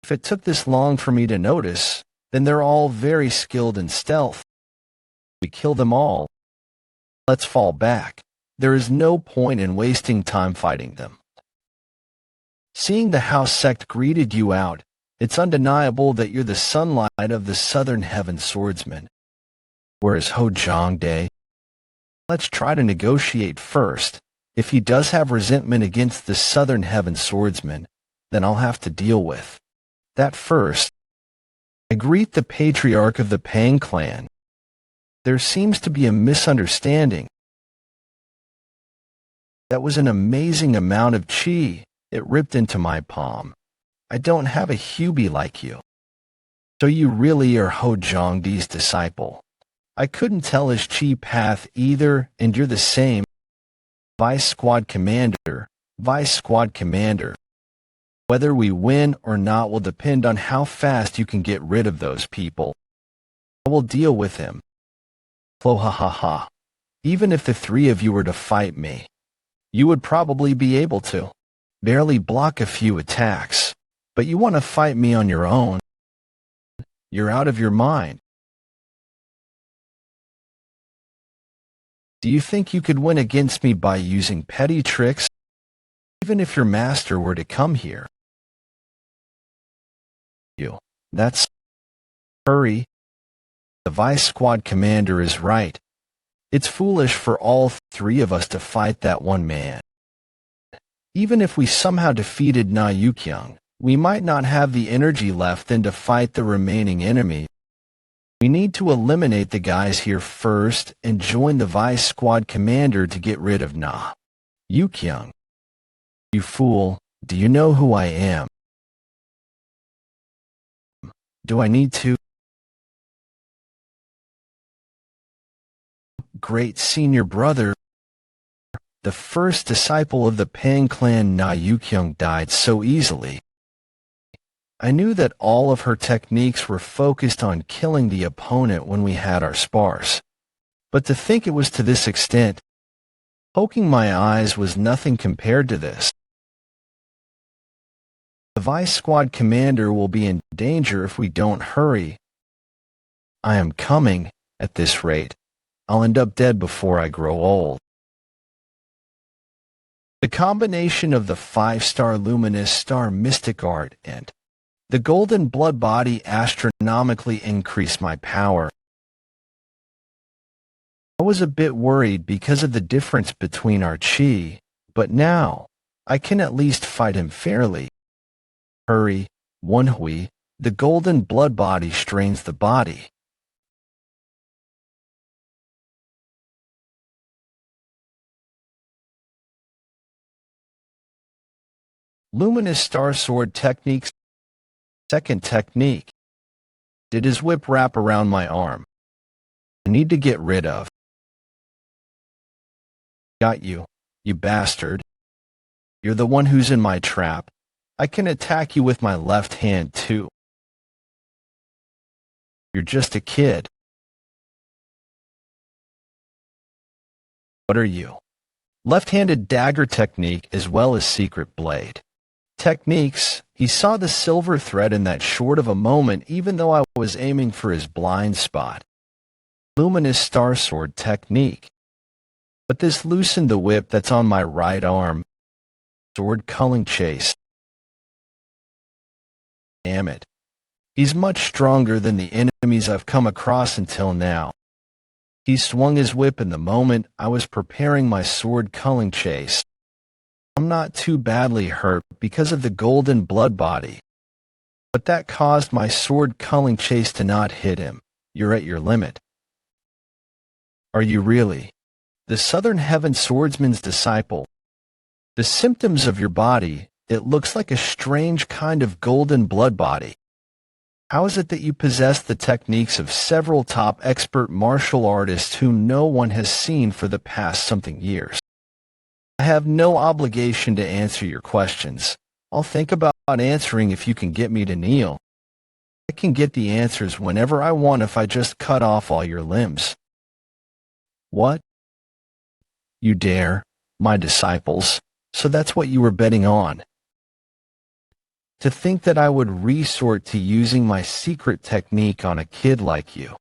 If it took this long for me to notice, then they're all very skilled in stealth. We kill them all. Let's fall back. There is no point in wasting time fighting them. Seeing the house sect greeted you out, it's undeniable that you're the sunlight of the Southern Heaven swordsmen. Where is Ho Jong Dae? Let's try to negotiate first. If he does have resentment against the Southern Heaven swordsman, then I'll have to deal with that first. I greet the patriarch of the Pang clan. There seems to be a misunderstanding. That was an amazing amount of chi. It ripped into my palm. I don't have a Hubie like you. So you really are Ho Jong Dae's disciple. I couldn't tell his chi path either, and you're the same. Vice Squad Commander, Vice Squad Commander. Whether we win or not will depend on how fast you can get rid of those people. I will deal with him. Flo ha ha ha. Even if the 3 of you were to fight me, you would probably be able to barely block a few attacks. But you want to fight me on your own. You're out of your mind. Do you think you could win against me by using petty tricks? Even if your master were to come here? That's... Hurry. The Vice Squad Commander is right. It's foolish for all 3 of us to fight that one man. Even if we somehow defeated Na Yukyung, we might not have the energy left then to fight the remaining enemy. We need to eliminate the guys here first and join the Vice Squad Commander to get rid of Na Yukyung. You fool, do you know who I am? Do I need to? Great senior brother, the first disciple of the Pang clan Na Yukyung died so easily. I knew that all of her techniques were focused on killing the opponent when we had our spars. But to think it was to this extent, poking my eyes was nothing compared to this. The Vice Squad Commander will be in danger if we don't hurry. I am coming. At this rate, I'll end up dead before I grow old. The combination of the 5-star luminous star mystic art and the golden blood body astronomically increased my power. I was a bit worried because of the difference between our chi, but now I can at least fight him fairly. Hurry, Woon-Hwi, the golden blood body strains the body. Luminous Star Sword Techniques. Second technique. Did his whip wrap around my arm? I need to get rid of. Got you, you bastard. You're the one who's in my trap. I can attack you with my left hand too. You're just a kid. What are you? Left-handed dagger technique as well as secret blade. Techniques. He saw the silver thread in that short of a moment even though I was aiming for his blind spot. Luminous Star Sword technique. But this loosened the whip that's on my right arm. Sword culling chase. Damn it. He's much stronger than the enemies I've come across until now. He swung his whip in the moment I was preparing my sword culling chase. I'm not too badly hurt because of the golden blood body. But that caused my sword culling chase to not hit him. You're at your limit. Are you really? The Southern Heaven Swordsman's disciple. The symptoms of your body, it looks like a strange kind of golden blood body. How is it that you possess the techniques of several top expert martial artists whom no one has seen for the past something years? I have no obligation to answer your questions. I'll think about answering if you can get me to kneel. I can get the answers whenever I want if I just cut off all your limbs. What? You dare, my disciples, so that's what you were betting on. To think that I would resort to using my secret technique on a kid like you.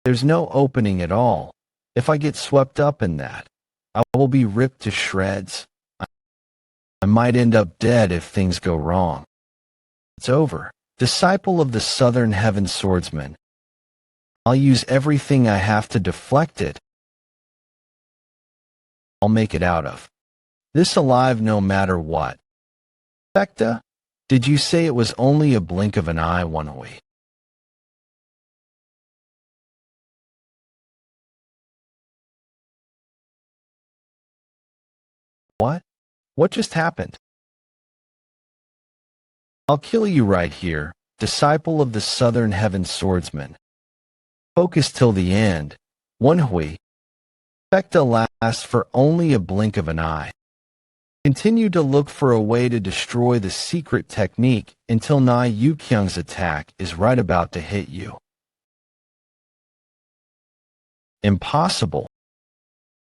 There's no opening at all. If I get swept up in that, I will be ripped to shreds. I might end up dead if things go wrong. It's over. Disciple of the Southern Heaven Swordsman. I'll use everything I have to deflect it. I'll make it out of this alive no matter what. Fekta, did you say it was only a blink of an eye, Woon-Hwi? What? What just happened? I'll kill you right here, disciple of the Southern Heaven Swordsman. Focus till the end. Woon-Hwi. Fekta lasts for only a blink of an eye. Continue to look for a way to destroy the secret technique until Na Yukyung's attack is right about to hit you. Impossible.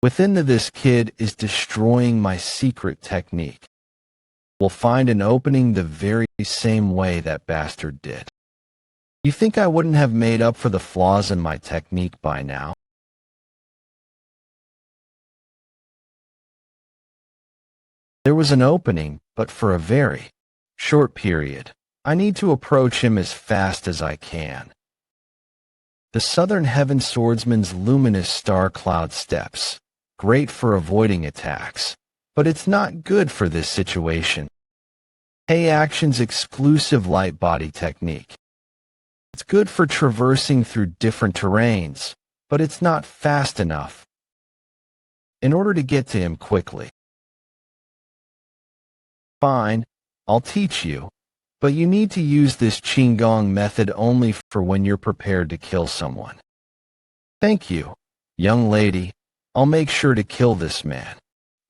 Within this kid is destroying my secret technique. We'll find an opening the very same way that bastard did. You think I wouldn't have made up for the flaws in my technique by now? There was an opening, but for a very short period. I need to approach him as fast as I can. The Southern Heaven Swordsman's luminous star cloud steps. great for avoiding attacks, but it's not good for this situation. Hey Action's exclusive light body technique. It's good for traversing through different terrains, but it's not fast enough. In order to get to him quickly. Fine, I'll teach you, but you need to use this Qigong method only for when you're prepared to kill someone. Thank you, young lady. I'll make sure to kill this man,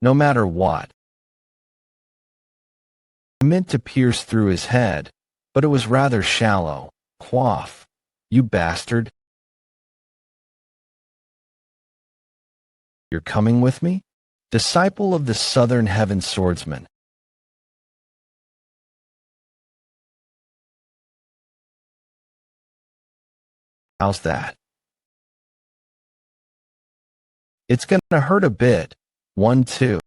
no matter what. I meant to pierce through his head, but it was rather shallow. Quaff, you bastard. You're coming with me? Disciple of the Southern Heaven Swordsman. How's that? It's gonna hurt a bit. 1, 2.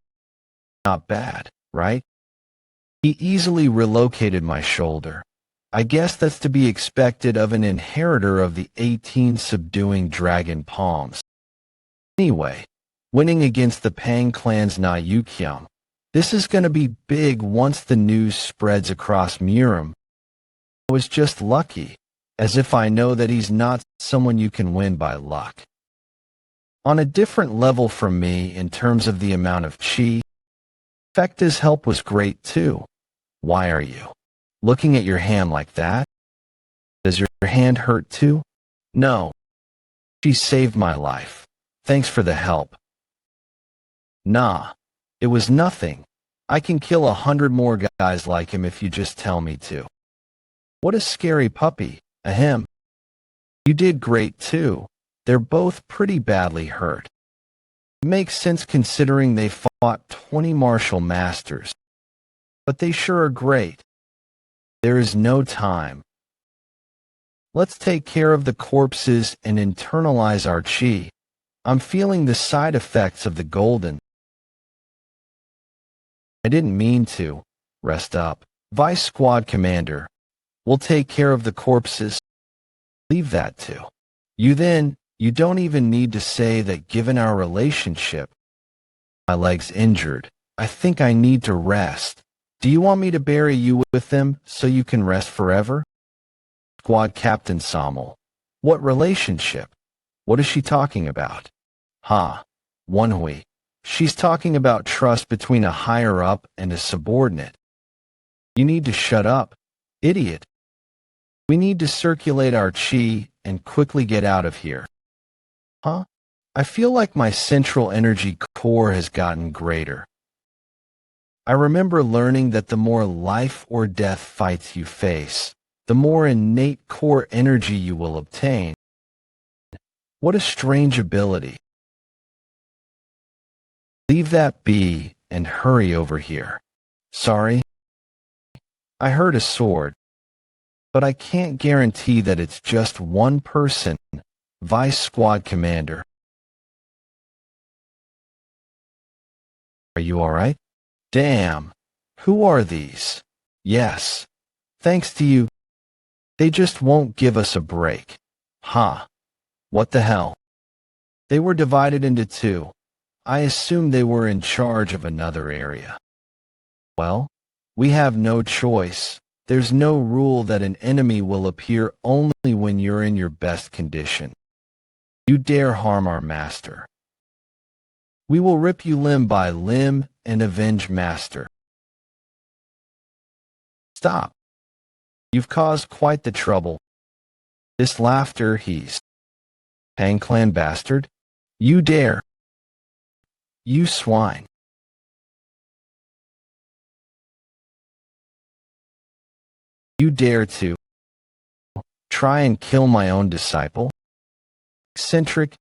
Not bad, right? He easily relocated my shoulder. I guess that's to be expected of an inheritor of the 18 subduing dragon palms. Anyway, winning against the Pang clan's Na Yukyam. This is gonna be big once the news spreads across Murim. I was just lucky, as if I know that he's not someone you can win by luck. On a different level from me in terms of the amount of chi, Fecta's help was great too. Why are you looking at your hand like that? Does your hand hurt too? No. She saved my life. Thanks for the help. Nah, it was nothing. I can kill 100 more guys like him if you just tell me to. What a scary puppy, ahem. You did great too. They're both pretty badly hurt. It makes sense considering they fought 20 martial masters. But they sure are great. There is no time. Let's take care of the corpses and internalize our chi. I'm feeling the side effects of the golden. I didn't mean to. Rest up. Vice Squad Commander. We'll take care of the corpses. Leave that to you then. You don't even need to say that given our relationship. My leg's injured. I think I need to rest. Do you want me to bury you with them so you can rest forever? Squad Captain Sommel. What relationship? What is she talking about? Woon-Hwi. She's talking about trust between a higher-up and a subordinate. You need to shut up, idiot. We need to circulate our chi and quickly get out of here. I feel like my central energy core has gotten greater. I remember learning that the more life or death fights you face, the more innate core energy you will obtain. What a strange ability. Leave that be and hurry over here. Sorry. I heard a sword, but I can't guarantee that it's just one person. Vice Squad Commander. Are you alright? Damn. Who are these? Yes. Thanks to you. They just won't give us a break. What the hell? They were divided into two. I assume they were in charge of another area. Well, we have no choice. There's no rule that an enemy will appear only when you're in your best condition. You dare harm our master. We will rip you limb by limb and avenge master. Stop. You've caused quite the trouble. This laughter, he's Pang Clan bastard. You dare. You swine. You dare to try and kill my own disciple? Eccentric.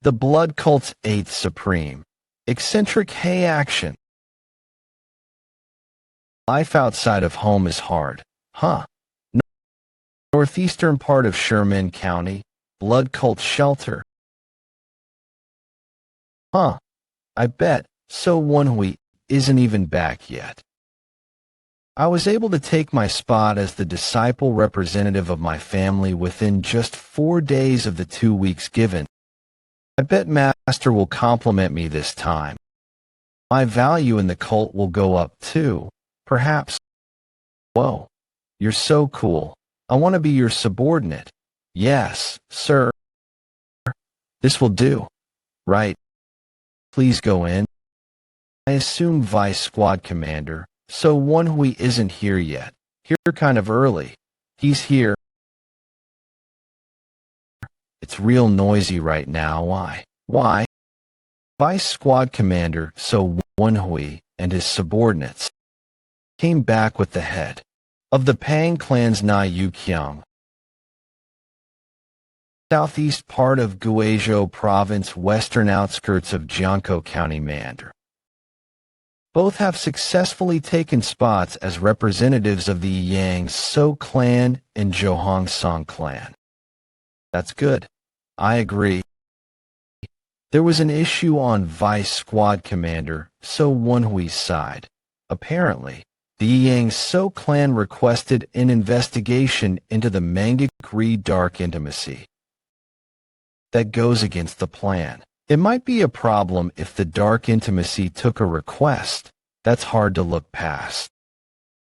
The blood cult's 8th supreme. Eccentric hey action. Life outside of home is hard, Northeastern part of Sherman County, blood cult shelter. I bet, so Woon-Hwi isn't even back yet. I was able to take my spot as the disciple representative of my family within just 4 days of the 2 weeks given. I bet Master will compliment me this time. My value in the cult will go up too, perhaps. Whoa, you're so cool. I want to be your subordinate. Yes, sir. This will do. Right. Please go in. I assume Vice Squad Commander, so Woon-Hwi isn't here yet. You're kind of early. He's here. It's real noisy right now. Why? Vice Squad Commander, so Woon-Hwi and his subordinates came back with the head of the Pang clan's Nakyo, southeast part of Guizhou province, western outskirts of Jiangkou County, Mandarin. Both have successfully taken spots as representatives of the Yang So clan and Johong Song clan. That's good. I agree. There was an issue on Vice Squad Commander So Woon-Hwi's side. Apparently, the Yang So clan requested an investigation into the Mangak-Ri dark intimacy. That goes against the plan. It might be a problem if the dark intimacy took a request. That's hard to look past.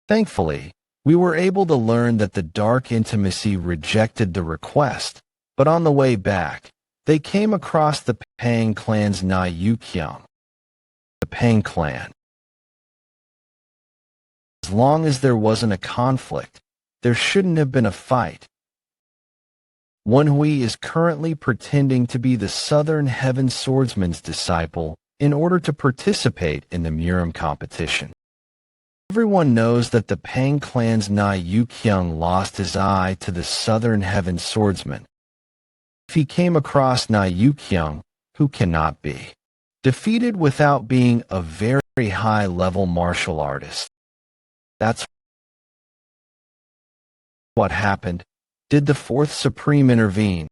Thankfully, we were able to learn that the dark intimacy rejected the request, but on the way back, they came across the Pang clan's Nakyo. The Pang clan. As long as there wasn't a conflict, there shouldn't have been a fight. Woon-Hwi is currently pretending to be the Southern Heaven Swordsman's disciple in order to participate in the Murim competition. Everyone knows that the Pang clan's Nakyo lost his eye to the Southern Heaven Swordsman. If he came across Nakyo, who cannot be defeated without being a very high-level martial artist. That's what happened. Did the Fourth Supreme intervene?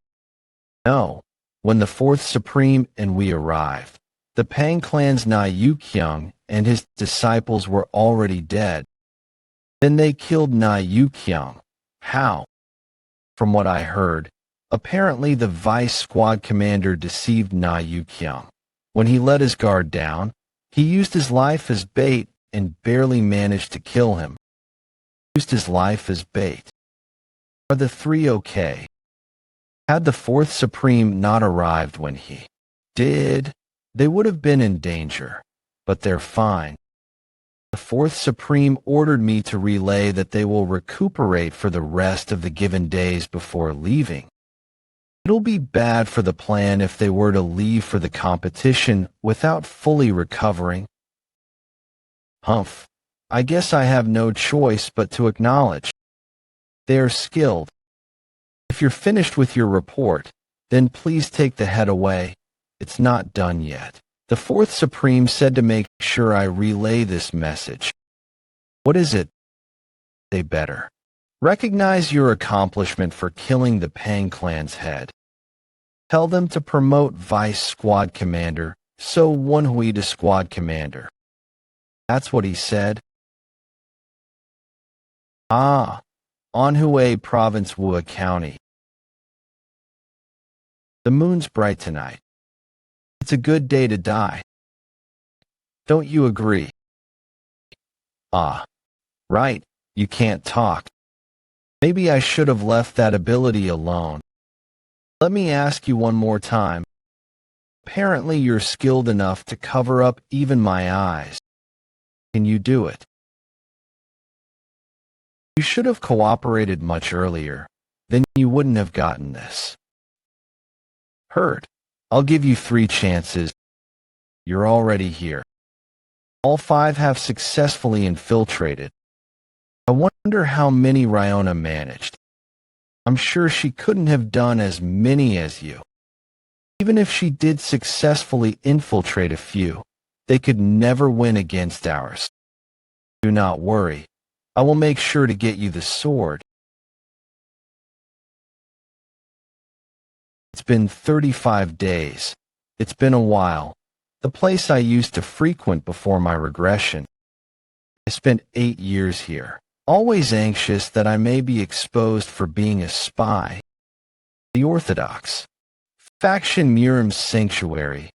No. When the Fourth Supreme and we arrived, the Pang clan's Nakyo and his disciples were already dead. Then they killed Nakyo. How? From what I heard, apparently the Vice Squad Commander deceived Nakyo. When he let his guard down, he used his life as bait and barely managed to kill him. Used his life as bait. Are the three okay? Had the Fourth Supreme not arrived when he did, they would have been in danger, but they're fine. The Fourth Supreme ordered me to relay that they will recuperate for the rest of the given days before leaving. It'll be bad for the plan if they were to leave for the competition without fully recovering. Humph. I guess I have no choice but to acknowledge. They are skilled. If you're finished with your report, then please take the head away. It's not done yet. The Fourth Supreme said to make sure I relay this message. What is it? They better recognize your accomplishment for killing the Pang clan's head. Tell them to promote Vice Squad Commander, so Woon-Hwi to Squad Commander. That's what he said. Woon-Hwi Province, Wu County. The moon's bright tonight. It's a good day to die. Don't you agree? Right, you can't talk. Maybe I should have left that ability alone. Let me ask you one more time. Apparently you're skilled enough to cover up even my eyes. Can you do it? You should have cooperated much earlier. Then you wouldn't have gotten this. Heard. I'll give you 3 chances. You're already here. All 5 have successfully infiltrated. I wonder how many Ryona managed. I'm sure she couldn't have done as many as you. Even if she did successfully infiltrate a few, they could never win against ours. Do not worry. I will make sure to get you the sword. It's been 35 days. It's been a while. The place I used to frequent before my regression. I spent 8 years here, always anxious that I may be exposed for being a spy. The Orthodox faction Murim's sanctuary.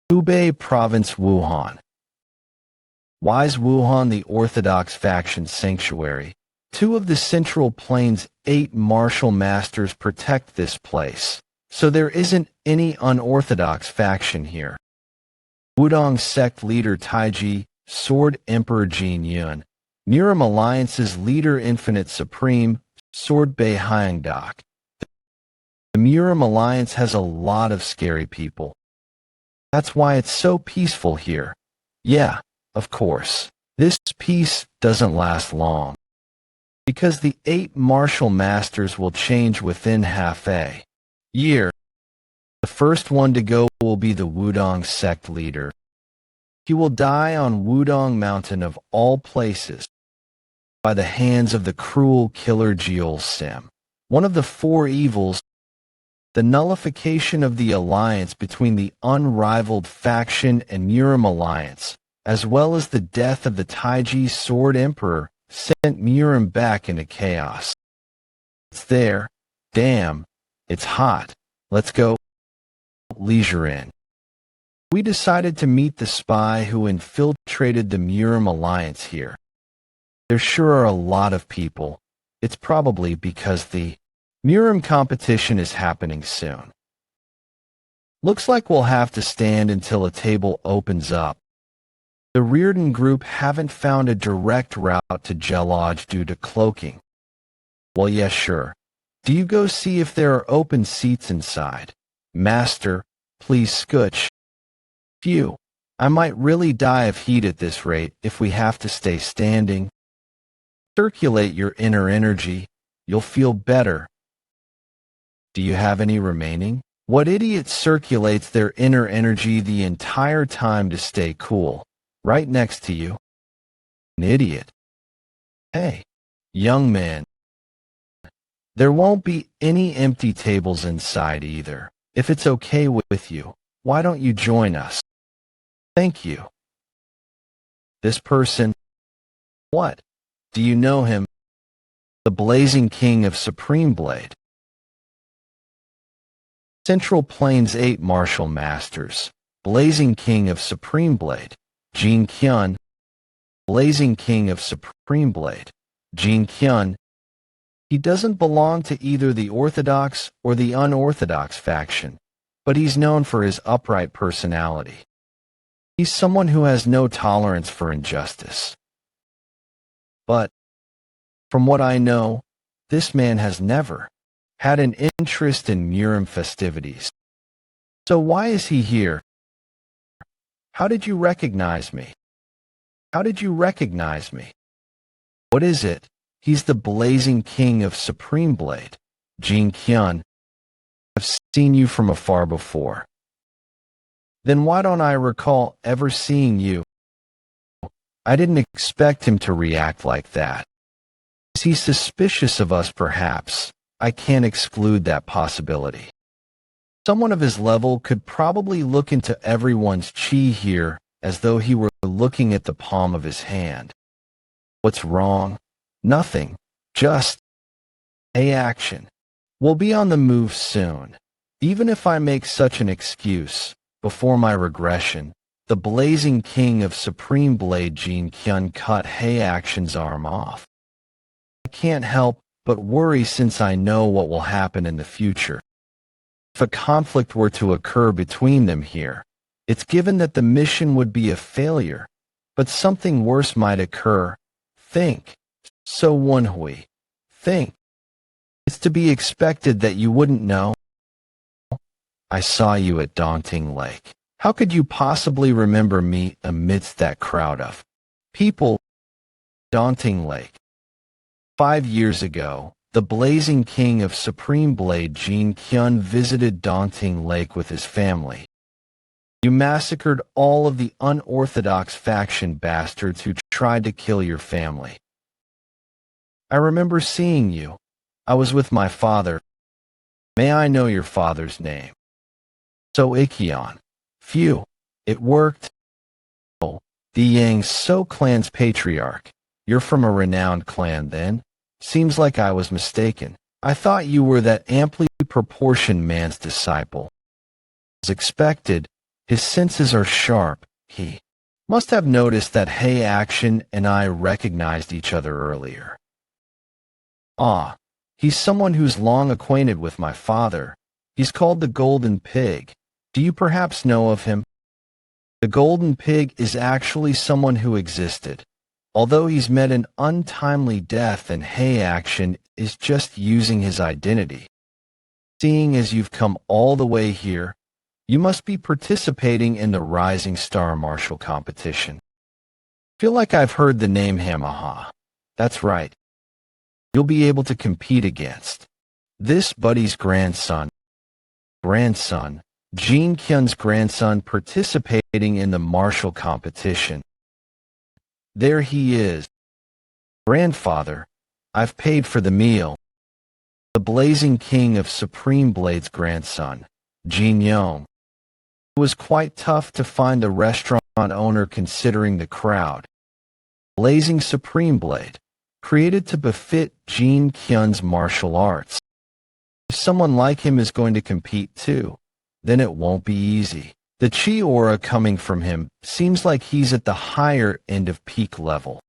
Hubei Province Wuhan. Why is Wuhan the Orthodox faction sanctuary? 2 of the Central Plains' 8 martial masters protect this place, so there isn't any unorthodox faction here. Wudong sect leader Taiji, Sword Emperor Jin Yun, Murim Alliance's leader Infinite Supreme, Sword Bei Hyangdok. The Murim Alliance has a lot of scary people. That's why it's so peaceful here. Yeah, of course. This peace doesn't last long, because the 8 martial masters will change within half a year. The first one to go will be the Wudong sect leader. He will die on Wudong Mountain of all places, by the hands of the cruel killer Jeol Sim. One of the 4 evils, the nullification of the alliance between the unrivaled faction and Murim Alliance, as well as the death of the Taiji Sword Emperor, sent Murim back into chaos. It's there. Damn, it's hot. Let's go. Leisure Inn. We decided to meet the spy who infiltrated the Murim Alliance here. There sure are a lot of people. It's probably because the Murim competition is happening soon. Looks like we'll have to stand until a table opens up. The Reardon group haven't found a direct route to Gelodge due to cloaking. Well, yeah, sure. Do you go see if there are open seats inside? Master, please scooch. Phew, I might really die of heat at this rate if we have to stay standing. Circulate your inner energy. You'll feel better. Do you have any remaining? What idiot circulates their inner energy the entire time to stay cool? Right next to you. An idiot. Hey, young man. There won't be any empty tables inside either. If it's okay with you, why don't you join us? Thank you. This person. What? Do you know him? The Blazing King of Supreme Blade. Central Plains 8 Martial Masters. Blazing King of Supreme Blade. Jin Kyun. Blazing King of Supreme Blade. Jin Kyun. He doesn't belong to either the Orthodox or the Unorthodox faction, but he's known for his upright personality. He's someone who has no tolerance for injustice. But, from what I know, this man has never had an interest in Murim festivities. So why is he here? How did you recognize me? How did you recognize me? What is it? He's the Blazing King of Supreme Blade, Jin Kyun. I've seen you from afar before. Then why don't I recall ever seeing you? I didn't expect him to react like that. Is he suspicious of us, perhaps? I can't exclude that possibility. Someone of his level could probably look into everyone's chi here as though he were looking at the palm of his hand. What's wrong? Nothing. Just a action. We'll be on the move soon. Even if I make such an excuse, before my regression, the Blazing King of Supreme Blade Jin Kyun cut Hei Action's arm off. I can't help but worry since I know what will happen in the future. If a conflict were to occur between them here, it's given that the mission would be a failure, but something worse might occur. Think. So Woon-Hwi. Think. It's to be expected that you wouldn't know. I saw you at Dantian Lake. How could you possibly remember me amidst that crowd of people? Dantian Lake. 5 years ago, the Blazing King of Supreme Blade Jin Kyun visited Dantian Lake with his family. You massacred all of the unorthodox faction bastards who tried to kill your family. I remember seeing you. I was with my father. May I know your father's name? So Ikkion. Phew. It worked. Oh, The Yang So clan's patriarch. You're from a renowned clan, then? Seems like I was mistaken. I thought you were that amply proportioned man's disciple. As expected, his senses are sharp. He must have noticed that Hey Action and I recognized each other earlier. Ah, he's someone who's long acquainted with my father. He's called the Golden Pig. Do you perhaps know of him? The Golden Pig is actually someone who existed. Although he's met an untimely death and Hey Action is just using his identity. Seeing as you've come all the way here, you must be participating in the Rising Star Martial competition. Feel like I've heard the name Hamaha. That's right. You'll be able to compete against this buddy's grandson, Jin Kyun's grandson, participating in the martial competition. There he is. Grandfather, I've paid for the meal. The blazing king of Supreme Blade's grandson, Jin Yong. It was quite tough to find a restaurant owner considering the crowd. Blazing Supreme Blade, created to befit Jin Kyun's martial arts. If someone like him is going to compete too, then it won't be easy. The chi aura coming from him seems like he's at the higher end of peak level.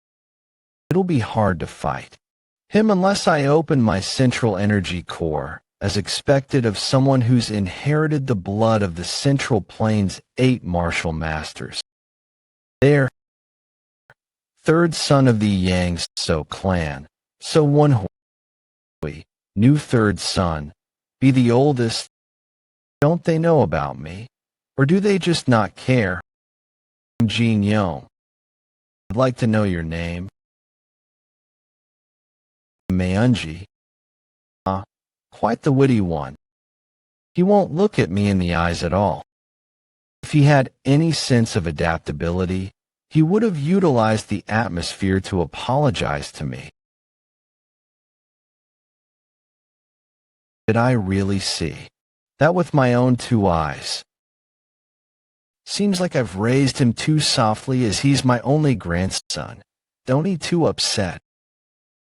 It'll be hard to fight him unless I open my central energy core, as expected of someone who's inherited the blood of the Central Plains 8 martial masters. There, third son of the Yang So clan, So Woon-Hwi, new third son, be the oldest. Don't they know about me? Or do they just not care? I'm Jin Yong. I'd like to know your name. Moyong. Quite the witty one. He won't look at me in the eyes at all. If he had any sense of adaptability, he would have utilized the atmosphere to apologize to me. Did I really see that with my own 2 eyes? Seems like I've raised him too softly as he's my only grandson. Don't be too upset.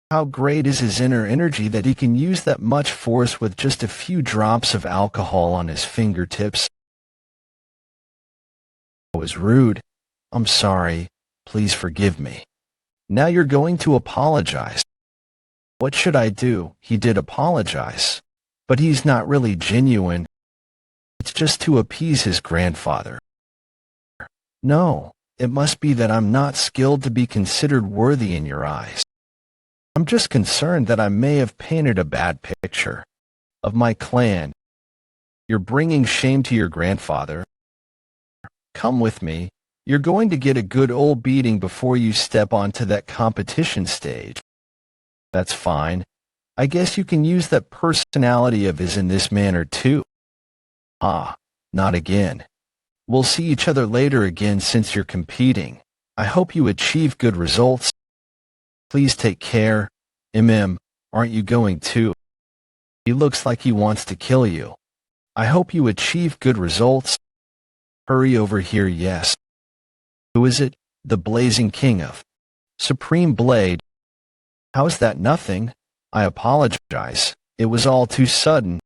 How great is his inner energy that he can use that much force with just a few drops of alcohol on his fingertips. I was rude. I'm sorry. Please forgive me. Now you're going to apologize. What should I do? He did apologize. But he's not really genuine. It's just to appease his grandfather. No, it must be that I'm not skilled to be considered worthy in your eyes. I'm just concerned that I may have painted a bad picture of my clan. You're bringing shame to your grandfather. Come with me. You're going to get a good old beating before you step onto that competition stage. That's fine. I guess you can use that personality of his in this manner too. Ah, not again. We'll see each other later again since you're competing. I hope you achieve good results. Please take care. Aren't you going too? He looks like he wants to kill you. I hope you achieve good results. Hurry over here, yes. Who is it? The blazing king of Supreme Blade. How's that nothing? I apologize. It was all too sudden.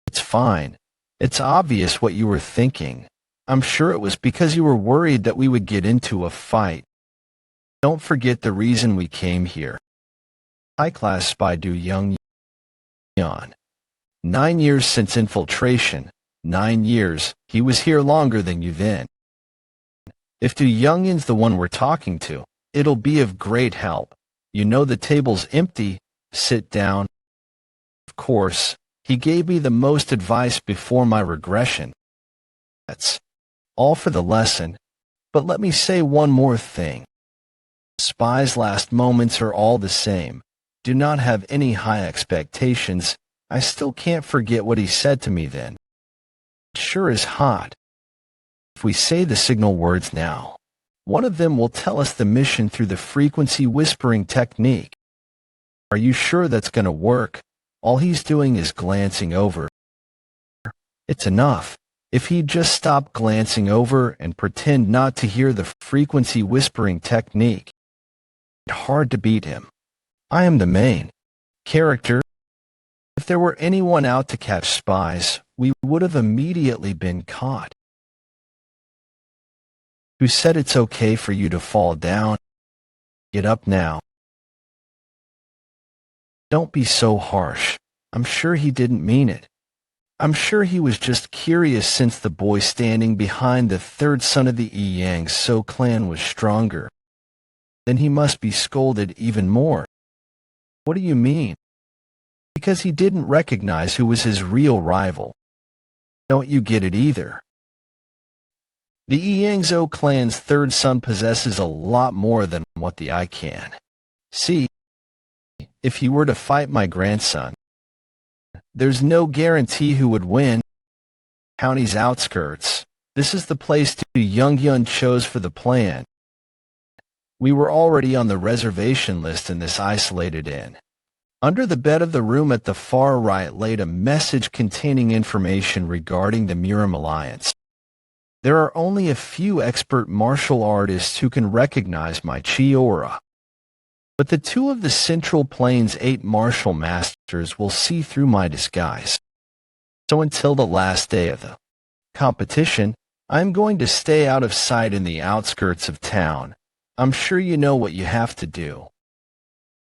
It's fine. It's obvious what you were thinking. I'm sure it was because you were worried that we would get into a fight. Don't forget the reason we came here. High-class spy Du Young Yan. 9 years since infiltration. 9 years. He was here longer than you then. If Du Youngyan's the one we're talking to, it'll be of great help. You know the table's empty. Sit down. Of course, he gave me the most advice before my regression. That's all for the lesson. But let me say one more thing. Spy's last moments are all the same. Do not have any high expectations. I still can't forget what he said to me then. It sure is hot. If we say the signal words now, one of them will tell us the mission through the frequency whispering technique. Are you sure that's going to work? All he's doing is glancing over. It's enough. If he'd just stop glancing over and pretend not to hear the frequency whispering technique, it's hard to beat him. I am the main character. If there were anyone out to catch spies, we would have immediately been caught. Who said it's okay for you to fall down? Get up now. Don't be so harsh. I'm sure he didn't mean it. I'm sure he was just curious since the boy standing behind the third son of the Yang So clan was stronger. Then he must be scolded even more. What do you mean? Because he didn't recognize who was his real rival. Don't you get it either? The Yangzhou clan's third son possesses a lot more than what the I can. See, if he were to fight my grandson, there's no guarantee who would win. County's outskirts. This is the place Young-Yun chose for the plan. We were already on the reservation list in this isolated inn. Under the bed of the room at the far right laid a message containing information regarding the Murim Alliance. There are only a few expert martial artists who can recognize my chi aura. But the two of the Central Plains 8 martial masters will see through my disguise. So until the last day of the competition, I am going to stay out of sight in the outskirts of town. I'm sure you know what you have to do.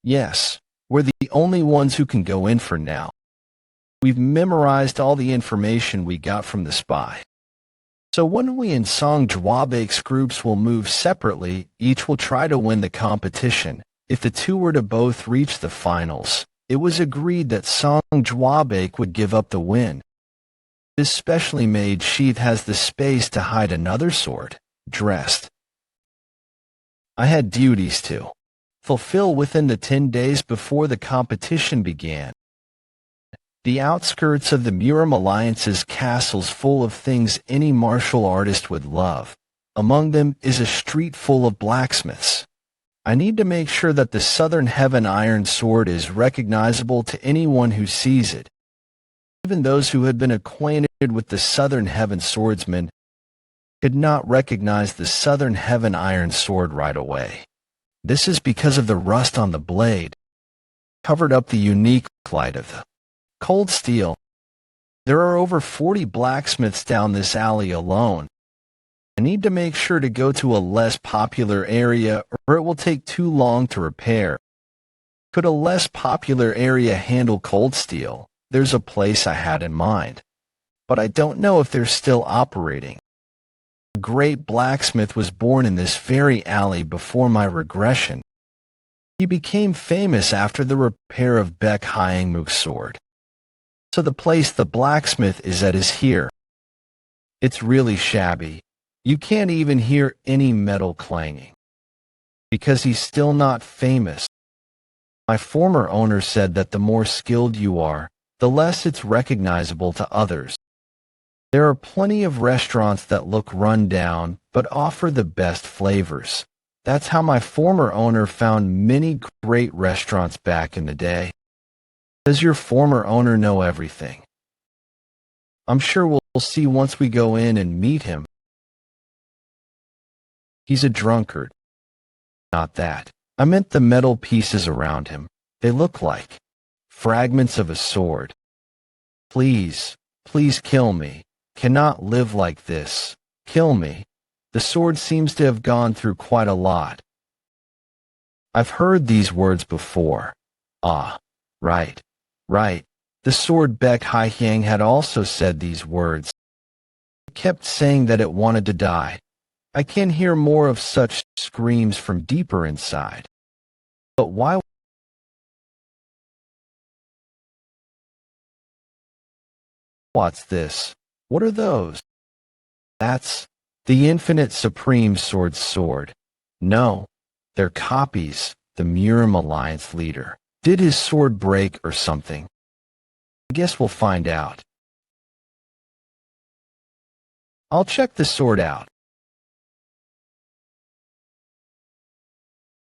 Yes, we're the only ones who can go in for now. We've memorized all the information we got from the spy. So Woon-Hwi and Song Jwabaek's groups will move separately, each will try to win the competition. If the two were to both reach the finals, it was agreed that Song Jwabaek would give up the win. This specially made sheath has the space to hide another sword, dressed. I had duties to fulfill within the 10 days before the competition began. The outskirts of the Murim Alliance's castle's full of things any martial artist would love. Among them is a street full of blacksmiths. I need to make sure that the Southern Heaven Iron Sword is recognizable to anyone who sees it. Even those who had been acquainted with the Southern Heaven Swordsman could not recognize the Southern Heaven Iron Sword right away. This is because of the rust on the blade, covered up the unique light of the cold steel. There are over 40 blacksmiths down this alley alone. I need to make sure to go to a less popular area or it will take too long to repair. Could a less popular area handle cold steel? There's a place I had in mind, but I don't know if they're still operating. A great blacksmith was born in this very alley before my regression. He became famous after the repair of Baek Hyangmuk's sword. So the place the blacksmith is at is here. It's really shabby. You can't even hear any metal clanging. Because he's still not famous. My former owner said that the more skilled you are, the less it's recognizable to others. There are plenty of restaurants that look run down, but offer the best flavors. That's how my former owner found many great restaurants back in the day. Does your former owner know everything? I'm sure we'll see once we go in and meet him. He's a drunkard. Not that. I meant the metal pieces around him. They look like fragments of a sword. Please, please kill me. Cannot live like this. Kill me. The sword seems to have gone through quite a lot. I've heard these words before. Ah, right, right. The sword Baek Hyang had also said these words. It kept saying that it wanted to die. I can hear more of such screams from deeper inside. But why? What's this? What are those? That's the Infinite Supreme Sword's sword. No, they're copies. The Murim Alliance leader. Did his sword break or something? I guess we'll find out. I'll check the sword out.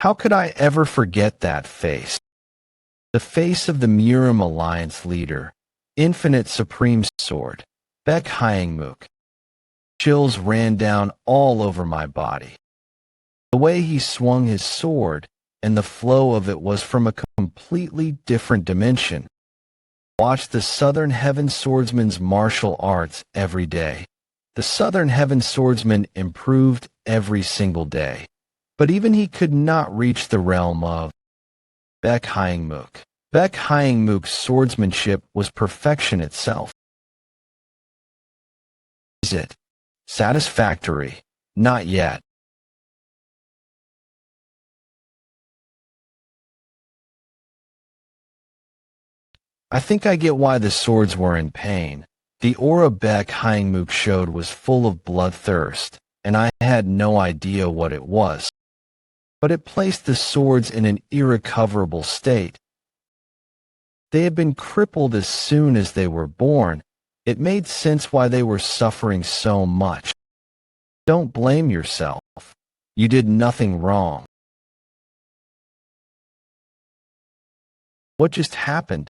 How could I ever forget that face? The face of the Murim Alliance leader, Infinite Supreme Sword, Baek Hyangmook. Chills ran down all over my body. The way he swung his sword, and the flow of it was from a completely different dimension. Watch the Southern Heaven Swordsman's martial arts every day. The Southern Heaven Swordsman improved every single day, but even he could not reach the realm of Baek Hyangmook. Baek Hyangmook's swordsmanship was perfection itself. Is it satisfactory? Not yet. I think I get why the swords were in pain. The aura Baek Hyangmook showed was full of bloodthirst, and I had no idea what it was. But it placed the swords in an irrecoverable state. They had been crippled as soon as they were born. It made sense why they were suffering so much. Don't blame yourself. You did nothing wrong. What just happened?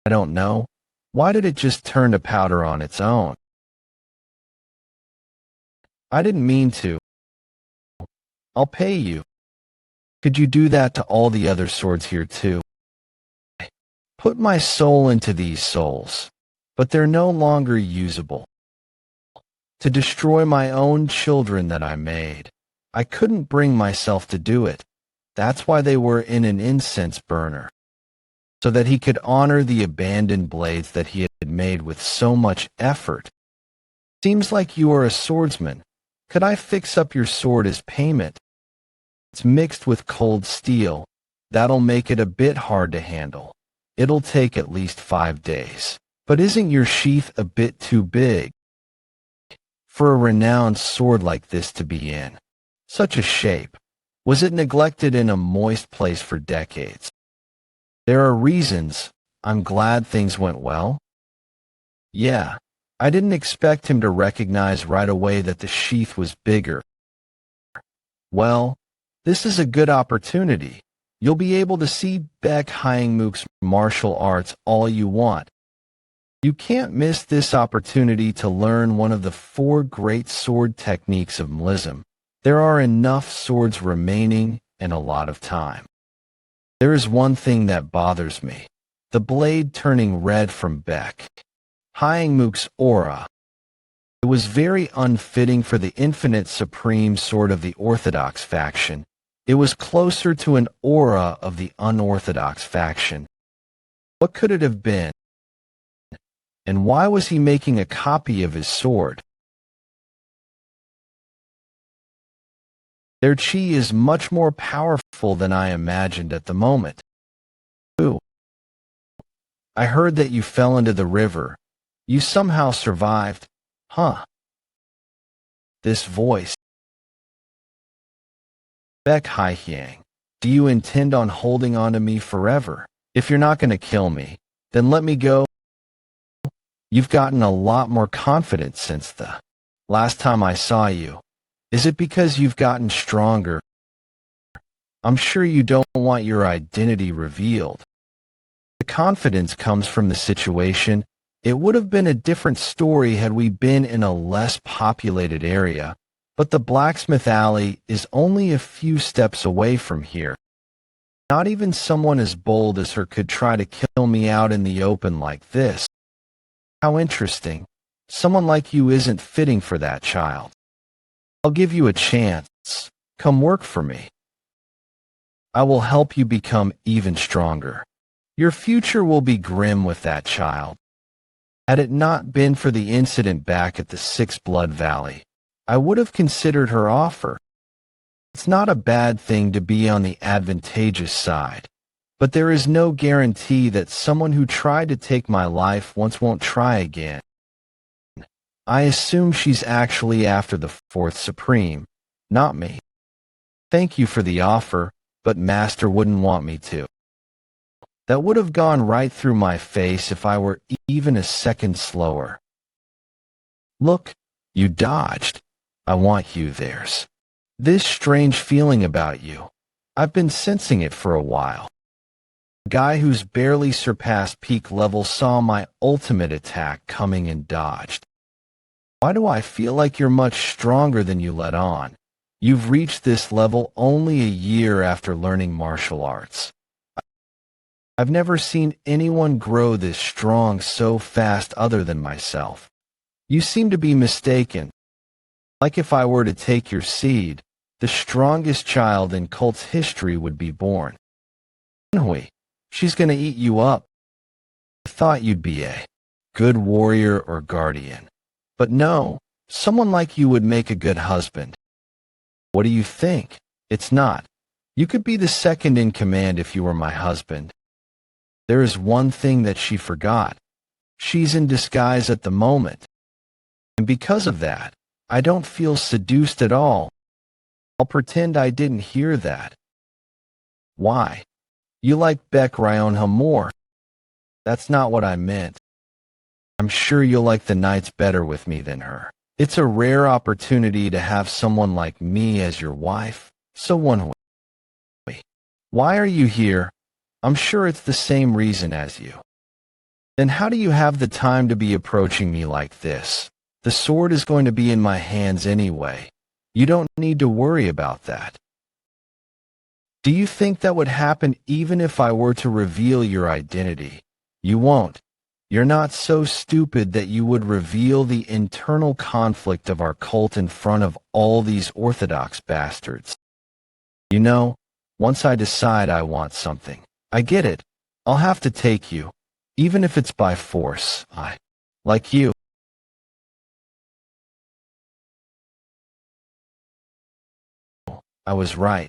I don't know. Why did it just turn to powder on its own? I didn't mean to. I'll pay you. Could you do that to all the other swords here too? Put my soul into these souls, but they're no longer usable. To destroy my own children that I made. I couldn't bring myself to do it. That's why they were in an incense burner, so that he could honor the abandoned blades that he had made with so much effort. Seems like you are a swordsman. Could I fix up your sword as payment? It's mixed with cold steel. That'll make it a bit hard to handle. It'll take at least 5 days. But isn't your sheath a bit too big for a renowned sword like this to be in? Such a shape. Was it neglected in a moist place for decades? There are reasons. I'm glad things went well. Yeah, I didn't expect him to recognize right away that the sheath was bigger. Well, this is a good opportunity. You'll be able to see Baek Hyangmook's martial arts all you want. You can't miss this opportunity to learn one of the 4 great sword techniques of Mlism. There are enough swords remaining and a lot of time. There is one thing that bothers me. The blade turning red from Baek Hyangmook's aura. It was very unfitting for the infinite supreme sword of the Orthodox faction. It was closer to an aura of the unorthodox faction. What could it have been? And why was he making a copy of his sword? Their chi is much more powerful than I imagined at the moment. Ooh. I heard that you fell into the river. You somehow survived, huh? This voice. Baek Hyang, do you intend on holding on to me forever? If you're not going to kill me, then let me go. You've gotten a lot more confident since the last time I saw you. Is it because you've gotten stronger? I'm sure you don't want your identity revealed. The confidence comes from the situation. It would have been a different story had we been in a less populated area, but the blacksmith alley is only a few steps away from here. Not even someone as bold as her could try to kill me out in the open like this. How interesting. Someone like you isn't fitting for that child. I'll give you a chance. Come work for me. I will help you become even stronger. Your future will be grim with that child. Had it not been for the incident back at the Six Blood Valley, I would have considered her offer. It's not a bad thing to be on the advantageous side, but there is no guarantee that someone who tried to take my life once won't try again. I assume she's actually after the Fourth Supreme, not me. Thank you for the offer, but Master wouldn't want me to. That would have gone right through my face if I were even a second slower. Look, you dodged. I want you there's this strange feeling about you. I've been sensing it for a while. A guy who's barely surpassed peak level saw my ultimate attack coming and dodged. Why do I feel like you're much stronger than you let on? You've reached this level only a year after learning martial arts. I've never seen anyone grow this strong so fast other than myself. You seem to be mistaken. Like if I were to take your seed, the strongest child in cult's history would be born. Woon-Hwi, she's gonna eat you up. I thought you'd be a good warrior or guardian. But no, someone like you would make a good husband. What do you think? It's not. You could be the second in command if you were my husband. There is one thing that she forgot. She's in disguise at the moment. And because of that, I don't feel seduced at all. I'll pretend I didn't hear that. Why? You like Beck Ryonha more. That's not what I meant. I'm sure you'll like the nights better with me than her. It's a rare opportunity to have someone like me as your wife. So Woon-Hwi, why are you here? I'm sure it's the same reason as you. Then how do you have the time to be approaching me like this? The sword is going to be in my hands anyway. You don't need to worry about that. Do you think that would happen even if I were to reveal your identity? You won't. You're not so stupid that you would reveal the internal conflict of our cult in front of all these orthodox bastards. You know, once I decide I want something, I get it. I'll have to take you, even if it's by force. Like you. I was right.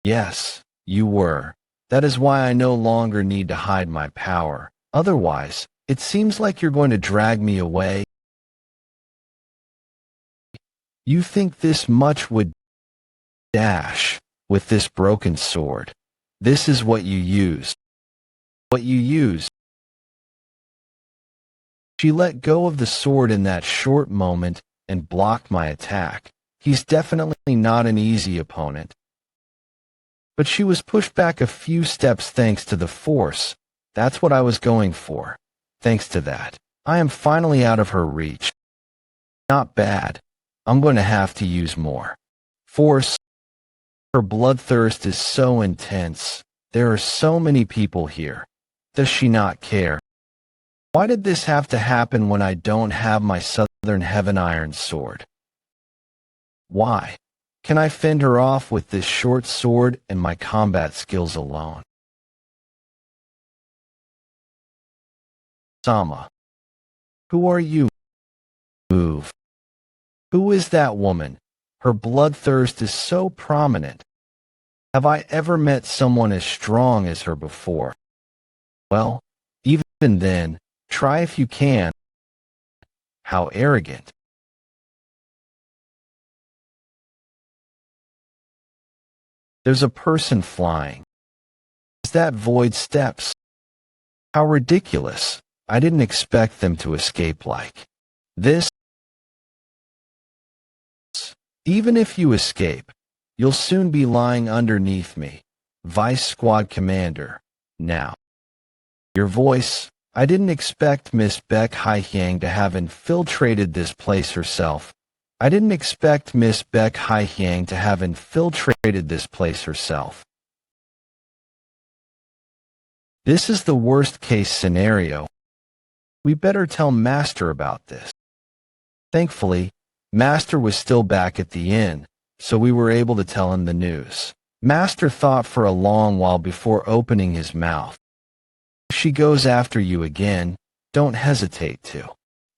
Yes, you were. That is why I no longer need to hide my power. Otherwise, it seems like you're going to drag me away. You think this much would dash with this broken sword. This is what you use. What you use. She let go of the sword in that short moment and blocked my attack. He's definitely not an easy opponent. But she was pushed back a few steps thanks to the force. That's what I was going for. Thanks to that, I am finally out of her reach. Not bad. I'm going to have to use more force. Her bloodthirst is so intense. There are so many people here. Does she not care? Why did this have to happen when I don't have my Southern Heaven Iron sword? Why? Can I fend her off with this short sword and my combat skills alone? Sama. Who are you? Move. Who is that woman? Her bloodthirst is so prominent. Have I ever met someone as strong as her before? Well, even then, try if you can. How arrogant. There's a person flying. Is that void steps? How ridiculous. I didn't expect them to escape like this. Even if you escape, you'll soon be lying underneath me. Vice Squad Commander. Now. Your voice. I didn't expect Miss Beck Haihyang to have infiltrated this place herself. I didn't expect Miss Beck Haihyang to have infiltrated this place herself. This is the worst case scenario. We better tell Master about this. Thankfully, Master was still back at the inn, so we were able to tell him the news. Master thought for a long while before opening his mouth. If she goes after you again, don't hesitate to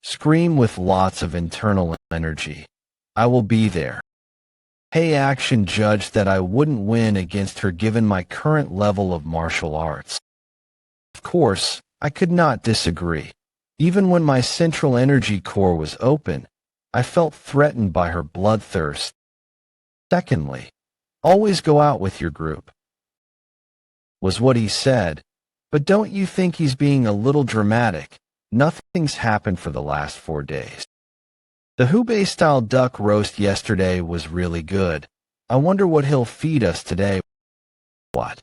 scream with lots of internal energy. I will be there. Hey Action judged that I wouldn't win against her given my current level of martial arts. Of course, I could not disagree. Even when my central energy core was open, I felt threatened by her bloodthirst. Secondly, always go out with your group, was what he said. But don't you think he's being a little dramatic? Nothing's happened for the last 4 days. The Hubei-style duck roast yesterday was really good. I wonder what he'll feed us today. What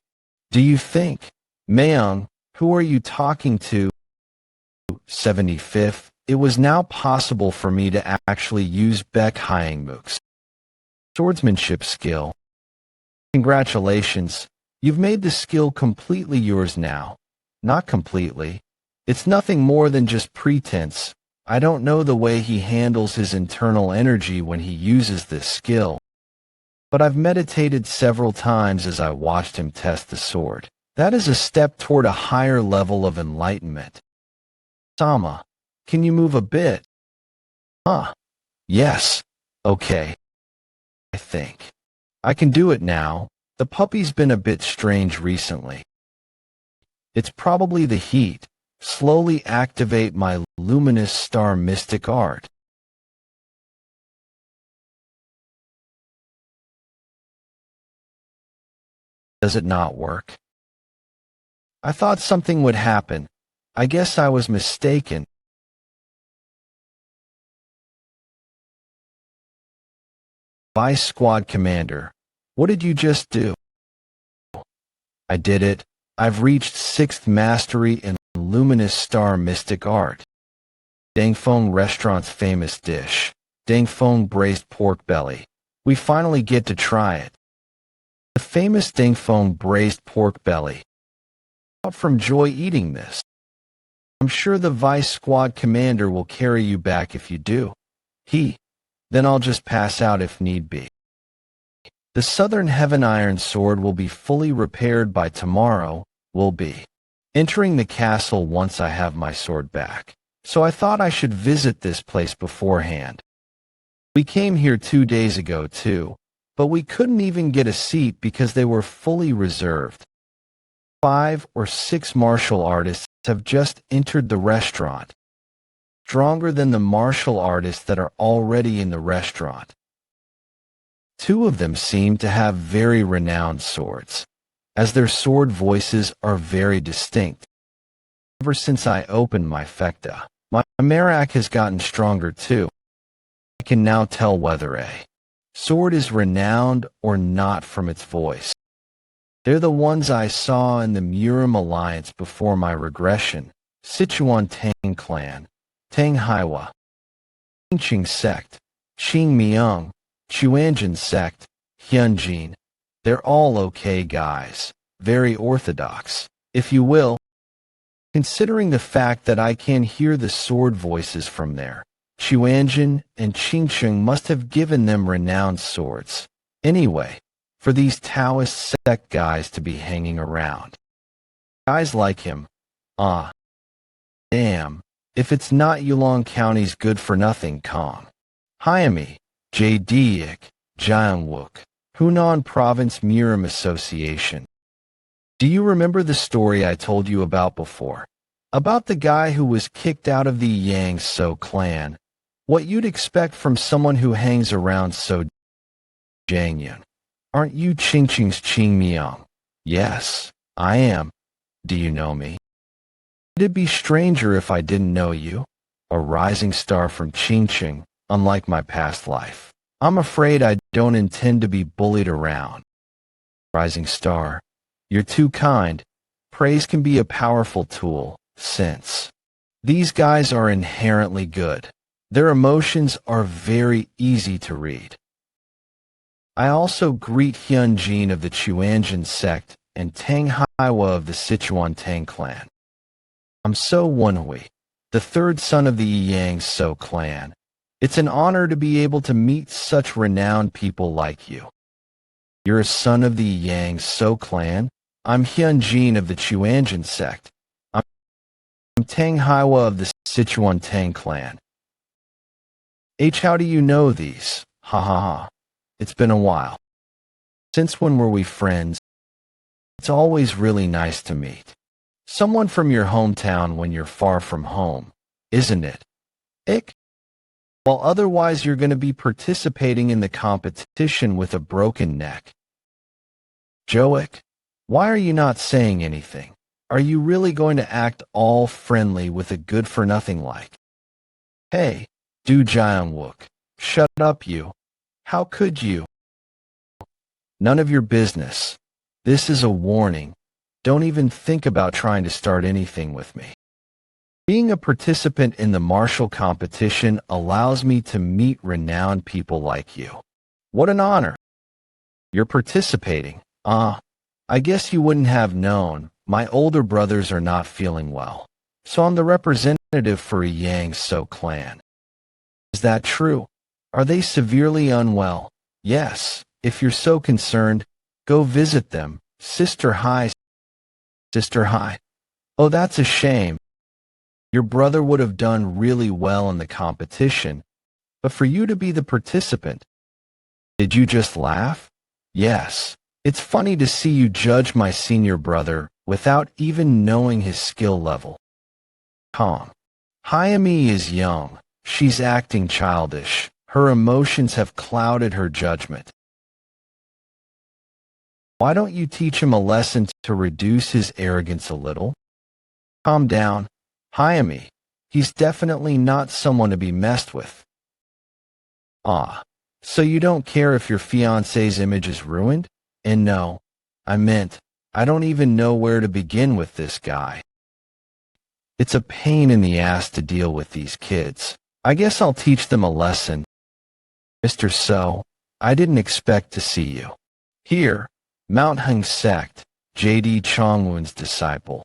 do you think? Moyong, who are you talking to? 75th. It was now possible for me to actually use Baek Hyangmuk's swordsmanship skill. Congratulations. You've made the skill completely yours now. Not completely. It's nothing more than just pretense. I don't know the way he handles his internal energy when he uses this skill, but I've meditated several times as I watched him test the sword. That is a step toward a higher level of enlightenment. Sama, can you move a bit? Yes. Okay. I think I can do it now. The puppy's been a bit strange recently. It's probably the heat. Slowly activate my luminous star mystic art. Does it not work? I thought something would happen. I guess I was mistaken. Vice Squad Commander, what did you just do? I did it. I've reached 6th mastery in luminous star mystic art. Dangfeng Restaurant's famous dish, Dangfeng braised pork belly. We finally get to try it. The famous Dangfeng braised pork belly. Out from joy eating this. I'm sure the Vice Squad Commander will carry you back if you do. Then I'll just pass out if need be. The Southern Heaven Iron Sword will be fully repaired by tomorrow. Will be entering the castle once I have my sword back, so I thought I should visit this place beforehand. We came here 2 days ago too, but we couldn't even get a seat because they were fully reserved. 5 or 6 martial artists have just entered the restaurant, stronger than the martial artists that are already in the restaurant. 2 of them seem to have very renowned swords, as their sword voices are very distinct. Ever since I opened my fecta, my Merak has gotten stronger too. I can now tell whether a sword is renowned or not from its voice. They're the ones I saw in the Murim Alliance before my regression, Sichuan Tang Clan, Tang Haiwa, Qingqing Sect, Qing Miang, Chuanjin Sect, Hyunjin. They're all okay guys, very orthodox, if you will. Considering the fact that I can hear the sword voices from there, Chuanjin and Qingqing must have given them renowned swords. Anyway, for these Taoist sect guys to be hanging around. Guys like him. Damn, if it's not Yulong County's good-for-nothing Kong. Hyami, Jadiak, Jiangwook, Hunan Province Murim Association. Do you remember the story I told you about before? About the guy who was kicked out of the Yang So clan? What you'd expect from someone who hangs around So Jangyun. Aren't you Qingqing's Qing Miang? Yes, I am. Do you know me? It'd be stranger if I didn't know you. A rising star from Qingqing, unlike my past life. I'm afraid I don't intend to be bullied around. Rising star, you're too kind. Praise can be a powerful tool, since these guys are inherently good. Their emotions are very easy to read. I also greet Hyunjin of the Chuanjin sect and Tang Haiwa of the Sichuan Tang clan. I'm So Woon-Hwi, the 3rd son of the Yang So clan. It's an honor to be able to meet such renowned people like you. You're a son of the Yang So clan? I'm Hyunjin of the Chuanjin sect. I'm Tang Haiwa of the Sichuan Tang clan. How do you know these? Ha ha ha. It's been a while. Since when were we friends? It's always really nice to meet someone from your hometown when you're far from home, isn't it? While otherwise you're going to be participating in the competition with a broken neck. Joek, why are you not saying anything? Are you really going to act all friendly with a good-for-nothing like? Hey, Du Jiangwook, shut up you. How could you? None of your business. This is a warning. don't even think about trying to start anything with me. Being a participant in the martial competition allows me to meet renowned people like you. What an honor. You're participating. I guess you wouldn't have known. My older brothers are not feeling well, so I'm the representative for a Yang So clan. Is that true? Are they severely unwell? Yes. If you're so concerned, go visit them. Sister Hi. Sister Hi. Oh, that's a shame. Your brother would have done really well in the competition, but for you to be the participant. Did you just laugh? Yes. It's funny to see you judge my senior brother without even knowing his skill level. Calm. Hayami is young. She's acting childish. Her emotions have clouded her judgment. Why don't you teach him a lesson to reduce his arrogance a little? Calm down. Hayami. He's definitely not someone to be messed with. So you don't care if your fiancé's image is ruined? And no, I meant, I don't even know where to begin with this guy. It's a pain in the ass to deal with these kids. I guess I'll teach them a lesson. Mr. So, I didn't expect to see you. Here, Mount Heng sect, J.D. Chongwon's disciple.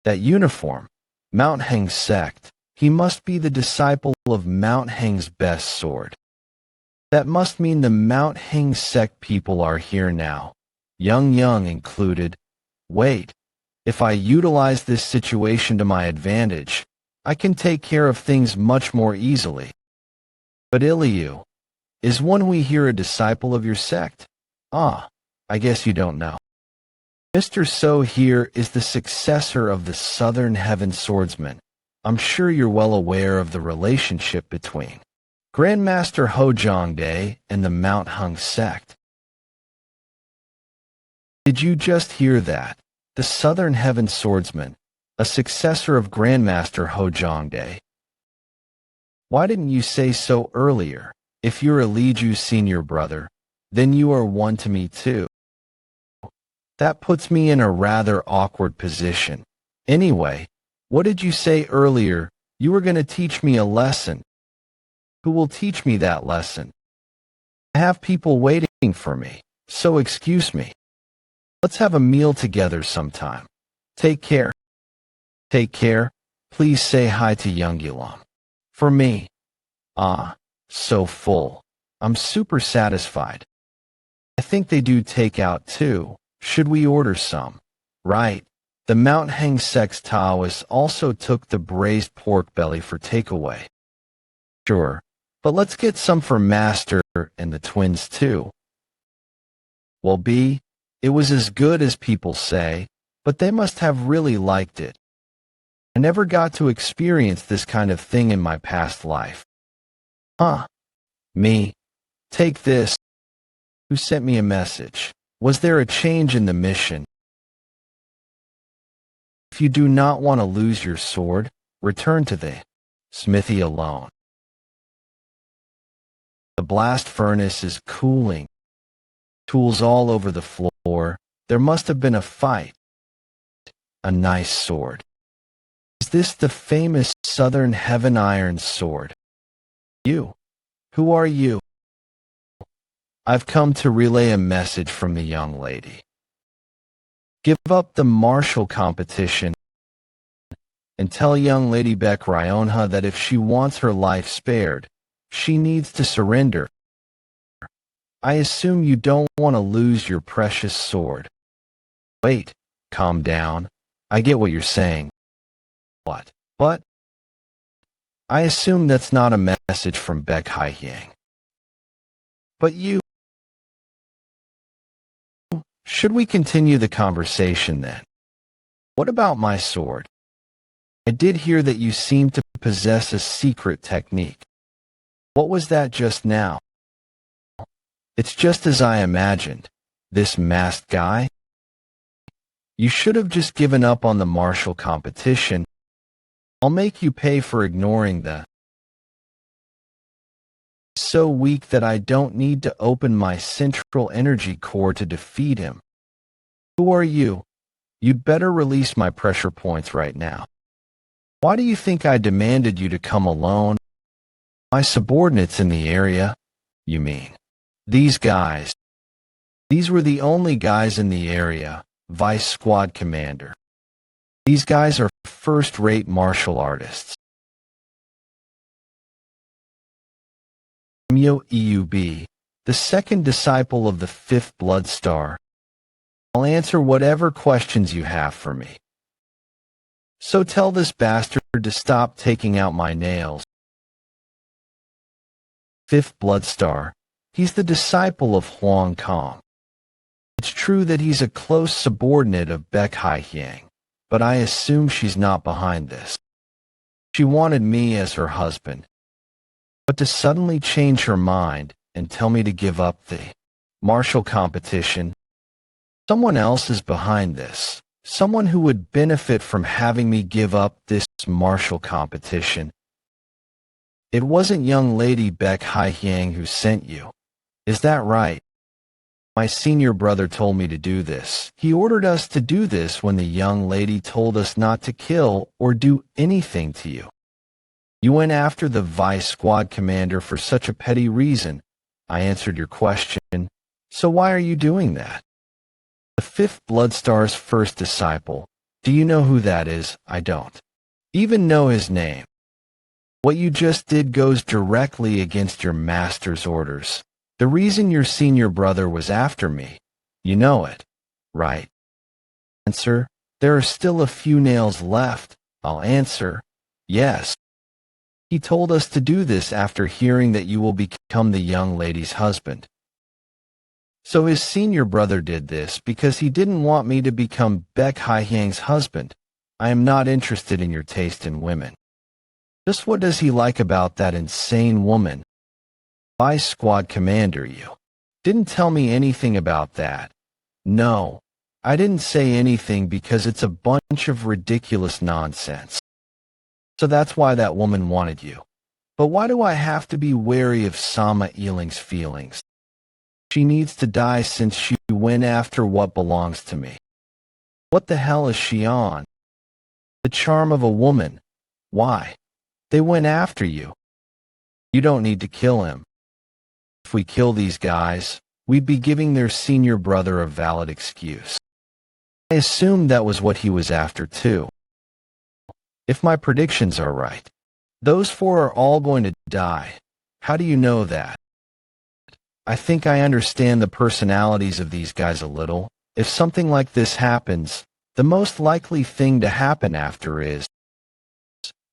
That uniform, Mount Heng sect, he must be the disciple of Mount Heng's best sword. That must mean the Mount Heng sect people are here now, Young included. Wait, if I utilize this situation to my advantage, I can take care of things much more easily. But Iliu, is Woon-Hwi here a disciple of your sect? I guess you don't know. Mr. So here is the successor of the Southern Heaven Swordsman. I'm sure you're well aware of the relationship between Grandmaster Hojongdae and the Mount Heng sect. Did you just hear that? The Southern Heaven Swordsman, a successor of Grandmaster Hojongdae. Why didn't you say so earlier? If you're a Liju's senior brother, then you are one to me too. That puts me in a rather awkward position. Anyway, what did you say earlier? You were going to teach me a lesson. Who will teach me that lesson? I have people waiting for me, so excuse me. Let's have a meal together sometime. Take care. Take care. Please say hi to Younggulam. For me. So full. I'm super satisfied. I think they do takeout too. Should we order some? Right. The Mount Heng sect's Taoists also took the braised pork belly for takeaway. Sure, but let's get some for Master and the twins too. Well, B, it was as good as people say, but they must have really liked it. I never got to experience this kind of thing in my past life. Me. Take this. Who sent me a message? Was there a change in the mission? If you do not want to lose your sword, return to the smithy alone. The blast furnace is cooling. Tools all over the floor. There must have been a fight. A nice sword. Is this the famous Southern Heaven Iron sword? You. Who are you? I've come to relay a message from the young lady. Give up the martial competition and tell young Lady Beck Ryonha that if she wants her life spared, she needs to surrender. I assume you don't want to lose your precious sword. Wait, calm down. I get what you're saying. What? But I assume that's not a message from Beck Haiyang. But you... Should we continue the conversation then? What about my sword? I did hear that you seem to possess a secret technique. What was that just now? It's just as I imagined. This masked guy? You should have just given up on the martial competition. I'll make you pay for ignoring the... So weak that I don't need to open my central energy core to defeat him. Who are you? You'd better release my pressure points right now. Why do you think I demanded you to come alone? My subordinates in the area, you mean? These guys. These were the only guys in the area, Vice Squad Commander. These guys are first-rate martial artists. Nakyo Eub, the second disciple of the 5th Blood Star. I'll answer whatever questions you have for me. So tell this bastard to stop taking out my nails. 5th Blood Star. He's the disciple of Huang Kong. It's true that he's a close subordinate of Baek Hai-hyang, but I assume she's not behind this. She wanted me as her husband. But to suddenly change her mind and tell me to give up the martial competition, someone else is behind this. Someone who would benefit from having me give up this martial competition. It wasn't young lady Baek Hai-hyang who sent you. Is that right? My senior brother told me to do this. He ordered us to do this when the young lady told us not to kill or do anything to you. You went after the Vice Squad Commander for such a petty reason. I answered your question. So why are you doing that? The 5th Blood Star's first disciple. Do you know who that is? I don't even know his name. What you just did goes directly against your master's orders. The reason your senior brother was after me. You know it, right? Answer. There are still a few nails left. I'll answer. Yes. He told us to do this after hearing that you will become the young lady's husband. So his senior brother did this because he didn't want me to become Baek Hai-hyang's husband. I am not interested in your taste in women. Just what does he like about that insane woman? Vice Squad Commander, you didn't tell me anything about that. No, I didn't say anything because it's a bunch of ridiculous nonsense. So that's why that woman wanted you. But why do I have to be wary of Sama Ealing's feelings? She needs to die since she went after what belongs to me. What the hell is she on? The charm of a woman. Why? They went after you. You don't need to kill him. If we kill these guys, we'd be giving their senior brother a valid excuse. I assumed that was what he was after too. If my predictions are right, those 4 are all going to die. How do you know that? I think I understand the personalities of these guys a little. If something like this happens, the most likely thing to happen after is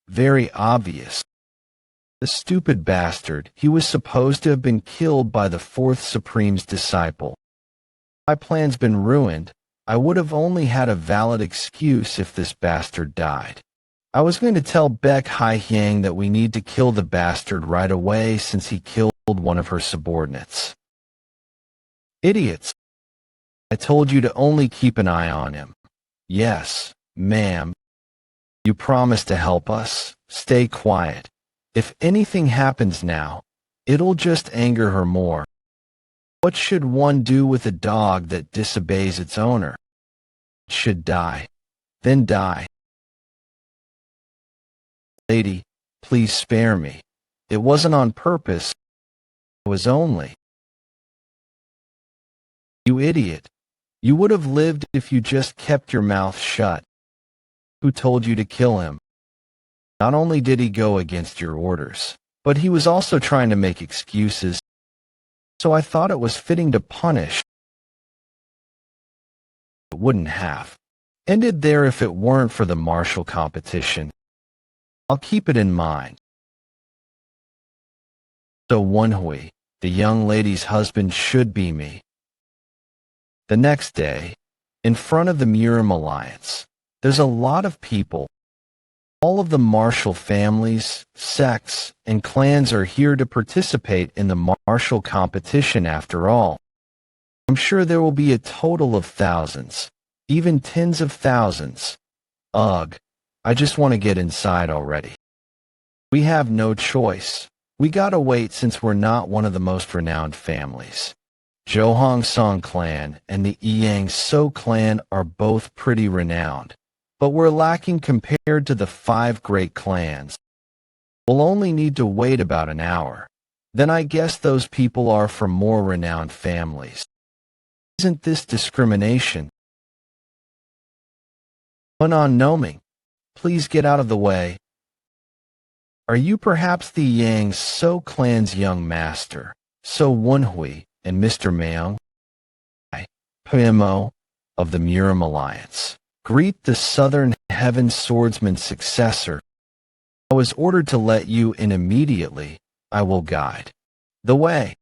very obvious. The stupid bastard, he was supposed to have been killed by the 4th Supreme's disciple. My plan's been ruined. I would have only had a valid excuse if this bastard died. I was going to tell Baek Hai-hyang that we need to kill the bastard right away since he killed one of her subordinates. Idiots. I told you to only keep an eye on him. Yes, ma'am. You promised to help us. Stay quiet. If anything happens now, it'll just anger her more. What should one do with a dog that disobeys its owner? It should die. Then die. Lady, please spare me. It wasn't on purpose. It was only. You idiot. You would have lived if you just kept your mouth shut. Who told you to kill him? Not only did he go against your orders, but he was also trying to make excuses. So I thought it was fitting to punish. It wouldn't have ended there if it weren't for the martial competition. I'll keep it in mind. So Woon-Hwi, the young lady's husband, should be me. The next day, in front of the Murim Alliance, there's a lot of people. All of the martial families, sects, and clans are here to participate in the martial competition after all. I'm sure there will be a total of thousands, even tens of thousands. Ugh, I just want to get inside already. We have no choice. We gotta wait since we're not one of the most renowned families. Johong Song clan and the Yang So clan are both pretty renowned, but we're lacking compared to the 5 great clans. We'll only need to wait about an hour. Then I guess those people are from more renowned families. Isn't this discrimination? Unknown Noming, please get out of the way. Are you perhaps the Yang So clan's young master, So Woon-Hwi, and Mr. Moyong? PMO of the Murim Alliance. Greet the Southern Heaven Swordsman's successor. I was ordered to let you in immediately. I will guide the way.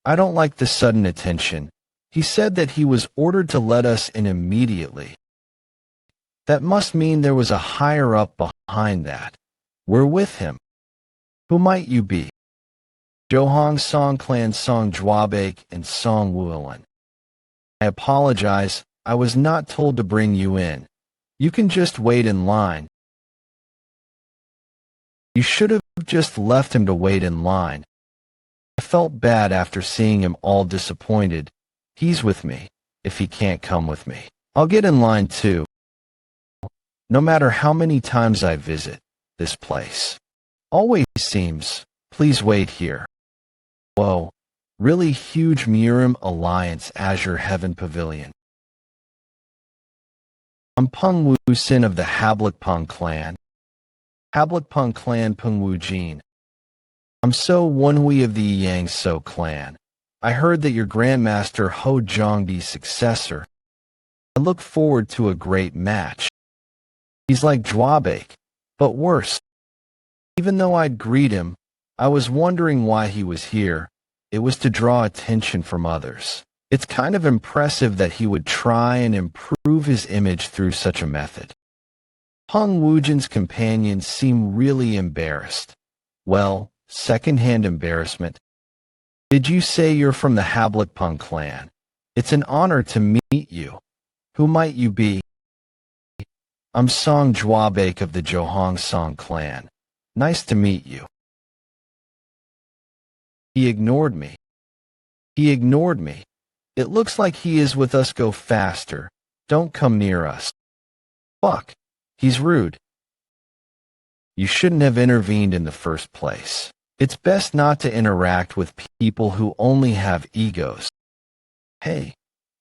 I don't like the sudden attention. He said that he was ordered to let us in immediately. That must mean there was a higher up behind that. We're with him. Who might you be? Johong Song Clan Song Jwabek and Song Wulan. I apologize, I was not told to bring you in. You can just wait in line. You should have just left him to wait in line. I felt bad after seeing him all disappointed. He's with me. If he can't come with me, I'll get in line too. No matter how many times I visit this place, always seems, please wait here. Whoa, really huge Murim Alliance Azure Heaven Pavilion. I'm Peng Wu Sin of the Hablakpeng clan. Hablakpeng clan Peng Wu Jin. I'm So Woon-Hwi of the Yang So clan. I heard that your Grandmaster Ho Jongbi's successor. I look forward to a great match. He's like Jwabek, but worse. Even though I'd greet him, I was wondering why he was here. It was to draw attention from others. It's kind of impressive that he would try and improve his image through such a method. Peng Wujin's companions seem really embarrassed. Well, second-hand embarrassment. Did you say you're from the Hablakpeng clan? It's an honor to meet you. Who might you be? I'm Song Jwabek of the Johong Song clan. Nice to meet you. He ignored me. He ignored me. It looks like he is with us. Go faster. Don't come near us. Fuck. He's rude. You shouldn't have intervened in the first place. It's best not to interact with people who only have egos. Hey,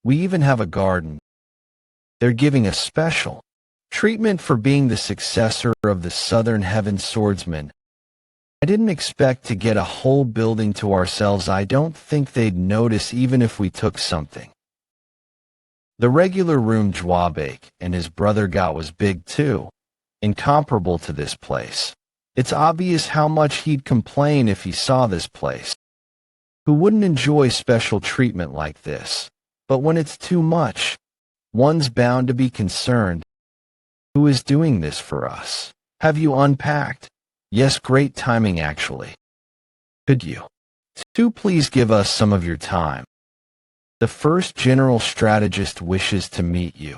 we even have a garden. They're giving a special treatment for being the successor of the Southern Heaven Swordsman. I didn't expect to get a whole building to ourselves. I don't think they'd notice even if we took something. The regular room Jwabek and his brother got was big too, incomparable to this place. It's obvious how much he'd complain if he saw this place. Who wouldn't enjoy special treatment like this? But when it's too much, one's bound to be concerned. Who is doing this for us? Have you unpacked? Yes, great timing actually. Could you two please give us some of your time? The first general strategist wishes to meet you.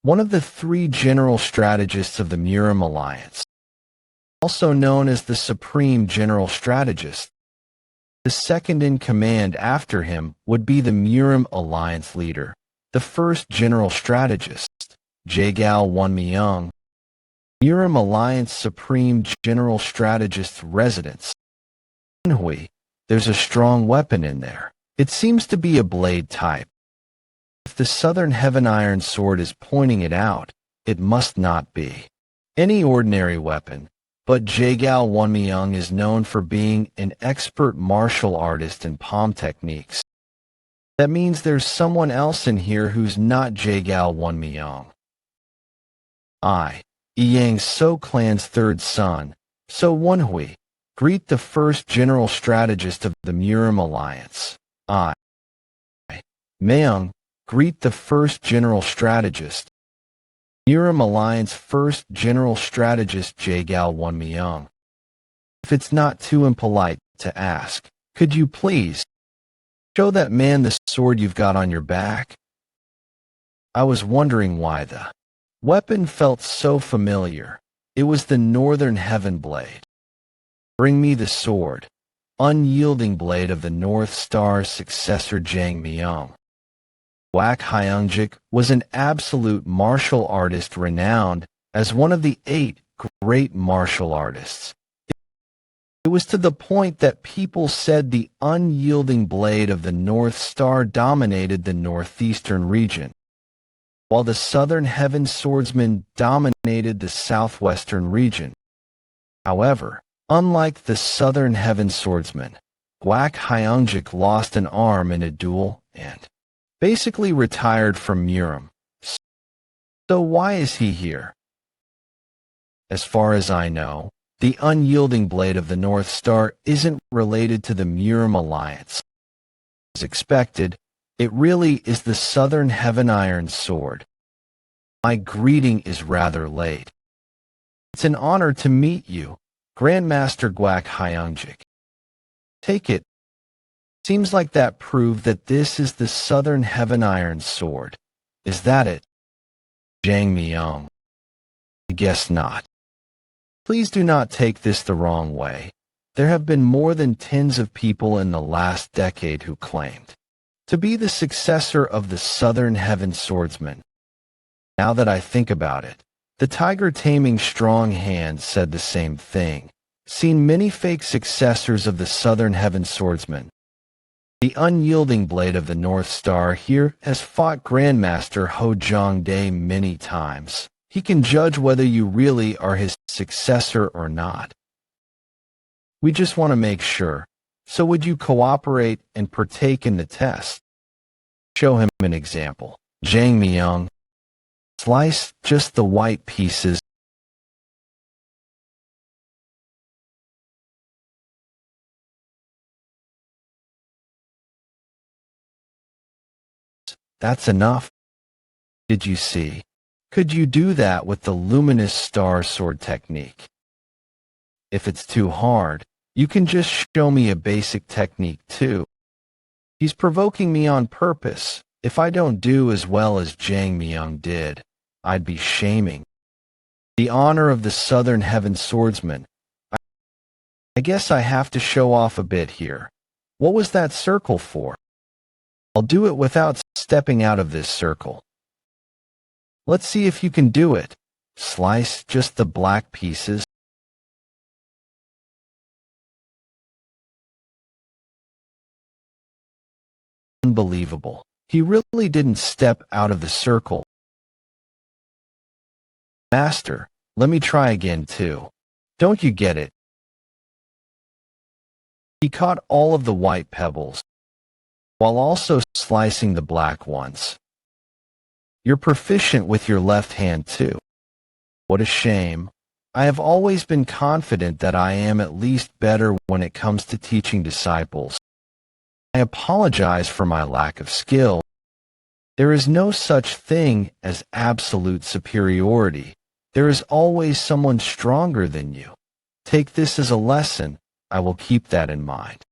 One of the 3 general strategists of the Murim Alliance, also known as the Supreme General Strategist. The second in command after him would be the Murim Alliance leader, the first general strategist, Jagao Moyong. Murim Alliance Supreme General Strategist's residence. Woon-Hwi, there's a strong weapon in there. It seems to be a blade type. If the Southern Heaven Iron Sword is pointing it out, it must not be any ordinary weapon. But Jagao Moyong is known for being an expert martial artist in palm techniques. That means there's someone else in here who's not Jagao Moyong. Yang So clan's 3rd son, So Woon-Hwi, greet the first general strategist of the Murim Alliance. Moyong, greet the first general strategist. Murim Alliance first general strategist Jagao Moyong. If it's not too impolite to ask, could you please show that man the sword you've got on your back? I was wondering why the weapon felt so familiar. It was the Northern Heaven Blade. Bring me the sword, unyielding blade of the North Star's successor Jang Myung. Kwak Hyungjik was an absolute martial artist renowned as one of the 8 great martial artists. It was to the point that people said the unyielding blade of the North Star dominated the northeastern region, while the Southern Heaven Swordsman dominated the southwestern region. However, unlike the Southern Heaven Swordsman, Kwak Hyungjik lost an arm in a duel and basically retired from Murim. So why is he here? As far as I know, the unyielding blade of the North Star isn't related to the Murim alliance. As expected, it really is the Southern Heaven Iron Sword. My greeting is rather late. It's an honor to meet you, Grandmaster Kwak Hyungjik. Take it. Seems like that proved that this is the Southern Heaven Iron Sword. Is that it? Jang Myung. I guess not. Please do not take this the wrong way. There have been more than tens of people in the last decade who claimed to be the successor of the Southern Heaven Swordsman. Now that I think about it, the tiger taming strong hand said the same thing. Seen many fake successors of the Southern Heaven Swordsman. The unyielding blade of the North Star here has fought Grandmaster Ho Jong-dae many times. He can judge whether you really are his successor or not. We just want to make sure. So would you cooperate and partake in the test? Show him an example. Jang Myung. Slice just the white pieces. That's enough. Did you see? Could you do that with the luminous star sword technique? If it's too hard, you can just show me a basic technique too. He's provoking me on purpose. If I don't do as well as Jang Myung did, I'd be shaming the honor of the Southern Heaven Swordsman. I guess I have to show off a bit here. What was that circle for? I'll do it without stepping out of this circle. Let's see if you can do it. Slice just the black pieces. Unbelievable. He really didn't step out of the circle. Master, let me try again too. Don't you get it? He caught all of the white pebbles, while also slicing the black ones. You're proficient with your left hand too. What a shame. I have always been confident that I am at least better when it comes to teaching disciples. I apologize for my lack of skill. There is no such thing as absolute superiority. There is always someone stronger than you. Take this as a lesson. I will keep that in mind.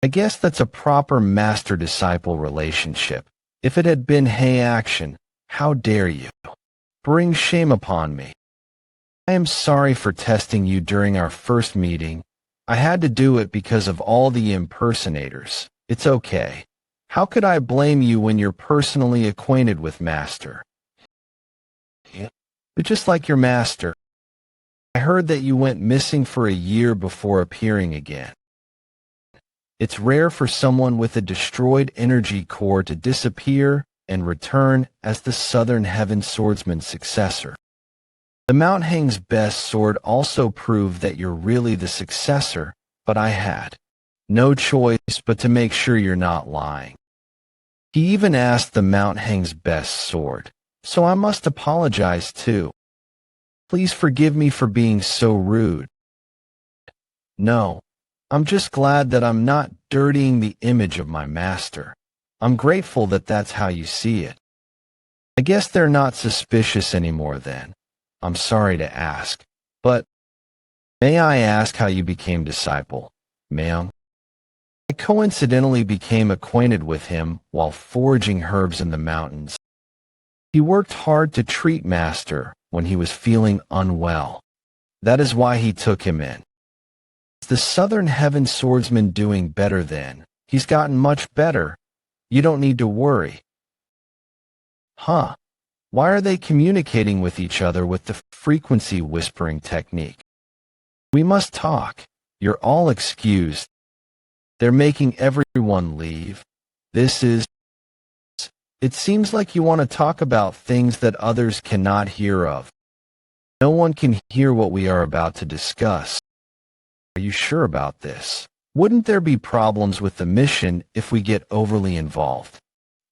I guess that's a proper master-disciple relationship. If it had been hey action, how dare you? Bring shame upon me. I am sorry for testing you during our first meeting. I had to do it because of all the impersonators. It's okay. How could I blame you when you're personally acquainted with Master? But just like your master, I heard that you went missing for a year before appearing again. It's rare for someone with a destroyed energy core to disappear and return as the Southern Heaven Swordsman's successor. The Mount Hang's best sword also proved that you're really the successor, but I had no choice but to make sure you're not lying. He even asked the Mount Hang's best sword, so I must apologize too. Please forgive me for being so rude. No, I'm just glad that I'm not dirtying the image of my master. I'm grateful that that's how you see it. I guess they're not suspicious anymore then. I'm sorry to ask, but may I ask how you became disciple, Moyong? I coincidentally became acquainted with him while foraging herbs in the mountains. He worked hard to treat Master when he was feeling unwell. That is why he took him in. Is the Southern Heaven swordsman doing better then? He's gotten much better. You don't need to worry. Huh? Why are they communicating with each other with the frequency whispering technique? We must talk. You're all excused. They're making everyone leave. It seems like you want to talk about things that others cannot hear of. No one can hear what we are about to discuss. Are you sure about this? Wouldn't there be problems with the mission if we get overly involved?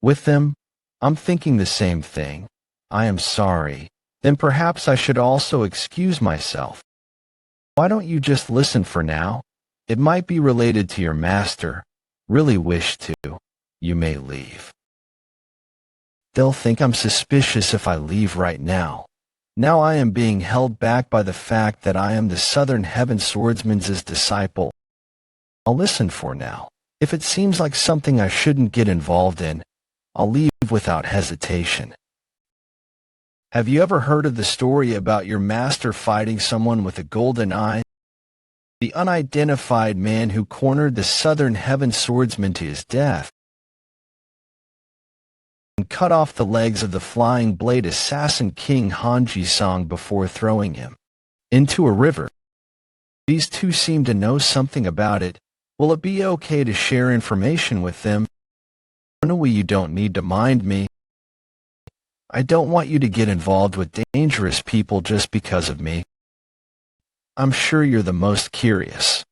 With them? I'm thinking the same thing. I am sorry. Then perhaps I should also excuse myself. Why don't you just listen for now? It might be related to your master. Really wish to. You may leave. They'll think I'm suspicious if I leave right now. Now I am being held back by the fact that I am the Southern Heaven swordsman's disciple. I'll listen for now. If it seems like something I shouldn't get involved in, I'll leave without hesitation. Have you ever heard of the story about your master fighting someone with a golden eye? The unidentified man who cornered the Southern Heaven swordsman to his death and cut off the legs of the flying blade assassin King Hanji-song before throwing him into a river. These two seem to know something about it. Will it be okay to share information with them? Woon-Hwi, you don't need to mind me. I don't want you to get involved with dangerous people just because of me. I'm sure you're the most curious.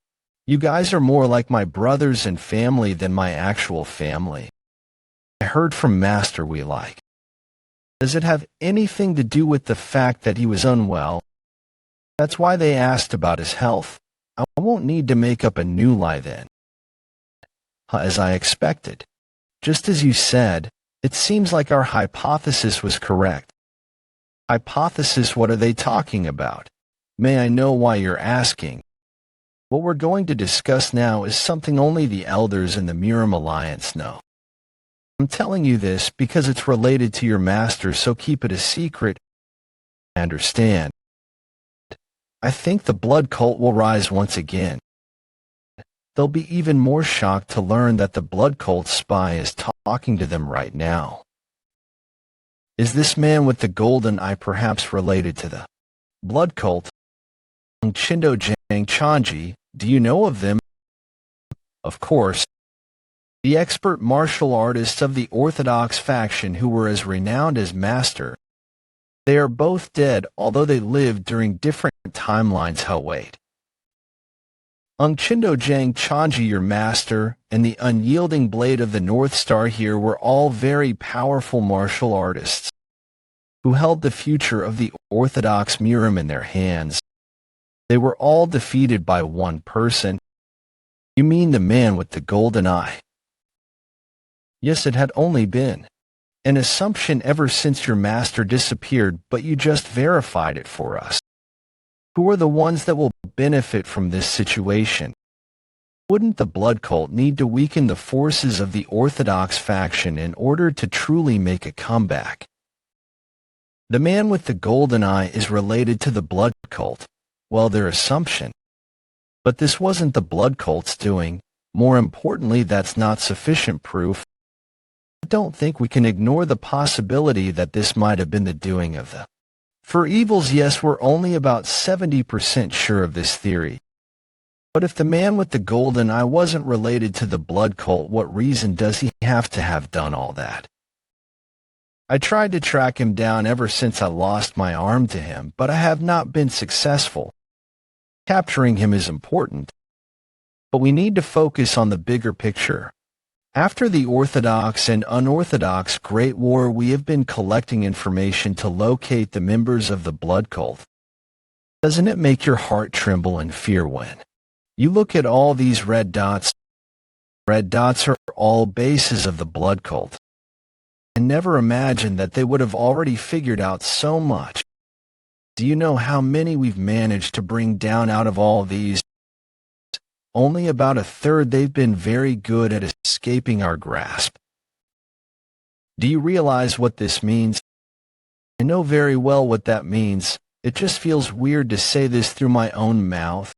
You guys are more like my brothers and family than my actual family. I heard from Master we like. Does it have anything to do with the fact that he was unwell? That's why they asked about his health. I won't need to make up a new lie then. As I expected. Just as you said, it seems like our hypothesis was correct. Hypothesis, what are they talking about? May I know why you're asking? What we're going to discuss now is something only the elders in the Miram Alliance know. I'm telling you this because it's related to your master, so keep it a secret. I understand. I think the blood cult will rise once again. They'll be even more shocked to learn that the blood cult spy is talking to them right now. Is this man with the golden eye perhaps related to the blood cult? Chindo Jang Chanji, do you know of them? Of course. The expert martial artists of the Orthodox faction who were as renowned as Master. They are both dead, although they lived during different timelines. Wait. Chindo Jang Chanji, your master, and the unyielding blade of the North Star here were all very powerful martial artists who held the future of the Orthodox Miram in their hands. They were all defeated by one person. You mean the man with the golden eye? Yes, it had only been an assumption ever since your master disappeared, but you just verified it for us. Who are the ones that will benefit from this situation? Wouldn't the blood cult need to weaken the forces of the Orthodox faction in order to truly make a comeback? The man with the golden eye is related to the blood cult. Well, their assumption. But this wasn't the blood cult's doing. More importantly, that's not sufficient proof. I don't think we can ignore the possibility that this might have been the doing of the For evils. Yes, we're only about 70% sure of this theory. But if the man with the golden eye wasn't related to the blood cult, what reason does he have to have done all that? I tried to track him down ever since I lost my arm to him, but I have not been successful. Capturing him is important, but we need to focus on the bigger picture. After the Orthodox and Unorthodox Great War, we have been collecting information to locate the members of the blood cult. Doesn't it make your heart tremble in fear when you look at all these red dots? Red dots are all bases of the blood cult. I never imagined that they would have already figured out so much. Do you know how many we've managed to bring down out of all these? Only about a third. They've been very good at escaping our grasp. Do you realize what this means? I know very well what that means. It just feels weird to say this through my own mouth.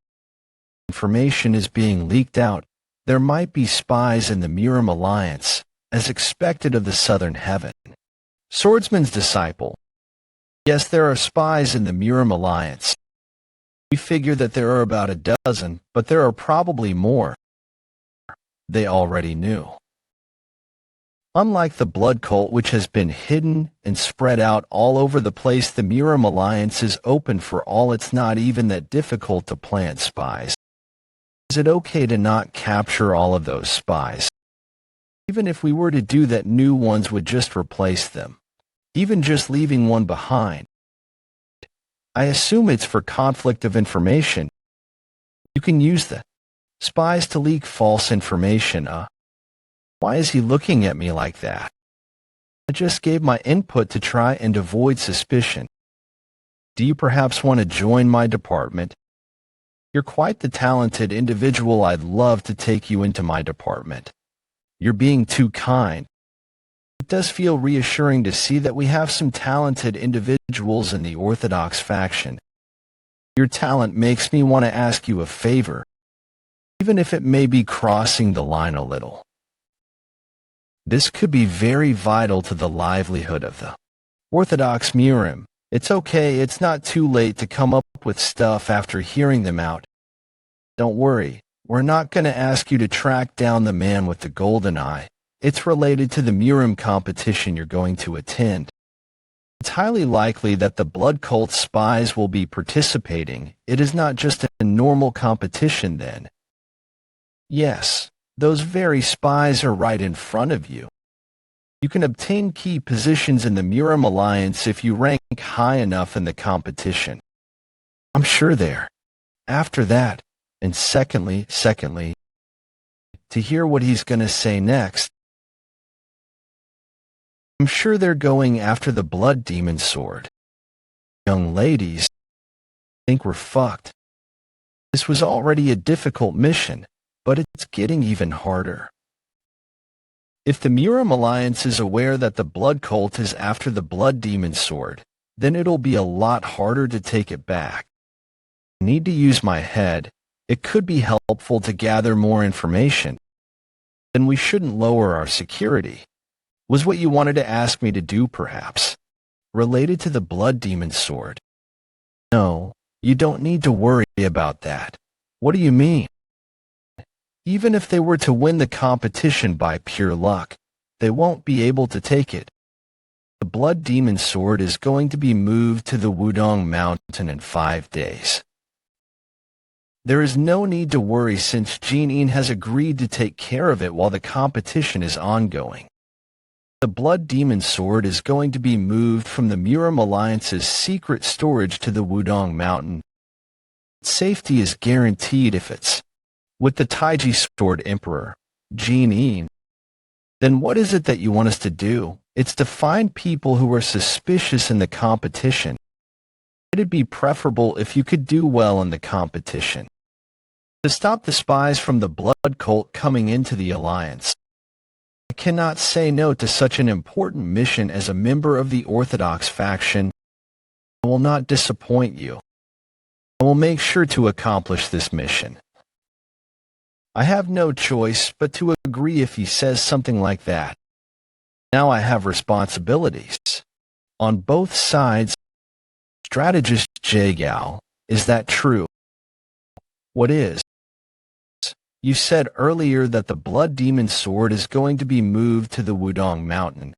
Information is being leaked out. There might be spies in the Miram Alliance, as expected of the Southern Heaven. Swordsman's disciple. Yes, there are spies in the Miram Alliance. We figure that there are about a dozen, but there are probably more. They already knew. Unlike the blood cult, which has been hidden and spread out all over the place, the Miram Alliance is open for all. It's not even that difficult to plant spies. Is it okay to not capture all of those spies? Even if we were to do that, new ones would just replace them. Even just leaving one behind. I assume it's for conflict of information. You can use the spies to leak false information. Why is he looking at me like that? I just gave my input to try and avoid suspicion. Do you perhaps want to join my department? You're quite the talented individual. I'd love to take you into my department. You're being too kind. It does feel reassuring to see that we have some talented individuals in the Orthodox faction. Your talent makes me want to ask you a favor, even if it may be crossing the line a little. This could be very vital to the livelihood of the Orthodox Miram. It's okay, it's not too late to come up with stuff after hearing them out. Don't worry, we're not going to ask you to track down the man with the golden eye. It's related to the Miram competition you're going to attend. It's highly likely that the blood cult spies will be participating. It is not just a normal competition then. Yes, those very spies are right in front of you. You can obtain key positions in the Miram Alliance if you rank high enough in the competition. I'm sure there. After that, and secondly, to hear what he's going to say next, I'm sure they're going after the blood demon sword. Young ladies, I think we're fucked. This was already a difficult mission, but it's getting even harder. If the Miram Alliance is aware that the blood cult is after the blood demon sword, then it'll be a lot harder to take it back. I need to use my head. It could be helpful to gather more information. Then we shouldn't lower our security. Was what you wanted to ask me to do, perhaps? Related to the blood demon sword? No, you don't need to worry about that. What do you mean? Even if they were to win the competition by pure luck, they won't be able to take it. The blood demon sword is going to be moved to the Wudong Mountain in 5 days. There is no need to worry since Jin has agreed to take care of it while the competition is ongoing. The blood demon sword is going to be moved from the Miram Alliance's secret storage to the Wudong Mountain. Safety is guaranteed if it's with the Taiji Sword Emperor, Jin. Then what is it that you want us to do? It's to find people who are suspicious in the competition. It'd be preferable if you could do well in the competition. To stop the spies from the blood cult coming into the alliance. I cannot say no to such an important mission as a member of the Orthodox faction. I will not disappoint you. I will make sure to accomplish this mission. I have no choice but to agree if he says something like that. Now I have responsibilities. On both sides. Strategist Jagao, is that true? What is? You said earlier that the blood demon sword is going to be moved to the Wudong Mountain.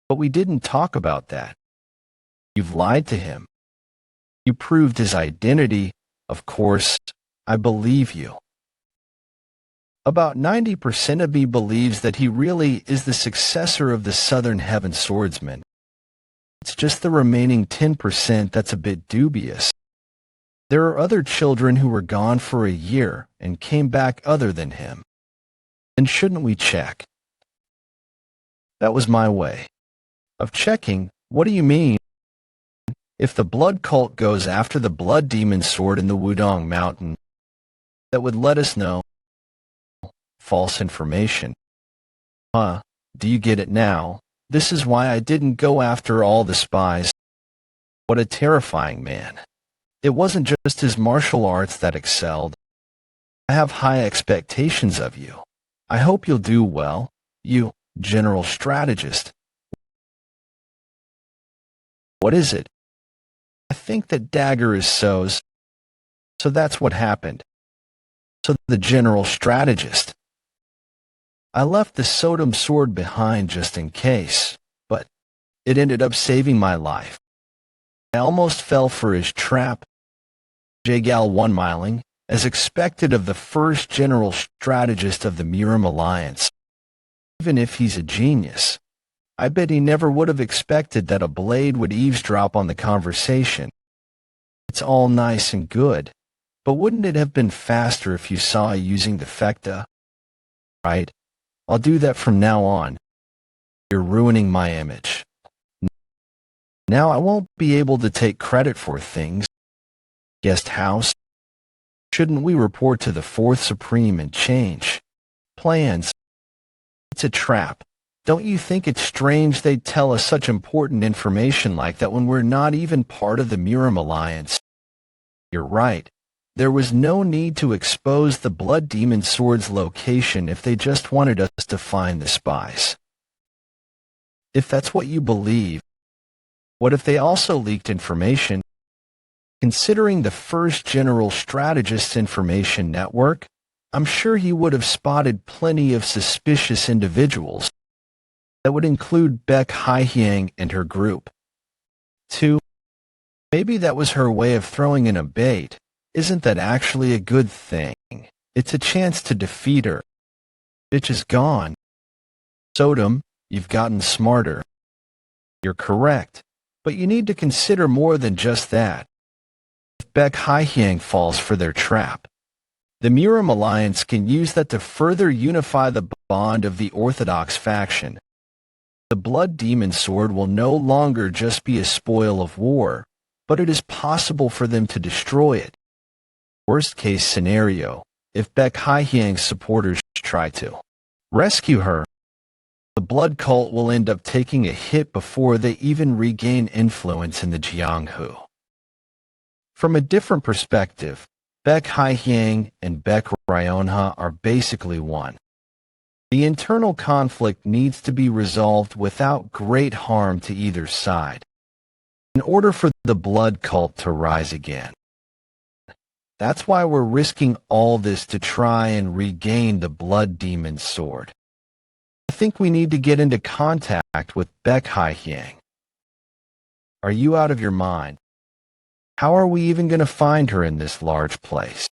But we didn't talk about that. You've lied to him. You proved his identity. Of course, I believe you. About 90% of me believes that he really is the successor of the Southern Heaven Swordsman. It's just the remaining 10% that's a bit dubious. There are other children who were gone for a year and came back other than him. And shouldn't we check? That was my way of checking. What do you mean? If the blood cult goes after the blood demon sword in the Wudong Mountain, that would let us know. False information. Do you get it now? This is why I didn't go after all the spies. What a terrifying man. It wasn't just his martial arts that excelled. I have high expectations of you. I hope you'll do well, you general strategist. What is it? I think that dagger is So's. So that's what happened. So the general strategist. I left the Sodom sword behind just in case, but it ended up saving my life. I almost fell for his trap. Jagal one-miling, as expected of the first general strategist of the Miram Alliance. Even if he's a genius, I bet he never would have expected that a blade would eavesdrop on the conversation. It's all nice and good, but wouldn't it have been faster if you saw using the fecta? Right, I'll do that from now on. You're ruining my image. Now I won't be able to take credit for things. Guest house? Shouldn't we report to the Fourth Supreme and change plans? It's a trap. Don't you think it's strange they'd tell us such important information like that when we're not even part of the Miram Alliance? You're right. There was no need to expose the Blood Demon Sword's location if they just wanted us to find the spies. If that's what you believe, what if they also leaked information? Considering the first general strategist's information network, I'm sure he would have spotted plenty of suspicious individuals. That would include Baek Haihyang and her group. 2. Maybe that was her way of throwing in a bait. Isn't that actually a good thing? It's a chance to defeat her. Bitch is gone. Sodom, you've gotten smarter. You're correct, but you need to consider more than just that. If Baek Haihyang falls for their trap, the Miram Alliance can use that to further unify the bond of the Orthodox faction. The Blood Demon Sword will no longer just be a spoil of war, but it is possible for them to destroy it. Worst case scenario, if Baek Haihyang's supporters try to rescue her, the blood cult will end up taking a hit before they even regain influence in the Jianghu. From a different perspective, Baek Haihyang and Baek Ryonha are basically one. The internal conflict needs to be resolved without great harm to either side, in order for the blood cult to rise again. That's why we're risking all this to try and regain the Blood Demon Sword. I think we need to get into contact with Baek Haihyang. Are you out of your mind? How are we even going to find her in this large place?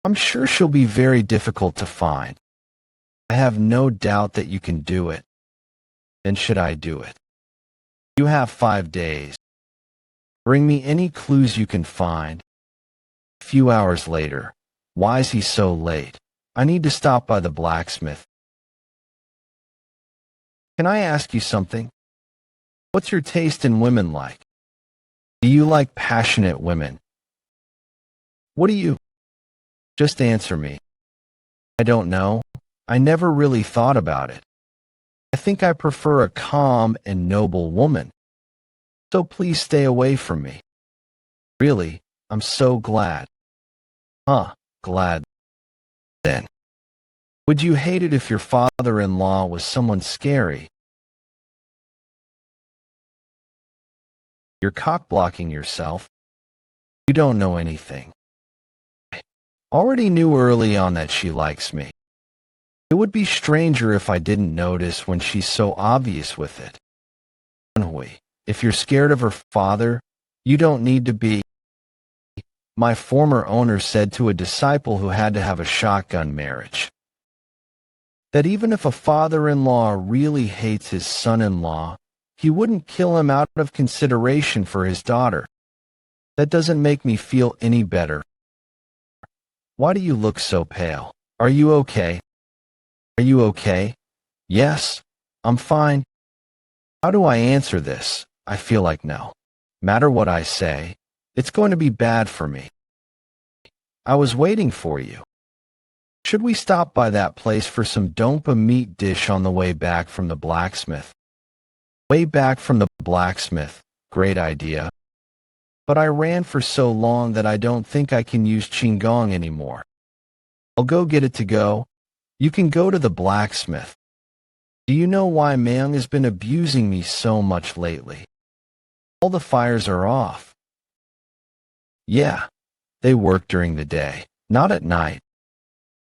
I'm sure she'll be very difficult to find. I have no doubt that you can do it. Then should I do it? You have 5 days. Bring me any clues you can find. A few hours later. Why is he so late? I need to stop by the blacksmith. Can I ask you something? What's your taste in women like? Do you like passionate women? What do you? Just answer me. I don't know. I never really thought about it. I think I prefer a calm and noble woman. So please stay away from me. Really, I'm so glad. Glad. Then. Would you hate it if your father-in-law was someone scary? You're cock-blocking yourself. You don't know anything. I already knew early on that she likes me. It would be stranger if I didn't notice when she's so obvious with it. Woon-Hwi, if you're scared of her father, you don't need to be. My former owner said to a disciple who had to have a shotgun marriage, that even if a father-in-law really hates his son-in-law, he wouldn't kill him out of consideration for his daughter. That doesn't make me feel any better. Why do you look so pale? Are you okay? Are you okay? Yes, I'm fine. How do I answer this? I feel like no matter what I say, it's going to be bad for me. I was waiting for you. Should we stop by that place for some dompa meat dish on the way back from the blacksmith? Way back from the blacksmith. Great idea. but I ran for so long that I don't think I can use Qigong anymore. I'll go get it to go. You can go to the blacksmith. Do you know why Moyong has been abusing me so much lately? All the fires are off. Yeah, they work during the day, not at night.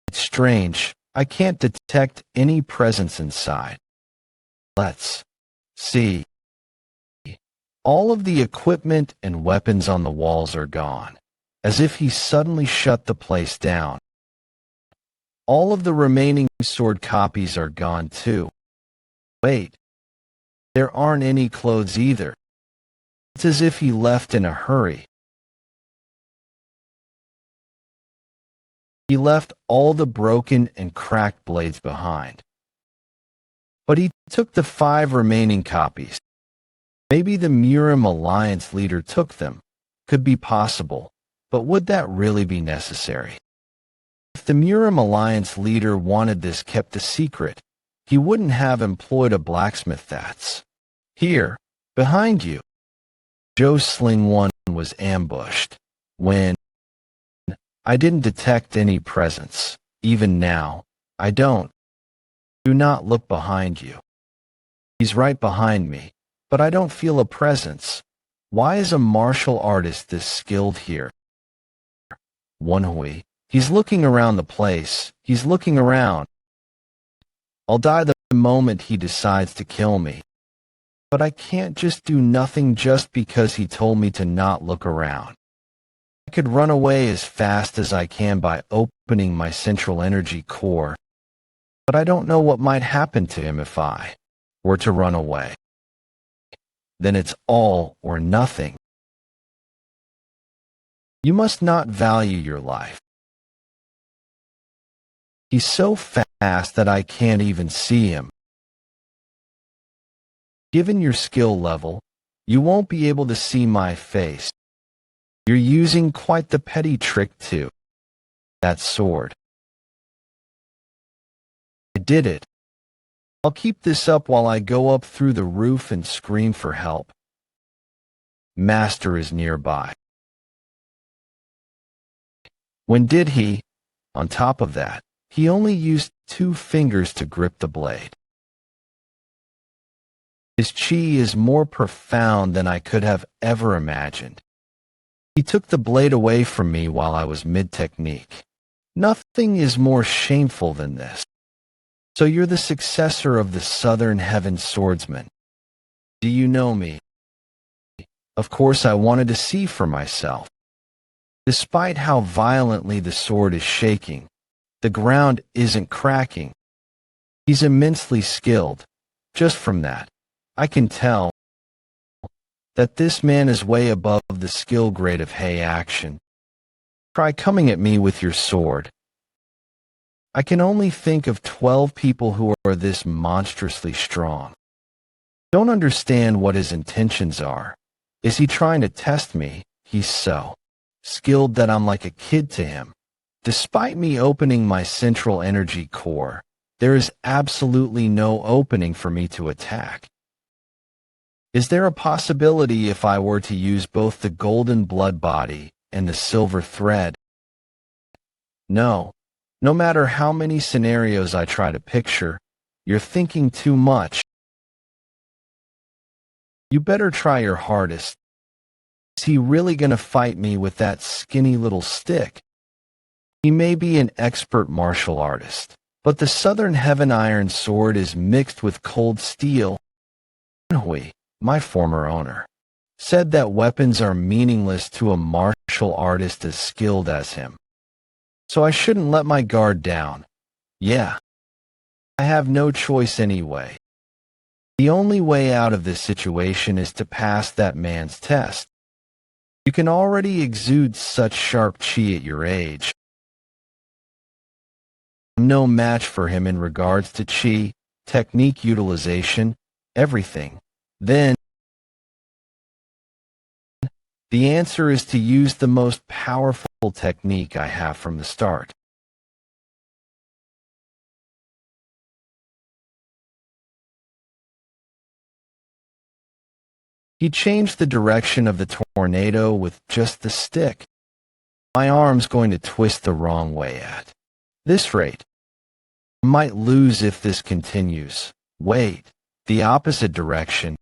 It's strange. I can't detect any presence inside. Let's see. All of the equipment and weapons on the walls are gone, as if he suddenly shut the place down. All of the remaining sword copies are gone too. Wait, there aren't any clothes either. It's as if he left in a hurry. He left all the broken and cracked blades behind. But he took the 5 remaining copies. Maybe the Murim Alliance leader took them. Could be possible, but would that really be necessary? If the Murim Alliance leader wanted this kept a secret, he wouldn't have employed a blacksmith that's here, behind you. Joe's Sling 1 was ambushed. When I didn't detect any presence. Even now, I don't. Do not look behind you. He's right behind me, but I don't feel a presence. Why is a martial artist this skilled here? Woon-Hwi. He's looking around the place. He's looking around. I'll die the moment he decides to kill me. But I can't just do nothing just because he told me to not look around. I could run away as fast as I can by opening my central energy core, but I don't know what might happen to him if I were to run away. Then it's all or nothing. You must not value your life. He's so fast that I can't even see him. Given your skill level, you won't be able to see my face. You're using quite the petty trick too. That sword. I did it. I'll keep this up while I go up through the roof and scream for help. Master is nearby. When did he? On top of that, he only used 2 fingers to grip the blade. His chi is more profound than I could have ever imagined. He took the blade away from me while I was mid-technique. Nothing is more shameful than this. So you're the successor of the Southern Heaven Swordsman. Do you know me? Of course I wanted to see for myself. Despite how violently the sword is shaking, the ground isn't cracking. He's immensely skilled. Just from that, I can tell that this man is way above the skill grade of Hay action. Try coming at me with your sword. I can only think of 12 people who are this monstrously strong. Don't understand what his intentions are. Is he trying to test me? He's so skilled that I'm like a kid to him. Despite me opening my central energy core, there is absolutely no opening for me to attack. Is there a possibility if I were to use both the golden blood body and the silver thread? No. No matter how many scenarios I try to picture, you're thinking too much. You better try your hardest. Is he really gonna fight me with that skinny little stick? He may be an expert martial artist, but the Southern Heaven Iron Sword is mixed with cold steel. Woon-Hwi, my former owner, said that weapons are meaningless to a martial artist as skilled as him. So I shouldn't let my guard down. Yeah. I have no choice anyway. The only way out of this situation is to pass that man's test. You can already exude such sharp chi at your age. I'm no match for him in regards to chi, technique utilization, everything. Then, the answer is to use the most powerful technique I have from the start. He changed the direction of the tornado with just the stick. My arm's going to twist the wrong way at this rate. I might lose if this continues. Wait, the opposite direction.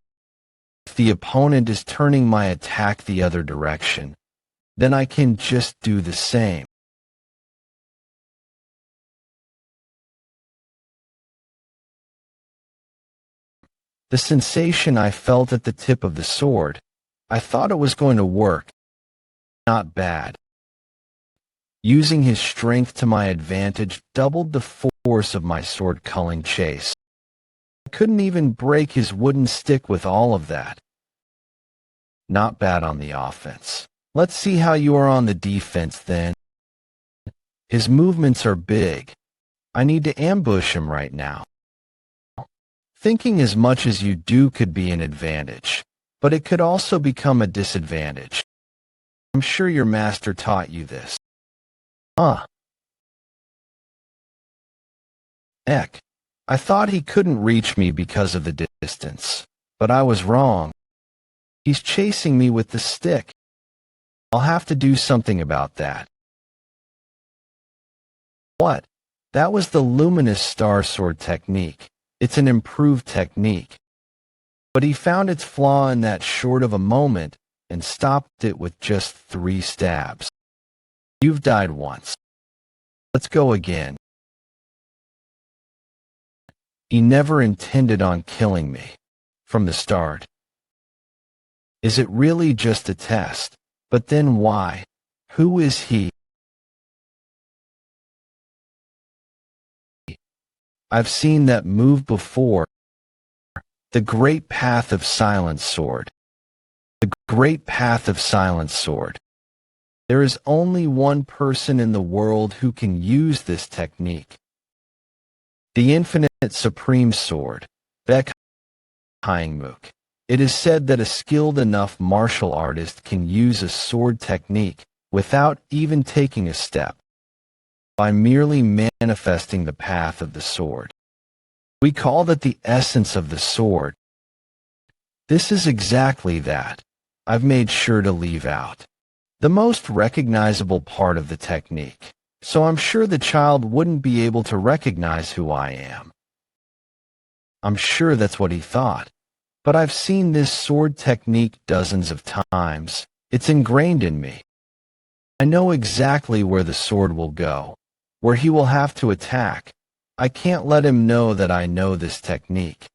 If the opponent is turning my attack the other direction, then I can just do the same. The sensation I felt at the tip of the sword, I thought it was going to work. Not bad. Using his strength to my advantage doubled the force of my sword-culling chase. I couldn't even break his wooden stick with all of that. Not bad on the offense. Let's see how you are on the defense then. His movements are big. I need to ambush him right now. Thinking as much as you do could be an advantage, but it could also become a disadvantage. I'm sure your master taught you this. Heck, I thought he couldn't reach me because of the distance, but I was wrong. He's chasing me with the stick. I'll have to do something about that. What? That was the luminous star sword technique. It's an improved technique. But he found its flaw in that short of a moment and stopped it with just 3 stabs. You've died once. Let's go again. He never intended on killing me from the start. Is it really just a test? But then why? Who is he? I've seen that move before. The Great Path of Silence Sword. The Great Path of Silence Sword. There is only one person in the world who can use this technique. The Infinite Supreme Sword, Baek Hyangmook. It is said that a skilled enough martial artist can use a sword technique without even taking a step, by merely manifesting the path of the sword. We call that the essence of the sword. This is exactly that. I've made sure to leave out the most recognizable part of the technique, so I'm sure the child wouldn't be able to recognize who I am. I'm sure that's what he thought. But I've seen this sword technique dozens of times. It's ingrained in me. I know exactly where the sword will go, where he will have to attack. I can't let him know that I know this technique.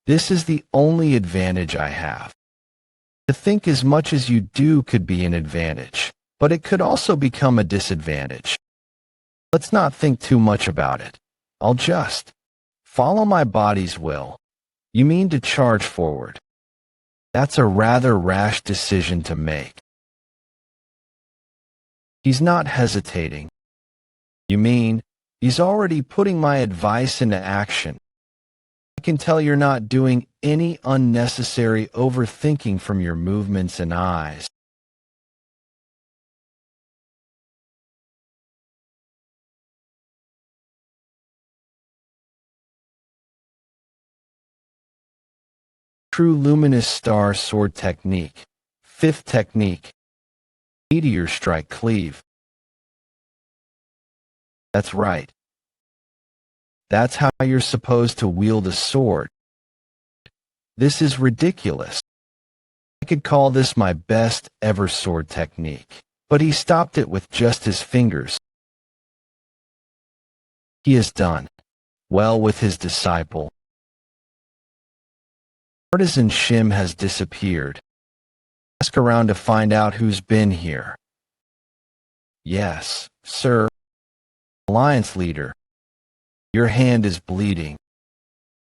This is the only advantage I have. To think as much as you do could be an advantage, but it could also become a disadvantage. Let's not think too much about it. I'll just follow my body's will. You mean to charge forward? That's a rather rash decision to make. He's not hesitating. You mean, he's already putting my advice into action. I can tell you're not doing any unnecessary overthinking from your movements and eyes. True luminous star sword technique. 5th technique. Meteor strike cleave. That's right. That's how you're supposed to wield a sword. This is ridiculous. I could call this my best ever sword technique, but he stopped it with just his fingers. He has done well with his disciple. Artisan Shim has disappeared. Ask around to find out who's been here. Yes, sir. Alliance leader. Your hand is bleeding.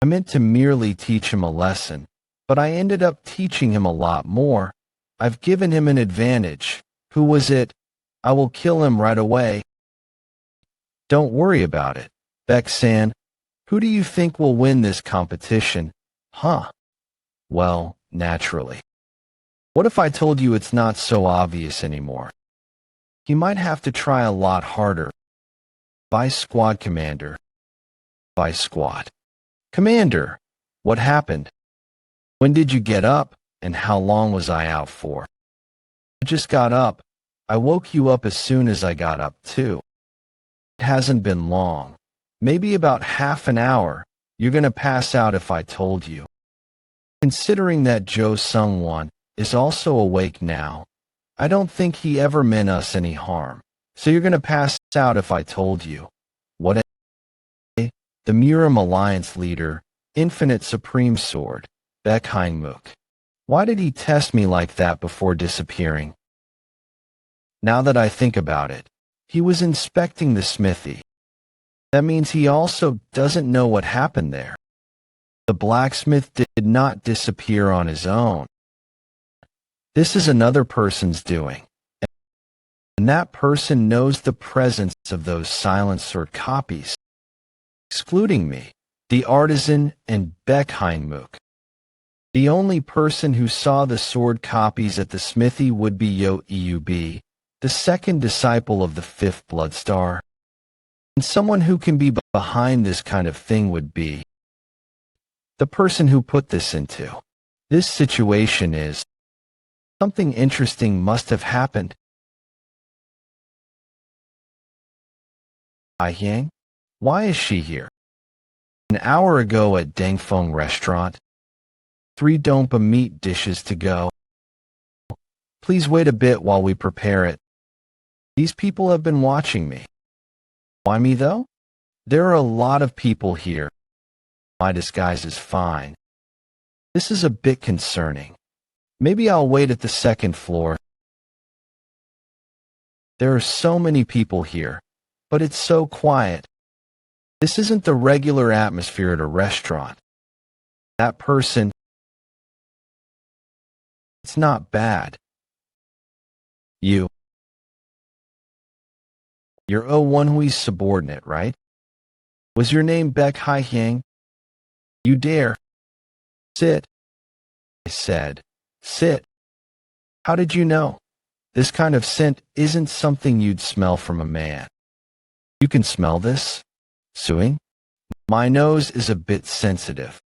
I meant to merely teach him a lesson, but I ended up teaching him a lot more. I've given him an advantage. Who was it? I will kill him right away. Don't worry about it. Baek-san, who do you think will win this competition? Huh? Well, naturally. What if I told you it's not so obvious anymore? He might have to try a lot harder. Vice Squad Commander. Vice Squad. Commander, what happened? When did you get up? And how long was I out for? I just got up. I woke you up as soon as I got up, too. It hasn't been long. Maybe about half an hour. You're gonna pass out if I told you. Considering that Joe Sung-won is also awake now, I don't think he ever meant us any harm. So you're gonna pass out if I told you. What? The Murim Alliance leader, Infinite Supreme Sword, Baek Hyung-mook. Why did he test me like that before disappearing? Now that I think about it, he was inspecting the smithy. That means he also doesn't know what happened there. The blacksmith did not disappear on his own. This is another person's doing. And that person knows the presence of those silent sword copies, excluding me, the artisan, and Baek Hyung-mook. The only person who saw the sword copies at the smithy would be Yo Eub, the second disciple of the fifth Bloodstar. And someone who can be behind this kind of thing would be the person who put this into this situation. Is something interesting must have happened. Hyang? Why is she here? An hour ago at Dangfeng restaurant. 3 dompa meat dishes to go. Please wait a bit while we prepare it. These people have been watching me. Why me though? There are a lot of people here. My disguise is fine. This is a bit concerning. Maybe I'll wait at the second floor. There are so many people here, but it's so quiet. This isn't the regular atmosphere at a restaurant. That person, it's not bad. You're Woon-Hwi's subordinate, right? Was your name Baek Hyang? You dare. Sit. I said, sit. How did you know? This kind of scent isn't something you'd smell from a man. You can smell this? Suing? My nose is a bit sensitive.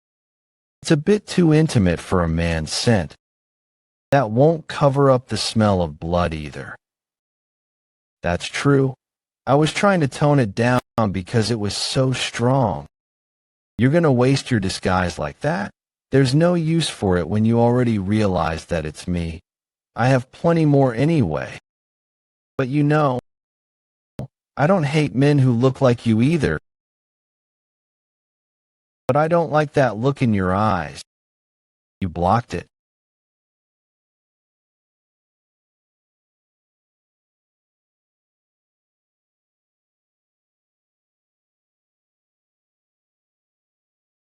It's a bit too intimate for a man's scent. That won't cover up the smell of blood either. That's true. I was trying to tone it down because it was so strong. You're gonna waste your disguise like that? There's no use for it when you already realize that it's me. I have plenty more anyway. But you know, I don't hate men who look like you either. But I don't like that look in your eyes. You blocked it.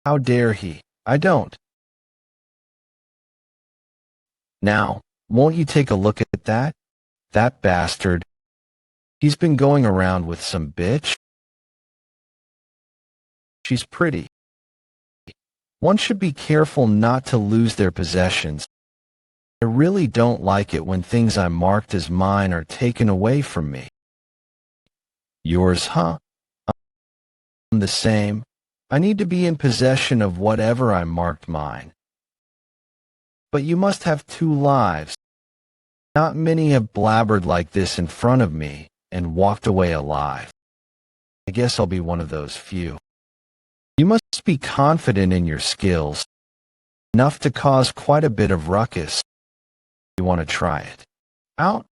How dare he? I don't. Now, won't you take a look at that? That bastard. He's been going around with some bitch. She's pretty. One should be careful not to lose their possessions. I really don't like it when things I marked as mine are taken away from me. Yours, huh? I'm the same. I need to be in possession of whatever I marked mine. But you must have 2 lives. Not many have blabbered like this in front of me and walked away alive. I guess I'll be one of those few. You must be confident in your skills, enough to cause quite a bit of ruckus. You want to try it out?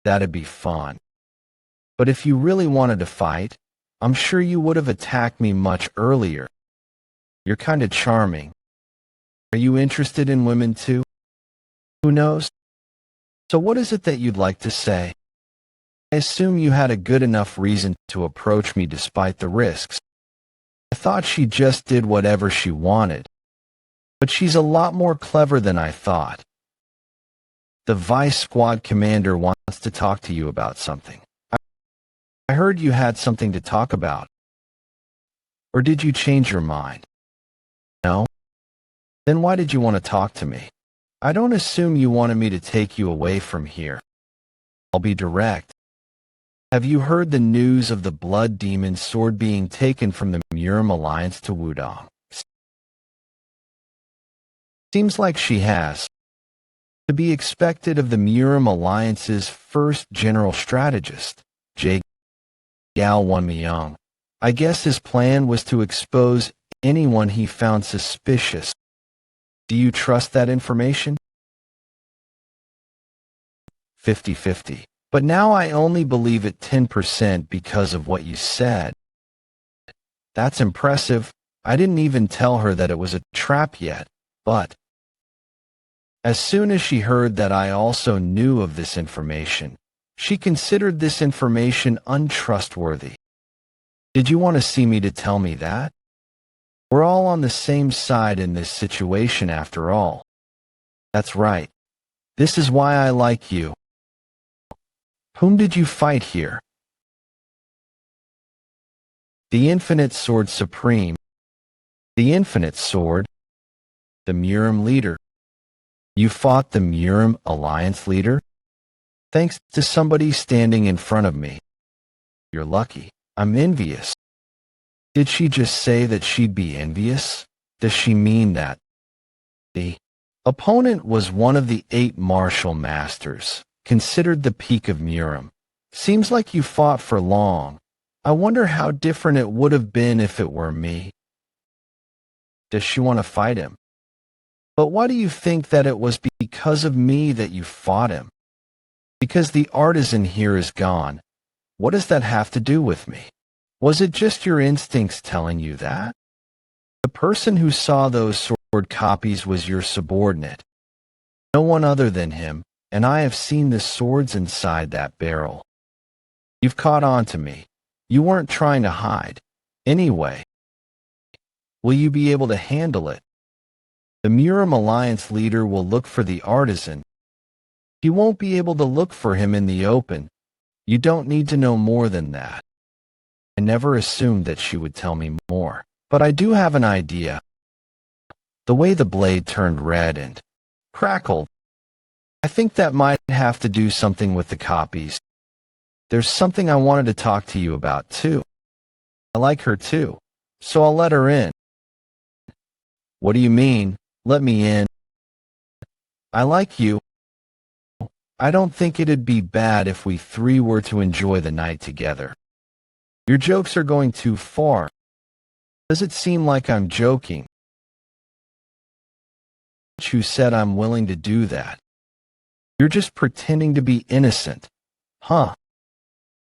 That'd be fun. But if you really wanted to fight, I'm sure you would have attacked me much earlier. You're kind of charming. Are you interested in women too? Who knows? So what is it that you'd like to say? I assume you had a good enough reason to approach me despite the risks. I thought she just did whatever she wanted. But she's a lot more clever than I thought. The vice squad commander wants to talk to you about something. I heard you had something to talk about. Or did you change your mind? No? Then why did you want to talk to me? I don't assume you wanted me to take you away from here. I'll be direct. Have you heard the news of the Blood Demon sword being taken from the Murim Alliance to Wudong? Seems like she has. To be expected of the Murim Alliance's first general strategist, J. Gal Moyong. I guess his plan was to expose anyone he found suspicious. Do you trust that information? 50-50. But now I only believe it 10% because of what you said. That's impressive. I didn't even tell her that it was a trap yet, but as soon as she heard that I also knew of this information, she considered this information untrustworthy. Did you want to see me to tell me that? We're all on the same side in this situation after all. That's right. This is why I like you. Whom did you fight here? The Infinite Sword Supreme. The Infinite Sword. The Murim leader. You fought the Murim Alliance leader? Thanks to somebody standing in front of me. You're lucky. I'm envious. Did she just say that she'd be envious? Does she mean that? The opponent was one of the 8 martial masters, considered the peak of Murim. Seems like you fought for long. I wonder how different it would have been if it were me. Does she want to fight him? But why do you think that it was because of me that you fought him? Because the artisan here is gone. What does that have to do with me? Was it just your instincts telling you that? The person who saw those sword copies was your subordinate. No one other than him, and I have seen the swords inside that barrel. You've caught on to me. You weren't trying to hide. Anyway, will you be able to handle it? The Murim Alliance leader will look for the artisan. He won't be able to look for him in the open. You don't need to know more than that. I never assumed that she would tell me more, but I do have an idea. The way the blade turned red and crackled, I think that might have to do something with the copies. There's something I wanted to talk to you about too. I like her too, so I'll let her in. What do you mean, let me in? I like you. I don't think it'd be bad if we 3 were to enjoy the night together. Your jokes are going too far. Does it seem like I'm joking? Who said I'm willing to do that? You're just pretending to be innocent. Huh?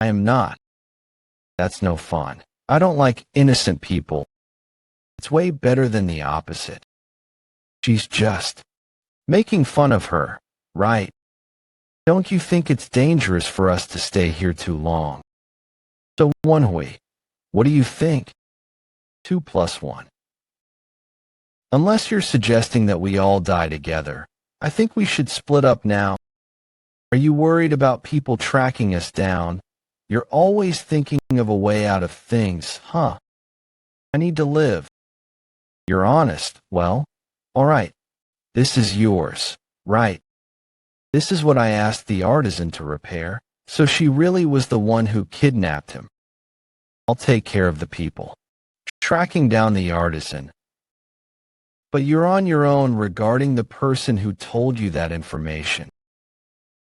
I am not. That's no fun. I don't like innocent people. It's way better than the opposite. She's just making fun of her, right? Don't you think it's dangerous for us to stay here too long? So Woon-Hwi, what do you think? 2 + 1. Unless you're suggesting that we all die together, I think we should split up now. Are you worried about people tracking us down? You're always thinking of a way out of things, huh? I need to live. You're honest. Well, all right. This is yours, right? This is what I asked the artisan to repair, so she really was the one who kidnapped him. I'll take care of the people. Tracking down the artisan. But you're on your own regarding the person who told you that information.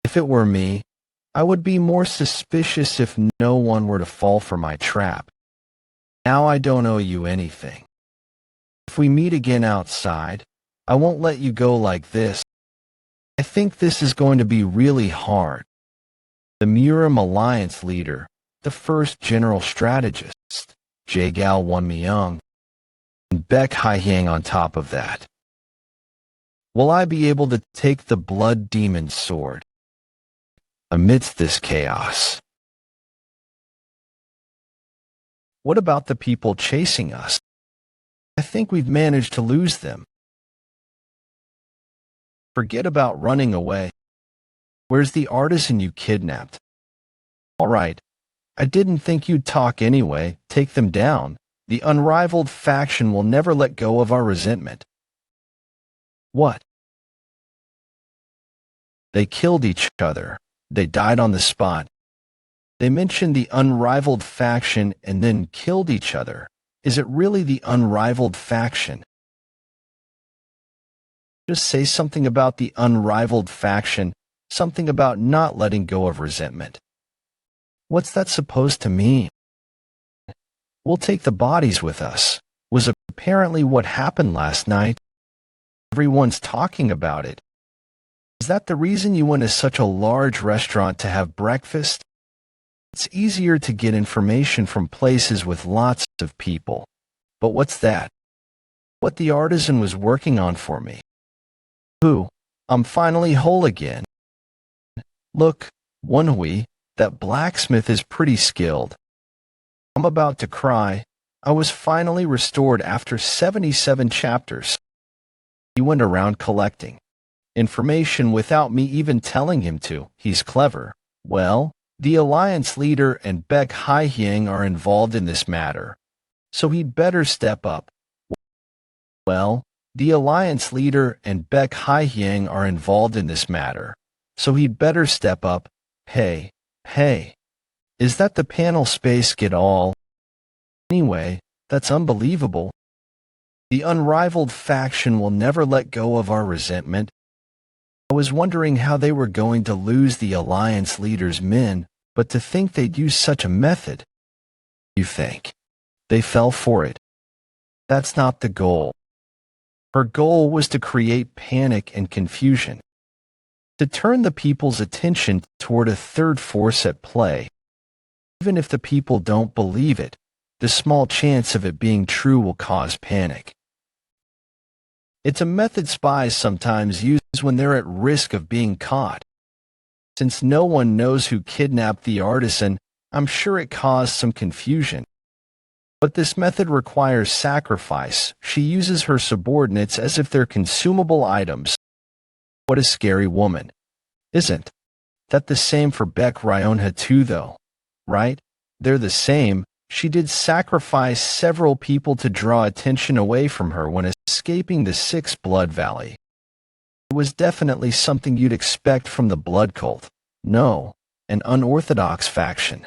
If it were me, I would be more suspicious if no one were to fall for my trap. Now I don't owe you anything. If we meet again outside, I won't let you go like this. I think this is going to be really hard. The Murim Alliance leader, the first general strategist, Jagal Moyong, and Baek Hyeang on top of that. Will I be able to take the Blood Demon sword? Amidst this chaos. What about the people chasing us? I think we've managed to lose them. Forget about running away. Where's the artisan you kidnapped? All right. I didn't think you'd talk anyway. Take them down. The unrivaled faction will never let go of our resentment. What? They killed each other. They died on the spot. They mentioned the unrivaled faction and then killed each other. Is it really the unrivaled faction? Just say something about the unrivaled faction, something about not letting go of resentment. What's that supposed to mean? We'll take the bodies with us, was apparently what happened last night. Everyone's talking about it. Is that the reason you went to such a large restaurant to have breakfast? It's easier to get information from places with lots of people. But what's that? What the artisan was working on for me. Who? I'm finally whole again. Look, Woon-Hwi, that blacksmith is pretty skilled. I'm about to cry. I was finally restored after 77 chapters. He went around collecting information without me even telling him to. He's clever. Well, the Alliance leader and Baek Hye-hyang are involved in this matter, so he'd better step up. Well, the Alliance leader and Baek Hye-hyang are involved in this matter, so he'd better step up. Hey, is that the panel space get all? Anyway, that's unbelievable. The unrivaled faction will never let go of our resentment. I was wondering how they were going to lose the Alliance leader's men, but to think they'd use such a method. You think they fell for it? That's not the goal. Her goal was to create panic and confusion, to turn the people's attention toward a third force at play. Even if the people don't believe it, the small chance of it being true will cause panic. It's a method spies sometimes use when they're at risk of being caught. Since no one knows who kidnapped the artisan, I'm sure it caused some confusion. But this method requires sacrifice. She uses her subordinates as if they're consumable items. What a scary woman. Isn't that the same for Baek Ryonha too, though? Right? They're the same. She did sacrifice several people to draw attention away from her when escaping the Sixth Blood Valley. It was definitely something you'd expect from the blood cult. No, an unorthodox faction.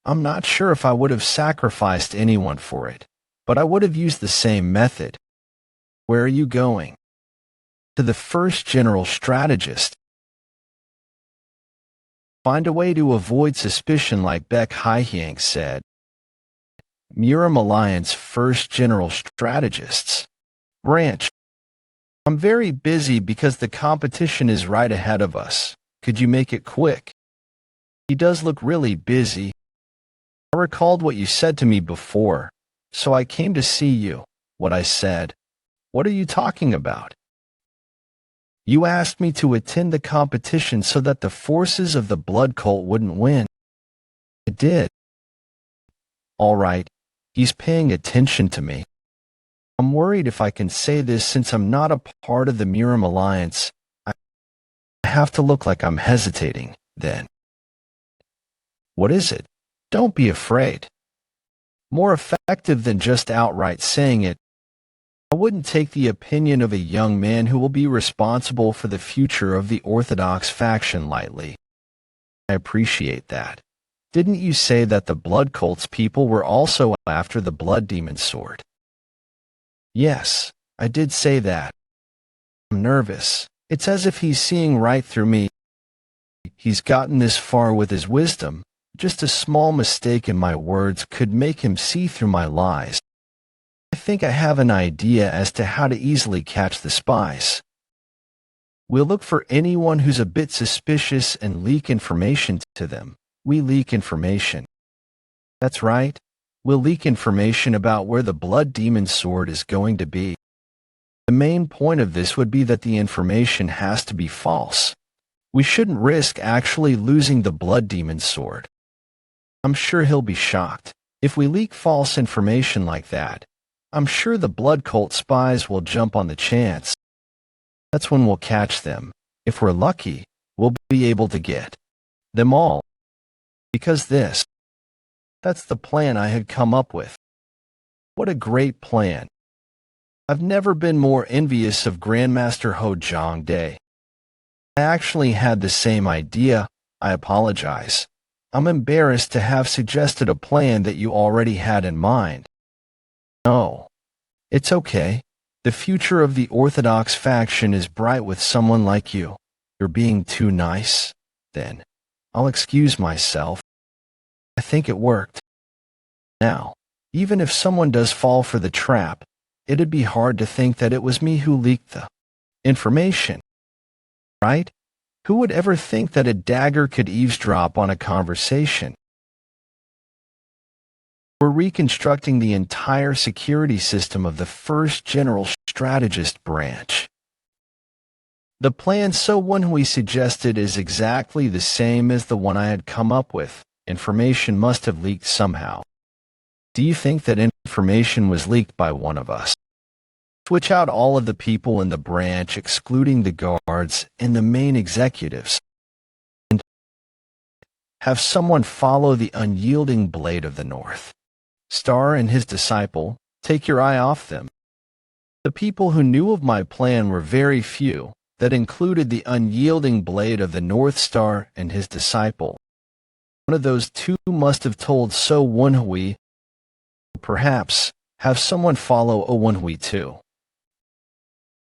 I'm not sure if I would have sacrificed anyone for it, but I would have used the same method. Where are you going? To the first general strategist. Find a way to avoid suspicion, like Baek Hye-hyang said. Muram Alliance first general strategists. Branch. I'm very busy because the competition is right ahead of us. Could you make it quick? He does look really busy. I recalled what you said to me before, so I came to see you. What I said. What are you talking about? You asked me to attend the competition so that the forces of the blood cult wouldn't win. I did. All right. He's paying attention to me. I'm worried if I can say this since I'm not a part of the Muram Alliance. I have to look like I'm hesitating, then. What is it? Don't be afraid. More effective than just outright saying it. I wouldn't take the opinion of a young man who will be responsible for the future of the Orthodox faction lightly. I appreciate that. Didn't you say that the blood cult's people were also after the blood demon sword? Yes, I did say that. I'm nervous. It's as if he's seeing right through me. He's gotten this far with his wisdom. Just a small mistake in my words could make him see through my lies. I think I have an idea as to how to easily catch the spies. We'll look for anyone who's a bit suspicious and leak information to them. We leak information. That's right. We'll leak information about where the blood demon sword is going to be. The main point of this would be that the information has to be false. We shouldn't risk actually losing the blood demon sword. I'm sure he'll be shocked. If we leak false information like that, I'm sure the blood cult spies will jump on the chance. That's when we'll catch them. If we're lucky, we'll be able to get them all. Because that's the plan I had come up with. What a great plan. I've never been more envious of Grandmaster Ho Jong-dae. I actually had the same idea. I apologize. I'm embarrassed to have suggested a plan that you already had in mind. No, it's okay. The future of the Orthodox faction is bright with someone like you. You're being too nice. Then, I'll excuse myself. I think it worked. Now, even if someone does fall for the trap, it'd be hard to think that it was me who leaked the information. Right? Who would ever think that a dagger could eavesdrop on a conversation? We're reconstructing the entire security system of the first General Strategist branch. The plan Woon-Hwi suggested is exactly the same as the one I had come up with. Information must have leaked somehow. Do you think that information was leaked by one of us? Switch out all of the people in the branch, excluding the guards and the main executives, and have someone follow the unyielding blade of the North. Star and his disciple, take your eye off them. The people who knew of my plan were very few. That included the unyielding blade of the North Star and his disciple. One of those two must have told Woon-Hwi, perhaps have someone follow Woon-Hwi too.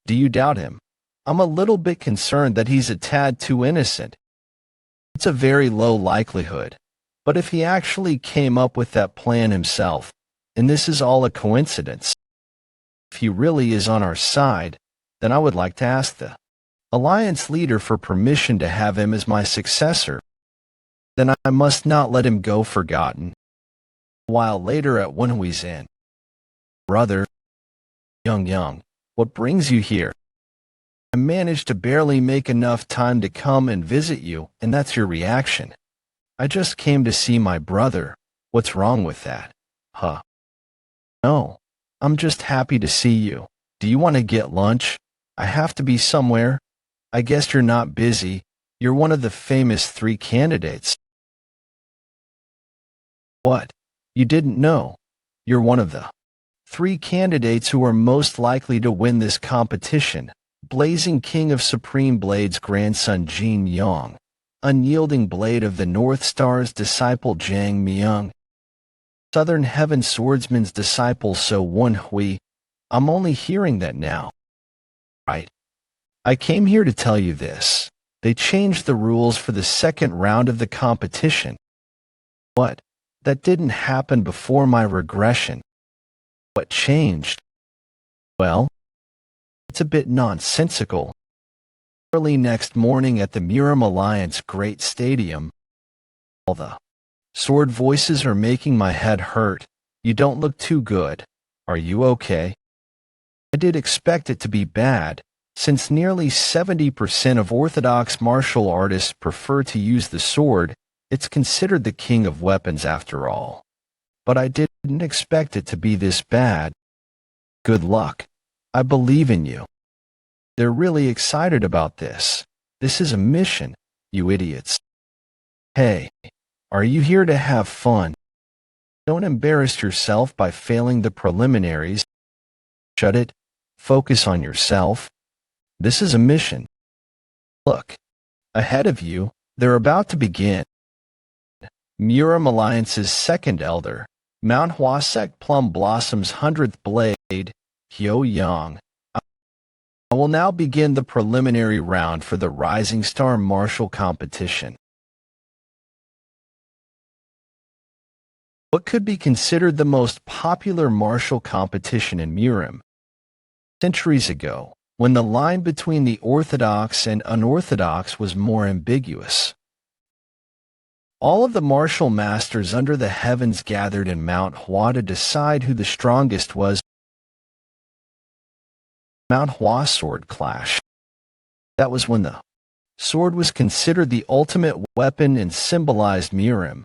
Do you doubt him? I'm a little bit concerned that he's a tad too innocent. It's a very low likelihood, but if he actually came up with that plan himself, and this is all a coincidence, if he really is on our side, then I would like to ask the Alliance leader for permission to have him as my successor. Then I must not let him go forgotten. A while later at Woon-Hwi's inn. Brother, Young, what brings you here? I managed to barely make enough time to come and visit you, and that's your reaction. I just came to see my brother. What's wrong with that? Huh? No, I'm just happy to see you. Do you want to get lunch? I have to be somewhere. I guess you're not busy. You're one of the famous 3 candidates. What? You didn't know? You're one of the 3 candidates who are most likely to win this competition. Blazing King of Supreme Blade's grandson Jin Yong. Unyielding Blade of the North Star's disciple Jang Myung. Southern Heaven Swordsman's disciple Woon-Hwi. I'm only hearing that now. Right. I came here to tell you this. They changed the rules for the second round of the competition. What? That didn't happen before my regression. What changed? Well, it's a bit nonsensical. Early next morning at the Murim Alliance Great Stadium, all the sword voices are making my head hurt. You don't look too good. Are you okay? I did expect it to be bad, since nearly 70% of Orthodox martial artists prefer to use the sword. It's considered the king of weapons after all. But I didn't expect it to be this bad. Good luck. I believe in you. They're really excited about this. This is a mission, you idiots. Hey, are you here to have fun? Don't embarrass yourself by failing the preliminaries. Shut it. Focus on yourself. This is a mission. Look, ahead of you, they're about to begin. Murim Alliance's second elder, Mount Hwasek Plum Blossom's 100th blade, Hyo-Yang. I will now begin the preliminary round for the Rising Star Martial Competition. What could be considered the most popular martial competition in Murim? Centuries ago, when the line between the orthodox and unorthodox was more ambiguous. All of the martial masters under the heavens gathered in Mount Hwa to decide who the strongest was. Mount Hwa sword clash. That was when the sword was considered the ultimate weapon and symbolized Murim.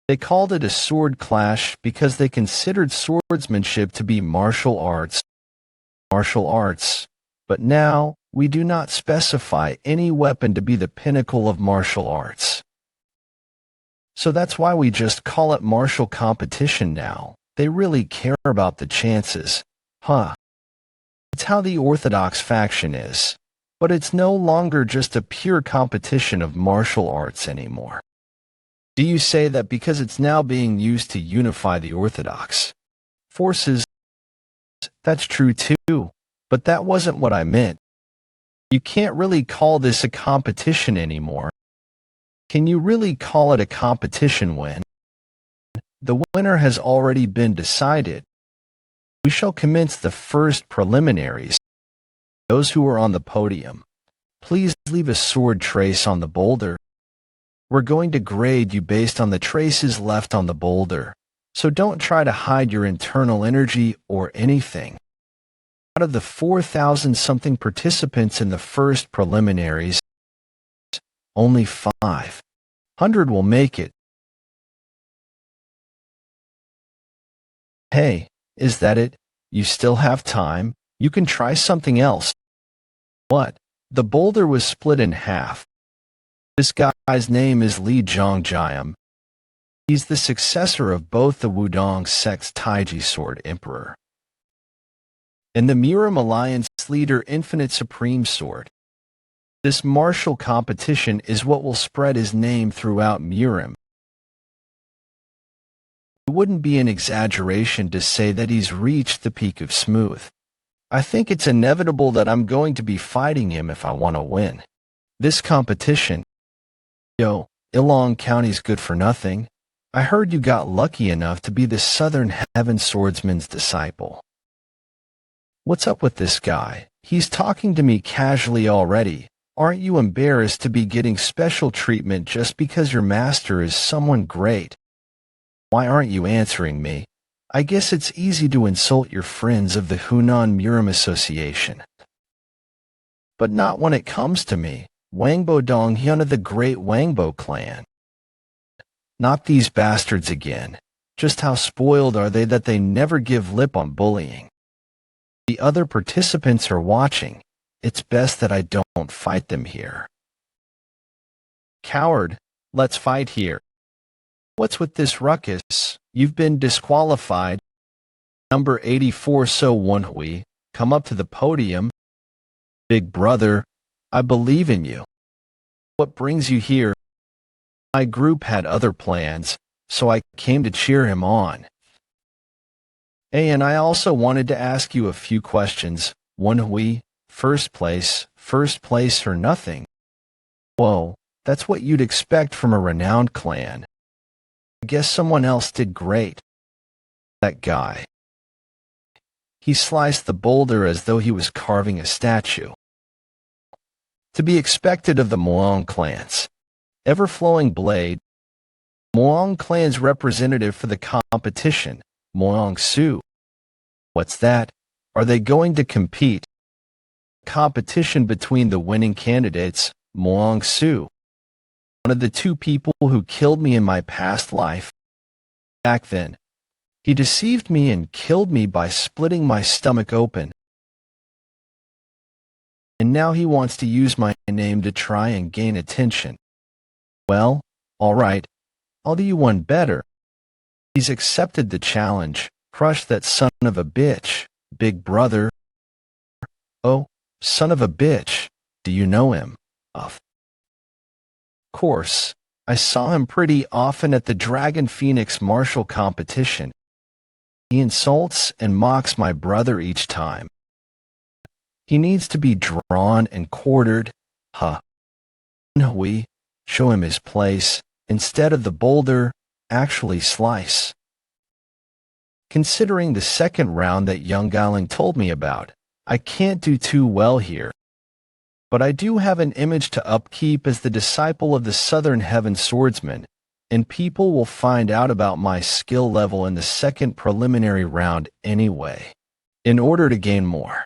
They called it a sword clash because they considered swordsmanship to be martial arts. But now, we do not specify any weapon to be the pinnacle of martial arts. So that's why we just call it martial competition now. They really care about the chances. Huh. It's how the Orthodox faction is. But it's no longer just a pure competition of martial arts anymore. Do you say that because it's now being used to unify the Orthodox forces That's true too, but that wasn't what I meant. You can't really call this a competition anymore. Can you really call it a competition when the winner has already been decided? We shall commence the first preliminaries. Those who are on the podium, please leave a sword trace on the boulder. We're going to grade you based on the traces left on the boulder, so don't try to hide your internal energy or anything. Out of the 4,000-something participants in the first preliminaries, only 500 will make it. Hey, is that it? You still have time. You can try something else. What? The boulder was split in half. This guy's name is Li Zhongjiam. He's the successor of both the Wudong sect's Taiji Sword Emperor and the Miram Alliance leader Infinite Supreme Sword. This martial competition is what will spread his name throughout Miram. It wouldn't be an exaggeration to say that he's reached the peak of smooth. I think it's inevitable that I'm going to be fighting him if I want to win. This competition, yo, Ilong County's good for nothing. I heard you got lucky enough to be the Southern Heaven Swordsman's disciple. What's up with this guy? He's talking to me casually already. Aren't you embarrassed to be getting special treatment just because your master is someone great? Why aren't you answering me? I guess it's easy to insult your friends of the Hunan Miram Association. But not when it comes to me, Wangbo Donghyun of the great Wangbo clan. Not these bastards again. Just how spoiled are they that they never give lip on bullying? The other participants are watching. It's best that I don't fight them here. Coward, let's fight here. What's with this ruckus? You've been disqualified. Number 84, so Woon-Hwi, come up to the podium. Big brother, I believe in you. What brings you here? My group had other plans, so I came to cheer him on. Hey, and I also wanted to ask you a few questions. Woon-Hwi, first place or nothing. Whoa, that's what you'd expect from a renowned clan. I guess someone else did great. That guy. He sliced the boulder as though he was carving a statue. To be expected of the Moyong clans. Ever-flowing blade. Moyong clan's representative for the competition, Moyong Su. What's that? Are they going to compete? Competition between the winning candidates, Moyong Su, one of the two people who killed me in my past life. Back then, he deceived me and killed me by splitting my stomach open. And now he wants to use my name to try and gain attention. Well, all right, I'll do you one better. He's accepted the challenge. Crush that son of a bitch, big brother. Oh, son of a bitch, do you know him? Of course, I saw him pretty often at the Dragon Phoenix martial competition. He insults and mocks my brother each time. He needs to be drawn and quartered. Huh. We show him his place. Instead of the boulder, actually slice. Considering the second round that young Gailing told me about, I can't do too well here. But I do have an image to upkeep as the disciple of the Southern Heaven Swordsman, and people will find out about my skill level in the second preliminary round anyway. In order to gain more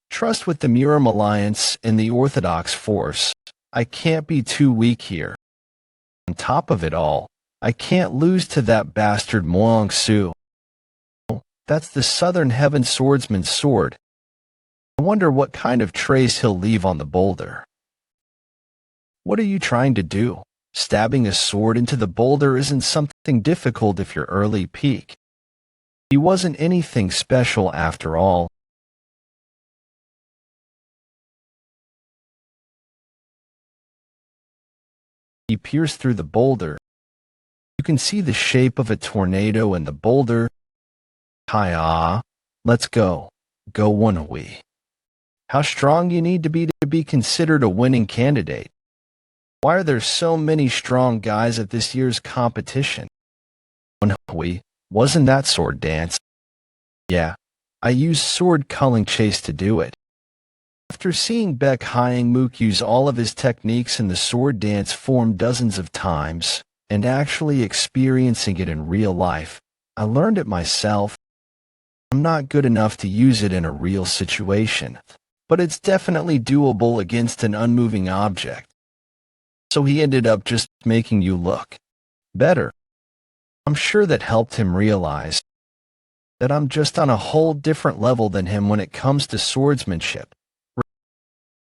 trust with the Miram Alliance and the Orthodox force, I can't be too weak here. On top of it all, I can't lose to that bastard Moyong Su. That's the Southern Heaven Swordsman's sword. I wonder what kind of trace he'll leave on the boulder. What are you trying to do? Stabbing a sword into the boulder isn't something difficult if you're early peak. He wasn't anything special after all. He pierced through the boulder. You can see the shape of a tornado in the boulder. Hi-ah, let's go. Go Woon-Hwi. How strong you need to be considered a winning candidate. Why are there so many strong guys at this year's competition? Woon-Hwi, wasn't that sword dance? Yeah, I used sword culling chase to do it. After seeing Baek Hyang-mook use all of his techniques in the sword dance form dozens of times, and actually experiencing it in real life, I learned it myself. I'm not good enough to use it in a real situation, but it's definitely doable against an unmoving object. So he ended up just making you look better. I'm sure that helped him realize that I'm just on a whole different level than him when it comes to swordsmanship,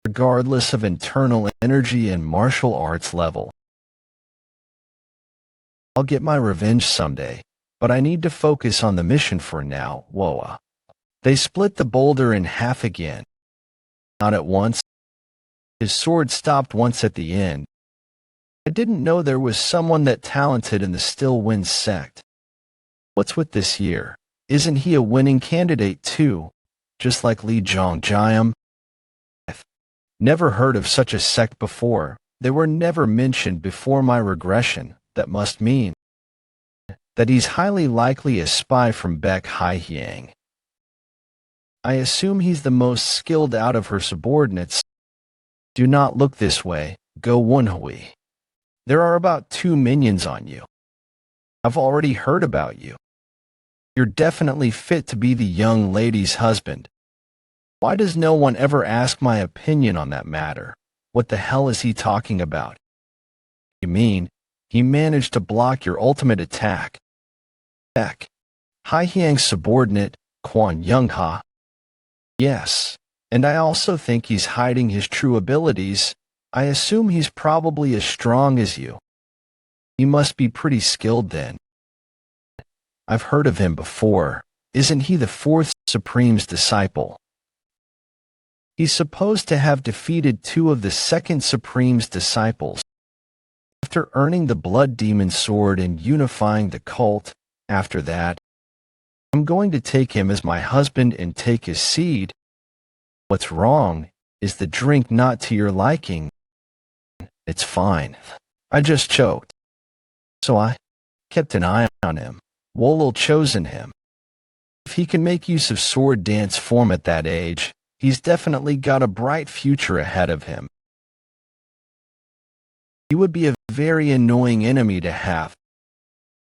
regardless of internal energy and martial arts level. I'll get my revenge someday, but I need to focus on the mission for now, Woa. They split the boulder in half again. Not at once. His sword stopped once at the end. I didn't know there was someone that talented in the Still Wind sect. What's with this year? Isn't he a winning candidate too, just like Lee Jong-jiam? Never heard of such a sect before. They were never mentioned before my regression. That must mean that he's highly likely a spy from Baek Hyang. I assume he's the most skilled out of her subordinates. Do not look this way, go Woon-Hwi. There are about 2 minions on you. I've already heard about you. You're definitely fit to be the young lady's husband. Why does no one ever ask my opinion on that matter? What the hell is he talking about? You mean, he managed to block your ultimate attack? Baek Hyang's subordinate, Kwon Young-ha. Yes, and I also think he's hiding his true abilities. I assume he's probably as strong as you. He must be pretty skilled then. I've heard of him before. Isn't he the 4th Supreme's disciple? He's supposed to have defeated 2 of the 2nd Supreme's disciples. After earning the Blood Demon Sword and unifying the cult, after that, I'm going to take him as my husband and take his seed. What's wrong? Is the drink not to your liking? It's fine. I just choked. So I kept an eye on him. Wolol chosen him. If he can make use of sword dance form at that age, he's definitely got a bright future ahead of him. He would be a very annoying enemy to have.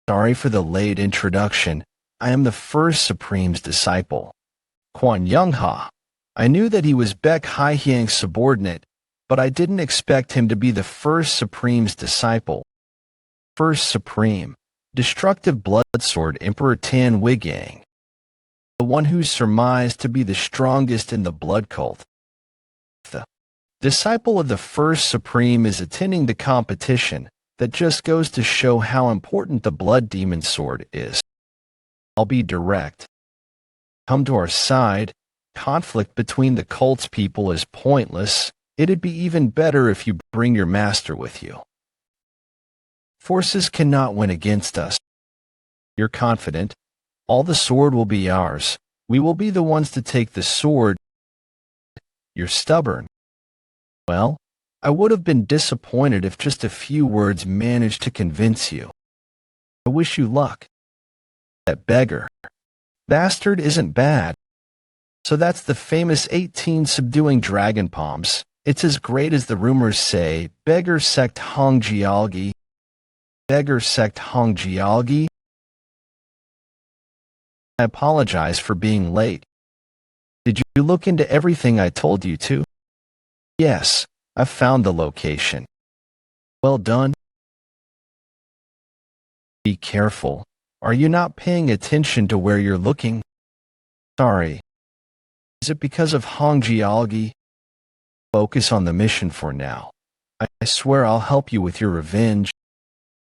Sorry for the late introduction. I am the 1st Supreme's disciple. Kwon Young-ha. I knew that he was Baek Hyang's subordinate, but I didn't expect him to be the 1st Supreme's disciple. 1st Supreme, Destructive Bloodsword Emperor Tan Wigang. The one who's surmised to be the strongest in the blood cult. The disciple of the 1st Supreme is attending the competition. That just goes to show how important the Blood Demon Sword is. I'll be direct. Come to our side. Conflict between the cult's people is pointless. It'd be even better if you bring your master with you. Forces cannot win against us. You're confident. All the sword will be ours. We will be the ones to take the sword. You're stubborn. Well, I would have been disappointed if just a few words managed to convince you. I wish you luck. That beggar. Bastard isn't bad. So that's the famous 18 subduing dragon palms. It's as great as the rumors say. Beggar sect Hongjialgi. Beggar sect Hongjialgi. I apologize for being late. Did you look into everything I told you to? Yes, I've found the location. Well done. Be careful. Are you not paying attention to where you're looking? Sorry. Is it because of Hongjialgi? Focus on the mission for now. I swear I'll help you with your revenge.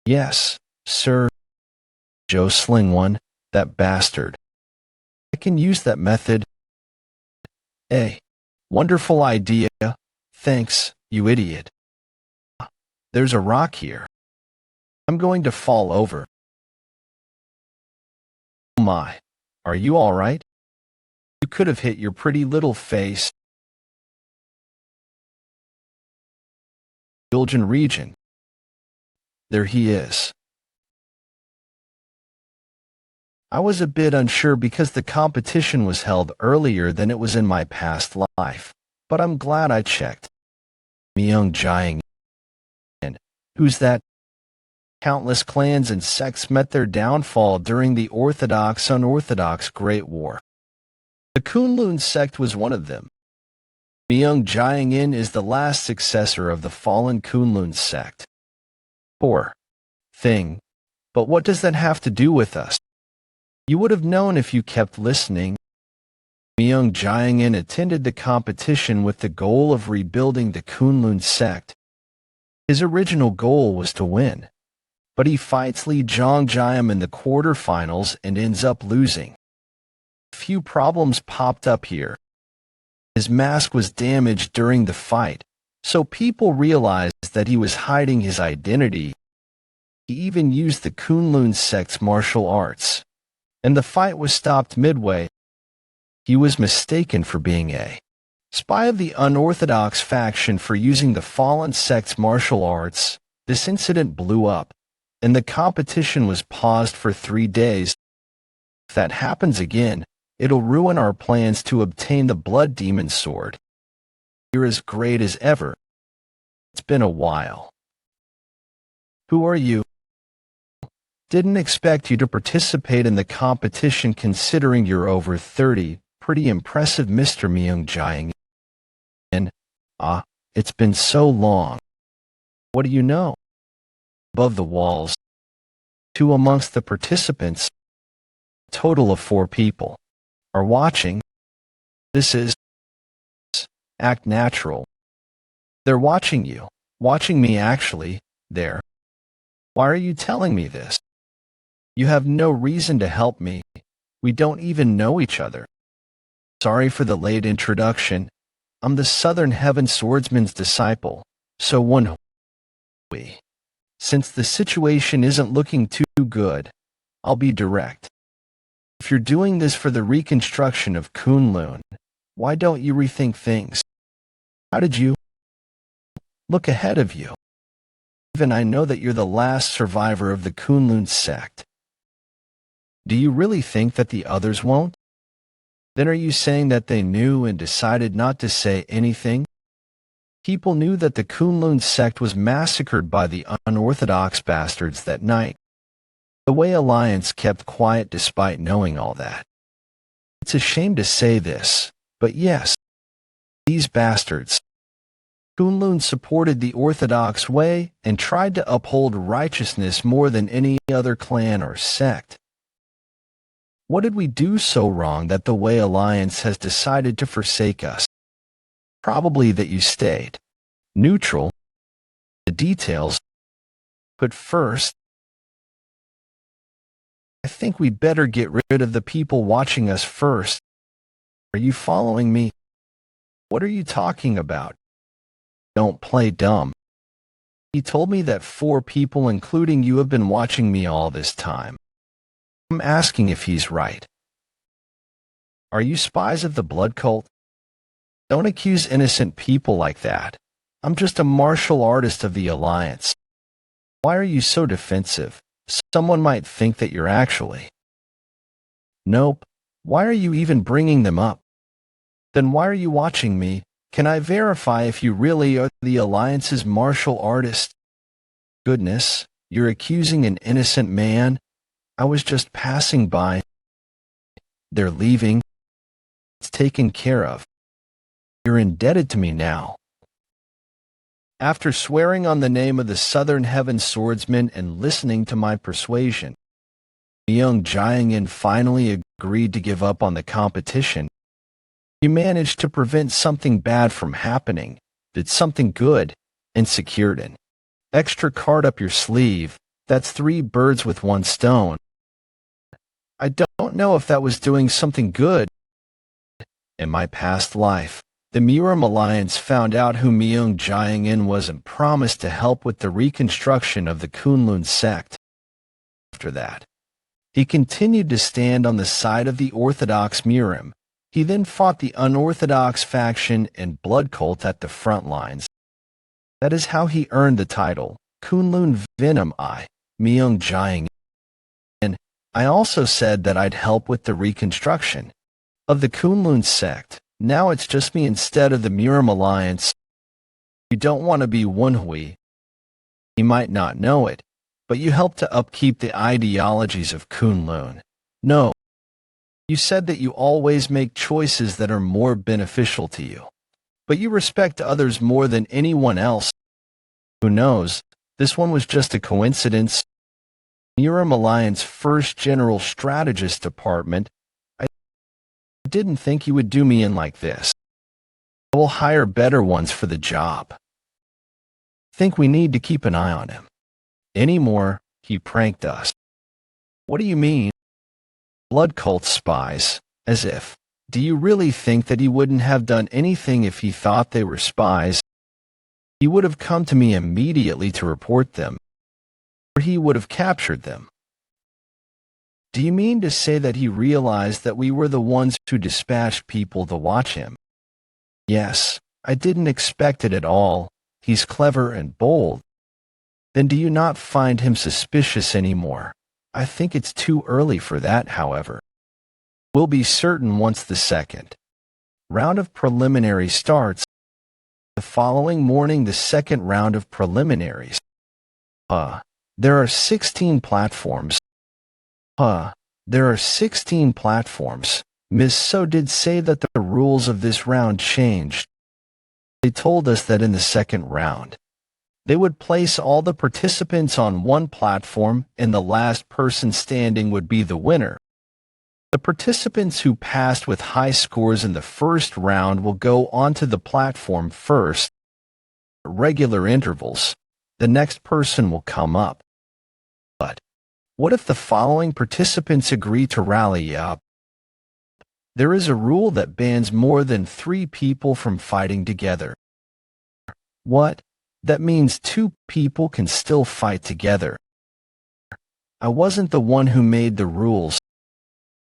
Yes, sir. Joe Sling One, that bastard. I can use that method. Hey, wonderful idea. Thanks, you idiot. There's a rock here. I'm going to fall over. Oh my, are you all right? You could have hit your pretty little face. Guljan region. There he is. I was a bit unsure because the competition was held earlier than it was in my past life, but I'm glad I checked. Moyong Jiang. Who's that? Countless clans and sects met their downfall during the Orthodox-Unorthodox Great War. The Kunlun sect was one of them. Moyong Jiang is the last successor of the fallen Kunlun sect. Poor thing. But what does that have to do with us? You would have known if you kept listening. Moyong Jiang attended the competition with the goal of rebuilding the Kunlun sect. His original goal was to win, but he fights Li Zhongjiam in the quarterfinals and ends up losing. A few problems popped up here. His mask was damaged during the fight, so people realized that he was hiding his identity. He even used the Kunlun sect's martial arts, and the fight was stopped midway. He was mistaken for being a spy of the unorthodox faction for using the fallen sect's martial arts. This incident blew up, and the competition was paused for 3 days. If that happens again, it'll ruin our plans to obtain the Blood Demon Sword. You're as great as ever. It's been a while. Who are you? Didn't expect you to participate in the competition considering you're over 30. Pretty impressive, Mr. Moyong Jiang. It's been so long. What do you know? Above the walls, 2 amongst the participants, a total of 4 people, are watching. This is act natural. They're watching you, watching me actually, there. Why are you telling me this? You have no reason to help me. We don't even know each other. Sorry for the late introduction. I'm the Southern Heaven Swordsman's disciple, so Woon-Hwi. Since the situation isn't looking too good, I'll be direct. If you're doing this for the reconstruction of Kunlun, why don't you rethink things? How did you look ahead of you? Even I know that you're the last survivor of the Kunlun sect. Do you really think that the others won't? Then are you saying that they knew and decided not to say anything? People knew that the Kunlun sect was massacred by the unorthodox bastards that night. The Wei Alliance kept quiet despite knowing all that. It's a shame to say this, but yes, these bastards. Kunlun supported the Orthodox Way and tried to uphold righteousness more than any other clan or sect. What did we do so wrong that the Wei Alliance has decided to forsake us? Probably that you stayed neutral. The details. But first, I think we better get rid of the people watching us first. Are you following me? What are you talking about? Don't play dumb. He told me that 4 people, including you, have been watching me all this time. I'm asking if he's right. Are you spies of the blood cult? Don't accuse innocent people like that. I'm just a martial artist of the Alliance. Why are you so defensive? Someone might think that you're actually. Nope. Why are you even bringing them up? Then why are you watching me? Can I verify if you really are the Alliance's martial artist? Goodness, you're accusing an innocent man? I was just passing by. They're leaving. It's taken care of. You're indebted to me now. After swearing on the name of the Southern Heaven Swordsman and listening to my persuasion, Moyong Jiang finally agreed to give up on the competition. You managed to prevent something bad from happening, did something good, and secured an extra card up your sleeve. That's 3 birds with 1 stone. I don't know if that was doing something good. In my past life, the Muram Alliance found out who Moyong Jiang was and promised to help with the reconstruction of the Kunlun sect. After that, he continued to stand on the side of the Orthodox Muram, He then fought the unorthodox faction and blood cult at the front lines. That is how he earned the title, Kunlun Venom I, Moyong Jiang. And I also said that I'd help with the reconstruction of the Kunlun sect. Now it's just me instead of the Murim Alliance. You don't want to be Woon-Hwi. You might not know it, but you help to upkeep the ideologies of Kunlun. No, you said that you always make choices that are more beneficial to you, but you respect others more than anyone else. Who knows, this one was just a coincidence. Murim Alliance First General Strategist Department. I didn't think you would do me in like this. I will hire better ones for the job. Think we need to keep an eye on him. Anymore, he pranked us. What do you mean? Blood cult spies, as if. Do you really think that he wouldn't have done anything if he thought they were spies? He would have come to me immediately to report them, or he would have captured them. Do you mean to say that he realized that we were the ones who dispatched people to watch him? Yes, I didn't expect it at all. He's clever and bold. Then do you not find him suspicious anymore? I think it's too early for that, however. We'll be certain once the second round of preliminaries starts. The following morning, the second round of preliminaries. There are 16 platforms. There are 16 platforms. Ms. So did say that the rules of this round changed. They told us that in the second round, they would place all the participants on one platform and the last person standing would be the winner. The participants who passed with high scores in the first round will go onto the platform first. At regular intervals, the next person will come up. But what if the following participants agree to rally up? There is a rule that bans more than 3 people from fighting together. What? That means 2 people can still fight together. I wasn't the one who made the rules.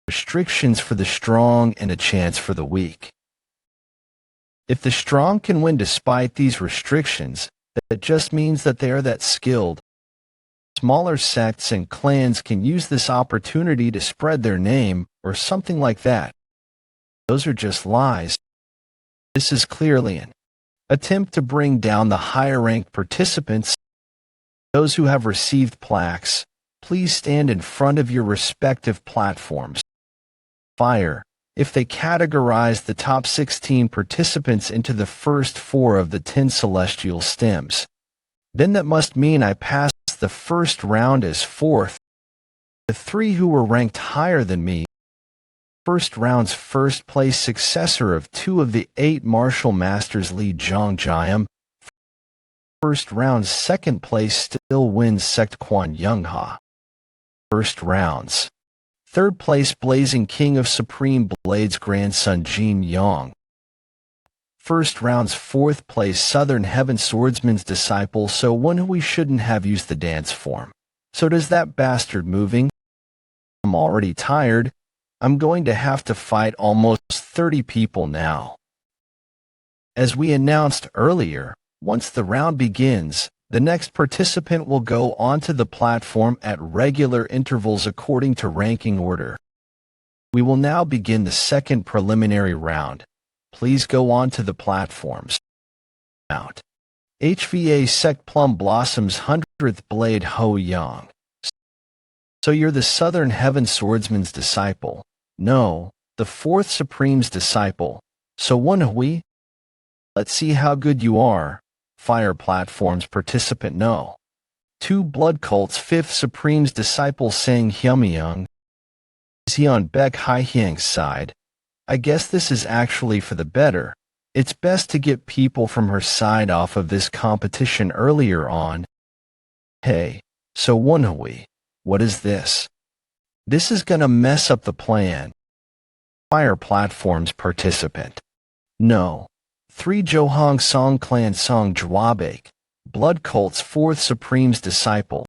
Restrictions for the strong and a chance for the weak. If the strong can win despite these restrictions, that just means that they are that skilled. Smaller sects and clans can use this opportunity to spread their name or something like that. Those are just lies. This is clearly an attempt to bring down the higher-ranked participants. Those who have received plaques, please stand in front of your respective platforms. Fire, if they categorize the top 16 participants into the first 4 of the 10 celestial stems, then that must mean I passed the first round as 4th. The 3 who were ranked higher than me, first round's first place successor of 2 of the 8 martial masters Li Zhongjiam. First round's second place still wins Sect Quan Youngha. First rounds. Third place Blazing King of Supreme Blade's grandson Jin Yong. First round's 4th place Southern Heaven Swordsman's disciple, so Woon-Hwi shouldn't have used the dance form. So does that bastard moving? I'm already tired. I'm going to have to fight almost 30 people now. As we announced earlier, once the round begins, the next participant will go onto the platform at regular intervals according to ranking order. We will now begin the second preliminary round. Please go on to the platforms. Out. HVA Sect Plum Blossom's 100th Blade Ho Yang. So you're the Southern Heaven Swordsman's disciple. No, the 4th Supreme's disciple. So Woon-Hwi? Let's see how good you are. Fire platforms participant no. 2 Blood Cult's 5th Supreme's disciple Sang Hyumyung. Is he on Baek Haihyang's side? I guess this is actually for the better. It's best to get people from her side off of this competition earlier on. Hey, so Woon-Hwi, what is this? This is gonna mess up the plan. Fire platforms participant. No. 3 Johong Song Clan Song Jwabek, Blood Cult's 4th Supreme's disciple.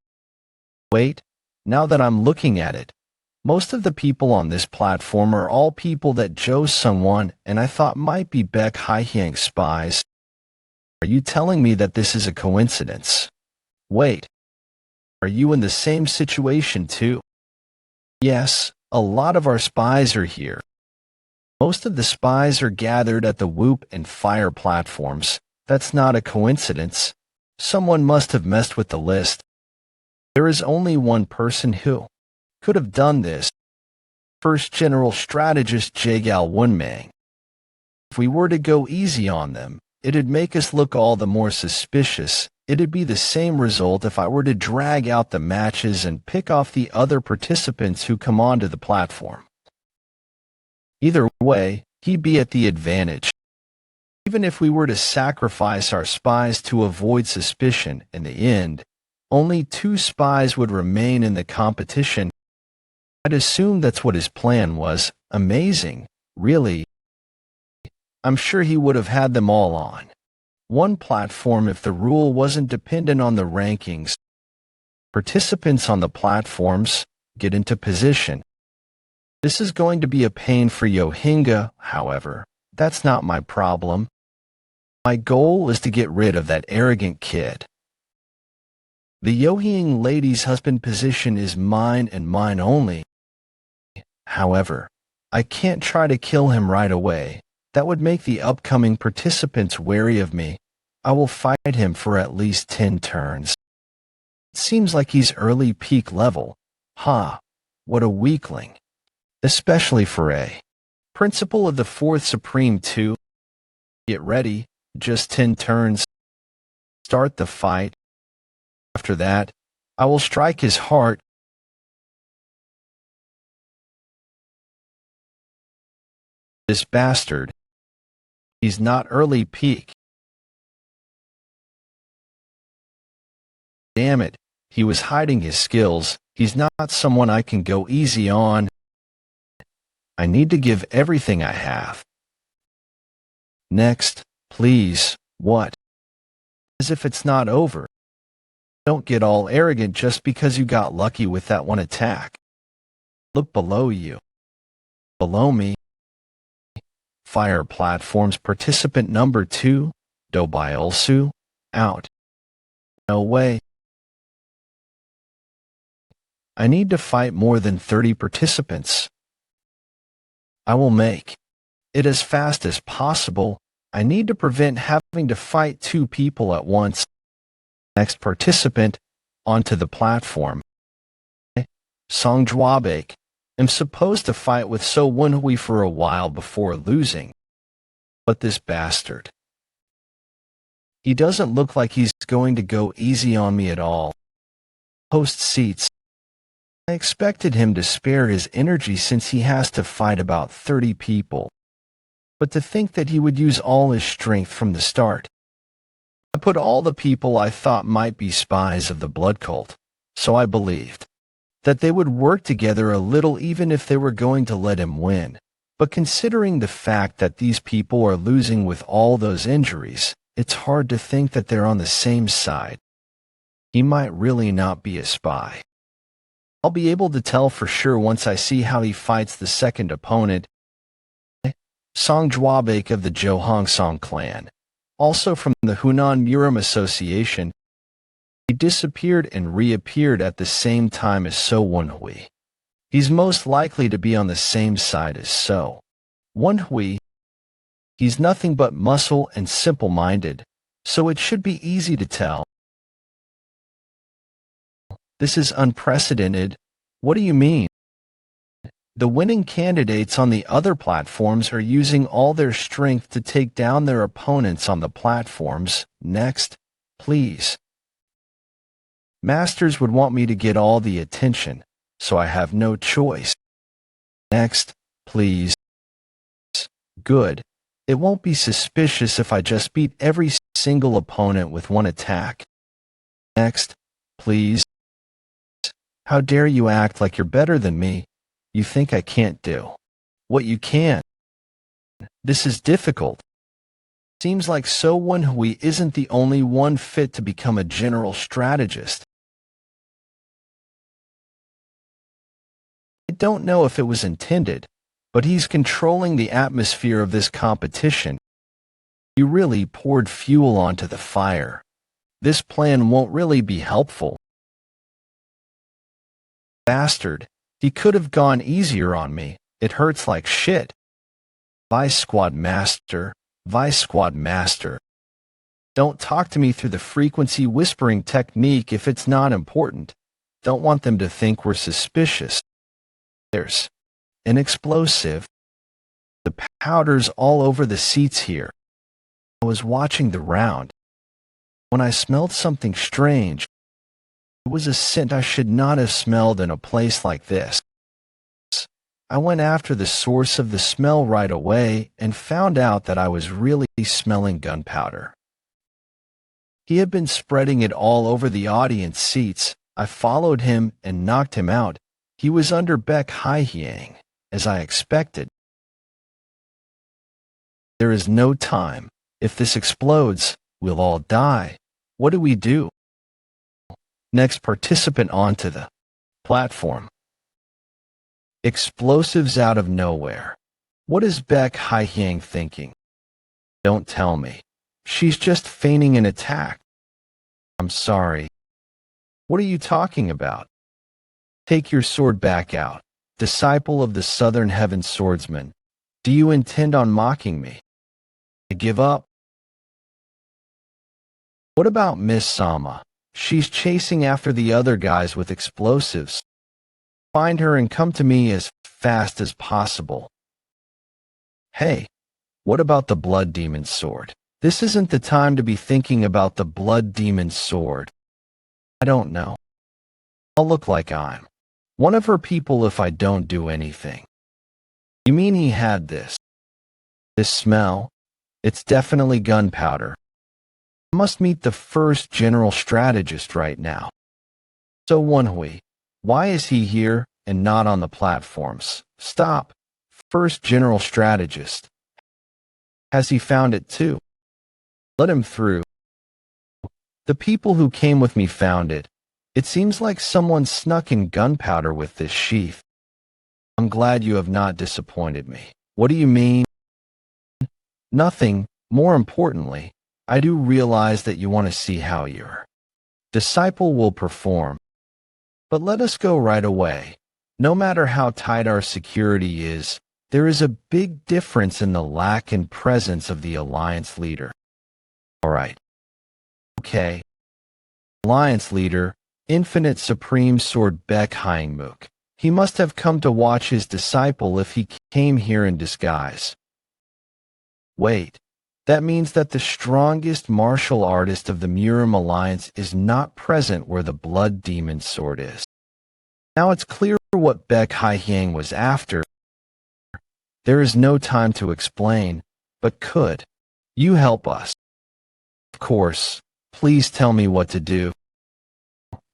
Wait, now that I'm looking at it, Most of the people on this platform are all people that Jo Sung-won and I thought might be Baek Hye-hyang's spies. Are you telling me that this is a coincidence? Wait. Are you in the same situation too? Yes, a lot of our spies are here. Most of the spies are gathered at the Whoop and Fire platforms. That's not a coincidence. Someone must have messed with the list. There is only one person who could have done this. First General Strategist Jaegal Woon-Hwi. If we were to go easy on them, it'd make us look all the more suspicious. It'd be the same result if I were to drag out the matches and pick off the other participants who come onto the platform. Either way, he'd be at the advantage. Even if we were to sacrifice our spies to avoid suspicion, in the end, only 2 spies would remain in the competition. I'd assume that's what his plan was. Amazing, really. I'm sure he would have had them all on one platform if the rule wasn't dependent on the rankings. Participants on the platforms get into position. This is going to be a pain for Yohinga, however. That's not my problem. My goal is to get rid of that arrogant kid. The Yohyang lady's husband position is mine and mine only. However, I can't try to kill him right away. That would make the upcoming participants wary of me. I will fight him for at least 10 turns. It seems like he's early peak level. Ha! What a weakling. Especially for a principal of the 4th Supreme too. Get ready, just 10 turns. Start the fight. After that, I will strike his heart. This bastard. He's not early peak. Damn it, he was hiding his skills. He's not someone I can go easy on. I need to give everything I have. Next, please. What? As if it's not over. Don't get all arrogant just because you got lucky with that one attack. Look below you. Below me. Fire platforms participant number 2, Do Byulsu, out. No way. I need to fight more than 30 participants. I will make it as fast as possible. I need to prevent having to fight 2 people at once. Next participant, onto the platform. Song Jwabek. I'm supposed to fight with So Woon-Hwi for a while before losing. But this bastard. He doesn't look like he's going to go easy on me at all. Host seats. I expected him to spare his energy since he has to fight about 30 people. But to think that he would use all his strength from the start. I put all the people I thought might be spies of the blood cult, so I believed that they would work together a little even if they were going to let him win. But considering the fact that these people are losing with all those injuries, it's hard to think that they're on the same side. He might really not be a spy. I'll be able to tell for sure once I see how he fights the second opponent, Song Jwabek of the Johangsong clan, also from the Hunan Muram Association. He disappeared and reappeared at the same time as So Woon-Hwi. He's most likely to be on the same side as So Woon-Hwi. He's nothing but muscle and simple-minded, so it should be easy to tell. This is unprecedented. What do you mean? The winning candidates on the other platforms are using all their strength to take down their opponents on the platforms. Next, please. Masters would want me to get all the attention, so I have no choice. Next, please. Good. It won't be suspicious if I just beat every single opponent with one attack. Next, please. How dare you act like you're better than me? You think I can't do what you can. This is difficult. Seems like So Woon-Hwi isn't the only one fit to become a general strategist. I don't know if it was intended, but he's controlling the atmosphere of this competition. He really poured fuel onto the fire. This plan won't really be helpful. Bastard. He could have gone easier on me. It hurts like shit. Vice Squad Master. Vice Squad Master. Don't talk to me through the frequency whispering technique if it's not important. Don't want them to think we're suspicious. There's an explosive. The powder's all over the seats here. I was watching the round when I smelled something strange. It was a scent I should not have smelled in a place like this. I went after the source of the smell right away and found out that I was really smelling gunpowder. He had been spreading it all over the audience seats. I followed him and knocked him out. He was under Baek-Hi-Hyang, as I expected. There is no time. If this explodes, we'll all die. What do we do? Next participant onto the platform. Explosives out of nowhere. What is Baek-Hi-Hyang thinking? Don't tell me. She's just feigning an attack. I'm sorry. What are you talking about? Take your sword back out. Disciple of the Southern Heaven Swordsman. Do you intend on mocking me? I give up. What about Miss Sama? She's chasing after the other guys with explosives. Find her and come to me as fast as possible. Hey, what about the Blood Demon Sword? This isn't the time to be thinking about the Blood Demon Sword. I don't know. I'll look like I'm one of her people if I don't do anything. You mean he had this? This smell? It's definitely gunpowder. I must meet the first general strategist right now. So Woon-Hwi, why is he here and not on the platforms? Stop. First general strategist. Has he found it too? Let him through. The people who came with me found it. It seems like someone snuck in gunpowder with this sheath. I'm glad you have not disappointed me. What do you mean? Nothing. More importantly, I do realize that you want to see how your disciple will perform. But let us go right away. No matter how tight our security is, there is a big difference in the lack and presence of the Alliance leader. All right. Okay. Alliance leader, Infinite Supreme Sword Baek-Hyang-Mook. He must have come to watch his disciple if he came here in disguise. Wait. That means that the strongest martial artist of the Murim Alliance is not present where the Blood Demon Sword is. Now it's clear what Baek-Hi-Hyang was after. There is no time to explain, but could you help us? Of course. Please tell me what to do.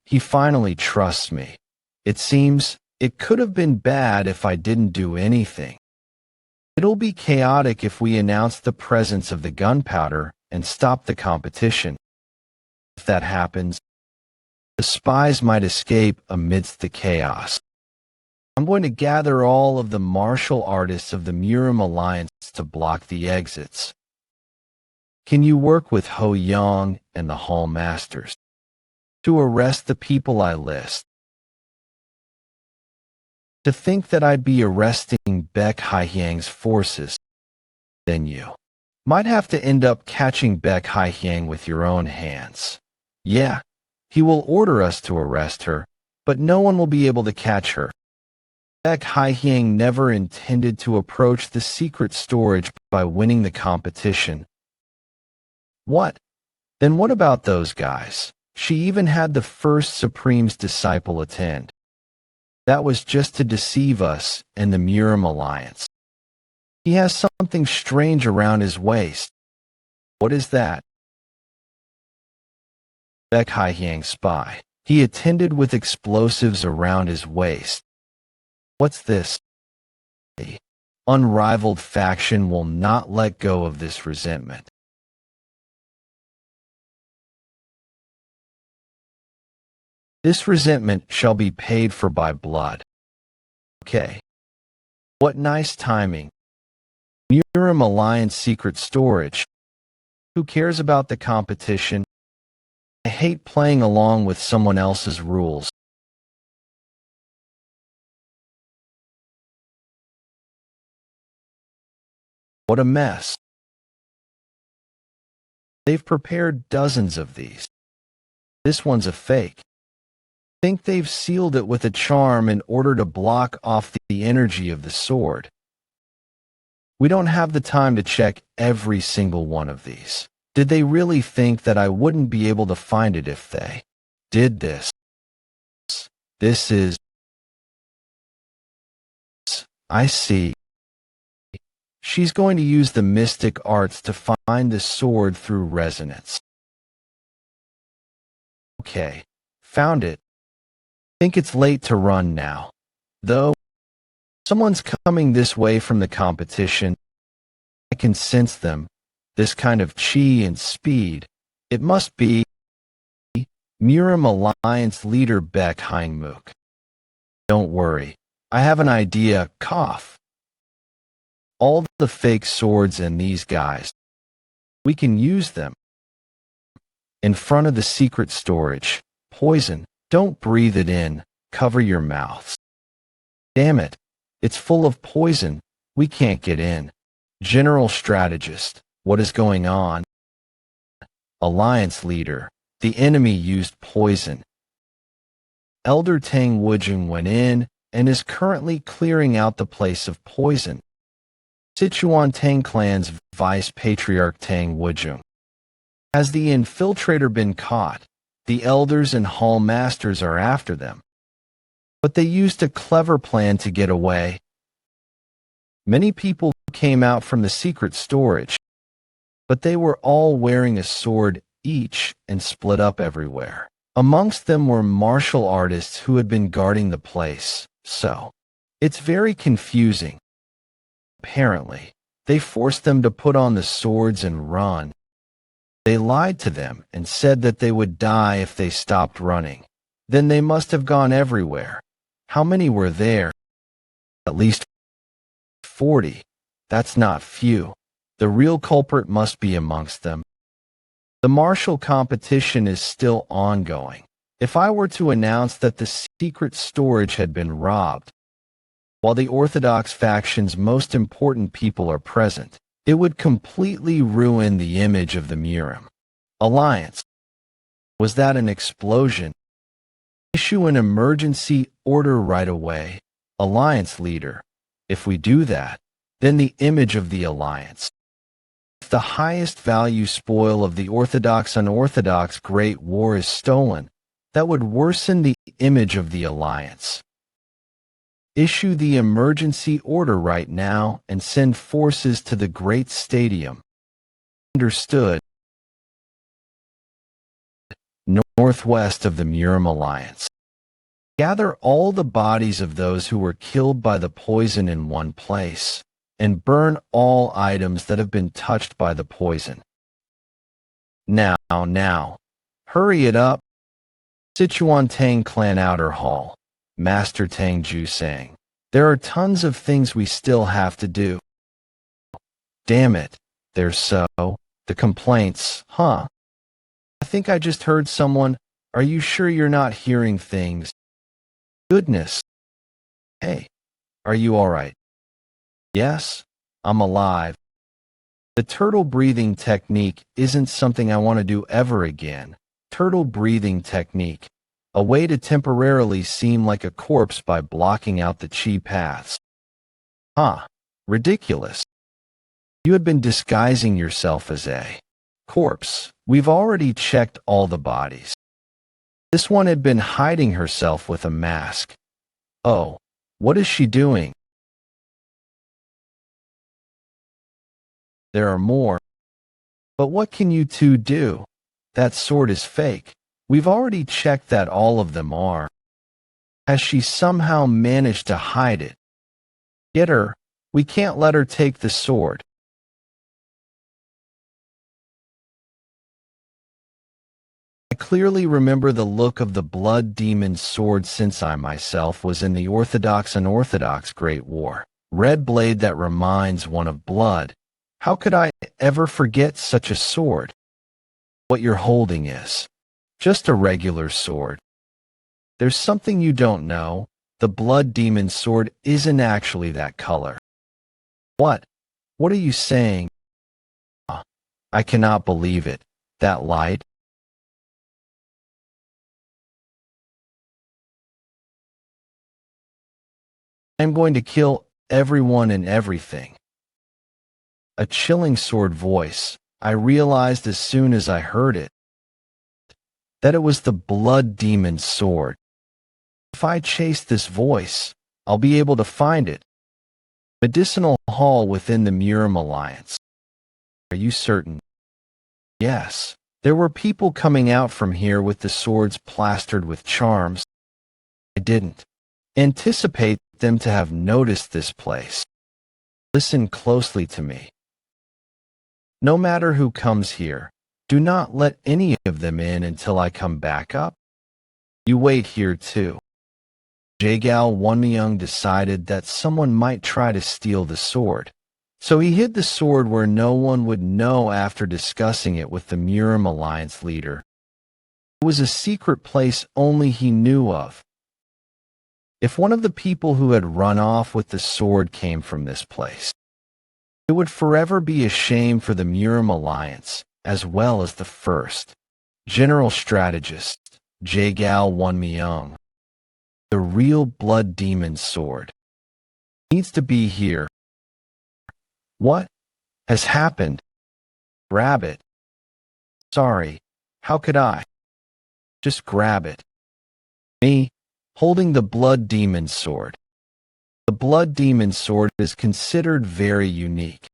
He finally trusts me. It seems it could have been bad if I didn't do anything. It'll be chaotic if we announce the presence of the gunpowder and stop the competition. If that happens, the spies might escape amidst the chaos. I'm going to gather all of the martial artists of the Murim Alliance to block the exits. Can you work with Ho-Young and the Hall Masters to arrest the people I list? To think that I'd be arresting Baek-Hi-Hyang's forces, then you might have to end up catching Baek-Hi-Hyang with your own hands. Yeah, he will order us to arrest her, but no one will be able to catch her. Baek-Hi-Hyang never intended to approach the secret storage by winning the competition. What? Then what about those guys? She even had the first Supreme's disciple attend. That was just to deceive us and the Murim Alliance. He has something strange around his waist. What is that? Baek-Hi-Hyang spy. He attended with explosives around his waist. What's this? The unrivaled faction will not let go of this resentment. This resentment shall be paid for by blood. Okay. What nice timing. Murim Alliance secret storage. Who cares about the competition? I hate playing along with someone else's rules. What a mess. They've prepared dozens of these. This one's a fake. Think they've sealed it with a charm in order to block off the energy of the sword. We don't have the time to check every single one of these. Did they really think that I wouldn't be able to find it if they did this? This is... I see. She's going to use the mystic arts to find the sword through resonance. Okay, found it. Think it's late to run now. Though, someone's coming this way from the competition. I can sense them. This kind of chi and speed. It must be Murim Alliance leader Beck Heinmook. Don't worry. I have an idea. Cough. All the fake swords and these guys. We can use them. In front of the secret storage. Poison. Don't breathe it in. Cover your mouths. Damn it. It's full of poison. We can't get in. General strategist. What is going on? Alliance leader. The enemy used poison. Elder Tang Wujing went in and is currently clearing out the place of poison. Sichuan Tang clan's vice patriarch Tang Wujing. Has the infiltrator been caught? The elders and hall masters are after them. But they used a clever plan to get away. Many people came out from the secret storage, but they were all wearing a sword each and split up everywhere. Amongst them were martial artists who had been guarding the place, so it's very confusing. Apparently, they forced them to put on the swords and run. They lied to them and said that they would die if they stopped running. Then they must have gone everywhere. How many were there? At least 40. That's not few. The real culprit must be amongst them. The martial competition is still ongoing. If I were to announce that the secret storage had been robbed, while the Orthodox faction's most important people are present, it would completely ruin the image of the Murim Alliance. Was that an explosion? Issue an emergency order right away, Alliance leader. If we do that, then the image of the Alliance, if the highest value spoil of the Orthodox-unorthodox Great War is stolen, that would worsen the image of the Alliance. Issue the emergency order right now and send forces to the Great Stadium. Understood. Northwest of the Murim Alliance. Gather all the bodies of those who were killed by the poison in one place, and burn all items that have been touched by the poison. Now, hurry it up. Sichuan Tang Clan Outer Hall. Master Tang Ju sang. There are tons of things we still have to do. Damn it. They're so. The complaints, huh? I think I just heard someone. Are you sure you're not hearing things? Goodness. Hey, are you alright? Yes, I'm alive. The turtle breathing technique isn't something I want to do ever again. Turtle breathing technique. A way to temporarily seem like a corpse by blocking out the chi paths. Huh, ridiculous. You had been disguising yourself as a corpse. We've already checked all the bodies. This one had been hiding herself with a mask. Oh, what is she doing? There are more. But what can you two do? That sword is fake. We've already checked that all of them are. Has she somehow managed to hide it? Get her. We can't let her take the sword. I clearly remember the look of the blood demon's sword since I myself was in the Orthodox and Unorthodox Great War. Red blade that reminds one of blood. How could I ever forget such a sword? What you're holding is just a regular sword. There's something you don't know. The blood demon's sword isn't actually that color. What? What are you saying? I cannot believe it. That light? I'm going to kill everyone and everything. A chilling sword voice. I realized as soon as I heard it that it was the blood demon's sword. If I chase this voice, I'll be able to find it. Medicinal hall within the Murim Alliance. Are you certain? Yes. There were people coming out from here with the swords plastered with charms. I didn't anticipate them to have noticed this place. Listen closely to me. No matter who comes here, do not let any of them in until I come back up. You wait here too. Jagal Woon-Hwi decided that someone might try to steal the sword, so he hid the sword where no one would know after discussing it with the Murim Alliance leader. It was a secret place only he knew of. If one of the people who had run off with the sword came from this place, it would forever be a shame for the Murim Alliance, as well as the first general strategist, Jagal Woon-Hwi. The real blood demon's sword needs to be here. What has happened? Grab it. Sorry, how could I? Just grab it. Me, holding the blood demon's sword. The blood demon's sword is considered very unique.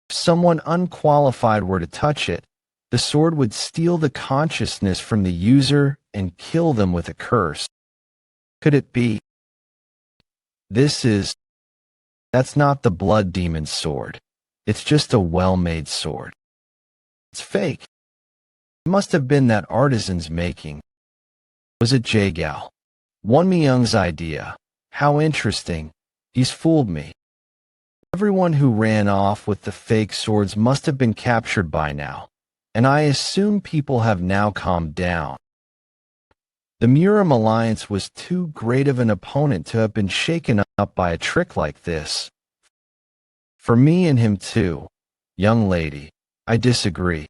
If someone unqualified were to touch it, the sword would steal the consciousness from the user and kill them with a curse. Could it be? That's not the blood demon's sword. It's just a well-made sword. It's fake. It must have been that artisan's making. Was it Jagal Woon-Hwi's idea? How interesting. He's fooled me. Everyone who ran off with the fake swords must have been captured by now, and I assume people have now calmed down. The Murim Alliance was too great of an opponent to have been shaken up by a trick like this. For me and him too, young lady, I disagree.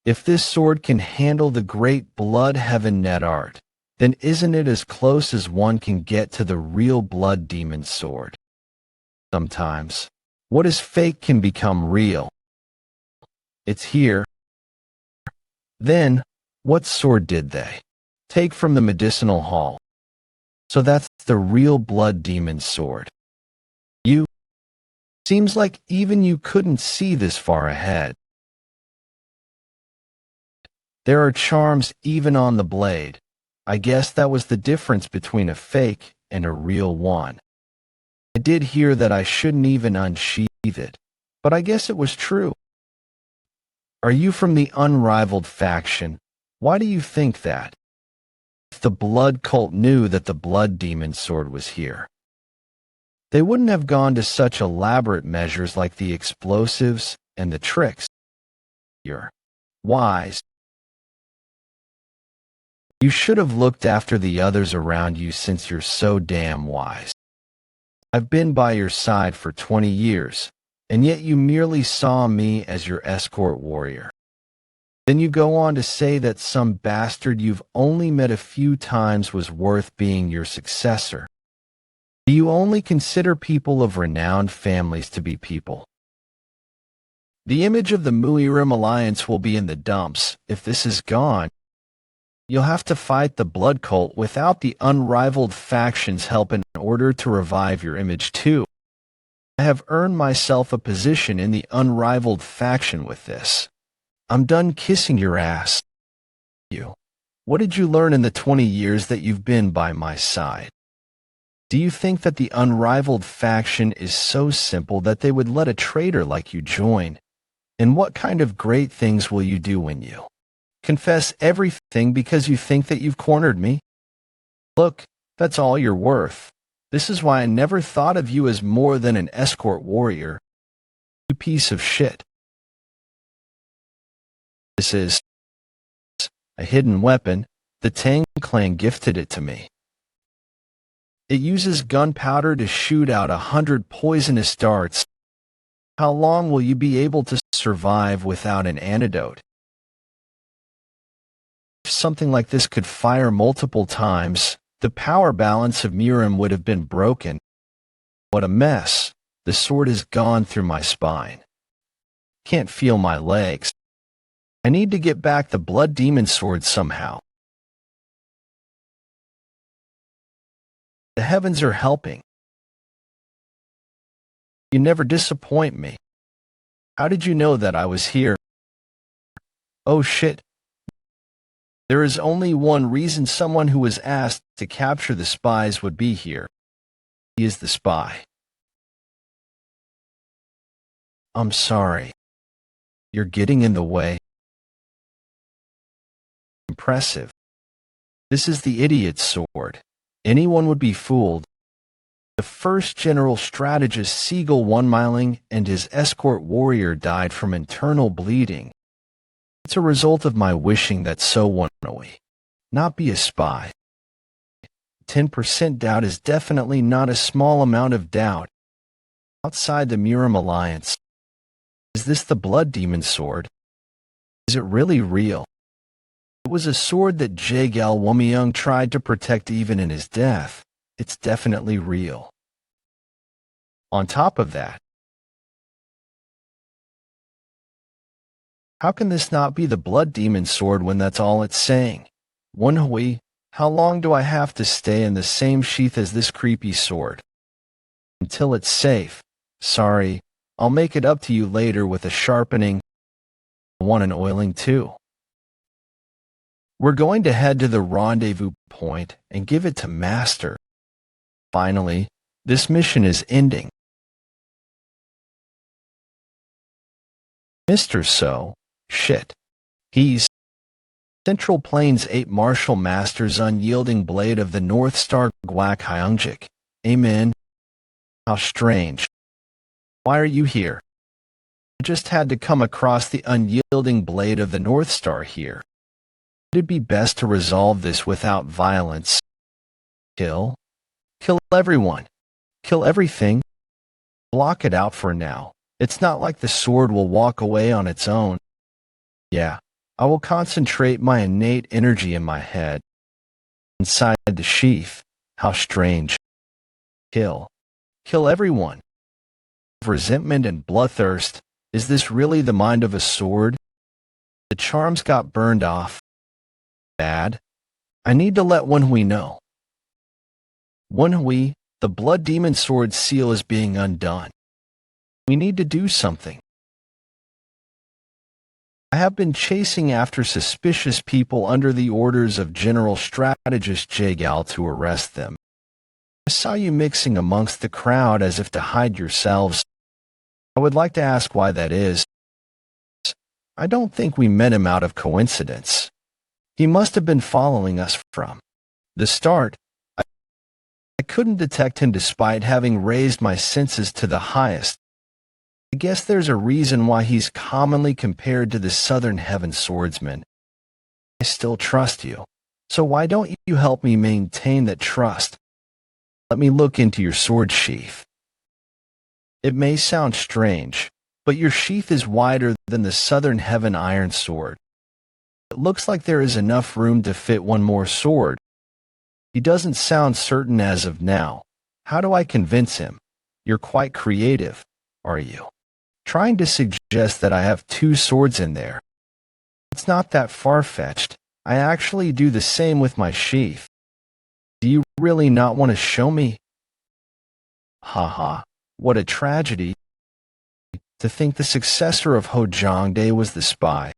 If this sword can handle the great blood heaven net art, then isn't it as close as one can get to the real blood demon's sword? Sometimes, what is fake can become real. It's here. Then, what sword did they take from the medicinal hall? So that's the real blood demon's sword. Seems like even you couldn't see this far ahead. There are charms even on the blade. I guess that was the difference between a fake and a real one. I did hear that I shouldn't even unsheath it, but I guess it was true. Are you from the unrivaled faction? Why do you think that? If the blood cult knew that the blood demon's sword was here, they wouldn't have gone to such elaborate measures like the explosives and the tricks. You're wise. You should have looked after the others around you since you're so damn wise. I've been by your side for 20 years, and yet you merely saw me as your escort warrior. Then you go on to say that some bastard you've only met a few times was worth being your successor. Do you only consider people of renowned families to be people? The image of the Murim Alliance will be in the dumps. If this is gone, you'll have to fight the blood cult without the unrivaled faction's help in order to revive your image too. I have earned myself a position in the unrivaled faction with this. I'm done kissing your ass. What did you learn in the 20 years that you've been by my side? Do you think that the unrivaled faction is so simple that they would let a traitor like you join? And what kind of great things will you do when you Confess everything because you think that you've cornered me? Look, that's all you're worth. This is why I never thought of you as more than an escort warrior. You piece of shit. This is a hidden weapon. The Tang clan gifted it to me. It uses gunpowder to shoot out 100 poisonous darts. How long will you be able to survive without an antidote? If something like this could fire multiple times, the power balance of Miram would have been broken. What a mess. The sword has gone through my spine. Can't feel my legs. I need to get back the blood demon sword somehow. The heavens are helping. You never disappoint me. How did you know that I was here? Oh shit. There is only one reason someone who was asked to capture the spies would be here. He is the spy. I'm sorry. You're getting in the way. Impressive. This is the idiot's sword. Anyone would be fooled. The first general strategist Seagull One-Miling and his escort warrior died from internal bleeding. It's a result of my wishing that so Woon-Hwi not be a spy. 10% doubt is definitely not a small amount of doubt. Outside the Miram alliance, is this the blood demon sword? Is it really real? It was a sword that Jagal Moyong tried to protect even in his death. It's definitely real. On top of that, how can this not be the blood demon sword when that's all it's saying? Woon-Hwi, how long do I have to stay in the same sheath as this creepy sword? Until it's safe. Sorry, I'll make it up to you later with a sharpening. I want an oiling too. We're going to head to the rendezvous point and give it to Master. Finally, this mission is ending. Mr. So, shit. He's Central Plains 8 Martial Master's unyielding blade of the North Star Gwak Hyungjik. Amen. How strange. Why are you here? I just had to come across the unyielding blade of the North Star here. It'd be best to resolve this without violence. Kill? Kill everyone. Kill everything. Block it out for now. It's not like the sword will walk away on its own. Yeah, I will concentrate my innate energy in my head. Inside the sheath. How strange. Kill. Kill everyone. Resentment and bloodthirst. Is this really the mind of a sword? The charms got burned off. Bad. I need to let Woon-Hwi know. Woon-Hwi, the blood demon sword seal is being undone. We need to do something. I have been chasing after suspicious people under the orders of General Strategist Jagal to arrest them. I saw you mixing amongst the crowd as if to hide yourselves. I would like to ask why that is. I don't think we met him out of coincidence. He must have been following us from the start. I couldn't detect him despite having raised my senses to the highest. I guess there's a reason why he's commonly compared to the Southern Heaven swordsman. I still trust you, so why don't you help me maintain that trust? Let me look into your sword sheath. It may sound strange, but your sheath is wider than the Southern Heaven iron sword. It looks like there is enough room to fit one more sword. He doesn't sound certain as of now. How do I convince him? You're quite creative, are you? Trying to suggest that I have 2 swords in there. It's not that far-fetched. I actually do the same with my sheath. Do you really not want to show me? Haha, what a tragedy. To think the successor of Hojongdae was the spy.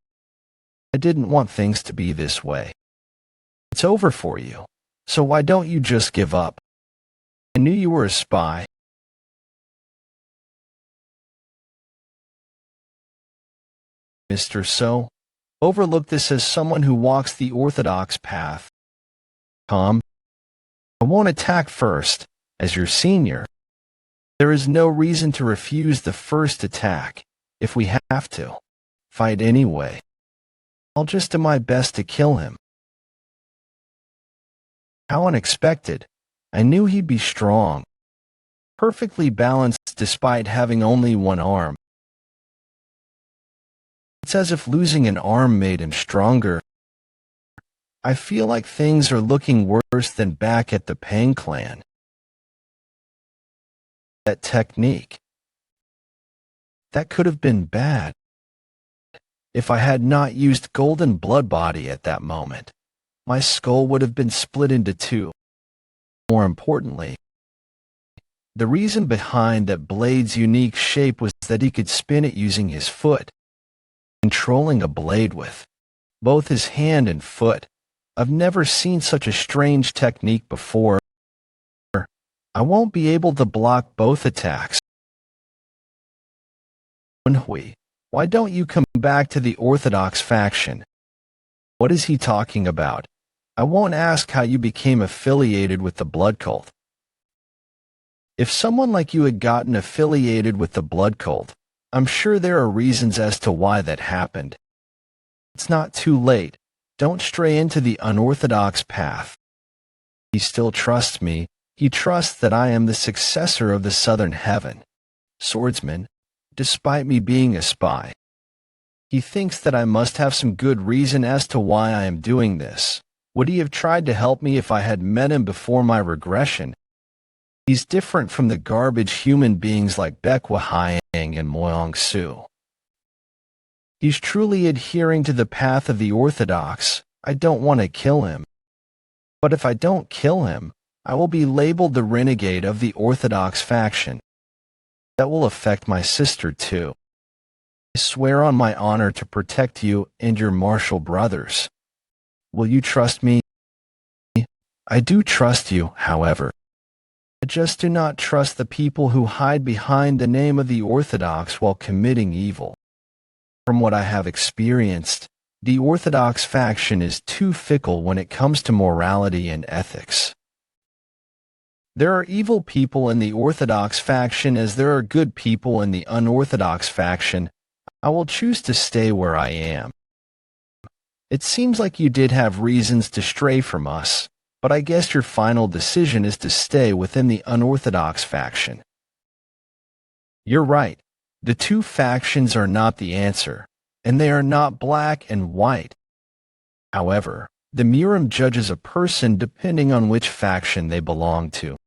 I didn't want things to be this way. It's over for you, so why don't you just give up? I knew you were a spy. Mr. So, Overlook this as someone who walks the orthodox path. Calm. I won't attack first, as your senior. There is no reason to refuse the first attack. If we have to fight anyway, I'll just do my best to kill him. How unexpected. I knew he'd be strong, perfectly balanced despite having only one arm. It's as if losing an arm made him stronger. I feel like things are looking worse than back at the Pang clan. That technique. That could have been bad. If I had not used Golden Blood Body at that moment, my skull would have been split into two. More importantly, the reason behind that blade's unique shape was that he could spin it using his foot, controlling a blade with both his hand and foot. I've never seen such a strange technique before. I won't be able to block both attacks. Woon-Hwi, why don't you come back to the Orthodox faction? What is he talking about? I won't ask how you became affiliated with the blood cult. If someone like you had gotten affiliated with the blood cult, I'm sure there are reasons as to why that happened. It's not too late. Don't stray into the unorthodox path. He still trusts me. He trusts that I am the successor of the Southern Heaven swordsman, despite me being a spy. He thinks that I must have some good reason as to why I am doing this. Would he have tried to help me if I had met him before my regression? He's different from the garbage human beings like Woon-Hwi and Moyong. He's truly adhering to the path of the Orthodox. I don't want to kill him. But if I don't kill him, I will be labeled the renegade of the Orthodox faction. That will affect my sister too. I swear on my honor to protect you and your martial brothers. Will you trust me? I do trust you, however. I just do not trust the people who hide behind the name of the Orthodox while committing evil. From what I have experienced, the Orthodox faction is too fickle when it comes to morality and ethics. There are evil people in the Orthodox faction as there are good people in the unorthodox faction. I will choose to stay where I am. It seems like you did have reasons to stray from us, but I guess your final decision is to stay within the unorthodox faction. You're right. The two factions are not the answer, and they are not black and white. However, the Murim judges a person depending on which faction they belong to.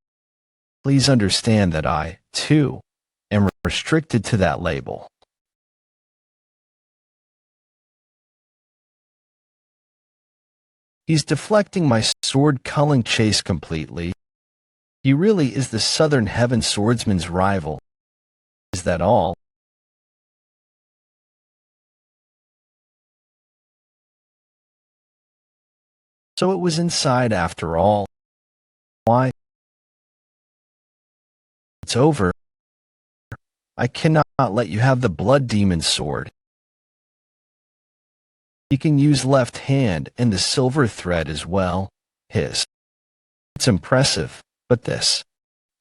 Please understand that I, too, am restricted to that label. He's deflecting my sword-culling chase completely. He really is the Southern Heaven swordsman's rival. Is that all? So it was inside after all. Why? It's over. I cannot let you have the blood demon sword. He can use left hand and the silver thread as well. His. It's impressive, but this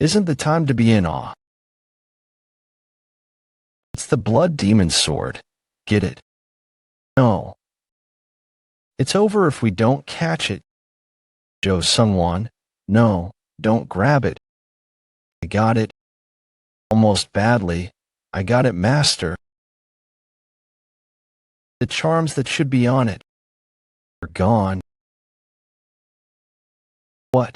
isn't the time to be in awe. It's the blood demon sword. Get it? No. It's over if we don't catch it. Jo Sungwon, no, don't grab it. I got it. Almost badly. I got it, master. The charms that should be on it are gone. What?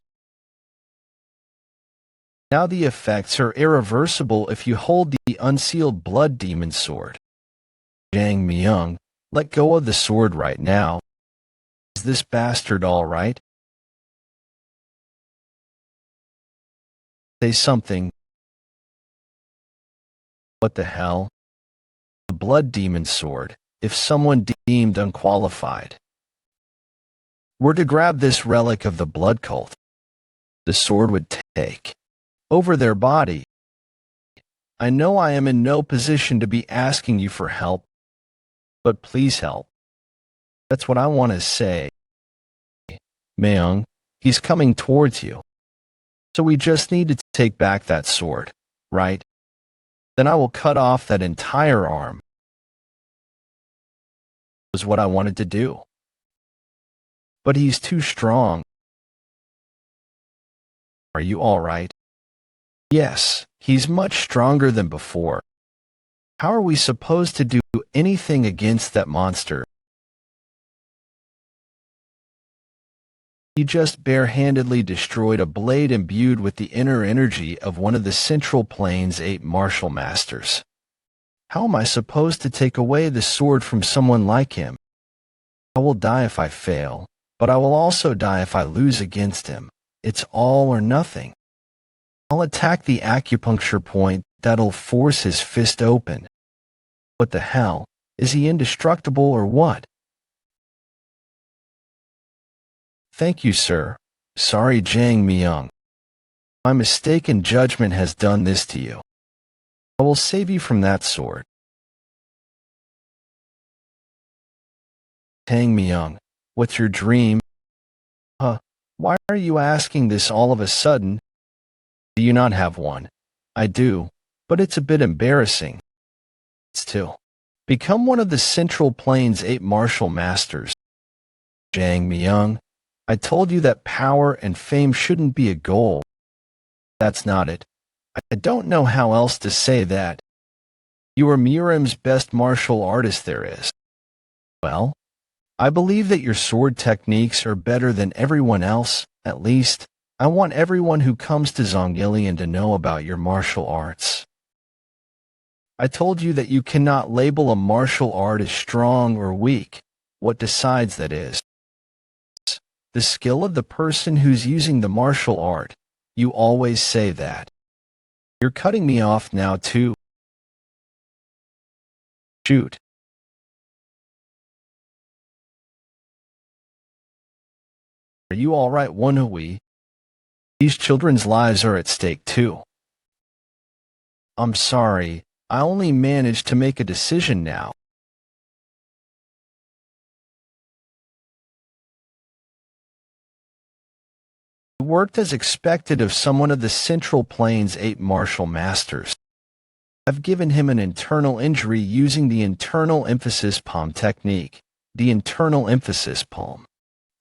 Now the effects are irreversible if you hold the unsealed blood demon sword. Jang Myung, let go of the sword right now. Is this bastard all right? Say something. What the hell? The blood demon sword, if someone deemed unqualified were to grab this relic of the blood cult, the sword would take over their body. I know I am in no position to be asking you for help, but please help. That's what I want to say. Moyong, he's coming towards you. So we just need to take back that sword, right? Then I will cut off that entire arm. Was what I wanted to do. But he's too strong. Are you all right? Yes, he's much stronger than before. How are we supposed to do anything against that monster? He just barehandedly destroyed a blade imbued with the inner energy of one of the Central Plains 8 martial masters. How am I supposed to take away the sword from someone like him? I will die if I fail, but I will also die if I lose against him. It's all or nothing. I'll attack the acupuncture point that'll force his fist open. What the hell? Is he indestructible or what? Thank you, sir. Sorry, Jang Moyong. My mistaken judgment has done this to you. I will save you from that sword. Tang Moyong, what's your dream? Why are you asking this all of a sudden? Do you not have one? I do, but it's a bit embarrassing. Still, become one of the Central Plains 8 martial masters. Jang Moyong, I told you that power and fame shouldn't be a goal. That's not it. I don't know how else to say that. You are Murim's best martial artist there is. Well, I believe that your sword techniques are better than everyone else. At least, I want everyone who comes to Zonggillion to know about your martial arts. I told you that you cannot label a martial art as strong or weak. What decides that is the skill of the person who's using the martial art. You always say that. You're cutting me off now too. Shoot. Are you all right, Woon-Hwi? These children's lives are at stake too. I'm sorry, I only managed to make a decision now. It worked as expected of someone of the Central Plains 8 martial masters. I've given him an internal injury using the internal emphasis palm technique. The internal emphasis palm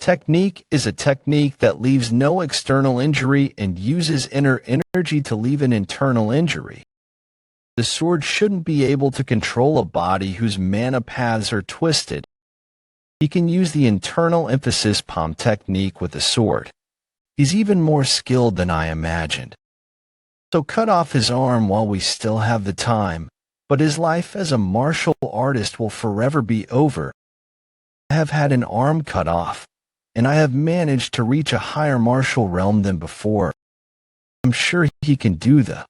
technique is a technique that leaves no external injury and uses inner energy to leave an internal injury. The sword shouldn't be able to control a body whose mana paths are twisted. He can use the internal emphasis palm technique with the sword. He's even more skilled than I imagined. So cut off his arm while we still have the time, but his life as a martial artist will forever be over. I have had an arm cut off, and I have managed to reach a higher martial realm than before. I'm sure he can do the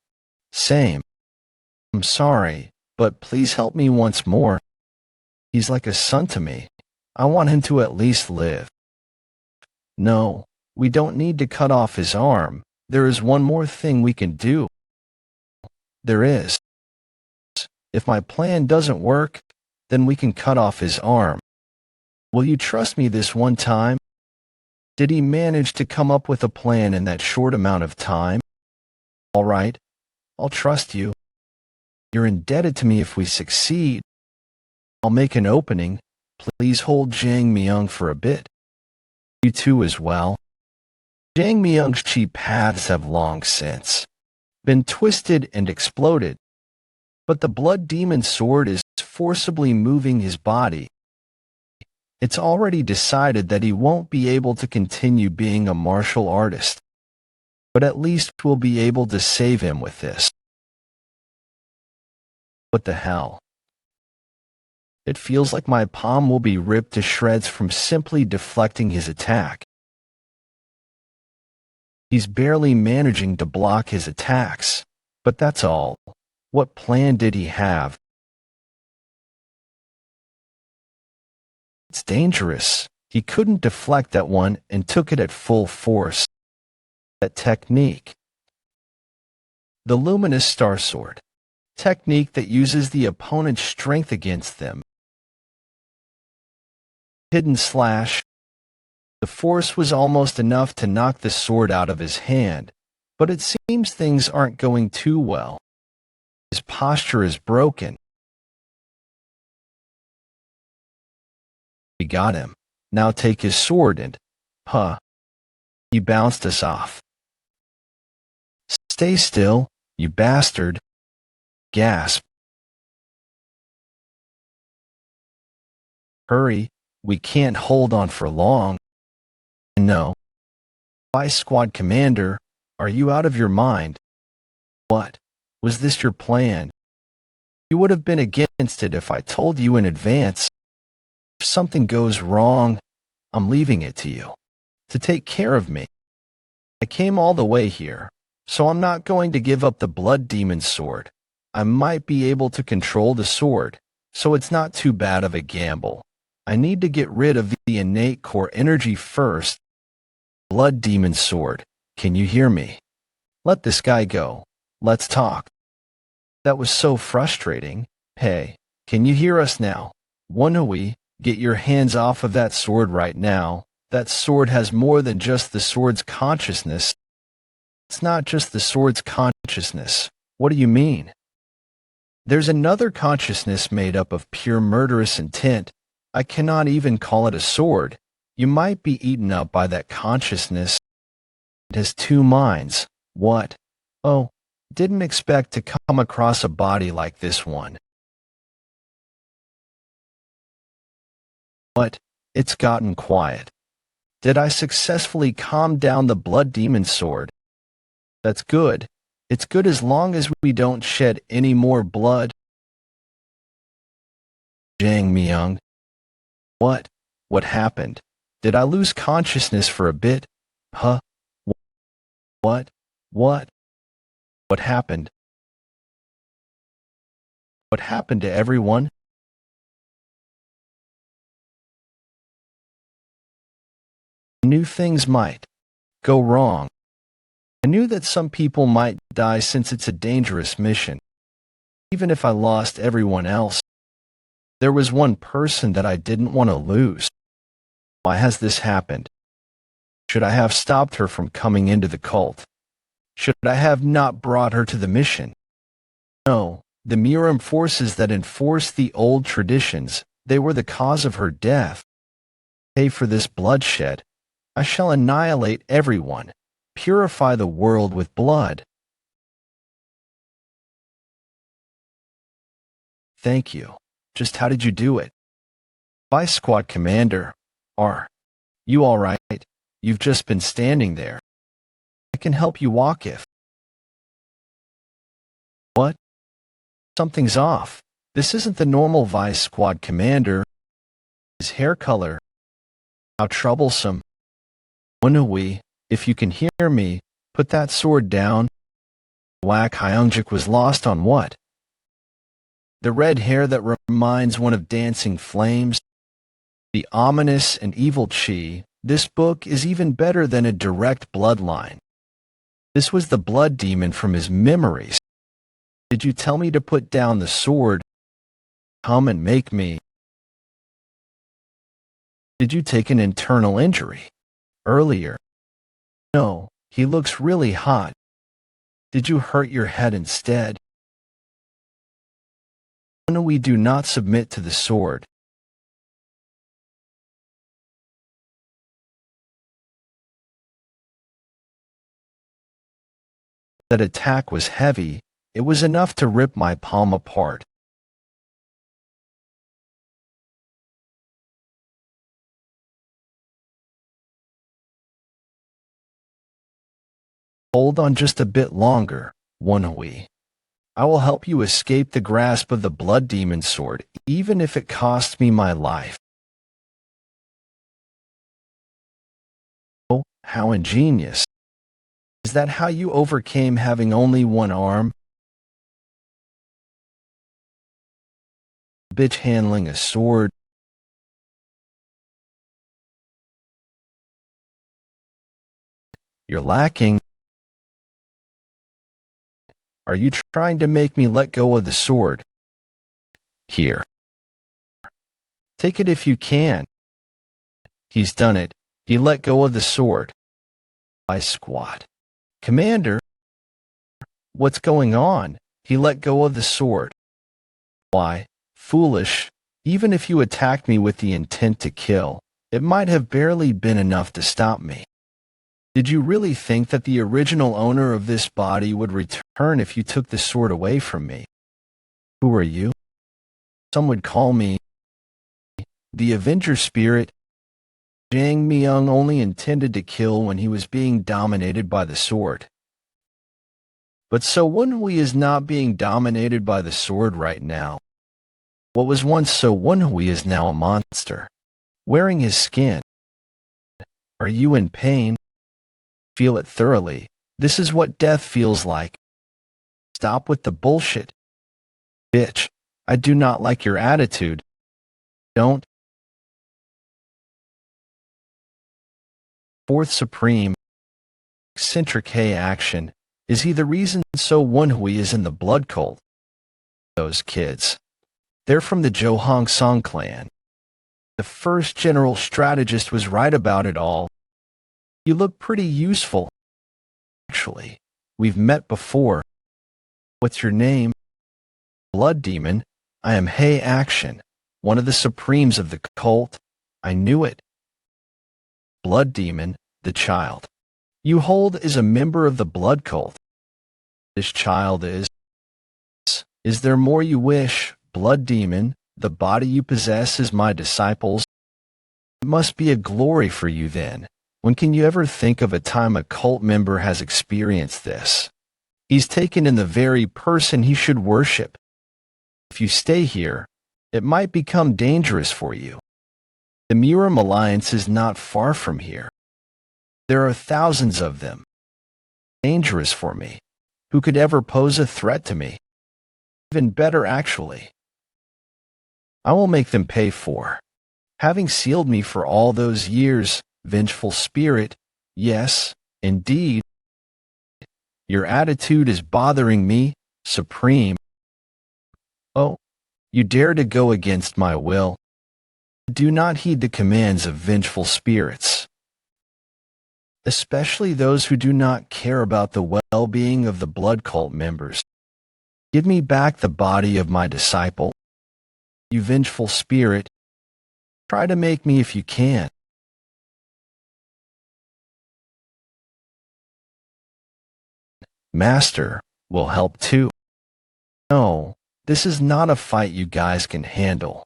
same. I'm sorry, but please help me once more. He's like a son to me. I want him to at least live. No, we don't need to cut off his arm. There is one more thing we can do. There is. If my plan doesn't work, then we can cut off his arm. Will you trust me this one time? Did he manage to come up with a plan in that short amount of time? All right, I'll trust you. You're indebted to me if we succeed. I'll make an opening. Please hold Jang Moyong for a bit. You too as well. Jang Moyong's chi paths have long since been twisted and exploded, but the blood demon sword is forcibly moving his body. It's already decided that he won't be able to continue being a martial artist, but at least we'll be able to save him with this. What the hell? It feels like my palm will be ripped to shreds from simply deflecting his attack. He's barely managing to block his attacks, but that's all. What plan did he have? It's dangerous. He couldn't deflect that one and took it at full force. That technique. The Luminous Star Sword. Technique that uses the opponent's strength against them. hidden slash. The force was almost enough to knock the sword out of his hand, but it seems things aren't going too well. His posture is broken. We got him. Now take his sword and, he bounced us off. Stay still, you bastard. Gasp. Hurry, we can't hold on for long. No. Vice Squad Commander, are you out of your mind? What? Was this your plan? You would have been against it if I told you in advance. If something goes wrong, I'm leaving it to you to take care of me. I came all the way here, so I'm not going to give up the Blood Demon sword. I might be able to control the sword, so it's not too bad of a gamble. I need to get rid of the innate core energy first. Blood Demon sword, can you hear me? Let this guy go. Let's talk. That was so frustrating. Hey, can you hear us now? Woon-Hwi, get your hands off of that sword right now. That sword has more than just the sword's consciousness. It's not just the sword's consciousness. What do you mean? There's another consciousness made up of pure murderous intent. I cannot even call it a sword. You might be eaten up by that consciousness. It has two minds. What? Oh, didn't expect to come across a body like this one. What? It's gotten quiet. Did I successfully calm down the Blood Demon sword? That's good. It's good as long as we don't shed any more blood. Jang Moyong. What? What happened? Did I lose consciousness for a bit? Huh? What? What? What happened? What happened to everyone? I knew things might go wrong. I knew that some people might die since it's a dangerous mission. Even if I lost everyone else, there was one person that I didn't want to lose. Why has this happened? Should I have stopped her from coming into the cult? Should I have not brought her to the mission? No, the Murim forces that enforced the old traditions, they were the cause of her death. Pay for this bloodshed. I shall annihilate everyone, purify the world with blood. Thank you. Just how did you do it? Vice Squad Commander, are you all right? You've just been standing there. I can help you walk if. What? Something's off. This isn't the normal Vice Squad Commander. His hair color. How troublesome. Woon-Hwi, if you can hear me, put that sword down. Whack Hyungjik was lost on what? The red hair that reminds one of dancing flames. The ominous and evil chi. This book is even better than a direct bloodline. This was the blood demon from his memories. Did you tell me to put down the sword? Come and make me. Did you take an internal injury? Earlier. No, he looks really hot. Did you hurt your head instead? We do not submit to the sword. That attack was heavy. It was enough to rip my palm apart. Hold on just a bit longer, Woon-Hwi. I will help you escape the grasp of the Blood Demon sword, even if it costs me my life. Oh, how ingenious. Is that how you overcame having only one arm? Bitch handling a sword. You're lacking. Are you trying to make me let go of the sword? Here. Take it if you can. He's done it. He let go of the sword. I squat. Commander, what's going on? He let go of the sword. Why, foolish, even if you attacked me with the intent to kill, it might have barely been enough to stop me. Did you really think that the original owner of this body would return if you took the sword away from me? Who are you? Some would call me the Avenger Spirit. Jang Myung only intended to kill when he was being dominated by the sword. But so Woon-Hwi is not being dominated by the sword right now. What was once so Woon-Hwi is now a monster, wearing his skin. Are you in pain? Feel it thoroughly. This is what death feels like. Stop with the bullshit. Bitch, I do not like your attitude. Don't. Fourth Supreme, eccentric Hay action. Is he the reason so Woon-Hwi is in the blood cult? Those kids. They're from the Johong Song clan. The first general strategist was right about it all. You look pretty useful. Actually, we've met before. What's your name? Blood Demon. I am Hay Action, one of the supremes of the cult. I knew it. Blood Demon, the child you hold is a member of the blood cult. This child is. Is there more you wish, Blood Demon? The body you possess is my disciple's. It must be a glory for you then. When can you ever think of a time a cult member has experienced this? He's taken in the very person he should worship. If you stay here, it might become dangerous for you. The Muram Alliance is not far from here. There are thousands of them. Dangerous for me. Who could ever pose a threat to me? Even better, actually. I will make them pay for having sealed me for all those years, vengeful spirit. Yes, indeed. Your attitude is bothering me, Supreme. Oh, you dare to go against my will. Do not heed the commands of vengeful spirits, especially those who do not care about the well-being of the blood cult members. Give me back the body of my disciple. You vengeful spirit, try to make me if you can. Master will help too. No, this is not a fight you guys can handle.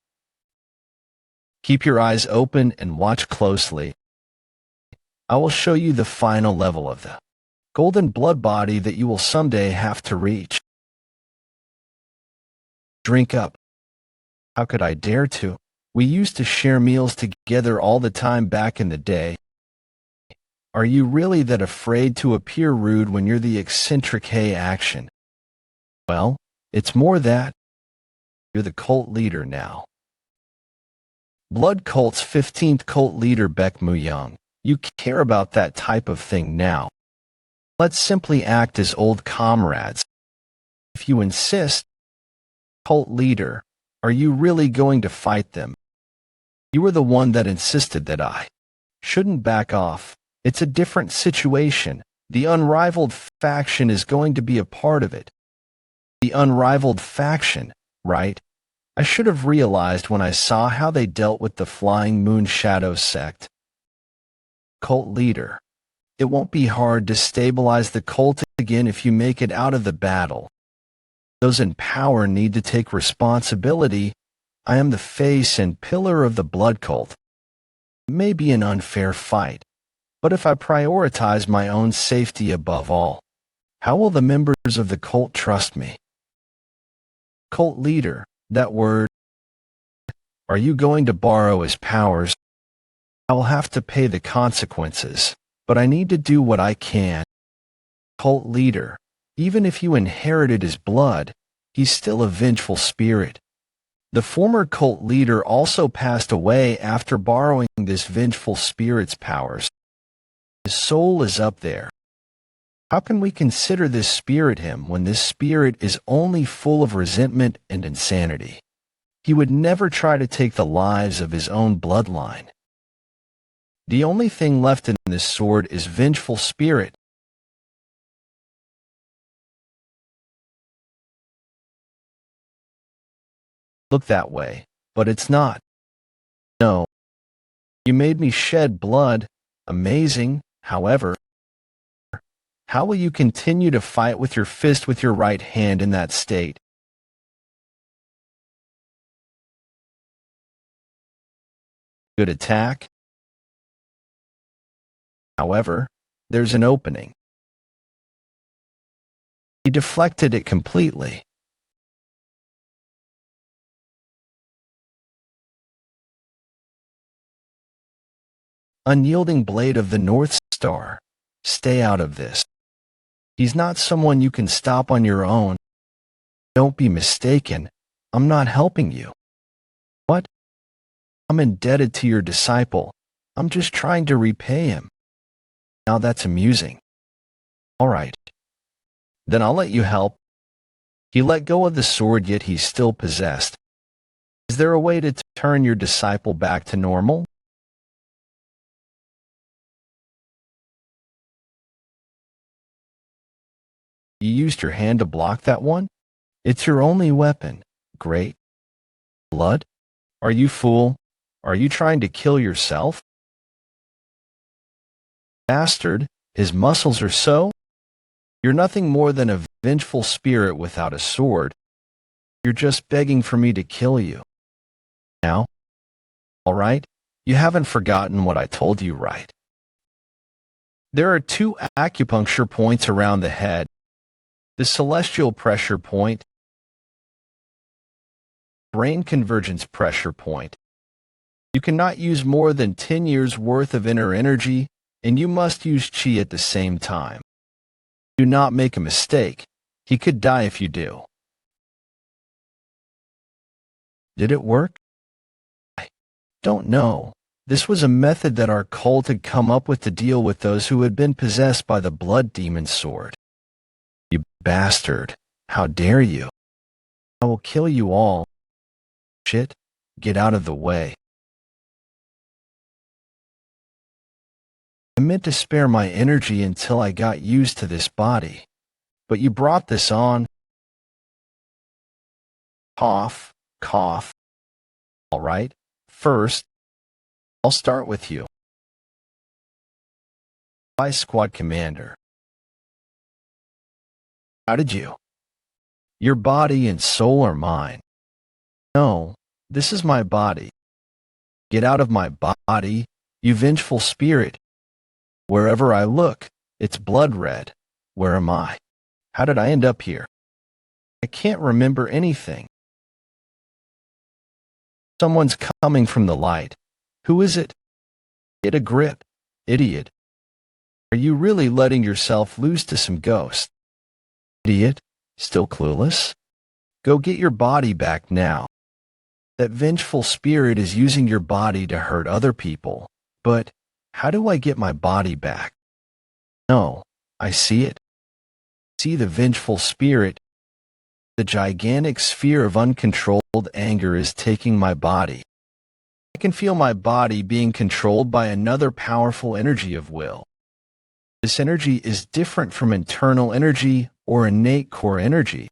Keep your eyes open and watch closely. I will show you the final level of the golden blood body that you will someday have to reach. Drink up. How could I dare to? We used to share meals together all the time back in the day. Are you really that afraid to appear rude when you're the eccentric Hay Action? Well, it's more that. You're the cult leader now. Blood Cult's 15th cult leader Baek Moyong. You care about that type of thing now. Let's simply act as old comrades. If you insist, cult leader, are you really going to fight them? You were the one that insisted that I shouldn't back off. It's a different situation. The unrivaled faction is going to be a part of it. The unrivaled faction, right? I should have realized when I saw how they dealt with the Flying Moon Shadow sect. Cult leader. It won't be hard to stabilize the cult again if you make it out of the battle. Those in power need to take responsibility. I am the face and pillar of the blood cult. It may be an unfair fight, but if I prioritize my own safety above all, how will the members of the cult trust me? Cult leader, that word. Are you going to borrow his powers? I will have to pay the consequences, but I need to do what I can. Cult leader, even if you inherited his blood, he's still a vengeful spirit. The former cult leader also passed away after borrowing this vengeful spirit's powers. His soul is up there. How can we consider this spirit him when this spirit is only full of resentment and insanity? He would never try to take the lives of his own bloodline. The only thing left in this sword is vengeful spirit. Look that way, but it's not. No. You made me shed blood. Amazing, however. How will you continue to fight with your fist with your right hand in that state? Good attack. However, there's an opening. He deflected it completely. Unyielding blade of the North Star. Stay out of this. He's not someone you can stop on your own. Don't be mistaken. I'm not helping you. What? I'm indebted to your disciple. I'm just trying to repay him. Now that's amusing. All right. Then I'll let you help. He let go of the sword, yet he's still possessed. Is there a way to turn your disciple back to normal? You used your hand to block that one? It's your only weapon. Great. Blood? Are you fool? Are you trying to kill yourself? Bastard, his muscles are so? You're nothing more than a vengeful spirit without a sword. You're just begging for me to kill you. Now? All right? You haven't forgotten what I told you, right? There are 2 acupuncture points around the head. The celestial pressure point, brain convergence pressure point. You cannot use more than 10 years' worth of inner energy, and you must use chi at the same time. Do not make a mistake. He could die if you do. Did it work? I don't know. This was a method that our cult had come up with to deal with those who had been possessed by the blood demon sword. You bastard. How dare you? I will kill you all. Shit. Get out of the way. I meant to spare my energy until I got used to this body. But you brought this on. Cough, cough. All right. First, I'll start with you. Vice Squad Commander. How did you? Your body and soul are mine. No, this is my body. Get out of my body, you vengeful spirit. Wherever I look, it's blood red. Where am I? How did I end up here? I can't remember anything. Someone's coming from the light. Who is it? Get a grip, idiot. Are you really letting yourself loose to some ghost? Idiot, still clueless? Go get your body back now. That vengeful spirit is using your body to hurt other people. But how do I get my body back? No, I see it. See the vengeful spirit. The gigantic sphere of uncontrolled anger is taking my body. I can feel my body being controlled by another powerful energy of will. This energy is different from internal energy or innate core energy.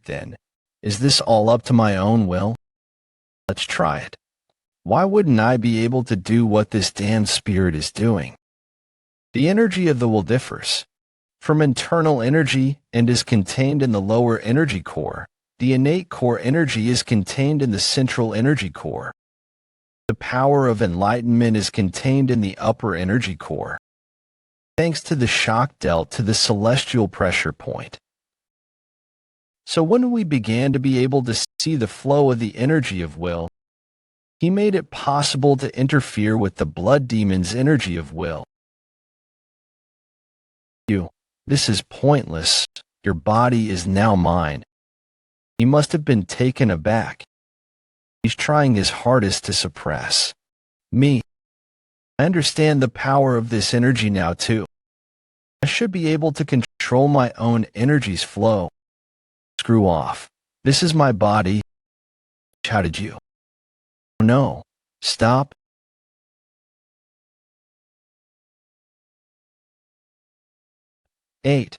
Then, is this all up to my own will? Let's try it. Why wouldn't I be able to do what this damned spirit is doing? The energy of the will differs from internal energy and is contained in the lower energy core. The innate core energy is contained in the central energy core. The power of enlightenment is contained in the upper energy core, thanks to the shock dealt to the celestial pressure point. So when we began to be able to see the flow of the energy of will, he made it possible to interfere with the blood demon's energy of will. This is pointless. Your body is now mine. He must have been taken aback. He's trying his hardest to suppress me. I understand the power of this energy now too. I should be able to control my own energy's flow. Screw off. This is my body. How did you? No. Stop. 8.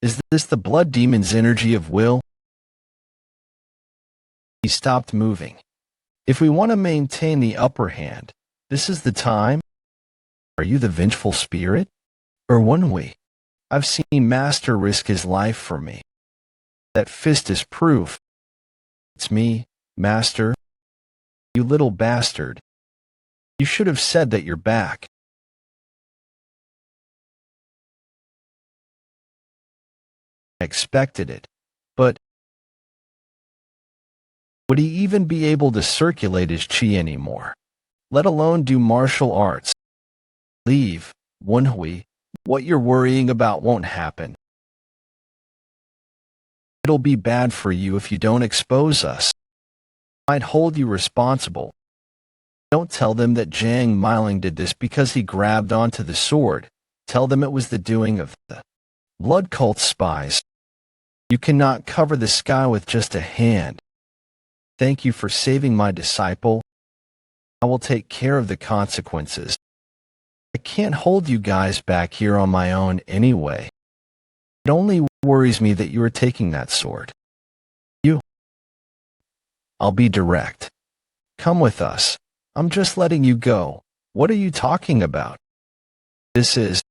Is this the blood demon's energy of will? He stopped moving. If we want to maintain the upper hand, this is the time? Are you the vengeful spirit? Or Woon-Hwi? I've seen Master risk his life for me. That fist is proof. It's me, Master. You little bastard. You should have said that you're back. I expected it, but would he even be able to circulate his chi anymore? Let alone do martial arts? Leave, Woon-Hwi. What you're worrying about won't happen. It'll be bad for you if you don't expose us. I'd hold you responsible. Don't tell them that Jang Miling did this because he grabbed onto the sword. Tell them it was the doing of the blood cult spies. You cannot cover the sky with just a hand. Thank you for saving my disciple. I will take care of the consequences. I can't hold you guys back here on my own anyway. It only worries me that you are taking that sword. I'll be direct. Come with us. I'm just letting you go. What are you talking about? Use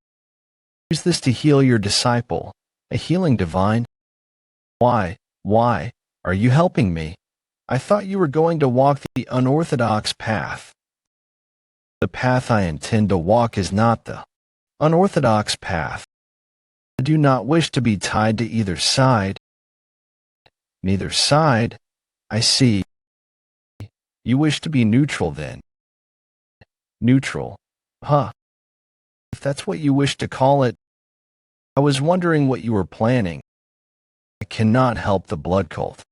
this to heal your disciple. A healing divine? Why? Are you helping me? I thought you were going to walk the unorthodox path. The path I intend to walk is not the unorthodox path. I do not wish to be tied to either side. Neither side? I see. You wish to be neutral then. Neutral? Huh. If that's what you wish to call it. I was wondering what you were planning. I cannot help the blood cult.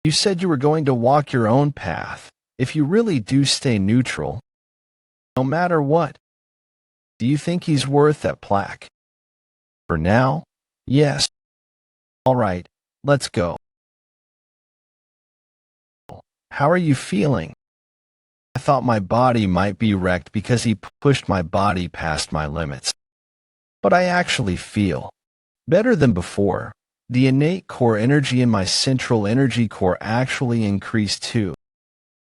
You said you were going to walk your own path. If you really do stay neutral, no matter what, do you think he's worth that plaque? For now, yes. All right, let's go. How are you feeling? I thought my body might be wrecked because he pushed my body past my limits. But I actually feel better than before. The innate core energy in my central energy core actually increased too.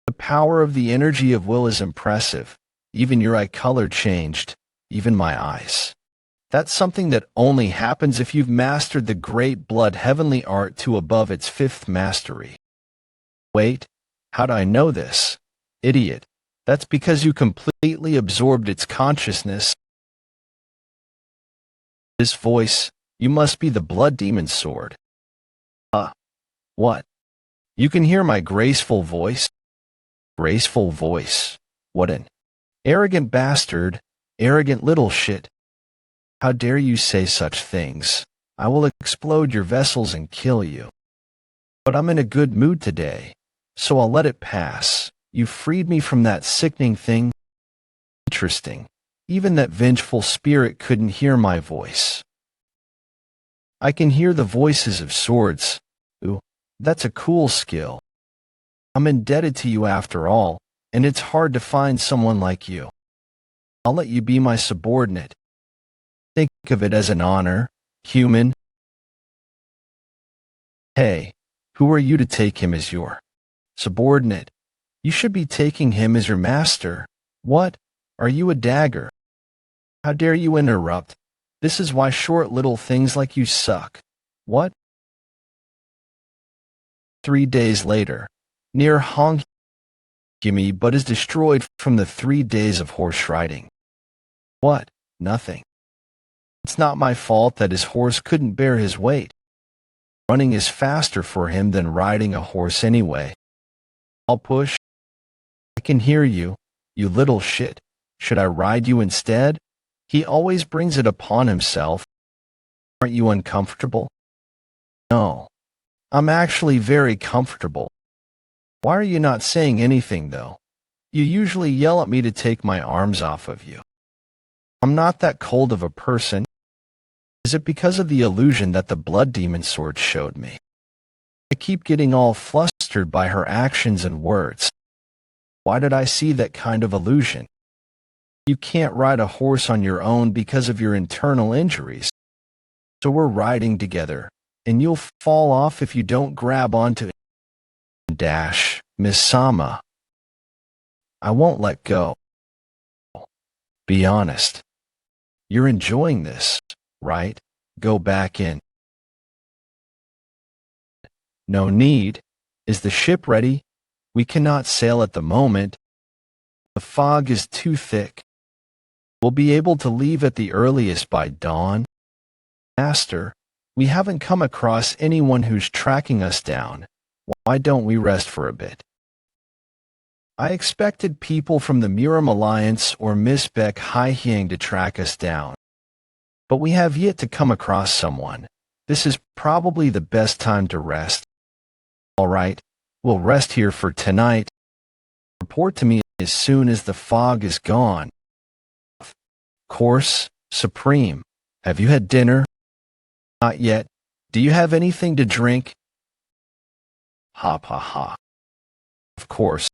The power of the energy of will is impressive. Even your eye color changed, even my eyes. That's something that only happens if you've mastered the great blood heavenly art to above its 5th mastery. Wait, how'd I know this? Idiot. That's because you completely absorbed its consciousness. This voice, you must be the blood demon's sword. What? You can hear my graceful voice? Graceful voice? What an arrogant bastard, arrogant little shit. How dare you say such things? I will explode your vessels and kill you. But I'm in a good mood today, so I'll let it pass. You freed me from that sickening thing. Interesting. Even that vengeful spirit couldn't hear my voice. I can hear the voices of swords. Ooh, that's a cool skill. I'm indebted to you after all, and it's hard to find someone like you. I'll let you be my subordinate. Think of it as an honor, human. Hey, who are you to take him as your subordinate? You should be taking him as your master. What? Are you a dagger? How dare you interrupt? This is why short little things like you suck. What? 3 days later, near Hong Gimme but is destroyed from the 3 days of horse riding. What? Nothing. It's not my fault that his horse couldn't bear his weight. Running is faster for him than riding a horse anyway. I'll push. I can hear you, you little shit. Should I ride you instead? He always brings it upon himself. Aren't you uncomfortable? No. I'm actually very comfortable. Why are you not saying anything, though? You usually yell at me to take my arms off of you. I'm not that cold of a person. Is it because of the illusion that the blood demon sword showed me? I keep getting all flustered by her actions and words. Why did I see that kind of illusion? You can't ride a horse on your own because of your internal injuries. So we're riding together, and you'll fall off if you don't grab onto it. Dash, Miss Sama. I won't let go. Be honest. You're enjoying this, right? Go back in. No need. Is the ship ready? We cannot sail at the moment. The fog is too thick. We'll be able to leave at the earliest by dawn. Master, we haven't come across anyone who's tracking us down. Why don't we rest for a bit? I expected people from the Muram Alliance or Miss Beck Haihyang to track us down. But we have yet to come across someone. This is probably the best time to rest. All right, we'll rest here for tonight. Report to me as soon as the fog is gone. Course, Supreme. Have you had dinner? Not yet. Do you have anything to drink? Ha ha ha. Of course.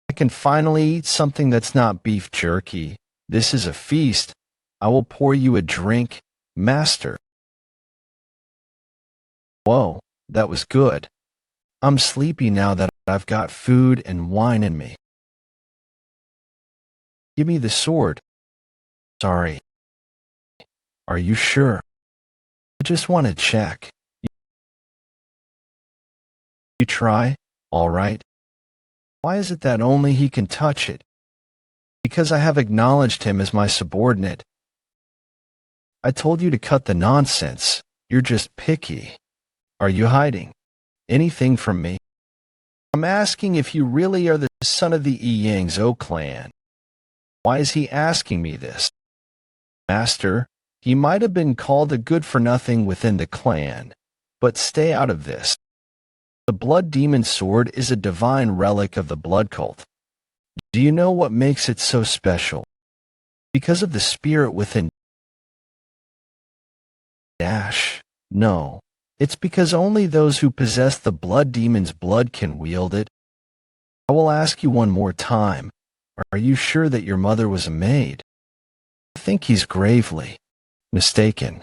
I can finally eat something that's not beef jerky. This is a feast. I will pour you a drink, Master. Whoa, that was good. I'm sleepy now that I've got food and wine in me. Give me the sword. Sorry. Are you sure? I just want to check. You try? All right. Why is it that only he can touch it? Because I have acknowledged him as my subordinate. I told you to cut the nonsense. You're just picky. Are you hiding anything from me? I'm asking if you really are the son of the Yangzhou clan. Why is he asking me this? Master, he might have been called a good-for-nothing within the clan, but stay out of this. The Blood Demon Sword is a divine relic of the blood cult. Do you know what makes it so special? Because of the spirit within. No, it's because only those who possess the Blood Demon's blood can wield it. I will ask you one more time. Are you sure that your mother was a maid? I think he's gravely mistaken.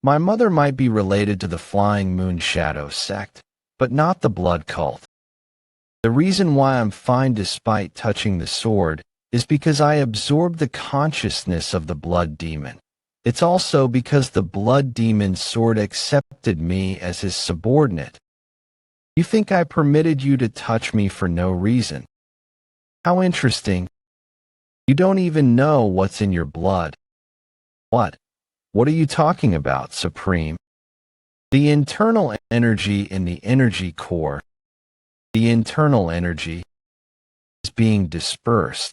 My mother might be related to the Flying Moon Shadow sect, but not the blood cult. The reason why I'm fine despite touching the sword is because I absorbed the consciousness of the blood demon. It's also because the blood demon's sword accepted me as his subordinate. You think I permitted you to touch me for no reason? How interesting. You don't even know what's in your blood. What? What are you talking about, Supreme? The internal energy in the energy core. The internal energy is being dispersed.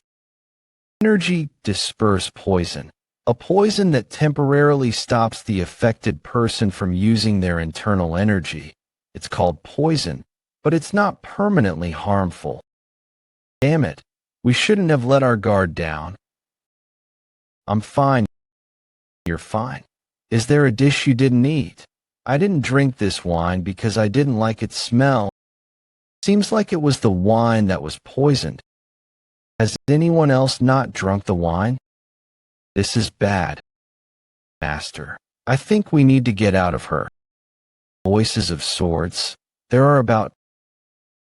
Energy disperse poison. A poison that temporarily stops the affected person from using their internal energy. It's called poison, but it's not permanently harmful. Damn it, we shouldn't have let our guard down. I'm fine. You're fine. Is there a dish you didn't eat? I didn't drink this wine because I didn't like its smell. Seems like it was the wine that was poisoned. Has anyone else not drunk the wine? This is bad. Master, I think we need to get out of her. Voices of swords. There are about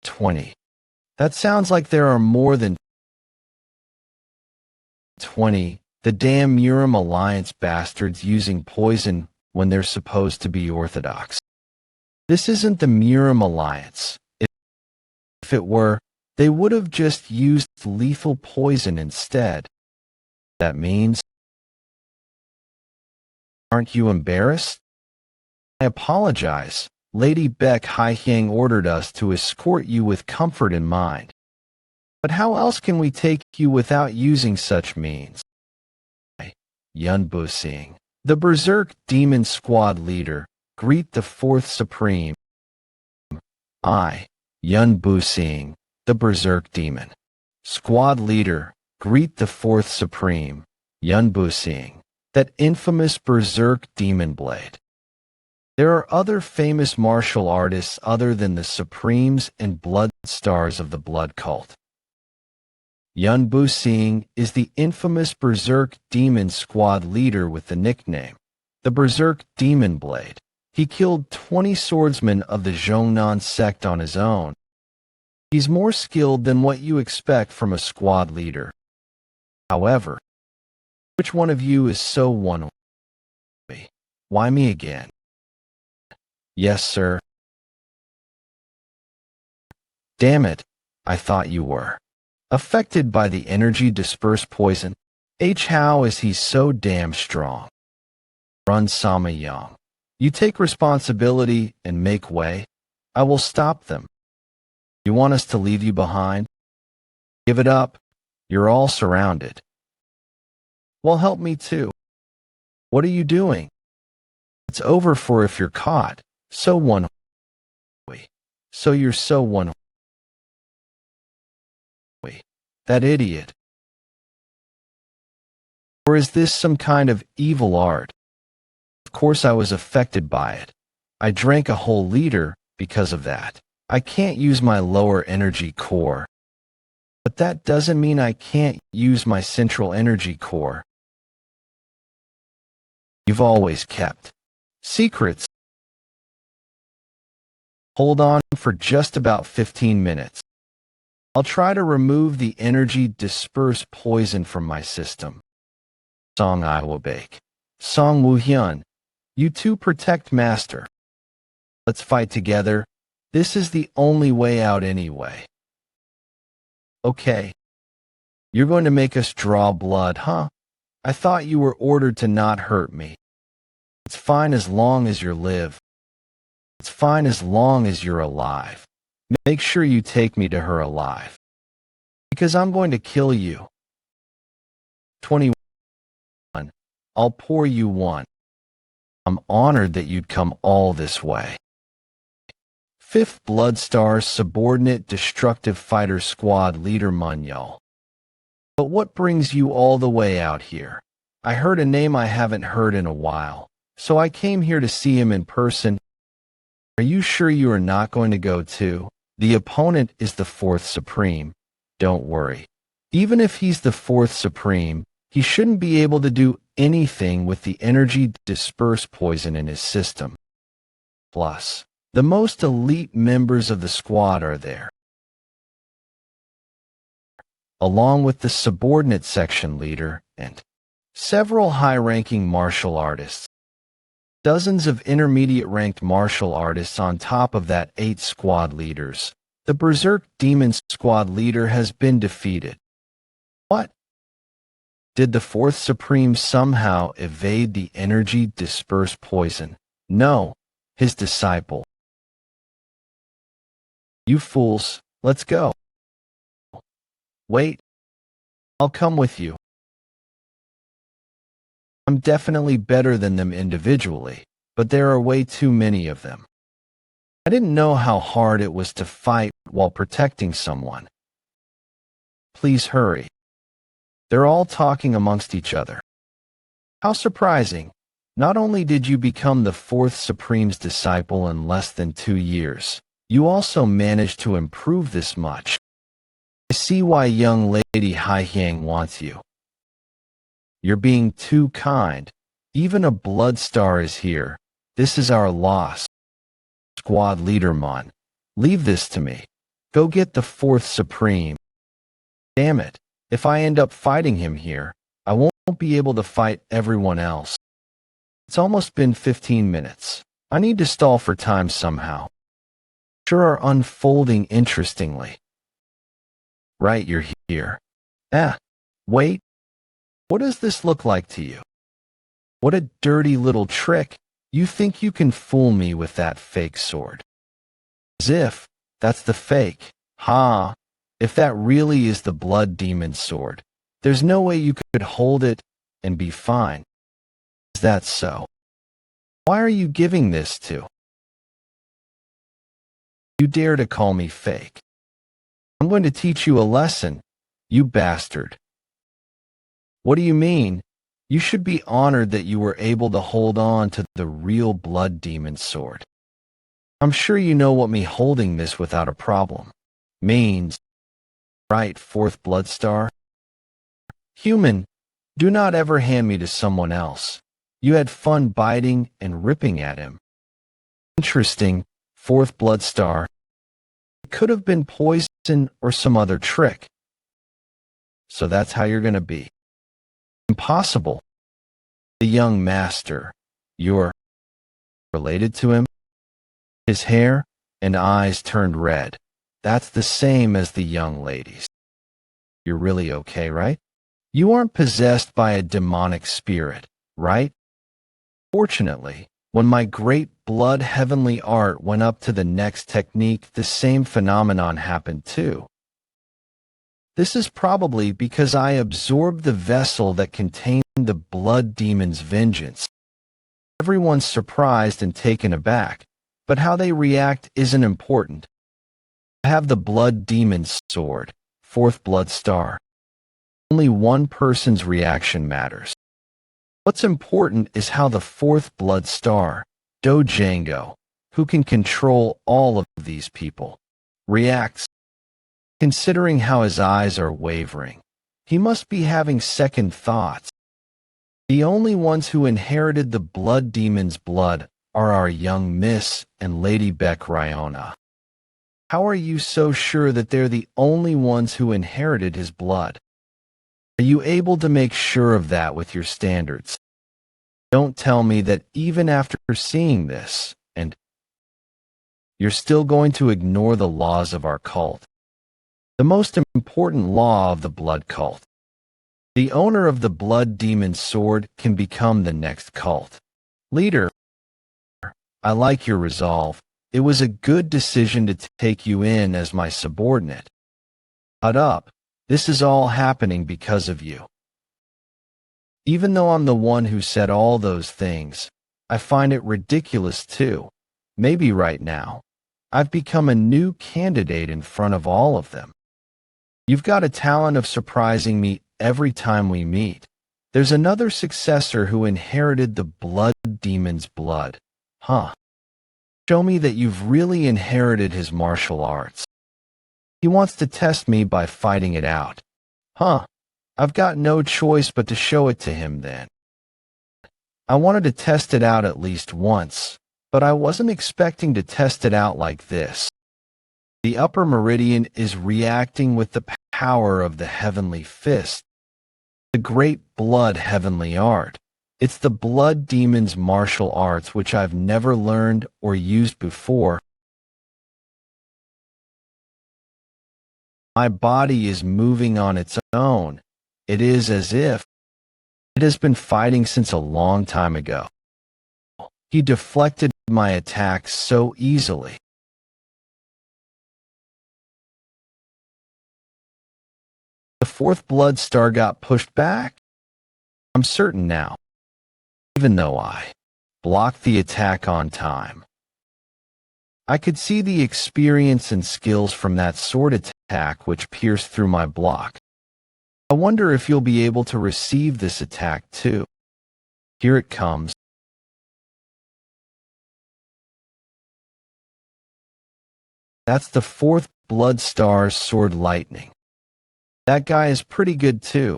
20. That sounds like there are more than 20. The damn Muram Alliance bastards using poison when they're supposed to be orthodox. This isn't the Muram Alliance. If it were, they would have just used lethal poison instead. That means, aren't you embarrassed? I apologize. Lady Beck Haihyang ordered us to escort you with comfort in mind. But how else can we take you without using such means? Yun Bu-Sing, the Berserk Demon Squad leader, greet the Fourth Supreme. I, Yun Bu-Sing, the Berserk Demon Squad leader, greet the Fourth Supreme, Yun Bu-Sing, that infamous Berserk Demon Blade. There are other famous martial artists other than the Supremes and Blood Stars of the Blood Cult. Yun Bu-Sing is the infamous Berserk Demon Squad leader with the nickname The Berserk Demon Blade. He killed 20 swordsmen of the Zhongnan sect on his own. He's more skilled than what you expect from a squad leader. However, which one of you is so Woon-Hwi? Why me again? Yes, sir. Damn it, I thought you were. Affected by the energy dispersed poison. How is he so damn strong? Run Moyong. You take responsibility and make way. I will stop them. You want us to leave you behind? Give it up. You're all surrounded. Well, help me too. What are you doing? It's over for if you're caught. So Woon-Hwi. So you're so Woon-Hwi. That idiot. Or is this some kind of evil art? Of course I was affected by it. I drank a whole liter because of that. I can't use my lower energy core. But that doesn't mean I can't use my central energy core. You've always kept secrets. Hold on for just about 15 minutes. I'll try to remove the energy dispersed poison from my system. Song I will bake. Song Woo-Hyun. You two protect Master. Let's fight together. This is the only way out anyway. Okay. You're going to make us draw blood, huh? I thought you were ordered to not hurt me. It's fine as long as you live. It's fine as long as you're alive. Make sure you take me to her alive. Because I'm going to kill you. 21. I'll pour you one. I'm honored that you'd come all this way. 5th Blood Star's subordinate destructive fighter squad leader Moyong. But what brings you all the way out here? I heard a name I haven't heard in a while, so I came here to see him in person. Are you sure you are not going to go too? The opponent is the 4th Supreme. Don't worry. Even if he's the 4th Supreme, he shouldn't be able to do anything with the energy dispersed poison in his system. Plus, the most elite members of the squad are there, along with the subordinate section leader and several high-ranking martial artists. Dozens of intermediate-ranked martial artists on top of that 8 squad leaders. The Berserk Demon squad leader has been defeated. What? Did the 4th Supreme somehow evade the energy dispersed poison? No, his disciple. You fools, let's go. Wait. I'll come with you. I'm definitely better than them individually, but there are way too many of them. I didn't know how hard it was to fight while protecting someone. Please hurry. They're all talking amongst each other. How surprising. Not only did you become the 4th Supreme's disciple in less than 2 years, you also managed to improve this much. I see why young lady Haihyang wants you. You're being too kind. Even a blood star is here. This is our loss. Squad leader Mon, leave this to me. Go get the 4th Supreme. Damn it, if I end up fighting him here, I won't be able to fight everyone else. It's almost been 15 minutes. I need to stall for time somehow. Sure are unfolding interestingly. Right, you're here. Wait. What does this look like to you? What a dirty little trick. You think you can fool me with that fake sword? As if that's the fake. Ha! If that really is the blood demon sword, there's no way you could hold it and be fine. Is that so? Why are you giving this to? You dare to call me fake? I'm going to teach you a lesson, you bastard. What do you mean? You should be honored that you were able to hold on to the real blood demon sword. I'm sure you know what me holding this without a problem means. Right, 4th Blood Star? Human, do not ever hand me to someone else. You had fun biting and ripping at him. Interesting, fourth blood star. It could have been poison or some other trick. So that's how you're going to be. Impossible. The young master. You're related to him? His hair and eyes turned red. That's the same as the young lady's. You're really okay, right? You aren't possessed by a demonic spirit, right? Fortunately, when my great blood heavenly art went up to the next technique, the same phenomenon happened too. This is probably because I absorbed the vessel that contained the blood demon's vengeance. Everyone's surprised and taken aback, but how they react isn't important. I have the blood demon's sword, fourth blood star. Only one person's reaction matters. What's important is how the fourth blood star, Django, who can control all of these people, reacts. Considering how his eyes are wavering, he must be having second thoughts. The only ones who inherited the blood demon's blood are our young Miss and Lady Beck Ryona. How are you so sure that they're the only ones who inherited his blood? Are you able to make sure of that with your standards? Don't tell me that even after seeing this, and you're still going to ignore the laws of our cult. The most important law of the blood cult. The owner of the blood demon's sword can become the next cult leader. I like your resolve. It was a good decision to take you in as my subordinate. Shut up. This is all happening because of you. Even though I'm the one who said all those things, I find it ridiculous too. Maybe right now, I've become a new candidate in front of all of them. You've got a talent of surprising me every time we meet. There's another successor who inherited the blood demon's blood. Huh. Show me that you've really inherited his martial arts. He wants to test me by fighting it out. Huh. I've got no choice but to show it to him then. I wanted to test it out at least once, but I wasn't expecting to test it out like this. The upper meridian is reacting with the power of the heavenly fist, the great blood heavenly art. It's the blood demon's martial arts which I've never learned or used before. My body is moving on its own. It is as if it has been fighting since a long time ago. He deflected my attacks so easily. The fourth blood star got pushed back? I'm certain now, even though I blocked the attack on time. I could see the experience and skills from that sword attack which pierced through my block. I wonder if you'll be able to receive this attack too. Here it comes. That's the fourth blood star's sword lightning. That guy is pretty good too.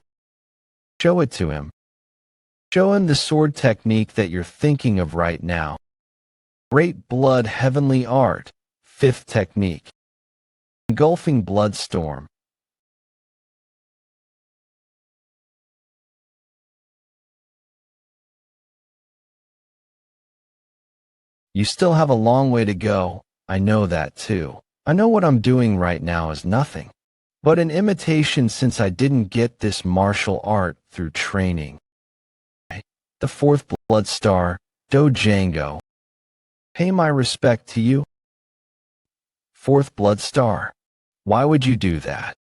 Show it to him. Show him the sword technique that you're thinking of right now. Great blood heavenly art, fifth technique. Engulfing bloodstorm. You still have a long way to go. I know that too. I know what I'm doing right now is nothing but an imitation since I didn't get this martial art through training. The fourth blood star, Django. Pay my respect to you. Fourth blood star. Why would you do that?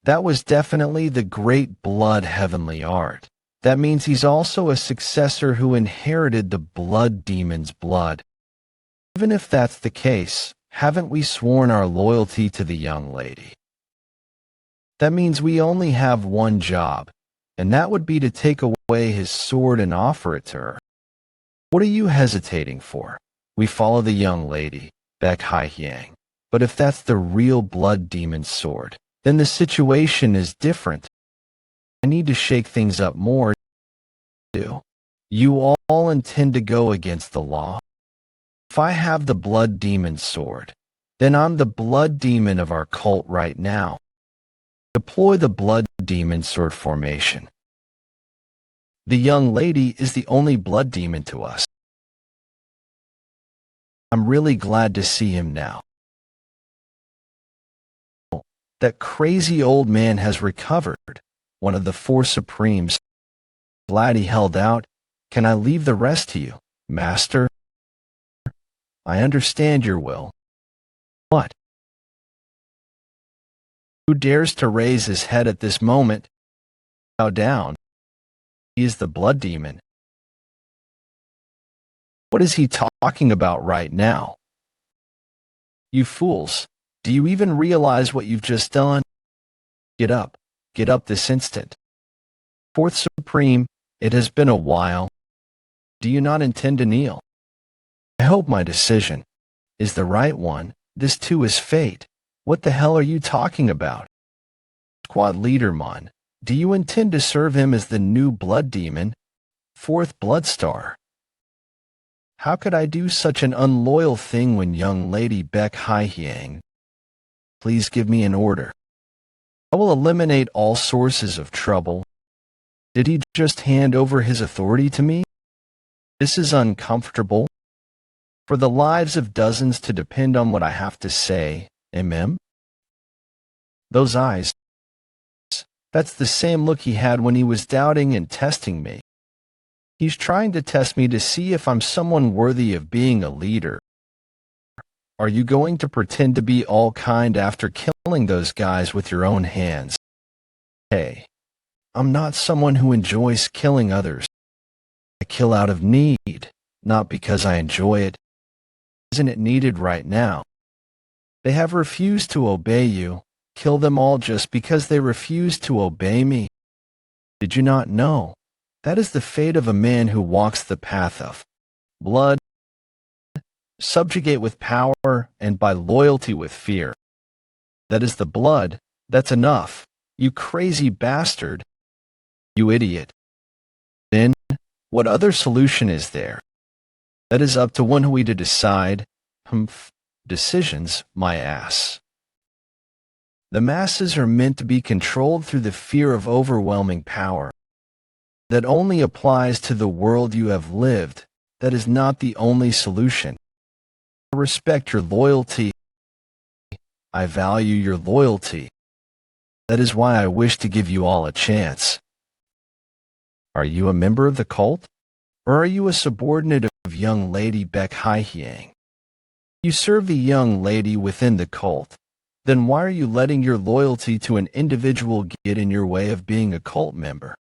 That was definitely the great blood heavenly art. That means he's also a successor who inherited the blood demon's blood. Even if that's the case, haven't we sworn our loyalty to the young lady? That means we only have one job, and that would be to take away his sword and offer it to her. What are you hesitating for? We follow the young lady, Beck Haihyang. But if that's the real blood demon's sword, then the situation is different. I need to shake things up more, too. You all intend to go against the law. If I have the blood demon sword, then I'm the blood demon of our cult right now. Deploy the blood demon sword formation. The young lady is the only blood demon to us. I'm really glad to see him now. That crazy old man has recovered, one of the four supremes. Glad he held out. Can I leave the rest to you, master? I understand your will. What? Who dares to raise his head at this moment? Bow down. He is the blood demon. What is he talking about right now? You fools, do you even realize what you've just done? Get up this instant. Fourth Supreme, it has been a while. Do you not intend to kneel? I hope my decision is the right one. This too is fate. What the hell are you talking about? Squad leader Mon, do you intend to serve him as the new blood demon? Fourth blood star. How could I do such an unloyal thing when young lady Beck Haihyang? Please give me an order. I will eliminate all sources of trouble. Did he just hand over his authority to me? This is uncomfortable. For the lives of dozens to depend on what I have to say, Those eyes. That's the same look he had when he was doubting and testing me. He's trying to test me to see if I'm someone worthy of being a leader. Are you going to pretend to be all kind after killing those guys with your own hands? Hey, I'm not someone who enjoys killing others. I kill out of need, not because I enjoy it. Isn't it needed right now? They have refused to obey you. Kill them all just because they refuse to obey me. Did you not know? That is the fate of a man who walks the path of blood. Subjugate with power and by loyalty with fear. That is the blood. That's enough. You crazy bastard. You idiot. Then, what other solution is there? That is up to Woon-Hwi to decide. Decisions, my ass. The masses are meant to be controlled through the fear of overwhelming power. That only applies to the world you have lived. That is not the only solution. I respect your loyalty. I value your loyalty. That is why I wish to give you all a chance. Are you a member of the cult? Or are you a subordinate of young lady Beck Haihyang? You serve the young lady within the cult. Then why are you letting your loyalty to an individual get in your way of being a cult member?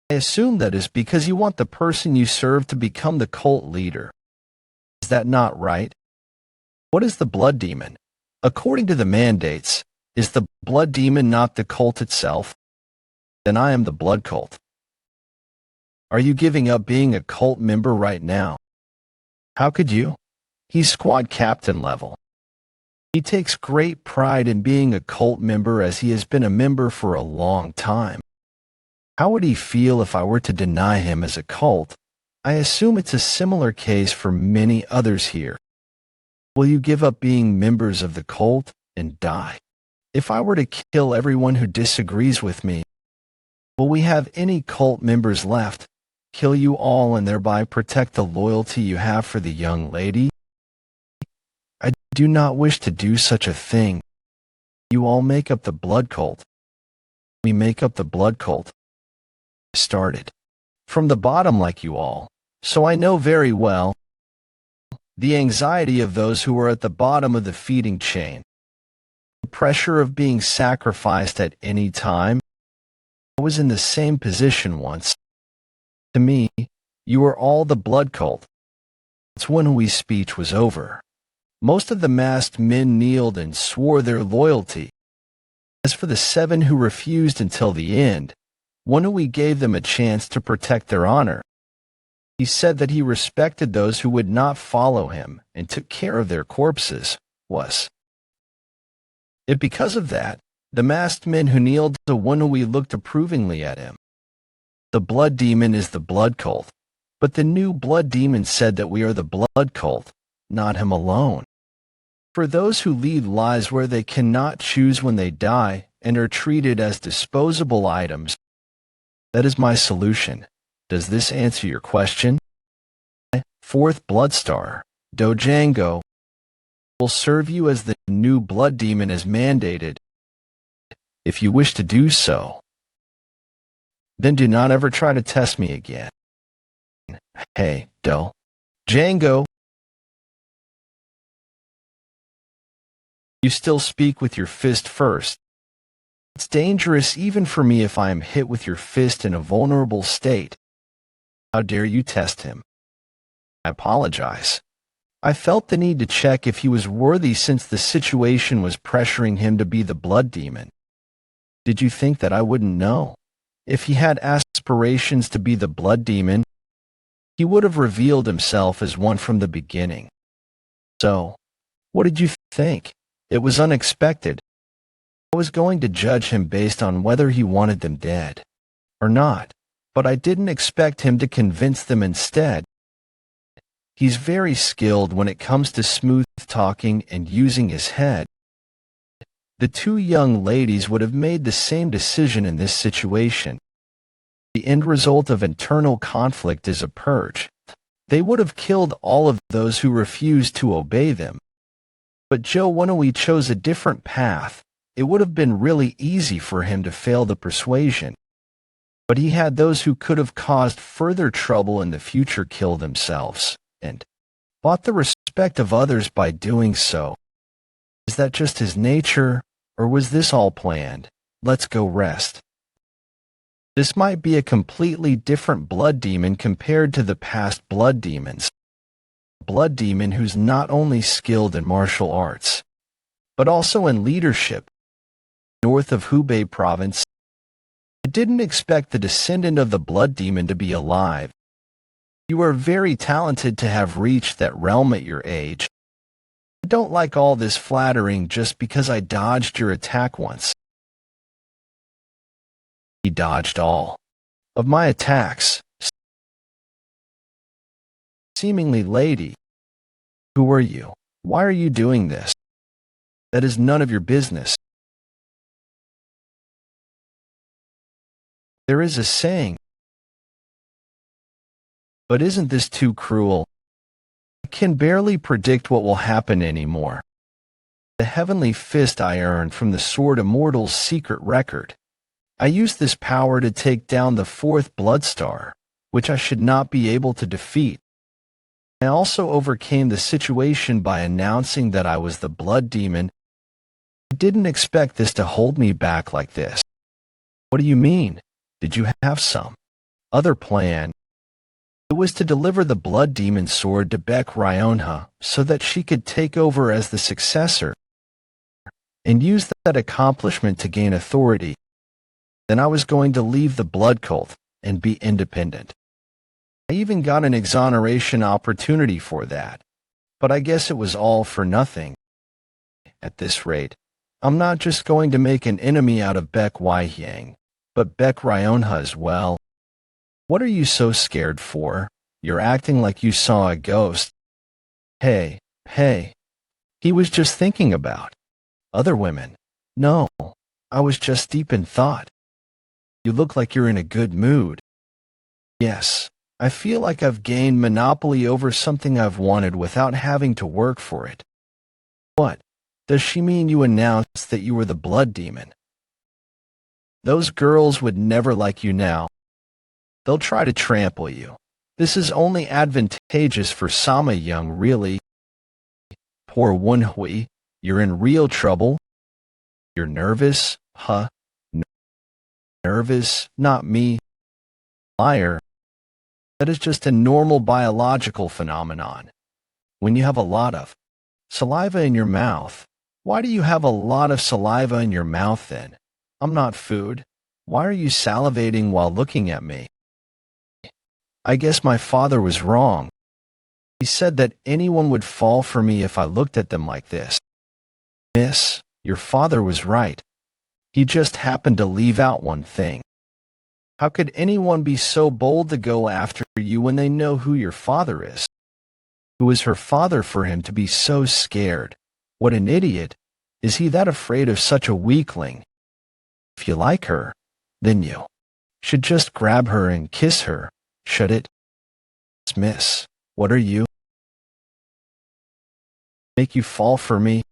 I assume that is because you want the person you serve to become the cult leader. Is that not right? What is the blood demon? According to the mandates, is the blood demon not the cult itself? Then I am the blood cult. Are you giving up being a cult member right now? How could you? He's squad captain level. He takes great pride in being a cult member as he has been a member for a long time. How would he feel if I were to deny him as a cult? I assume it's a similar case for many others here. Will you give up being members of the cult and die? If I were to kill everyone who disagrees with me, will we have any cult members left? Kill you all and thereby protect the loyalty you have for the young lady? I do not wish to do such a thing. You all make up the blood cult. We make up the blood cult. I started from the bottom like you all, so I know very well the anxiety of those who are at the bottom of the feeding chain, the pressure of being sacrificed at any time. I was in the same position once. To me, you were all the blood cult. It's when Woon-Hwi's speech was over. Most of the masked men kneeled and swore their loyalty. As for the 7 who refused until the end, Woon-Hwi gave them a chance to protect their honor. He said that he respected those who would not follow him and took care of their corpses. Because of that, the masked men who kneeled to Woon-Hwi looked approvingly at him. The blood demon is the blood cult. But the new blood demon said that we are the blood cult, not him alone. For those who lead lives where they cannot choose when they die and are treated as disposable items, that is my solution. Does this answer your question? Fourth blood star, Dojango, will serve you as the new blood demon as mandated. If you wish to do so, then do not ever try to test me again. Hey, Django. You still speak with your fist first. It's dangerous even for me if I am hit with your fist in a vulnerable state. How dare you test him? I apologize. I felt the need to check if he was worthy since the situation was pressuring him to be the blood demon. Did you think that I wouldn't know? If he had aspirations to be the blood demon, he would have revealed himself as one from the beginning. So, what did you think? It was unexpected. I was going to judge him based on whether he wanted them dead or not, but I didn't expect him to convince them instead. He's very skilled when it comes to smooth talking and using his head. The two young ladies would have made the same decision in this situation. The end result of internal conflict is a purge. They would have killed all of those who refused to obey them. But Woon-Hwi chose a different path. It would have been really easy for him to fail the persuasion. But he had those who could have caused further trouble in the future kill themselves, and bought the respect of others by doing so. Is that just his nature, or was this all planned? Let's go rest. This might be a completely different blood demon compared to the past blood demons. A blood demon who's not only skilled in martial arts, but also in leadership. North of Hubei province, I didn't expect the descendant of the blood demon to be alive. You are very talented to have reached that realm at your age. I don't like all this flattering just because I dodged your attack once. He dodged all of my attacks. Seemingly lady. Who are you? Why are you doing this? That is none of your business. There is a saying. But isn't this too cruel? I can barely predict what will happen anymore. The heavenly fist I earned from the Sword Immortal's secret record. I used this power to take down the fourth blood star, which I should not be able to defeat. I also overcame the situation by announcing that I was the blood demon. I didn't expect this to hold me back like this. What do you mean? Did you have some other plan? It was to deliver the blood demon sword to Woon-Hwi so that she could take over as the successor and use that accomplishment to gain authority. Then I was going to leave the blood cult and be independent. I even got an exoneration opportunity for that, but I guess it was all for nothing. At this rate, I'm not just going to make an enemy out of Woyong, but Woon-Hwi as well. What are you so scared for? You're acting like you saw a ghost. Hey, he was just thinking about other women. No, I was just deep in thought. You look like you're in a good mood. Yes, I feel like I've gained monopoly over something I've wanted without having to work for it. What? Does she mean you announced that you were the blood demon? Those girls would never like you now. They'll try to trample you. This is only advantageous for Moyong, really. Poor Woon-Hwi, you're in real trouble. You're nervous, huh? Nervous, not me. Liar. That is just a normal biological phenomenon. When you have a lot of saliva in your mouth. Why do you have a lot of saliva in your mouth then? I'm not food. Why are you salivating while looking at me? I guess my father was wrong. He said that anyone would fall for me if I looked at them like this. Miss, your father was right. He just happened to leave out one thing. How could anyone be so bold to go after you when they know who your father is? Who is her father for him to be so scared? What an idiot. Is he that afraid of such a weakling? If you like her, then you should just grab her and kiss her, should it? Miss, what are you? Make you fall for me?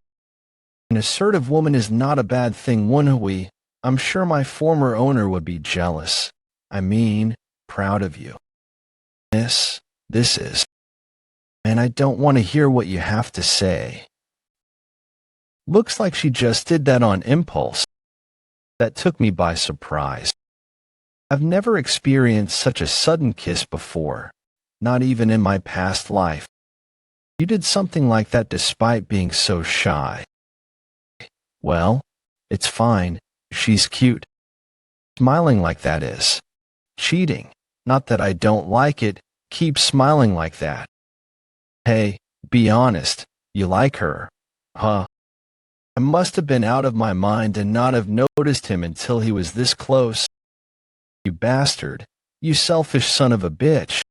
An assertive woman is not a bad thing, Woon-Hwi. I'm sure my former owner would be jealous. I mean, proud of you. Miss, this is. And I don't want to hear what you have to say. Looks like she just did that on impulse. That took me by surprise. I've never experienced such a sudden kiss before, not even in my past life. You did something like that despite being so shy. Well, it's fine. She's cute. Smiling like that is cheating. Not that I don't like it. Keep smiling like that. Hey, be honest. You like her, huh? I must have been out of my mind and not have noticed him until he was this close. You bastard. You selfish son of a bitch.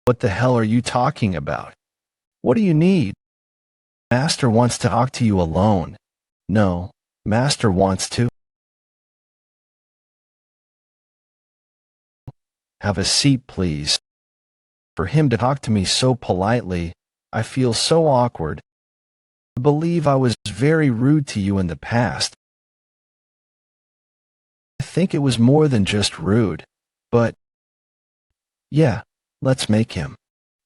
What the hell are you talking about? What do you need? Master wants to talk to you alone. No, Master wants to. Have a seat, please. For him to talk to me so politely, I feel so awkward. I believe I was very rude to you in the past. I think it was more than just rude, but yeah, let's make him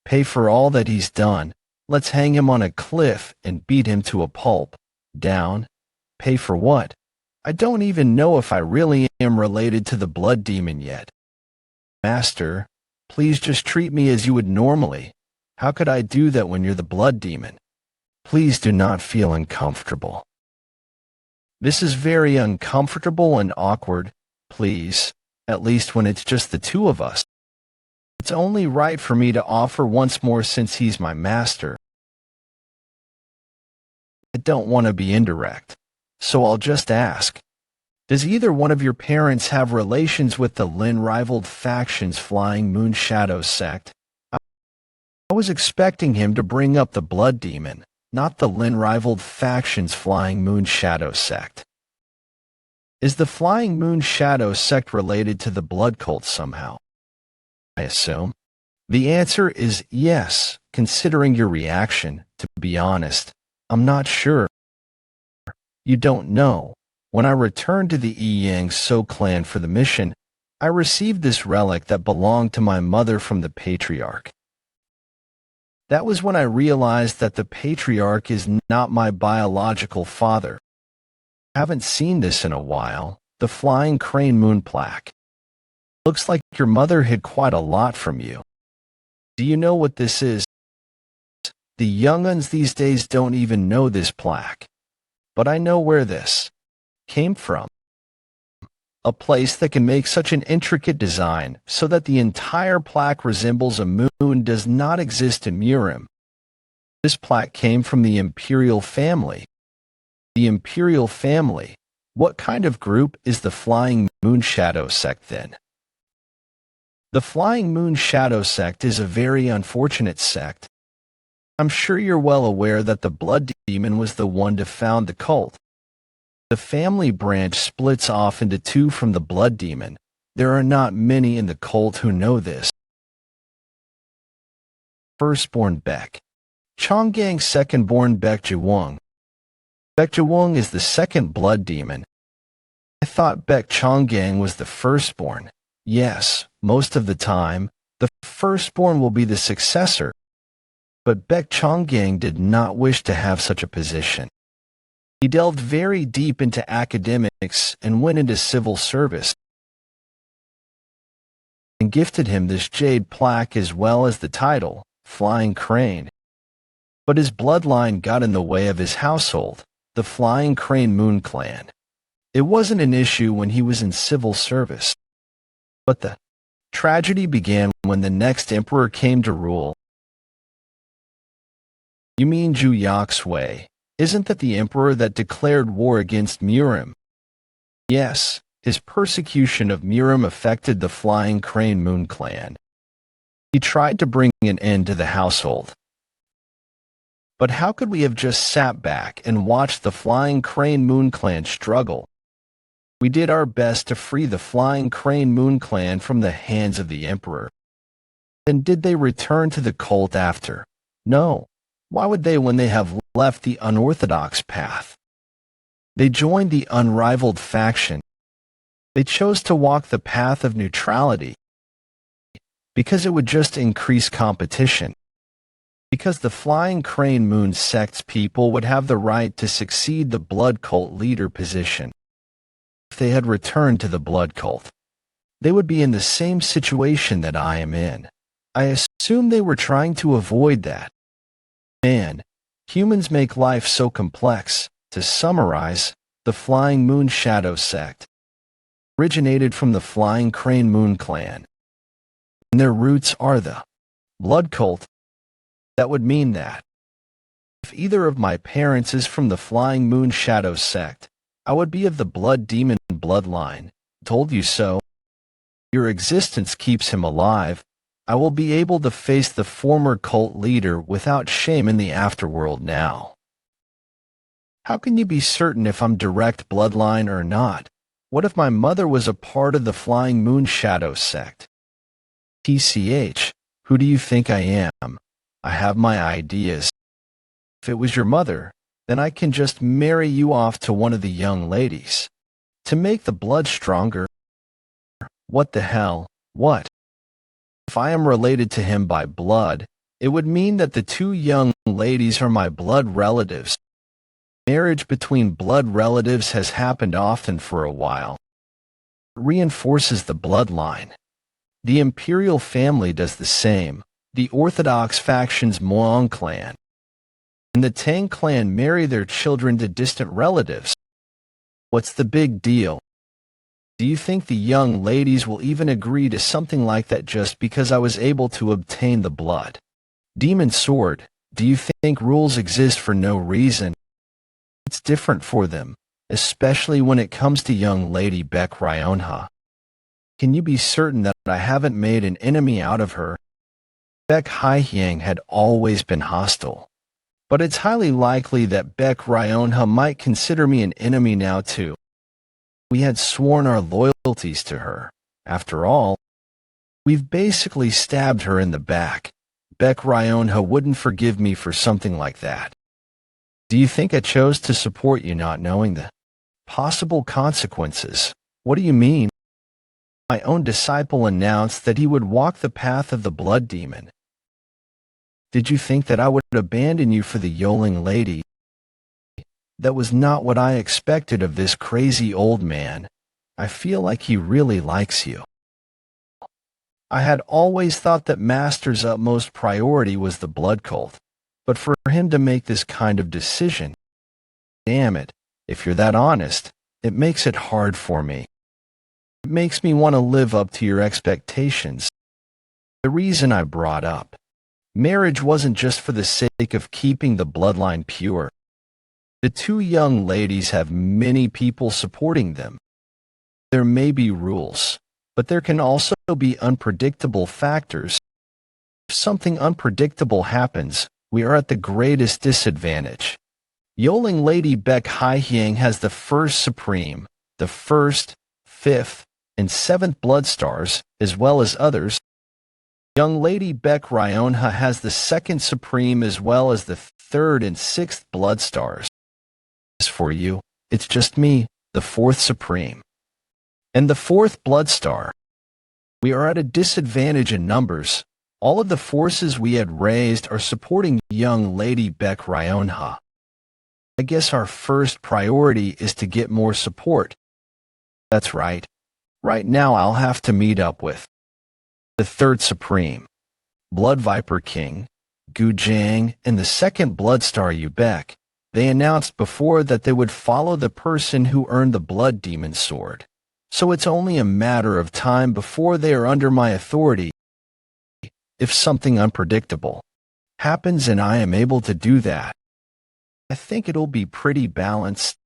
pay for all that he's done. Let's hang him on a cliff and beat him to a pulp. Down. Pay for what? I don't even know if I really am related to the blood demon yet. Master, please just treat me as you would normally. How could I do that when you're the blood demon? Please do not feel uncomfortable. This is very uncomfortable and awkward, please, at least when it's just the two of us. It's only right for me to offer once more since he's my master. I don't want to be indirect, so I'll just ask. Does either one of your parents have relations with the Lin-rivaled faction's Flying Moon Shadow sect? I was expecting him to bring up the Blood Demon, not the Lin-rivaled faction's Flying Moon Shadow sect. Is the Flying Moon Shadow sect related to the Blood Cult somehow? I assume. The answer is yes, considering your reaction. To be honest, I'm not sure. You don't know. When I returned to the Yang So clan for the mission, I received this relic that belonged to my mother from the Patriarch. That was when I realized that the Patriarch is not my biological father. I haven't seen this in a while, the Flying Crane Moon plaque. Looks like your mother hid quite a lot from you. Do you know what this is? The younguns these days don't even know this plaque. But I know where this came from. A place that can make such an intricate design so that the entire plaque resembles a moon does not exist in Murim. This plaque came from the Imperial family. The Imperial family? What kind of group is the Flying Moon Shadow sect then? The Flying Moon Shadow sect is a very unfortunate sect. I'm sure you're well aware that the Blood Demon was the one to found the cult. The family branch splits off into two from the Blood Demon. There are not many in the cult who know this. Firstborn Baek. Chonggang secondborn Baek Jiwung. Baek Jiwung is the second Blood Demon. I thought Baek Chonggang was the firstborn. Yes, most of the time, the firstborn will be the successor. But Baek Chonggang did not wish to have such a position. He delved very deep into academics and went into civil service, and gifted him this jade plaque as well as the title, Flying Crane. But his bloodline got in the way of his household, the Flying Crane Moon Clan. It wasn't an issue when he was in civil service. But the tragedy began when the next emperor came to rule. You mean Ju Yaksui? Isn't that the emperor that declared war against Murim? Yes, his persecution of Miram affected the Flying Crane Moon clan. He tried to bring an end to the household. But how could we have just sat back and watched the Flying Crane Moon clan struggle? We did our best to free the Flying Crane Moon clan from the hands of the Emperor. Then did they return to the cult after? No. Why would they when they have left the unorthodox path? They joined the unrivaled faction. They chose to walk the path of neutrality because it would just increase competition. Because the Flying Crane Moon sect's people would have the right to succeed the blood cult leader position. If they had returned to the blood cult, they would be in the same situation that I am in. I assume they were trying to avoid that. Man, humans make life so complex. To summarize, the Flying Moon Shadow sect originated from the Flying Crane Moon clan, and their roots are the blood cult. That would mean that if either of my parents is from the Flying Moon Shadow sect, I would be of the blood demon bloodline. Told you so. Your existence keeps him alive. I will be able to face the former cult leader without shame in the afterworld now. How can you be certain if I'm direct bloodline or not? What if my mother was a part of the Flying Moon Shadow sect? TCH, who do you think I am? I have my ideas. If it was your mother, then I can just marry you off to one of the young ladies. To make the blood stronger. What the hell? What? If I am related to him by blood, it would mean that the two young ladies are my blood relatives. Marriage between blood relatives has happened often for a while. It reinforces the bloodline. The imperial family does the same. The orthodox faction's Moyong clan and the Tang clan marry their children to distant relatives. What's the big deal? Do you think the young ladies will even agree to something like that just because I was able to obtain the blood demon sword? Do you think rules exist for no reason? It's different for them, especially when it comes to young lady Beck Ryonha. Can you be certain that I haven't made an enemy out of her? Beck Haihyang had always been hostile, but it's highly likely that Beck Ryonha might consider me an enemy now too. We had sworn our loyalties to her. After all, we've basically stabbed her in the back. Beck Ryonha wouldn't forgive me for something like that. Do you think I chose to support you not knowing the possible consequences? What do you mean? My own disciple announced that he would walk the path of the blood demon. Did you think that I would abandon you for the yoling lady? That was not what I expected of this crazy old man. I feel like he really likes you. I had always thought that Master's utmost priority was the blood cult, but for him to make this kind of decision, damn it, if you're that honest, it makes it hard for me. It makes me want to live up to your expectations. The reason I brought up marriage wasn't just for the sake of keeping the bloodline pure. The two young ladies have many people supporting them. There may be rules, but there can also be unpredictable factors. If something unpredictable happens, we are at the greatest disadvantage. Yoling Lady Beck Haihyang has the first supreme, the first, fifth, and seventh blood stars, as well as others. Young Lady Beck Ryonha has the second supreme as well as the third and sixth blood stars. As for you, it's just me, the fourth supreme, and the fourth blood star. We are at a disadvantage in numbers. All of the forces we had raised are supporting young Lady Beck Ryonha. I guess our first priority is to get more support. That's right. Right now I'll have to meet up with the third supreme, Blood Viper King, Gu Jiang, and the second blood star Yubek. They announced before that they would follow the person who earned the blood demon sword. So it's only a matter of time before they are under my authority. If something unpredictable happens and I am able to do that, I think it'll be pretty balanced.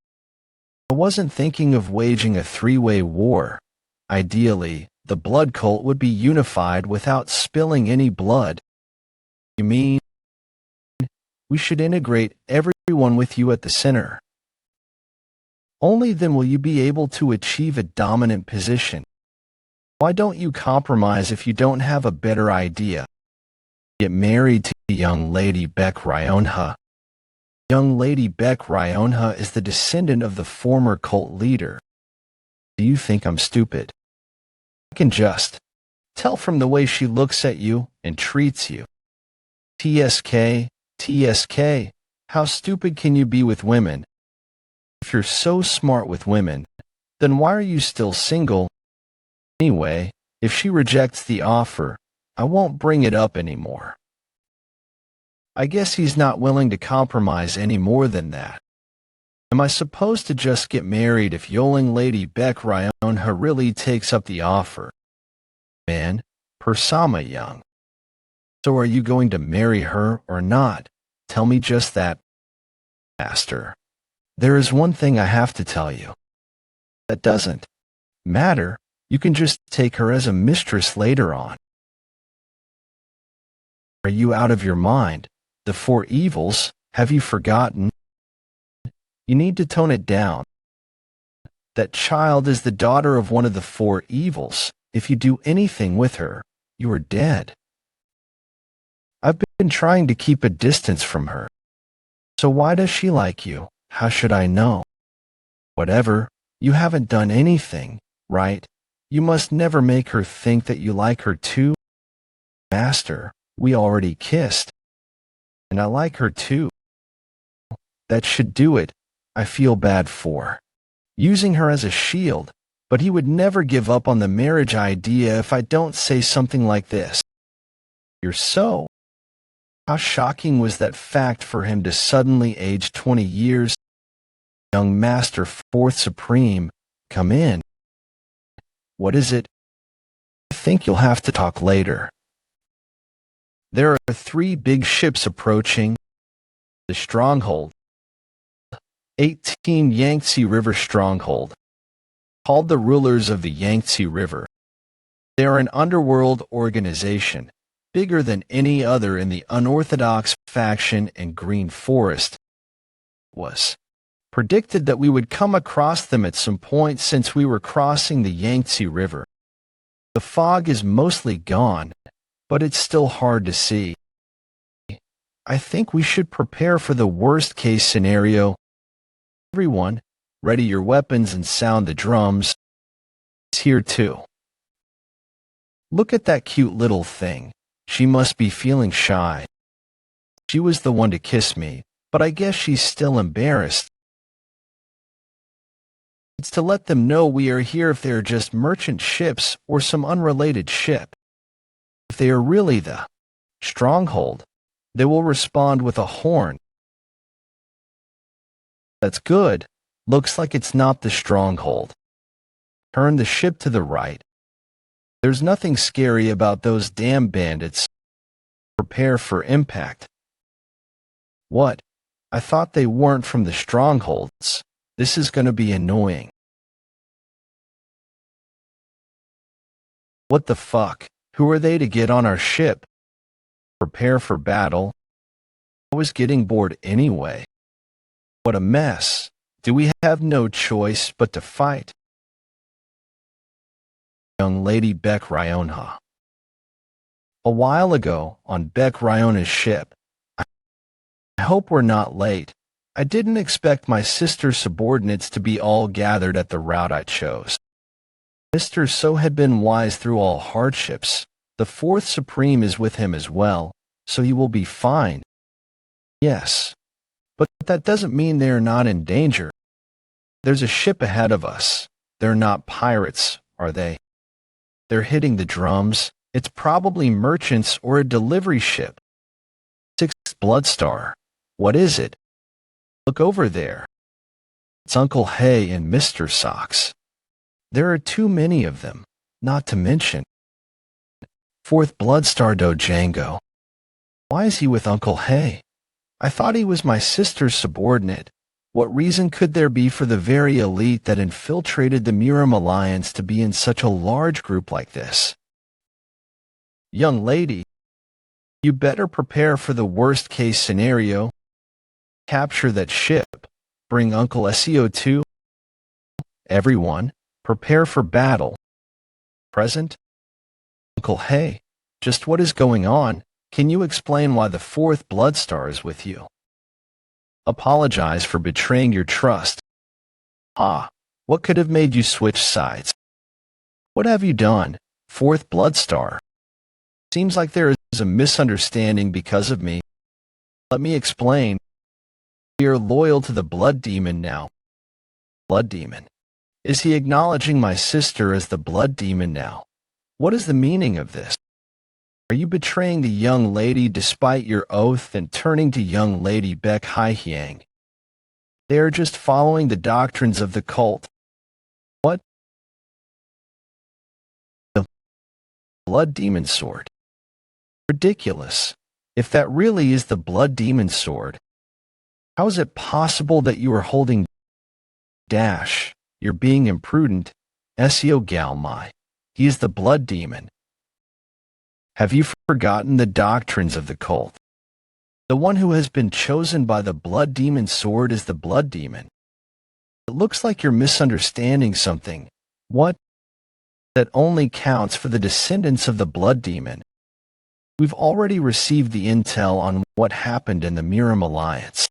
I wasn't thinking of waging a three-way war. Ideally, the blood cult would be unified without spilling any blood. You mean we should integrate everyone with you at the center? Only then will you be able to achieve a dominant position. Why don't you compromise if you don't have a better idea? Get married to young Lady Beck Ryonha. Young Lady Beck Ryonha is the descendant of the former cult leader. Do you think I'm stupid? I can just tell from the way she looks at you and treats you. TSK, TSK, how stupid can you be with women? If you're so smart with women, then why are you still single? Anyway, if she rejects the offer, I won't bring it up anymore. I guess he's not willing to compromise any more than that. Am I supposed to just get married if young Lady Beck Ryonha really takes up the offer? Man, Persama young. So are you going to marry her or not? Tell me just that, Master. There is one thing I have to tell you. That doesn't matter. You can just take her as a mistress later on. Are you out of your mind? The four evils, have you forgotten? You need to tone it down. That child is the daughter of one of the four evils. If you do anything with her, you are dead. I've been trying to keep a distance from her. So why does she like you? How should I know? Whatever, you haven't done anything, right? You must never make her think that you like her too. Master, we already kissed. And I like her too. That should do it. I feel bad for using her as a shield, but he would never give up on the marriage idea if I don't say something like this. You're so. How shocking was that fact for him to suddenly age 20 years? Young Master Fourth Supreme, come in. What is it? I think you'll have to talk later. There are 3 big ships approaching the stronghold. 18 Yangtze River Stronghold. Called the Rulers of the Yangtze River. They are an underworld organization, bigger than any other in the unorthodox faction in Green Forest. Was predicted that we would come across them at some point since we were crossing the Yangtze River. The fog is mostly gone, but it's still hard to see. I think we should prepare for the worst-case scenario. Everyone, ready your weapons and sound the drums. It's here too. Look at that cute little thing. She must be feeling shy. She was the one to kiss me, but I guess she's still embarrassed. It's to let them know we are here if they are just merchant ships or some unrelated ship. If they are really the stronghold, they will respond with a horn. That's good. Looks like it's not the stronghold. Turn the ship to the right. There's nothing scary about those damn bandits. Prepare for impact. What? I thought they weren't from the strongholds. This is going to be annoying. What the fuck? Who are they to get on our ship? Prepare for battle. I was getting bored anyway. What a mess. Do we have no choice but to fight? Young Lady Beck Ryonha. A while ago, on Beck Ryonha's ship. I hope we're not late. I didn't expect my sister's subordinates to be all gathered at the route I chose. Mr. So had been wise through all hardships. The Fourth Supreme is with him as well, so he will be fine. Yes, but that doesn't mean they are not in danger. There's a ship ahead of us. They're not pirates, are they? They're hitting the drums. It's probably merchants or a delivery ship. 6th Bloodstar. What is it? Look over there. It's Uncle Hay and Mr. Socks. There are too many of them, not to mention 4th Bloodstar Dojango. Why is he with Uncle Hay? I thought he was my sister's subordinate. What reason could there be for the very elite that infiltrated the Miram Alliance to be in such a large group like this? Young lady, you better prepare for the worst-case scenario. Capture that ship. Bring Uncle SEO2. Everyone, prepare for battle. Present? Uncle, hey, just what is going on? Can you explain why the fourth Bloodstar is with you? Apologize for betraying your trust. What could have made you switch sides? What have you done, fourth Bloodstar? Seems like there is a misunderstanding because of me. Let me explain. We are loyal to the Blood Demon now. Blood Demon? Is he acknowledging my sister as the Blood Demon now? What is the meaning of this? Are you betraying the young lady despite your oath and turning to young lady Baek Hye-hyang? They are just following the doctrines of the cult. What? The Blood Demon Sword. Ridiculous. If that really is the Blood Demon Sword, how is it possible that you are holding Dash? You're being imprudent. Seo Galmai. He is the Blood Demon. Have you forgotten the doctrines of the cult? The one who has been chosen by the Blood Demon Sword is the Blood Demon. It looks like you're misunderstanding something. What? That only counts for the descendants of the Blood Demon. We've already received the intel on what happened in the Miram Alliance.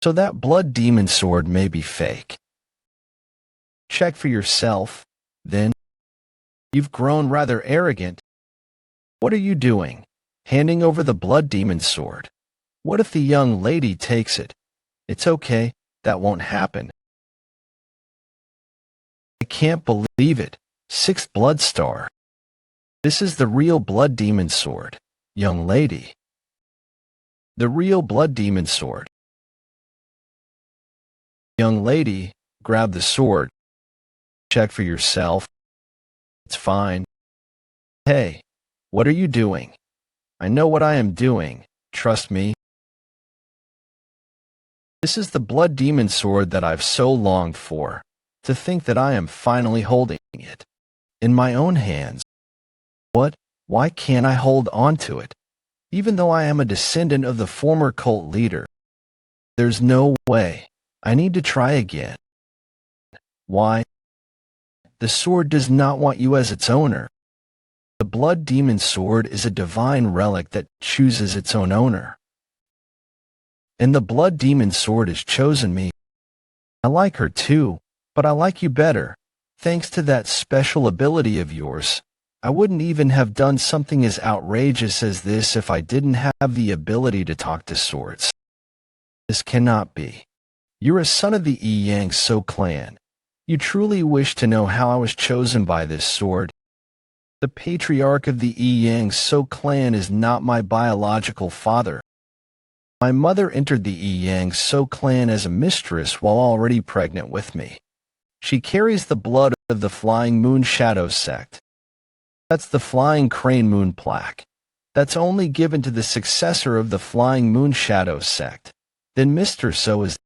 So that Blood Demon Sword may be fake. Check for yourself, then. You've grown rather arrogant. What are you doing? Handing over the Blood Demon Sword. What if the young lady takes it? It's okay, that won't happen. I can't believe it. Sixth Bloodstar. This is the real Blood Demon Sword, young lady. The real Blood Demon Sword. Young lady, grab the sword. Check for yourself. It's fine. Hey, what are you doing? I know what I am doing, trust me. This is the Blood Demon Sword that I've so longed for. To think that I am finally holding it. In my own hands. What? Why can't I hold on to it? Even though I am a descendant of the former cult leader. There's no way. I need to try again. Why? The sword does not want you as its owner. The Blood Demon Sword is a divine relic that chooses its own owner. And the Blood Demon Sword has chosen me. I like her too, but I like you better. Thanks to that special ability of yours. I wouldn't even have done something as outrageous as this if I didn't have the ability to talk to swords. This cannot be. You're a son of the Yang So clan. You truly wish to know how I was chosen by this sword. The patriarch of the Yang So clan is not my biological father. My mother entered the Yang So clan as a mistress while already pregnant with me. She carries the blood of the Flying Moon Shadow sect. That's the Flying Crane Moon plaque. That's only given to the successor of the Flying Moon Shadow sect. Then Mr. So is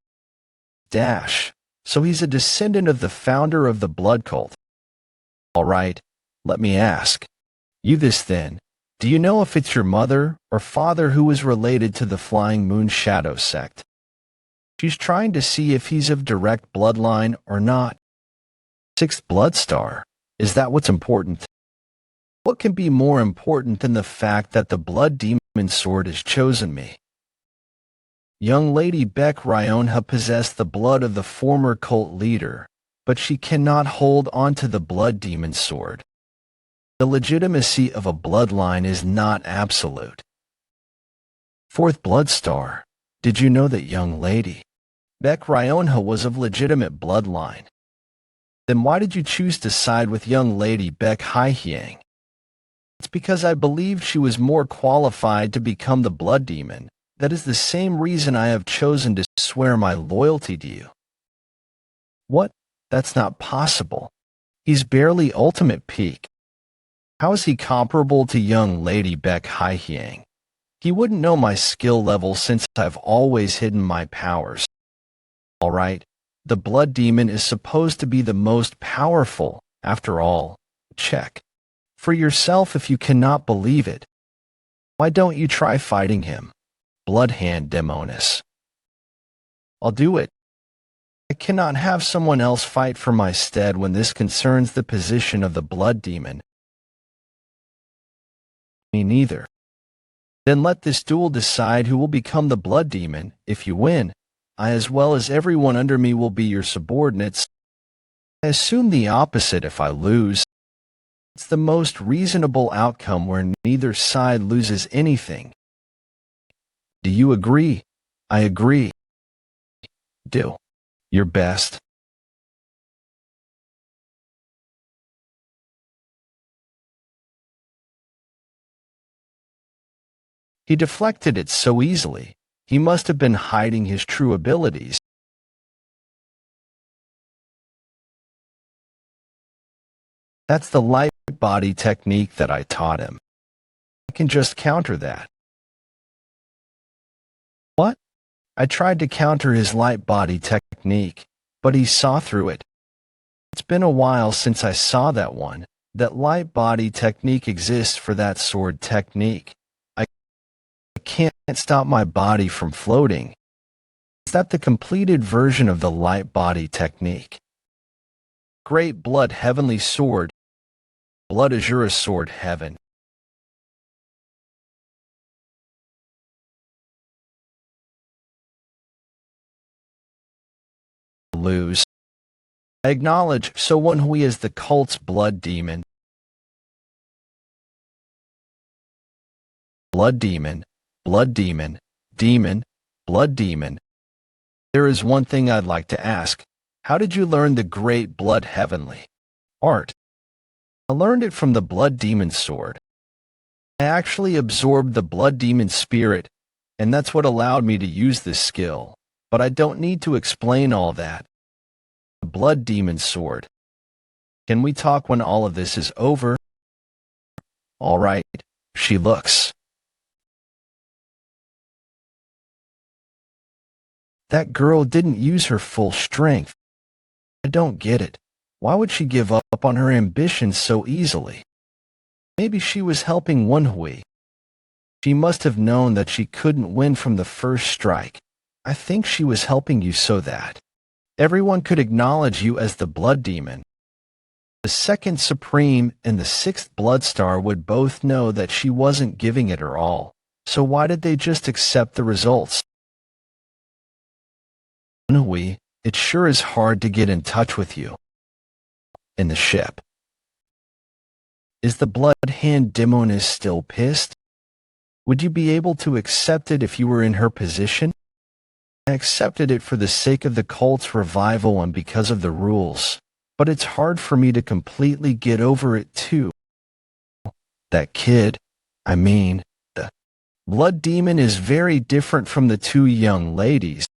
Dash. So he's a descendant of the founder of the blood cult. All right, let me ask. You this then, do you know if it's your mother or father who is related to the Flying Moon Shadow sect? She's trying to see if he's of direct bloodline or not. Sixth Bloodstar, is that what's important? What can be more important than the fact that the Blood Demon Sword has chosen me? Young Lady Baek Hye-hyang possessed the blood of the former cult leader, but she cannot hold onto the Blood Demon Sword. The legitimacy of a bloodline is not absolute. Fourth Bloodstar, did you know that young lady Baek Hye-hyang was of legitimate bloodline? Then why did you choose to side with young lady Baek Hye-hyang? It's because I believed she was more qualified to become the Blood Demon. That is the same reason I have chosen to swear my loyalty to you. What? That's not possible. He's barely ultimate peak. How is he comparable to young lady Baek Hye-hyang? He wouldn't know my skill level since I've always hidden my powers. Alright, the blood demon is supposed to be the most powerful, after all. Check. For yourself if you cannot believe it. Why don't you try fighting him? Bloodhand Demonis. I'll do it. I cannot have someone else fight for my stead when this concerns the position of the blood demon. Me neither. Then let this duel decide who will become the blood demon. If you win, I as well as everyone under me will be your subordinates. I assume the opposite if I lose. It's the most reasonable outcome where neither side loses anything. Do you agree? I agree. Do your best. He deflected it so easily. He must have been hiding his true abilities. That's the light body technique that I taught him. I can just counter that. What? I tried to counter his light body technique, but he saw through it. It's been a while since I saw that one. That light body technique exists for that sword technique. I can't stop my body from floating. Is that the completed version of the light body technique? Great blood heavenly sword. Blood azure sword heaven. Lose. I acknowledge, so Woon-Hwi is the cult's blood demon. Blood demon, blood demon, demon, blood demon. There is one thing I'd like to ask. How did you learn the great blood heavenly art? I learned it from the blood demon sword. I actually absorbed the blood demon spirit, and that's what allowed me to use this skill. But I don't need to explain all that. The blood demon sword. Can we talk when all of this is over? All right, she looks. That girl didn't use her full strength. I don't get it. Why would she give up on her ambitions so easily? Maybe she was helping Woon-Hwi. She must have known that she couldn't win from the first strike. I think she was helping you so that everyone could acknowledge you as the blood demon. The second supreme and the sixth blood star would both know that she wasn't giving it her all. So why did they just accept the results? Woon-Hwi, it sure is hard to get in touch with you. In the ship. Is the blood hand demoness still pissed? Would you be able to accept it if you were in her position? I accepted it for the sake of the cult's revival and because of the rules, but it's hard for me to completely get over it too. That kid, I mean, the blood demon is very different from the two young ladies.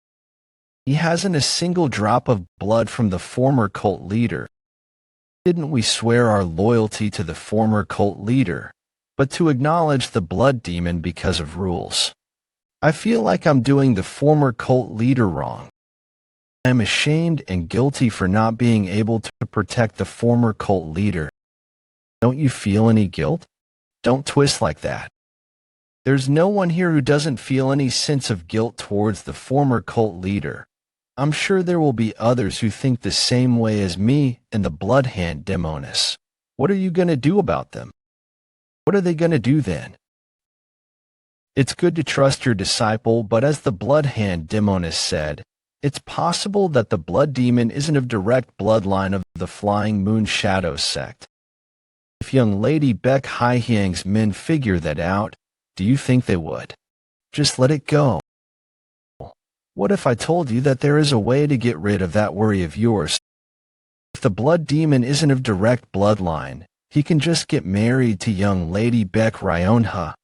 He hasn't a single drop of blood from the former cult leader. Didn't we swear our loyalty to the former cult leader, but to acknowledge the blood demon because of rules? I feel like I'm doing the former cult leader wrong. I am ashamed and guilty for not being able to protect the former cult leader. Don't you feel any guilt? Don't twist like that. There's no one here who doesn't feel any sense of guilt towards the former cult leader. I'm sure there will be others who think the same way as me and the Bloodhand Demonis. What are you going to do about them? What are they going to do then? It's good to trust your disciple, but as the Bloodhand Demonis said, it's possible that the blood demon isn't of direct bloodline of the Flying Moon Shadow sect. If young Lady Beck Haihyang's men figure that out, do you think they would? Just let it go. What if I told you that there is a way to get rid of that worry of yours? If the blood demon isn't of direct bloodline, he can just get married to young Lady Beck Ryonha.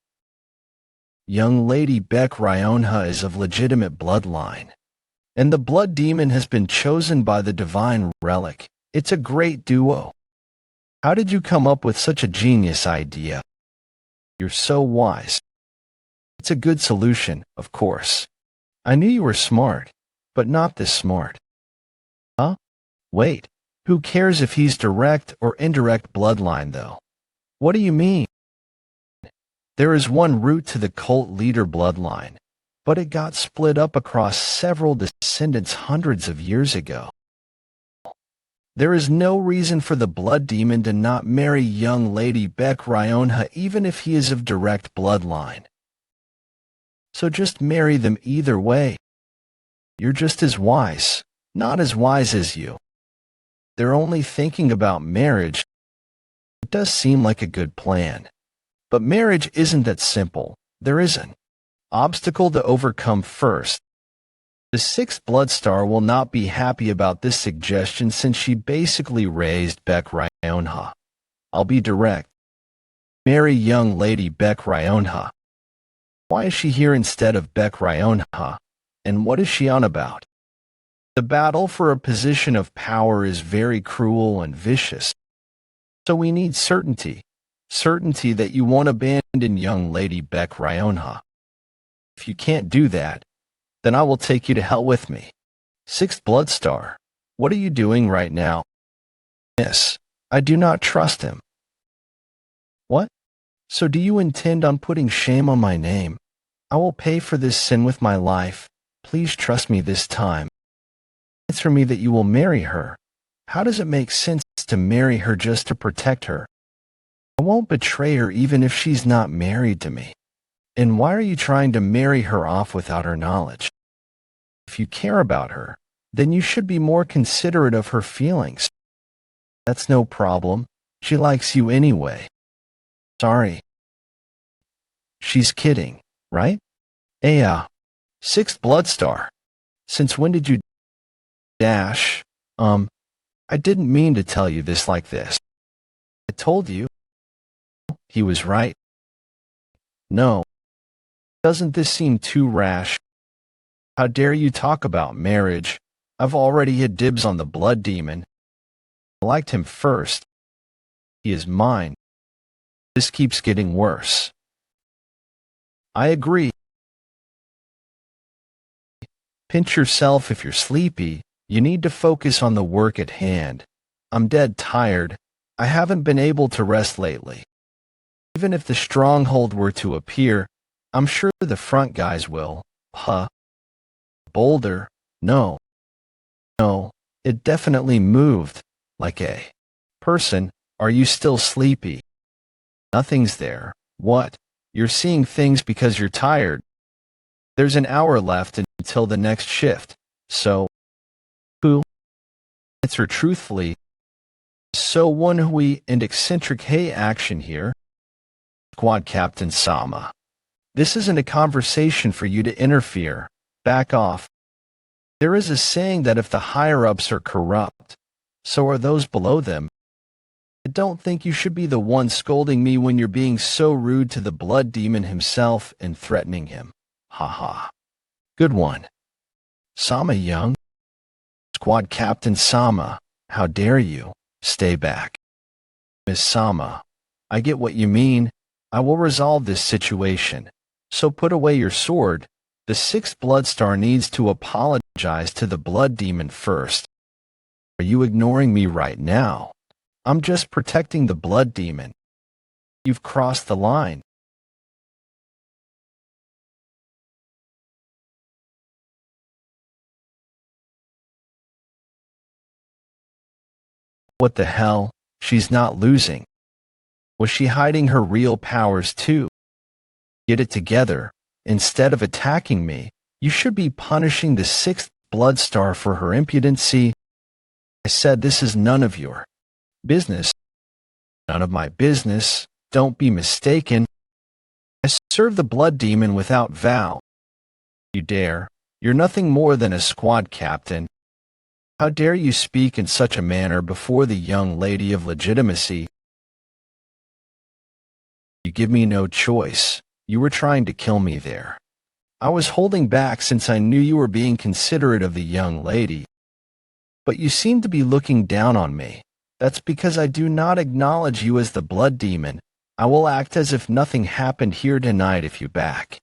Young Lady Beck Ryonha is of legitimate bloodline. And the blood demon has been chosen by the divine relic. It's a great duo. How did you come up with such a genius idea? You're so wise. It's a good solution, of course. I knew you were smart. but not this smart. Huh? Wait, who cares if he's direct or indirect bloodline, though? What do you mean? There is one root to the cult leader bloodline, but it got split up across several descendants hundreds of years ago. There is no reason for the blood demon to not marry young Lady Beck Ryonha even if he is of direct bloodline. So just marry them either way. You're just as wise, not as wise as you. They're only thinking about marriage. It does seem like a good plan. But marriage isn't that simple. There is an obstacle to overcome first. The sixth blood star will not be happy about this suggestion since she basically raised Beck Ryonha. I'll be direct. Marry young Lady Beck Ryonha. Why is she here instead of Beck Ryonha? And what is she on about? The battle for a position of power is very cruel and vicious. So we need certainty. Certainty that you won't abandon young Lady Beck Ryonha. If you can't do that, then I will take you to hell with me. Sixth blood star, what are you doing right now? Miss, I do not trust him. What? So do you intend on putting shame on my name? I will pay for this sin with my life. Please trust me this time. Answer me that you will marry her. How does it make sense to marry her just to protect her? I won't betray her even if she's not married to me. And why are you trying to marry her off without her knowledge? If you care about her, then you should be more considerate of her feelings. That's no problem. She likes you anyway. Sorry. She's kidding, right? Sixth blood star. Since when did you dash? I didn't mean to tell you this like this. I told you. He was right. No. Doesn't this seem too rash? How dare you talk about marriage? I've already had dibs on the blood demon. I liked him first. He is mine. This keeps getting worse. I agree. Pinch yourself if you're sleepy. You need to focus on the work at hand. I'm dead tired. I haven't been able to rest lately. Even if the stronghold were to appear, I'm sure the front guys will. Boulder? No. No, it definitely moved. Like a person. Are you still sleepy? Nothing's there. What? You're seeing things because you're tired. There's an hour left until the next shift. So, who? Answer truthfully. So Woon-Hwi and eccentric hey action here. Squad Captain Sama. This isn't a conversation for you to interfere. Back off. There is a saying that if the higher-ups are corrupt, so are those below them. I don't think you should be the one scolding me when you're being so rude to the blood demon himself and threatening him. Ha. Good one. Sama young. Squad Captain Sama, how dare you? Stay back. Miss Sama, I get what you mean. I will resolve this situation. So put away your sword. The sixth blood star needs to apologize to the blood demon first. Are you ignoring me right now? I'm just protecting the blood demon. You've crossed the line. What the hell? She's not losing. Was she hiding her real powers too? Get it together. Instead of attacking me, you should be punishing the sixth blood star for her impudency. I said this is none of your business. None of my business. Don't be mistaken. I serve the blood demon without vow. You dare. You're nothing more than a squad captain. How dare you speak in such a manner before the young lady of legitimacy? You give me no choice. You were trying to kill me there. I was holding back since I knew you were being considerate of the young lady. But you seem to be looking down on me. That's because I do not acknowledge you as the blood demon. I will act as if nothing happened here tonight if you back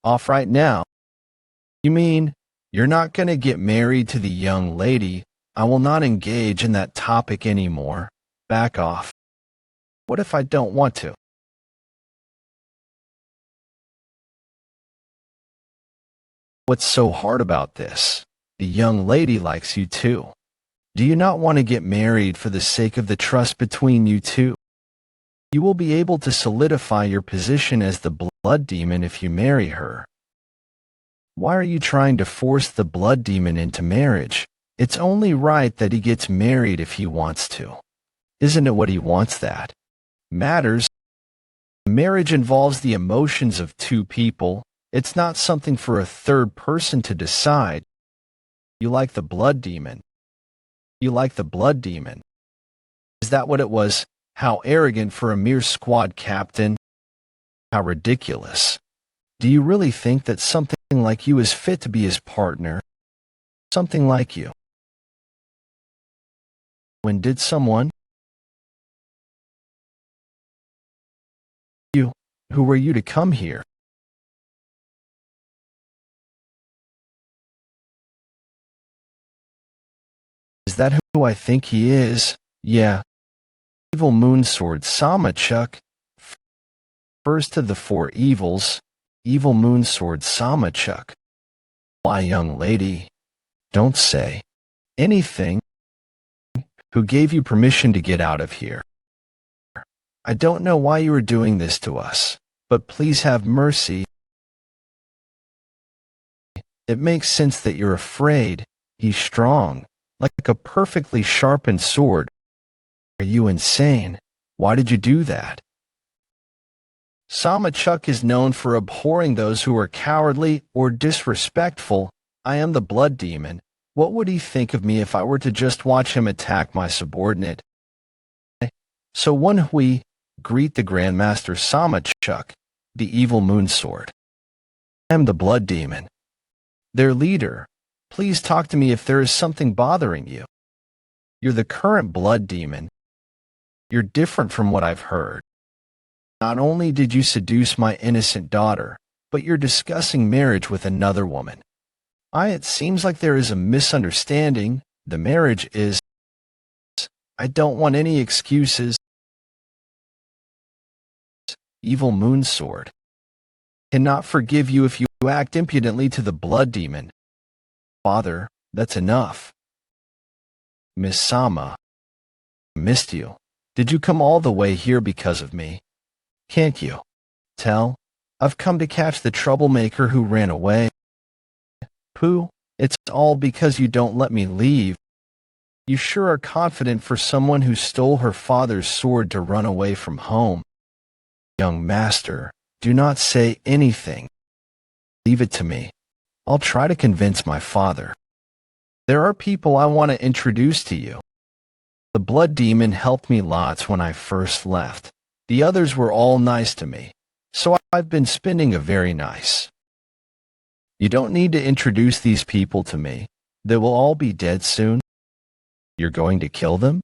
off right now. You mean, You're not going to get married to the young lady. I will not engage in that topic anymore. Back off. What if I don't want to? What's so hard about this? The young lady likes you too. Do you not want to get married for the sake of the trust between you two? You will be able to solidify your position as the blood demon if you marry her. Why are you trying to force the blood demon into marriage? It's only right that he gets married if he wants to. Isn't it what he wants that matters? Marriage involves the emotions of two people. It's not something for a third person to decide. You like the blood demon. You like the blood demon. Is that what it was? How arrogant for a mere squad captain. How ridiculous. Do you really think that something like you is fit to be his partner? Something like you. When did someone? You. Who were you to come here? Is that who I think he is? Yeah. Evil Moonsword Samachuk. First of the four evils. Evil Moonsword Samachuk. Why, young lady? Don't say anything. Who gave you permission to get out of here? I don't know why you are doing this to us, but please have mercy. It makes sense that you're afraid. He's strong, like a perfectly sharpened sword. Are you insane? Why did you do that? Samachuk is known for abhorring those who are cowardly or disrespectful. I am the blood demon. What would he think of me if I were to just watch him attack my subordinate? So Woon-Hwi, greet the Grandmaster Samachuk, the evil Moonsword. I am the blood demon. Their leader. Please talk to me if there is something bothering you. You're the current blood demon. You're different from what I've heard. Not only did you seduce my innocent daughter, but you're discussing marriage with another woman. It seems like there is a misunderstanding. The marriage is... I don't want any excuses. Evil Moonsword. Cannot forgive you if you act impudently to the blood demon. Father, that's enough. Miss Sama. I missed you. Did you come all the way here because of me? Can't you tell? I've come to catch the troublemaker who ran away. Pooh, it's all because you don't let me leave. You sure are confident for someone who stole her father's sword to run away from home. Young master, do not say anything. Leave it to me. I'll try to convince my father. There are people I want to introduce to you. The blood demon helped me lots when I first left. The others were all nice to me, so I've been spending a very nice. You don't need to introduce these people to me. They will all be dead soon. You're going to kill them?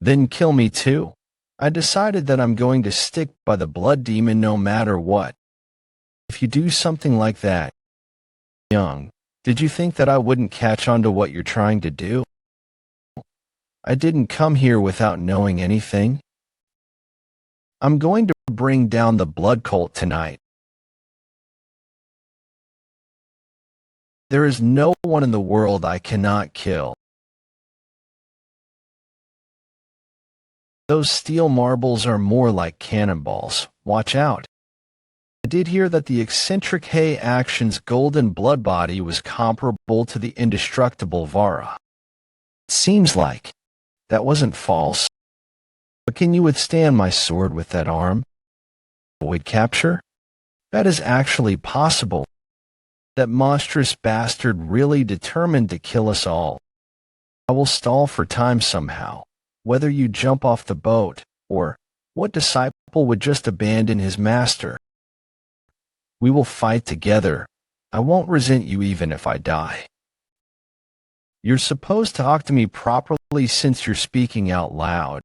Then kill me too. I decided that I'm going to stick by the blood demon no matter what. If you do something like that, young, did you think that I wouldn't catch on to what you're trying to do? I didn't come here without knowing anything. I'm going to bring down the blood cult tonight. There is no one in the world I cannot kill. Those steel marbles are more like cannonballs. Watch out. I did hear that the eccentric Hei Action's golden blood body was comparable to the indestructible Vara. It seems like that wasn't false. But can you withstand my sword with that arm? Avoid capture? That is actually possible. That monstrous bastard really determined to kill us all. I will stall for time somehow, whether you jump off the boat, or what disciple would just abandon his master. We will fight together. I won't resent you even if I die. You're supposed to talk to me properly since you're speaking out loud.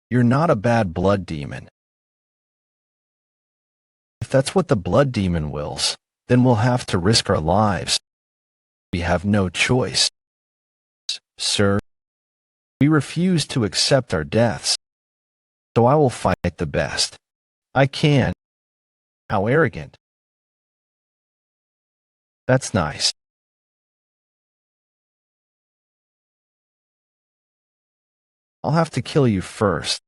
You're not a bad blood demon. If that's what the blood demon wills, then we'll have to risk our lives. We have no choice. Sir, we refuse to accept our deaths. So I will fight the best I can. How arrogant. That's nice. I'll have to kill you first.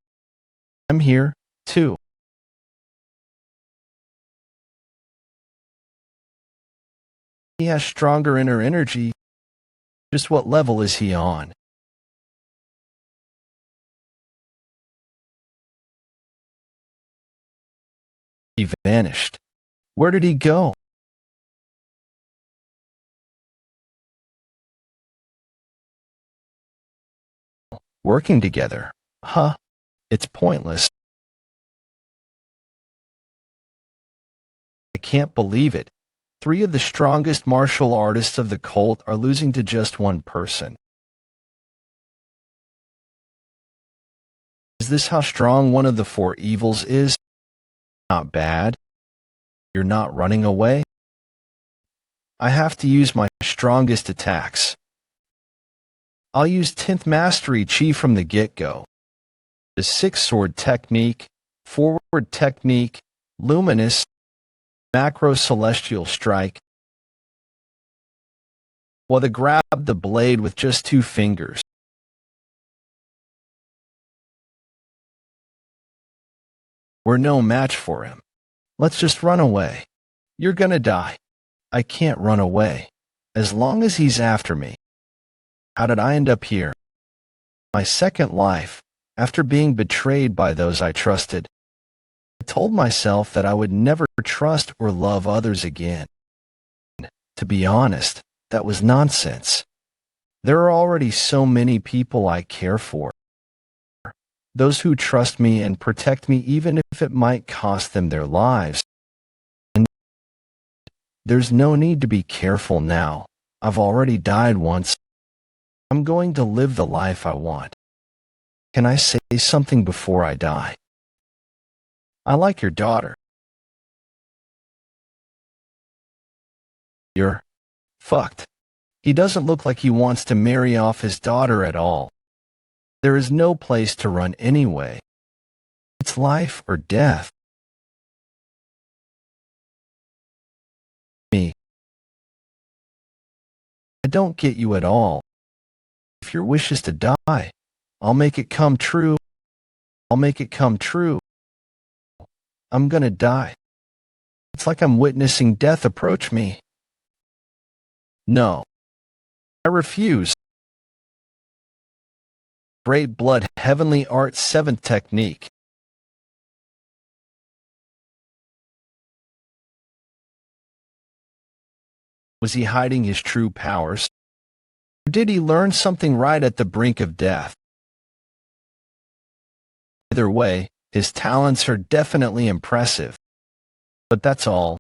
I'm here, too. He has stronger inner energy. Just what level is he on? He vanished. Where did he go? Working together. Huh? It's pointless. I can't believe it. 3 of the strongest martial artists of the cult are losing to just one person. Is this how strong one of the 4 evils is? Not bad. You're not running away? I have to use my strongest attacks. I'll use 10th Mastery Chi from the get-go. The 6-sword technique, forward technique, luminous, macro celestial strike. While grab the blade with just 2 fingers. We're no match for him. Let's just run away. You're gonna die. I can't run away. As long as he's after me. How did I end up here? My second life, after being betrayed by those I trusted. I told myself that I would never trust or love others again. To be honest, that was nonsense. There are already so many people I care for. Those who trust me and protect me even if it might cost them their lives. And there's no need to be careful now. I've already died once. I'm going to live the life I want. Can I say something before I die? I like your daughter. You're fucked. He doesn't look like he wants to marry off his daughter at all. There is no place to run anyway. It's life or death. Me. I don't get you at all. If your wish is to die, I'll make it come true. I'll make it come true. I'm gonna die. It's like I'm witnessing death approach me. No. I refuse. Great Blood Heavenly Art 7th Technique. Was he hiding his true powers? Or did he learn something right at the brink of death? Either way, his talents are definitely impressive. But that's all.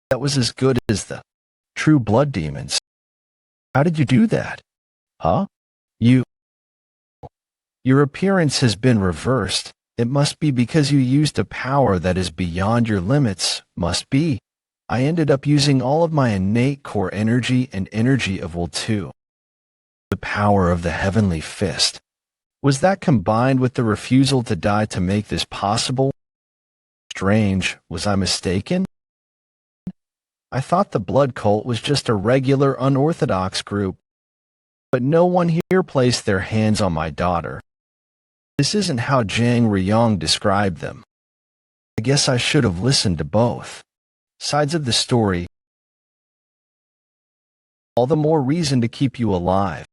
That was as good as the true blood demons. How did you do that? Huh? Your appearance has been reversed. It must be because you used a power that is beyond your limits. Must be. I ended up using all of my innate core energy and energy of will too. The power of the heavenly fist. Was that combined with the refusal to die to make this possible? Strange, was I mistaken? I thought the blood cult was just a regular unorthodox group. But no one here placed their hands on my daughter. This isn't how Jang Ryong described them. I guess I should have listened to both sides of the story. All the more reason to keep you alive.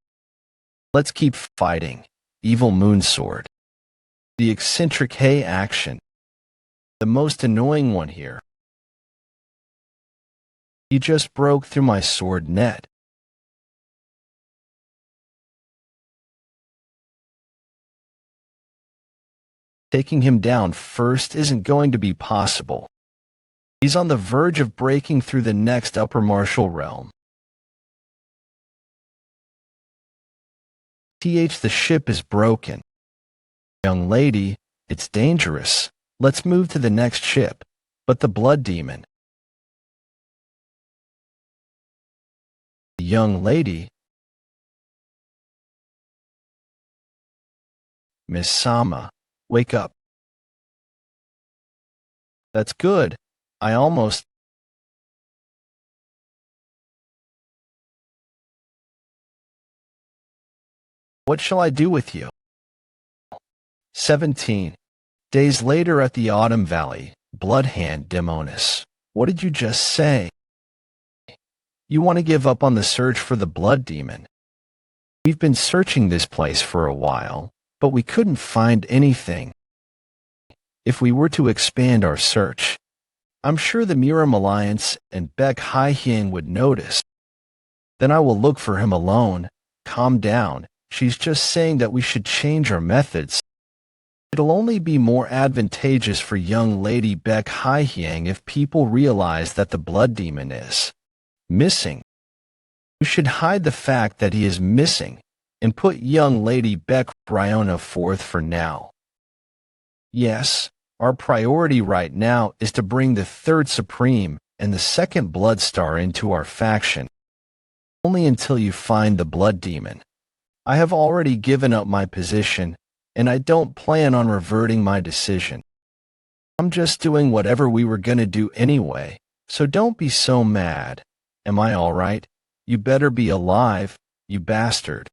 Let's keep fighting. Evil Moonsword. The eccentric Hay action. The most annoying one here. He just broke through my sword net. Taking him down first isn't going to be possible. He's on the verge of breaking through the next upper martial realm. The ship is broken. Young lady, it's dangerous. Let's move to the next ship. But the blood demon. The young lady. Miss Sama, wake up. That's good. I almost... What shall I do with you? 17. Days later at the Autumn Valley, Bloodhand Demonis. What did you just say? You want to give up on the search for the blood demon? We've been searching this place for a while, but we couldn't find anything. If we were to expand our search, I'm sure the Miram Alliance and Baek Hai-hyang would notice. Then I will look for him alone. Calm down. She's just saying that we should change our methods. It'll only be more advantageous for young lady Baek Hai-hyang if people realize that the blood demon is missing. We should hide the fact that he is missing and put young lady Baek Ryona forth for now. Yes, our priority right now is to bring the third Supreme and the second Blood Star into our faction. Only until you find the blood demon. I have already given up my position, and I don't plan on reverting my decision. I'm just doing whatever we were gonna do anyway, so don't be so mad. Am I all right? You better be alive, you bastard.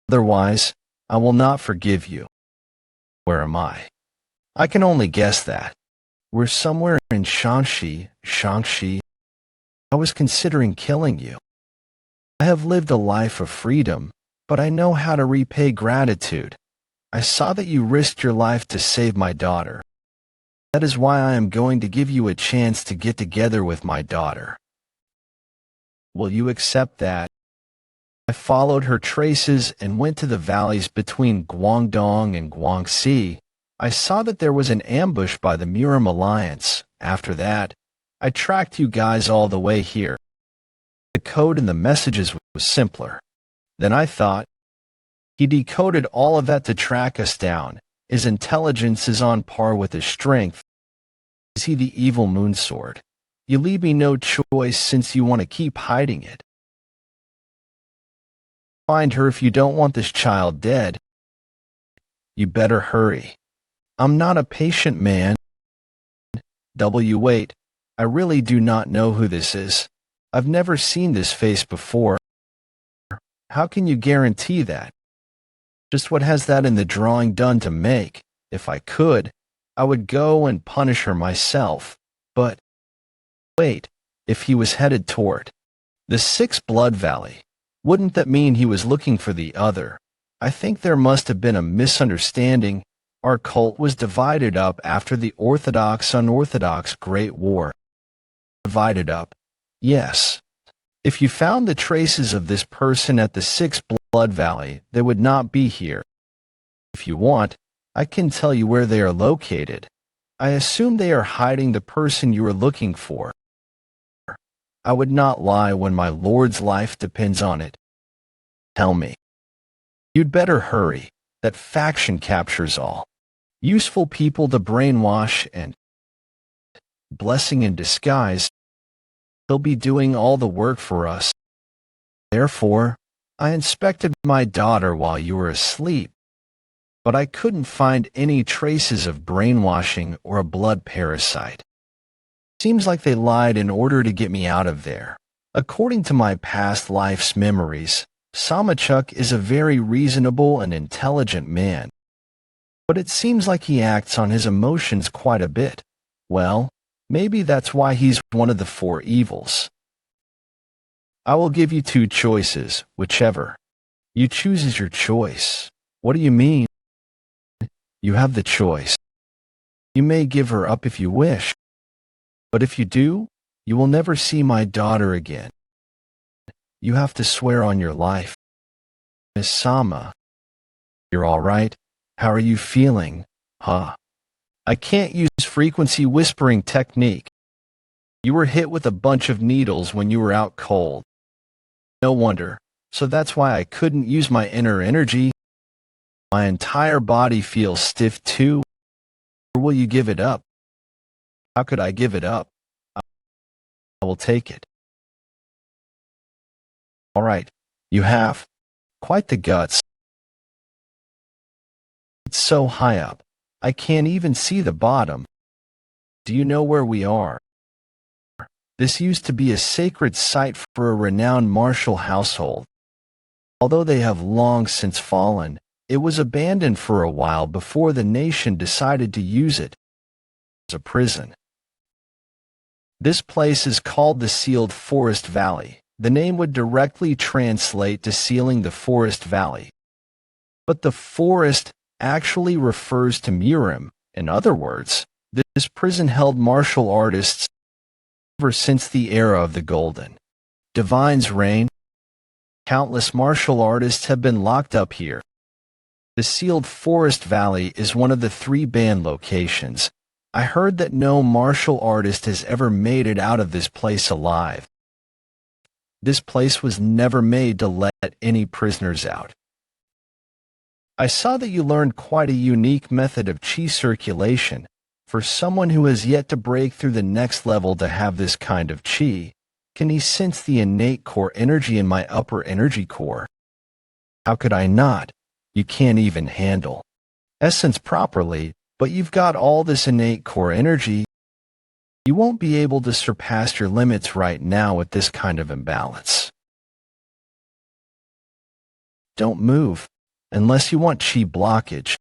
Otherwise, I will not forgive you. Where am I? I can only guess that. We're somewhere in Shaanxi. I was considering killing you. I have lived a life of freedom, but I know how to repay gratitude. I saw that you risked your life to save my daughter. That is why I am going to give you a chance to get together with my daughter. Will you accept that? I followed her traces and went to the valleys between Guangdong and Guangxi. I saw that there was an ambush by the Miram Alliance. After that, I tracked you guys all the way here. The code in the messages was simpler. Then I thought, he decoded all of that to track us down. His intelligence is on par with his strength. Is he the evil moon sword? You leave me no choice since you want to keep hiding it. Find her if you don't want this child dead. You better hurry. I'm not a patient man. Wait, I really do not know who this is. I've never seen this face before. How can you guarantee that? Just what has that in the drawing done to make? If I could, I would go and punish her myself. But, wait, if he was headed toward the Sixth Blood Valley, wouldn't that mean he was looking for the other? I think there must have been a misunderstanding. Our cult was divided up after the Orthodox-Unorthodox Great War. Divided up, yes. If you found the traces of this person at the Sixth Blood Valley, they would not be here. If you want, I can tell you where they are located. I assume they are hiding the person you are looking for. I would not lie when my lord's life depends on it. Tell me. You'd better hurry. That faction captures all. Useful people to brainwash and blessing in disguise. He'll be doing all the work for us. Therefore, I inspected my daughter while you were asleep, but I couldn't find any traces of brainwashing or a blood parasite. Seems like they lied in order to get me out of there. According to my past life's memories, Samachuk is a very reasonable and intelligent man. But it seems like he acts on his emotions quite a bit. Well, maybe that's why he's one of the four evils. I will give you two choices, whichever. You choose is your choice. What do you mean? You have the choice. You may give her up if you wish. But if you do, you will never see my daughter again. You have to swear on your life. Miss Sama, you're all right? How are you feeling? Huh? I can't use frequency whispering technique. You were hit with a bunch of needles when you were out cold. No wonder. So that's why I couldn't use my inner energy. My entire body feels stiff too. Or will you give it up? How could I give it up? I will take it. All right, you have. Quite the guts. It's so high up, I can't even see the bottom. Do you know where we are? This used to be a sacred site for a renowned martial household. Although they have long since fallen, it was abandoned for a while before the nation decided to use it as a prison. This place is called the Sealed Forest Valley. The name would directly translate to sealing the forest valley. But the forest actually refers to Murim. In other words, this prison held martial artists ever since the era of the Golden Divine's reign. Countless martial artists have been locked up here. The Sealed Forest Valley is one of the 3 banned locations. I heard that no martial artist has ever made it out of this place alive. This place was never made to let any prisoners out. I saw that you learned quite a unique method of chi circulation. For someone who has yet to break through the next level to have this kind of chi, can he sense the innate core energy in my upper energy core? How could I not? You can't even handle essence properly, but you've got all this innate core energy. You won't be able to surpass your limits right now with this kind of imbalance. Don't move, unless you want chi blockage.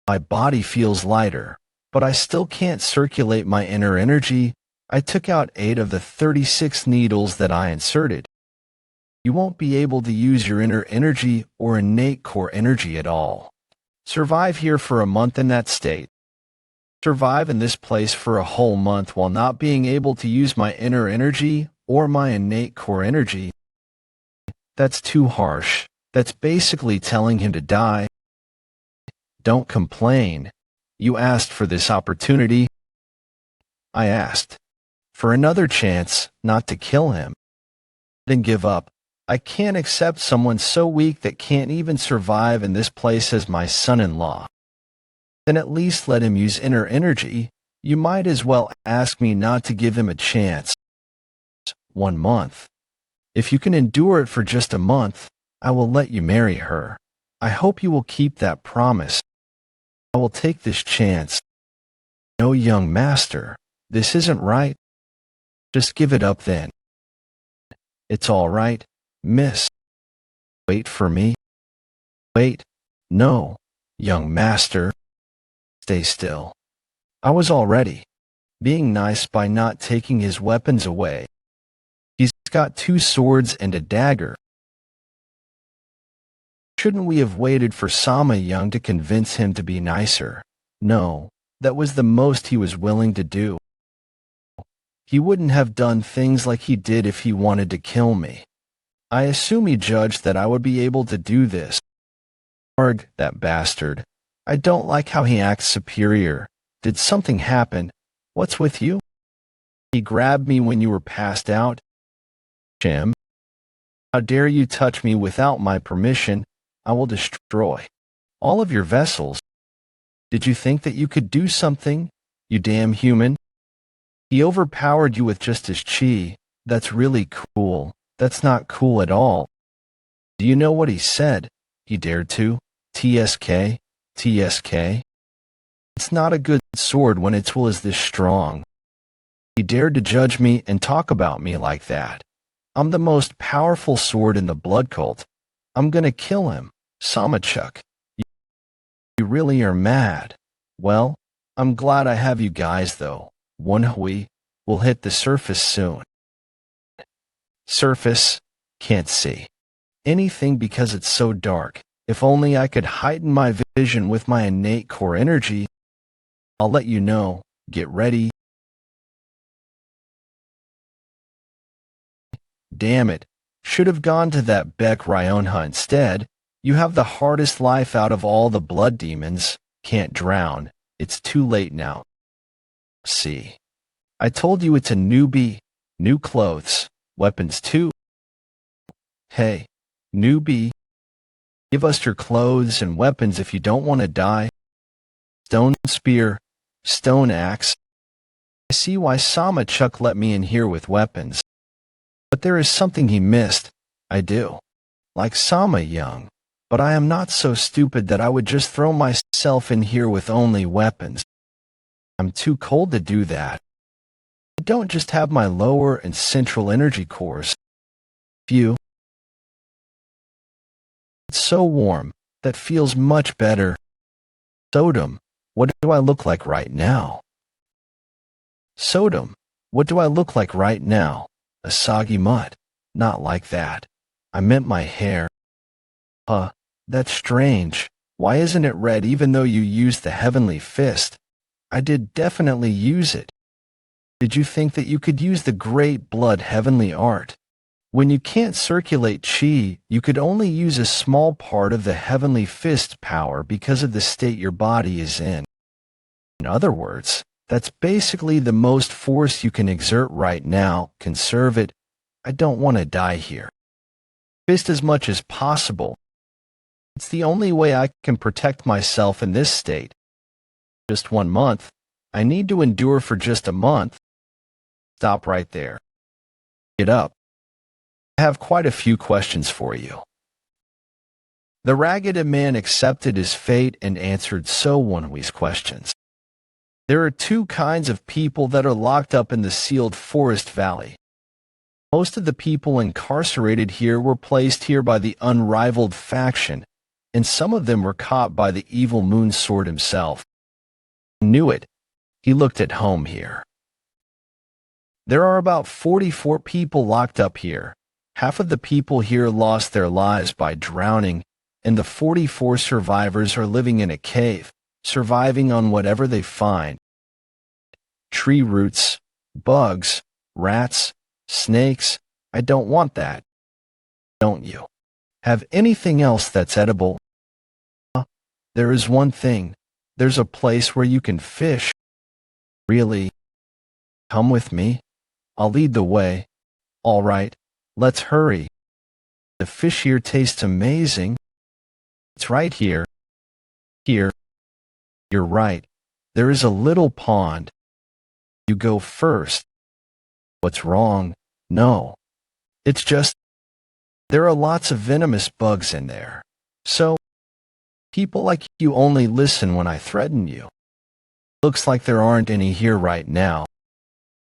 My body feels lighter, but I still can't circulate my inner energy. I took out 8 of the 36 needles that I inserted. You won't be able to use your inner energy or innate core energy at all. Survive here for a month in that state. Survive in this place for a whole month while not being able to use my inner energy or my innate core energy. That's too harsh. That's basically telling him to die. Don't complain. You asked for this opportunity. I asked for another chance not to kill him. Then give up. I can't accept someone so weak that can't even survive in this place as my son-in-law. Then at least let him use inner energy. You might as well ask me not to give him a chance. 1 month. If you can endure it for just a month, I will let you marry her. I hope you will keep that promise. I will take this chance. No, young master, this isn't right. Just give it up then. It's all right, miss. Wait for me. Wait. No, young master. Stay still. I was already being nice by not taking his weapons away. He's got 2 swords and a dagger. Shouldn't we have waited for Sama Young to convince him to be nicer? No, that was the most he was willing to do. He wouldn't have done things like he did if he wanted to kill me. I assume he judged that I would be able to do this. Arg, that bastard. I don't like how he acts superior. Did something happen? What's with you? He grabbed me when you were passed out. Jim, how dare you touch me without my permission? I will destroy all of your vessels. Did you think that you could do something, you damn human? He overpowered you with just his chi. That's really cool. That's not cool at all. Do you know what he said? He dared to. TSK. TSK. It's not a good sword when its will is this strong. He dared to judge me and talk about me like that. I'm the most powerful sword in the blood cult. I'm gonna kill him. Samachuk. You really are mad. Well, I'm glad I have you guys though. Woon-Hwi will hit the surface soon. Surface? Can't see anything because it's so dark. If only I could heighten my vision with my innate core energy. I'll let you know. Get ready. Damn it. Should have gone to that Beck Ryonha instead. You have the hardest life out of all the blood demons. Can't drown. It's too late now. See. I told you it's a newbie. New clothes. Weapons too. Hey, newbie. Give us your clothes and weapons if you don't want to die. Stone spear. Stone axe. I see why Sama Chuck let me in here with weapons. But there is something he missed. I do. Like Sama Young. But I am not so stupid that I would just throw myself in here with only weapons. I'm too cold to do that. I don't just have my lower and central energy cores. Phew. It's so warm. That feels much better. Sodom, what do I look like right now? Sodom, what do I look like right now? A soggy mutt. Not like that. I meant my hair. That's strange. Why isn't it red even though you used the heavenly fist? I did definitely use it. Did you think that you could use the great blood heavenly art? When you can't circulate chi, you could only use a small part of the heavenly fist power because of the state your body is in. In other words, that's basically the most force you can exert right now. Conserve it. I don't want to die here. Fist as much as possible. It's the only way I can protect myself in this state. Just 1 month. I need to endure for just a month. Stop right there. Get up. I have quite a few questions for you. The ragged man accepted his fate and answered Woon-Hwi's questions. There are 2 kinds of people that are locked up in the sealed forest valley. Most of the people incarcerated here were placed here by the unrivaled faction, and some of them were caught by the evil moon sword himself. He knew it. He looked at home here. There are about 44 people locked up here. Half of the people here lost their lives by drowning, and the 44 survivors are living in a cave, surviving on whatever they find. Tree roots, bugs, rats, snakes. I don't want that. Don't you? Have anything else that's edible? There is one thing. There's a place where you can fish. Really? Come with me. I'll lead the way. All right, let's hurry. The fish here tastes amazing. It's right here. Here. You're right. There is a little pond. You go first. What's wrong? No. It's just, there are lots of venomous bugs in there. So, people like you only listen when I threaten you. Looks like there aren't any here right now.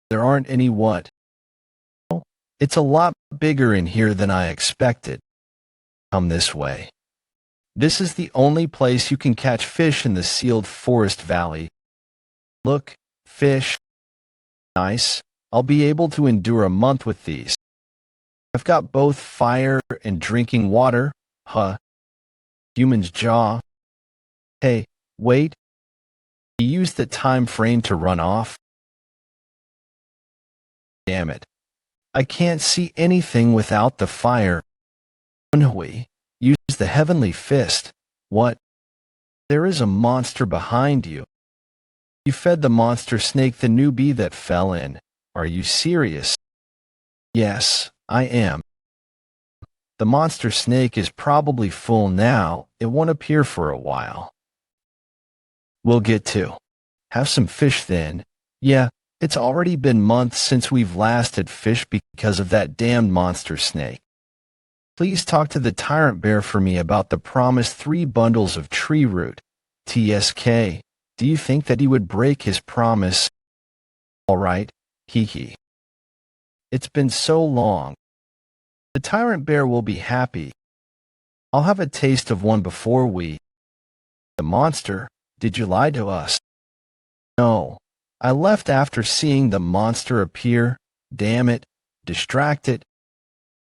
There aren't any what? It's a lot bigger in here than I expected. Come this way. This is the only place you can catch fish in the sealed forest valley. Look, fish. Nice. I'll be able to endure a month with these. I've got both fire and drinking water. Human's jaw. Hey, wait. He used the time frame to run off. Damn it. I can't see anything without the fire. Woon-Hwi, use the heavenly fist. What? There is a monster behind you. You fed the monster snake the newbie that fell in. Are you serious? Yes, I am. The monster snake is probably full now. It won't appear for a while. We'll get to. Have some fish then. Yeah, it's already been months since we've last had fish because of that damned monster snake. Please talk to the tyrant bear for me about the promised 3 bundles of tree root. TSK, do you think that he would break his promise? All right, hee. It's been so long. The tyrant bear will be happy. I'll have a taste of one before we... The monster, did you lie to us? No, I left after seeing the monster appear. Damn it, distracted.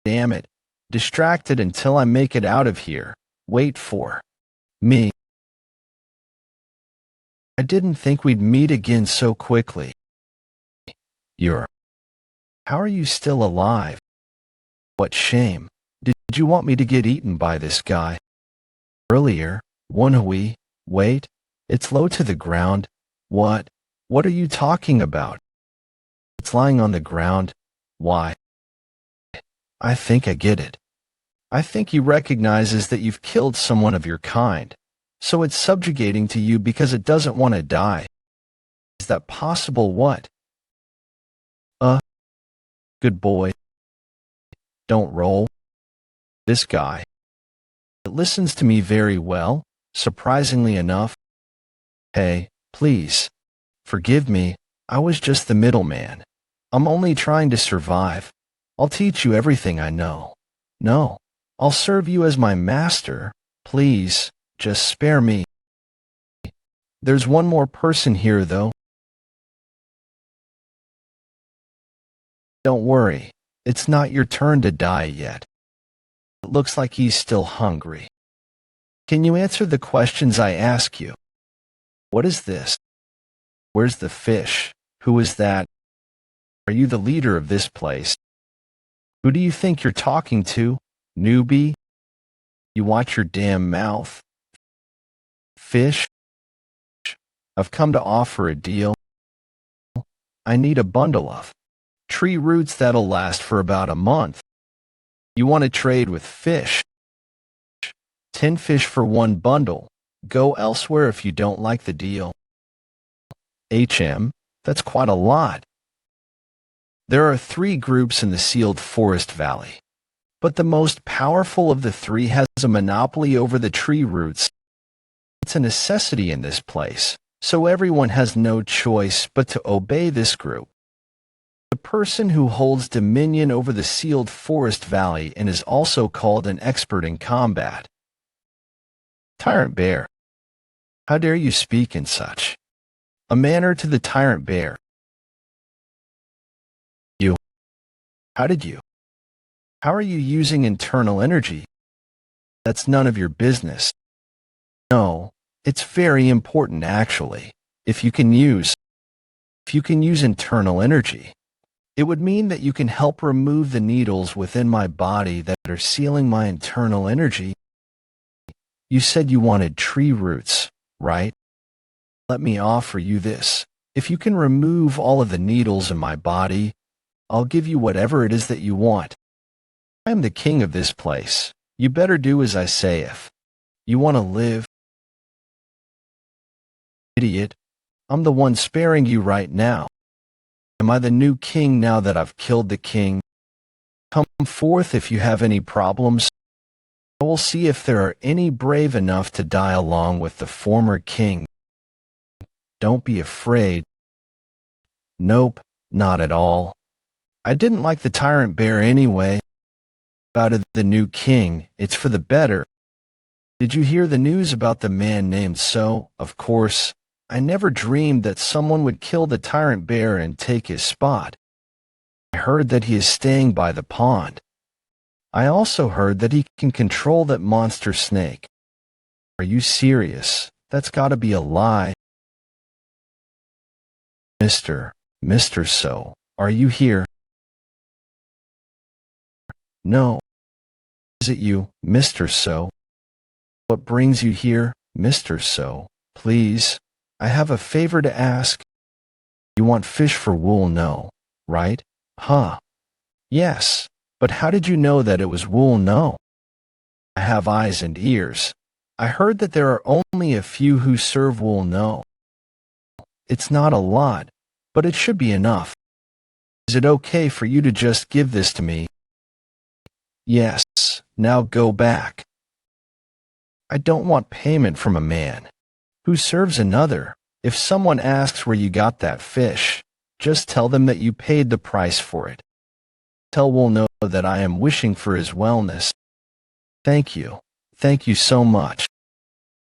Damn it, distracted until I make it out of here. Wait for me. I didn't think we'd meet again so quickly. How are you still alive? What shame. Did you want me to get eaten by this guy? Earlier, Woon-Hwi, wait, it's low to the ground. What? What are you talking about? It's lying on the ground. Why? I think I get it. I think he recognizes that you've killed someone of your kind, so it's subjugating to you because it doesn't want to die. Is that possible? What? Good boy. Don't roll. This guy. It listens to me very well, surprisingly enough. Hey, please. Forgive me, I was just the middleman. I'm only trying to survive. I'll teach you everything I know. No, I'll serve you as my master. Please, just spare me. There's one more person here, though. Don't worry, it's not your turn to die yet. It looks like he's still hungry. Can you answer the questions I ask you? What is this? Where's the fish? Who is that? Are you the leader of this place? Who do you think you're talking to, newbie? You watch your damn mouth. Fish? I've come to offer a deal. I need a bundle of tree roots that'll last for about a month. You want to trade with fish? 10 fish for one bundle. Go elsewhere if you don't like the deal. That's quite a lot. There are 3 groups in the sealed forest valley, but the most powerful of the 3 has a monopoly over the tree roots. It's a necessity in this place, so everyone has no choice but to obey this group. The person who holds dominion over the sealed forest valley and is also called an expert in combat. Tyrant Bear. How dare you speak in such a manner to the Tyrant Bear? You. How did you? How are you using internal energy? That's none of your business. No, it's very important actually. If you can use internal energy, it would mean that you can help remove the needles within my body that are sealing my internal energy. You said you wanted tree roots, right? Let me offer you this. If you can remove all of the needles in my body, I'll give you whatever it is that you want. I am the king of this place. You better do as I say if you want to live. Idiot. I'm the one sparing you right now. Am I the new king now that I've killed the king? Come forth if you have any problems. I will see if there are any brave enough to die along with the former king. Don't be afraid. Nope, not at all. I didn't like the Tyrant Bear anyway. About the new king, it's for the better. Did you hear the news about the man named So? Of course, I never dreamed that someone would kill the Tyrant Bear and take his spot. I heard that he is staying by the pond. I also heard that he can control that monster snake. Are you serious? That's gotta be a lie. Mr. So, are you here? No. Is it you, Mr. So? What brings you here, Mr. So? Please, I have a favor to ask. You want fish for wool, no, right? Huh. Yes. But how did you know that it was wool? No. I have eyes and ears. I heard that there are only a few who serve wool. No. It's not a lot, but it should be enough. Is it okay for you to just give this to me? Yes, now go back. I don't want payment from a man who serves another. If someone asks where you got that fish, just tell them that you paid the price for it. Tell Wool know that I am wishing for his wellness. Thank you. Thank you so much.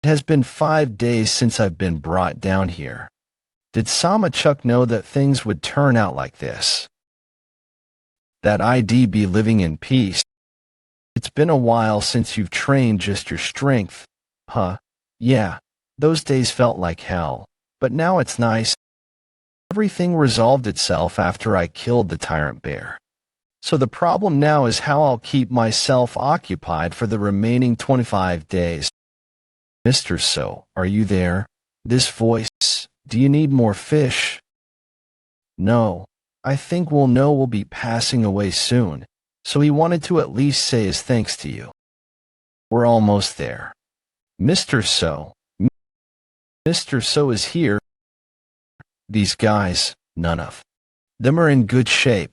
It has been 5 days since I've been brought down here. Did Samachuk know that things would turn out like this? That I'd be living in peace? It's been a while since you've trained just your strength. Huh? Yeah, those days felt like hell. But now it's nice. Everything resolved itself after I killed the Tyrant Bear. So the problem now is how I'll keep myself occupied for the remaining 25 days. Mr. So, are you there? This voice, do you need more fish? No, I think we'll know we'll be passing away soon, so he wanted to at least say his thanks to you. We're almost there. Mr. So is here. These guys, none of them are in good shape.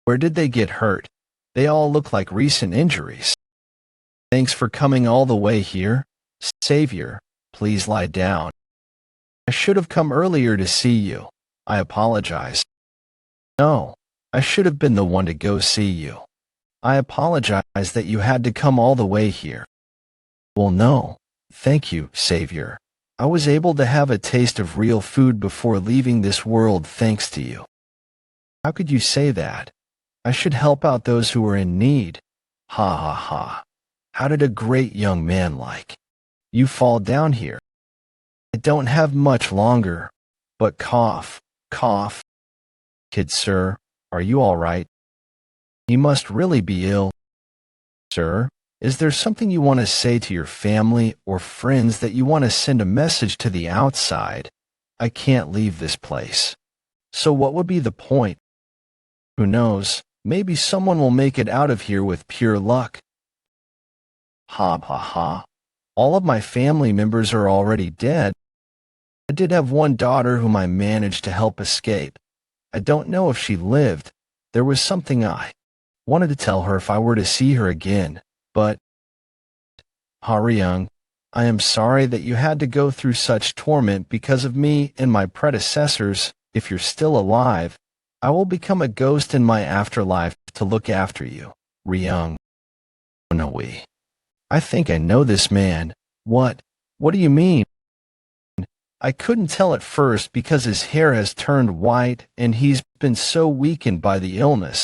Where did they get hurt? They all look like recent injuries. Thanks for coming all the way here. Savior, please lie down. I should have come earlier to see you. I apologize. No, I should have been the one to go see you. I apologize that you had to come all the way here. Well, no, thank you, Savior. I was able to have a taste of real food before leaving this world thanks to you. How could you say that? I should help out those who are in need. Ha ha ha. How did a great young man like you fall down here? I don't have much longer, but cough, cough. Kid sir, are you all right? He must really be ill. Sir, is there something you want to say to your family or friends that you want to send a message to the outside? I can't leave this place. So what would be the point? Who knows, maybe someone will make it out of here with pure luck. Ha ha ha. All of my family members are already dead. I did have one daughter whom I managed to help escape. I don't know if she lived. There was something I wanted to tell her if I were to see her again, but Young, I am sorry that you had to go through such torment because of me and my predecessors. If you're still alive, I will become a ghost in my afterlife to look after you. Woon-Hwi. I think I know this man. What? What do you mean? I couldn't tell at first because his hair has turned white and he's been so weakened by the illness.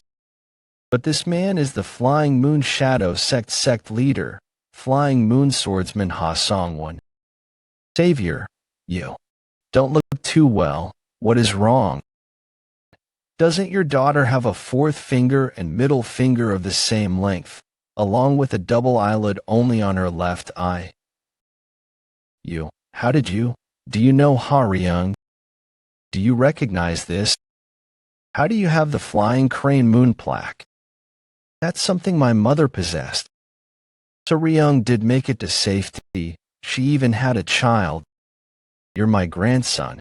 But this man is the Flying Moon Shadow sect leader, Flying Moon Swordsman Ha Song-won. Savior, you don't look too well. What is wrong? Doesn't your daughter have a fourth finger and middle finger of the same length, along with a double eyelid only on her left eye? How did you? Do you know Young? Do you recognize this? How do you have the Flying Crane Moon plaque? That's something my mother possessed. So Young did make it to safety. She even had a child. You're my grandson.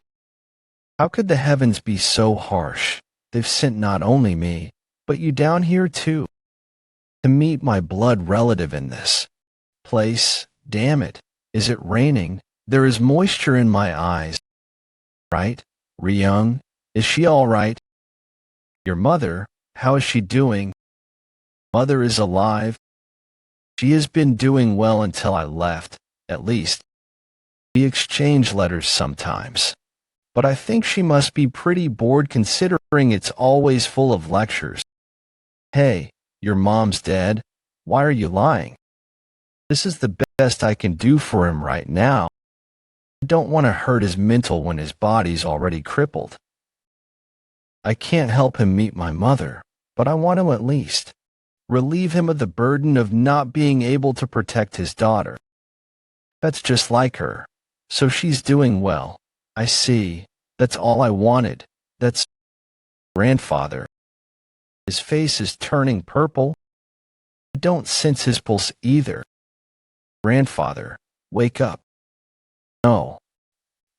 How could the heavens be so harsh? They've sent not only me, but you down here too, to meet my blood relative in this place. Damn it, is it raining? There is moisture in my eyes. Right? Young, is she all right? Your mother, how is she doing? Mother is alive. She has been doing well until I left, at least. We exchange letters sometimes. But I think she must be pretty bored considering it's always full of lectures. Hey, your mom's dead. Why are you lying? This is the best I can do for him right now. I don't want to hurt his mental when his body's already crippled. I can't help him meet my mother, but I want to at least relieve him of the burden of not being able to protect his daughter. That's just like her. So she's doing well. I see. That's all I wanted. That's grandfather. His face is turning purple. I don't sense his pulse either. Grandfather, wake up. No.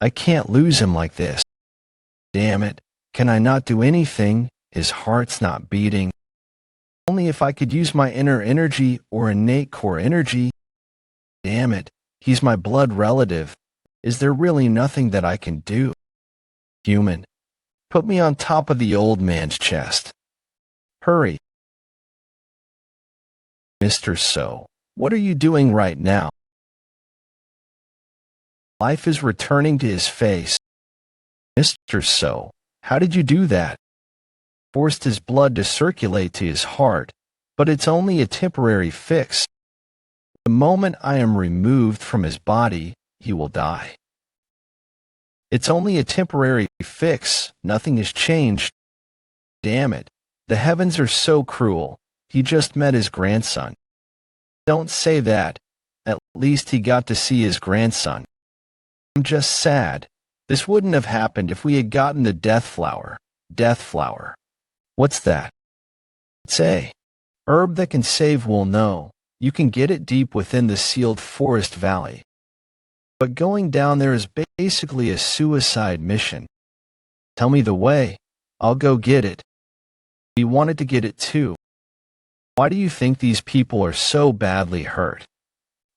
I can't lose him like this. Damn it. Can I not do anything? His heart's not beating. Only if I could use my inner energy or innate core energy. Damn it. He's my blood relative. Is there really nothing that I can do? Human. Put me on top of the old man's chest. Hurry. Mr. So, what are you doing right now? Life is returning to his face. Mr. So, how did you do that? Forced his blood to circulate to his heart, but it's only a temporary fix. The moment I am removed from his body, he will die. It's only a temporary fix. Nothing has changed. Damn it. The heavens are so cruel. He just met his grandson. Don't say that. At least he got to see his grandson. I'm just sad. This wouldn't have happened if we had gotten the death flower. Death flower. What's that? It's a herb that can save. Will know. You can get it deep within the sealed forest valley. But going down there is basically a suicide mission. Tell me the way. I'll go get it. We wanted to get it too. Why do you think these people are so badly hurt?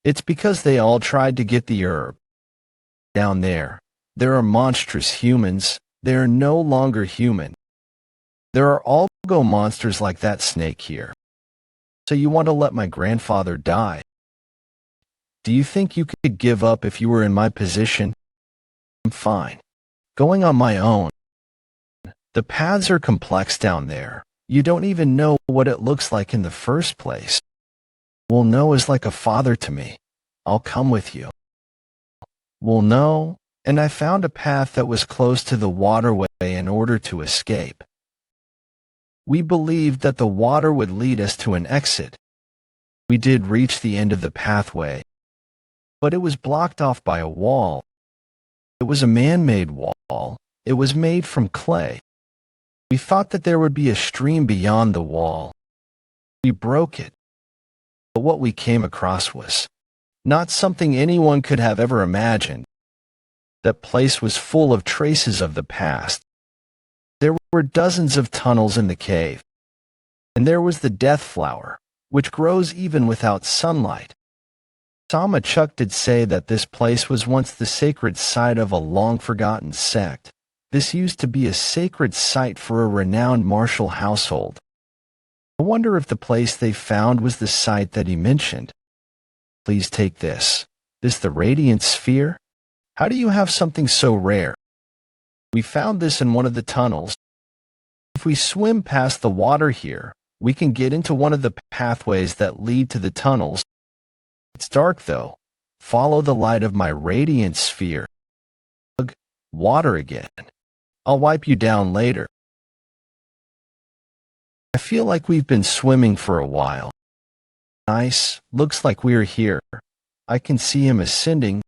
It's because they all tried to get the herb. Down there, there are monstrous humans. They are no longer human. There are algo monsters like that snake here. So you want to let my grandfather die? Do you think you could give up if you were in my position? I'm fine. Going on my own. The paths are complex down there. You don't even know what it looks like in the first place. Well, no is like a father to me. I'll come with you. Well, no, and I found a path that was close to the waterway in order to escape. We believed that the water would lead us to an exit. We did reach the end of the pathway, but it was blocked off by a wall. It was a man-made wall. It was made from clay. We thought that there would be a stream beyond the wall. We broke it. But what we came across was not something anyone could have ever imagined. That place was full of traces of the past. There were dozens of tunnels in the cave. And there was the death flower, which grows even without sunlight. Sama Chuck did say that this place was once the sacred site of a long-forgotten sect. This used to be a sacred site for a renowned martial household. I wonder if the place they found was the site that he mentioned. Please take this. This the radiant sphere? How do you have something so rare? We found this in one of the tunnels. If we swim past the water here, we can get into one of the pathways that lead to the tunnels. It's dark though. Follow the light of my radiant sphere. Water again. I'll wipe you down later. I feel like we've been swimming for a while. Nice. Looks like we're here. I can see him ascending.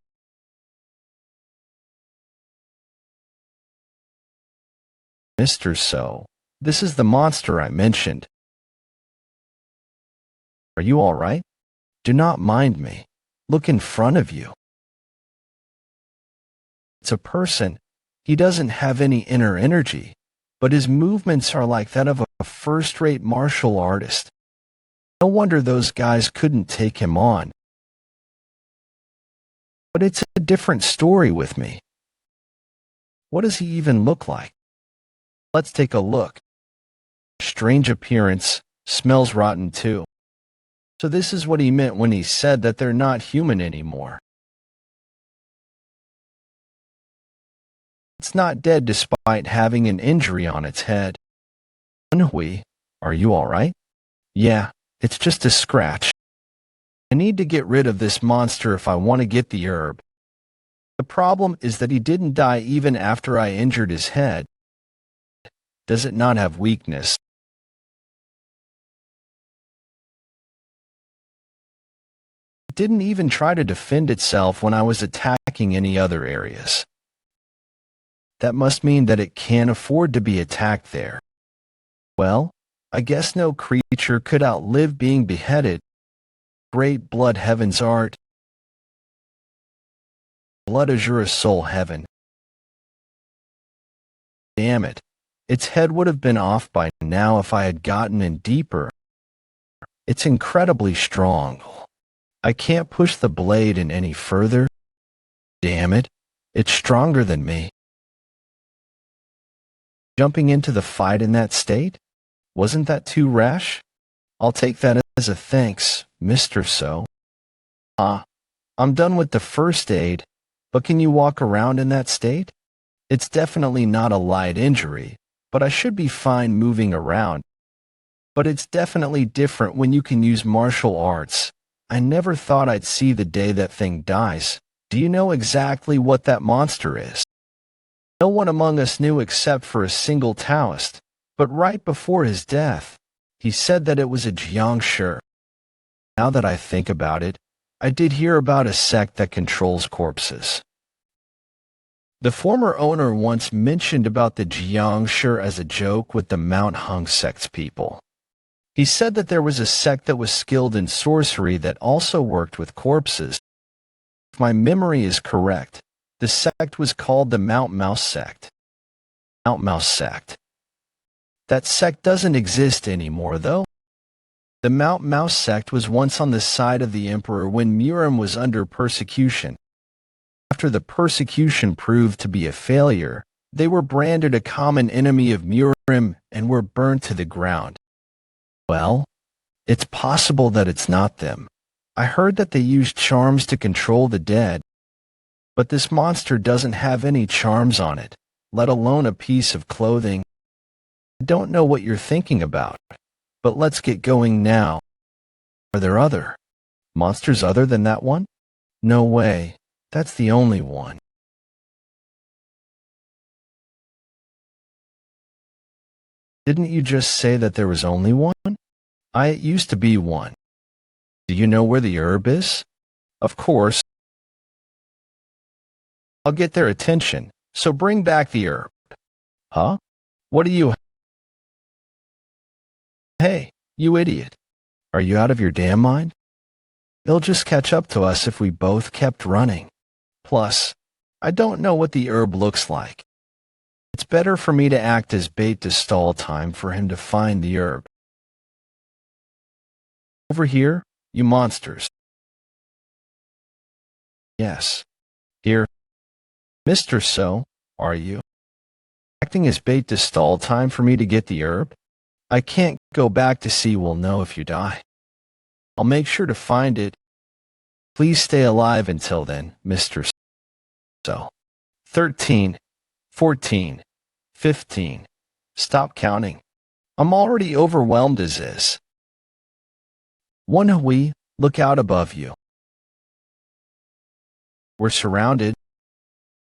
Mr. So, this is the monster I mentioned. Are you all right? Do not mind me. Look in front of you. It's a person. He doesn't have any inner energy, but his movements are like that of a first-rate martial artist. No wonder those guys couldn't take him on. But it's a different story with me. What does he even look like? Let's take a look. Strange appearance, smells rotten too. So this is what he meant when he said that they're not human anymore. It's not dead despite having an injury on its head. Woon-Hwi, are you all right? Yeah, it's just a scratch. I need to get rid of this monster if I want to get the herb. The problem is that he didn't die even after I injured his head. Does it not have weakness? It didn't even try to defend itself when I was attacking any other areas. That must mean that it can't afford to be attacked there. Well, I guess no creature could outlive being beheaded. Great blood heavens art. Blood azure soul heaven. Damn it. Its head would have been off by now if I had gotten in deeper. It's incredibly strong. I can't push the blade in any further. Damn it. It's stronger than me. Jumping into the fight in that state? Wasn't that too rash? I'll take that as a thanks, Mr. So. I'm done with the first aid, but can you walk around in that state? It's definitely not a light injury, but I should be fine moving around. But it's definitely different when you can use martial arts. I never thought I'd see the day that thing dies. Do you know exactly what that monster is? No one among us knew except for a single Taoist, but right before his death, he said that it was a Jiangshi. Now that I think about it, I did hear about a sect that controls corpses. The former owner once mentioned about the Jiangshi as a joke with the Mount Hung sect's people. He said that there was a sect that was skilled in sorcery that also worked with corpses. If my memory is correct, the sect was called the Mount Mouse sect. Mount Mouse sect. That sect doesn't exist anymore, though. The Mount Mouse sect was once on the side of the Emperor when Murim was under persecution. After the persecution proved to be a failure, they were branded a common enemy of Murim and were burnt to the ground. Well, it's possible that it's not them. I heard that they used charms to control the dead, but this monster doesn't have any charms on it, let alone a piece of clothing. I don't know what you're thinking about, but let's get going now. Are there other monsters other than that one? No way. That's the only one. Didn't you just say that there was only one? It used to be one. Do you know where the herb is? Of course. I'll get their attention, so bring back the herb. Huh? What do you... Hey, you idiot. Are you out of your damn mind? They'll just catch up to us if we both kept running. Plus, I don't know what the herb looks like. It's better for me to act as bait to stall time for him to find the herb. Over here, you monsters. Yes. Here. Mr. So, are you acting as bait to stall time for me to get the herb? I can't go back to see we'll know if you die. I'll make sure to find it. Please stay alive until then, Mr. So. 13, 14, 15. Stop counting. I'm already overwhelmed as is. Woon-Hwi, look out above you. We're surrounded.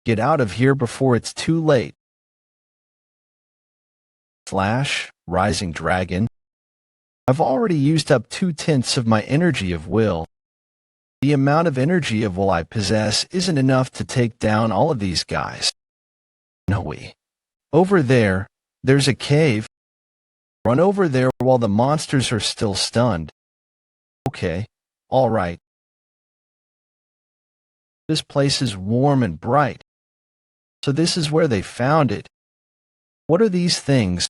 Get out of here before it's too late. Flash, rising dragon. I've already used up 2/10 of my energy of will. The amount of energy of will I possess isn't enough to take down all of these guys. Woon-Hwi. Over there, there's a cave. Run over there while the monsters are still stunned. Okay, all right. This place is warm and bright. So this is where they found it. What are these things?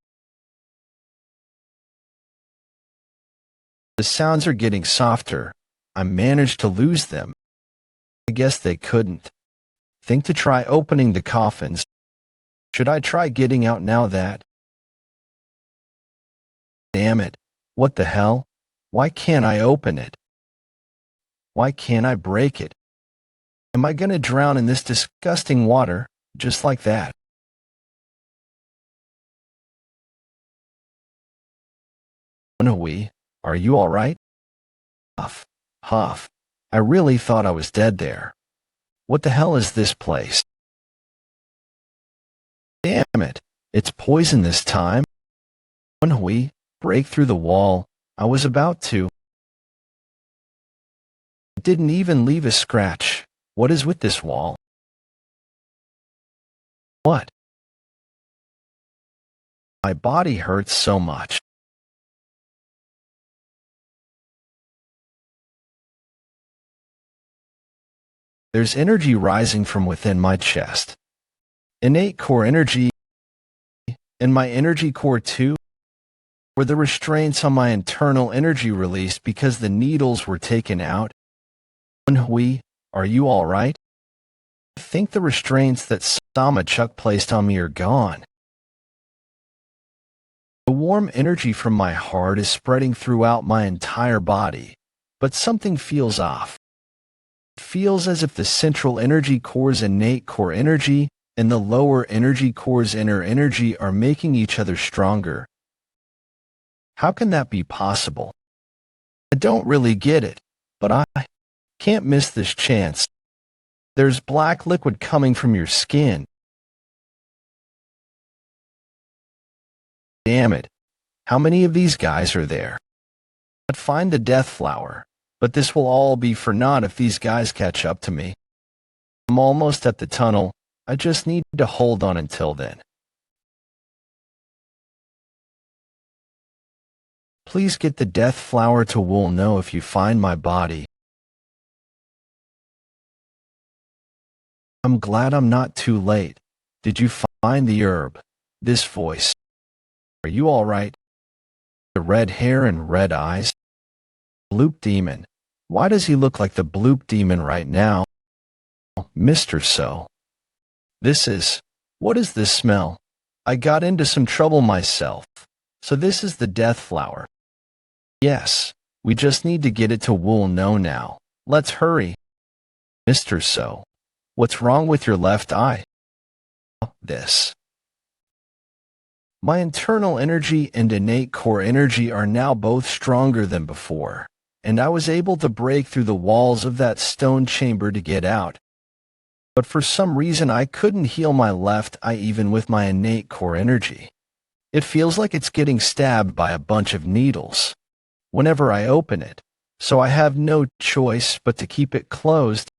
The sounds are getting softer. I managed to lose them. I guess they couldn't. Think to try opening the coffins. Should I try getting out now that? Damn it. What the hell? Why can't I open it? Why can't I break it? Am I gonna drown in this disgusting water, just like that? Woon-Hwi, are you all right? Huff, huff. I really thought I was dead there. What the hell is this place? Damn it, it's poison this time. Woon-Hwi, break through the wall. I was about to. It didn't even leave a scratch. What is with this wall? What? My body hurts so much. There's energy rising from within my chest. Innate core energy. And my energy core too? Were the restraints on my internal energy released because the needles were taken out? Woon-Hwi, are you all right? I think the restraints that Sama-Chuk placed on me are gone. The warm energy from my heart is spreading throughout my entire body, but something feels off. It feels as if the central energy core's innate core energy and the lower energy core's inner energy are making each other stronger. How can that be possible? I don't really get it, but I can't miss this chance. There's black liquid coming from your skin. Damn it. How many of these guys are there? I'd find the death flower, but this will all be for naught if these guys catch up to me. I'm almost at the tunnel. I just need to hold on until then. Please get the death flower to Wool know if you find my body. I'm glad I'm not too late. Did you find the herb? This voice. Are you all right? The red hair and red eyes? Bloop demon. Why does he look like the bloop demon right now? Mr. So. What is this smell? I got into some trouble myself. So this is the death flower. Yes, we just need to get it to Wool-No now. Let's hurry. Mr. So. What's wrong with your left eye? This. My internal energy and innate core energy are now both stronger than before, and I was able to break through the walls of that stone chamber to get out. But for some reason I couldn't heal my left eye even with my innate core energy. It feels like it's getting stabbed by a bunch of needles whenever I open it, so I have no choice but to keep it closed.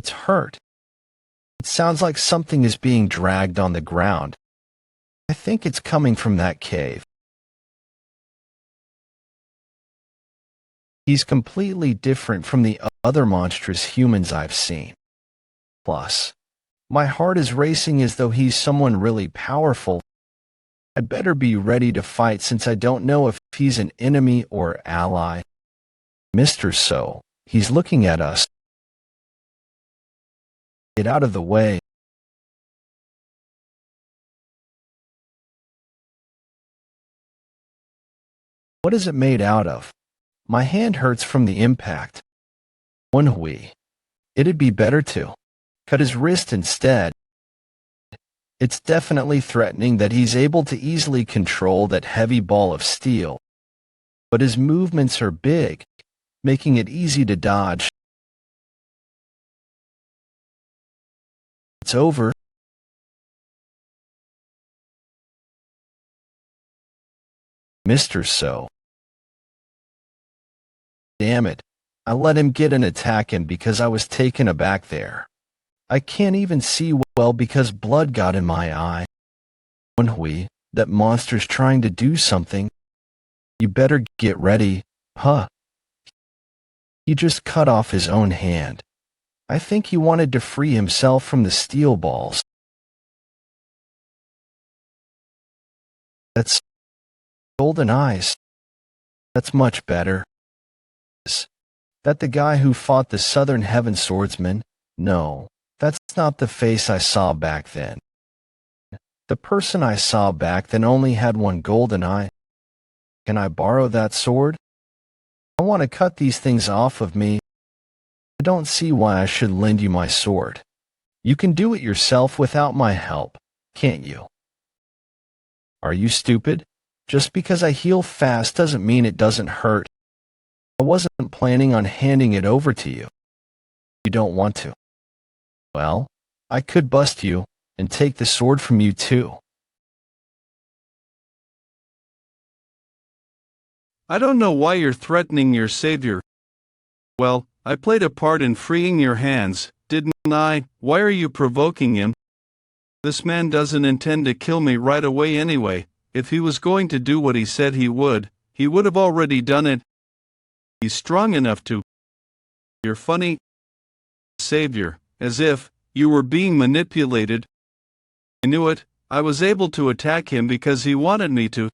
It's hurt. It sounds like something is being dragged on the ground. I think it's coming from that cave. He's completely different from the other monstrous humans I've seen. Plus, my heart is racing as though he's someone really powerful. I'd better be ready to fight since I don't know if he's an enemy or ally. Mr. So, he's looking at us. Get out of the way. What is it made out of? My hand hurts from the impact. Woon-Hwi. It'd be better to cut his wrist instead. It's definitely threatening that he's able to easily control that heavy ball of steel. But his movements are big, making it easy to dodge. It's over. Mr. So. Damn it. I let him get an attack in because I was taken aback there. I can't even see well because blood got in my eye. Woon-Hwi, that monster's trying to do something. You better get ready, huh? He just cut off his own hand. I think he wanted to free himself from the steel balls. That's golden eyes. That's much better. That the guy who fought the Southern Heaven Swordsman? No, that's not the face I saw back then. The person I saw back then only had one golden eye. Can I borrow that sword? I want to cut these things off of me. I don't see why I should lend you my sword. You can do it yourself without my help, can't you? Are you stupid? Just because I heal fast doesn't mean it doesn't hurt. I wasn't planning on handing it over to you. You don't want to. Well, I could bust you and take the sword from you too. I don't know why you're threatening your savior. Well, I played a part in freeing your hands, didn't I? Why are you provoking him? This man doesn't intend to kill me right away anyway. If he was going to do what he said he would have already done it. He's strong enough to. You're funny, savior, as if you were being manipulated. I knew it. I was able to attack him because he wanted me to.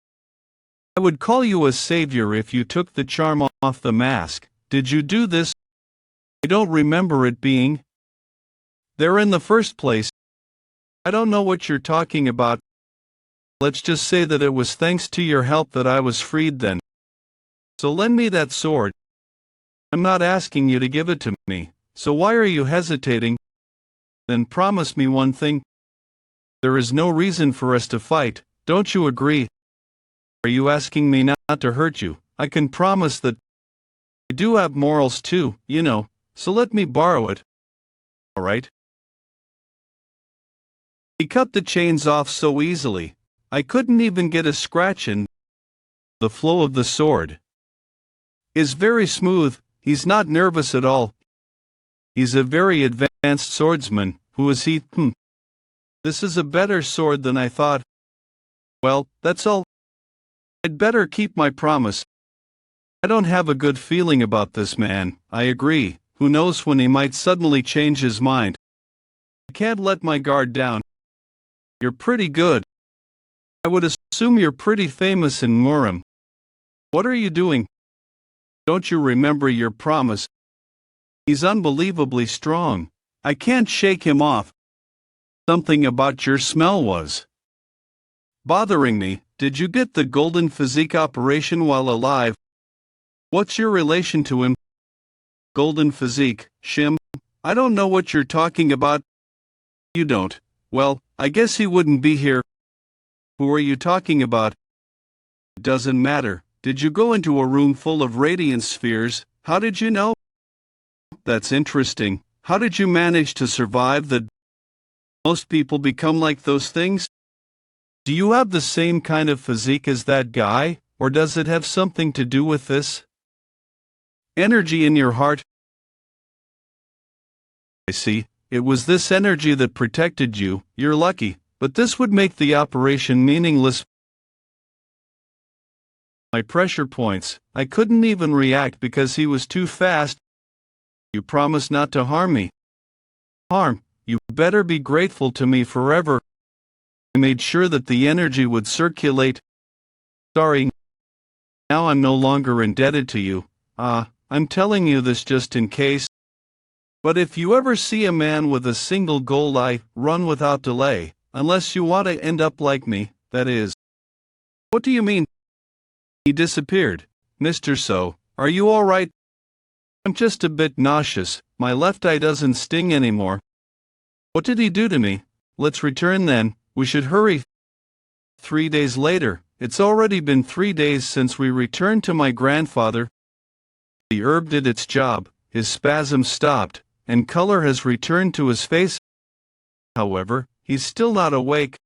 I would call you a savior if you took the charm off the mask. Did you do this? I don't remember it being there in the first place. I don't know what you're talking about. Let's just say that it was thanks to your help that I was freed then. So lend me that sword. I'm not asking you to give it to me, so why are you hesitating? Then promise me one thing. There is no reason for us to fight, don't you agree? Are you asking me not to hurt you? I can promise that I do have morals too, you know, so let me borrow it. Alright? He cut the chains off so easily, I couldn't even get a scratch in. The flow of the sword is very smooth. He's not nervous at all. He's a very advanced swordsman. Who is he? This is a better sword than I thought. Well, that's all. I'd better keep my promise. I don't have a good feeling about this man, I agree. Who knows when he might suddenly change his mind. I can't let my guard down. You're pretty good. I would assume you're pretty famous in Murim. What are you doing? Don't you remember your promise? He's unbelievably strong. I can't shake him off. Something about your smell was bothering me. Did you get the golden physique operation while alive? What's your relation to him? Golden physique, Shim? I don't know what you're talking about. You don't. Well, I guess he wouldn't be here. Who are you talking about? It doesn't matter. Did you go into a room full of radiance spheres? How did you know? That's interesting. How did you manage to survive the... Most people become like those things? Do you have the same kind of physique as that guy, or does it have something to do with this? Energy in your heart? I see. It was this energy that protected you. You're lucky, but this would make the operation meaningless. My pressure points. I couldn't even react because he was too fast. You promised not to harm me. Harm? You better be grateful to me forever. I made sure that the energy would circulate. Sorry. Now I'm no longer indebted to you. I'm telling you this just in case. But if you ever see a man with a single goal, run without delay, unless you want to end up like me, that is. What do you mean? He disappeared. Mr. So, are you all right? I'm just a bit nauseous. My left eye doesn't sting anymore. What did he do to me? Let's return then. We should hurry. 3 days later. It's already been 3 days since we returned to my grandfather. The herb did its job. His spasms stopped, and color has returned to his face. However, he's still not awake.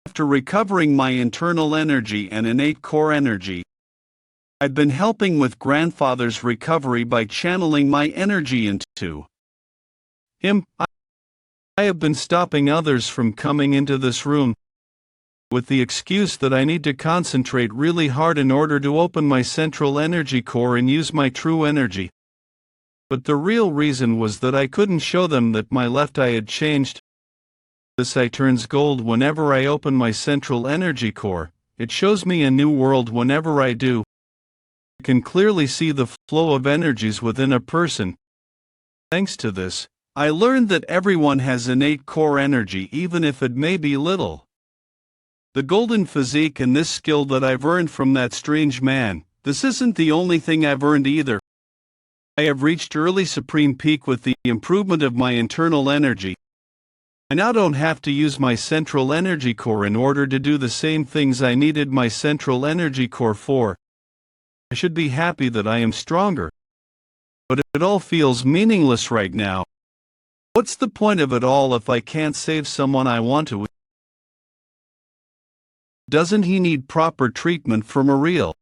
After recovering my internal energy and innate core energy, I've been helping with grandfather's recovery by channeling my energy into him. I have been stopping others from coming into this room, with the excuse that I need to concentrate really hard in order to open my central energy core and use my true energy. But the real reason was that I couldn't show them that my left eye had changed. This eye turns gold whenever I open my central energy core. It shows me a new world whenever I do. I can clearly see the flow of energies within a person. Thanks to this, I learned that everyone has innate core energy, even if it may be little. The golden physique and this skill that I've earned from that strange man, this isn't the only thing I've earned either. I have reached early supreme peak with the improvement of my internal energy. I now don't have to use my central energy core in order to do the same things I needed my central energy core for. I should be happy that I am stronger. But it all feels meaningless right now. What's the point of it all if I can't save someone I want to? Doesn't he need proper treatment from a real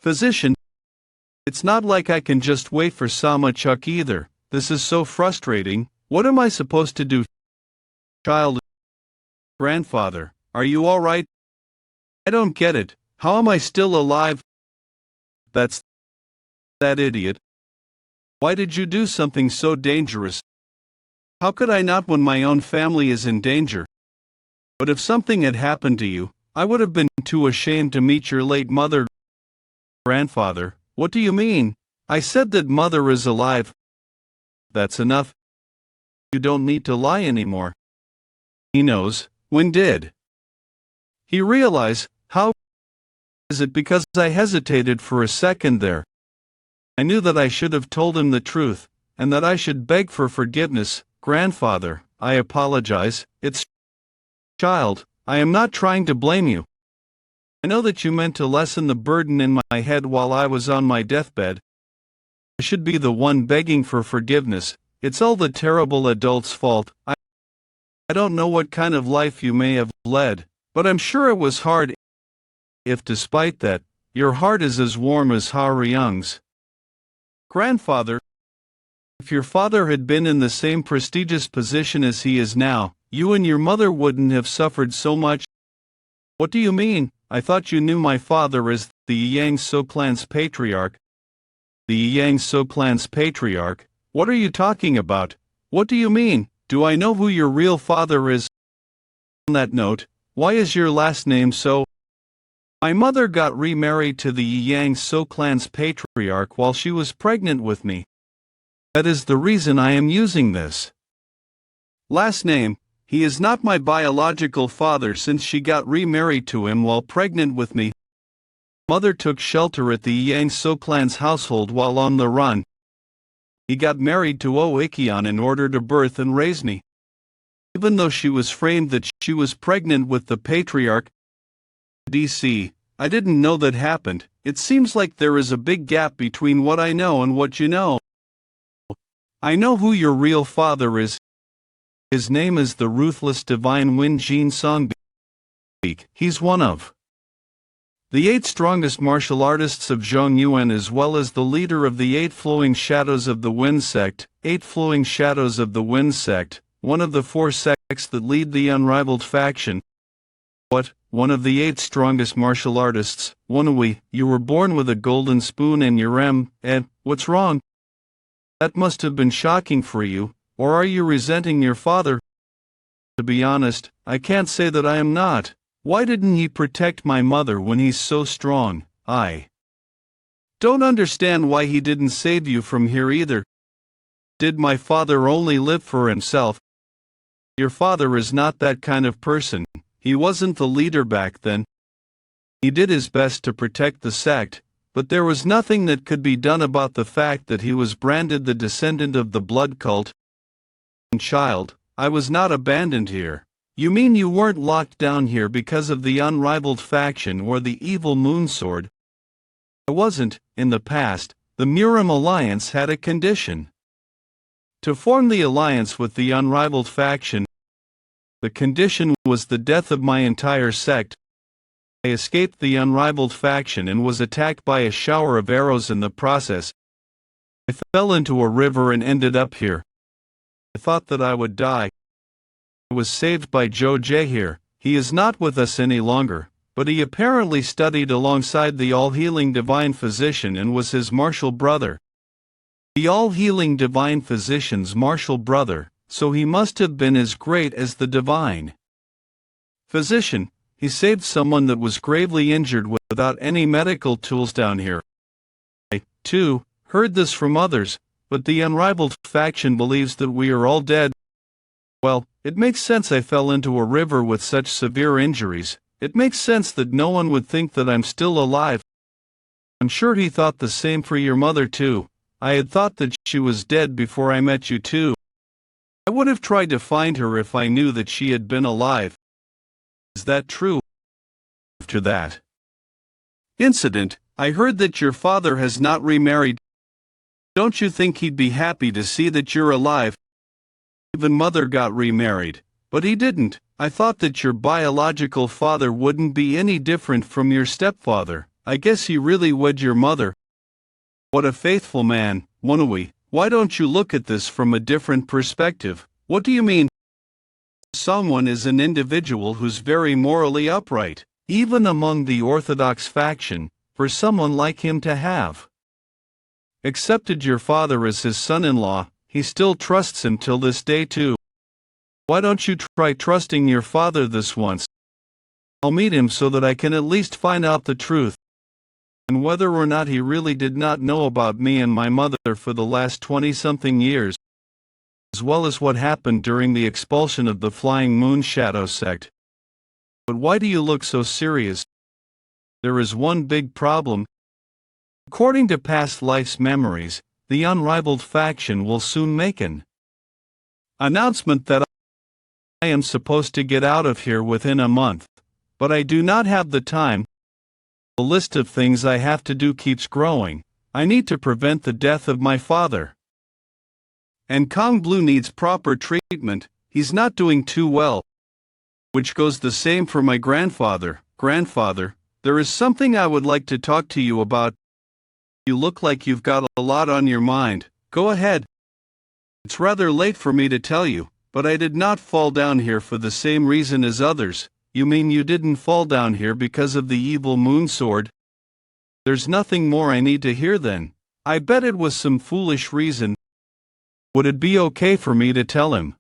physician? It's not like I can just wait for Sama-Chuk either. This is so frustrating. What am I supposed to do? Child. Grandfather, are you all right? I don't get it. How am I still alive? That's that idiot. Why did you do something so dangerous? How could I not when my own family is in danger? But if something had happened to you, I would have been too ashamed to meet your late mother. Grandfather, what do you mean? I said that mother is alive. That's enough. You don't need to lie anymore. He knows. When did he realize? How is it because I hesitated for a second there? I knew that I should have told him the truth, and that I should beg for forgiveness. Grandfather, I apologize. It's child, I am not trying to blame you. I know that you meant to lessen the burden in my head while I was on my deathbed. I should be the one begging for forgiveness. It's all the terrible adult's fault. I don't know what kind of life you may have led, but I'm sure it was hard. If despite that, your heart is as warm as Ha Ryung's. Grandfather, if your father had been in the same prestigious position as he is now, you and your mother wouldn't have suffered so much. What do you mean? I thought you knew my father as the Yang So clan's patriarch. The Yang So clan's patriarch? What are you talking about? What do you mean? Do I know who your real father is? On that note, why is your last name so? My mother got remarried to the Yang So clan's patriarch while she was pregnant with me. That is the reason I am using this last name. He is not my biological father since she got remarried to him while pregnant with me. Mother took shelter at the Yang So clan's household while on the run. He got married to Oikion in order to birth and raise me. Even though she was framed that she was pregnant with the patriarch, DC, I didn't know that happened. It seems like there is a big gap between what I know and what you know. I know who your real father is. His name is the ruthless divine Wen Jin Songbeak. He's one of the 8 strongest martial artists of Zhongyuan, as well as the leader of the 8 flowing shadows of the Wind sect. 8 flowing shadows of the Wind sect, one of the 4 sects that lead the unrivaled faction. What? One of the 8 strongest martial artists, Woon-Hwi, you were born with a golden spoon in your what's wrong? That must have been shocking for you, or are you resenting your father? To be honest, I can't say that I am not. Why didn't he protect my mother when he's so strong? I don't understand why he didn't save you from here either. Did my father only live for himself? Your father is not that kind of person. He wasn't the leader back then. He did his best to protect the sect, but there was nothing that could be done about the fact that he was branded the descendant of the blood cult. Child, I was not abandoned here. You mean you weren't locked down here because of the unrivaled faction or the evil moonsword? I wasn't. In the past, the Murim Alliance had a condition. To form the alliance with the unrivaled faction, the condition was the death of my entire sect. I escaped the unrivaled faction and was attacked by a shower of arrows in the process. I fell into a river and ended up here. I thought that I would die. I was saved by Zhou Jie here. He is not with us any longer, but he apparently studied alongside the all-healing divine physician and was his martial brother. The all-healing divine physician's martial brother, so he must have been as great as the divine physician. He saved someone that was gravely injured without any medical tools down here. I, too, heard this from others, but the unrivaled faction believes that we are all dead. Well, it makes sense I fell into a river with such severe injuries. It makes sense that no one would think that I'm still alive. I'm sure he thought the same for your mother too. I had thought that she was dead before I met you too. I would have tried to find her if I knew that she had been alive. Is that true? After that incident, I heard that your father has not remarried. Don't you think he'd be happy to see that you're alive? Even mother got remarried, but he didn't. I thought that your biological father wouldn't be any different from your stepfather. I guess he really wed your mother. What a faithful man, Woon-Hwi. Why don't you look at this from a different perspective? What do you mean? Someone is an individual who's very morally upright, even among the Orthodox faction, for someone like him to have accepted your father as his son-in-law. He still trusts him till this day too. Why don't you try trusting your father this once? I'll meet him so that I can at least find out the truth, and whether or not he really did not know about me and my mother for the last 20-something years, as well as what happened during the expulsion of the Flying Moon Shadow sect. But why do you look so serious? There is one big problem. According to past life's memories, the unrivaled faction will soon make an announcement that I am supposed to get out of here within a month, but I do not have the time. The list of things I have to do keeps growing. I need to prevent the death of my father. And Kong Blue needs proper treatment. He's not doing too well. Which goes the same for my grandfather. Grandfather, there is something I would like to talk to you about. You look like you've got a lot on your mind. Go ahead. It's rather late for me to tell you, but I did not fall down here for the same reason as others. You mean you didn't fall down here because of the evil moon sword? There's nothing more I need to hear then. I bet it was some foolish reason. Would it be okay for me to tell him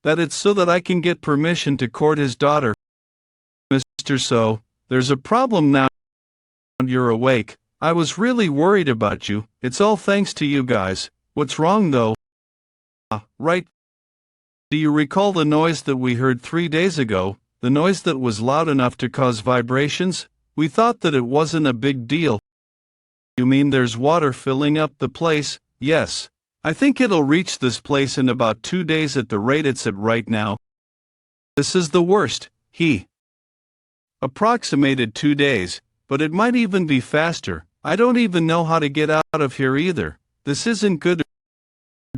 that it's so that I can get permission to court his daughter? Mr. So, there's a problem now you're awake. I was really worried about you. It's all thanks to you guys. What's wrong though? Right. Do you recall the noise that we heard 3 days ago? The noise that was loud enough to cause vibrations? We thought that it wasn't a big deal. You mean there's water filling up the place? Yes. I think it'll reach this place in about 2 days at the rate it's at right now. This is the worst. He approximated 2 days, but it might even be faster. I don't even know how to get out of here either. This isn't good.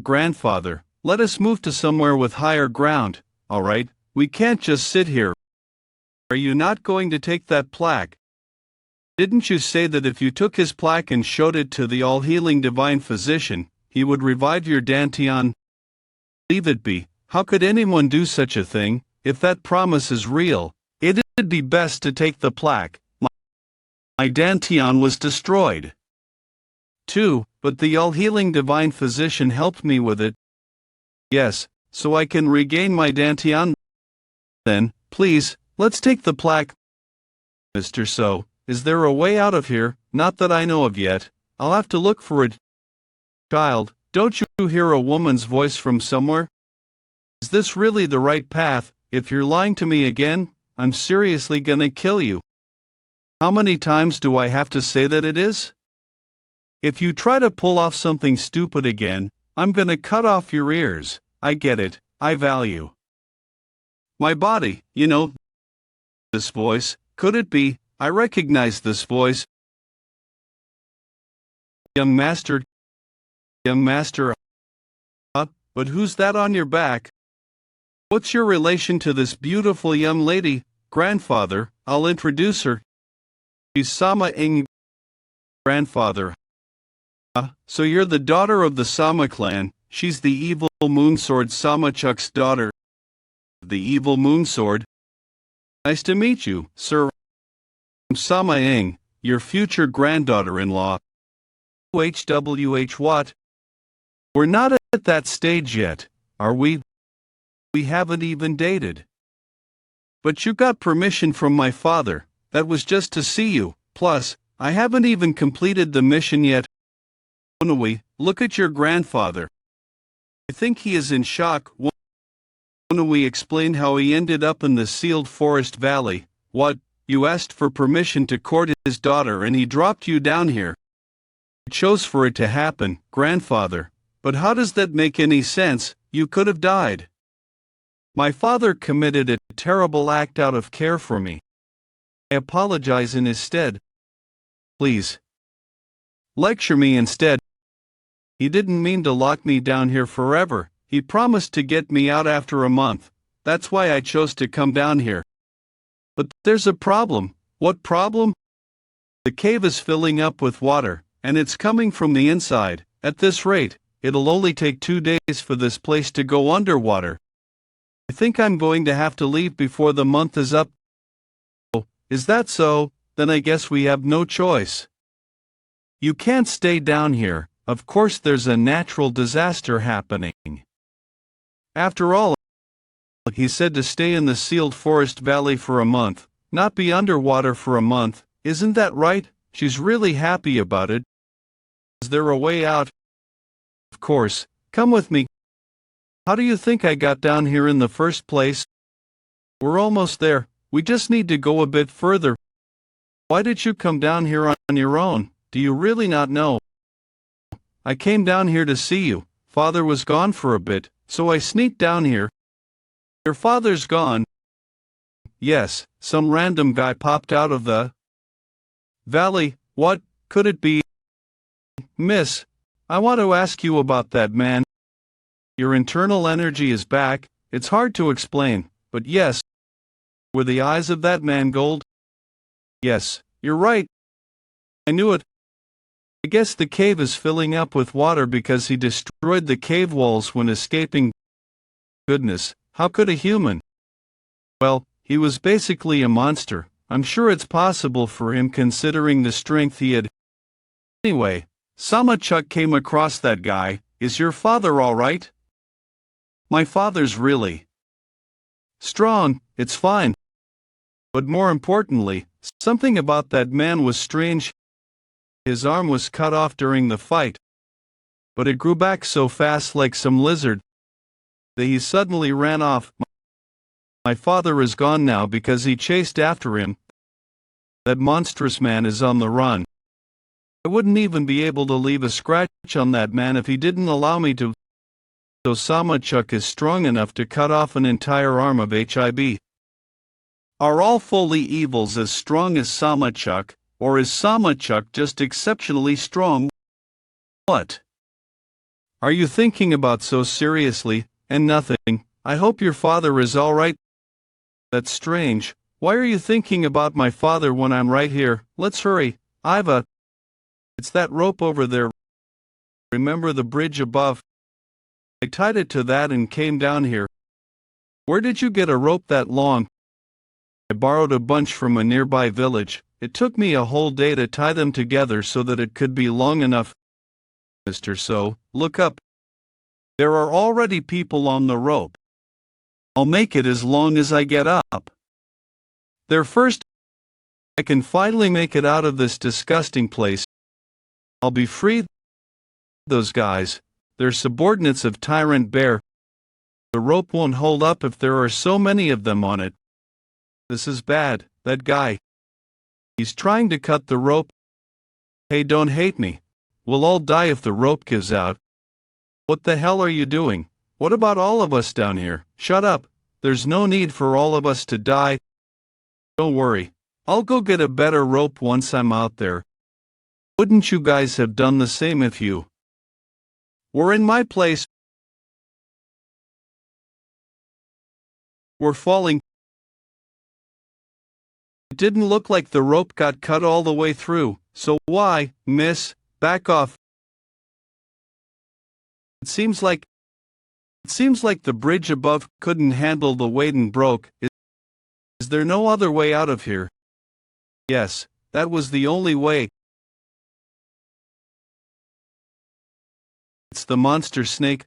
Grandfather, let us move to somewhere with higher ground. All right, we can't just sit here. Are you not going to take that plaque? Didn't you say that if you took his plaque and showed it to the all-healing divine physician, he would revive your Dantian? Leave it be. How could anyone do such a thing? If that promise is real, it'd be best to take the plaque. My Dantian was destroyed too, but the all-healing divine physician helped me with it. Yes, so I can regain my Dantian. Then, please, let's take the plaque. Mr. So, is there a way out of here? Not that I know of yet. I'll have to look for it. Child, don't you hear a woman's voice from somewhere? Is this really the right path? If you're lying to me again, I'm seriously gonna kill you. How many times do I have to say that it is? If you try to pull off something stupid again, I'm gonna cut off your ears. I get it. I value my body, you know. This voice, could it be? I recognize this voice. Young master. But who's that on your back? What's your relation to this beautiful young lady? Grandfather, I'll introduce her. She's Sama Ing. Grandfather. So you're the daughter of the Sama clan. She's the evil moonsword Samachuk's daughter. The evil moonsword. Nice to meet you, sir. I'm Sama Ing, your future granddaughter-in-law. What? We're not at that stage yet, are we? We haven't even dated. But you got permission from my father. That was just to see you. Plus, I haven't even completed the mission yet. Woon-Hwi, look at your grandfather. I think he is in shock. Woon-Hwi explained how he ended up in the sealed forest valley. What? You asked for permission to court his daughter and he dropped you down here. You chose for it to happen, grandfather. But how does that make any sense? You could have died. My father committed a terrible act out of care for me. I apologize in his stead. Please. Lecture me instead. He didn't mean to lock me down here forever. He promised to get me out after a month. That's why I chose to come down here. But there's a problem. What problem? The cave is filling up with water, and it's coming from the inside. At this rate, it'll only take 2 days for this place to go underwater. I think I'm going to have to leave before the month is up. Oh, is that so? Then I guess we have no choice. You can't stay down here. Of course there's a natural disaster happening. After all, he said to stay in the sealed forest valley for a month, not be underwater for a month. Isn't that right? She's really happy about it. Is there a way out? Of course. Come with me. How do you think I got down here in the first place? We're almost there. We just need to go a bit further. Why did you come down here on your own? Do you really not know? I came down here to see you. Father was gone for a bit, so I sneaked down here. Your father's gone? Yes, some random guy popped out of the valley. What could it be? Miss, I want to ask you about that man. Your internal energy is back. It's hard to explain, but yes. Were the eyes of that man gold? Yes, you're right. I knew it. I guess the cave is filling up with water because he destroyed the cave walls when escaping. Goodness, how could a human? Well, he was basically a monster. I'm sure it's possible for him considering the strength he had. Anyway, Samachuk came across that guy. Is your father all right? My father's really strong. It's fine. But more importantly, something about that man was strange. His arm was cut off during the fight, but it grew back so fast like some lizard that he suddenly ran off. My father is gone now because he chased after him. That monstrous man is on the run. I wouldn't even be able to leave a scratch on that man if he didn't allow me to. So Samachuk is strong enough to cut off an entire arm of HIB. Are all Foley evils as strong as Samachuk, or is Samachuk just exceptionally strong? What are you thinking about so seriously? And nothing. I hope your father is all right. That's strange. Why are you thinking about my father when I'm right here? Let's hurry. It's that rope over there. Remember the bridge above? I tied it to that and came down here. Where did you get a rope that long? I borrowed a bunch from a nearby village. It took me a whole day to tie them together so that it could be long enough. Mr. So, look up. There are already people on the rope. I'll make it as long as I get up. There first. I can finally make it out of this disgusting place. I'll be free. Those guys, they're subordinates of Tyrant Bear. The rope won't hold up if there are so many of them on it. This is bad. That guy. He's trying to cut the rope. Hey, don't hate me. We'll all die if the rope gives out. What the hell are you doing? What about all of us down here? Shut up. There's no need for all of us to die. Don't worry. I'll go get a better rope once I'm out there. Wouldn't you guys have done the same if you were in my place? We're falling. It didn't look like the rope got cut all the way through, so why, miss, back off? It seems like the bridge above couldn't handle the weight and broke. Is there no other way out of here? Yes, that was the only way. It's the monster snake.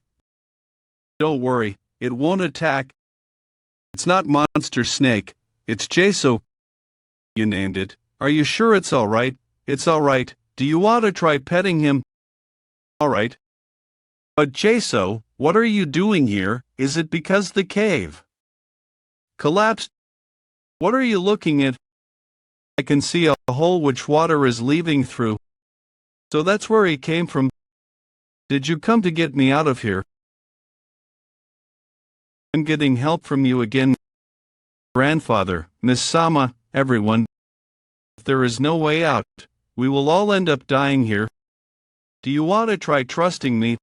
Don't worry, it won't attack. It's not monster snake, it's Jeso. You named it. Are you sure it's alright? It's alright. Do you want to try petting him? Alright. But Jeso, what are you doing here? Is it because the cave collapsed? What are you looking at? I can see a hole which water is leaving through. So that's where he came from. Did you come to get me out of here? I'm getting help from you again. Grandfather, Miss Sama, everyone. If there is no way out, we will all end up dying here. Do you want to try trusting me?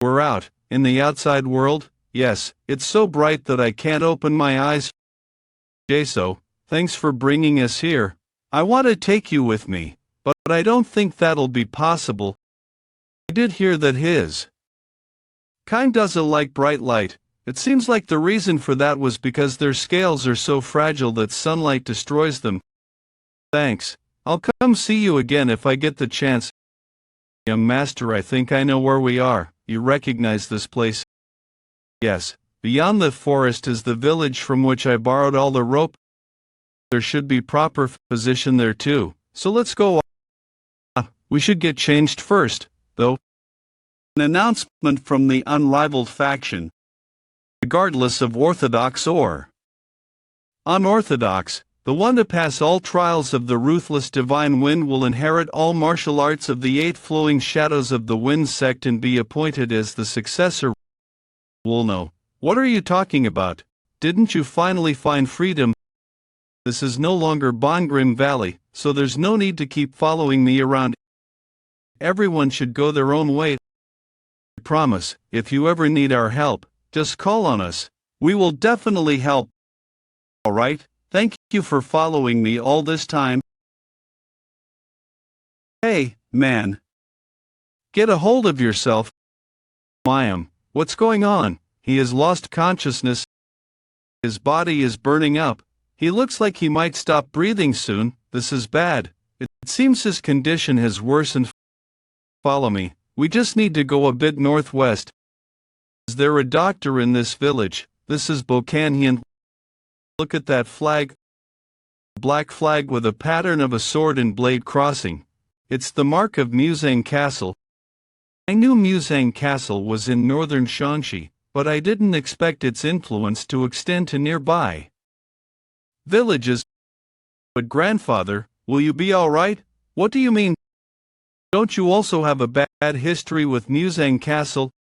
We're out, in the outside world. Yes, it's so bright that I can't open my eyes. Jeso, thanks for bringing us here. I want to take you with me, but I don't think that'll be possible. I did hear that his kind doesn't like bright light. It seems like the reason for that was because their scales are so fragile that sunlight destroys them. Thanks. I'll come see you again if I get the chance. Young master, I think I know where we are. You recognize this place? Yes. Beyond the forest is the village from which I borrowed all the rope. There should be proper position there too. So let's go. We should get changed first, though. An announcement from the unrivaled faction. Regardless of orthodox or unorthodox, the one to pass all trials of the ruthless divine wind will inherit all martial arts of the 8 flowing shadows of the wind sect and be appointed as the successor. Wolno, what are you talking about? Didn't you finally find freedom? This is no longer Bongrim Valley, so there's no need to keep following me around. Everyone should go their own way. I promise, if you ever need our help, just call on us. We will definitely help. Alright, thank you for following me all this time. Hey, man. Get a hold of yourself. Moyong, what's going on? He has lost consciousness. His body is burning up. He looks like he might stop breathing soon. This is bad. It seems his condition has worsened. Follow me. We just need to go a bit northwest. Is there a doctor in this village? This is Bokanhian. Look at that flag. A black flag with a pattern of a sword and blade crossing. It's the mark of Moyong Castle. I knew Moyong Castle was in northern Shanxi, but I didn't expect its influence to extend to nearby villages. But grandfather, will you be all right? What do you mean? Don't you also have a bad history with Moyong Castle?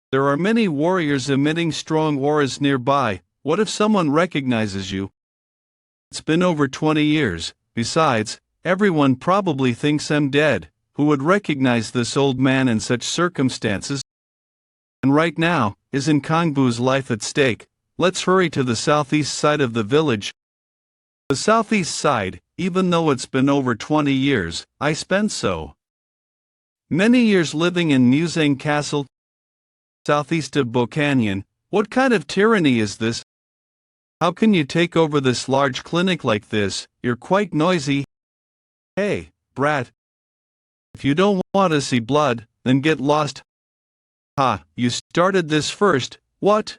There are many warriors emitting strong auras nearby. What if someone recognizes you? It's been over 20 years. Besides, everyone probably thinks I'm dead. Who would recognize this old man in such circumstances? And right now, isn't Kangbu's life at stake? Let's hurry to the southeast side of the village. The southeast side, even though it's been over 20 years, I spent so many years living in Moyong Castle, southeast of Bokanhian. What kind of tyranny is this? How can you take over this large clinic like this? You're quite noisy. Hey, brat. If you don't want to see blood, then get lost. Ha, you started this first, what?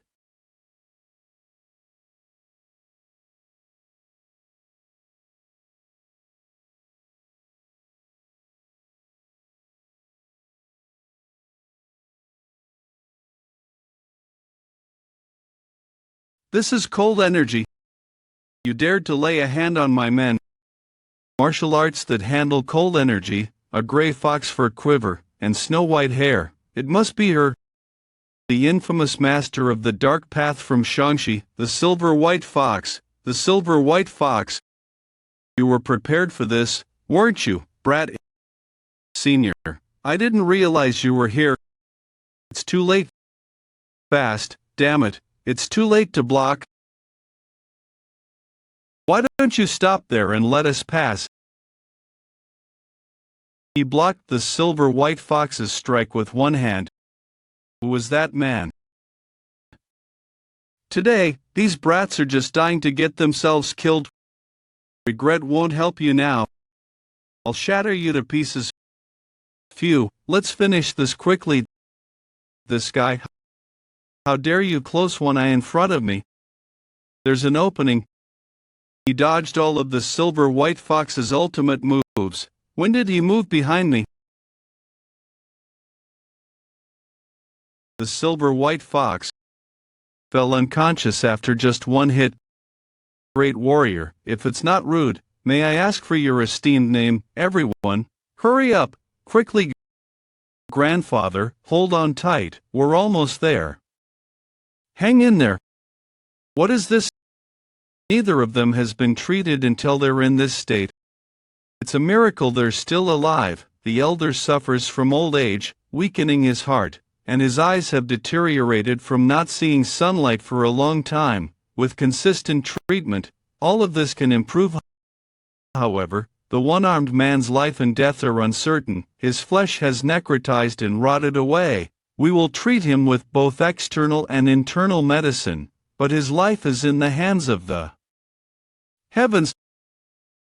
This is cold energy. You dared to lay a hand on my men. Martial arts that handle cold energy, a gray fox fur quiver, and snow-white hair. It must be her. The infamous master of the dark path from Shanxi, the silver-white fox. The silver-white fox. You were prepared for this, weren't you, brat? Senior, I didn't realize you were here. It's too late. Fast, damn it. It's too late to block. Why don't you stop there and let us pass? He blocked the silver-white fox's strike with one hand. Who was that man? Today, these brats are just dying to get themselves killed. Regret won't help you now. I'll shatter you to pieces. Phew, let's finish this quickly. This guy. How dare you close one eye in front of me? There's an opening. He dodged all of the silver-white fox's ultimate moves. When did he move behind me? The silver-white fox fell unconscious after just one hit. Great warrior, if it's not rude, may I ask for your esteemed name? Everyone, hurry up, quickly. Grandfather, hold on tight, we're almost there. Hang in there. What is this? Neither of them has been treated until they're in this state. It's a miracle they're still alive. The elder suffers from old age, weakening his heart, and his eyes have deteriorated from not seeing sunlight for a long time. With consistent treatment, all of this can improve. However, the one-armed man's life and death are uncertain. His flesh has necrotized and rotted away. We will treat him with both external and internal medicine, but his life is in the hands of the heavens.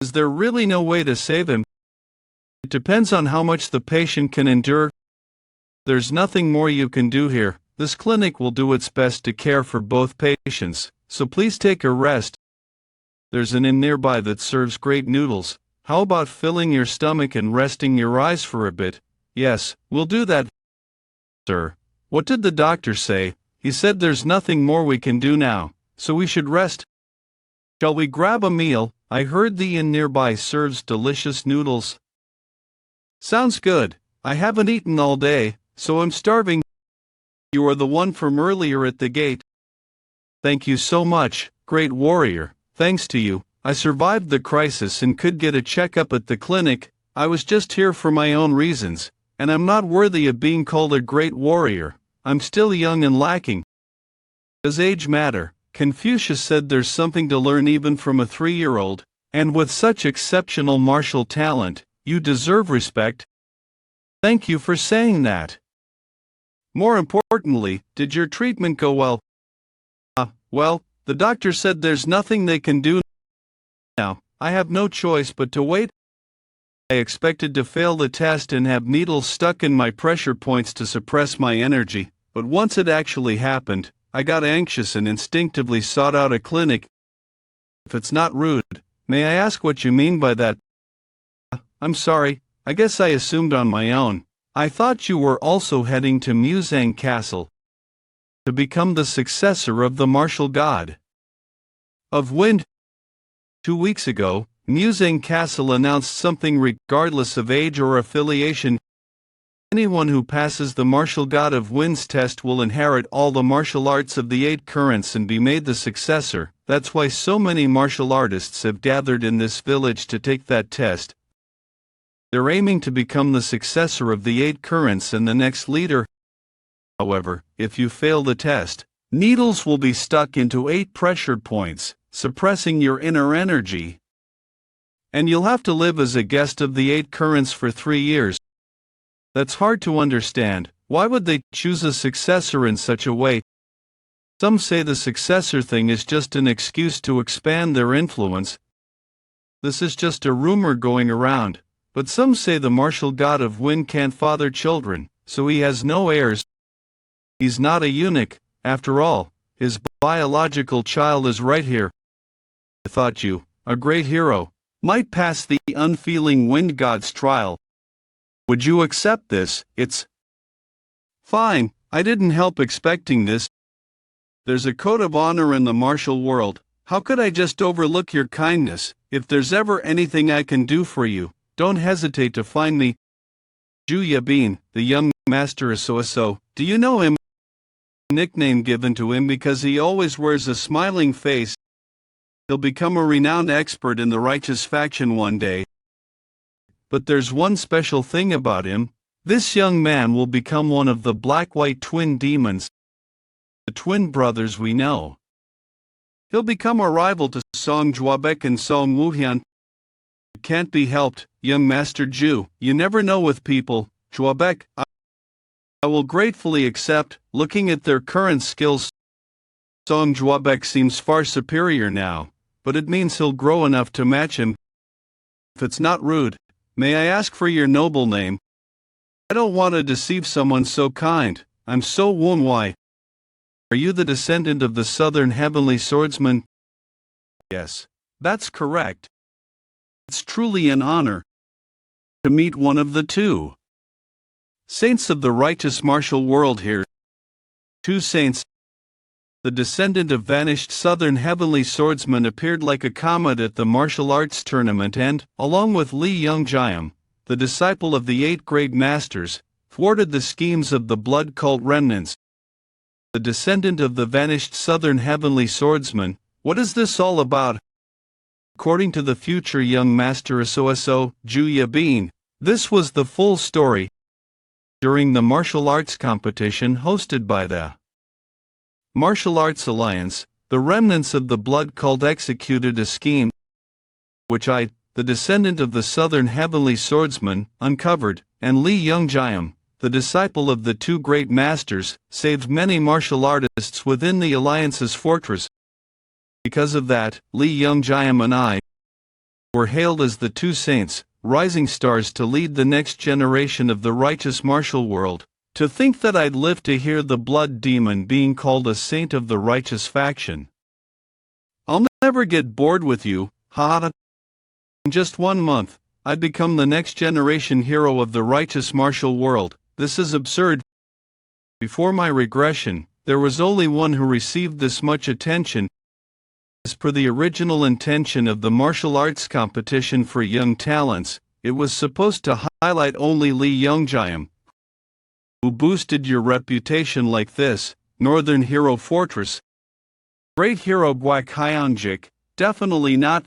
Is there really no way to save him? It depends on how much the patient can endure. There's nothing more you can do here. This clinic will do its best to care for both patients, so please take a rest. There's an inn nearby that serves great noodles. How about filling your stomach and resting your eyes for a bit? Yes, we'll do that. Sir, what did the doctor say? He said there's nothing more we can do now, so we should rest. Shall we grab a meal? I heard the inn nearby serves delicious noodles. Sounds good. I haven't eaten all day, so I'm starving. You are the one from earlier at the gate. Thank you so much, great warrior. Thanks to you, I survived the crisis and could get a checkup at the clinic. I was just here for my own reasons, and I'm not worthy of being called a great warrior. I'm still young and lacking. Does age matter? Confucius said there's something to learn even from a 3-year-old, and with such exceptional martial talent, you deserve respect. Thank you for saying that. More importantly, did your treatment go well? Well, the doctor said there's nothing they can do now. I have no choice but to wait. I expected to fail the test and have needles stuck in my pressure points to suppress my energy, but once it actually happened, I got anxious and instinctively sought out a clinic. If it's not rude, may I ask what you mean by that? I'm sorry, I guess I assumed on my own. I thought you were also heading to Moyong Castle to become the successor of the martial god of wind. 2 weeks ago, Moyong Castle announced something regardless of age or affiliation. Anyone who passes the martial god of wind's test will inherit all the martial arts of the 8 currents and be made the successor. That's why so many martial artists have gathered in this village to take that test. They're aiming to become the successor of the 8 currents and the next leader. However, if you fail the test, needles will be stuck into 8 pressure points, suppressing your inner energy. And you'll have to live as a guest of the 8 currents for 3 years. That's hard to understand. Why would they choose a successor in such a way? Some say the successor thing is just an excuse to expand their influence. This is just a rumor going around, but some say the martial god of wind can't father children, so he has no heirs. He's not a eunuch, after all. His biological child is right here. I thought you, a great hero, might pass the unfeeling wind god's trial. Would you accept this? It's fine. I didn't help expecting this. There's a code of honor in the martial world. How could I just overlook your kindness? If there's ever anything I can do for you, don't hesitate to find me. Juya Bean, the young master so. Do you know him? Nickname given to him because he always wears a smiling face. He'll become a renowned expert in the righteous faction one day. But there's one special thing about him. This young man will become one of the black-white twin demons, the twin brothers we know. He'll become a rival to Song Juabek and Song Wuhan. It can't be helped, young Master Ju. You never know with people. Juabek, I will gratefully accept. Looking at their current skills, Song Juabek seems far superior now, but it means he'll grow enough to match him. If it's not rude, may I ask for your noble name? I don't want to deceive someone so kind. I'm so Woon-Hwi. Are you the descendant of the southern heavenly swordsman? Yes, that's correct. It's truly an honor to meet one of the 2 saints of the righteous martial world here. 2 saints. The descendant of vanished southern heavenly swordsman appeared like a comet at the martial arts tournament and, along with Li Yongjiam, the disciple of the 8 great masters, thwarted the schemes of the blood cult remnants. The descendant of the vanished southern heavenly swordsman. What is this all about? According to the future young master so Juya Bean, this was the full story. During the martial arts competition hosted by the Martial Arts Alliance, the remnants of the blood cult executed a scheme which I, the descendant of the southern heavenly swordsman, uncovered, and Li Yongjiam, the disciple of the 2 great masters, saved many martial artists within the Alliance's fortress. Because of that, Li Yongjiam and I were hailed as the 2 saints, rising stars to lead the next generation of the righteous martial world. To think that I'd live to hear the blood demon being called a saint of the righteous faction. I'll never get bored with you, haha. In just 1 month, I'd become the next generation hero of the righteous martial world. This is absurd. Before my regression, there was only one who received this much attention. As per the original intention of the martial arts competition for young talents, it was supposed to highlight only Li Yongjiam, who boosted your reputation like this. Northern Hero Fortress. Great hero Guak Hyonjik, definitely not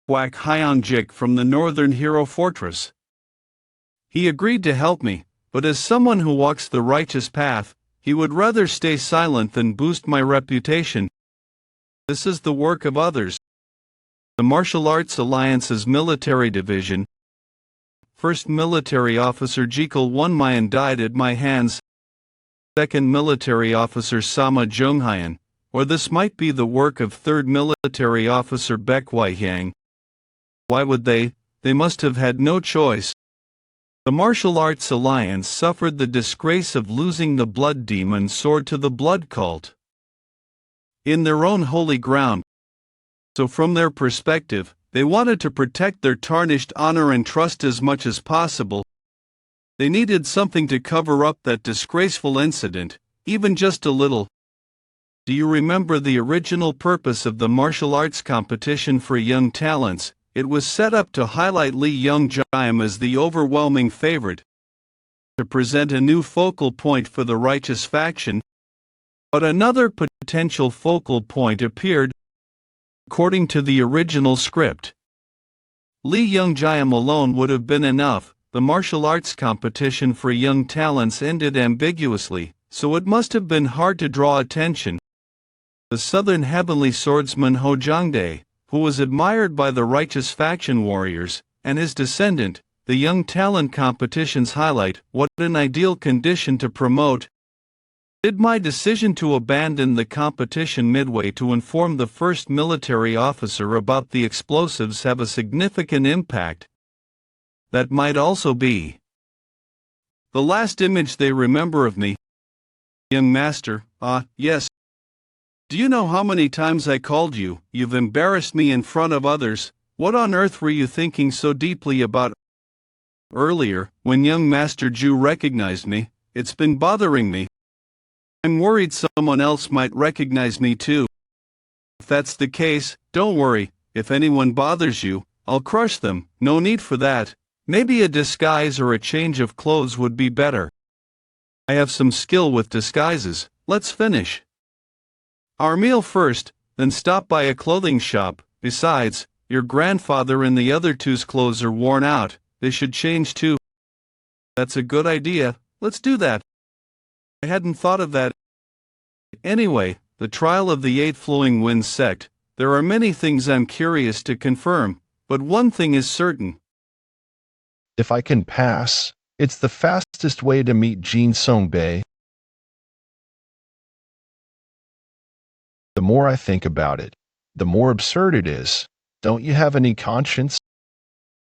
Guak Hyonjik from the Northern Hero Fortress. He agreed to help me, but as someone who walks the righteous path, he would rather stay silent than boost my reputation. This is the work of others. The Martial Arts Alliance's military division. First military officer Jekyll Won-Mayan died at my hands. Second military officer Sama Jonghyun, or this might be the work of third military officer Baek Hwai-hyang. Why would they? They must have had no choice. The martial arts alliance suffered the disgrace of losing the blood demon sword to the blood cult in their own holy ground. So from their perspective, they wanted to protect their tarnished honor and trust as much as possible. They needed something to cover up that disgraceful incident, even just a little. Do you remember the original purpose of the martial arts competition for young talents? It was set up to highlight Lee Young-jaem as the overwhelming favorite, to present a new focal point for the righteous faction. But another potential focal point appeared. According to the original script, Lee Young-jaem alone would have been enough. The martial arts competition for young talents ended ambiguously, so it must have been hard to draw attention. The southern heavenly swordsman Hojangdae, who was admired by the righteous faction warriors, and his descendant, the young talent competition's highlight. What an ideal condition to promote. Did my decision to abandon the competition midway to inform the first military officer about the explosives have a significant impact? That might also be the last image they remember of me. Young master, yes. Do you know how many times I called you? You've embarrassed me in front of others. What on earth were you thinking so deeply about? Earlier, when young Master Ju recognized me, it's been bothering me. I'm worried someone else might recognize me too. If that's the case, don't worry. If anyone bothers you, I'll crush them. No need for that. Maybe a disguise or a change of clothes would be better. I have some skill with disguises. Let's finish our meal first, then stop by a clothing shop. Besides, your grandfather and the other two's clothes are worn out. They should change too. That's a good idea. Let's do that. I hadn't thought of that. Anyway, the trial of the 8 Flowing Winds sect. There are many things I'm curious to confirm, but one thing is certain. If I can pass, it's the fastest way to meet Jin Song-bae. The more I think about it, the more absurd it is. Don't you have any conscience?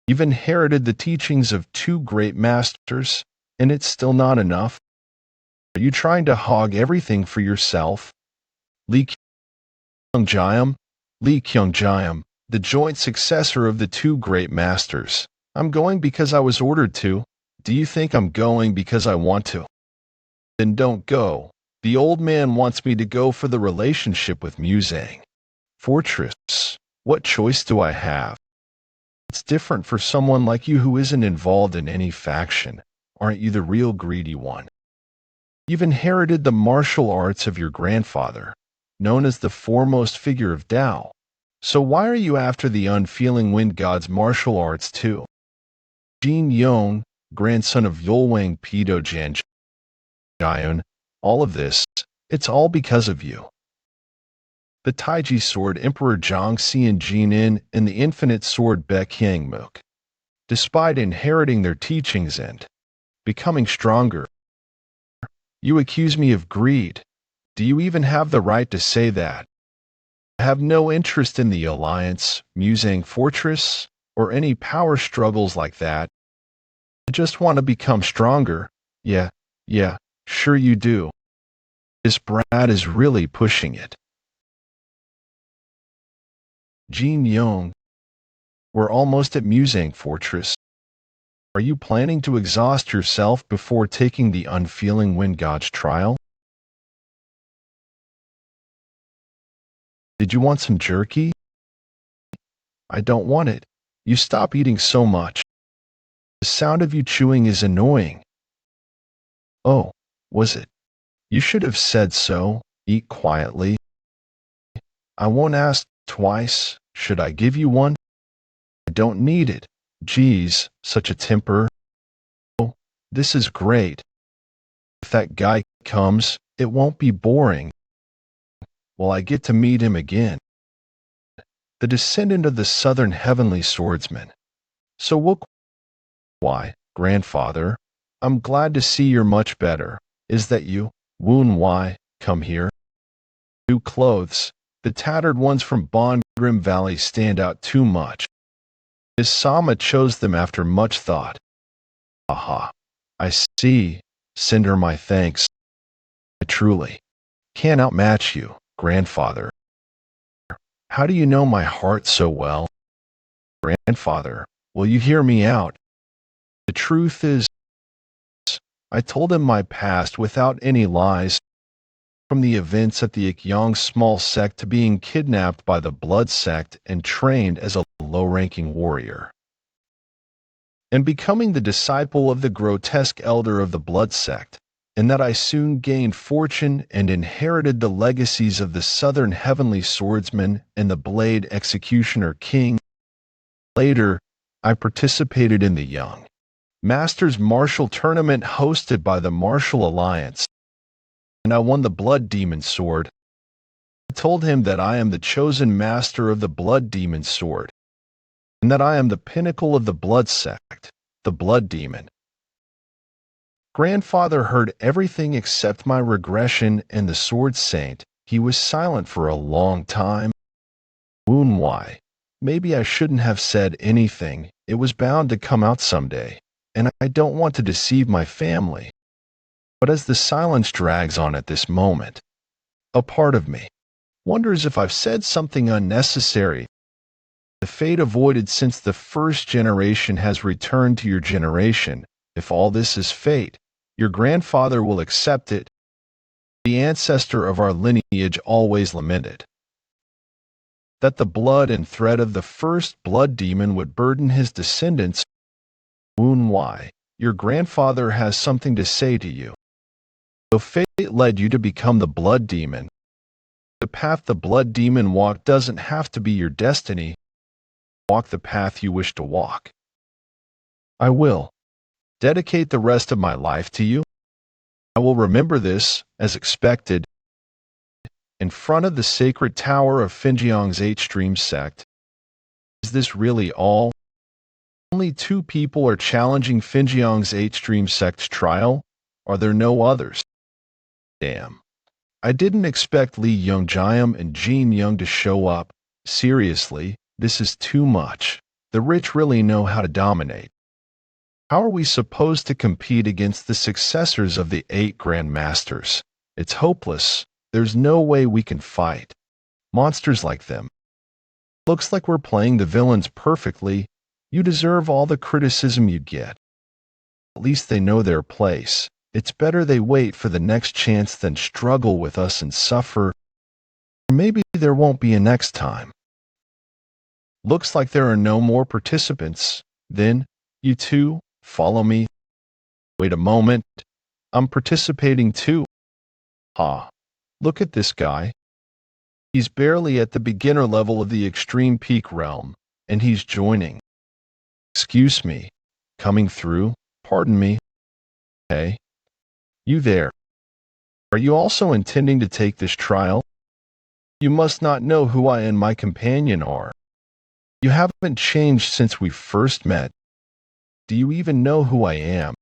You've inherited the teachings of 2 great masters, and it's still not enough. Are you trying to hog everything for yourself? Lee Young-jaem, the joint successor of the 2 great masters. I'm going because I was ordered to. Do you think I'm going because I want to? Then don't go. The old man wants me to go for the relationship with Moyong. Fortress, what choice do I have? It's different for someone like you who isn't involved in any faction. Aren't you the real greedy one? You've inherited the martial arts of your grandfather, known as the foremost figure of Tao. So why are you after the unfeeling wind god's martial arts too? Jin Yong, grandson of Yolwang Pido Jian, all of this, it's all because of you. The Taiji sword Emperor Zhang Xian Jinin and the infinite sword Baek Hyangmook. Despite inheriting their teachings and becoming stronger, you accuse me of greed. Do you even have the right to say that? I have no interest in the alliance, Moyong Fortress, or any power struggles like that. I just want to become stronger. Yeah, sure you do. This brat is really pushing it. Jin Yong, we're almost at Moyong Fortress. Are you planning to exhaust yourself before taking the unfeeling wind god's trial? Did you want some jerky? I don't want it. You stop eating so much. The sound of you chewing is annoying. Oh, was it? You should have said so. Eat quietly. I won't ask twice. Should I give you one? I don't need it. Geez, such a temper. Oh, this is great. If that guy comes, it won't be boring. Well, I get to meet him again. The descendant of the southern heavenly swordsman. So why, grandfather, I'm glad to see you're much better. Is that you, Woon-Hwi? Come here. New clothes. The tattered ones from Bongrim Valley stand out too much. His Sama chose them after much thought. Aha. I see. Send her my thanks. I truly can't outmatch you, grandfather. How do you know my heart so well? Grandfather, will you hear me out? The truth is, I told him my past without any lies, from the events at the Ikyong small sect to being kidnapped by the blood sect and trained as a low-ranking warrior, and becoming the disciple of the grotesque elder of the blood sect, and that I soon gained fortune and inherited the legacies of the southern heavenly swordsman and the blade executioner king. Later, I participated in the Young Masters Martial Tournament hosted by the Martial Alliance, and I won the Blood Demon Sword. I told him that I am the chosen master of the Blood Demon Sword, and that I am the pinnacle of the Blood Sect, the Blood Demon. Grandfather heard everything except my regression and the Sword Saint. He was silent for a long time. Woon-Hwi, maybe I shouldn't have said anything. It was bound to come out someday, and I don't want to deceive my family. But as the silence drags on at this moment, a part of me wonders if I've said something unnecessary. The fate avoided since the first generation has returned to your generation. If all this is fate, your grandfather will accept it. The ancestor of our lineage always lamented that the blood and thread of the first blood demon would burden his descendants. Woon-Hwi, your grandfather has something to say to you. Though fate led you to become the blood demon, the path the blood demon walked doesn't have to be your destiny. Walk the path you wish to walk. I will dedicate the rest of my life to you. I will remember this, as expected, in front of the sacred tower of Finjiang's H-Stream sect. Is this really all? Only 2 people are challenging Finjiang's H-Stream sect's trial? Are there no others? Damn. I didn't expect Li Yongjiam and Jin Young to show up. Seriously, this is too much. The rich really know how to dominate. How are we supposed to compete against the successors of the 8 Grand Masters? It's hopeless. There's no way we can fight monsters like them. Looks like we're playing the villains perfectly. You deserve all the criticism you get. At least they know their place. It's better they wait for the next chance than struggle with us and suffer. Maybe there won't be a next time. Looks like there are no more participants. Then, you two, follow me. Wait a moment. I'm participating too. Ha. Look at this guy. He's barely at the beginner level of the extreme peak realm, and he's joining. Excuse me. Coming through? Pardon me. Hey. You there. Are you also intending to take this trial? You must not know who I and my companion are. You haven't changed since we first met. Do you even know who I am?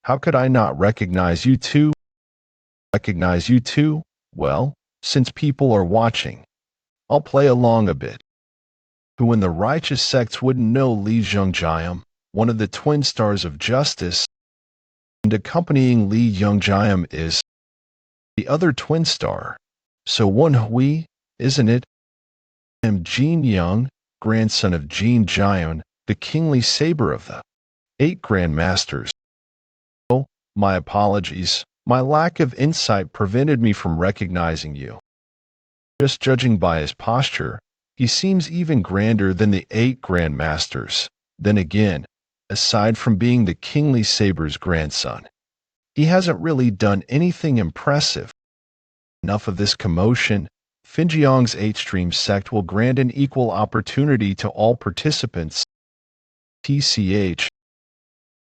How could I not recognize you two? Recognize you two? Well, since people are watching, I'll play along a bit. Who in the righteous sects wouldn't know Li Yongjiam, one of the twin stars of justice, and accompanying Li Yongjiam is the other twin star. So Woon-Hwi, isn't it? I am Jin Young, grandson of Jin Jian, the kingly saber of the 8 Grand Masters. Oh, my apologies. My lack of insight prevented me from recognizing you. Just judging by his posture, he seems even grander than the 8 Grand Masters. Then again, aside from being the kingly saber's grandson, he hasn't really done anything impressive. Enough of this commotion. Finjiang's H-Stream sect will grant an equal opportunity to all participants. TCH.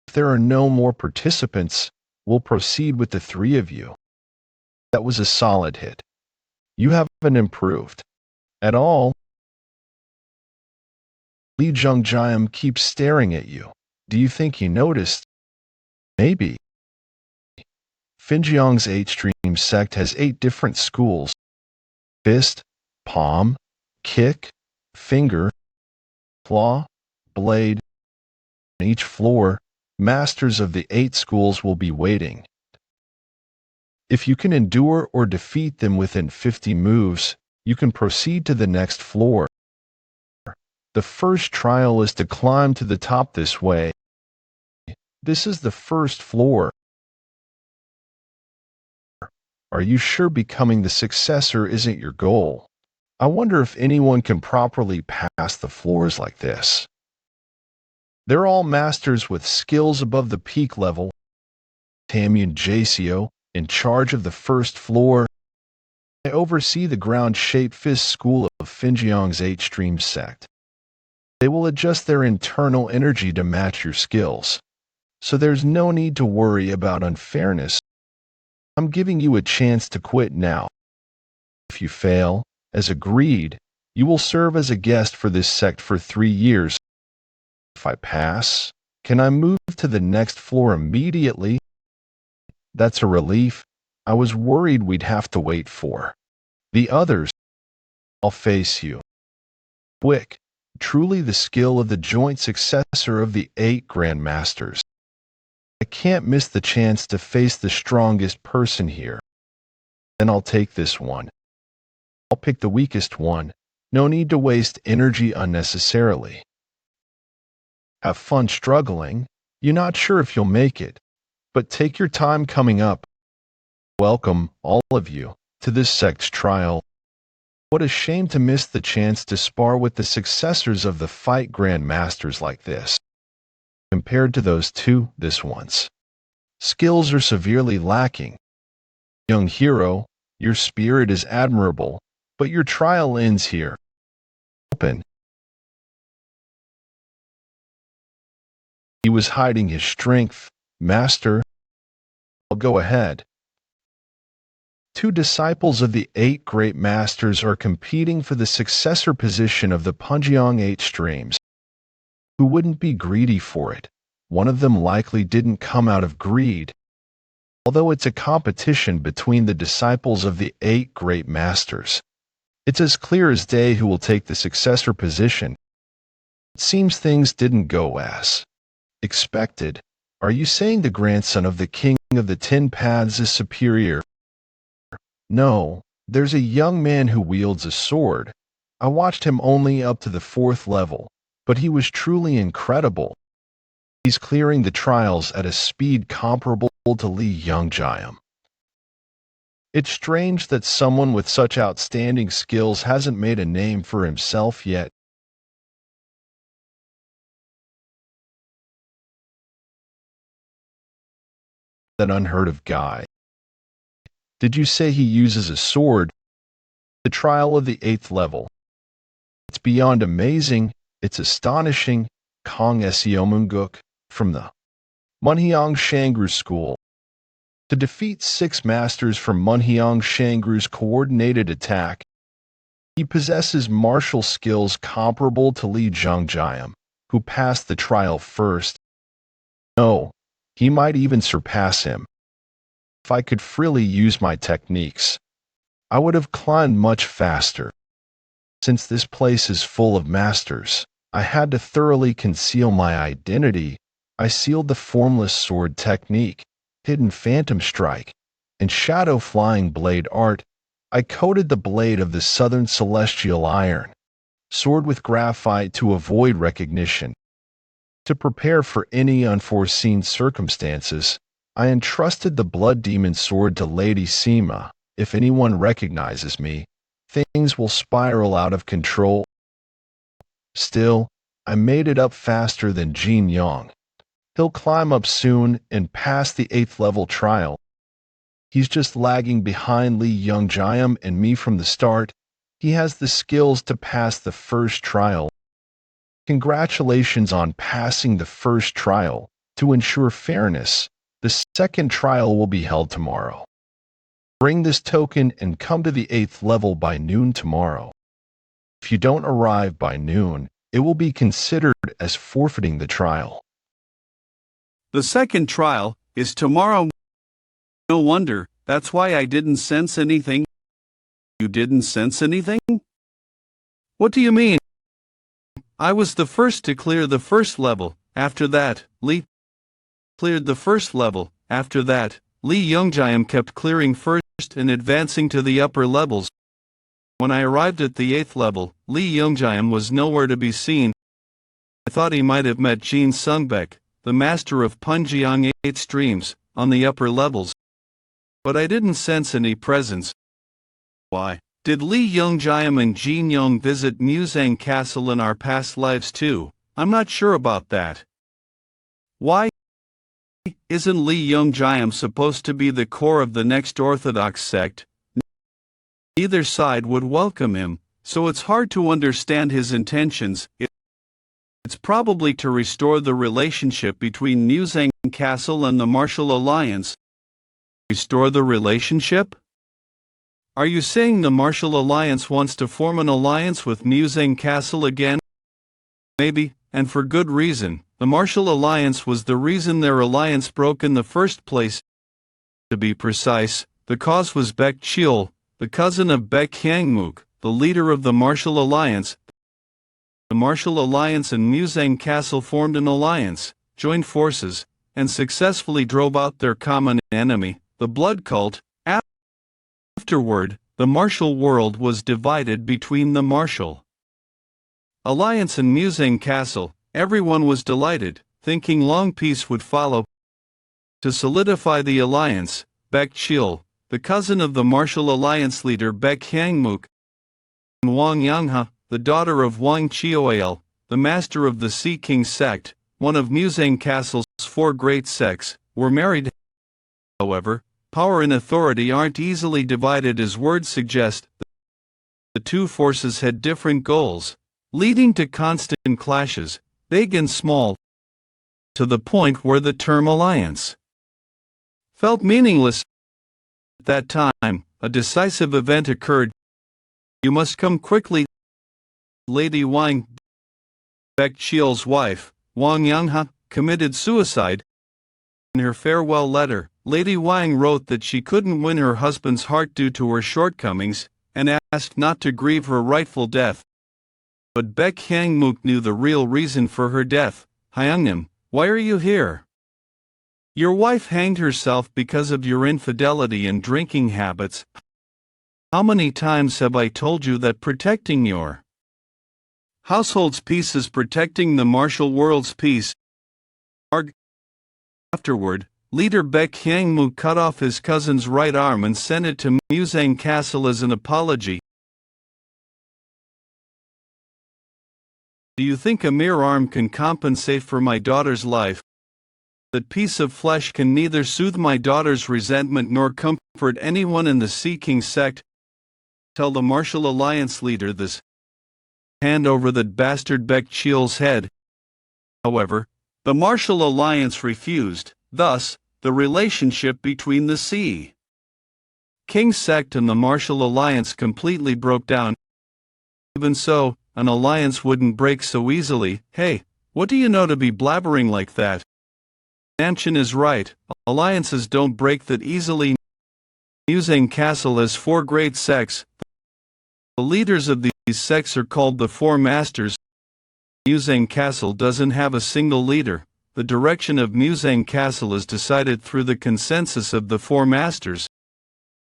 If there are no more participants, we'll proceed with the 3 of you. That was a solid hit. You haven't improved at all. Li Yongjiam keeps staring at you. Do you think he noticed? Maybe. Finjiang's H-Stream sect has 8 different schools. Fist, palm, kick, finger, claw, blade. On each floor, Masters of the 8 schools will be waiting. If you can endure or defeat them within 50 moves, you can proceed to the next floor. The first trial is to climb to the top this way. This is the first floor. Are you sure becoming the successor isn't your goal? I wonder if anyone can properly pass the floors like this. They're all masters with skills above the peak level. Tamyun Jasio, in charge of the first floor. I oversee the ground-shaped fist school of Finjiang's 8-stream sect. They will adjust their internal energy to match your skills, so there's no need to worry about unfairness. I'm giving you a chance to quit now. If you fail, as agreed, you will serve as a guest for this sect for 3 years. If I pass, can I move to the next floor immediately? That's a relief. I was worried we'd have to wait for the others. I'll face you. Quick, truly the skill of the joint successor of the 8 Grandmasters. I can't miss the chance to face the strongest person here. Then I'll take this one. I'll pick the weakest one. No need to waste energy unnecessarily. Have fun struggling. You're not sure if you'll make it, but take your time coming up. Welcome, all of you, to this sect's trial. What a shame to miss the chance to spar with the successors of the fight Grandmasters like this. Compared to those two, this one's skills are severely lacking. Young hero, your spirit is admirable, but your trial ends here. Open. He was hiding his strength, master. I'll go ahead. 2 disciples of the 8 great masters are competing for the successor position of the Punjiang 8 streams. Who wouldn't be greedy for it? One of them likely didn't come out of greed. Although it's a competition between the disciples of the 8 great masters, it's as clear as day who will take the successor position. It seems things didn't go as expected. Are you saying the grandson of the king of the 10 paths is superior? No, there's a young man who wields a sword. I watched him only up to the 4th level, but he was truly incredible. He's clearing the trials at a speed comparable to Li Yongjiam. It's strange that someone with such outstanding skills hasn't made a name for himself yet. That unheard of guy. Did you say he uses a sword? The trial of the 8th level. It's beyond amazing, it's astonishing. Kong Seomunguk, from the Munhyang Shangru School. To defeat 6 masters from Munhyang Shangru's coordinated attack, he possesses martial skills comparable to Li Zhongjiam, who passed the trial first. No, he might even surpass him. If I could freely use my techniques, I would have climbed much faster. Since this place is full of masters, I had to thoroughly conceal my identity. I sealed the formless sword technique, hidden phantom strike, and shadow flying blade art. I coated the blade of the southern celestial iron sword with graphite to avoid recognition. To prepare for any unforeseen circumstances, I entrusted the blood demon sword to Lady Sima. If anyone recognizes me, things will spiral out of control. Still, I made it up faster than Jin Yong. He'll climb up soon and pass the 8th level trial. He's just lagging behind Li Yongjiam and me from the start. He has the skills to pass the first trial. Congratulations on passing the first trial. To ensure fairness, the second trial will be held tomorrow. Bring this token and come to the 8th level by noon tomorrow. If you don't arrive by noon, it will be considered as forfeiting the trial. The second trial is tomorrow. No wonder, that's why I didn't sense anything. You didn't sense anything? What do you mean? I was the first to clear the first level. After that, Li cleared the first level. After that, Lee Youngjiam kept clearing first and advancing to the upper levels. When I arrived at the 8th level, Lee Youngjiam was nowhere to be seen. I thought he might have met Jin Sungbek, the master of Punjiang 8 streams, on the upper levels. But I didn't sense any presence. Why? Did Lee Youngjiam and Jin Yong visit Muzang Castle in our past lives too? I'm not sure about that. Why? Isn't Lee Youngjiam supposed to be the core of the next Orthodox sect? Neither side would welcome him, so it's hard to understand his intentions. It's probably to restore the relationship between Muzang Castle and the Martial Alliance. Restore the relationship? Are you saying the Martial Alliance wants to form an alliance with Muzang Castle again? Maybe, and for good reason. The Martial Alliance was the reason their alliance broke in the first place. To be precise, the cause was Baek Cheol, the cousin of Baek Hyangmook, the leader of the Martial Alliance. The Martial Alliance and Muzang Castle formed an alliance, joined forces, and successfully drove out their common enemy, the Blood Cult. Afterward, the martial world was divided between the Martial Alliance and Muzang Castle. Everyone was delighted, thinking long peace would follow. To solidify the alliance, Baek Cheol, the cousin of the Martial Alliance leader Baek Hyangmook, and Wang Yangha, the daughter of Wang Chioel, the master of the Sea King sect, one of Muzang Castle's 4 great sects, were married. However, power and authority aren't easily divided as words suggest. The two forces had different goals, leading to constant clashes, big and small, to the point where the term alliance felt meaningless. At that time, a decisive event occurred. You must come quickly. Lady Wang, Baek Cheol's wife, Wang Yangha, committed suicide. In her farewell letter, Lady Wang wrote that she couldn't win her husband's heart due to her shortcomings, and asked not to grieve her rightful death. But Baek Hyangmook knew the real reason for her death. Hyungnim, why are you here? Your wife hanged herself because of your infidelity and drinking habits. How many times have I told you that protecting your household's peace is protecting the martial world's peace? Afterward, leader Baek Hyangmook cut off his cousin's right arm and sent it to Muzang Castle as an apology. Do you think a mere arm can compensate for my daughter's life? That piece of flesh can neither soothe my daughter's resentment nor comfort anyone in the Sea King sect. Tell the Martial Alliance leader this. Hand over that bastard Baek Cheol's head. However, the Martial Alliance refused. Thus, the relationship between the Sea King sect and the Martial Alliance completely broke down. Even so, an alliance wouldn't break so easily. Hey, what do you know to be blabbering like that? Dantian is right, alliances don't break that easily. Muzang Castle has 4 great sects. The leaders of these sects are called the 4 masters. Muzang Castle doesn't have a single leader. The direction of Muzang Castle is decided through the consensus of the 4 masters.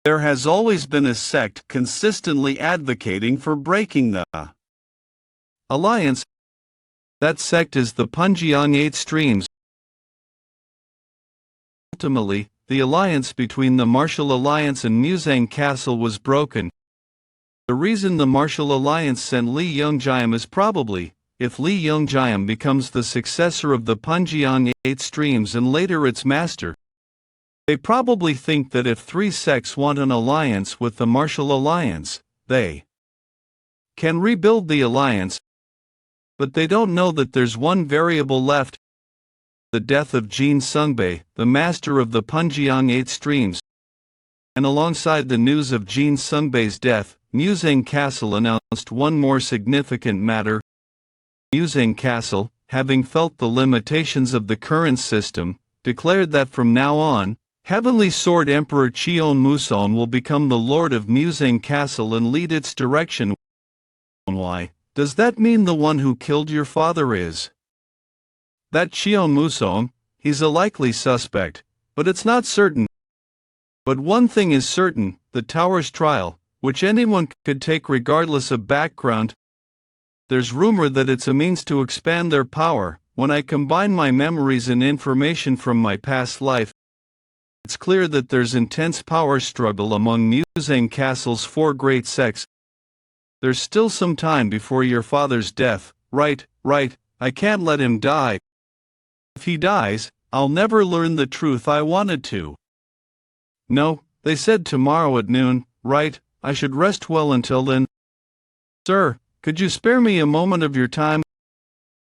There has always been a sect consistently advocating for breaking the alliance. That sect is the Punjiang 8 streams. Ultimately, the alliance between the Martial Alliance and Muzang Castle was broken. The reason the Martial Alliance sent Lee Youngjiam is probably, if Lee Youngjiam becomes the successor of the Punjiang 8 streams and later its master, they probably think that if 3 sects want an alliance with the Martial Alliance, they can rebuild the alliance. But they don't know that there's one variable left: the death of Jin Sungbei, the master of the Punjiang 8 streams. And alongside the news of Jin Sungbei's death, Muzang Castle announced one more significant matter. Muzang Castle, having felt the limitations of the current system, declared that from now on, Heavenly Sword Emperor Cheon Muson will become the Lord of Muzang Castle and lead its direction. Why? Does that mean the one who killed your father is that Cheon Muson? he's a likely suspect, but it's not certain. But one thing is certain, the Tower's trial, which anyone could take regardless of background. There's rumor that it's a means to expand their power. When I combine my memories and information from my past life, it's clear that there's intense power struggle among Moyong Castle's 4 great sects. There's still some time before your father's death. Right, I can't let him die. If he dies, I'll never learn the truth I wanted to. No, they said tomorrow at noon, right? I should rest well until then. Sir, could you spare me a moment of your time?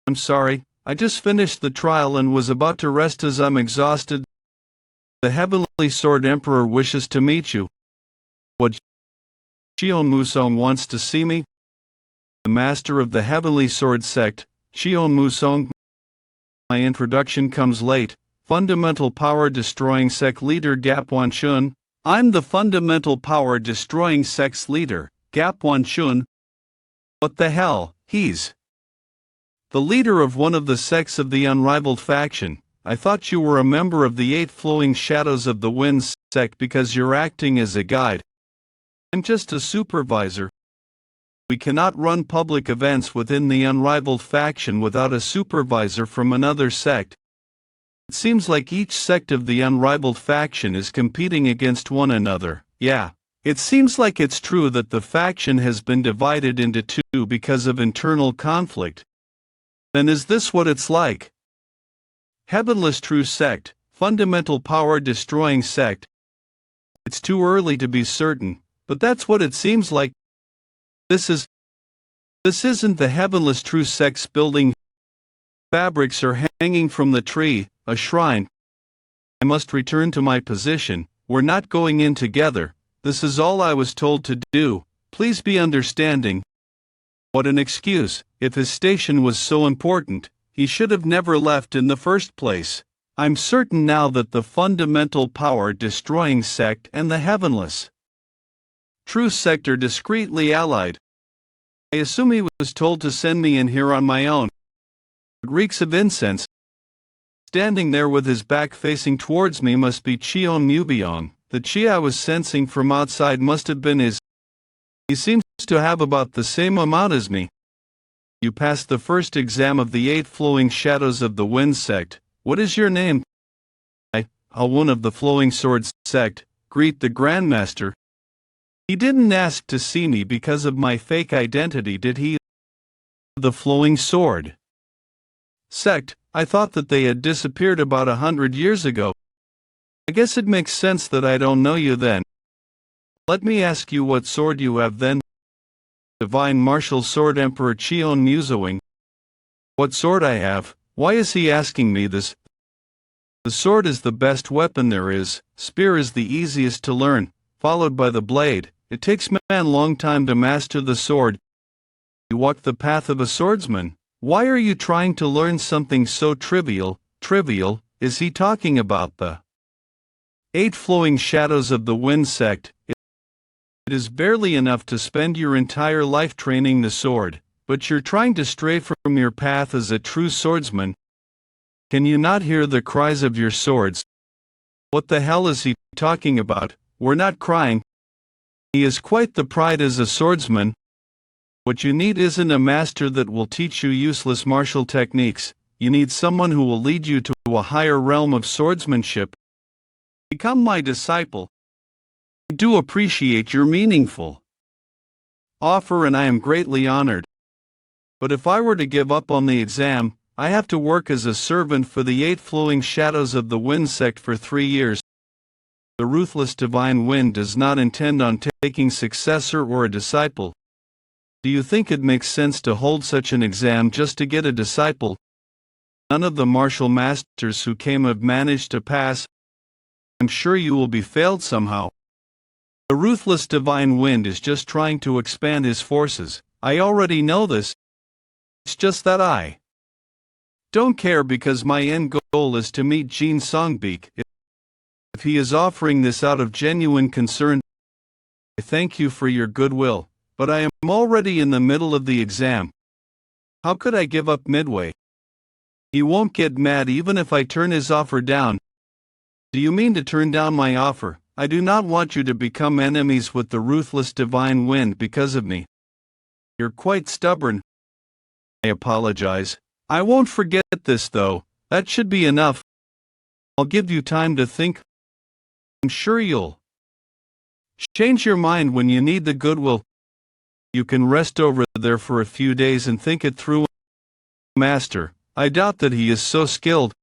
I'm sorry, I just finished the trial and was about to rest as I'm exhausted. The Heavenly Sword Emperor wishes to meet you. What? Shion Musong wants to see me? The master of the Heavenly Sword sect, Shion Musong. My introduction comes late. Fundamental Power Destroying Sect Leader Gapwan Shun. I'm the Fundamental Power Destroying Sect's leader, Gapwan Shun. What the hell, he's the leader of one of the sects of the unrivaled faction. I thought you were a member of the 8 Flowing Shadows of the Wind sect because you're acting as a guide. I'm just a supervisor. We cannot run public events within the unrivaled faction without a supervisor from another sect. It seems like each sect of the unrivaled faction is competing against one another. Yeah, it seems like it's true that the faction has been divided into 2 because of internal conflict. Then is this what it's like? Heavenless True Sect, Fundamental Power Destroying Sect. It's too early to be certain, but that's what it seems like. This isn't the Heavenless True Sect's building. Fabrics are hanging from the tree, a shrine. I must return to my position. We're not going in together. This is all I was told to do. Please be understanding. What an excuse. If his station was so important, he should have never left in the first place. I'm certain now that the Fundamental Power Destroying Sect and the Heavenless True Sect are discreetly allied. I assume he was told to send me in here on my own. It reeks of incense. Standing there with his back facing towards me must be Cheon Mubyong. The chi I was sensing from outside must have been his. He seems to have about the same amount as me. You passed the first exam of the 8 Flowing Shadows of the Wind sect. What is your name? Woon of the Flowing Swords sect. Greet the Grandmaster. He didn't ask to see me because of my fake identity, did he? The Flowing Sword sect. I thought that they had disappeared about 100 years ago. I guess it makes sense that I don't know you then. Let me ask you what sword you have then. Divine Martial Sword Emperor Cheon Musong. What sword I have? Why is he asking me this? The sword is the best weapon there is. Spear is the easiest to learn, followed by the blade. It takes man long time to master the sword. You walk the path of a swordsman. Why are you trying to learn something so trivial? Trivial? Is he talking about the 8 Flowing Shadows of the Wind sect? It is barely enough to spend your entire life training the sword, but you're trying to stray from your path as a true swordsman. Can you not hear the cries of your swords? What the hell is he talking about? We're not crying. He is quite the pride as a swordsman. What you need isn't a master that will teach you useless martial techniques. You need someone who will lead you to a higher realm of swordsmanship. Become my disciple. I do appreciate your meaningful offer and I am greatly honored. But if I were to give up on the exam, I have to work as a servant for the 8 Flowing Shadows of the Wind sect for 3 years. The ruthless Divine Wind does not intend on taking successor or a disciple. Do you think it makes sense to hold such an exam just to get a disciple? None of the martial masters who came have managed to pass. I'm sure you will be failed somehow. The ruthless Divine Wind is just trying to expand his forces. I already know this. It's just that I don't care because my end goal is to meet Jin Songbeek. If he is offering this out of genuine concern, I thank you for your goodwill, but I am already in the middle of the exam. How could I give up midway? He won't get mad even if I turn his offer down. Do you mean to turn down my offer? I do not want you to become enemies with the ruthless divine wind because of me. You're quite stubborn. I apologize. I won't forget this though. That should be enough. I'll give you time to think. I'm sure you'll change your mind when you need the goodwill. You can rest over there for a few days and think it through. Master, I doubt that he is so skilled.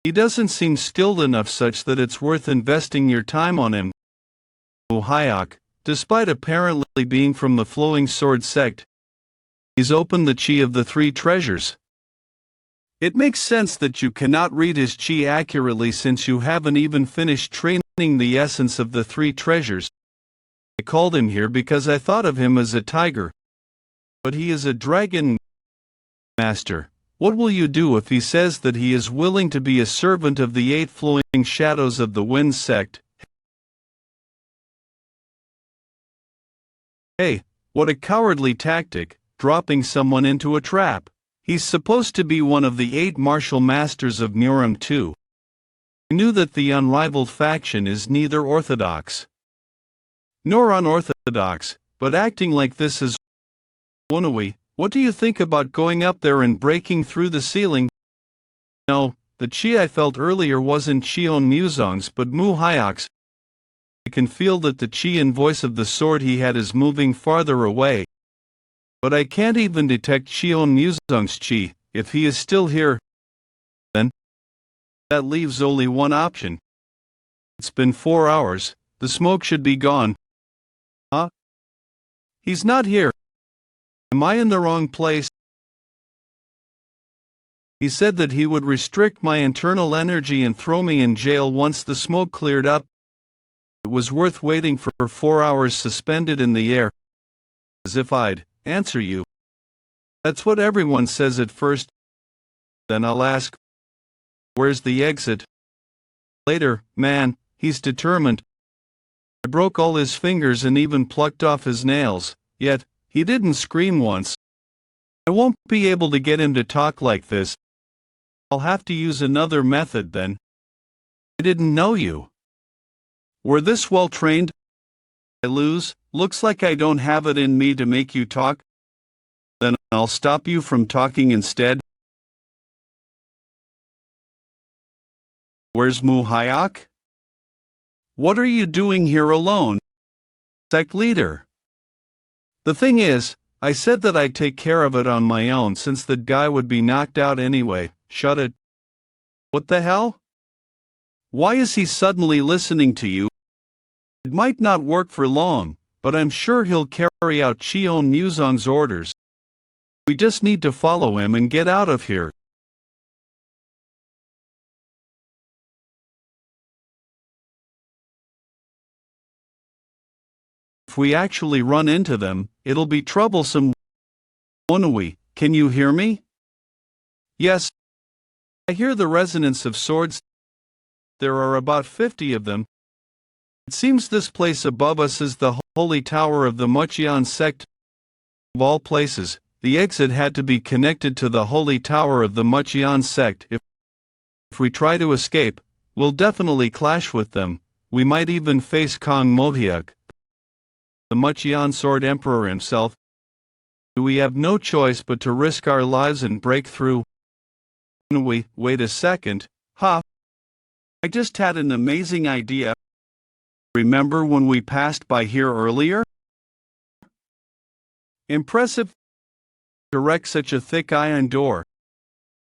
He doesn't seem skilled enough such that it's worth investing your time on him. Woon-Hwi, despite apparently being from the flowing sword sect, he's opened the chi of the three treasures. It makes sense that you cannot read his chi accurately since you haven't even finished training the essence of the three treasures. I called him here because I thought of him as a tiger. But he is a dragon. Master, what will you do if he says that he is willing to be a servant of the 8 flowing shadows of the wind sect? Hey, what a cowardly tactic, dropping someone into a trap. He's supposed to be one of the 8 martial masters of Muram too. I knew that the unrivaled faction is neither orthodox nor unorthodox, but acting like this is Woon-Hwi. What do you think about going up there and breaking through the ceiling? No, the chi I felt earlier wasn't Cheon Muzong's but Mu-Hyok's. I can feel that the chi and voice of the sword he had is moving farther away. But I can't even detect Cheon Muzong's chi. If he is still here, then that leaves only one option. It's been 4 hours, the smoke should be gone. Huh? He's not here. Am I in the wrong place? He said that he would restrict my internal energy and throw me in jail once the smoke cleared up. It was worth waiting for 4 hours suspended in the air. As if I'd answer you. That's what everyone says at first. Then I'll ask, where's the exit? Later, man, he's determined. I broke all his fingers and even plucked off his nails, yet he didn't scream once. I won't be able to get him to talk like this. I'll have to use another method then. I didn't know you were this well trained. I lose. Looks like I don't have it in me to make you talk. Then I'll stop you from talking instead. Where's Mu-Hyok? What are you doing here alone? Sect leader. The thing is, I said that I'd take care of it on my own since the guy would be knocked out anyway. Shut it. What the hell? Why is he suddenly listening to you? It might not work for long, but I'm sure he'll carry out Cheon Muzong's orders. We just need to follow him and get out of here. If we actually run into them, it'll be troublesome. Woon-Hwi, can you hear me? Yes. I hear the resonance of swords. There are about 50 of them. It seems this place above us is the holy tower of the Moyong sect. Of all places, the exit had to be connected to the holy tower of the Moyong sect. If we try to escape, we'll definitely clash with them. We might even face Kong Mohyuk, the Moyong Sword Emperor himself. We have no choice but to risk our lives and break through. Wait a second, huh? I just had an amazing idea. Remember when we passed by here earlier? Impressive. Direct such a thick iron door.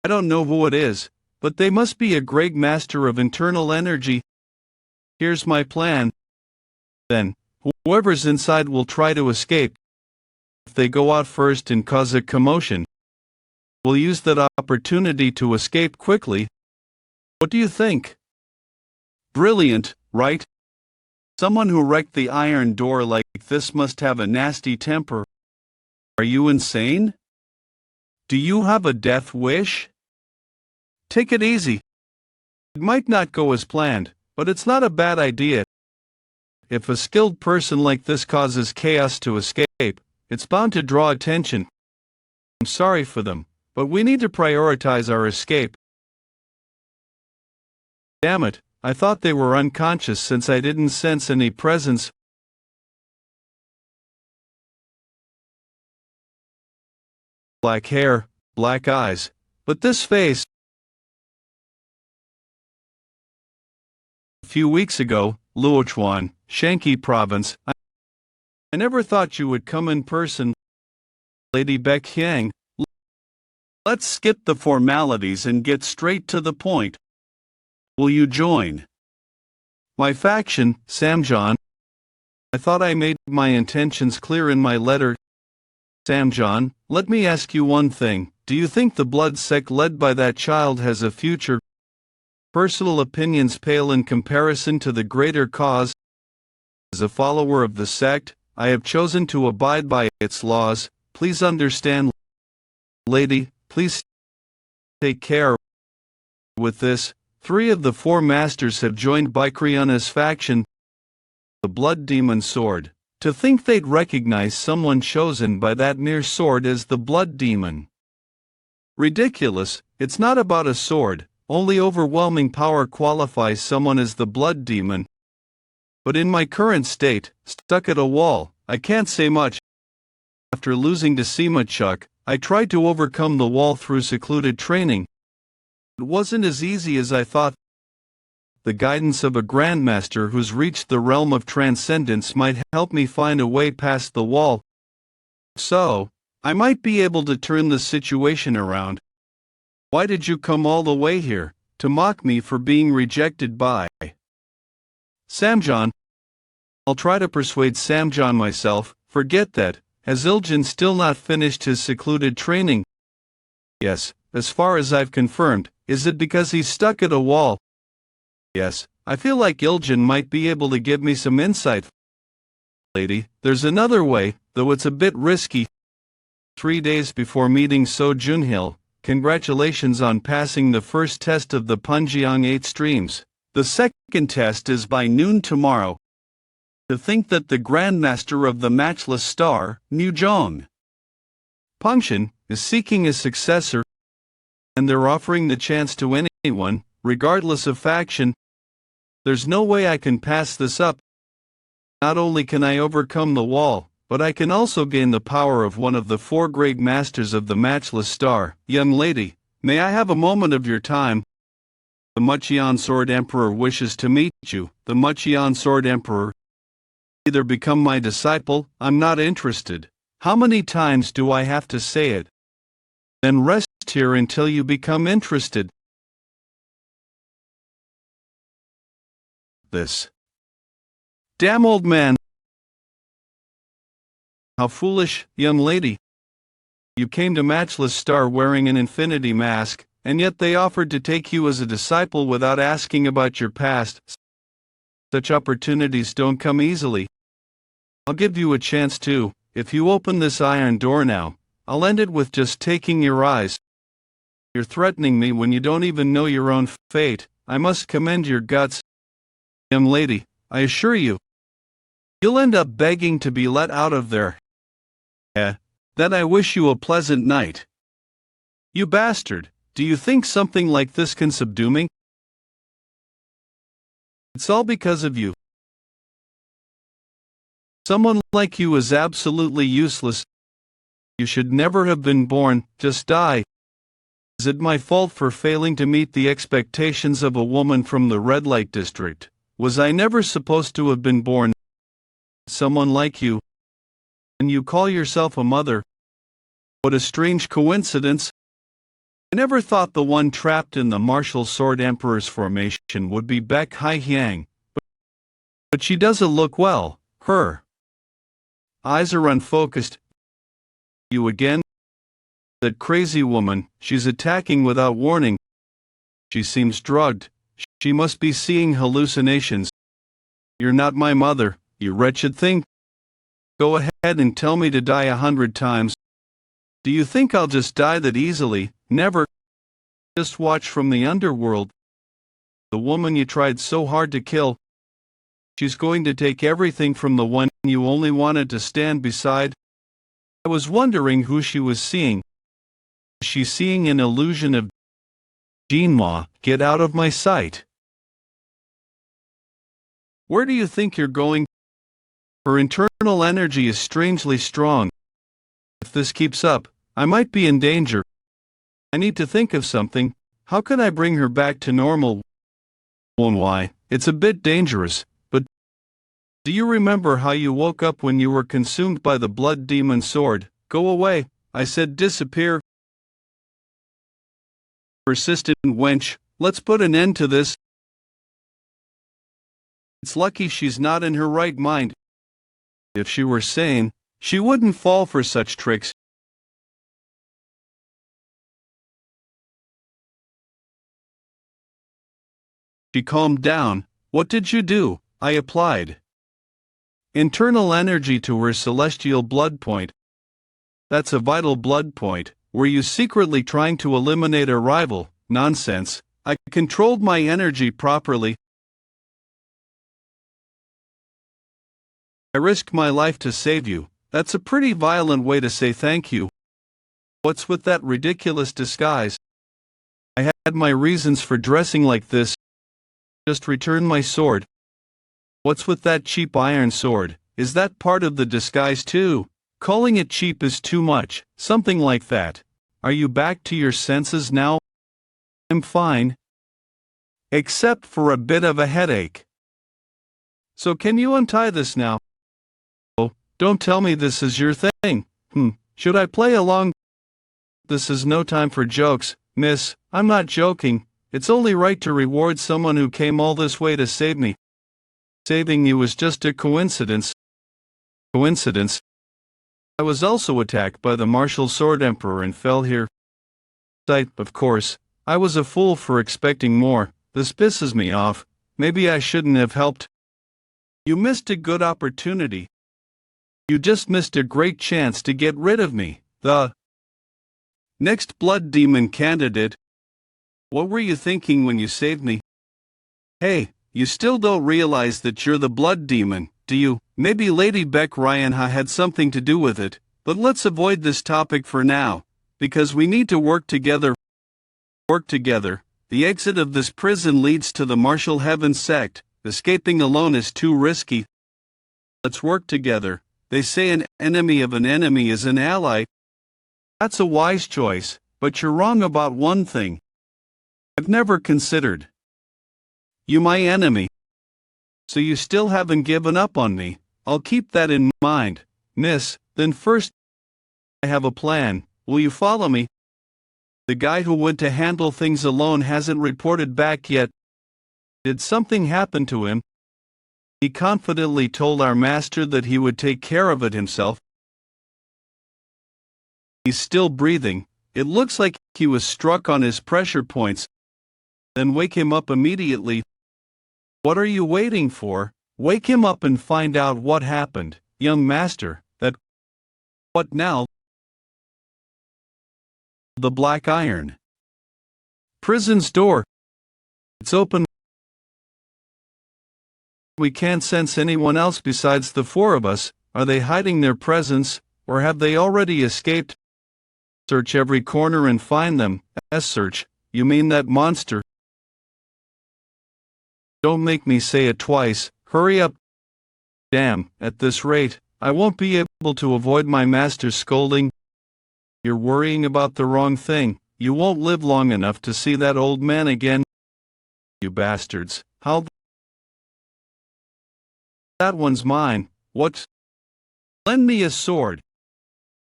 I don't know who it is, but they must be a great master of internal energy. Here's my plan. Then, whoever's inside will try to escape. If they go out first and cause a commotion, we'll use that opportunity to escape quickly. What do you think? Brilliant, right? Someone who wrecked the iron door like this must have a nasty temper. Are you insane? Do you have a death wish? Take it easy. It might not go as planned, but it's not a bad idea. If a skilled person like this causes chaos to escape, it's bound to draw attention. I'm sorry for them, but we need to prioritize our escape. Damn it, I thought they were unconscious since I didn't sense any presence. Black hair, black eyes, but this face. A few weeks ago, Luochuan, Shanxi Province. I never thought you would come in person. Lady Baekhyang. Let's skip the formalities and get straight to the point. Will you join my faction, Samjon? I thought I made my intentions clear in my letter. Samjon, let me ask you one thing. Do you think the blood sect led by that child has a future? Personal opinions pale in comparison to the greater cause. As a follower of the sect, I have chosen to abide by its laws. Please understand, lady, please take care. With this, 3 of the 4 masters have joined Baekryuna's faction, the Blood Demon Sword. To think they'd recognize someone chosen by that mere sword as the Blood Demon. Ridiculous, it's not about a sword, only overwhelming power qualifies someone as the Blood Demon. But in my current state, stuck at a wall, I can't say much. After losing to Simachuk, I tried to overcome the wall through secluded training. It wasn't as easy as I thought. The guidance of a grandmaster who's reached the realm of transcendence might help me find a way past the wall. So, I might be able to turn the situation around. Why did you come all the way here, to mock me for being rejected by Samjon? I'll try to persuade Samjon myself. Forget that. Has Iljan still not finished his secluded training? Yes, as far as I've confirmed. Is it because he's stuck at a wall? Yes, I feel like Iljan might be able to give me some insight. Lady, there's another way, though it's a bit risky. 3 days before meeting So Junhil, congratulations on passing the first test of the Punjiang 8 streams. The second test is by noon tomorrow. To think that the Grandmaster of the Matchless Star, Mujong Punction, is seeking a successor, and they're offering the chance to anyone, regardless of faction. There's no way I can pass this up. Not only can I overcome the wall, but I can also gain the power of one of the 4 great masters of the Matchless Star. Young lady, may I have a moment of your time? The Mucheon Sword Emperor wishes to meet you. The Mucheon Sword Emperor. Either become my disciple, I'm not interested. How many times do I have to say it? Then rest here until you become interested. This damn old man. How foolish, young lady. You came to Matchless Star wearing an infinity mask, and yet they offered to take you as a disciple without asking about your past. Such opportunities don't come easily. I'll give you a chance too. If you open this iron door now, I'll end it with just taking your eyes. You're threatening me when you don't even know your own fate. I must commend your guts. Young lady, I assure you, you'll end up begging to be let out of there. Then I wish you a pleasant night. You bastard, do you think something like this can subdue me? It's all because of you. Someone like you is absolutely useless. You should never have been born, just die. Is it my fault for failing to meet the expectations of a woman from the red light district? Was I never supposed to have been born? Someone like you. And you call yourself a mother. What a strange coincidence. I never thought the one trapped in the Martial Sword Emperor's formation would be Baekhyang. But she doesn't look well, her eyes are unfocused. You again? That crazy woman, she's attacking without warning. She seems drugged. She must be seeing hallucinations. You're not my mother, you wretched thing. Go ahead and tell me to die 100 times. Do you think I'll just die that easily? Never. Just watch from the underworld. The woman you tried so hard to kill. She's going to take everything from the one you only wanted to stand beside. I was wondering who she was seeing. she seeing an illusion of Jinma? Get out of my sight. Where do you think you're going? Her internal energy is strangely strong. If this keeps up, I might be in danger. I need to think of something. How can I bring her back to normal? Woon-Hwi, it's a bit dangerous, but do you remember how you woke up when you were consumed by the blood demon sword? Go away, I said, disappear. Persistent wench, let's put an end to this. It's lucky she's not in her right mind. If she were sane, she wouldn't fall for such tricks. She calmed down. What did you do? I applied internal energy to her celestial blood point. That's a vital blood point. Were you secretly trying to eliminate a rival? Nonsense. I controlled my energy properly. I risked my life to save you. That's a pretty violent way to say thank you. What's with that ridiculous disguise? I had my reasons for dressing like this. Just return my sword. What's with that cheap iron sword? Is that part of the disguise too? Calling it cheap is too much. Something like that. Are you back to your senses now? I'm fine. Except for a bit of a headache. So can you untie this now? Oh, don't tell me this is your thing. Should I play along? This is no time for jokes, miss. I'm not joking. It's only right to reward someone who came all this way to save me. Saving you was just a coincidence. Coincidence? I was also attacked by the martial sword emperor and fell here. Of course, I was a fool for expecting more. This pisses me off. Maybe I shouldn't have helped. You missed a good opportunity. You just missed a great chance to get rid of me, the next blood demon candidate. What were you thinking when you saved me? Hey, you still don't realize that you're the blood demon, do you? Maybe Lady Beck Ryanha had something to do with it, but let's avoid this topic for now, because we need to work together. Work together. The exit of this prison leads to the Martial Heaven sect. Escaping alone is too risky. Let's work together. They say an enemy of an enemy is an ally. That's a wise choice, but you're wrong about one thing. I've never considered you my enemy. So you still haven't given up on me. I'll keep that in mind, miss. Then first, I have a plan. Will you follow me? The guy who went to handle things alone hasn't reported back yet. Did something happen to him? He confidently told our master that he would take care of it himself. He's still breathing. It looks like he was struck on his pressure points. Then wake him up immediately. What are you waiting for? Wake him up and find out what happened, young master. That. What now? The black iron. Prison's door. It's open. We can't sense anyone else besides the four of us. Are they hiding their presence, or have they already escaped? Search every corner and find them. Search. You mean that monster? Don't make me say it twice. Hurry up. Damn, at this rate, I won't be able to avoid my master's scolding. You're worrying about the wrong thing. You won't live long enough to see that old man again. You bastards. How? That one's mine. What? Lend me a sword.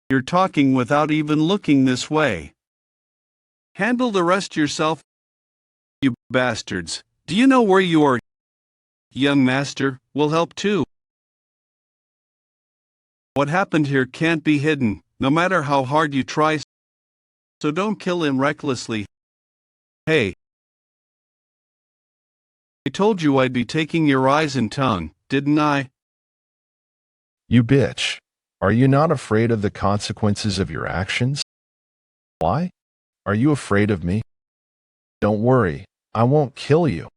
You're talking without even looking this way. Handle the rest yourself. You bastards. Do you know where you are? Young master, will help too. What happened here can't be hidden, no matter how hard you try. So don't kill him recklessly. Hey. I told you I'd be taking your eyes and tongue, didn't I? You bitch. Are you not afraid of the consequences of your actions? Why? Are you afraid of me? Don't worry, I won't kill you.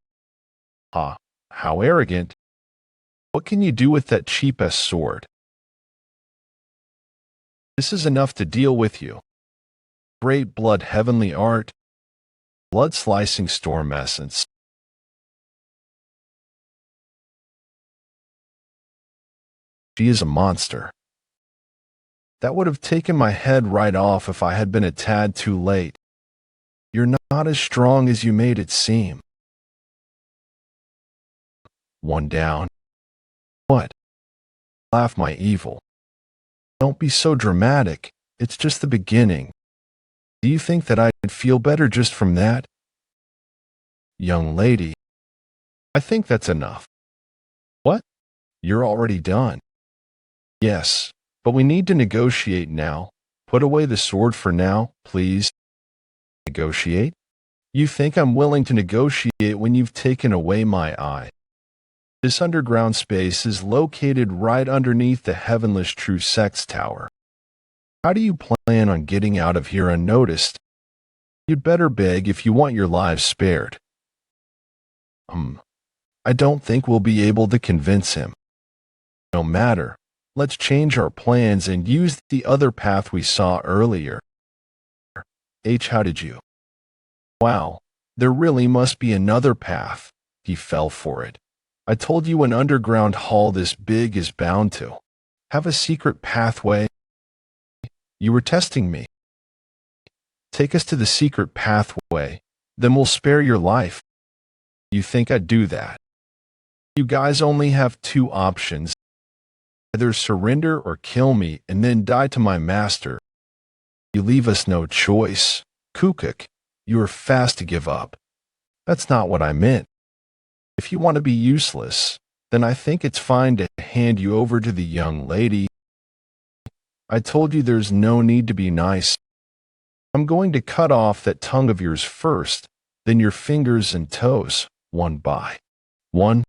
Ah, how arrogant. What can you do with that cheap-ass sword? This is enough to deal with you. great blood heavenly art, blood-slicing storm essence. She is a monster. That would have taken my head right off if I had been a tad too late. You're not as strong as you made it seem. One down. What? Laugh my evil. Don't be so dramatic. It's just the beginning. Do you think that I'd feel better just from that? Young lady, I think that's enough. What? You're already done. Yes, but we need to negotiate now. Put away the sword for now, please. Negotiate? You think I'm willing to negotiate when you've taken away my eye? This underground space is located right underneath the Heavenless True Sex Tower. How do you plan on getting out of here unnoticed? You'd better beg if you want your lives spared. I don't think we'll be able to convince him. No matter. Let's change our plans and use the other path we saw earlier. How did you? Wow, there really must be another path. He fell for it. I told you an underground hall this big is bound to have a secret pathway. You were testing me. Take us to the secret pathway, then we'll spare your life. You think I'd do that? You guys only have two options. Either surrender or kill me and then die to my master. You leave us no choice. Kukuk, you are fast to give up. That's not what I meant. If you want to be useless, then I think it's fine to hand you over to the young lady. I told you there's no need to be nice. I'm going to cut off that tongue of yours first, then your fingers and toes, one by one.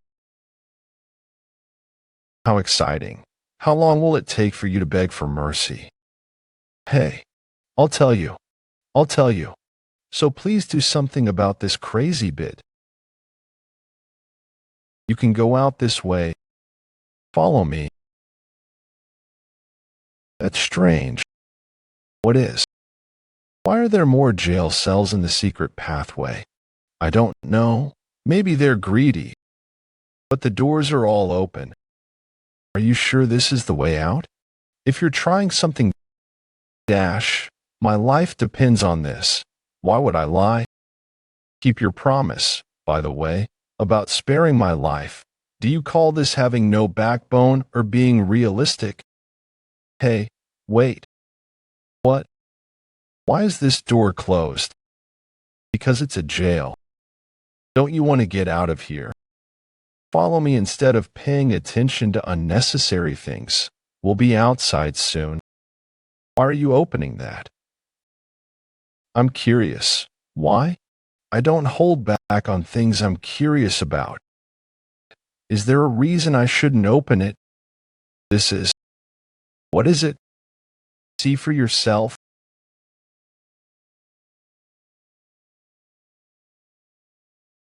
How exciting. How long will it take for you to beg for mercy? Hey, I'll tell you. So please do something about this crazy bit. You can go out this way. Follow me. That's strange. What is? Why are there more jail cells in the secret pathway? I don't know. Maybe they're greedy. But the doors are all open. Are you sure this is the way out? If you're trying something, my life depends on this. Why would I lie? Keep your promise, by the way, about sparing my life. Do you call this having no backbone or being realistic? Hey, wait. What? Why is this door closed? Because it's a jail. Don't you want to get out of here? Follow me instead of paying attention to unnecessary things. We'll be outside soon. Why are you opening that? I'm curious. Why? I don't hold back on things I'm curious about. Is there a reason I shouldn't open it? What is it? See for yourself.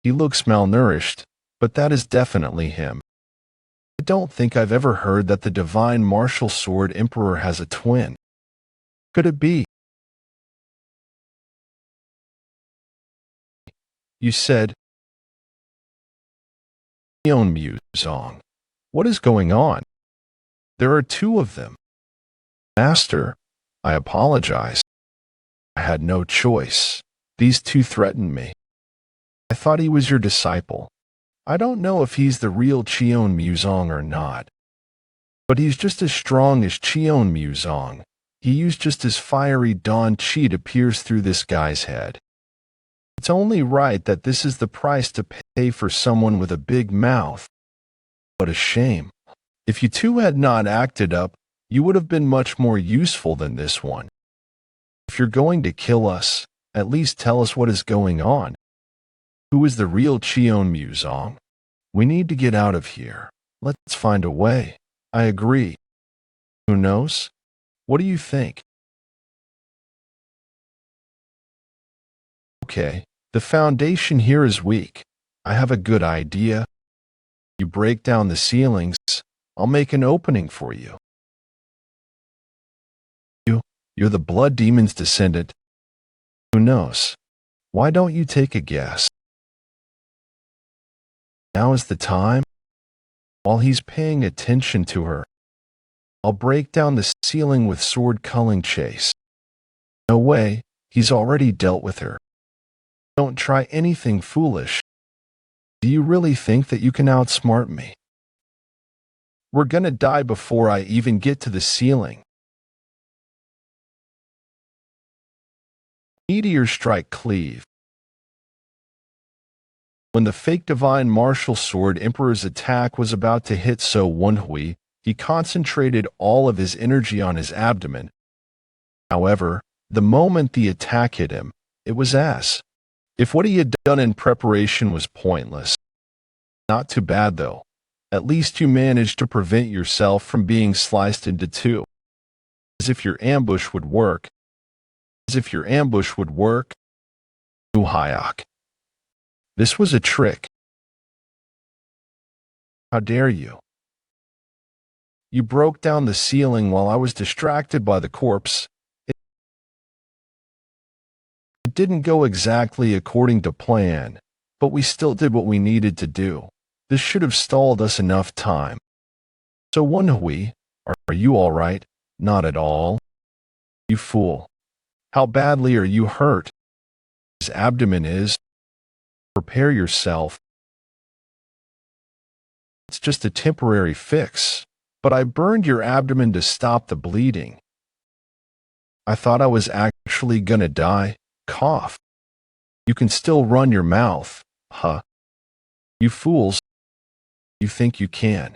He looks malnourished, but that is definitely him. I don't think I've ever heard that the divine martial sword emperor has a twin. Could it be? You said, Moyong. What is going on? There are two of them. Master, I apologize. I had no choice. These two threatened me. I thought he was your disciple. I don't know if he's the real Moyong or not. But he's just as strong as Moyong. He used just as fiery dawn chi to pierce through this guy's head. It's only right that this is the price to pay for someone with a big mouth. What a shame. If you two had not acted up, you would have been much more useful than this one. If you're going to kill us, at least tell us what is going on. Who is the real Moyong? We need to get out of here. Let's find a way. I agree. Who knows? What do you think? Okay, the foundation here is weak. I have a good idea. You break down the ceilings, I'll make an opening for you. You're the blood demon's descendant. Who knows? Why don't you take a guess? Now is the time. While he's paying attention to her, I'll break down the ceiling with sword culling chase. No way, he's already dealt with her. Don't try anything foolish. Do you really think that you can outsmart me? We're gonna die before I even get to the ceiling. Meteor strike cleave. When the fake divine martial sword Emperor's attack was about to hit Woon-Hwi, he concentrated all of his energy on his abdomen. However, the moment the attack hit him, it was as if what he had done in preparation was pointless. Not too bad though. At least you managed to prevent yourself from being sliced into two. As if your ambush would work. As if your ambush would work. Woon-Hwi. This was a trick. How dare you? You broke down the ceiling while I was distracted by the corpse. It didn't go exactly according to plan, but we still did what we needed to do. This should have stalled us enough time. So Woon-Hwi, are you all right? Not at all. You fool. How badly are you hurt? His abdomen is. Prepare yourself. It's just a temporary fix, but I burned your abdomen to stop the bleeding. I thought I was actually gonna die. Cough. You can still run your mouth, huh? You fools. You think you can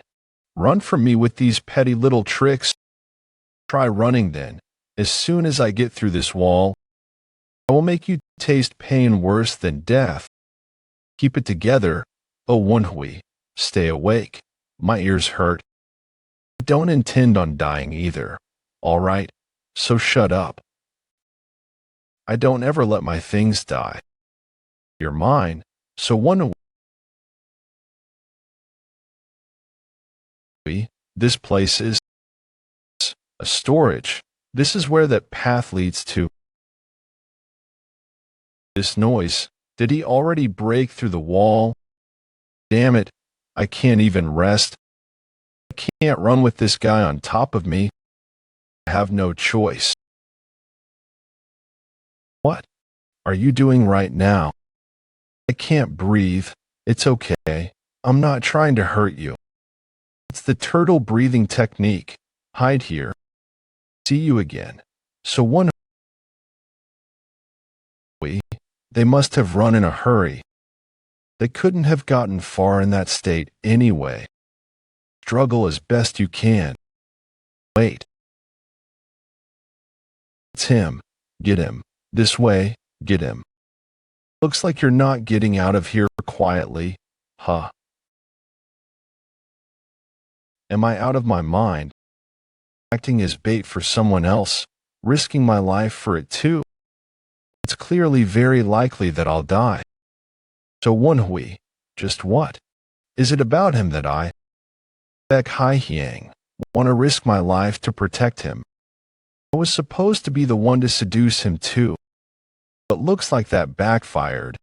run from me with these petty little tricks? Try running then. As soon as I get through this wall, I will make you taste pain worse than death. Keep it together, oh Woon-Hwi. Stay awake. My ears hurt. I don't intend on dying either. All right, so shut up. I don't ever let my things die. You're mine, so Woon-Hwi. This place is a storage. This is where that path leads to. This noise. Did he already break through the wall? Damn it, I can't even rest. I can't run with this guy on top of me. I have no choice. What are you doing right now? I can't breathe. It's okay. I'm not trying to hurt you. It's the turtle breathing technique. Hide here. See you again. So Woon-Hwi. They must have run in a hurry. They couldn't have gotten far in that state anyway. Struggle as best you can. Wait. It's him. Get him. This way, get him. Looks like you're not getting out of here quietly, huh? Am I out of my mind? Acting as bait for someone else, risking my life for it too? It's clearly very likely that I'll die. So Woon-Hwi, just what? Is it about him that I, Baek Hai-hyang, want to risk my life to protect him? I was supposed to be the one to seduce him too, but looks like that backfired.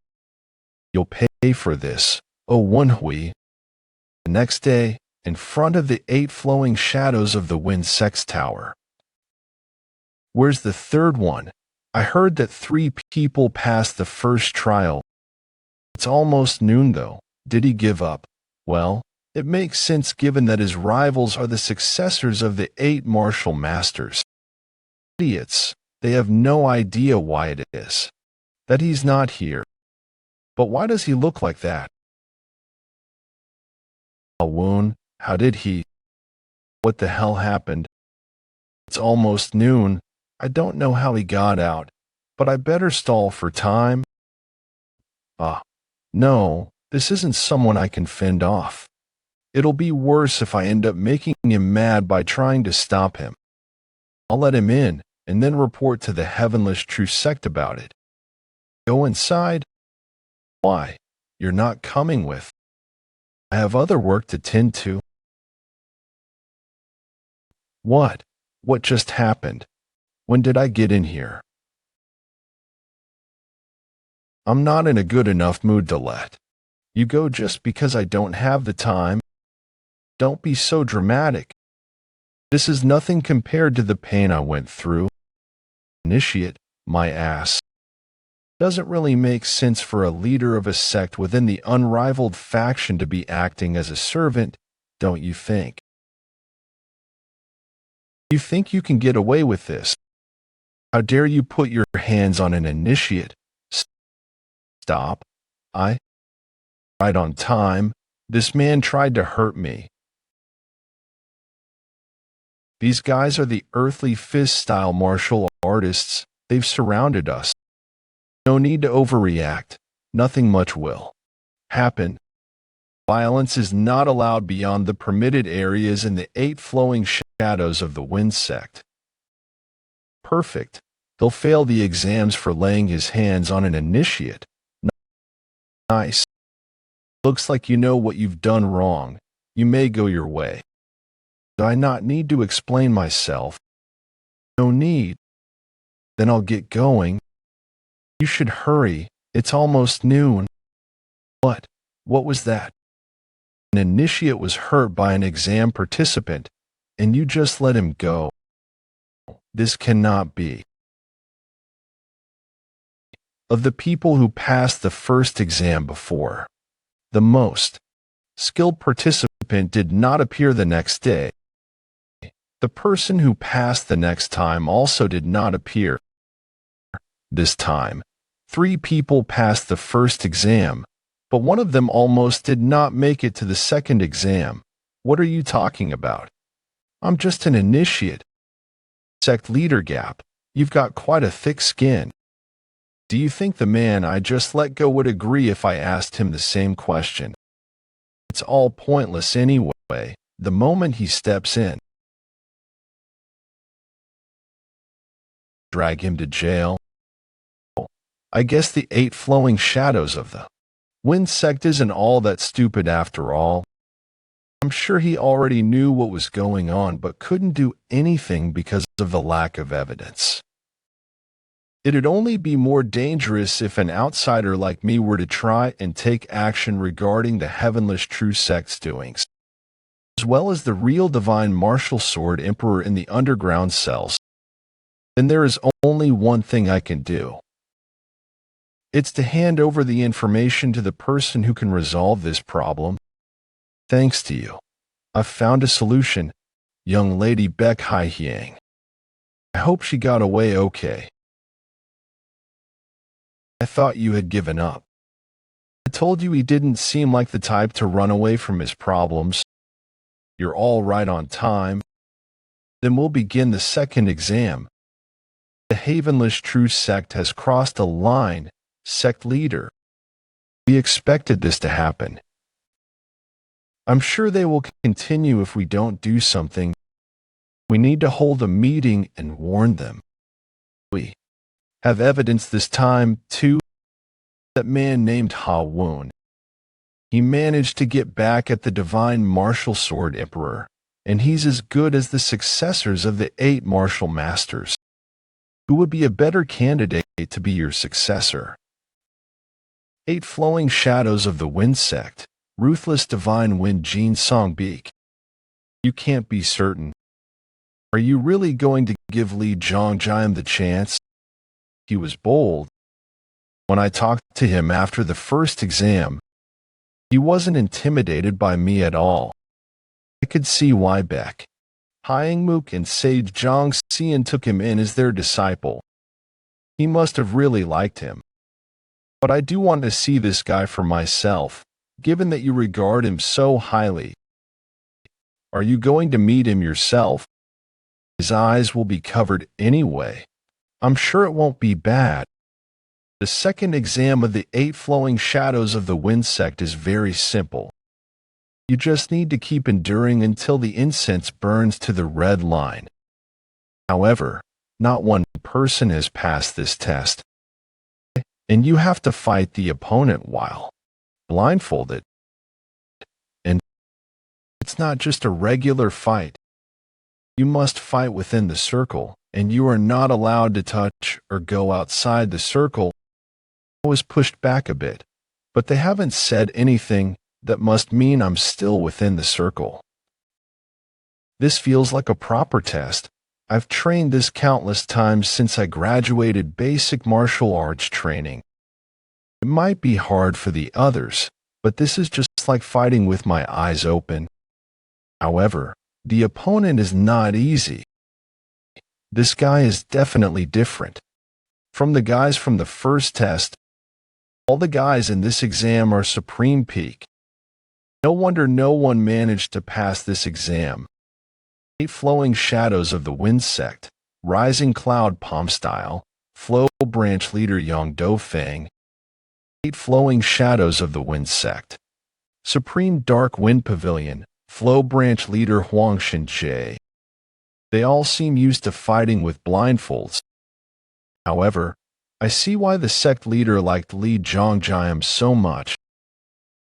You'll pay for this, oh Woon-Hwi. The next day, in front of the 8 flowing shadows of the Wind Sex Tower. Where's the third one? I heard that 3 people passed the first trial. It's almost noon though. Did he give up? Well, it makes sense given that his rivals are the successors of the 8 martial masters. Idiots. They have no idea why it is that he's not here. But why does he look like that? Woon, how did he? What the hell happened? It's almost noon. I don't know how he got out, but I better stall for time. No, this isn't someone I can fend off. It'll be worse if I end up making him mad by trying to stop him. I'll let him in and then report to the Heavenless True Sect about it. Go inside? Why? You're not coming with. I have other work to tend to. What? What just happened? When did I get in here? I'm not in a good enough mood to let you go just because I don't have the time. Don't be so dramatic. This is nothing compared to the pain I went through. Initiate, my ass. Doesn't really make sense for a leader of a sect within the unrivaled faction to be acting as a servant, don't you think? You think you can get away with this? How dare you put your hands on an initiate? Stop. Right on time. This man tried to hurt me. These guys are the earthly fist-style martial artists. They've surrounded us. No need to overreact. Nothing much will happen. Violence is not allowed beyond the permitted areas in the 8 flowing shadows of the Wind sect. Perfect. They'll fail the exams for laying his hands on an initiate. Nice. Looks like you know what you've done wrong. You may go your way. Do I not need to explain myself? No need. Then I'll get going. You should hurry. It's almost noon. What? What was that? An initiate was hurt by an exam participant, and you just let him go. This cannot be. Of the people who passed the first exam before, the most skilled participant did not appear the next day. The person who passed the next time also did not appear. This time, 3 people passed the first exam, but one of them almost did not make it to the second exam. What are you talking about? I'm just an initiate. Sect leader gap. You've got quite a thick skin. Do you think the man I just let go would agree if I asked him the same question? It's all pointless anyway, the moment he steps in. Drag him to jail. I guess the 8 flowing shadows of the Wind sect isn't all that stupid after all. I'm sure he already knew what was going on but couldn't do anything because of the lack of evidence. It'd only be more dangerous if an outsider like me were to try and take action regarding the Heavenless True Sect's doings, as well as the real Divine Martial Sword Emperor in the underground cells. Then there is only one thing I can do. It's to hand over the information to the person who can resolve this problem. Thanks to you, I've found a solution, young lady Beck Hai-Hyang. I hope she got away okay. I thought you had given up. I told you he didn't seem like the type to run away from his problems. You're all right on time. Then we'll begin the second exam. The Havenless True Sect has crossed a line, sect leader. We expected this to happen. I'm sure they will continue if we don't do something. We need to hold a meeting and warn them. We have evidence this time, too. That man named Ha-Woon. He managed to get back at the Divine Martial Sword Emperor, and he's as good as the successors of the 8 martial masters. Who would be a better candidate to be your successor? 8 flowing shadows of the Wind sect, ruthless Divine Wind Jin Songbeek. You can't be certain. Are you really going to give Li Zhongjian the chance? He was bold. When I talked to him after the first exam, he wasn't intimidated by me at all. I could see why Beck Hyangmook and Sage Zhongxian took him in as their disciple. He must have really liked him. But I do want to see this guy for myself, given that you regard him so highly. Are you going to meet him yourself? His eyes will be covered anyway. I'm sure it won't be bad. The second exam of the 8 flowing shadows of the Wind sect is very simple. You just need to keep enduring until the incense burns to the red line. However, not one person has passed this test, and you have to fight the opponent while blindfolded. And it's not just a regular fight. You must fight within the circle, and you are not allowed to touch or go outside the circle. was pushed back a bit, but they haven't said anything that must mean I'm still within the circle. This feels like a proper test. I've trained this countless times since I graduated basic martial arts training. It might be hard for the others, but this is just like fighting with my eyes open. However, the opponent is not easy. This guy is definitely different. From the guys from the first test, all the guys in this exam are supreme peak. No wonder no one managed to pass this exam. 8 flowing shadows of the wind sect, rising cloud palm style, flow branch leader Yang Dofang. 8 flowing shadows of the wind sect. Supreme dark wind pavilion, flow branch leader Huang Shinjie. They all seem used to fighting with blindfolds. However, I see why the sect leader liked Li Zhongjiam so much.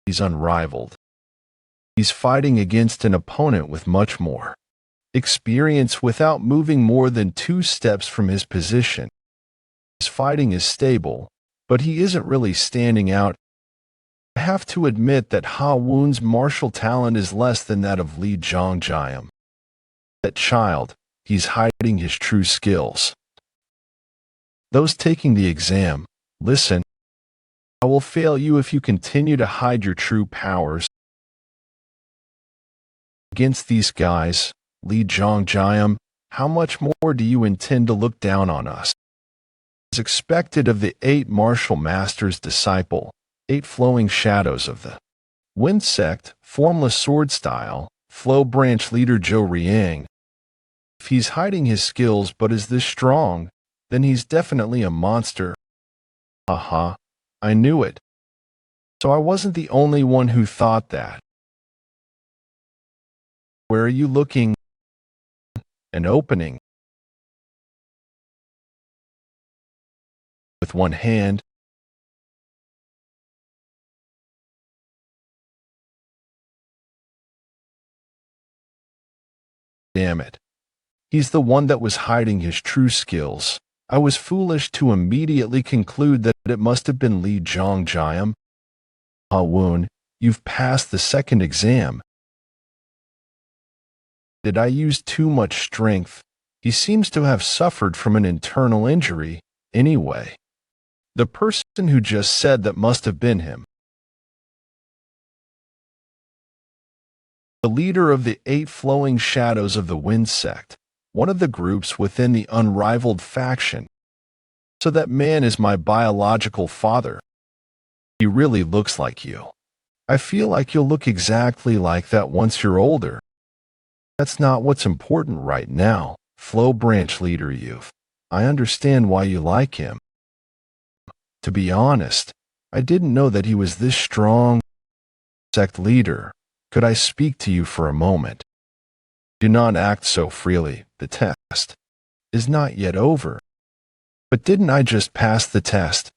He's unrivaled. He's fighting against an opponent with much more experience without moving more than 2 steps from his position. His fighting is stable, but he isn't really standing out. I have to admit that Ha Woon's martial talent is less than that of Li Zhongjiam. That child, he's hiding his true skills. Those taking the exam, listen. I will fail you if you continue to hide your true powers. Against these guys, Li Zhongjiam, how much more do you intend to look down on us? As expected of the 8 martial masters' disciple, 8 flowing shadows of the wind sect, formless sword style, flow branch leader Zhou Riang. If he's hiding his skills but is this strong, then he's definitely a monster. Haha, I knew it. So I wasn't the only one who thought that. Where are you looking? An opening. With one hand. Damn it. He's the one that was hiding his true skills. I was foolish to immediately conclude that it must have been Li Zhongjiam. Ha Woon, you've passed the second exam. Did I use too much strength? He seems to have suffered from an internal injury, anyway. The person who just said that must have been him. The leader of the 8 flowing shadows of the wind sect, one of the groups within the unrivaled faction. So that man is my biological father. He really looks like you. I feel like you'll look exactly like that once you're older. That's not what's important right now, flow branch leader youth. I understand why you like him. To be honest, I didn't know that he was this strong. Sect leader, could I speak to you for a moment? Do not act so freely. The test is not yet over. But didn't I just pass the test?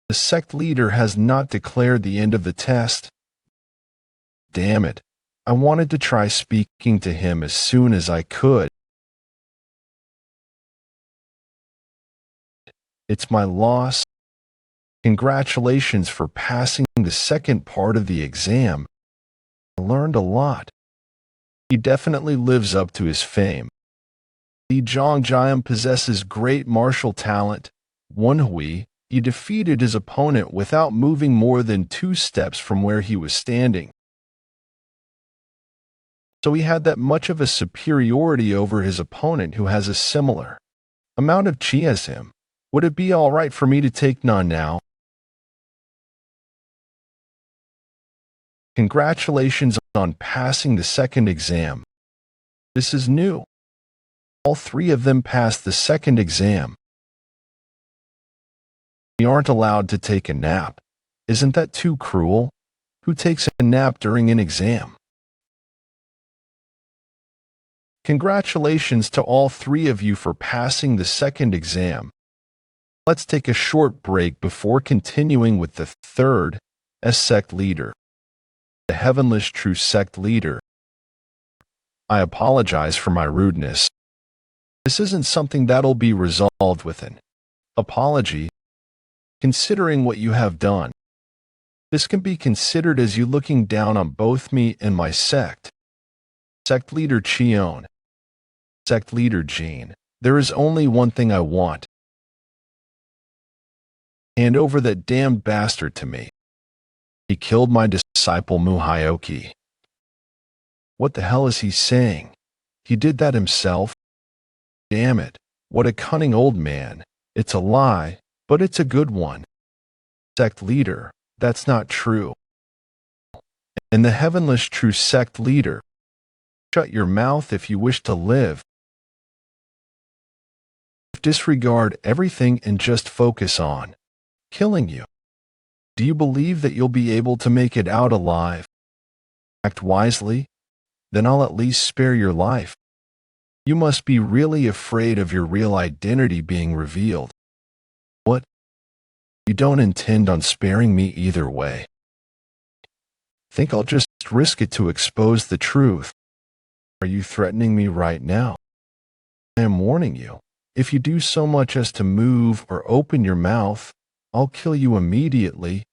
The sect leader has not declared the end of the test. Damn it. I wanted to try speaking to him as soon as I could. It's my loss. Congratulations for passing the second part of the exam. I learned a lot. He definitely lives up to his fame. Li Zhongjiam possesses great martial talent. Woon-Hwi, he defeated his opponent without moving more than 2 steps from where he was standing. So he had that much of a superiority over his opponent who has a similar amount of chi as him. Would it be all right for me to take none now? Congratulations on passing the second exam. This is new. All 3 of them passed the second exam. We aren't allowed to take a nap. Isn't that too cruel? Who takes a nap during an exam? Congratulations to all 3 of you for passing the second exam. Let's take a short break before continuing with the third sect leader. The Heavenless True Sect Leader. I apologize for my rudeness. This isn't something that'll be resolved with an apology. considering what you have done. This can be considered as you looking down on both me and my sect. Sect leader Cheon. Sect leader Jean. There is only one thing I want. Hand over that damned bastard to me. He killed my disciple Muhyoki. What the hell is he saying? He did that himself? Damn it, what a cunning old man. It's a lie, but it's a good one. Sect leader, that's not true. And the heavenless true sect leader, shut your mouth if you wish to live. Disregard everything and just focus on killing you. Do you believe that you'll be able to make it out alive? Act wisely, then I'll at least spare your life. You must be really afraid of your real identity being revealed. What? You don't intend on sparing me either way. Think I'll just risk it to expose the truth. Are you threatening me right now? I am warning you. If you do so much as to move or open your mouth, I'll kill you immediately.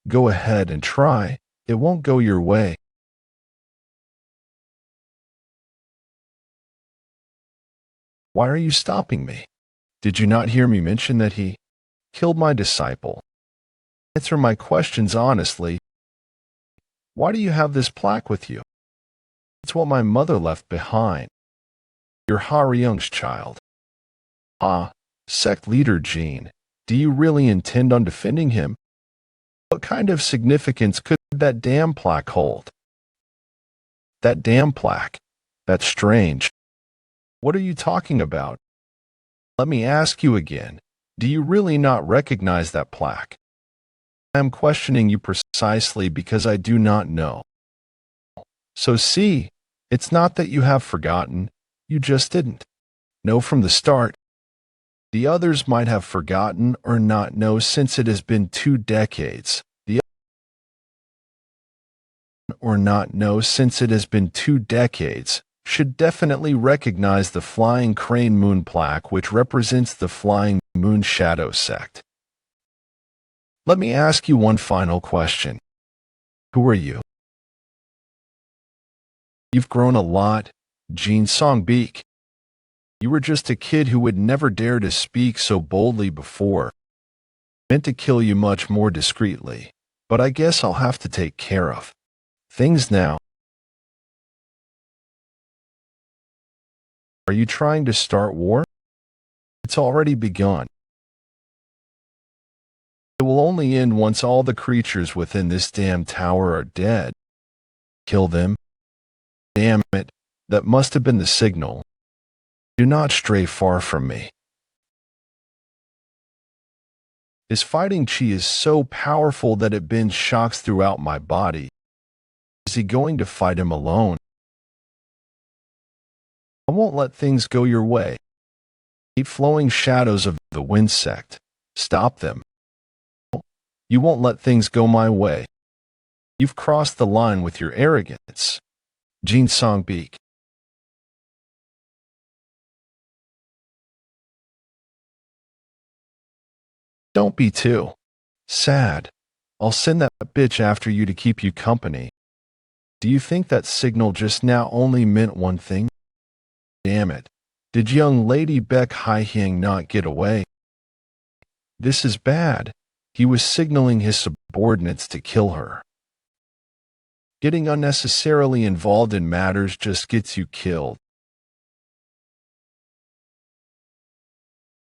Go ahead and try. It won't go your way. Why are you stopping me? Did you not hear me mention that he killed my disciple? Answer my questions honestly. Why do you have this plaque with you? It's what my mother left behind. You're Haryung's child. Ah, sect leader Jean, do you really intend on defending him? What kind of significance could that damn plaque hold? That damn plaque? That's strange. What are you talking about? Let me ask you again. Do you really not recognize that plaque? I am questioning you precisely because I do not know. So see, it's not that you have forgotten, you just didn't know from the start. The others might have forgotten or not know since it has been 2 decades. Should definitely recognize the Flying Crane Moon plaque, which represents the Flying Moon Shadow sect. Let me ask you one final question. Who are you? You've grown a lot, Jean Songbeek. You were just a kid who would never dare to speak so boldly before. Meant to kill you much more discreetly, but I guess I'll have to take care of things now. Are you trying to start war? It's already begun. It will only end once all the creatures within this damn tower are dead. Kill them. Damn it, that must have been the signal. Do not stray far from me. His fighting chi is so powerful that it bends shocks throughout my body. Is he going to fight him alone? I won't let things go your way. Keep flowing shadows of the wind sect. Stop them. You won't let things go my way. You've crossed the line with your arrogance. Jean Songbeek. Don't be too sad. I'll send that bitch after you to keep you company. Do you think that signal just now only meant one thing? Damn it. Did young Lady Beck Haihyang not get away? This is bad. He was signaling his subordinates to kill her. Getting unnecessarily involved in matters just gets you killed.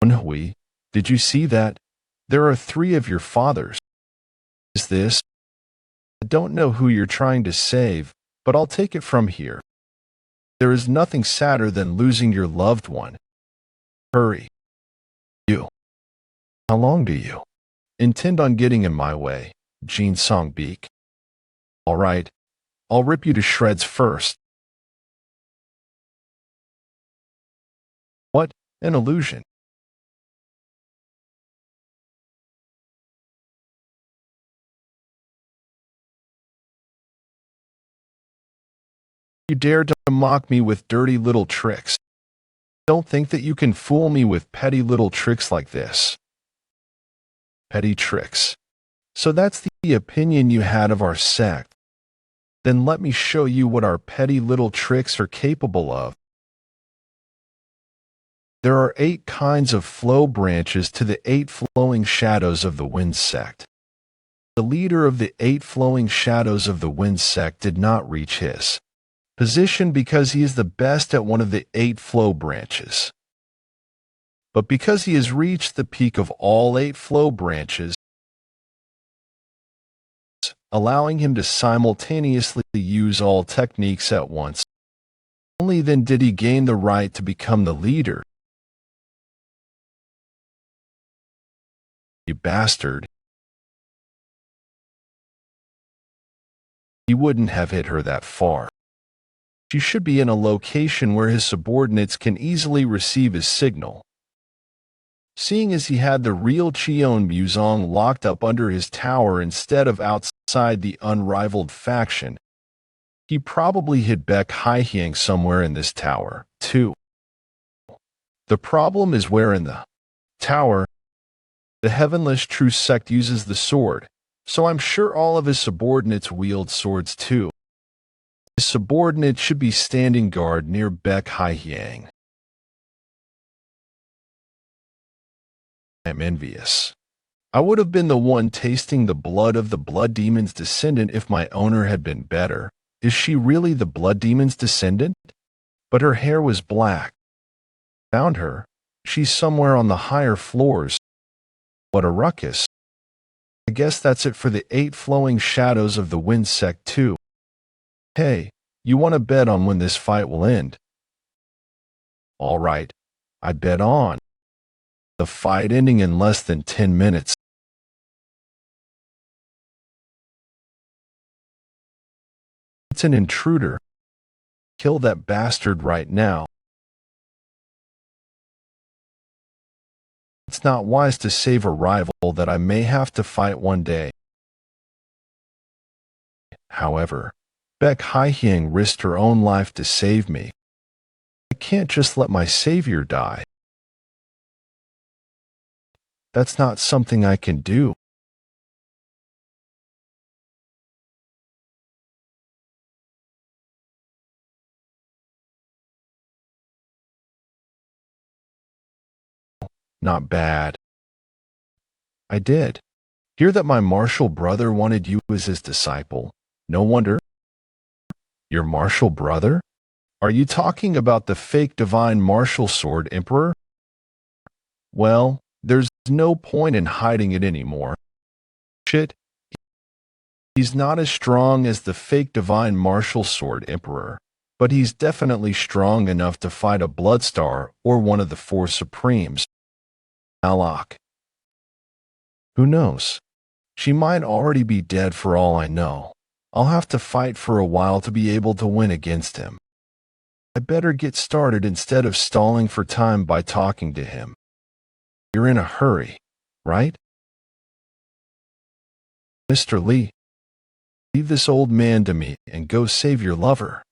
Woon-Hwi, did you see that? There are 3 of your fathers. Is this? I don't know who you're trying to save, but I'll take it from here. There is nothing sadder than losing your loved one. Hurry. You. How long do you intend on getting in my way, Jean Songbeek? All right, I'll rip you to shreds first. What an illusion. You dare to mock me with dirty little tricks. Don't think that you can fool me with petty little tricks like this. Petty tricks. So that's the opinion you had of our sect. Then let me show you what our petty little tricks are capable of. There are 8 kinds of flow branches to the 8 flowing shadows of the wind sect. The leader of the 8 flowing shadows of the wind sect did not reach his position because he is the best at one of the 8 flow branches. But because he has reached the peak of all 8 flow branches, allowing him to simultaneously use all techniques at once, only then did he gain the right to become the leader. You bastard. He wouldn't have hit her that far. She should be in a location where his subordinates can easily receive his signal. Seeing as he had the real Cheon Muzong locked up under his tower instead of outside the unrivaled faction, he probably hid Baek Haihyang somewhere in this tower, too. The problem is where in the tower, the Heavenless True Sect uses the sword, so I'm sure all of his subordinates wield swords too. His subordinate should be standing guard near Baek Haihyang. I'm envious. I would have been the one tasting the blood of the Blood Demon's descendant if my owner had been better. Is she really the Blood Demon's descendant? But her hair was black. Found her. She's somewhere on the higher floors. What a ruckus. I guess that's it for the 8 flowing shadows of the wind sect too. Hey, you want to bet on when this fight will end? All right, I bet on the fight ending in less than 10 minutes. It's an intruder. Kill that bastard right now. It's not wise to save a rival that I may have to fight one day. However, Baek Haihyang risked her own life to save me. I can't just let my savior die. That's not something I can do. Not bad. I did. Hear that my martial brother wanted you as his disciple. No wonder. Your martial brother? Are you talking about the fake divine martial sword emperor? Well, there's no point in hiding it anymore. Shit. He's not as strong as the fake divine martial sword emperor, but he's definitely strong enough to fight a Bloodstar or one of the 4 Supremes. Alok. Who knows? She might already be dead for all I know. I'll have to fight for a while to be able to win against him. I better get started instead of stalling for time by talking to him. You're in a hurry, right? Mr. Lee, leave this old man to me and go save your lover.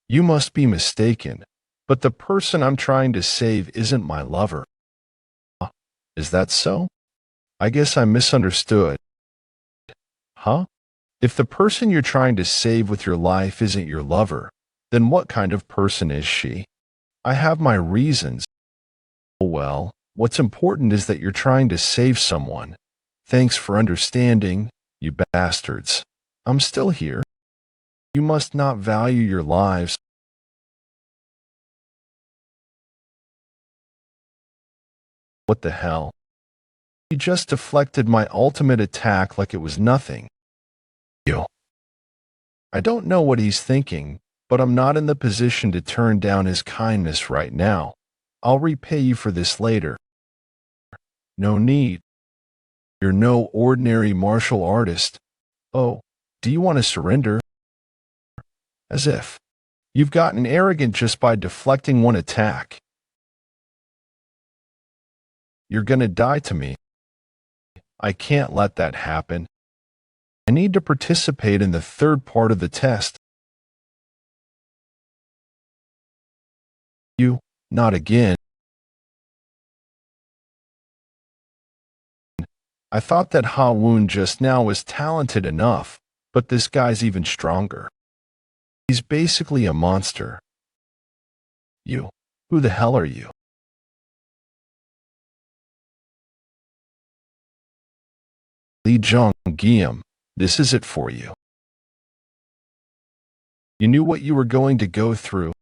You must be mistaken, but the person I'm trying to save isn't my lover. Is that so? I guess I misunderstood. Huh? If the person you're trying to save with your life isn't your lover, then what kind of person is she? I have my reasons. Well, what's important is that you're trying to save someone. Thanks for understanding, you bastards. I'm still here. You must not value your lives. What the hell? He just deflected my ultimate attack like it was nothing. I don't know what he's thinking, but I'm not in the position to turn down his kindness right now. I'll repay you for this later. No need. You're no ordinary martial artist. Oh, do you want to surrender? As if. You've gotten arrogant just by deflecting one attack. You're gonna die to me. I can't let that happen. I need to participate in the 3rd part of the test. You, not again. I thought that Ha Woon just now was talented enough, but this guy's even stronger. He's basically a monster. You. Who the hell are you? Li Zhong Guillaume, this is it for you. You knew what you were going to go through.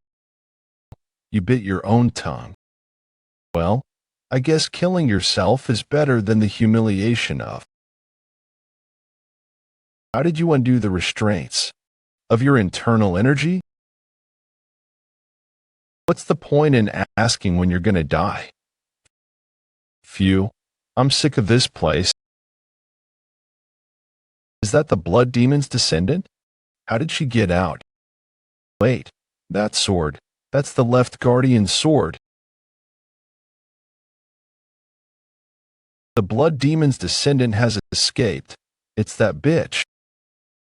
You bit your own tongue. Well, I guess killing yourself is better than the humiliation of. How did you undo the restraints of your internal energy? What's the point in asking when you're gonna die? Phew, I'm sick of this place. Is that the blood demon's descendant? How did she get out? Wait, that sword, that's the left guardian's sword. The blood demon's descendant has escaped. It's that bitch.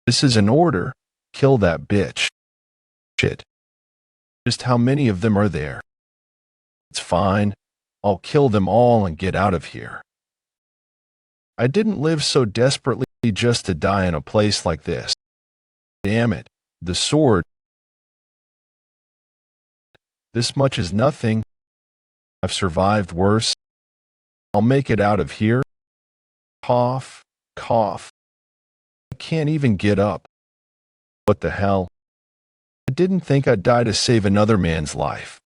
This is an order. Kill that bitch. Shit. Just how many of them are there? It's fine. I'll kill them all and get out of here. I didn't live so desperately just to die in a place like this. Damn it. The sword. This much is nothing. I've survived worse. I'll make it out of here. Cough, cough. I can't even get up. What the hell? I didn't think I'd die to save another man's life.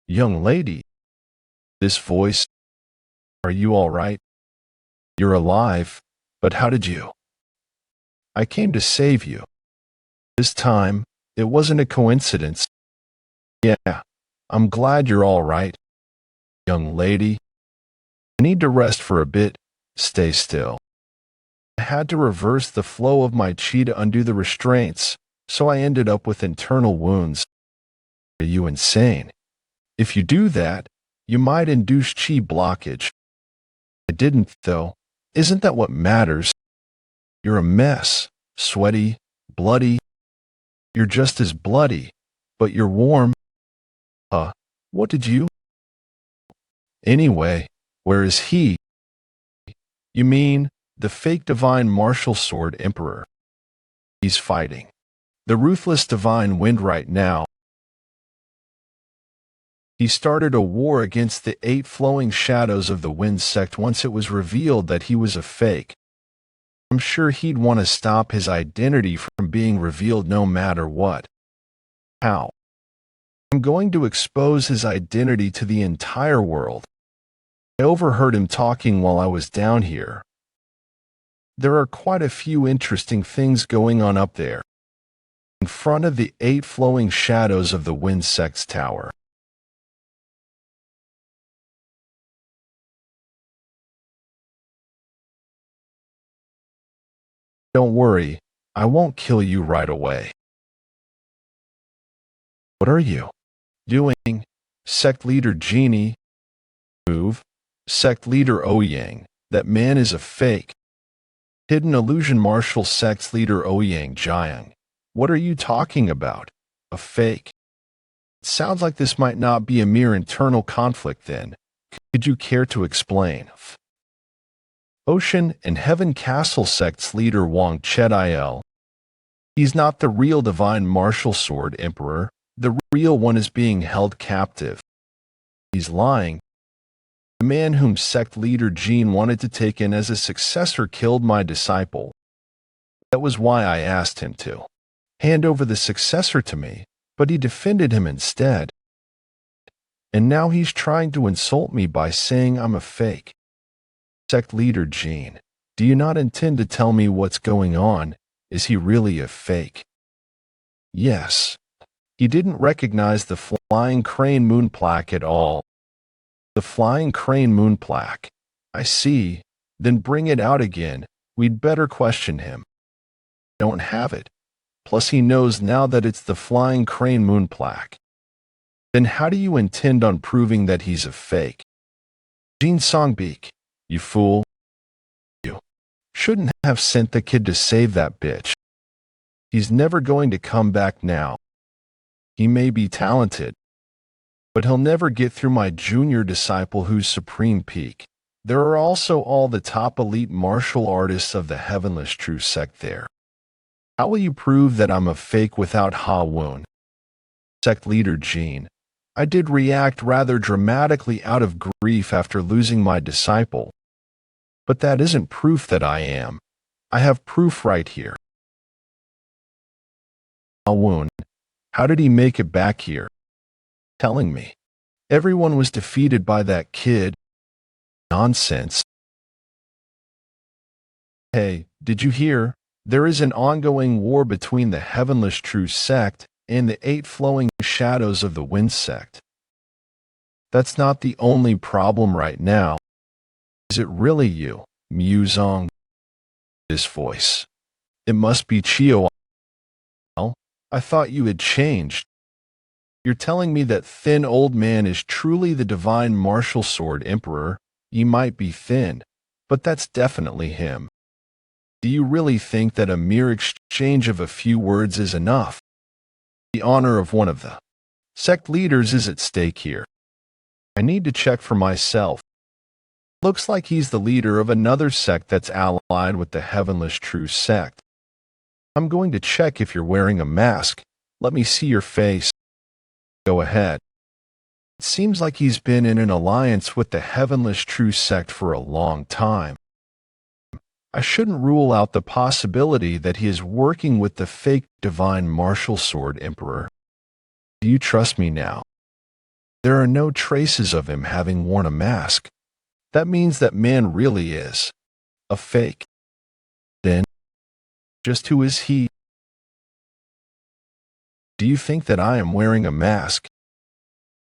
Young lady. This voice. Are you all right? You're alive, but how did you? I came to save you. This time, it wasn't a coincidence. Yeah, I'm glad you're all right. Young lady. I need to rest for a bit. Stay still. I had to reverse the flow of my chi to undo the restraints, so I ended up with internal wounds. Are you insane? If you do that, you might induce chi blockage. I didn't, though. Isn't that what matters? You're a mess. Sweaty, bloody. You're just as bloody, but you're warm. What did you? Anyway, where is he? You mean, the fake divine martial sword emperor. He's fighting the ruthless divine wind right now. He started a war against the 8 flowing shadows of the wind sect once it was revealed that he was a fake. I'm sure he'd want to stop his identity from being revealed no matter what. How? I'm going to expose his identity to the entire world. I overheard him talking while I was down here. There are quite a few interesting things going on up there, in front of the 8 flowing shadows of the wind sect's tower. Don't worry, I won't kill you right away. What are you doing? Sect leader Genie. Move. Sect leader Ouyang. That man is a fake. Hidden illusion martial sect leader Ouyang Jiang. What are you talking about? A fake. It sounds like this might not be a mere internal conflict then. Could you care to explain? Ocean and Heaven Castle sect's leader Wang Chediel. He's not the real divine martial sword emperor. The real one is being held captive. He's lying. The man whom sect leader Jean wanted to take in as a successor killed my disciple. That was why I asked him to hand over the successor to me, but he defended him instead. And now he's trying to insult me by saying I'm a fake. Sect leader Jean, do you not intend to tell me what's going on? Is he really a fake? Yes. He didn't recognize the flying crane moon plaque at all. The flying crane moon plaque. I see. Then bring it out again. We'd better question him. Don't have it. Plus he knows now that it's the flying crane moon plaque. Then how do you intend on proving that he's a fake? Jean Songbeek, you fool. You shouldn't have sent the kid to save that bitch. He's never going to come back now. He may be talented, But he'll never get through my junior disciple who's supreme peak. There are also all the top elite martial artists of the Heavenless True sect there. How will you prove that I'm a fake without Ha-Woon? Sect leader Jean. I did react rather dramatically out of grief after losing my disciple. But that isn't proof that I am. I have proof right here. Ha-Woon, how did he make it back here? Telling me. Everyone was defeated by that kid. Nonsense. Hey, did you hear? There is an ongoing war between the Heavenless True sect and the 8 flowing shadows of the Wind sect. That's not the only problem right now. Is it really you, Moyong? This voice. It must be Chio. Well, I thought you had changed. You're telling me that thin old man is truly the divine martial sword emperor. He might be thin, but that's definitely him. Do you really think that a mere exchange of a few words is enough? The honor of one of the sect leaders is at stake here. I need to check for myself. Looks like he's the leader of another sect that's allied with the Heavenless True sect. I'm going to check if you're wearing a mask. Let me see your face. Go ahead. It seems like he's been in an alliance with the Heavenless True sect for a long time. I shouldn't rule out the possibility that he is working with the fake divine martial sword emperor. Do you trust me now? There are no traces of him having worn a mask. That means that man really is a fake. Then, just who is he? Do you think that I am wearing a mask?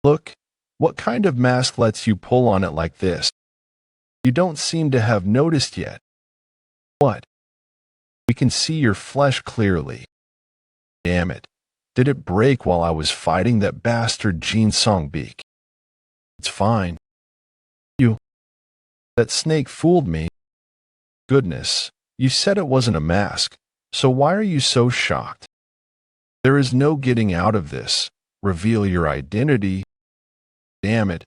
Look, what kind of mask lets you pull on it like this? You don't seem to have noticed yet. What? We can see your flesh clearly. Damn it. Did it break while I was fighting that bastard Jin Songbeek? It's fine. That snake fooled me. Goodness, you said it wasn't a mask, so why are you so shocked? There is no getting out of this. Reveal your identity. Damn it,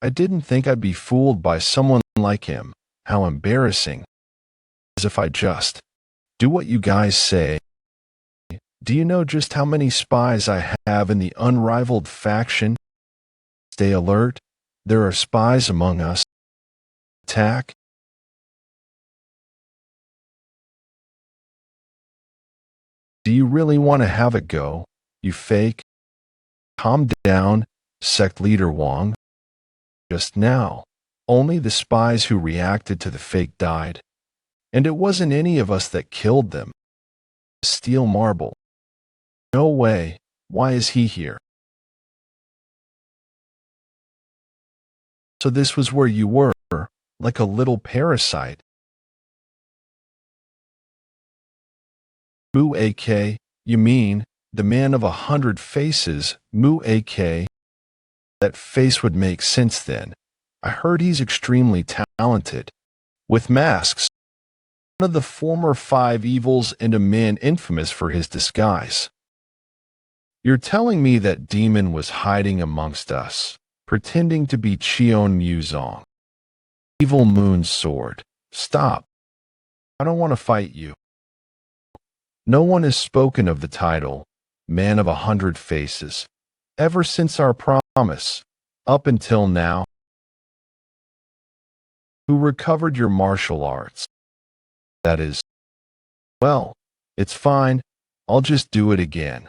I didn't think I'd be fooled by someone like him. How embarrassing. As if I just do what you guys say. Do you know just how many spies I have in the unrivaled faction? Stay alert. There are spies among us. Attack. Do you really want to have it go, you fake? Calm down, sect leader Wong. Just now, only the spies who reacted to the fake died. And it wasn't any of us that killed them. Steel marble. No way. Why is he here? So this was where you were, like a little parasite. Mu AK, you mean, the man of 100 faces, Mu AK. That face would make sense then. I heard he's extremely talented. With masks. One of the former 5 evils and a man infamous for his disguise. You're telling me that demon was hiding amongst us, pretending to be Cheon Muzong. Evil Moon Sword. Stop. I don't want to fight you. No one has spoken of the title, Man of 100 Faces, ever since our promise, up until now. Who recovered your martial arts? That is, well, it's fine. I'll just do it again.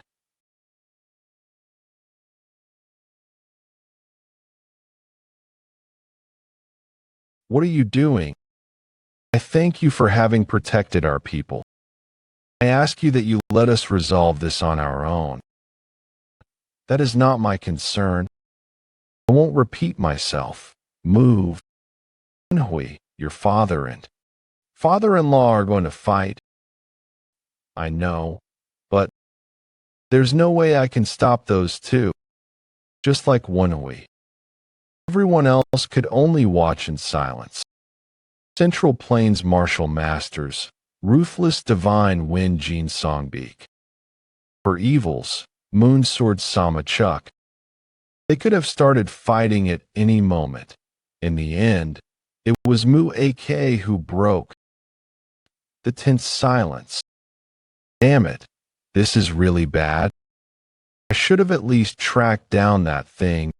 What are you doing? I thank you for having protected our people. I ask you that you let us resolve this on our own. That is not my concern. I won't repeat myself. Move. Woon-Hwi, your father and father-in-law are going to fight. I know, but there's no way I can stop those two. Just like Woon-Hwi. Everyone else could only watch in silence. Central Plains martial masters, ruthless divine Wind Jin Songbeek. For evils, Moon Sword Sama Chuk. They could have started fighting at any moment. In the end, it was Moyong who broke the tense silence. Damn it, this is really bad. I should have at least tracked down that thing.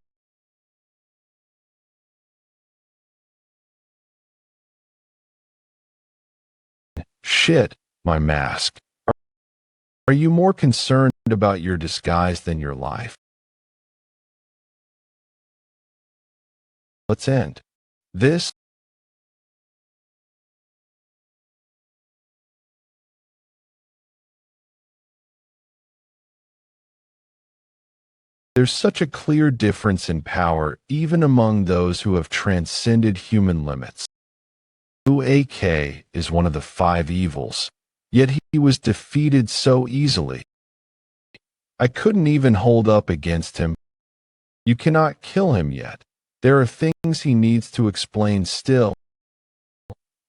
Shit, my mask. Are you more concerned about your disguise than your life? Let's end this. There's such a clear difference in power even among those who have transcended human limits. Moyong is one of the five evils, yet he was defeated so easily. I couldn't even hold up against him. You cannot kill him yet. There are things he needs to explain still.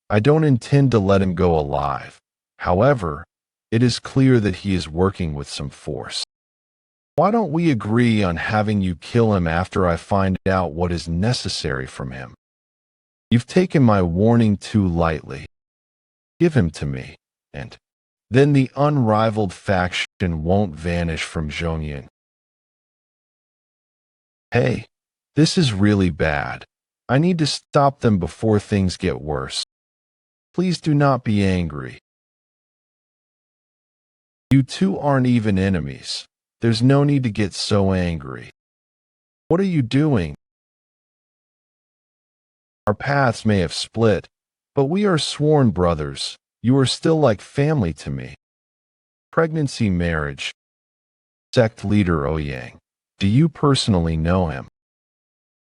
I don't intend to let him go alive. However, it is clear that he is working with some force. Why don't we agree on having you kill him after I find out what is necessary from him? You've taken my warning too lightly. Give him to me, and then the unrivaled faction won't vanish from Zhongying. Hey, this is really bad. I need to stop them before things get worse. Please do not be angry. You two aren't even enemies. There's no need to get so angry. What are you doing? Our paths may have split, but we are sworn brothers. You are still like family to me. Pregnancy marriage. Sect leader Ouyang. Do you personally know him?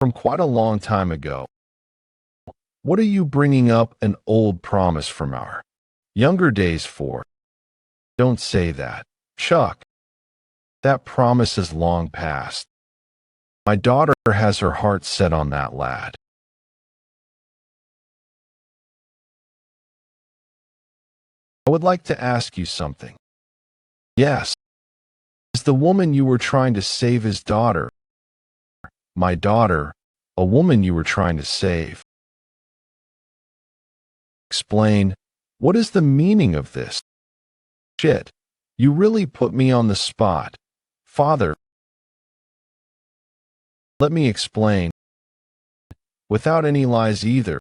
From quite a long time ago. What are you bringing up an old promise from our younger days for? Don't say that, Chuck. That promise is long past. My daughter has her heart set on that lad. I would like to ask you something. Yes. Is the woman you were trying to save his daughter? My daughter, a woman you were trying to save. Explain, what is the meaning of this? Shit, you really put me on the spot. Father, let me explain. Without any lies either.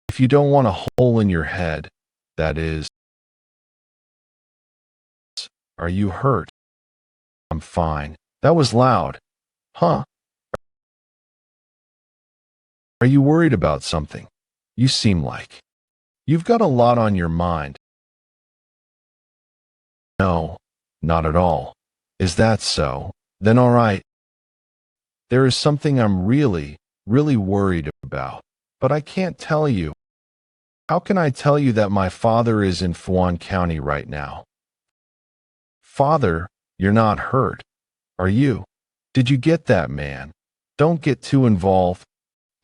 If you don't want a hole in your head, that is. Are you hurt? I'm fine. That was loud. Huh? Are you worried about something? You seem like you've got a lot on your mind. No, not at all. Is that so? Then all right. There is something I'm really worried about, but I can't tell you. How can I tell you that my father is in Fuan County right now? Father, you're not hurt, are you? Did you get that, man? Don't get too involved.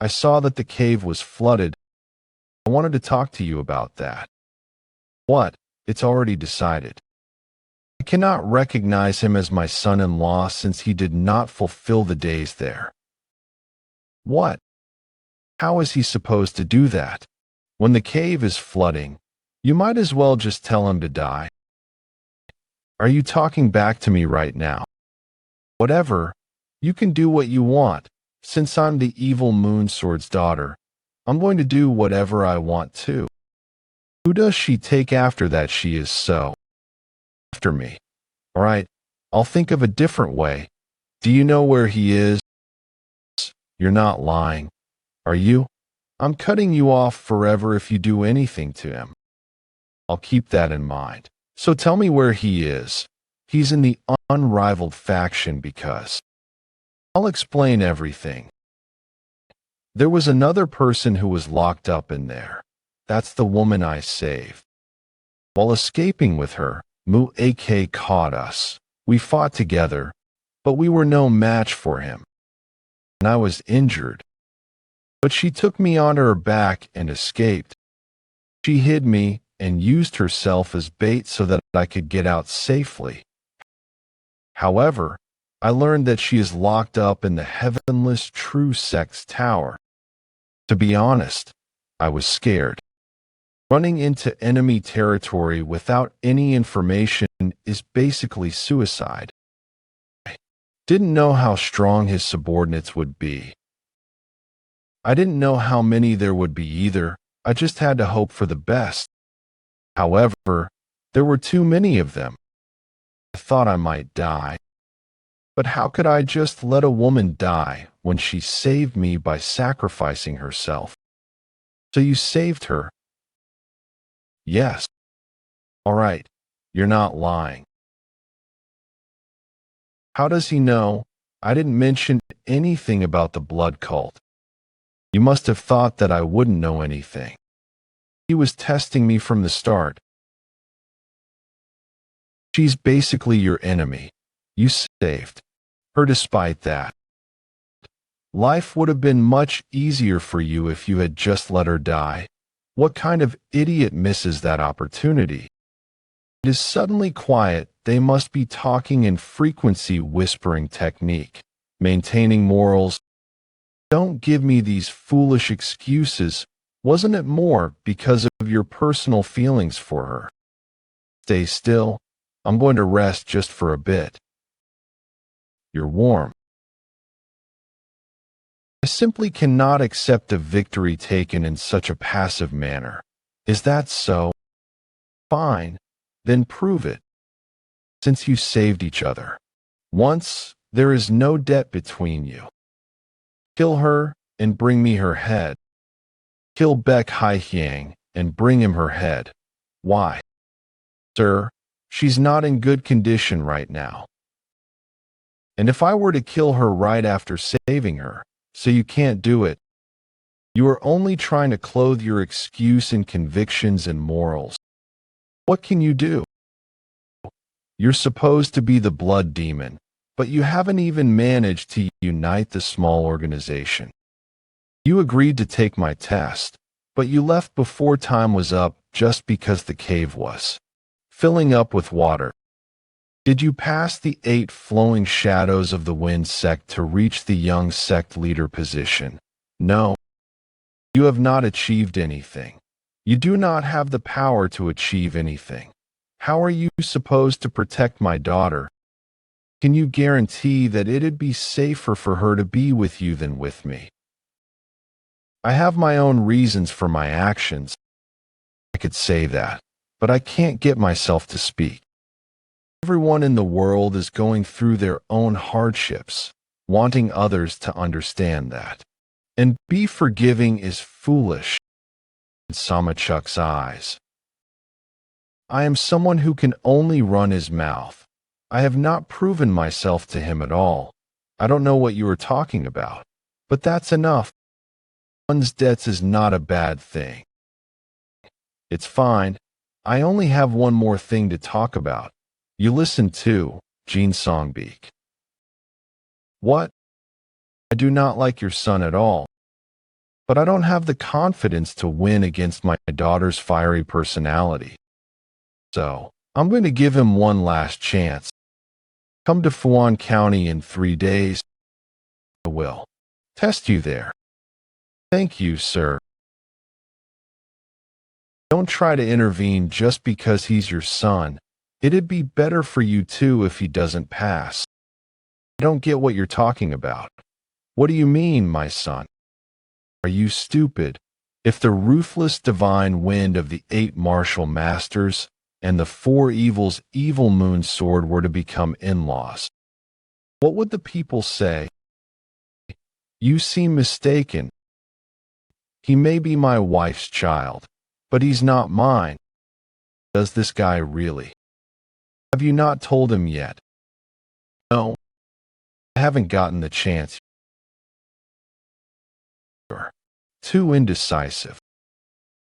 I saw that the cave was flooded. I wanted to talk to you about that. What? It's already decided. I cannot recognize him as my son-in-law since he did not fulfill the days there. What? How is he supposed to do that? When the cave is flooding, you might as well just tell him to die. Are you talking back to me right now? Whatever, you can do what you want. Since I'm the evil Moonsword's daughter, I'm going to do whatever I want too. Who does she take after that she is so? After me. All right, I'll think of a different way. Do you know where he is? You're not lying, are you? I'm cutting you off forever if you do anything to him. I'll keep that in mind. So tell me where he is. He's in the unrivaled faction because I'll explain everything. There was another person who was locked up in there. That's the woman I saved. While escaping with her, Moyong caught us. We fought together, but we were no match for him. And I was injured. But she took me on her back and escaped. She hid me and used herself as bait so that I could get out safely. However, I learned that she is locked up in the heavenless True Sect's tower. To be honest, I was scared. Running into enemy territory without any information is basically suicide. I didn't know how strong his subordinates would be. I didn't know how many there would be either. I just had to hope for the best. However, there were too many of them. I thought I might die. But how could I just let a woman die when she saved me by sacrificing herself? So you saved her? Yes. All right, you're not lying. How does he know? I didn't mention anything about the blood cult. You must have thought that I wouldn't know anything. He was testing me from the start. She's basically your enemy. You saved her despite that. Life would have been much easier for you if you had just let her die. What kind of idiot misses that opportunity? It is suddenly quiet. They must be talking in frequency whispering technique, maintaining morals. Don't give me these foolish excuses. Wasn't it more because of your personal feelings for her? Stay still. I'm going to rest just for a bit. You're warm. I simply cannot accept a victory taken in such a passive manner. Is that so? Fine, then prove it. Since you saved each other once, there is no debt between you. Kill her and bring me her head. Kill Baek Haihyang and bring him her head. Why? Sir, she's not in good condition right now. And if I were to kill her right after saving her, so you can't do it, you are only trying to clothe your excuse in convictions and morals. What can you do? You're supposed to be the blood demon, but you haven't even managed to unite the small organization. You agreed to take my test, but you left before time was up just because the cave was filling up with water. Did you pass the 8 flowing shadows of the wind sect to reach the young sect leader position? No. You have not achieved anything. You do not have the power to achieve anything. How are you supposed to protect my daughter? Can you guarantee that it'd be safer for her to be with you than with me? I have my own reasons for my actions. I could say that, but I can't get myself to speak. Everyone in the world is going through their own hardships, wanting others to understand that. And be forgiving is foolish in Samachuk's eyes. I am someone who can only run his mouth. I have not proven myself to him at all. I don't know what you are talking about, but that's enough. One's debts is not a bad thing. It's fine. I only have one more thing to talk about. You listen too, Jean Songbeek. What? I do not like your son at all. But I don't have the confidence to win against my daughter's fiery personality. So, I'm going to give him one last chance. Come to Fuan County in 3 days. I will test you there. Thank you, sir. Don't try to intervene just because he's your son. It'd be better for you too if he doesn't pass. I don't get what you're talking about. What do you mean, my son? Are you stupid? If the ruthless divine wind of the 8 martial masters and the 4 evils' evil moon sword were to become in-laws, what would the people say? You seem mistaken. He may be my wife's child, but he's not mine. Does this guy really? Have you not told him yet? No, I haven't gotten the chance. You're too indecisive.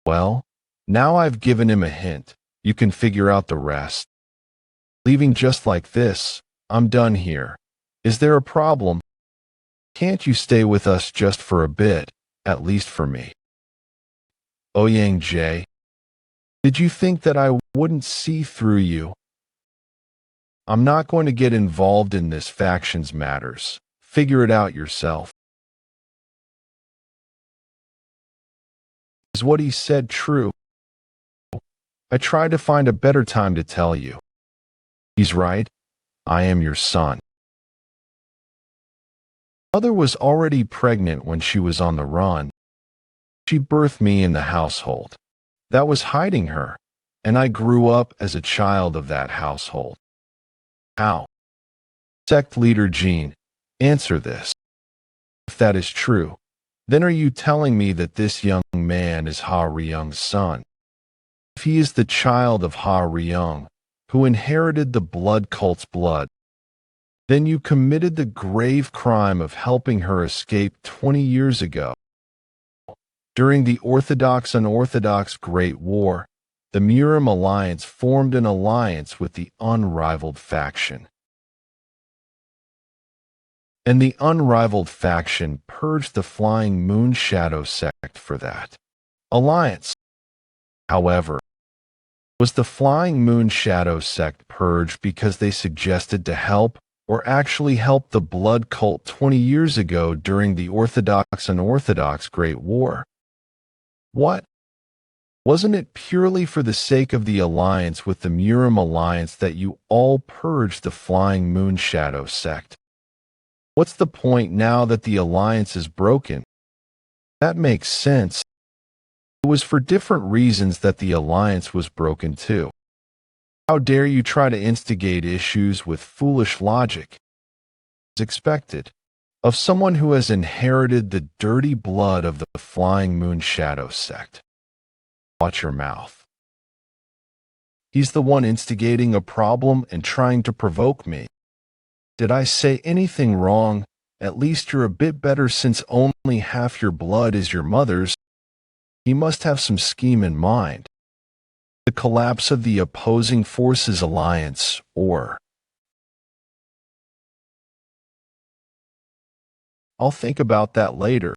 Well, now I've given him a hint. You can figure out the rest. Leaving just like this, I'm done here. Is there a problem? Can't you stay with us just for a bit, at least for me? Ouyang Jae, did you think that I wouldn't see through you? I'm not going to get involved in this faction's matters. Figure it out yourself. Is what he said true? I tried to find a better time to tell you. He's right. I am your son. Mother was already pregnant when she was on the run. She birthed me in the household that was hiding her, and I grew up as a child of that household. How? Sect leader Jean, answer this. If that is true, then are you telling me that this young man is Ha Ryung's son? If he is the child of Ha Ryung, who inherited the blood cult's blood, then you committed the grave crime of helping her escape 20 years ago. During the Orthodox-Unorthodox Great War, the Murim Alliance formed an alliance with the unrivaled faction. And the unrivaled faction purged the Flying Moon Shadow sect for that alliance. However, was the Flying Moon Shadow sect purged because they suggested to help or actually helped the blood cult 20 years ago during the Orthodox-Unorthodox Great War? What? Wasn't it purely for the sake of the alliance with the Murim Alliance that you all purged the Flying Moon Shadow sect? What's the point now that the alliance is broken? That makes sense. It was for different reasons that the alliance was broken too. How dare you try to instigate issues with foolish logic? As expected, of someone who has inherited the dirty blood of the Flying Moon Shadow sect. Watch your mouth. He's the one instigating a problem and trying to provoke me. Did I say anything wrong? At least you're a bit better since only half your blood is your mother's. He must have some scheme in mind. The collapse of the opposing forces alliance, or... I'll think about that later.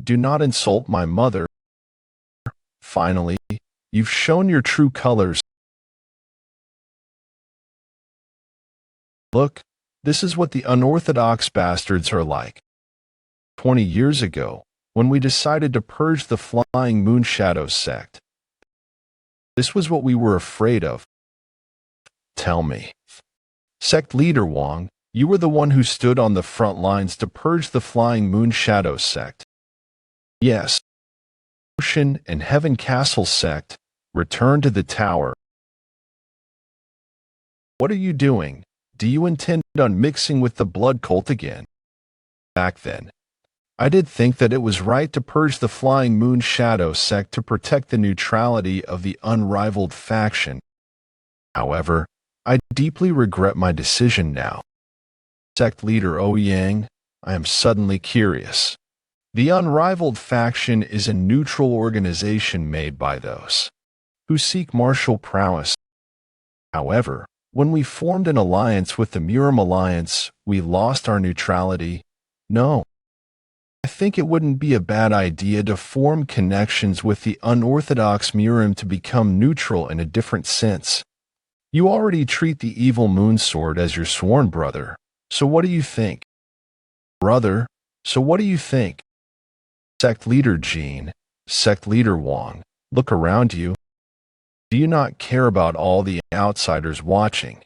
Do not insult my mother. Finally, you've shown your true colors. Look, this is what the unorthodox bastards are like. 20 years ago, when we decided to purge the Flying Moon Shadow sect, this was what we were afraid of. Tell me. Sect leader Wong, you were the one who stood on the front lines to purge the Flying Moon Shadow sect. Yes. Ocean and Heaven Castle sect, return to the tower. What are you doing? Do you intend on mixing with the blood cult again? Back then, I did think that it was right to purge the Flying Moon Shadow sect to protect the neutrality of the unrivaled faction. However, I deeply regret my decision now. Sect leader Ouyang, I am suddenly curious. The unrivaled faction is a neutral organization made by those who seek martial prowess. However, when we formed an alliance with the Murim Alliance, we lost our neutrality. No. I think it wouldn't be a bad idea to form connections with the unorthodox Murim to become neutral in a different sense. You already treat the evil Moonsword as your sworn brother, so what do you think? Brother, so what do you think? Sect leader Jean, sect leader Wong, look around you. Do you not care about all the outsiders watching?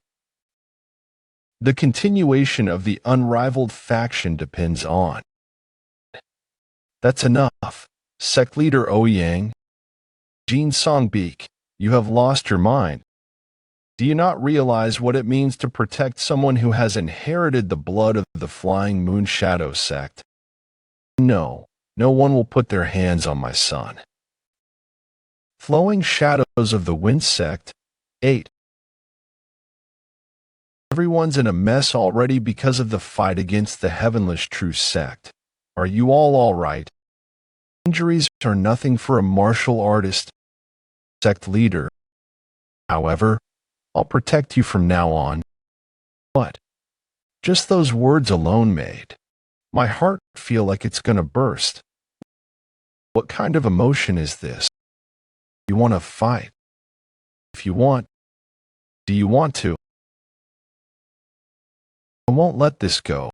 The continuation of the unrivaled faction depends on. That's enough. Sect leader Ouyang. Jean Songbeek, you have lost your mind. Do you not realize what it means to protect someone who has inherited the blood of the Flying Moon Shadow sect? No, no one will put their hands on my son. Flowing Shadows of the Wind sect, 8. Everyone's in a mess already because of the fight against the Heavenless True sect. Are you all right? Injuries are nothing for a martial artist. Sect leader. However, I'll protect you from now on. What? Just those words alone made my heart feel like it's gonna burst. What kind of emotion is this? You want to fight? If you want, do you want to? I won't let this go.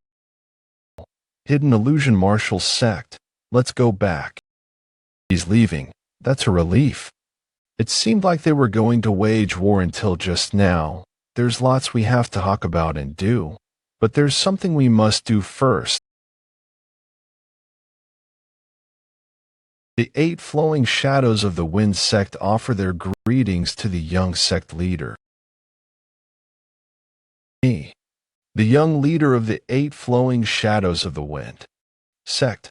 Hidden Illusion Martial Sect. Let's go back. He's leaving. That's a relief. It seemed like they were going to wage war until just now. There's lots we have to talk about and do. But there's something we must do first. The 8 flowing shadows of the wind sect offer their greetings to the young sect leader. Me, the young leader of the 8 flowing shadows of the wind sect.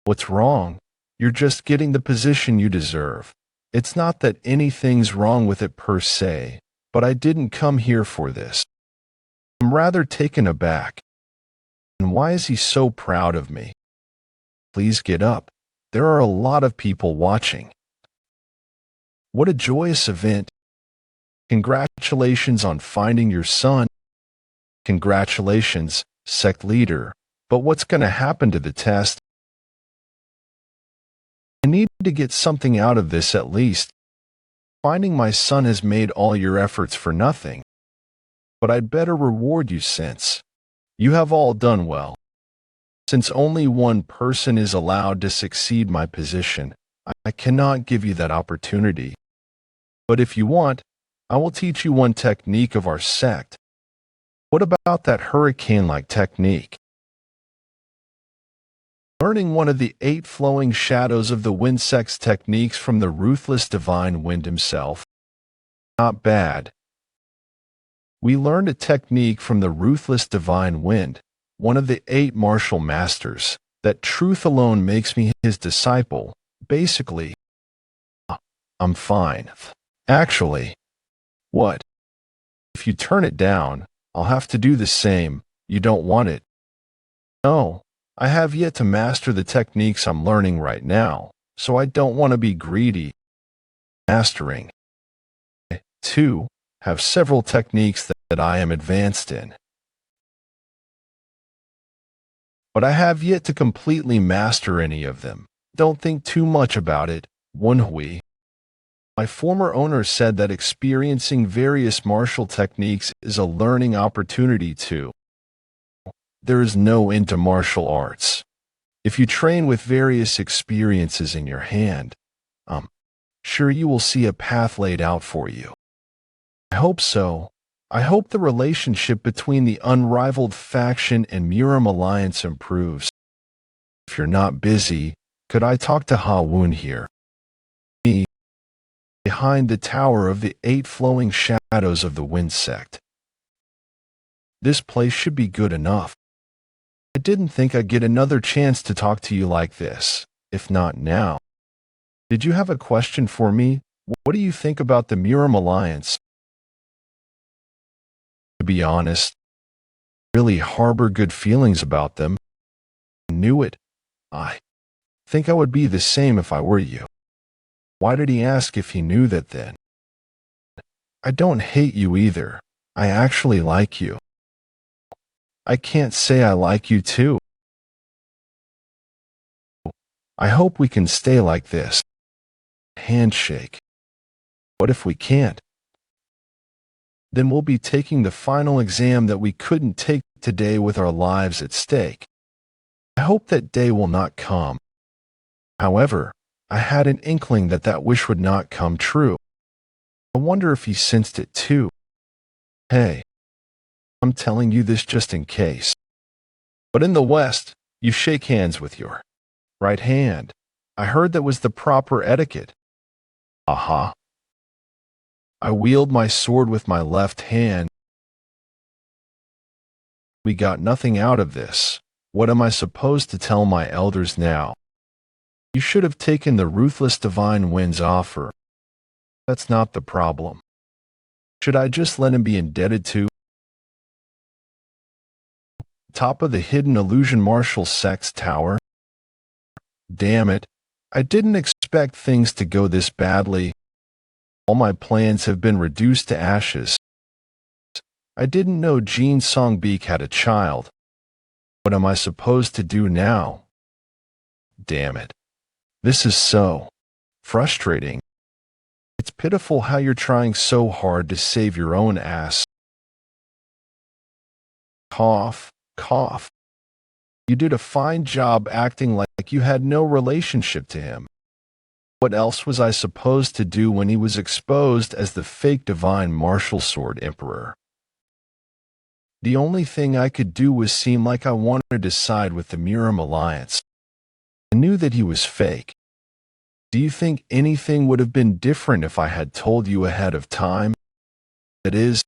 What's wrong? You're just getting the position you deserve. It's not that anything's wrong with it per se, but I didn't come here for this. I'm rather taken aback. And why is he so proud of me? Please get up. There are a lot of people watching. What a joyous event. Congratulations on finding your son. Congratulations, sect leader. But what's going to happen to the test? I need to get something out of this at least. Finding my son has made all your efforts for nothing. But I'd better reward you since you have all done well. Since only one person is allowed to succeed my position, I cannot give you that opportunity. But if you want, I will teach you one technique of our sect. What about that hurricane-like technique? Learning one of the 8 flowing shadows of the wind sect's techniques from the ruthless divine wind himself. Not bad. We learned a technique from the ruthless divine wind, one of the 8 martial masters, that truth alone makes me his disciple. Basically, I'm fine. Actually, what? If you turn it down, I'll have to do the same. You don't want it. No, I have yet to master the techniques I'm learning right now, so I don't want to be greedy. Mastering. 2. Have several techniques that I am advanced in. But I have yet to completely master any of them. Don't think too much about it, Woon-Hwi. My former owner said that experiencing various martial techniques is a learning opportunity too. There is no end to martial arts. If you train with various experiences in your hand, sure you will see a path laid out for you. I hope so. I hope the relationship between the unrivaled faction and Muram Alliance improves. If you're not busy, could I talk to Ha-Woon here? Me, behind the tower of the 8 flowing shadows of the wind sect. This place should be good enough. I didn't think I'd get another chance to talk to you like this, if not now. Did you have a question for me? What do you think about the Muram Alliance? To be honest, I really harbor good feelings about them. I knew it. I think I would be the same if I were you. Why did he ask if he knew that then? I don't hate you either. I actually like you. I can't say I like you too. I hope we can stay like this. Handshake. What if we can't? Then we'll be taking the final exam that we couldn't take today with our lives at stake. I hope that day will not come. However, I had an inkling that that wish would not come true. I wonder if he sensed it too. Hey, I'm telling you this just in case. But in the West, you shake hands with your right hand. I heard that was the proper etiquette. Aha. I wield my sword with my left hand. We got nothing out of this. What am I supposed to tell my elders now? You should have taken the ruthless divine wind's offer. That's not the problem. Should I just let him be indebted to? Top of the hidden illusion martial sect's tower? Damn it. I didn't expect things to go this badly. All my plans have been reduced to ashes. I didn't know Jean Songbeek had a child. What am I supposed to do now? Damn it. This is so frustrating. It's pitiful how you're trying so hard to save your own ass. Cough, cough. You did a fine job acting like you had no relationship to him. What else was I supposed to do when he was exposed as the fake divine martial sword emperor? The only thing I could do was seem like I wanted to side with the Murim alliance. I knew that he was fake. Do you think anything would have been different if I had told you ahead of time? That is,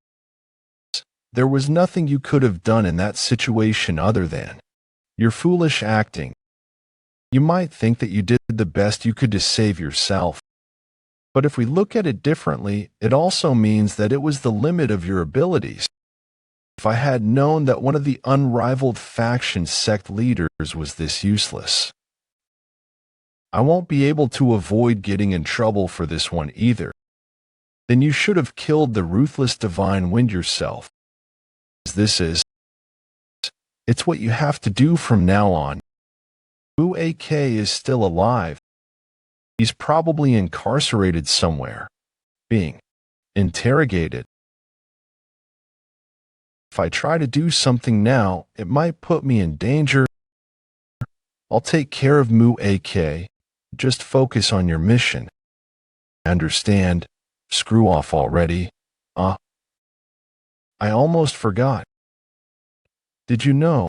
there was nothing you could have done in that situation other than your foolish acting. You might think that you did the best you could to save yourself. But if we look at it differently, it also means that it was the limit of your abilities. If I had known that one of the unrivaled faction sect leaders was this useless, I won't be able to avoid getting in trouble for this one either. Then you should have killed the ruthless divine wind yourself. It's what you have to do from now on. Woon-Hwi is still alive. He's probably incarcerated somewhere, being interrogated. If I try to do something now, it might put me in danger. I'll take care of Woon-Hwi. Just focus on your mission. Understand? Screw off already. I almost forgot. Did you know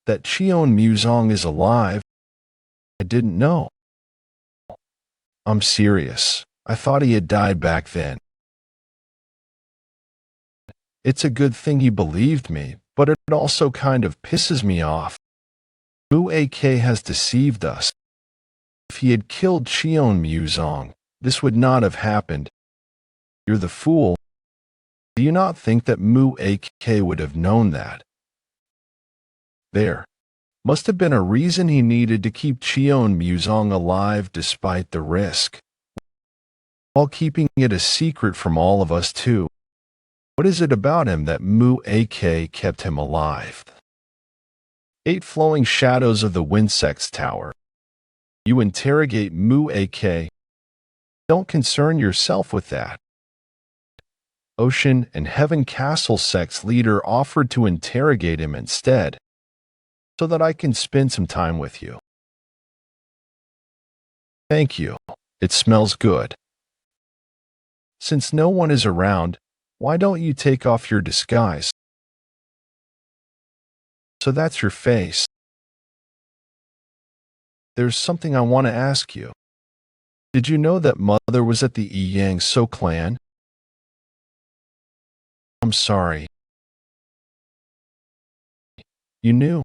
that Moyong is alive? I didn't know. I'm serious. I thought he had died back then. It's a good thing he believed me, but it also kind of pisses me off. Woon-Hwi has deceived us. If he had killed Moyong, this would not have happened. You're the fool. Do you not think that Woon-Hwi would have known that? There must have been a reason he needed to keep Moyong alive despite the risk, while keeping it a secret from all of us too. What is it about him that Woon-Hwi kept him alive? 8 flowing shadows of the Windsect's tower. You interrogate Woon-Hwi. Don't concern yourself with that. Ocean and Heaven Castle sect's leader offered to interrogate him instead, so that I can spend some time with you. Thank you. It smells good. Since no one is around, why don't you take off your disguise? So that's your face. There's something I want to ask you. Did you know that Mother was at the Yang So clan? I'm sorry. You knew.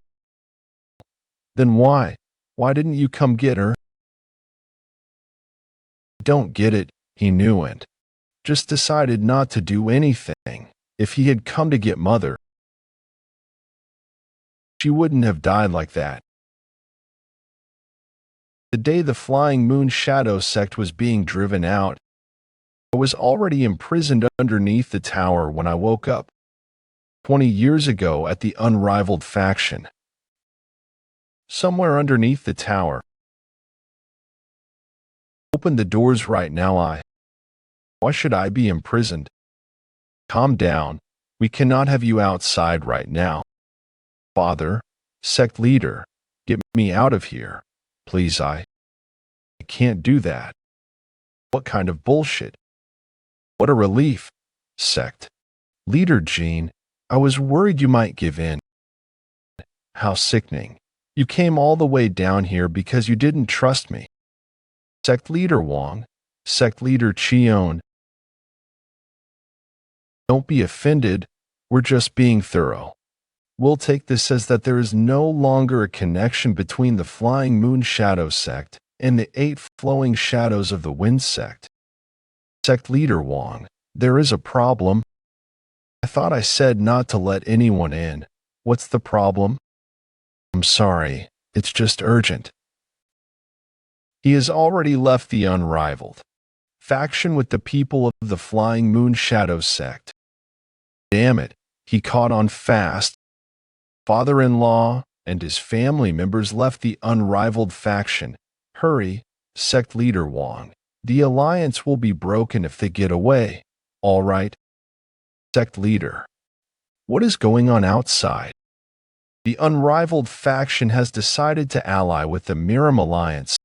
Then why? Why didn't you come get her? Don't get it, he knew and just decided not to do anything. If he had come to get Mother, she wouldn't have died like that. The day the Flying Moon Shadow sect was being driven out, I was already imprisoned underneath the tower when I woke up 20 years ago at the unrivaled faction. Somewhere underneath the tower. Open the doors right now. Why should I be imprisoned? Calm down. We cannot have you outside right now. Father, sect leader, get me out of here. Please, I can't do that. What kind of bullshit? What a relief. Sect leader Jean, I was worried you might give in. How sickening. You came all the way down here because you didn't trust me. Sect leader Wong, sect leader Cheon. Don't be offended. We're just being thorough. We'll take this as that there is no longer a connection between the Flying Moon Shadow sect and the 8 flowing shadows of the Wind sect. Sect leader Wong, there is a problem. I thought I said not to let anyone in. What's the problem? I'm sorry, it's just urgent. He has already left the unrivaled faction with the people of the Flying Moon Shadow sect. Damn it, he caught on fast. Father-in-law and his family members left the unrivaled faction. Hurry, sect leader Wong. The alliance will be broken if they get away. All right. Sect leader. What is going on outside? The unrivaled faction has decided to ally with the Miram Alliance.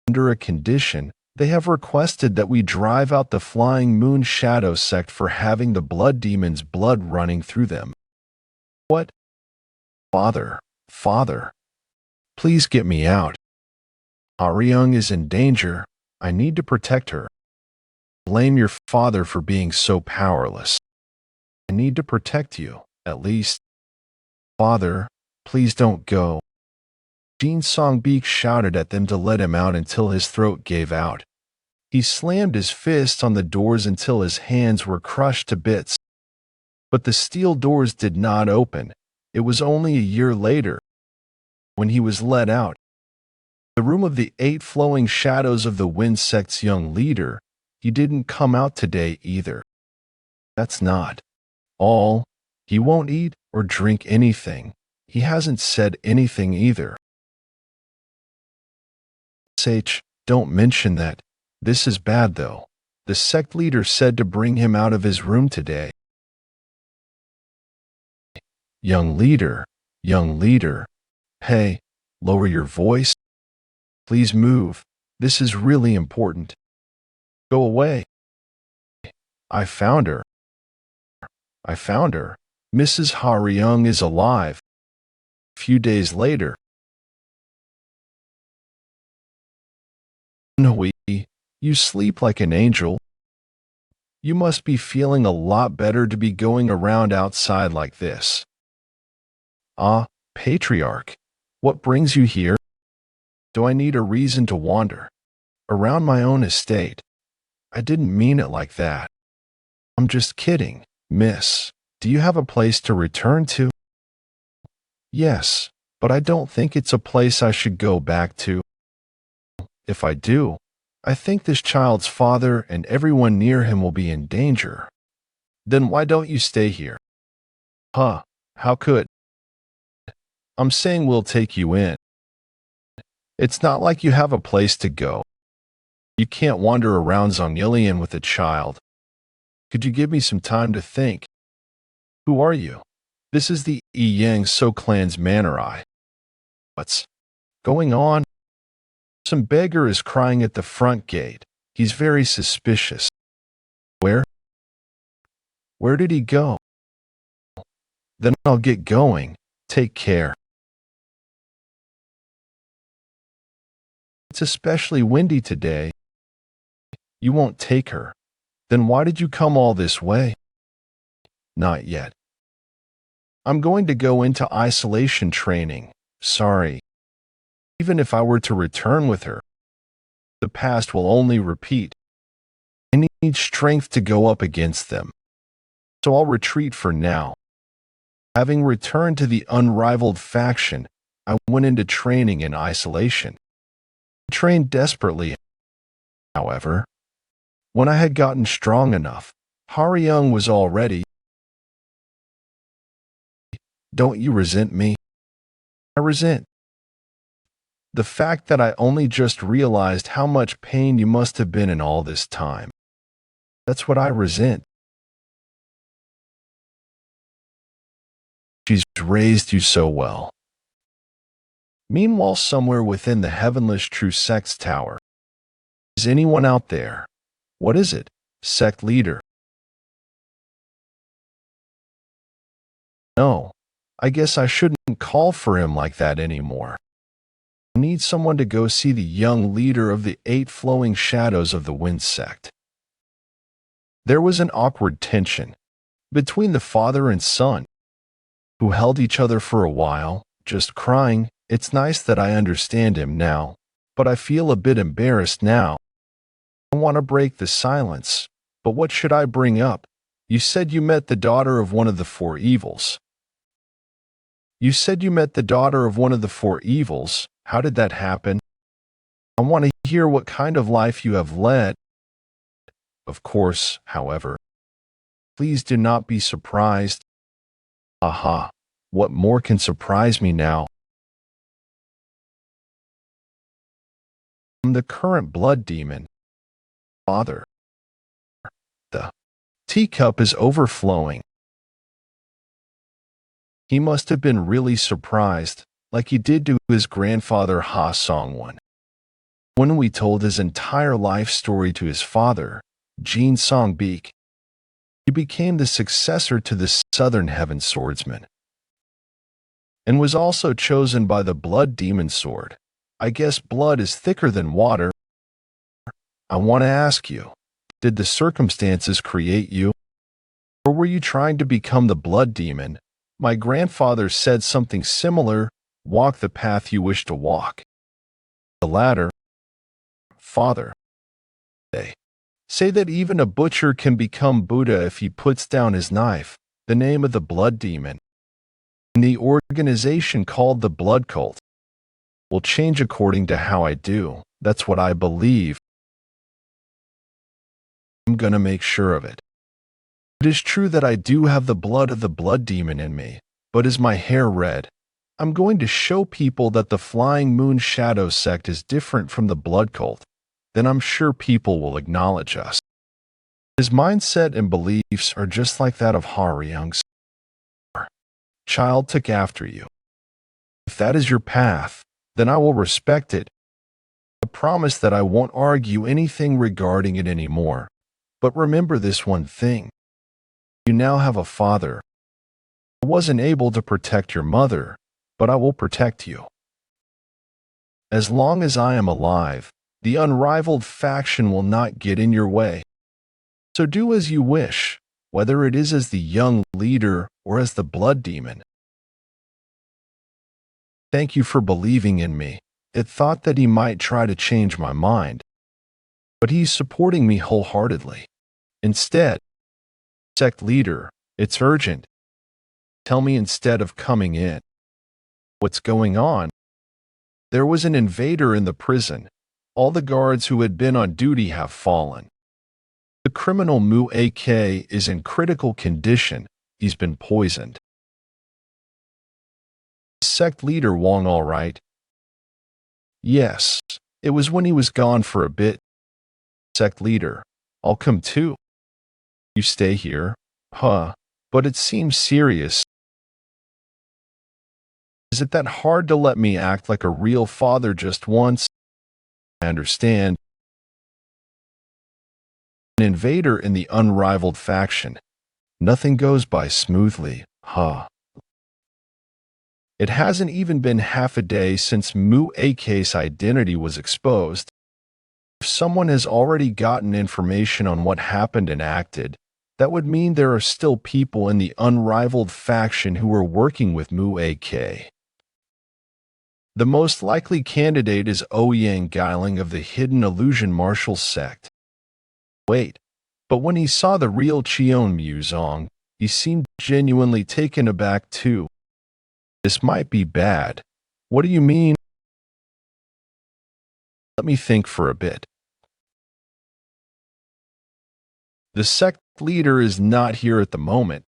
Under a condition, they have requested that we drive out the Flying Moon Shadow sect for having the blood demon's blood running through them. What? Father, please get me out. Haryung is in danger. I need to protect her. Blame your father for being so powerless. I need to protect you, at least. Father, please don't go. Jin Songbeek shouted at them to let him out until his throat gave out. He slammed his fists on the doors until his hands were crushed to bits. But the steel doors did not open. It was only a year later, when he was let out. The room of the 8 flowing shadows of the Wind Sect's young leader, he didn't come out today either. That's not all. He won't eat or drink anything. He hasn't said anything either. Don't mention that. This is bad though. The sect leader said to bring him out of his room today. Young leader. Hey, lower your voice. Please move. This is really important. Go away. I found her. Mrs. Haryung is alive. A few days later. Woon-Hwi, you sleep like an angel. You must be feeling a lot better to be going around outside like this. Ah, Patriarch, what brings you here? Do I need a reason to wander around my own estate? I didn't mean it like that. I'm just kidding, miss. Do you have a place to return to? Yes, but I don't think it's a place I should go back to. If I do, I think this child's father and everyone near him will be in danger. Then why don't you stay here? Huh, how could? I'm saying we'll take you in. It's not like you have a place to go. You can't wander around Zongyilian with a child. Could you give me some time to think? Who are you? This is the Yang So clan's Manori. What's going on? Some beggar is crying at the front gate. He's very suspicious. Where did he go? Then I'll get going. Take care. It's especially windy today. You won't take her. Then why did you come all this way? Not yet. I'm going to go into isolation training. Sorry. Even if I were to return with her, the past will only repeat. I need strength to go up against them. So I'll retreat for now. Having returned to the unrivaled faction, I went into training in isolation. I trained desperately, however. When I had gotten strong enough, Haryung was already. Don't you resent me? I resent the fact that I only just realized how much pain you must have been in all this time. That's what I resent. She's raised you so well. Meanwhile, somewhere within the Heavenless True Sect's tower. Is anyone out there? What is it? Sect leader. No, I guess I shouldn't call for him like that anymore. I need someone to go see the young leader of the 8 flowing shadows of the Wind Sect. There was an awkward tension between the father and son, who held each other for a while, just crying. It's nice that I understand him now, but I feel a bit embarrassed now. I want to break the silence, but what should I bring up? You said you met the daughter of one of the 4 evils. You said you met the daughter of one of the 4 evils. How did that happen? I want to hear what kind of life you have led. Of course, however, please do not be surprised. Aha, what more can surprise me now? I'm the current blood demon. Father. The teacup is overflowing. He must have been really surprised, like he did to his grandfather Ha Song-won. When we told his entire life story to his father, Jin Song-beek, he became the successor to the Southern Heaven Swordsman, and was also chosen by the Blood Demon Sword. I guess blood is thicker than water. I want to ask you, did the circumstances create you? Or were you trying to become the Blood Demon? My grandfather said something similar, walk the path you wish to walk. The latter, father. They say that even a butcher can become Buddha if he puts down his knife, the name of the Blood Demon. And the organization called the Blood Cult will change according to how I do. That's what I believe. I'm gonna make sure of it. It is true that I do have the blood of the Blood Demon in me, but is my hair red? I'm going to show people that the Flying Moon Shadow sect is different from the Blood Cult. Then I'm sure people will acknowledge us. His mindset and beliefs are just like that of Young's child took after you. If that is your path, then I will respect it. I promise that I won't argue anything regarding it anymore. But remember this one thing. You now have a father. I wasn't able to protect your mother, but I will protect you. As long as I am alive, the unrivaled faction will not get in your way. So do as you wish, whether it is as the young leader or as the Blood Demon. Thank you for believing in me. It thought that he might try to change my mind, but he's supporting me wholeheartedly. Instead, sect leader, it's urgent. Tell me instead of coming in. What's going on? There was an invader in the prison. All the guards who had been on duty have fallen. The criminal Mu AK is in critical condition. He's been poisoned. Sect leader Wong all right? Yes, it was when he was gone for a bit. Sect leader, I'll come too. You stay here? Huh, but it seems serious. Is it that hard to let me act like a real father just once? I understand. An invader in the unrivaled faction. Nothing goes by smoothly, huh? It hasn't even been half a day since Mu AK's identity was exposed. If someone has already gotten information on what happened and acted, that would mean there are still people in the unrivaled faction who are working with Mu AK. The most likely candidate is Ouyang Geiling of the Hidden Illusion Martial Sect. Wait, but when he saw the real Cheon Muzong, he seemed genuinely taken aback too. This might be bad. What do you mean? Let me think for a bit. The sect leader is not here at the moment.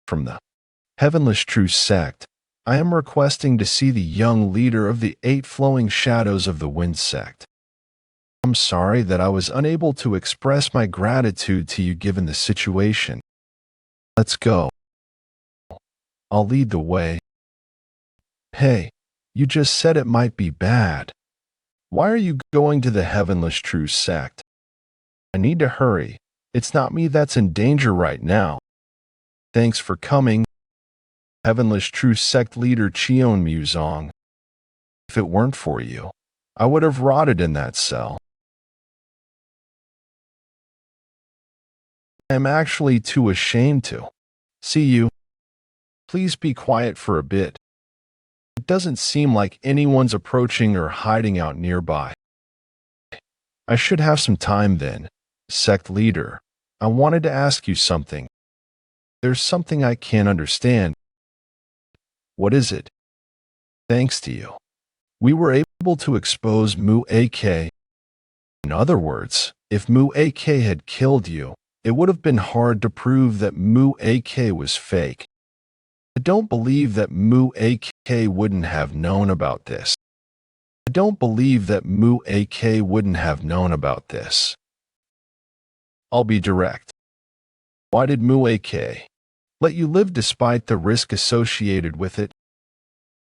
From the Heavenless True Sect, I am requesting to see the young leader of the 8 Flowing Shadows of the Wind Sect. I'm sorry that I was unable to express my gratitude to you given the situation. Let's go. I'll lead the way. Hey, you just said it might be bad. Why are you going to the Heavenless True Sect? I need to hurry. It's not me that's in danger right now. Thanks for coming. Heavenless True Sect leader Cheon Muzong. If it weren't for you, I would have rotted in that cell. I am actually too ashamed to. See you. Please be quiet for a bit. It doesn't seem like anyone's approaching or hiding out nearby. I should have some time then. Sect leader, I wanted to ask you something. There's something I can't understand. What is it? Thanks to you, we were able to expose Mu AK. In other words, if Mu AK had killed you, it would have been hard to prove that Mu AK was fake. I don't believe that Mu AK wouldn't have known about this. I don't believe that Mu AK wouldn't have known about this. I'll be direct. Why did Mu AK let you live despite the risk associated with it.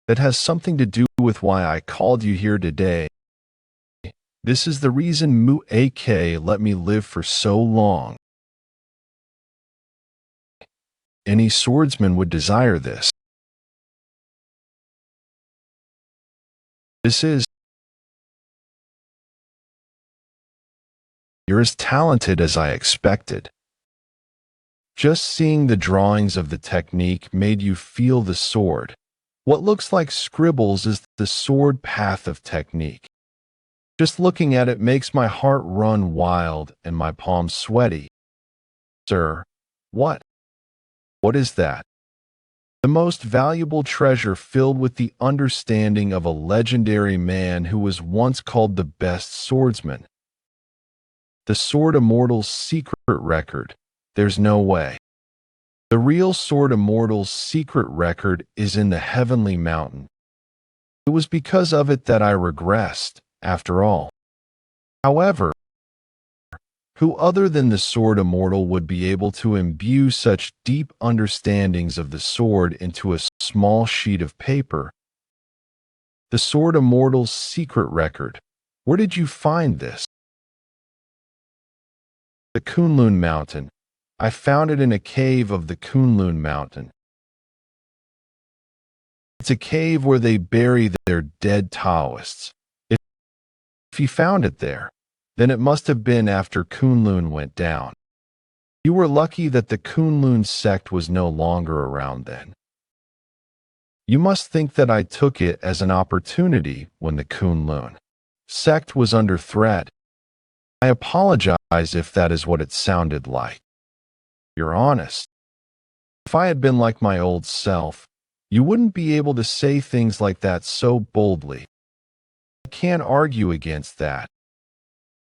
That has something to do with why I called you here today. This is the reason Mu-AK let me live for so long. Any swordsman would desire this. You're as talented as I expected. Just seeing the drawings of the technique made you feel the sword. What looks like scribbles is the sword path of technique. Just looking at it makes my heart run wild and my palms sweaty. Sir, what? What is that? The most valuable treasure filled with the understanding of a legendary man who was once called the best swordsman. The Sword Immortal's secret record. There's no way. The real Sword Immortal's secret record is in the Heavenly Mountain. It was because of it that I regressed, after all. However, who other than the Sword Immortal would be able to imbue such deep understandings of the sword into a small sheet of paper? The Sword Immortal's secret record. Where did you find this? The Kunlun Mountain. I found it in a cave of the Kunlun Mountain. It's a cave where they bury their dead Taoists. If you found it there, then it must have been after Kunlun went down. You were lucky that the Kunlun sect was no longer around then. You must think that I took it as an opportunity when the Kunlun sect was under threat. I apologize if that is what it sounded like. You're honest. If I had been like my old self, you wouldn't be able to say things like that so boldly. I can't argue against that.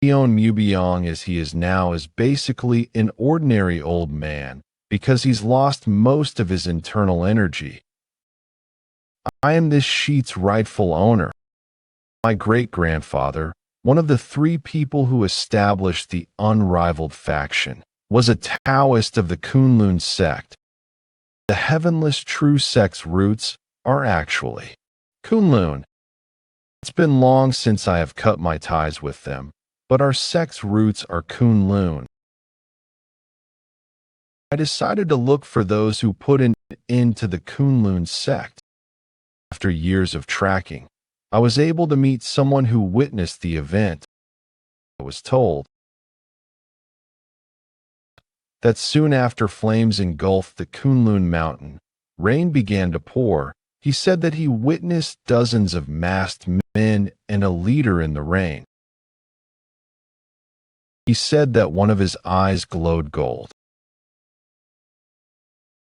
Moyong as he is now is basically an ordinary old man because he's lost most of his internal energy. I am this sheet's rightful owner. My great-grandfather, one of the 3 people who established the unrivaled faction, was a Taoist of the Kunlun sect. The Heavenless True sect's roots are actually Kunlun. It's been long since I have cut my ties with them, but our sect's roots are Kunlun. I decided to look for those who put an end to the Kunlun sect. After years of tracking, I was able to meet someone who witnessed the event. I was told that soon after flames engulfed the Kunlun mountain, rain began to pour. He said that he witnessed dozens of masked men and a leader in the rain. He said that one of his eyes glowed gold.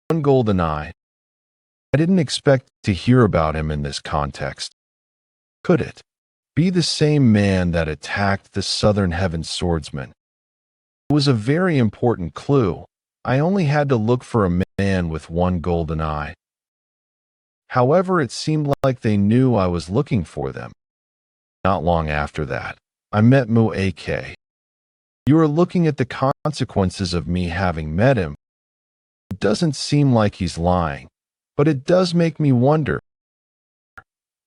One golden eye. I didn't expect to hear about him in this context. Could it be the same man that attacked the Southern Heaven swordsman? It was a very important clue. I only had to look for a man with one golden eye. However, it seemed like they knew I was looking for them. Not long after that, I met Mu-AK. You are looking at the consequences of me having met him. It doesn't seem like he's lying, but it does make me wonder.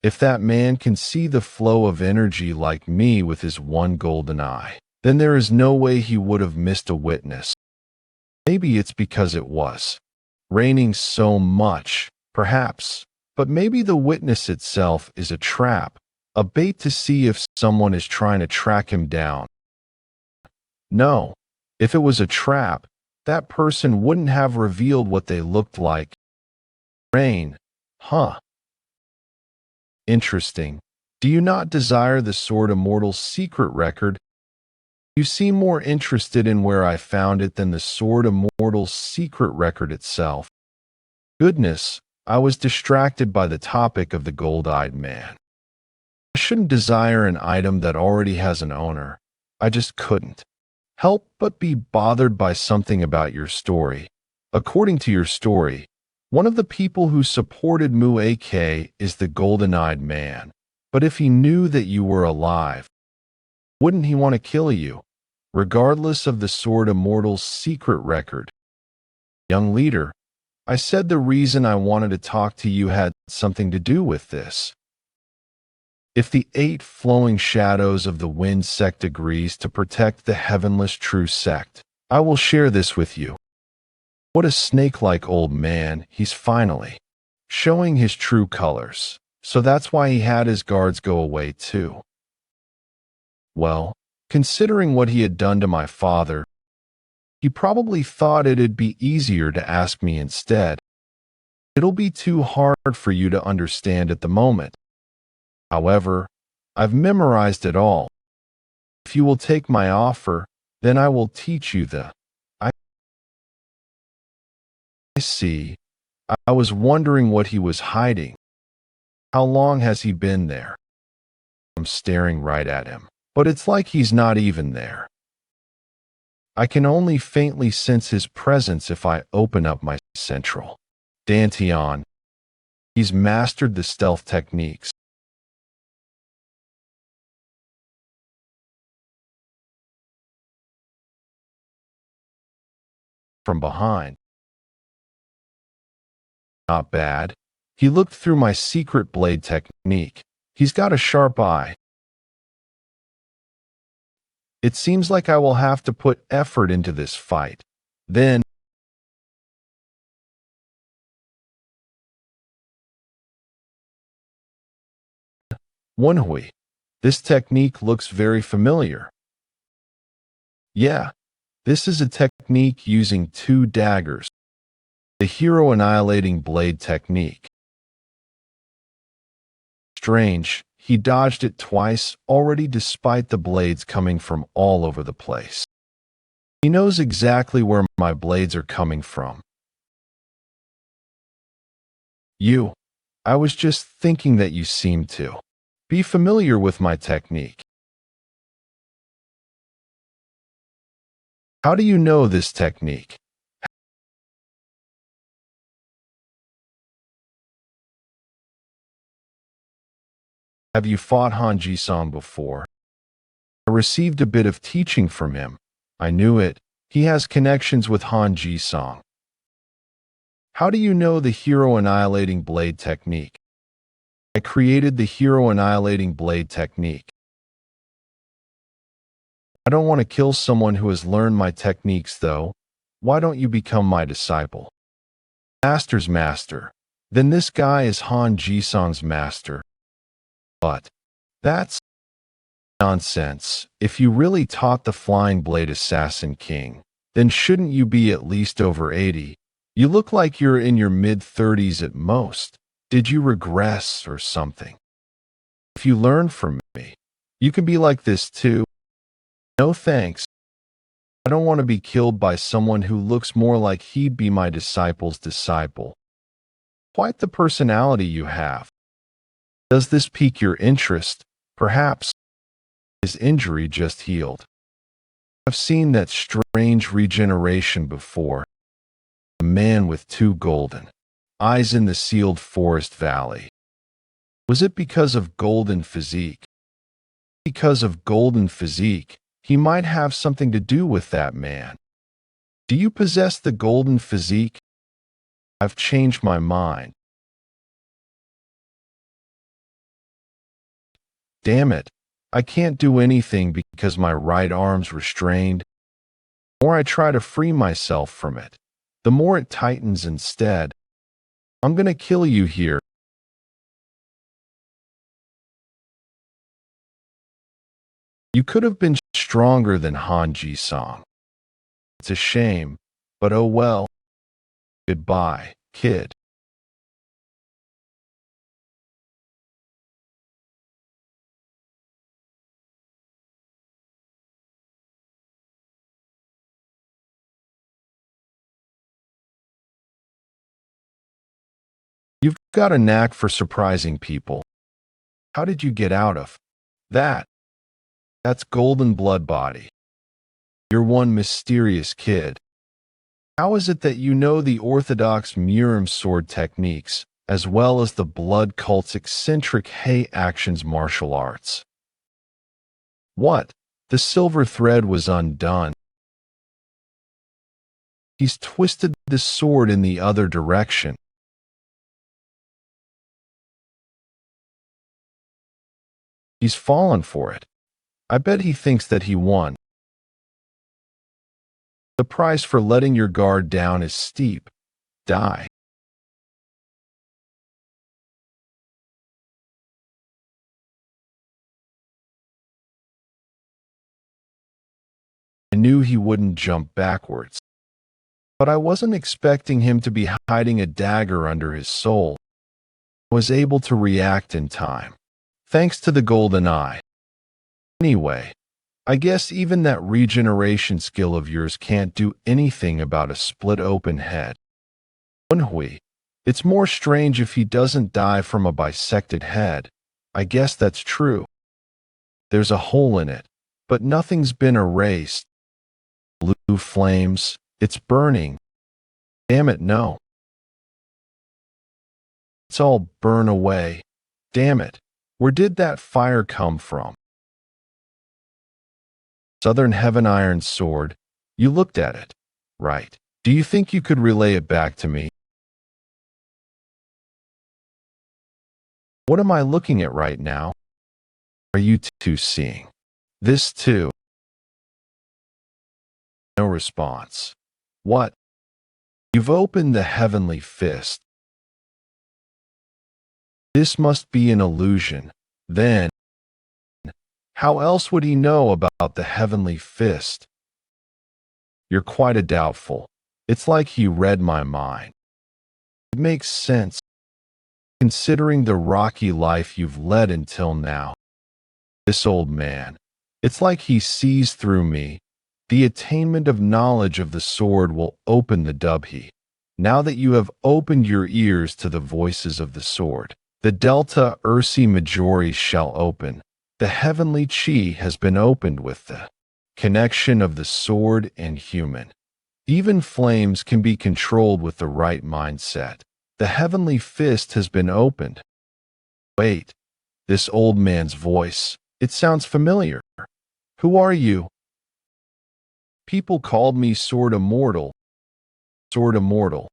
If that man can see the flow of energy like me with his one golden eye, then there is no way he would have missed a witness. Maybe it's because it was raining so much, perhaps, but maybe the witness itself is a trap, a bait to see if someone is trying to track him down. No, if it was a trap, that person wouldn't have revealed what they looked like. Rain, huh? Interesting. Do you not desire the Sword Immortal's secret record? You seem more interested in where I found it than the Sword Immortal's secret record itself. Goodness, I was distracted by the topic of the gold-eyed man. I shouldn't desire an item that already has an owner. I just couldn't help but be bothered by something about your story. According to your story, one of the people who supported Mu-AK is the golden-eyed man. But if he knew that you were alive, wouldn't he want to kill you, regardless of the Sword Immortal's secret record? Young leader, I said the reason I wanted to talk to you had something to do with this. If the 8 flowing shadows of the wind sect agrees to protect the heavenless true sect, I will share this with you. What a snake-like old man, he's finally showing his true colors. So that's why he had his guards go away too. Well, considering what he had done to my father, he probably thought it'd be easier to ask me instead. It'll be too hard for you to understand at the moment. However, I've memorized it all. If you will take my offer, then I will teach you I see. I was wondering what he was hiding. How long has he been there? I'm staring right at him, but it's like he's not even there. I can only faintly sense his presence if I open up my central. Dantian. He's mastered the stealth techniques. From behind. Not bad. He looked through my secret blade technique. He's got a sharp eye. It seems like I will have to put effort into this fight. Then, Woon-Hwi. This technique looks very familiar. Yeah, this is a technique using 2 daggers. The hero annihilating blade technique. Strange, he dodged it twice already despite the blades coming from all over the place. He knows exactly where my blades are coming from. I was just thinking that you seem to be familiar with my technique. How do you know this technique? Have you fought Han Ji-song before? I received a bit of teaching from him. I knew it. He has connections with Han Ji-song. How do you know the hero annihilating blade technique? I created the hero annihilating blade technique. I don't want to kill someone who has learned my techniques though. Why don't you become my disciple? Master's master. Then this guy is Han Ji-song's master. But that's nonsense. If you really taught the Flying Blade Assassin King, then shouldn't you be at least over 80? You look like you're in your mid-30s at most. Did you regress or something? If you learn from me, you can be like this too. No thanks. I don't want to be killed by someone who looks more like he'd be my disciple's disciple. Quite the personality you have. Does this pique your interest? Perhaps his injury just healed. I've seen that strange regeneration before. A man with 2 golden eyes in the sealed forest valley. Was it because of golden physique? Because of golden physique, he might have something to do with that man. Do you possess the golden physique? I've changed my mind. Damn it, I can't do anything because my right arm's restrained. The more I try to free myself from it, the more it tightens instead. I'm gonna kill you here. You could have been stronger than Han Ji-song. It's a shame, but oh well. Goodbye, kid. You've got a knack for surprising people. How did you get out of that? That's golden blood body. You're one mysterious kid. How is it that you know the orthodox Murim sword techniques, as well as the blood cult's eccentric Hay actions martial arts? What? The silver thread was undone. He's twisted the sword in the other direction. He's fallen for it. I bet he thinks that he won. The price for letting your guard down is steep. Die. I knew he wouldn't jump backwards. But I wasn't expecting him to be hiding a dagger under his soul. I was able to react in time, thanks to the golden eye. Anyway, I guess even that regeneration skill of yours can't do anything about a split open head. Woon-Hwi, it's more strange if he doesn't die from a bisected head. I guess that's true. There's a hole in it, but nothing's been erased. Blue flames, it's burning. Damn it, no. It's all burn away. Damn it. Where did that fire come from? Southern Heaven Iron Sword. You looked at it, right? Do you think you could relay it back to me? What am I looking at right now? Are you two seeing this too? No response. What? You've opened the heavenly fist. This must be an illusion. Then, how else would he know about the heavenly fist? You're quite a doubtful. It's like he read my mind. It makes sense, considering the rocky life you've led until now. This old man, it's like he sees through me. The attainment of knowledge of the sword will open the Dubhi. Now that you have opened your ears to the voices of the sword, the Delta Ursi Majori shall open. The heavenly chi has been opened with the connection of the sword and human. Even flames can be controlled with the right mindset. The heavenly fist has been opened. Wait, this old man's voice, it sounds familiar. Who are you? People called me Sword Immortal. Sword Immortal.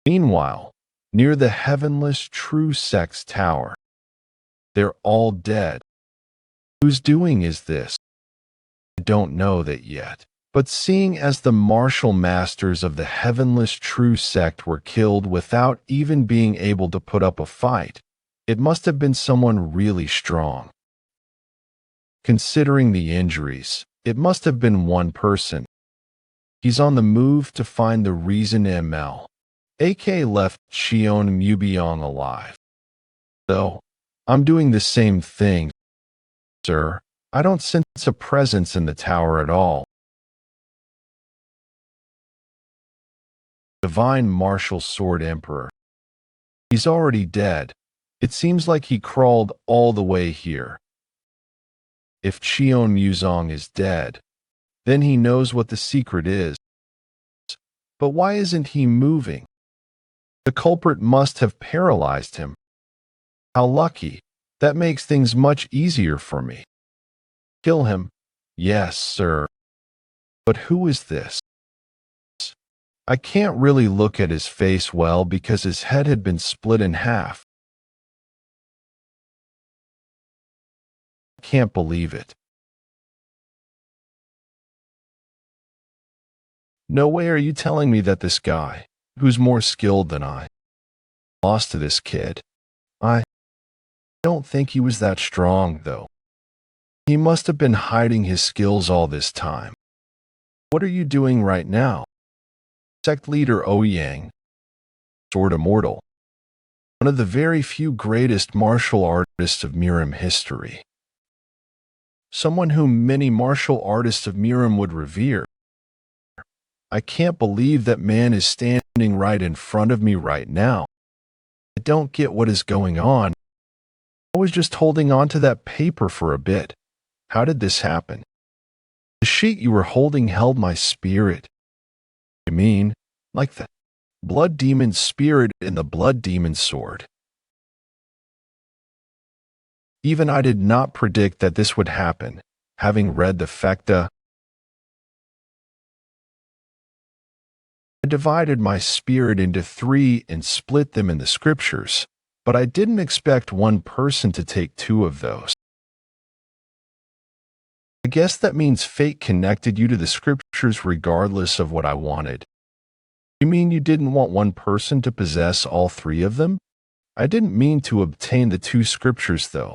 Meanwhile, near the heavenless True Sex Tower, they're all dead. Whose doing is this? I don't know that yet. But seeing as the martial masters of the heavenless True Sect were killed without even being able to put up a fight, it must have been someone really strong. Considering the injuries, it must have been one person. He's on the move to find the reason ML. AK left Cheon Mubyong alive. Though, I'm doing the same thing, sir. I don't sense a presence in the tower at all. Divine Martial Sword Emperor. He's already dead. It seems like he crawled all the way here. If Cheon Mubyong is dead, then he knows what the secret is. But why isn't he moving? The culprit must have paralyzed him. How lucky. That makes things much easier for me. Kill him. Yes, sir. But who is this? I can't really look at his face well because his head had been split in half. I can't believe it. No way are you telling me that this guy, who's more skilled than I, lost to this kid. I don't think he was that strong, though. He must have been hiding his skills all this time. What are you doing right now? Sect leader Ouyang, Sword Immortal, one of the very few greatest martial artists of Mirim history. Someone whom many martial artists of Mirim would revere. I can't believe that man is standing right in front of me right now. I don't get what is going on. I was just holding on to that paper for a bit. How did this happen? The sheet you were holding held my spirit. You mean, like the blood demon spirit in the blood demon sword? Even I did not predict that this would happen, having read the Fekta I divided my spirit into three and split them in the scriptures, but I didn't expect one person to take two of those. I guess that means fate connected you to the scriptures regardless of what I wanted. You mean you didn't want one person to possess all three of them? I didn't mean to obtain the two scriptures, though.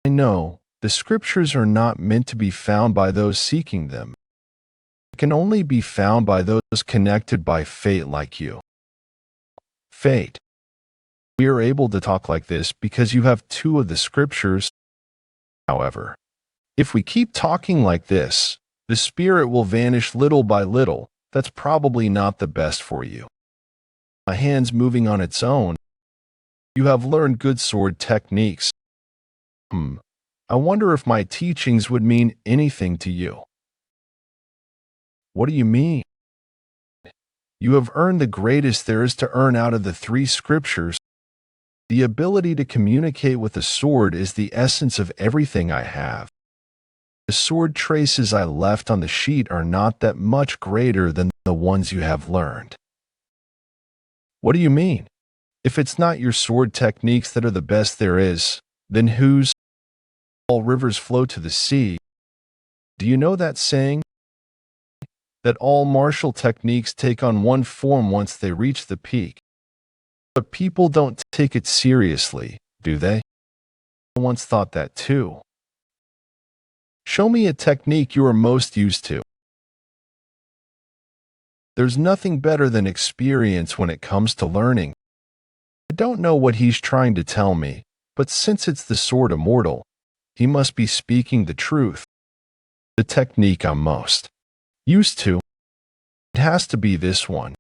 I know, the scriptures are not meant to be found by those seeking them. They can only be found by those connected by fate like you. Fate. We are able to talk like this because you have two of the scriptures. However, if we keep talking like this, the spirit will vanish little by little. That's probably not the best for you. My hand's moving on its own. You have learned good sword techniques. I wonder if my teachings would mean anything to you. What do you mean? You have earned the greatest there is to earn out of the three scriptures. The ability to communicate with a sword is the essence of everything I have. The sword traces I left on the sheet are not that much greater than the ones you have learned. What do you mean? If it's not your sword techniques that are the best there is, then whose? All rivers flow to the sea. Do you know that saying? That all martial techniques take on one form once they reach the peak. But people don't take it seriously, do they? I once thought that too. Show me a technique you are most used to. There's nothing better than experience when it comes to learning. I don't know what he's trying to tell me, but since it's the sword immortal, he must be speaking the truth. The technique I'm most used to, it has to be this one.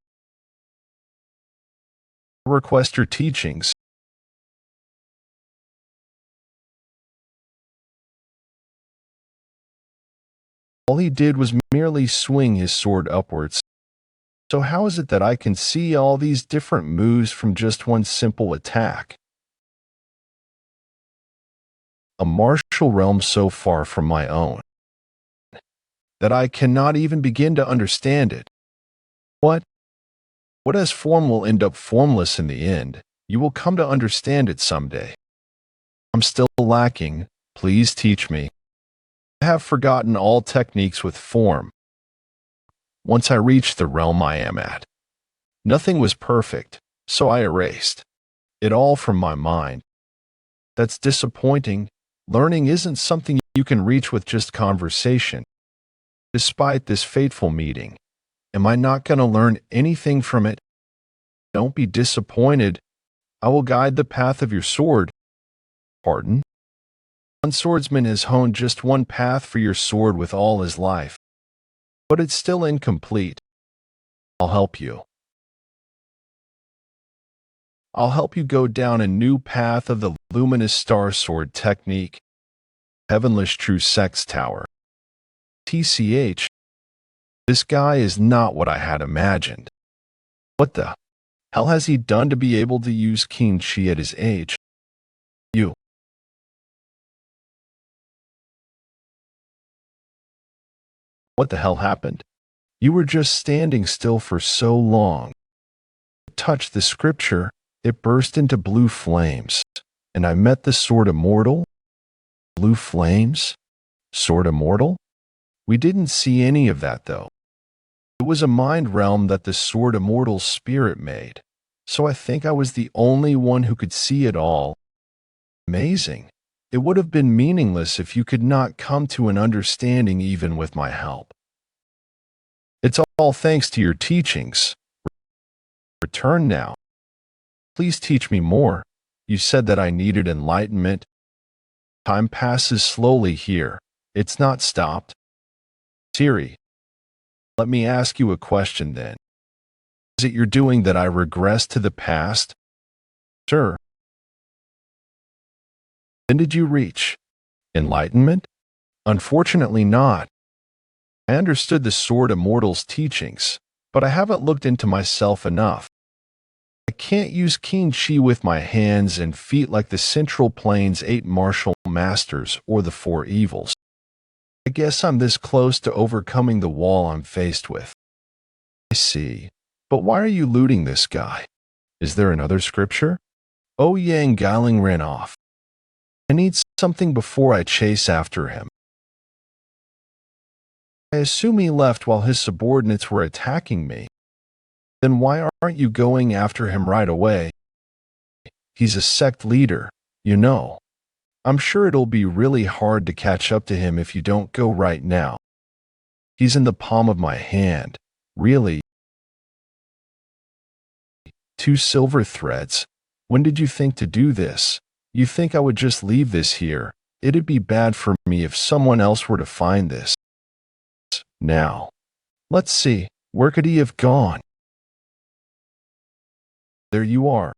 Request your teachings. All he did was merely swing his sword upwards. So how is it that I can see all these different moves from just one simple attack? A martial realm so far from my own that I cannot even begin to understand it. What has form will end up formless in the end. You will come to understand it someday. I'm still lacking. Please teach me. I have forgotten all techniques with form. Once I reached the realm I am at, nothing was perfect, so I erased it all from my mind. That's disappointing. Learning isn't something you can reach with just conversation. Despite this fateful meeting, am I not going to learn anything from it? Don't be disappointed. I will guide the path of your sword. Pardon? One swordsman has honed just one path for your sword with all his life. But it's still incomplete. I'll help you. I'll help you go down a new path of the luminous star sword technique. Heavenless True Sex Tower. TCH. This guy is not what I had imagined. What the hell has he done to be able to use Qin Chi at his age? You. What the hell happened? You were just standing still for so long. Touched the scripture, it burst into blue flames, and I met the sword immortal. Blue flames? Sword immortal? We didn't see any of that, though. It was a mind realm that the sword immortal's spirit made, so I think I was the only one who could see it all. Amazing. It would have been meaningless if you could not come to an understanding even with my help. It's all thanks to your teachings. Return now. Please teach me more. You said that I needed enlightenment. Time passes slowly here. It's not stopped. Siri, let me ask you a question then. Is it your doing that I regress to the past? Sure. When did you reach enlightenment? Unfortunately not. I understood the Sword Immortal's teachings, but I haven't looked into myself enough. I can't use Qin Chi with my hands and feet like the Central Plains 8 martial masters or the 4 evils. I guess I'm this close to overcoming the wall I'm faced with. I see. But why are you looting this guy? Is there another scripture? Ouyang Galing ran off. I need something before I chase after him. I assume he left while his subordinates were attacking me. Then why aren't you going after him right away? He's a sect leader, you know. I'm sure it'll be really hard to catch up to him if you don't go right now. He's in the palm of my hand. Really? 2 silver threads. When did you think to do this? You think I would just leave this here? It'd be bad for me if someone else were to find this. Now, let's see, where could he have gone? There you are.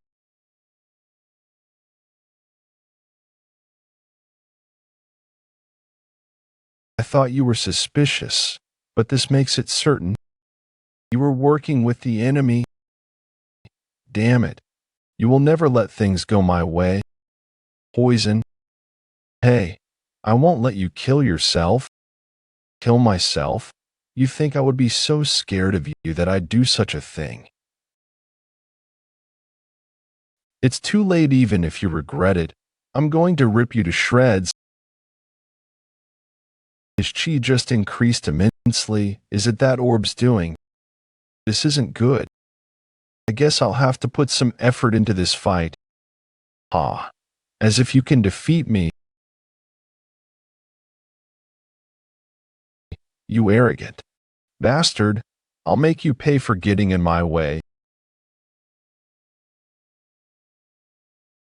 I thought you were suspicious, but this makes it certain. You were working with the enemy. Damn it. You will never let things go my way. Poison. Hey, I won't let you kill yourself. Kill myself? You think I would be so scared of you that I'd do such a thing? It's too late even if you regret it. I'm going to rip you to shreds. His chi just increased immensely. Is it that orb's doing? This isn't good. I guess I'll have to put some effort into this fight. Ha. As if you can defeat me. You arrogant bastard. I'll make you pay for getting in my way.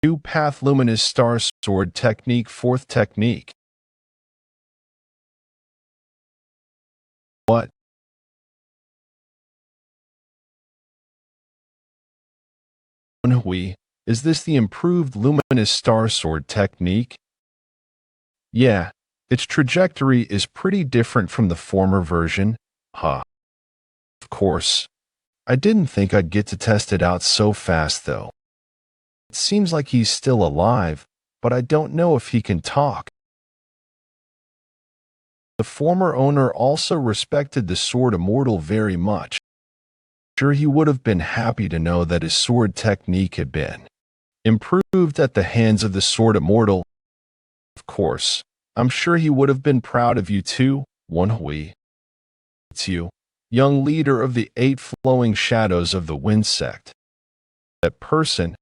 New Path Luminous Star Sword Technique 4th Technique. What? Woon-Hwi, is this the improved Luminous Star Sword technique? Yeah, its trajectory is pretty different from the former version. Huh. Of course. I didn't think I'd get to test it out so fast though. It seems like he's still alive, but I don't know if he can talk. The former owner also respected the sword immortal very much. Sure, he would have been happy to know that his sword technique had been improved at the hands of the sword immortal. Of course, I'm sure he would have been proud of you too, Woon-Hwi. It's you, young leader of the 8 flowing shadows of the Wind Sect. That person,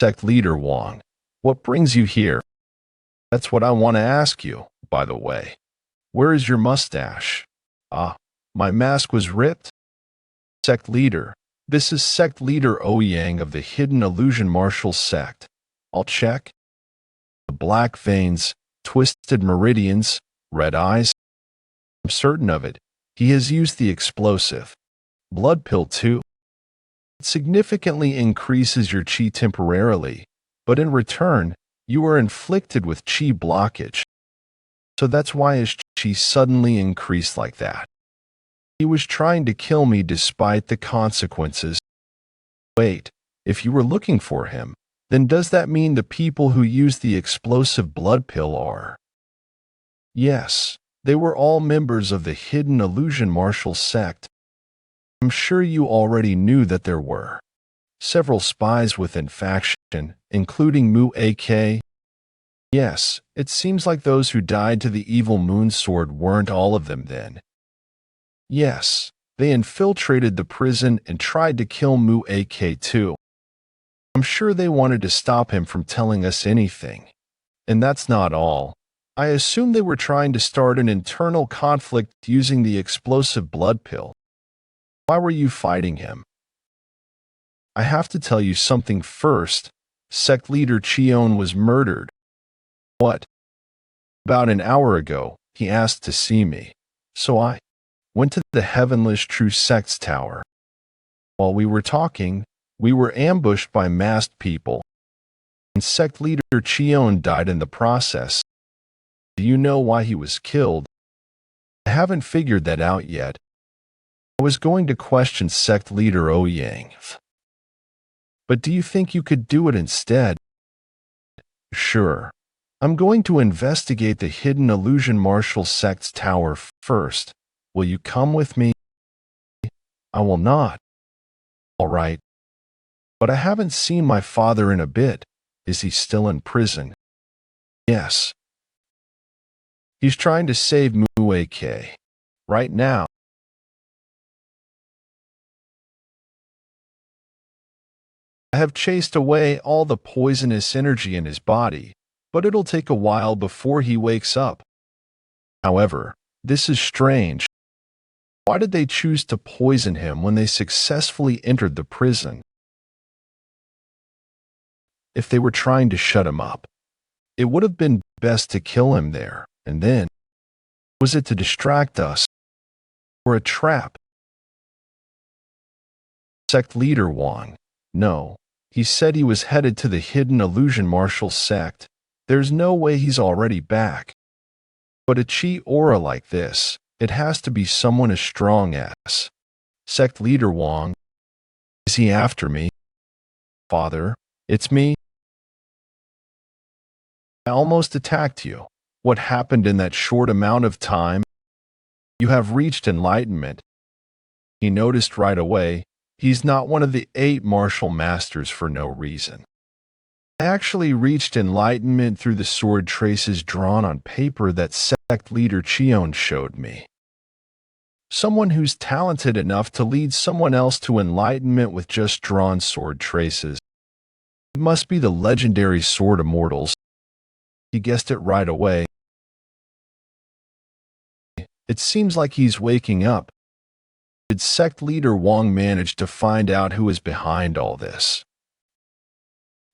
Sect Leader Wong, what brings you here? That's what I want to ask you, by the way. Where is your mustache? Ah, my mask was ripped? Sect Leader, this is Sect Leader Ouyang of the Hidden Illusion Martial Sect. I'll check. The black veins, twisted meridians, red eyes. I'm certain of it. He has used the explosive blood pill too. It significantly increases your chi temporarily, but in return, you are inflicted with chi blockage. So that's why his chi suddenly increased like that. He was trying to kill me despite the consequences. Wait, if you were looking for him, then does that mean the people who used the explosive blood pill are? Yes, they were all members of the Hidden Illusion Martial Sect. I'm sure you already knew that there were several spies within faction, including Mu-AK. Yes, it seems like those who died to the evil moon sword weren't all of them then. Yes, they infiltrated the prison and tried to kill Mu-AK too. I'm sure they wanted to stop him from telling us anything. And that's not all. I assume they were trying to start an internal conflict using the explosive blood pill. Why were you fighting him? I have to tell you something first. Sect leader Cheon was murdered. What? About an hour ago, he asked to see me. So I went to the Heavenless True Sect's tower. While we were talking, we were ambushed by masked people, and Sect leader Cheon died in the process. Do you know why he was killed? I haven't figured that out yet. I was going to question Sect leader Ouyang. But do you think you could do it instead? Sure. I'm going to investigate the Hidden Illusion Martial Sect's tower first. Will you come with me? I will not. All right. But I haven't seen my father in a bit. Is he still in prison? Yes. He's trying to save Muake. Right now. I have chased away all the poisonous energy in his body, but it'll take a while before he wakes up. However, this is strange. Why did they choose to poison him when they successfully entered the prison? If they were trying to shut him up, it would have been best to kill him there, and then, was it to distract us, or a trap? Sect leader Wong. No, he said he was headed to the hidden illusion martial sect. There's no way he's already back. But a chi aura like this, it has to be someone as strong as. Sect leader Wong. Is he after me? Father, it's me. I almost attacked you. What happened in that short amount of time? You have reached enlightenment. He noticed right away, he's not one of the 8 martial masters for no reason. I actually reached enlightenment through the sword traces drawn on paper that sect leader Cheon showed me. Someone who's talented enough to lead someone else to enlightenment with just drawn sword traces. It must be the legendary sword immortals. He guessed it right away. It seems like he's waking up. Did sect leader Wong manage to find out who is behind all this?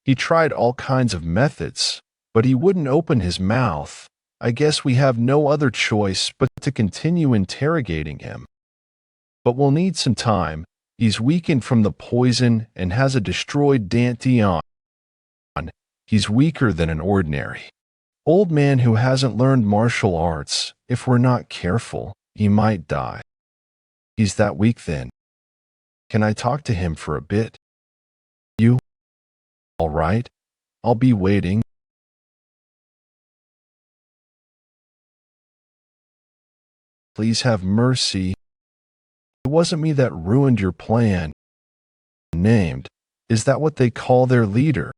He tried all kinds of methods, but he wouldn't open his mouth. I guess we have no other choice but to continue interrogating him. But we'll need some time. He's weakened from the poison and has a destroyed Dantian. He's weaker than an ordinary old man who hasn't learned martial arts. If we're not careful, he might die. He's that weak then. Can I talk to him for a bit? You? All right. I'll be waiting. Please have mercy. It wasn't me that ruined your plan. Named. Is that what they call their leader?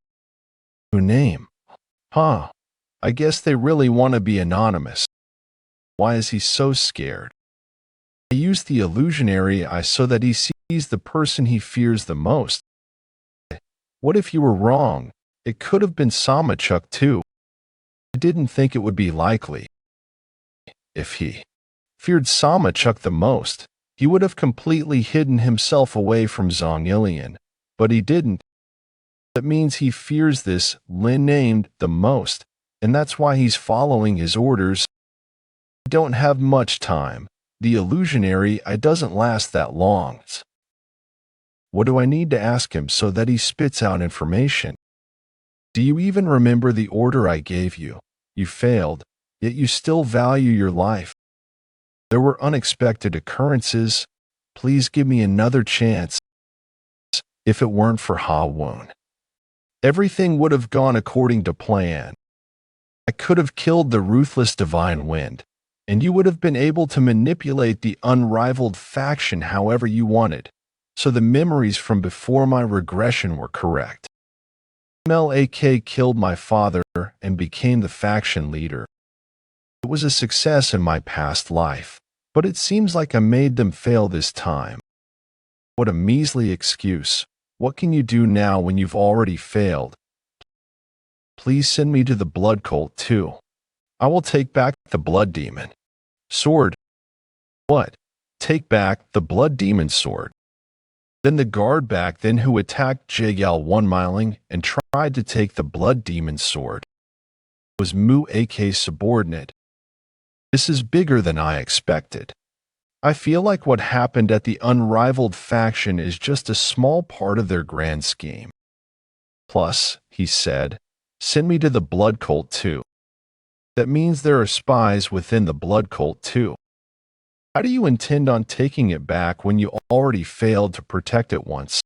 Who name? Huh. I guess they really want to be anonymous. Why is he so scared? I used the illusionary eye so that he sees the person he fears the most. What if you were wrong? It could have been Samachuk too. I didn't think it would be likely. If he feared Samachuk the most, he would have completely hidden himself away from Zongyilian, but he didn't. That means he fears this Lin named the most, and that's why he's following his orders. I don't have much time. The illusionary eye doesn't last that long. What do I need to ask him so that he spits out information? Do you even remember the order I gave you? You failed, yet you still value your life. There were unexpected occurrences. Please give me another chance. If it weren't for Ha-Woon, everything would have gone according to plan. I could have killed the ruthless divine wind, and you would have been able to manipulate the unrivaled faction however you wanted, so the memories from before my regression were correct. MLAK killed my father and became the faction leader. It was a success in my past life, but it seems like I made them fail this time. What a measly excuse. What can you do now when you've already failed? Please send me to the blood cult too. I will take back the blood demon sword. What? Take back the blood demon sword. Then the guard back then who attacked Jayal 1-miling and tried to take the blood demon sword was Mu-AK's subordinate. This is bigger than I expected. I feel like what happened at the unrivaled faction is just a small part of their grand scheme. Plus, he said, send me to the blood cult too. That means there are spies within the blood cult too. How do you intend on taking it back when you already failed to protect it once?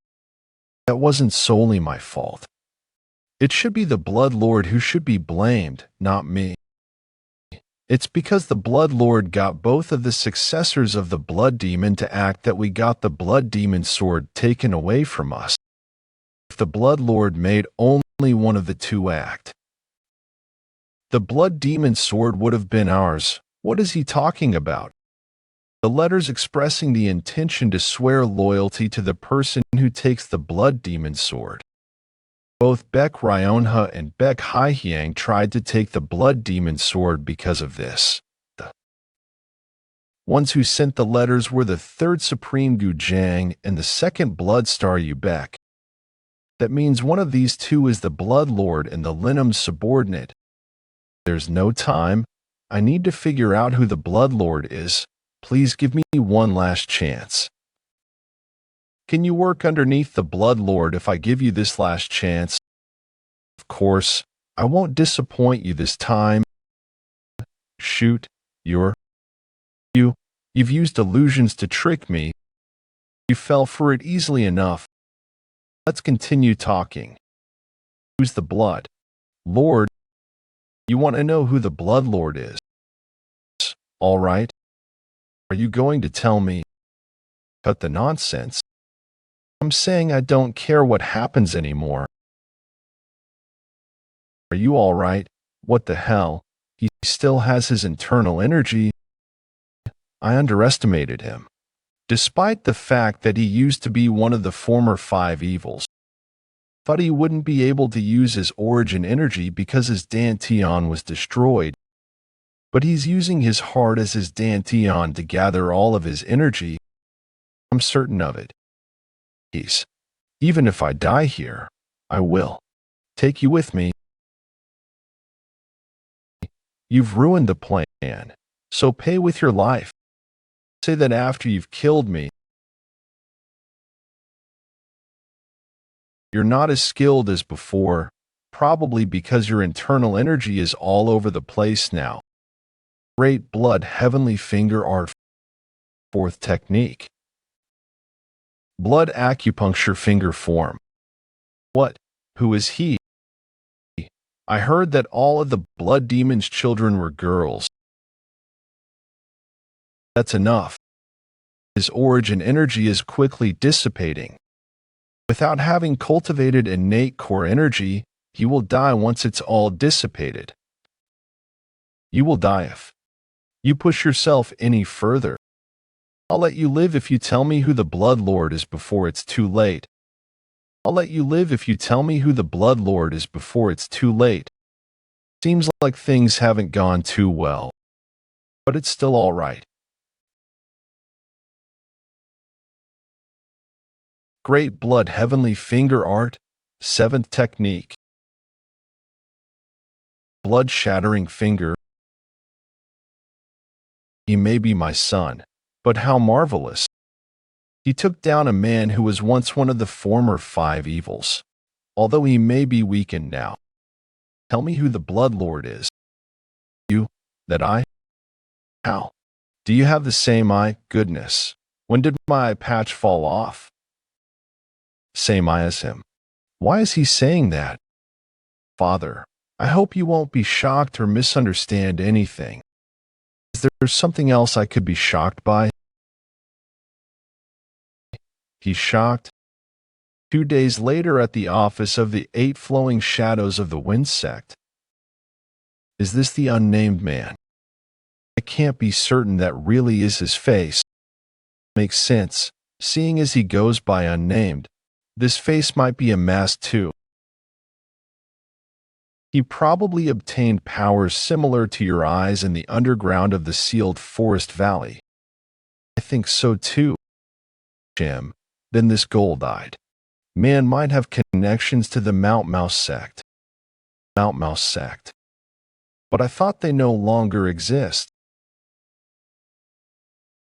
That wasn't solely my fault. It should be the Blood Lord who should be blamed, not me. It's because the Blood Lord got both of the successors of the Blood Demon to act that we got the Blood Demon sword taken away from us. If the Blood Lord made only one of the two act, the Blood Demon sword would have been ours. What is he talking about? The letters expressing the intention to swear loyalty to the person who takes the Blood Demon sword. Both Baek Ryonha and Baek Haihyang tried to take the Blood Demon sword because of this. The ones who sent the letters were the third Supreme Gujang and the second Blood Star Ubek. That means one of these two is the Blood Lord and the Linum's subordinate. There's no time. I need to figure out who the Blood Lord is. Please give me one last chance. Can you work underneath the Blood Lord if I give you this last chance? Of course, I won't disappoint you this time. Shoot, you've used illusions to trick me. You fell for it easily enough. Let's continue talking. Who's the Blood Lord? You want to know who the Blood Lord is? All right. Are you going to tell me? Cut the nonsense. I'm saying I don't care what happens anymore. Are you all right? What the hell? He still has his internal energy. I underestimated him. Despite the fact that he used to be one of the former 5 evils, thought he wouldn't be able to use his origin energy because his Dantian was destroyed. But he's using his heart as his Dantian to gather all of his energy. I'm certain of it. Even if I die here, I will take you with me. You've ruined the plan, so pay with your life. Say that after you've killed me, you're not as skilled as before, probably because your internal energy is all over the place now. Great Blood Heavenly Finger Art. 4th technique. Blood Acupuncture Finger Form. What? Who is he? I heard that all of the Blood Demon's children were girls. That's enough. His origin energy is quickly dissipating. Without having cultivated innate core energy, he will die once it's all dissipated. You will die if you push yourself any further. I'll let you live if you tell me who the Blood Lord is before it's too late. I'll let you live if you tell me who the Blood Lord is before it's too late. Seems like things haven't gone too well, but it's still all right. Great Blood Heavenly Finger Art. 7th technique. Blood Shattering Finger. He may be my son, but how marvelous. He took down a man who was once one of the former 5 evils, although he may be weakened now. Tell me who the Blood Lord is. You? That eye? How? Do you have the same eye? Goodness. When did my eye patch fall off? Same eye as him. Why is he saying that? Father, I hope you won't be shocked or misunderstand anything. Is there something else I could be shocked by? He's shocked. 2 days later at the office of the 8 Flowing Shadows of the Wind Sect. Is this the unnamed man? I can't be certain that really is his face. Makes sense, seeing as he goes by unnamed. This face might be a mask too. He probably obtained powers similar to your eyes in the underground of the sealed forest valley. I think so too, Jim. Then this gold-eyed man might have connections to the Mount Mouse sect. Mount Mouse sect. But I thought they no longer exist.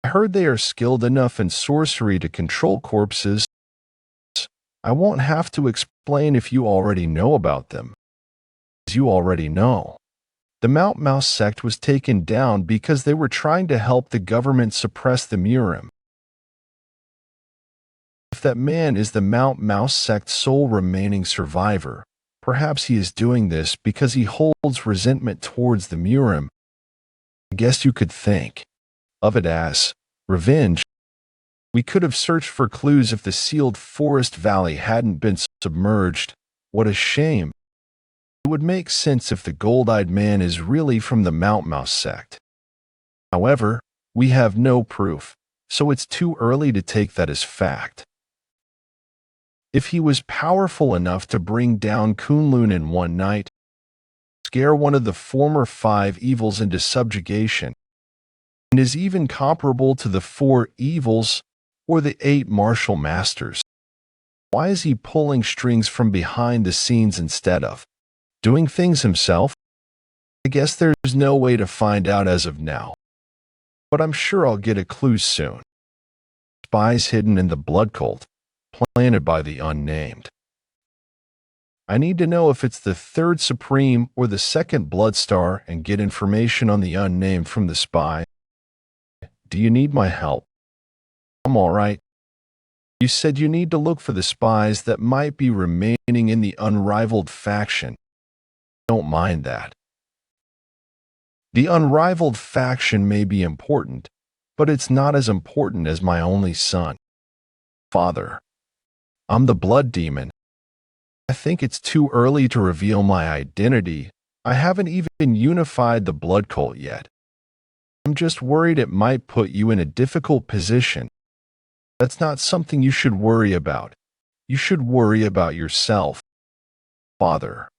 I heard they are skilled enough in sorcery to control corpses. I won't have to explain if you already know about them. As you already know, the Mount Mouse sect was taken down because they were trying to help the government suppress the Murim. If that man is the Mount Mouse sect's sole remaining survivor, perhaps he is doing this because he holds resentment towards the Murim. I guess you could think of it as revenge. We could have searched for clues if the sealed forest valley hadn't been submerged. What a shame. It would make sense if the gold-eyed man is really from the Mount Mouse sect. However, we have no proof, so it's too early to take that as fact. If he was powerful enough to bring down Kunlun in one night, scare one of the former 5 evils into subjugation, and is even comparable to the 4 evils or the 8 martial masters, why is he pulling strings from behind the scenes instead of doing things himself? I guess there's no way to find out as of now, but I'm sure I'll get a clue soon. Spies hidden in the blood cult, planted by the unnamed. I need to know if it's the 3rd Supreme or the 2nd Blood Star and get information on the unnamed from the spy. Do you need my help? I'm all right. You said you need to look for the spies that might be remaining in the unrivaled faction. Don't mind that. The unrivaled faction may be important, but it's not as important as my only son. Father, I'm the blood demon. I think it's too early to reveal my identity. I haven't even unified the blood cult yet. I'm just worried it might put you in a difficult position. That's not something you should worry about. You should worry about yourself. Father.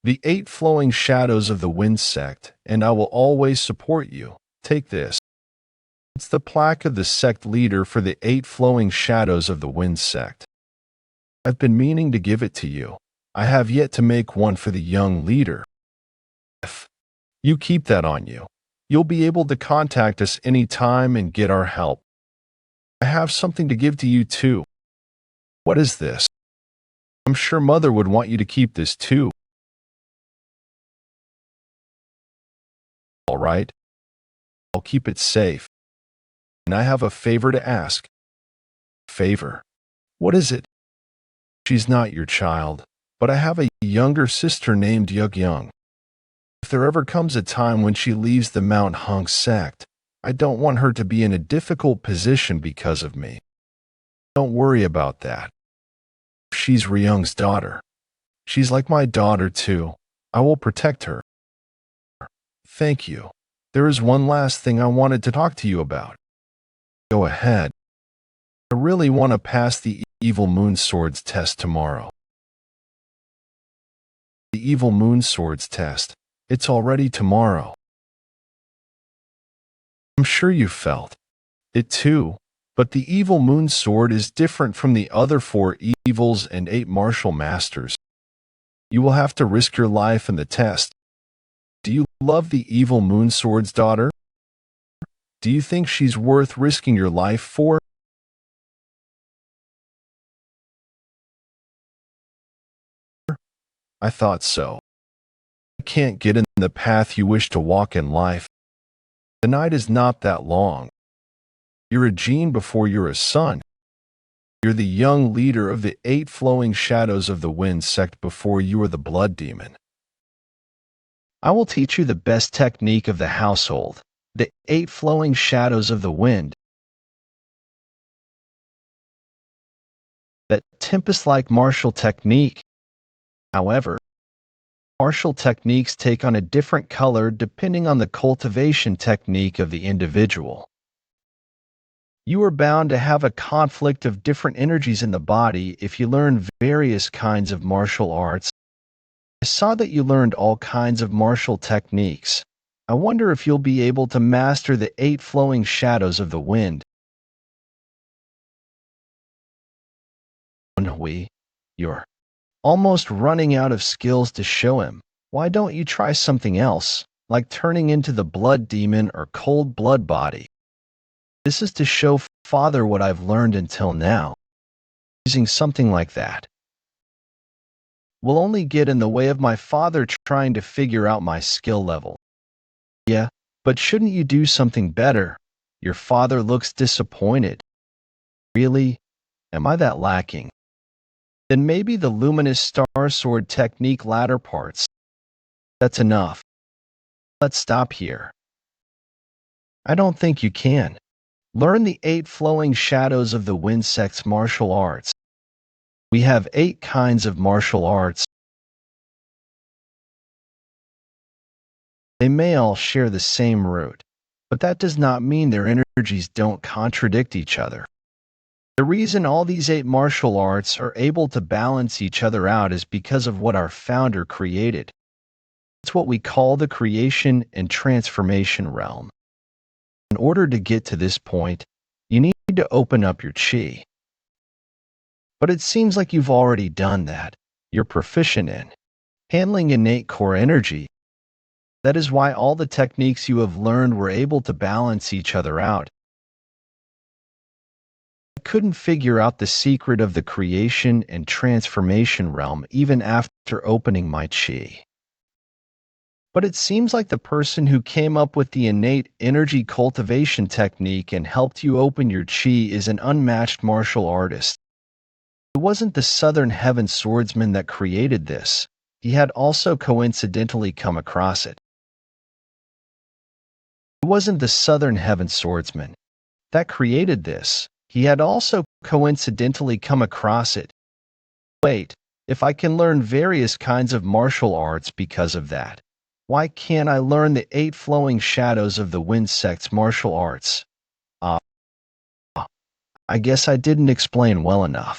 The 8 flowing shadows of the wind sect, and I will always support you. Take this. It's the plaque of the sect leader for the 8 flowing shadows of the wind sect. I've been meaning to give it to you. I have yet to make one for the young leader. If you keep that on you, you'll be able to contact us anytime and get our help. I have something to give to you too. What is this? I'm sure Mother would want you to keep this too. All right. I'll keep it safe. And I have a favor to ask. Favor? What is it? She's not your child, but I have a younger sister named Young. If there ever comes a time when she leaves the Mount Hung sect, I don't want her to be in a difficult position because of me. Don't worry about that. She's Ryung's daughter. She's like my daughter too. I will protect her. Thank you. There is one last thing I wanted to talk to you about. Go ahead. I really want to pass the Evil Moon Swords test tomorrow. The Evil Moon Swords test. It's already tomorrow. I'm sure you felt it too, but the Evil Moon Sword is different from the other 4 evils and 8 martial masters. You will have to risk your life in the test. Do you love the Evil Moon Sword's daughter? Do you think she's worth risking your life for? I thought so. You can't get in the path you wish to walk in life. The night is not that long. You're a Gene before you're a son. You're the young leader of the 8 flowing shadows of the wind sect before you are the blood demon. I will teach you the best technique of the household, the 8 flowing shadows of the wind. That tempest-like martial technique. However, martial techniques take on a different color depending on the cultivation technique of the individual. You are bound to have a conflict of different energies in the body if you learn various kinds of martial arts. I saw that you learned all kinds of martial techniques. I wonder if you'll be able to master the 8 flowing shadows of the wind. Woon-Hwi, you're almost running out of skills to show him. Why don't you try something else, like turning into the blood demon or cold blood body? This is to show Father what I've learned until now. Using something like that will only get in the way of my father trying to figure out my skill level. Yeah, but shouldn't you do something better? Your father looks disappointed. Really? Am I that lacking? Then maybe the luminous star sword technique latter parts. That's enough. Let's stop here. I don't think you can. Learn the 8 flowing shadows of the wind sect's martial arts. We have 8 kinds of martial arts. They may all share the same root, but that does not mean their energies don't contradict each other. The reason all these 8 martial arts are able to balance each other out is because of what our founder created. It's what we call the creation and transformation realm. In order to get to this point, you need to open up your chi. But it seems like you've already done that. You're proficient in handling innate core energy. That is why all the techniques you have learned were able to balance each other out. I couldn't figure out the secret of the creation and transformation realm even after opening my chi. But it seems like the person who came up with the innate energy cultivation technique and helped you open your chi is an unmatched martial artist. It wasn't the Southern Heaven swordsman that created this. He had also coincidentally come across it. It wasn't the Southern Heaven swordsman that created this. He had also coincidentally come across it. Wait, if I can learn various kinds of martial arts because of that, why can't I learn the 8 flowing shadows of the wind sect's martial arts? I guess I didn't explain well enough.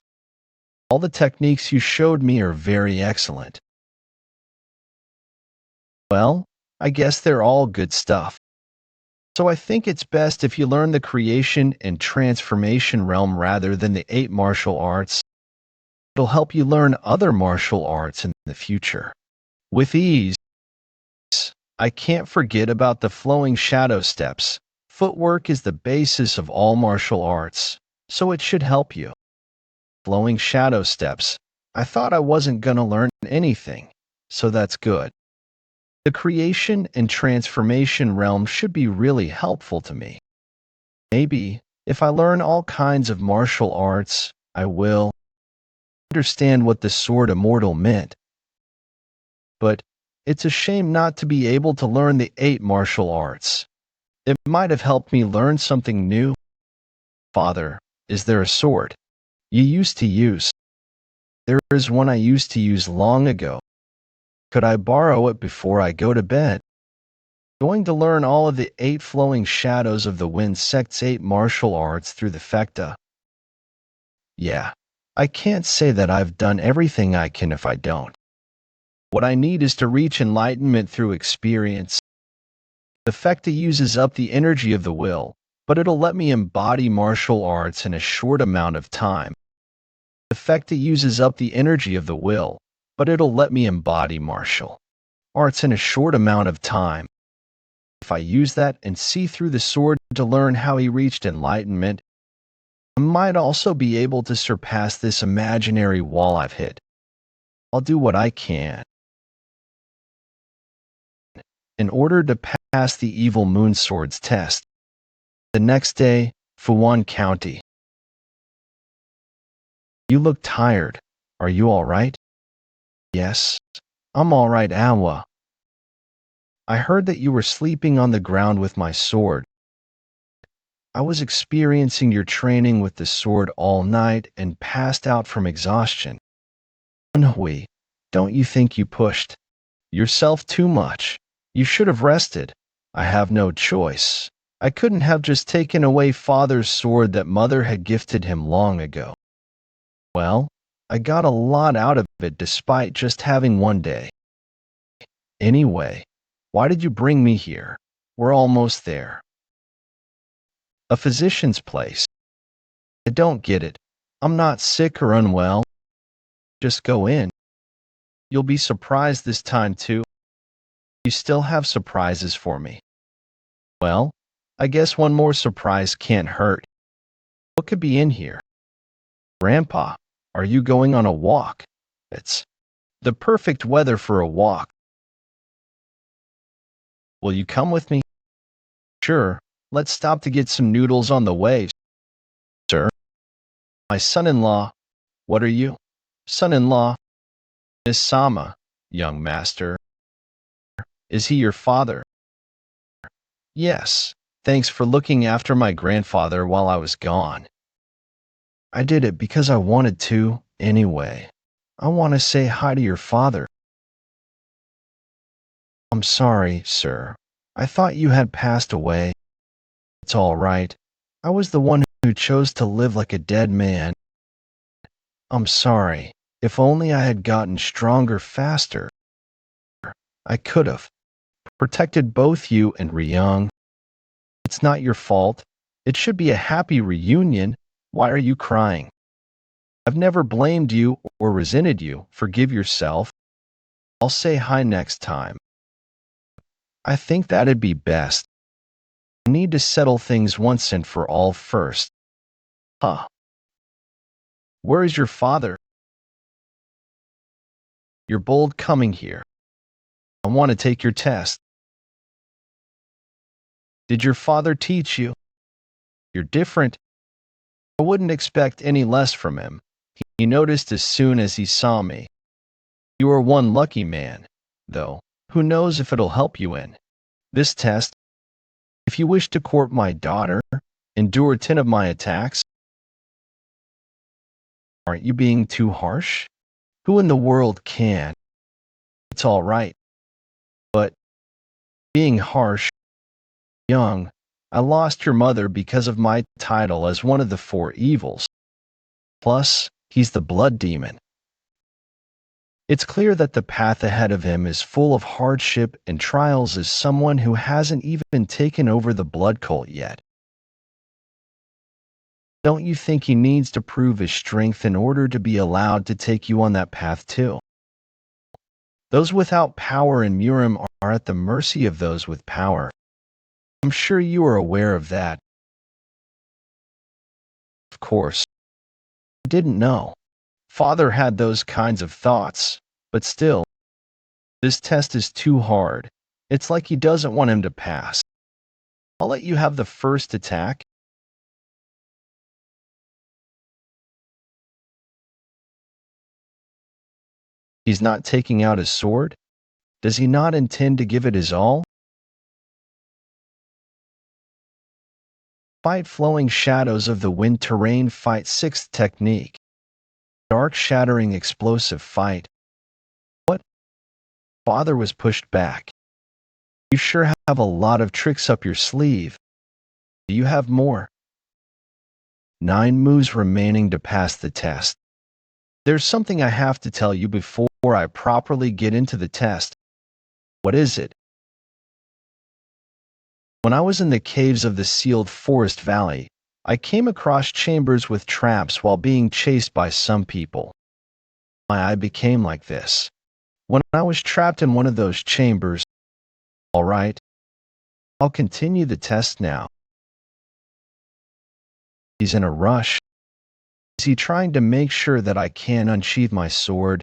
All the techniques you showed me are very excellent. Well, I guess they're all good stuff. So I think it's best if you learn the creation and transformation realm rather than the 8 martial arts. It'll help you learn other martial arts in the future with ease. I can't forget about the flowing shadow steps. Footwork is the basis of all martial arts, so it should help you. Flowing shadow steps. I thought I wasn't gonna learn anything, so that's good. The creation and transformation realm should be really helpful to me. Maybe, if I learn all kinds of martial arts, I will understand what the sword immortal meant. But it's a shame not to be able to learn the 8 martial arts. It might have helped me learn something new. Father, is there a sword you used to use? There is one I used to use long ago. Could I borrow it before I go to bed? Going to learn all of the 8 flowing shadows of the wind sect's 8 martial arts through the fecta. Yeah, I can't say that I've done everything I can if I don't. What I need is to reach enlightenment through experience. The fecta uses up the energy of the will, but it'll let me embody martial arts in a short amount of time. The fecta uses up the energy of the will, but it'll let me embody martial arts in a short amount of time. If I use that and see through the sword to learn how he reached enlightenment, I might also be able to surpass this imaginary wall I've hit. I'll do what I can in order to pass the evil moon sword's test. The next day, Fuwon County. You look tired. Are you all right? Yes, I'm all right, Awa. I heard that you were sleeping on the ground with my sword. I was experiencing your training with the sword all night and passed out from exhaustion. Woon-Hwi, don't you think you pushed yourself too much? You should have rested. I have no choice. I couldn't have just taken away father's sword that mother had gifted him long ago. Well, I got a lot out of it despite just having one day. Anyway, why did you bring me here? We're almost there. A physician's place. I don't get it. I'm not sick or unwell. Just go in. You'll be surprised this time too. You still have surprises for me. Well, I guess one more surprise can't hurt. What could be in here? Grandpa, are you going on a walk? It's the perfect weather for a walk. Will you come with me? Sure, let's stop to get some noodles on the way. Sir, my son-in-law. What are you? Son-in-law. Miss Sama, young master. Is he your father? Yes, thanks for looking after my grandfather while I was gone. I did it because I wanted to, anyway. I want to say hi to your father. I'm sorry, sir. I thought you had passed away. It's all right. I was the one who chose to live like a dead man. I'm sorry. If only I had gotten stronger faster. I could have protected both you and Ryung. It's not your fault. It should be a happy reunion. Why are you crying? I've never blamed you or resented you. Forgive yourself. I'll say hi next time. I think that'd be best. I need to settle things once and for all first. Huh. Where is your father? You're bold coming here. I want to take your test. Did your father teach you? You're different. I wouldn't expect any less from him. He noticed as soon as he saw me. You are one lucky man, though. Who knows if it'll help you in this test? If you wish to court my daughter, endure 10 of my attacks. Aren't you being too harsh? Who in the world can? It's all right. But being harsh, young, I lost your mother because of my title as one of the 4 evils. Plus, he's the blood demon. It's clear that the path ahead of him is full of hardship and trials as someone who hasn't even taken over the blood cult yet. Don't you think he needs to prove his strength in order to be allowed to take you on that path too? Those without power in Murim are at the mercy of those with power. I'm sure you are aware of that. Of course. I didn't know. Father had those kinds of thoughts, but still, this test is too hard. It's like he doesn't want him to pass. I'll let you have the first attack. He's not taking out his sword? Does he not intend to give it his all? Fight flowing shadows of the wind terrain fight 6th technique. Dark shattering explosive fight. What? Father was pushed back. You sure have a lot of tricks up your sleeve. Do you have more? 9 moves remaining to pass the test. There's something I have to tell you before I properly get into the test. What is it? When I was in the caves of the sealed forest valley, I came across chambers with traps while being chased by some people. My eye became like this. When I was trapped in one of those chambers, all right, I'll continue the test now. He's in a rush. Is he trying to make sure that I can unsheath my sword?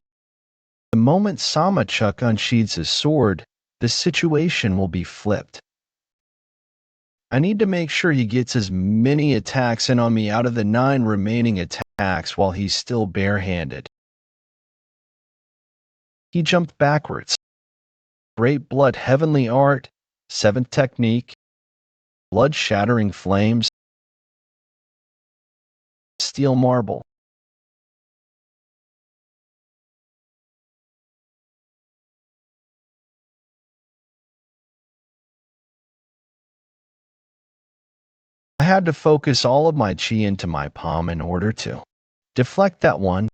The moment Samachuk unsheathes his sword, the situation will be flipped. I need to make sure he gets as many attacks in on me out of the 9 remaining attacks while he's still barehanded. He jumped backwards. Great blood heavenly art, 7th technique, blood-shattering flames, steel marble. I had to focus all of my chi into my palm in order to deflect that one.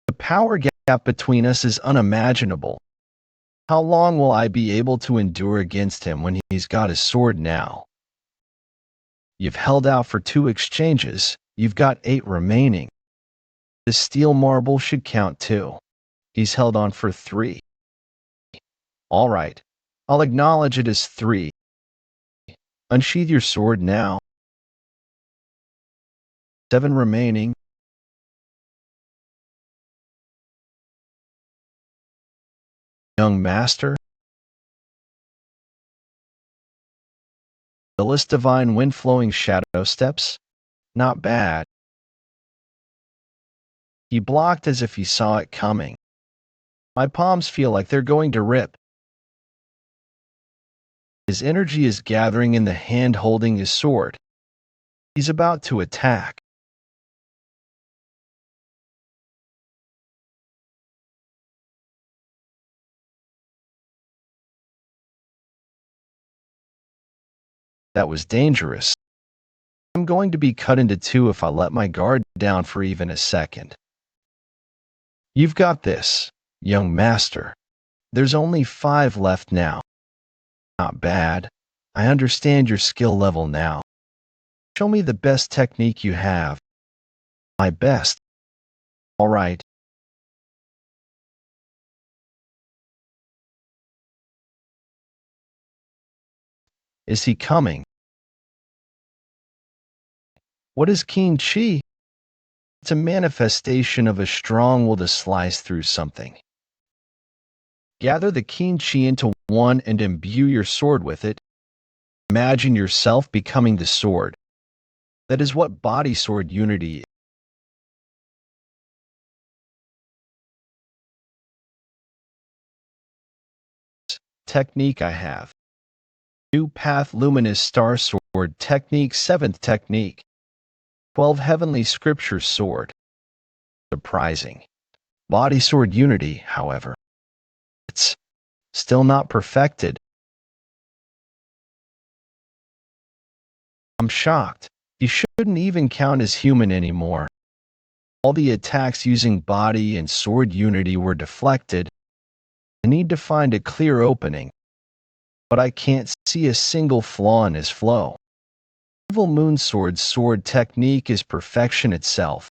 The power gap between us is unimaginable. How long will I be able to endure against him when he's got his sword now? You've held out for 2 exchanges. You've got 8 remaining. The steel marble should count too. He's held on for 3. All right, I'll acknowledge it as 3. Unsheath your sword now. 7 remaining. Young master. Phyllis divine wind flowing shadow steps. Not bad. He blocked as if he saw it coming. My palms feel like they're going to rip. His energy is gathering in the hand holding his sword. He's about to attack. That was dangerous. I'm going to be cut into two if I let my guard down for even a second. You've got this, young master. There's only 5 left now. Not bad. I understand your skill level now. Show me the best technique you have. My best. All right. Is he coming? What is Qin Chi? It's a manifestation of a strong will to slice through something. Gather the Qin Chi into one and imbue your sword with it. Imagine yourself becoming the sword. That is what body sword unity is. Technique I have. New Path Luminous Star Sword Technique 7th Technique. 12 Heavenly Scripture Sword. Surprising. Body sword unity, however. It's still not perfected. I'm shocked. You shouldn't even count as human anymore. All the attacks using body and sword unity were deflected. I need to find a clear opening, but I can't see a single flaw in his flow. Evil Moonsword's sword technique is perfection itself.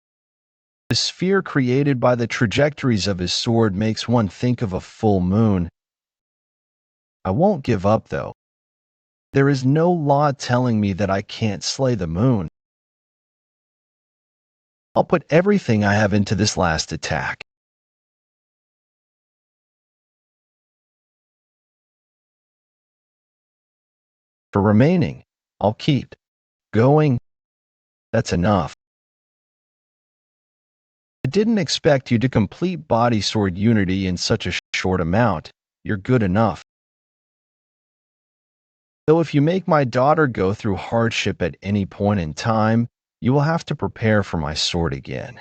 The sphere created by the trajectories of his sword makes one think of a full moon. I won't give up, though. There is no law telling me that I can't slay the moon. I'll put everything I have into this last attack. For remaining, I'll keep going. That's enough. I didn't expect you to complete body sword unity in such a short amount. You're good enough. Though if you make my daughter go through hardship at any point in time, you will have to prepare for my sword again.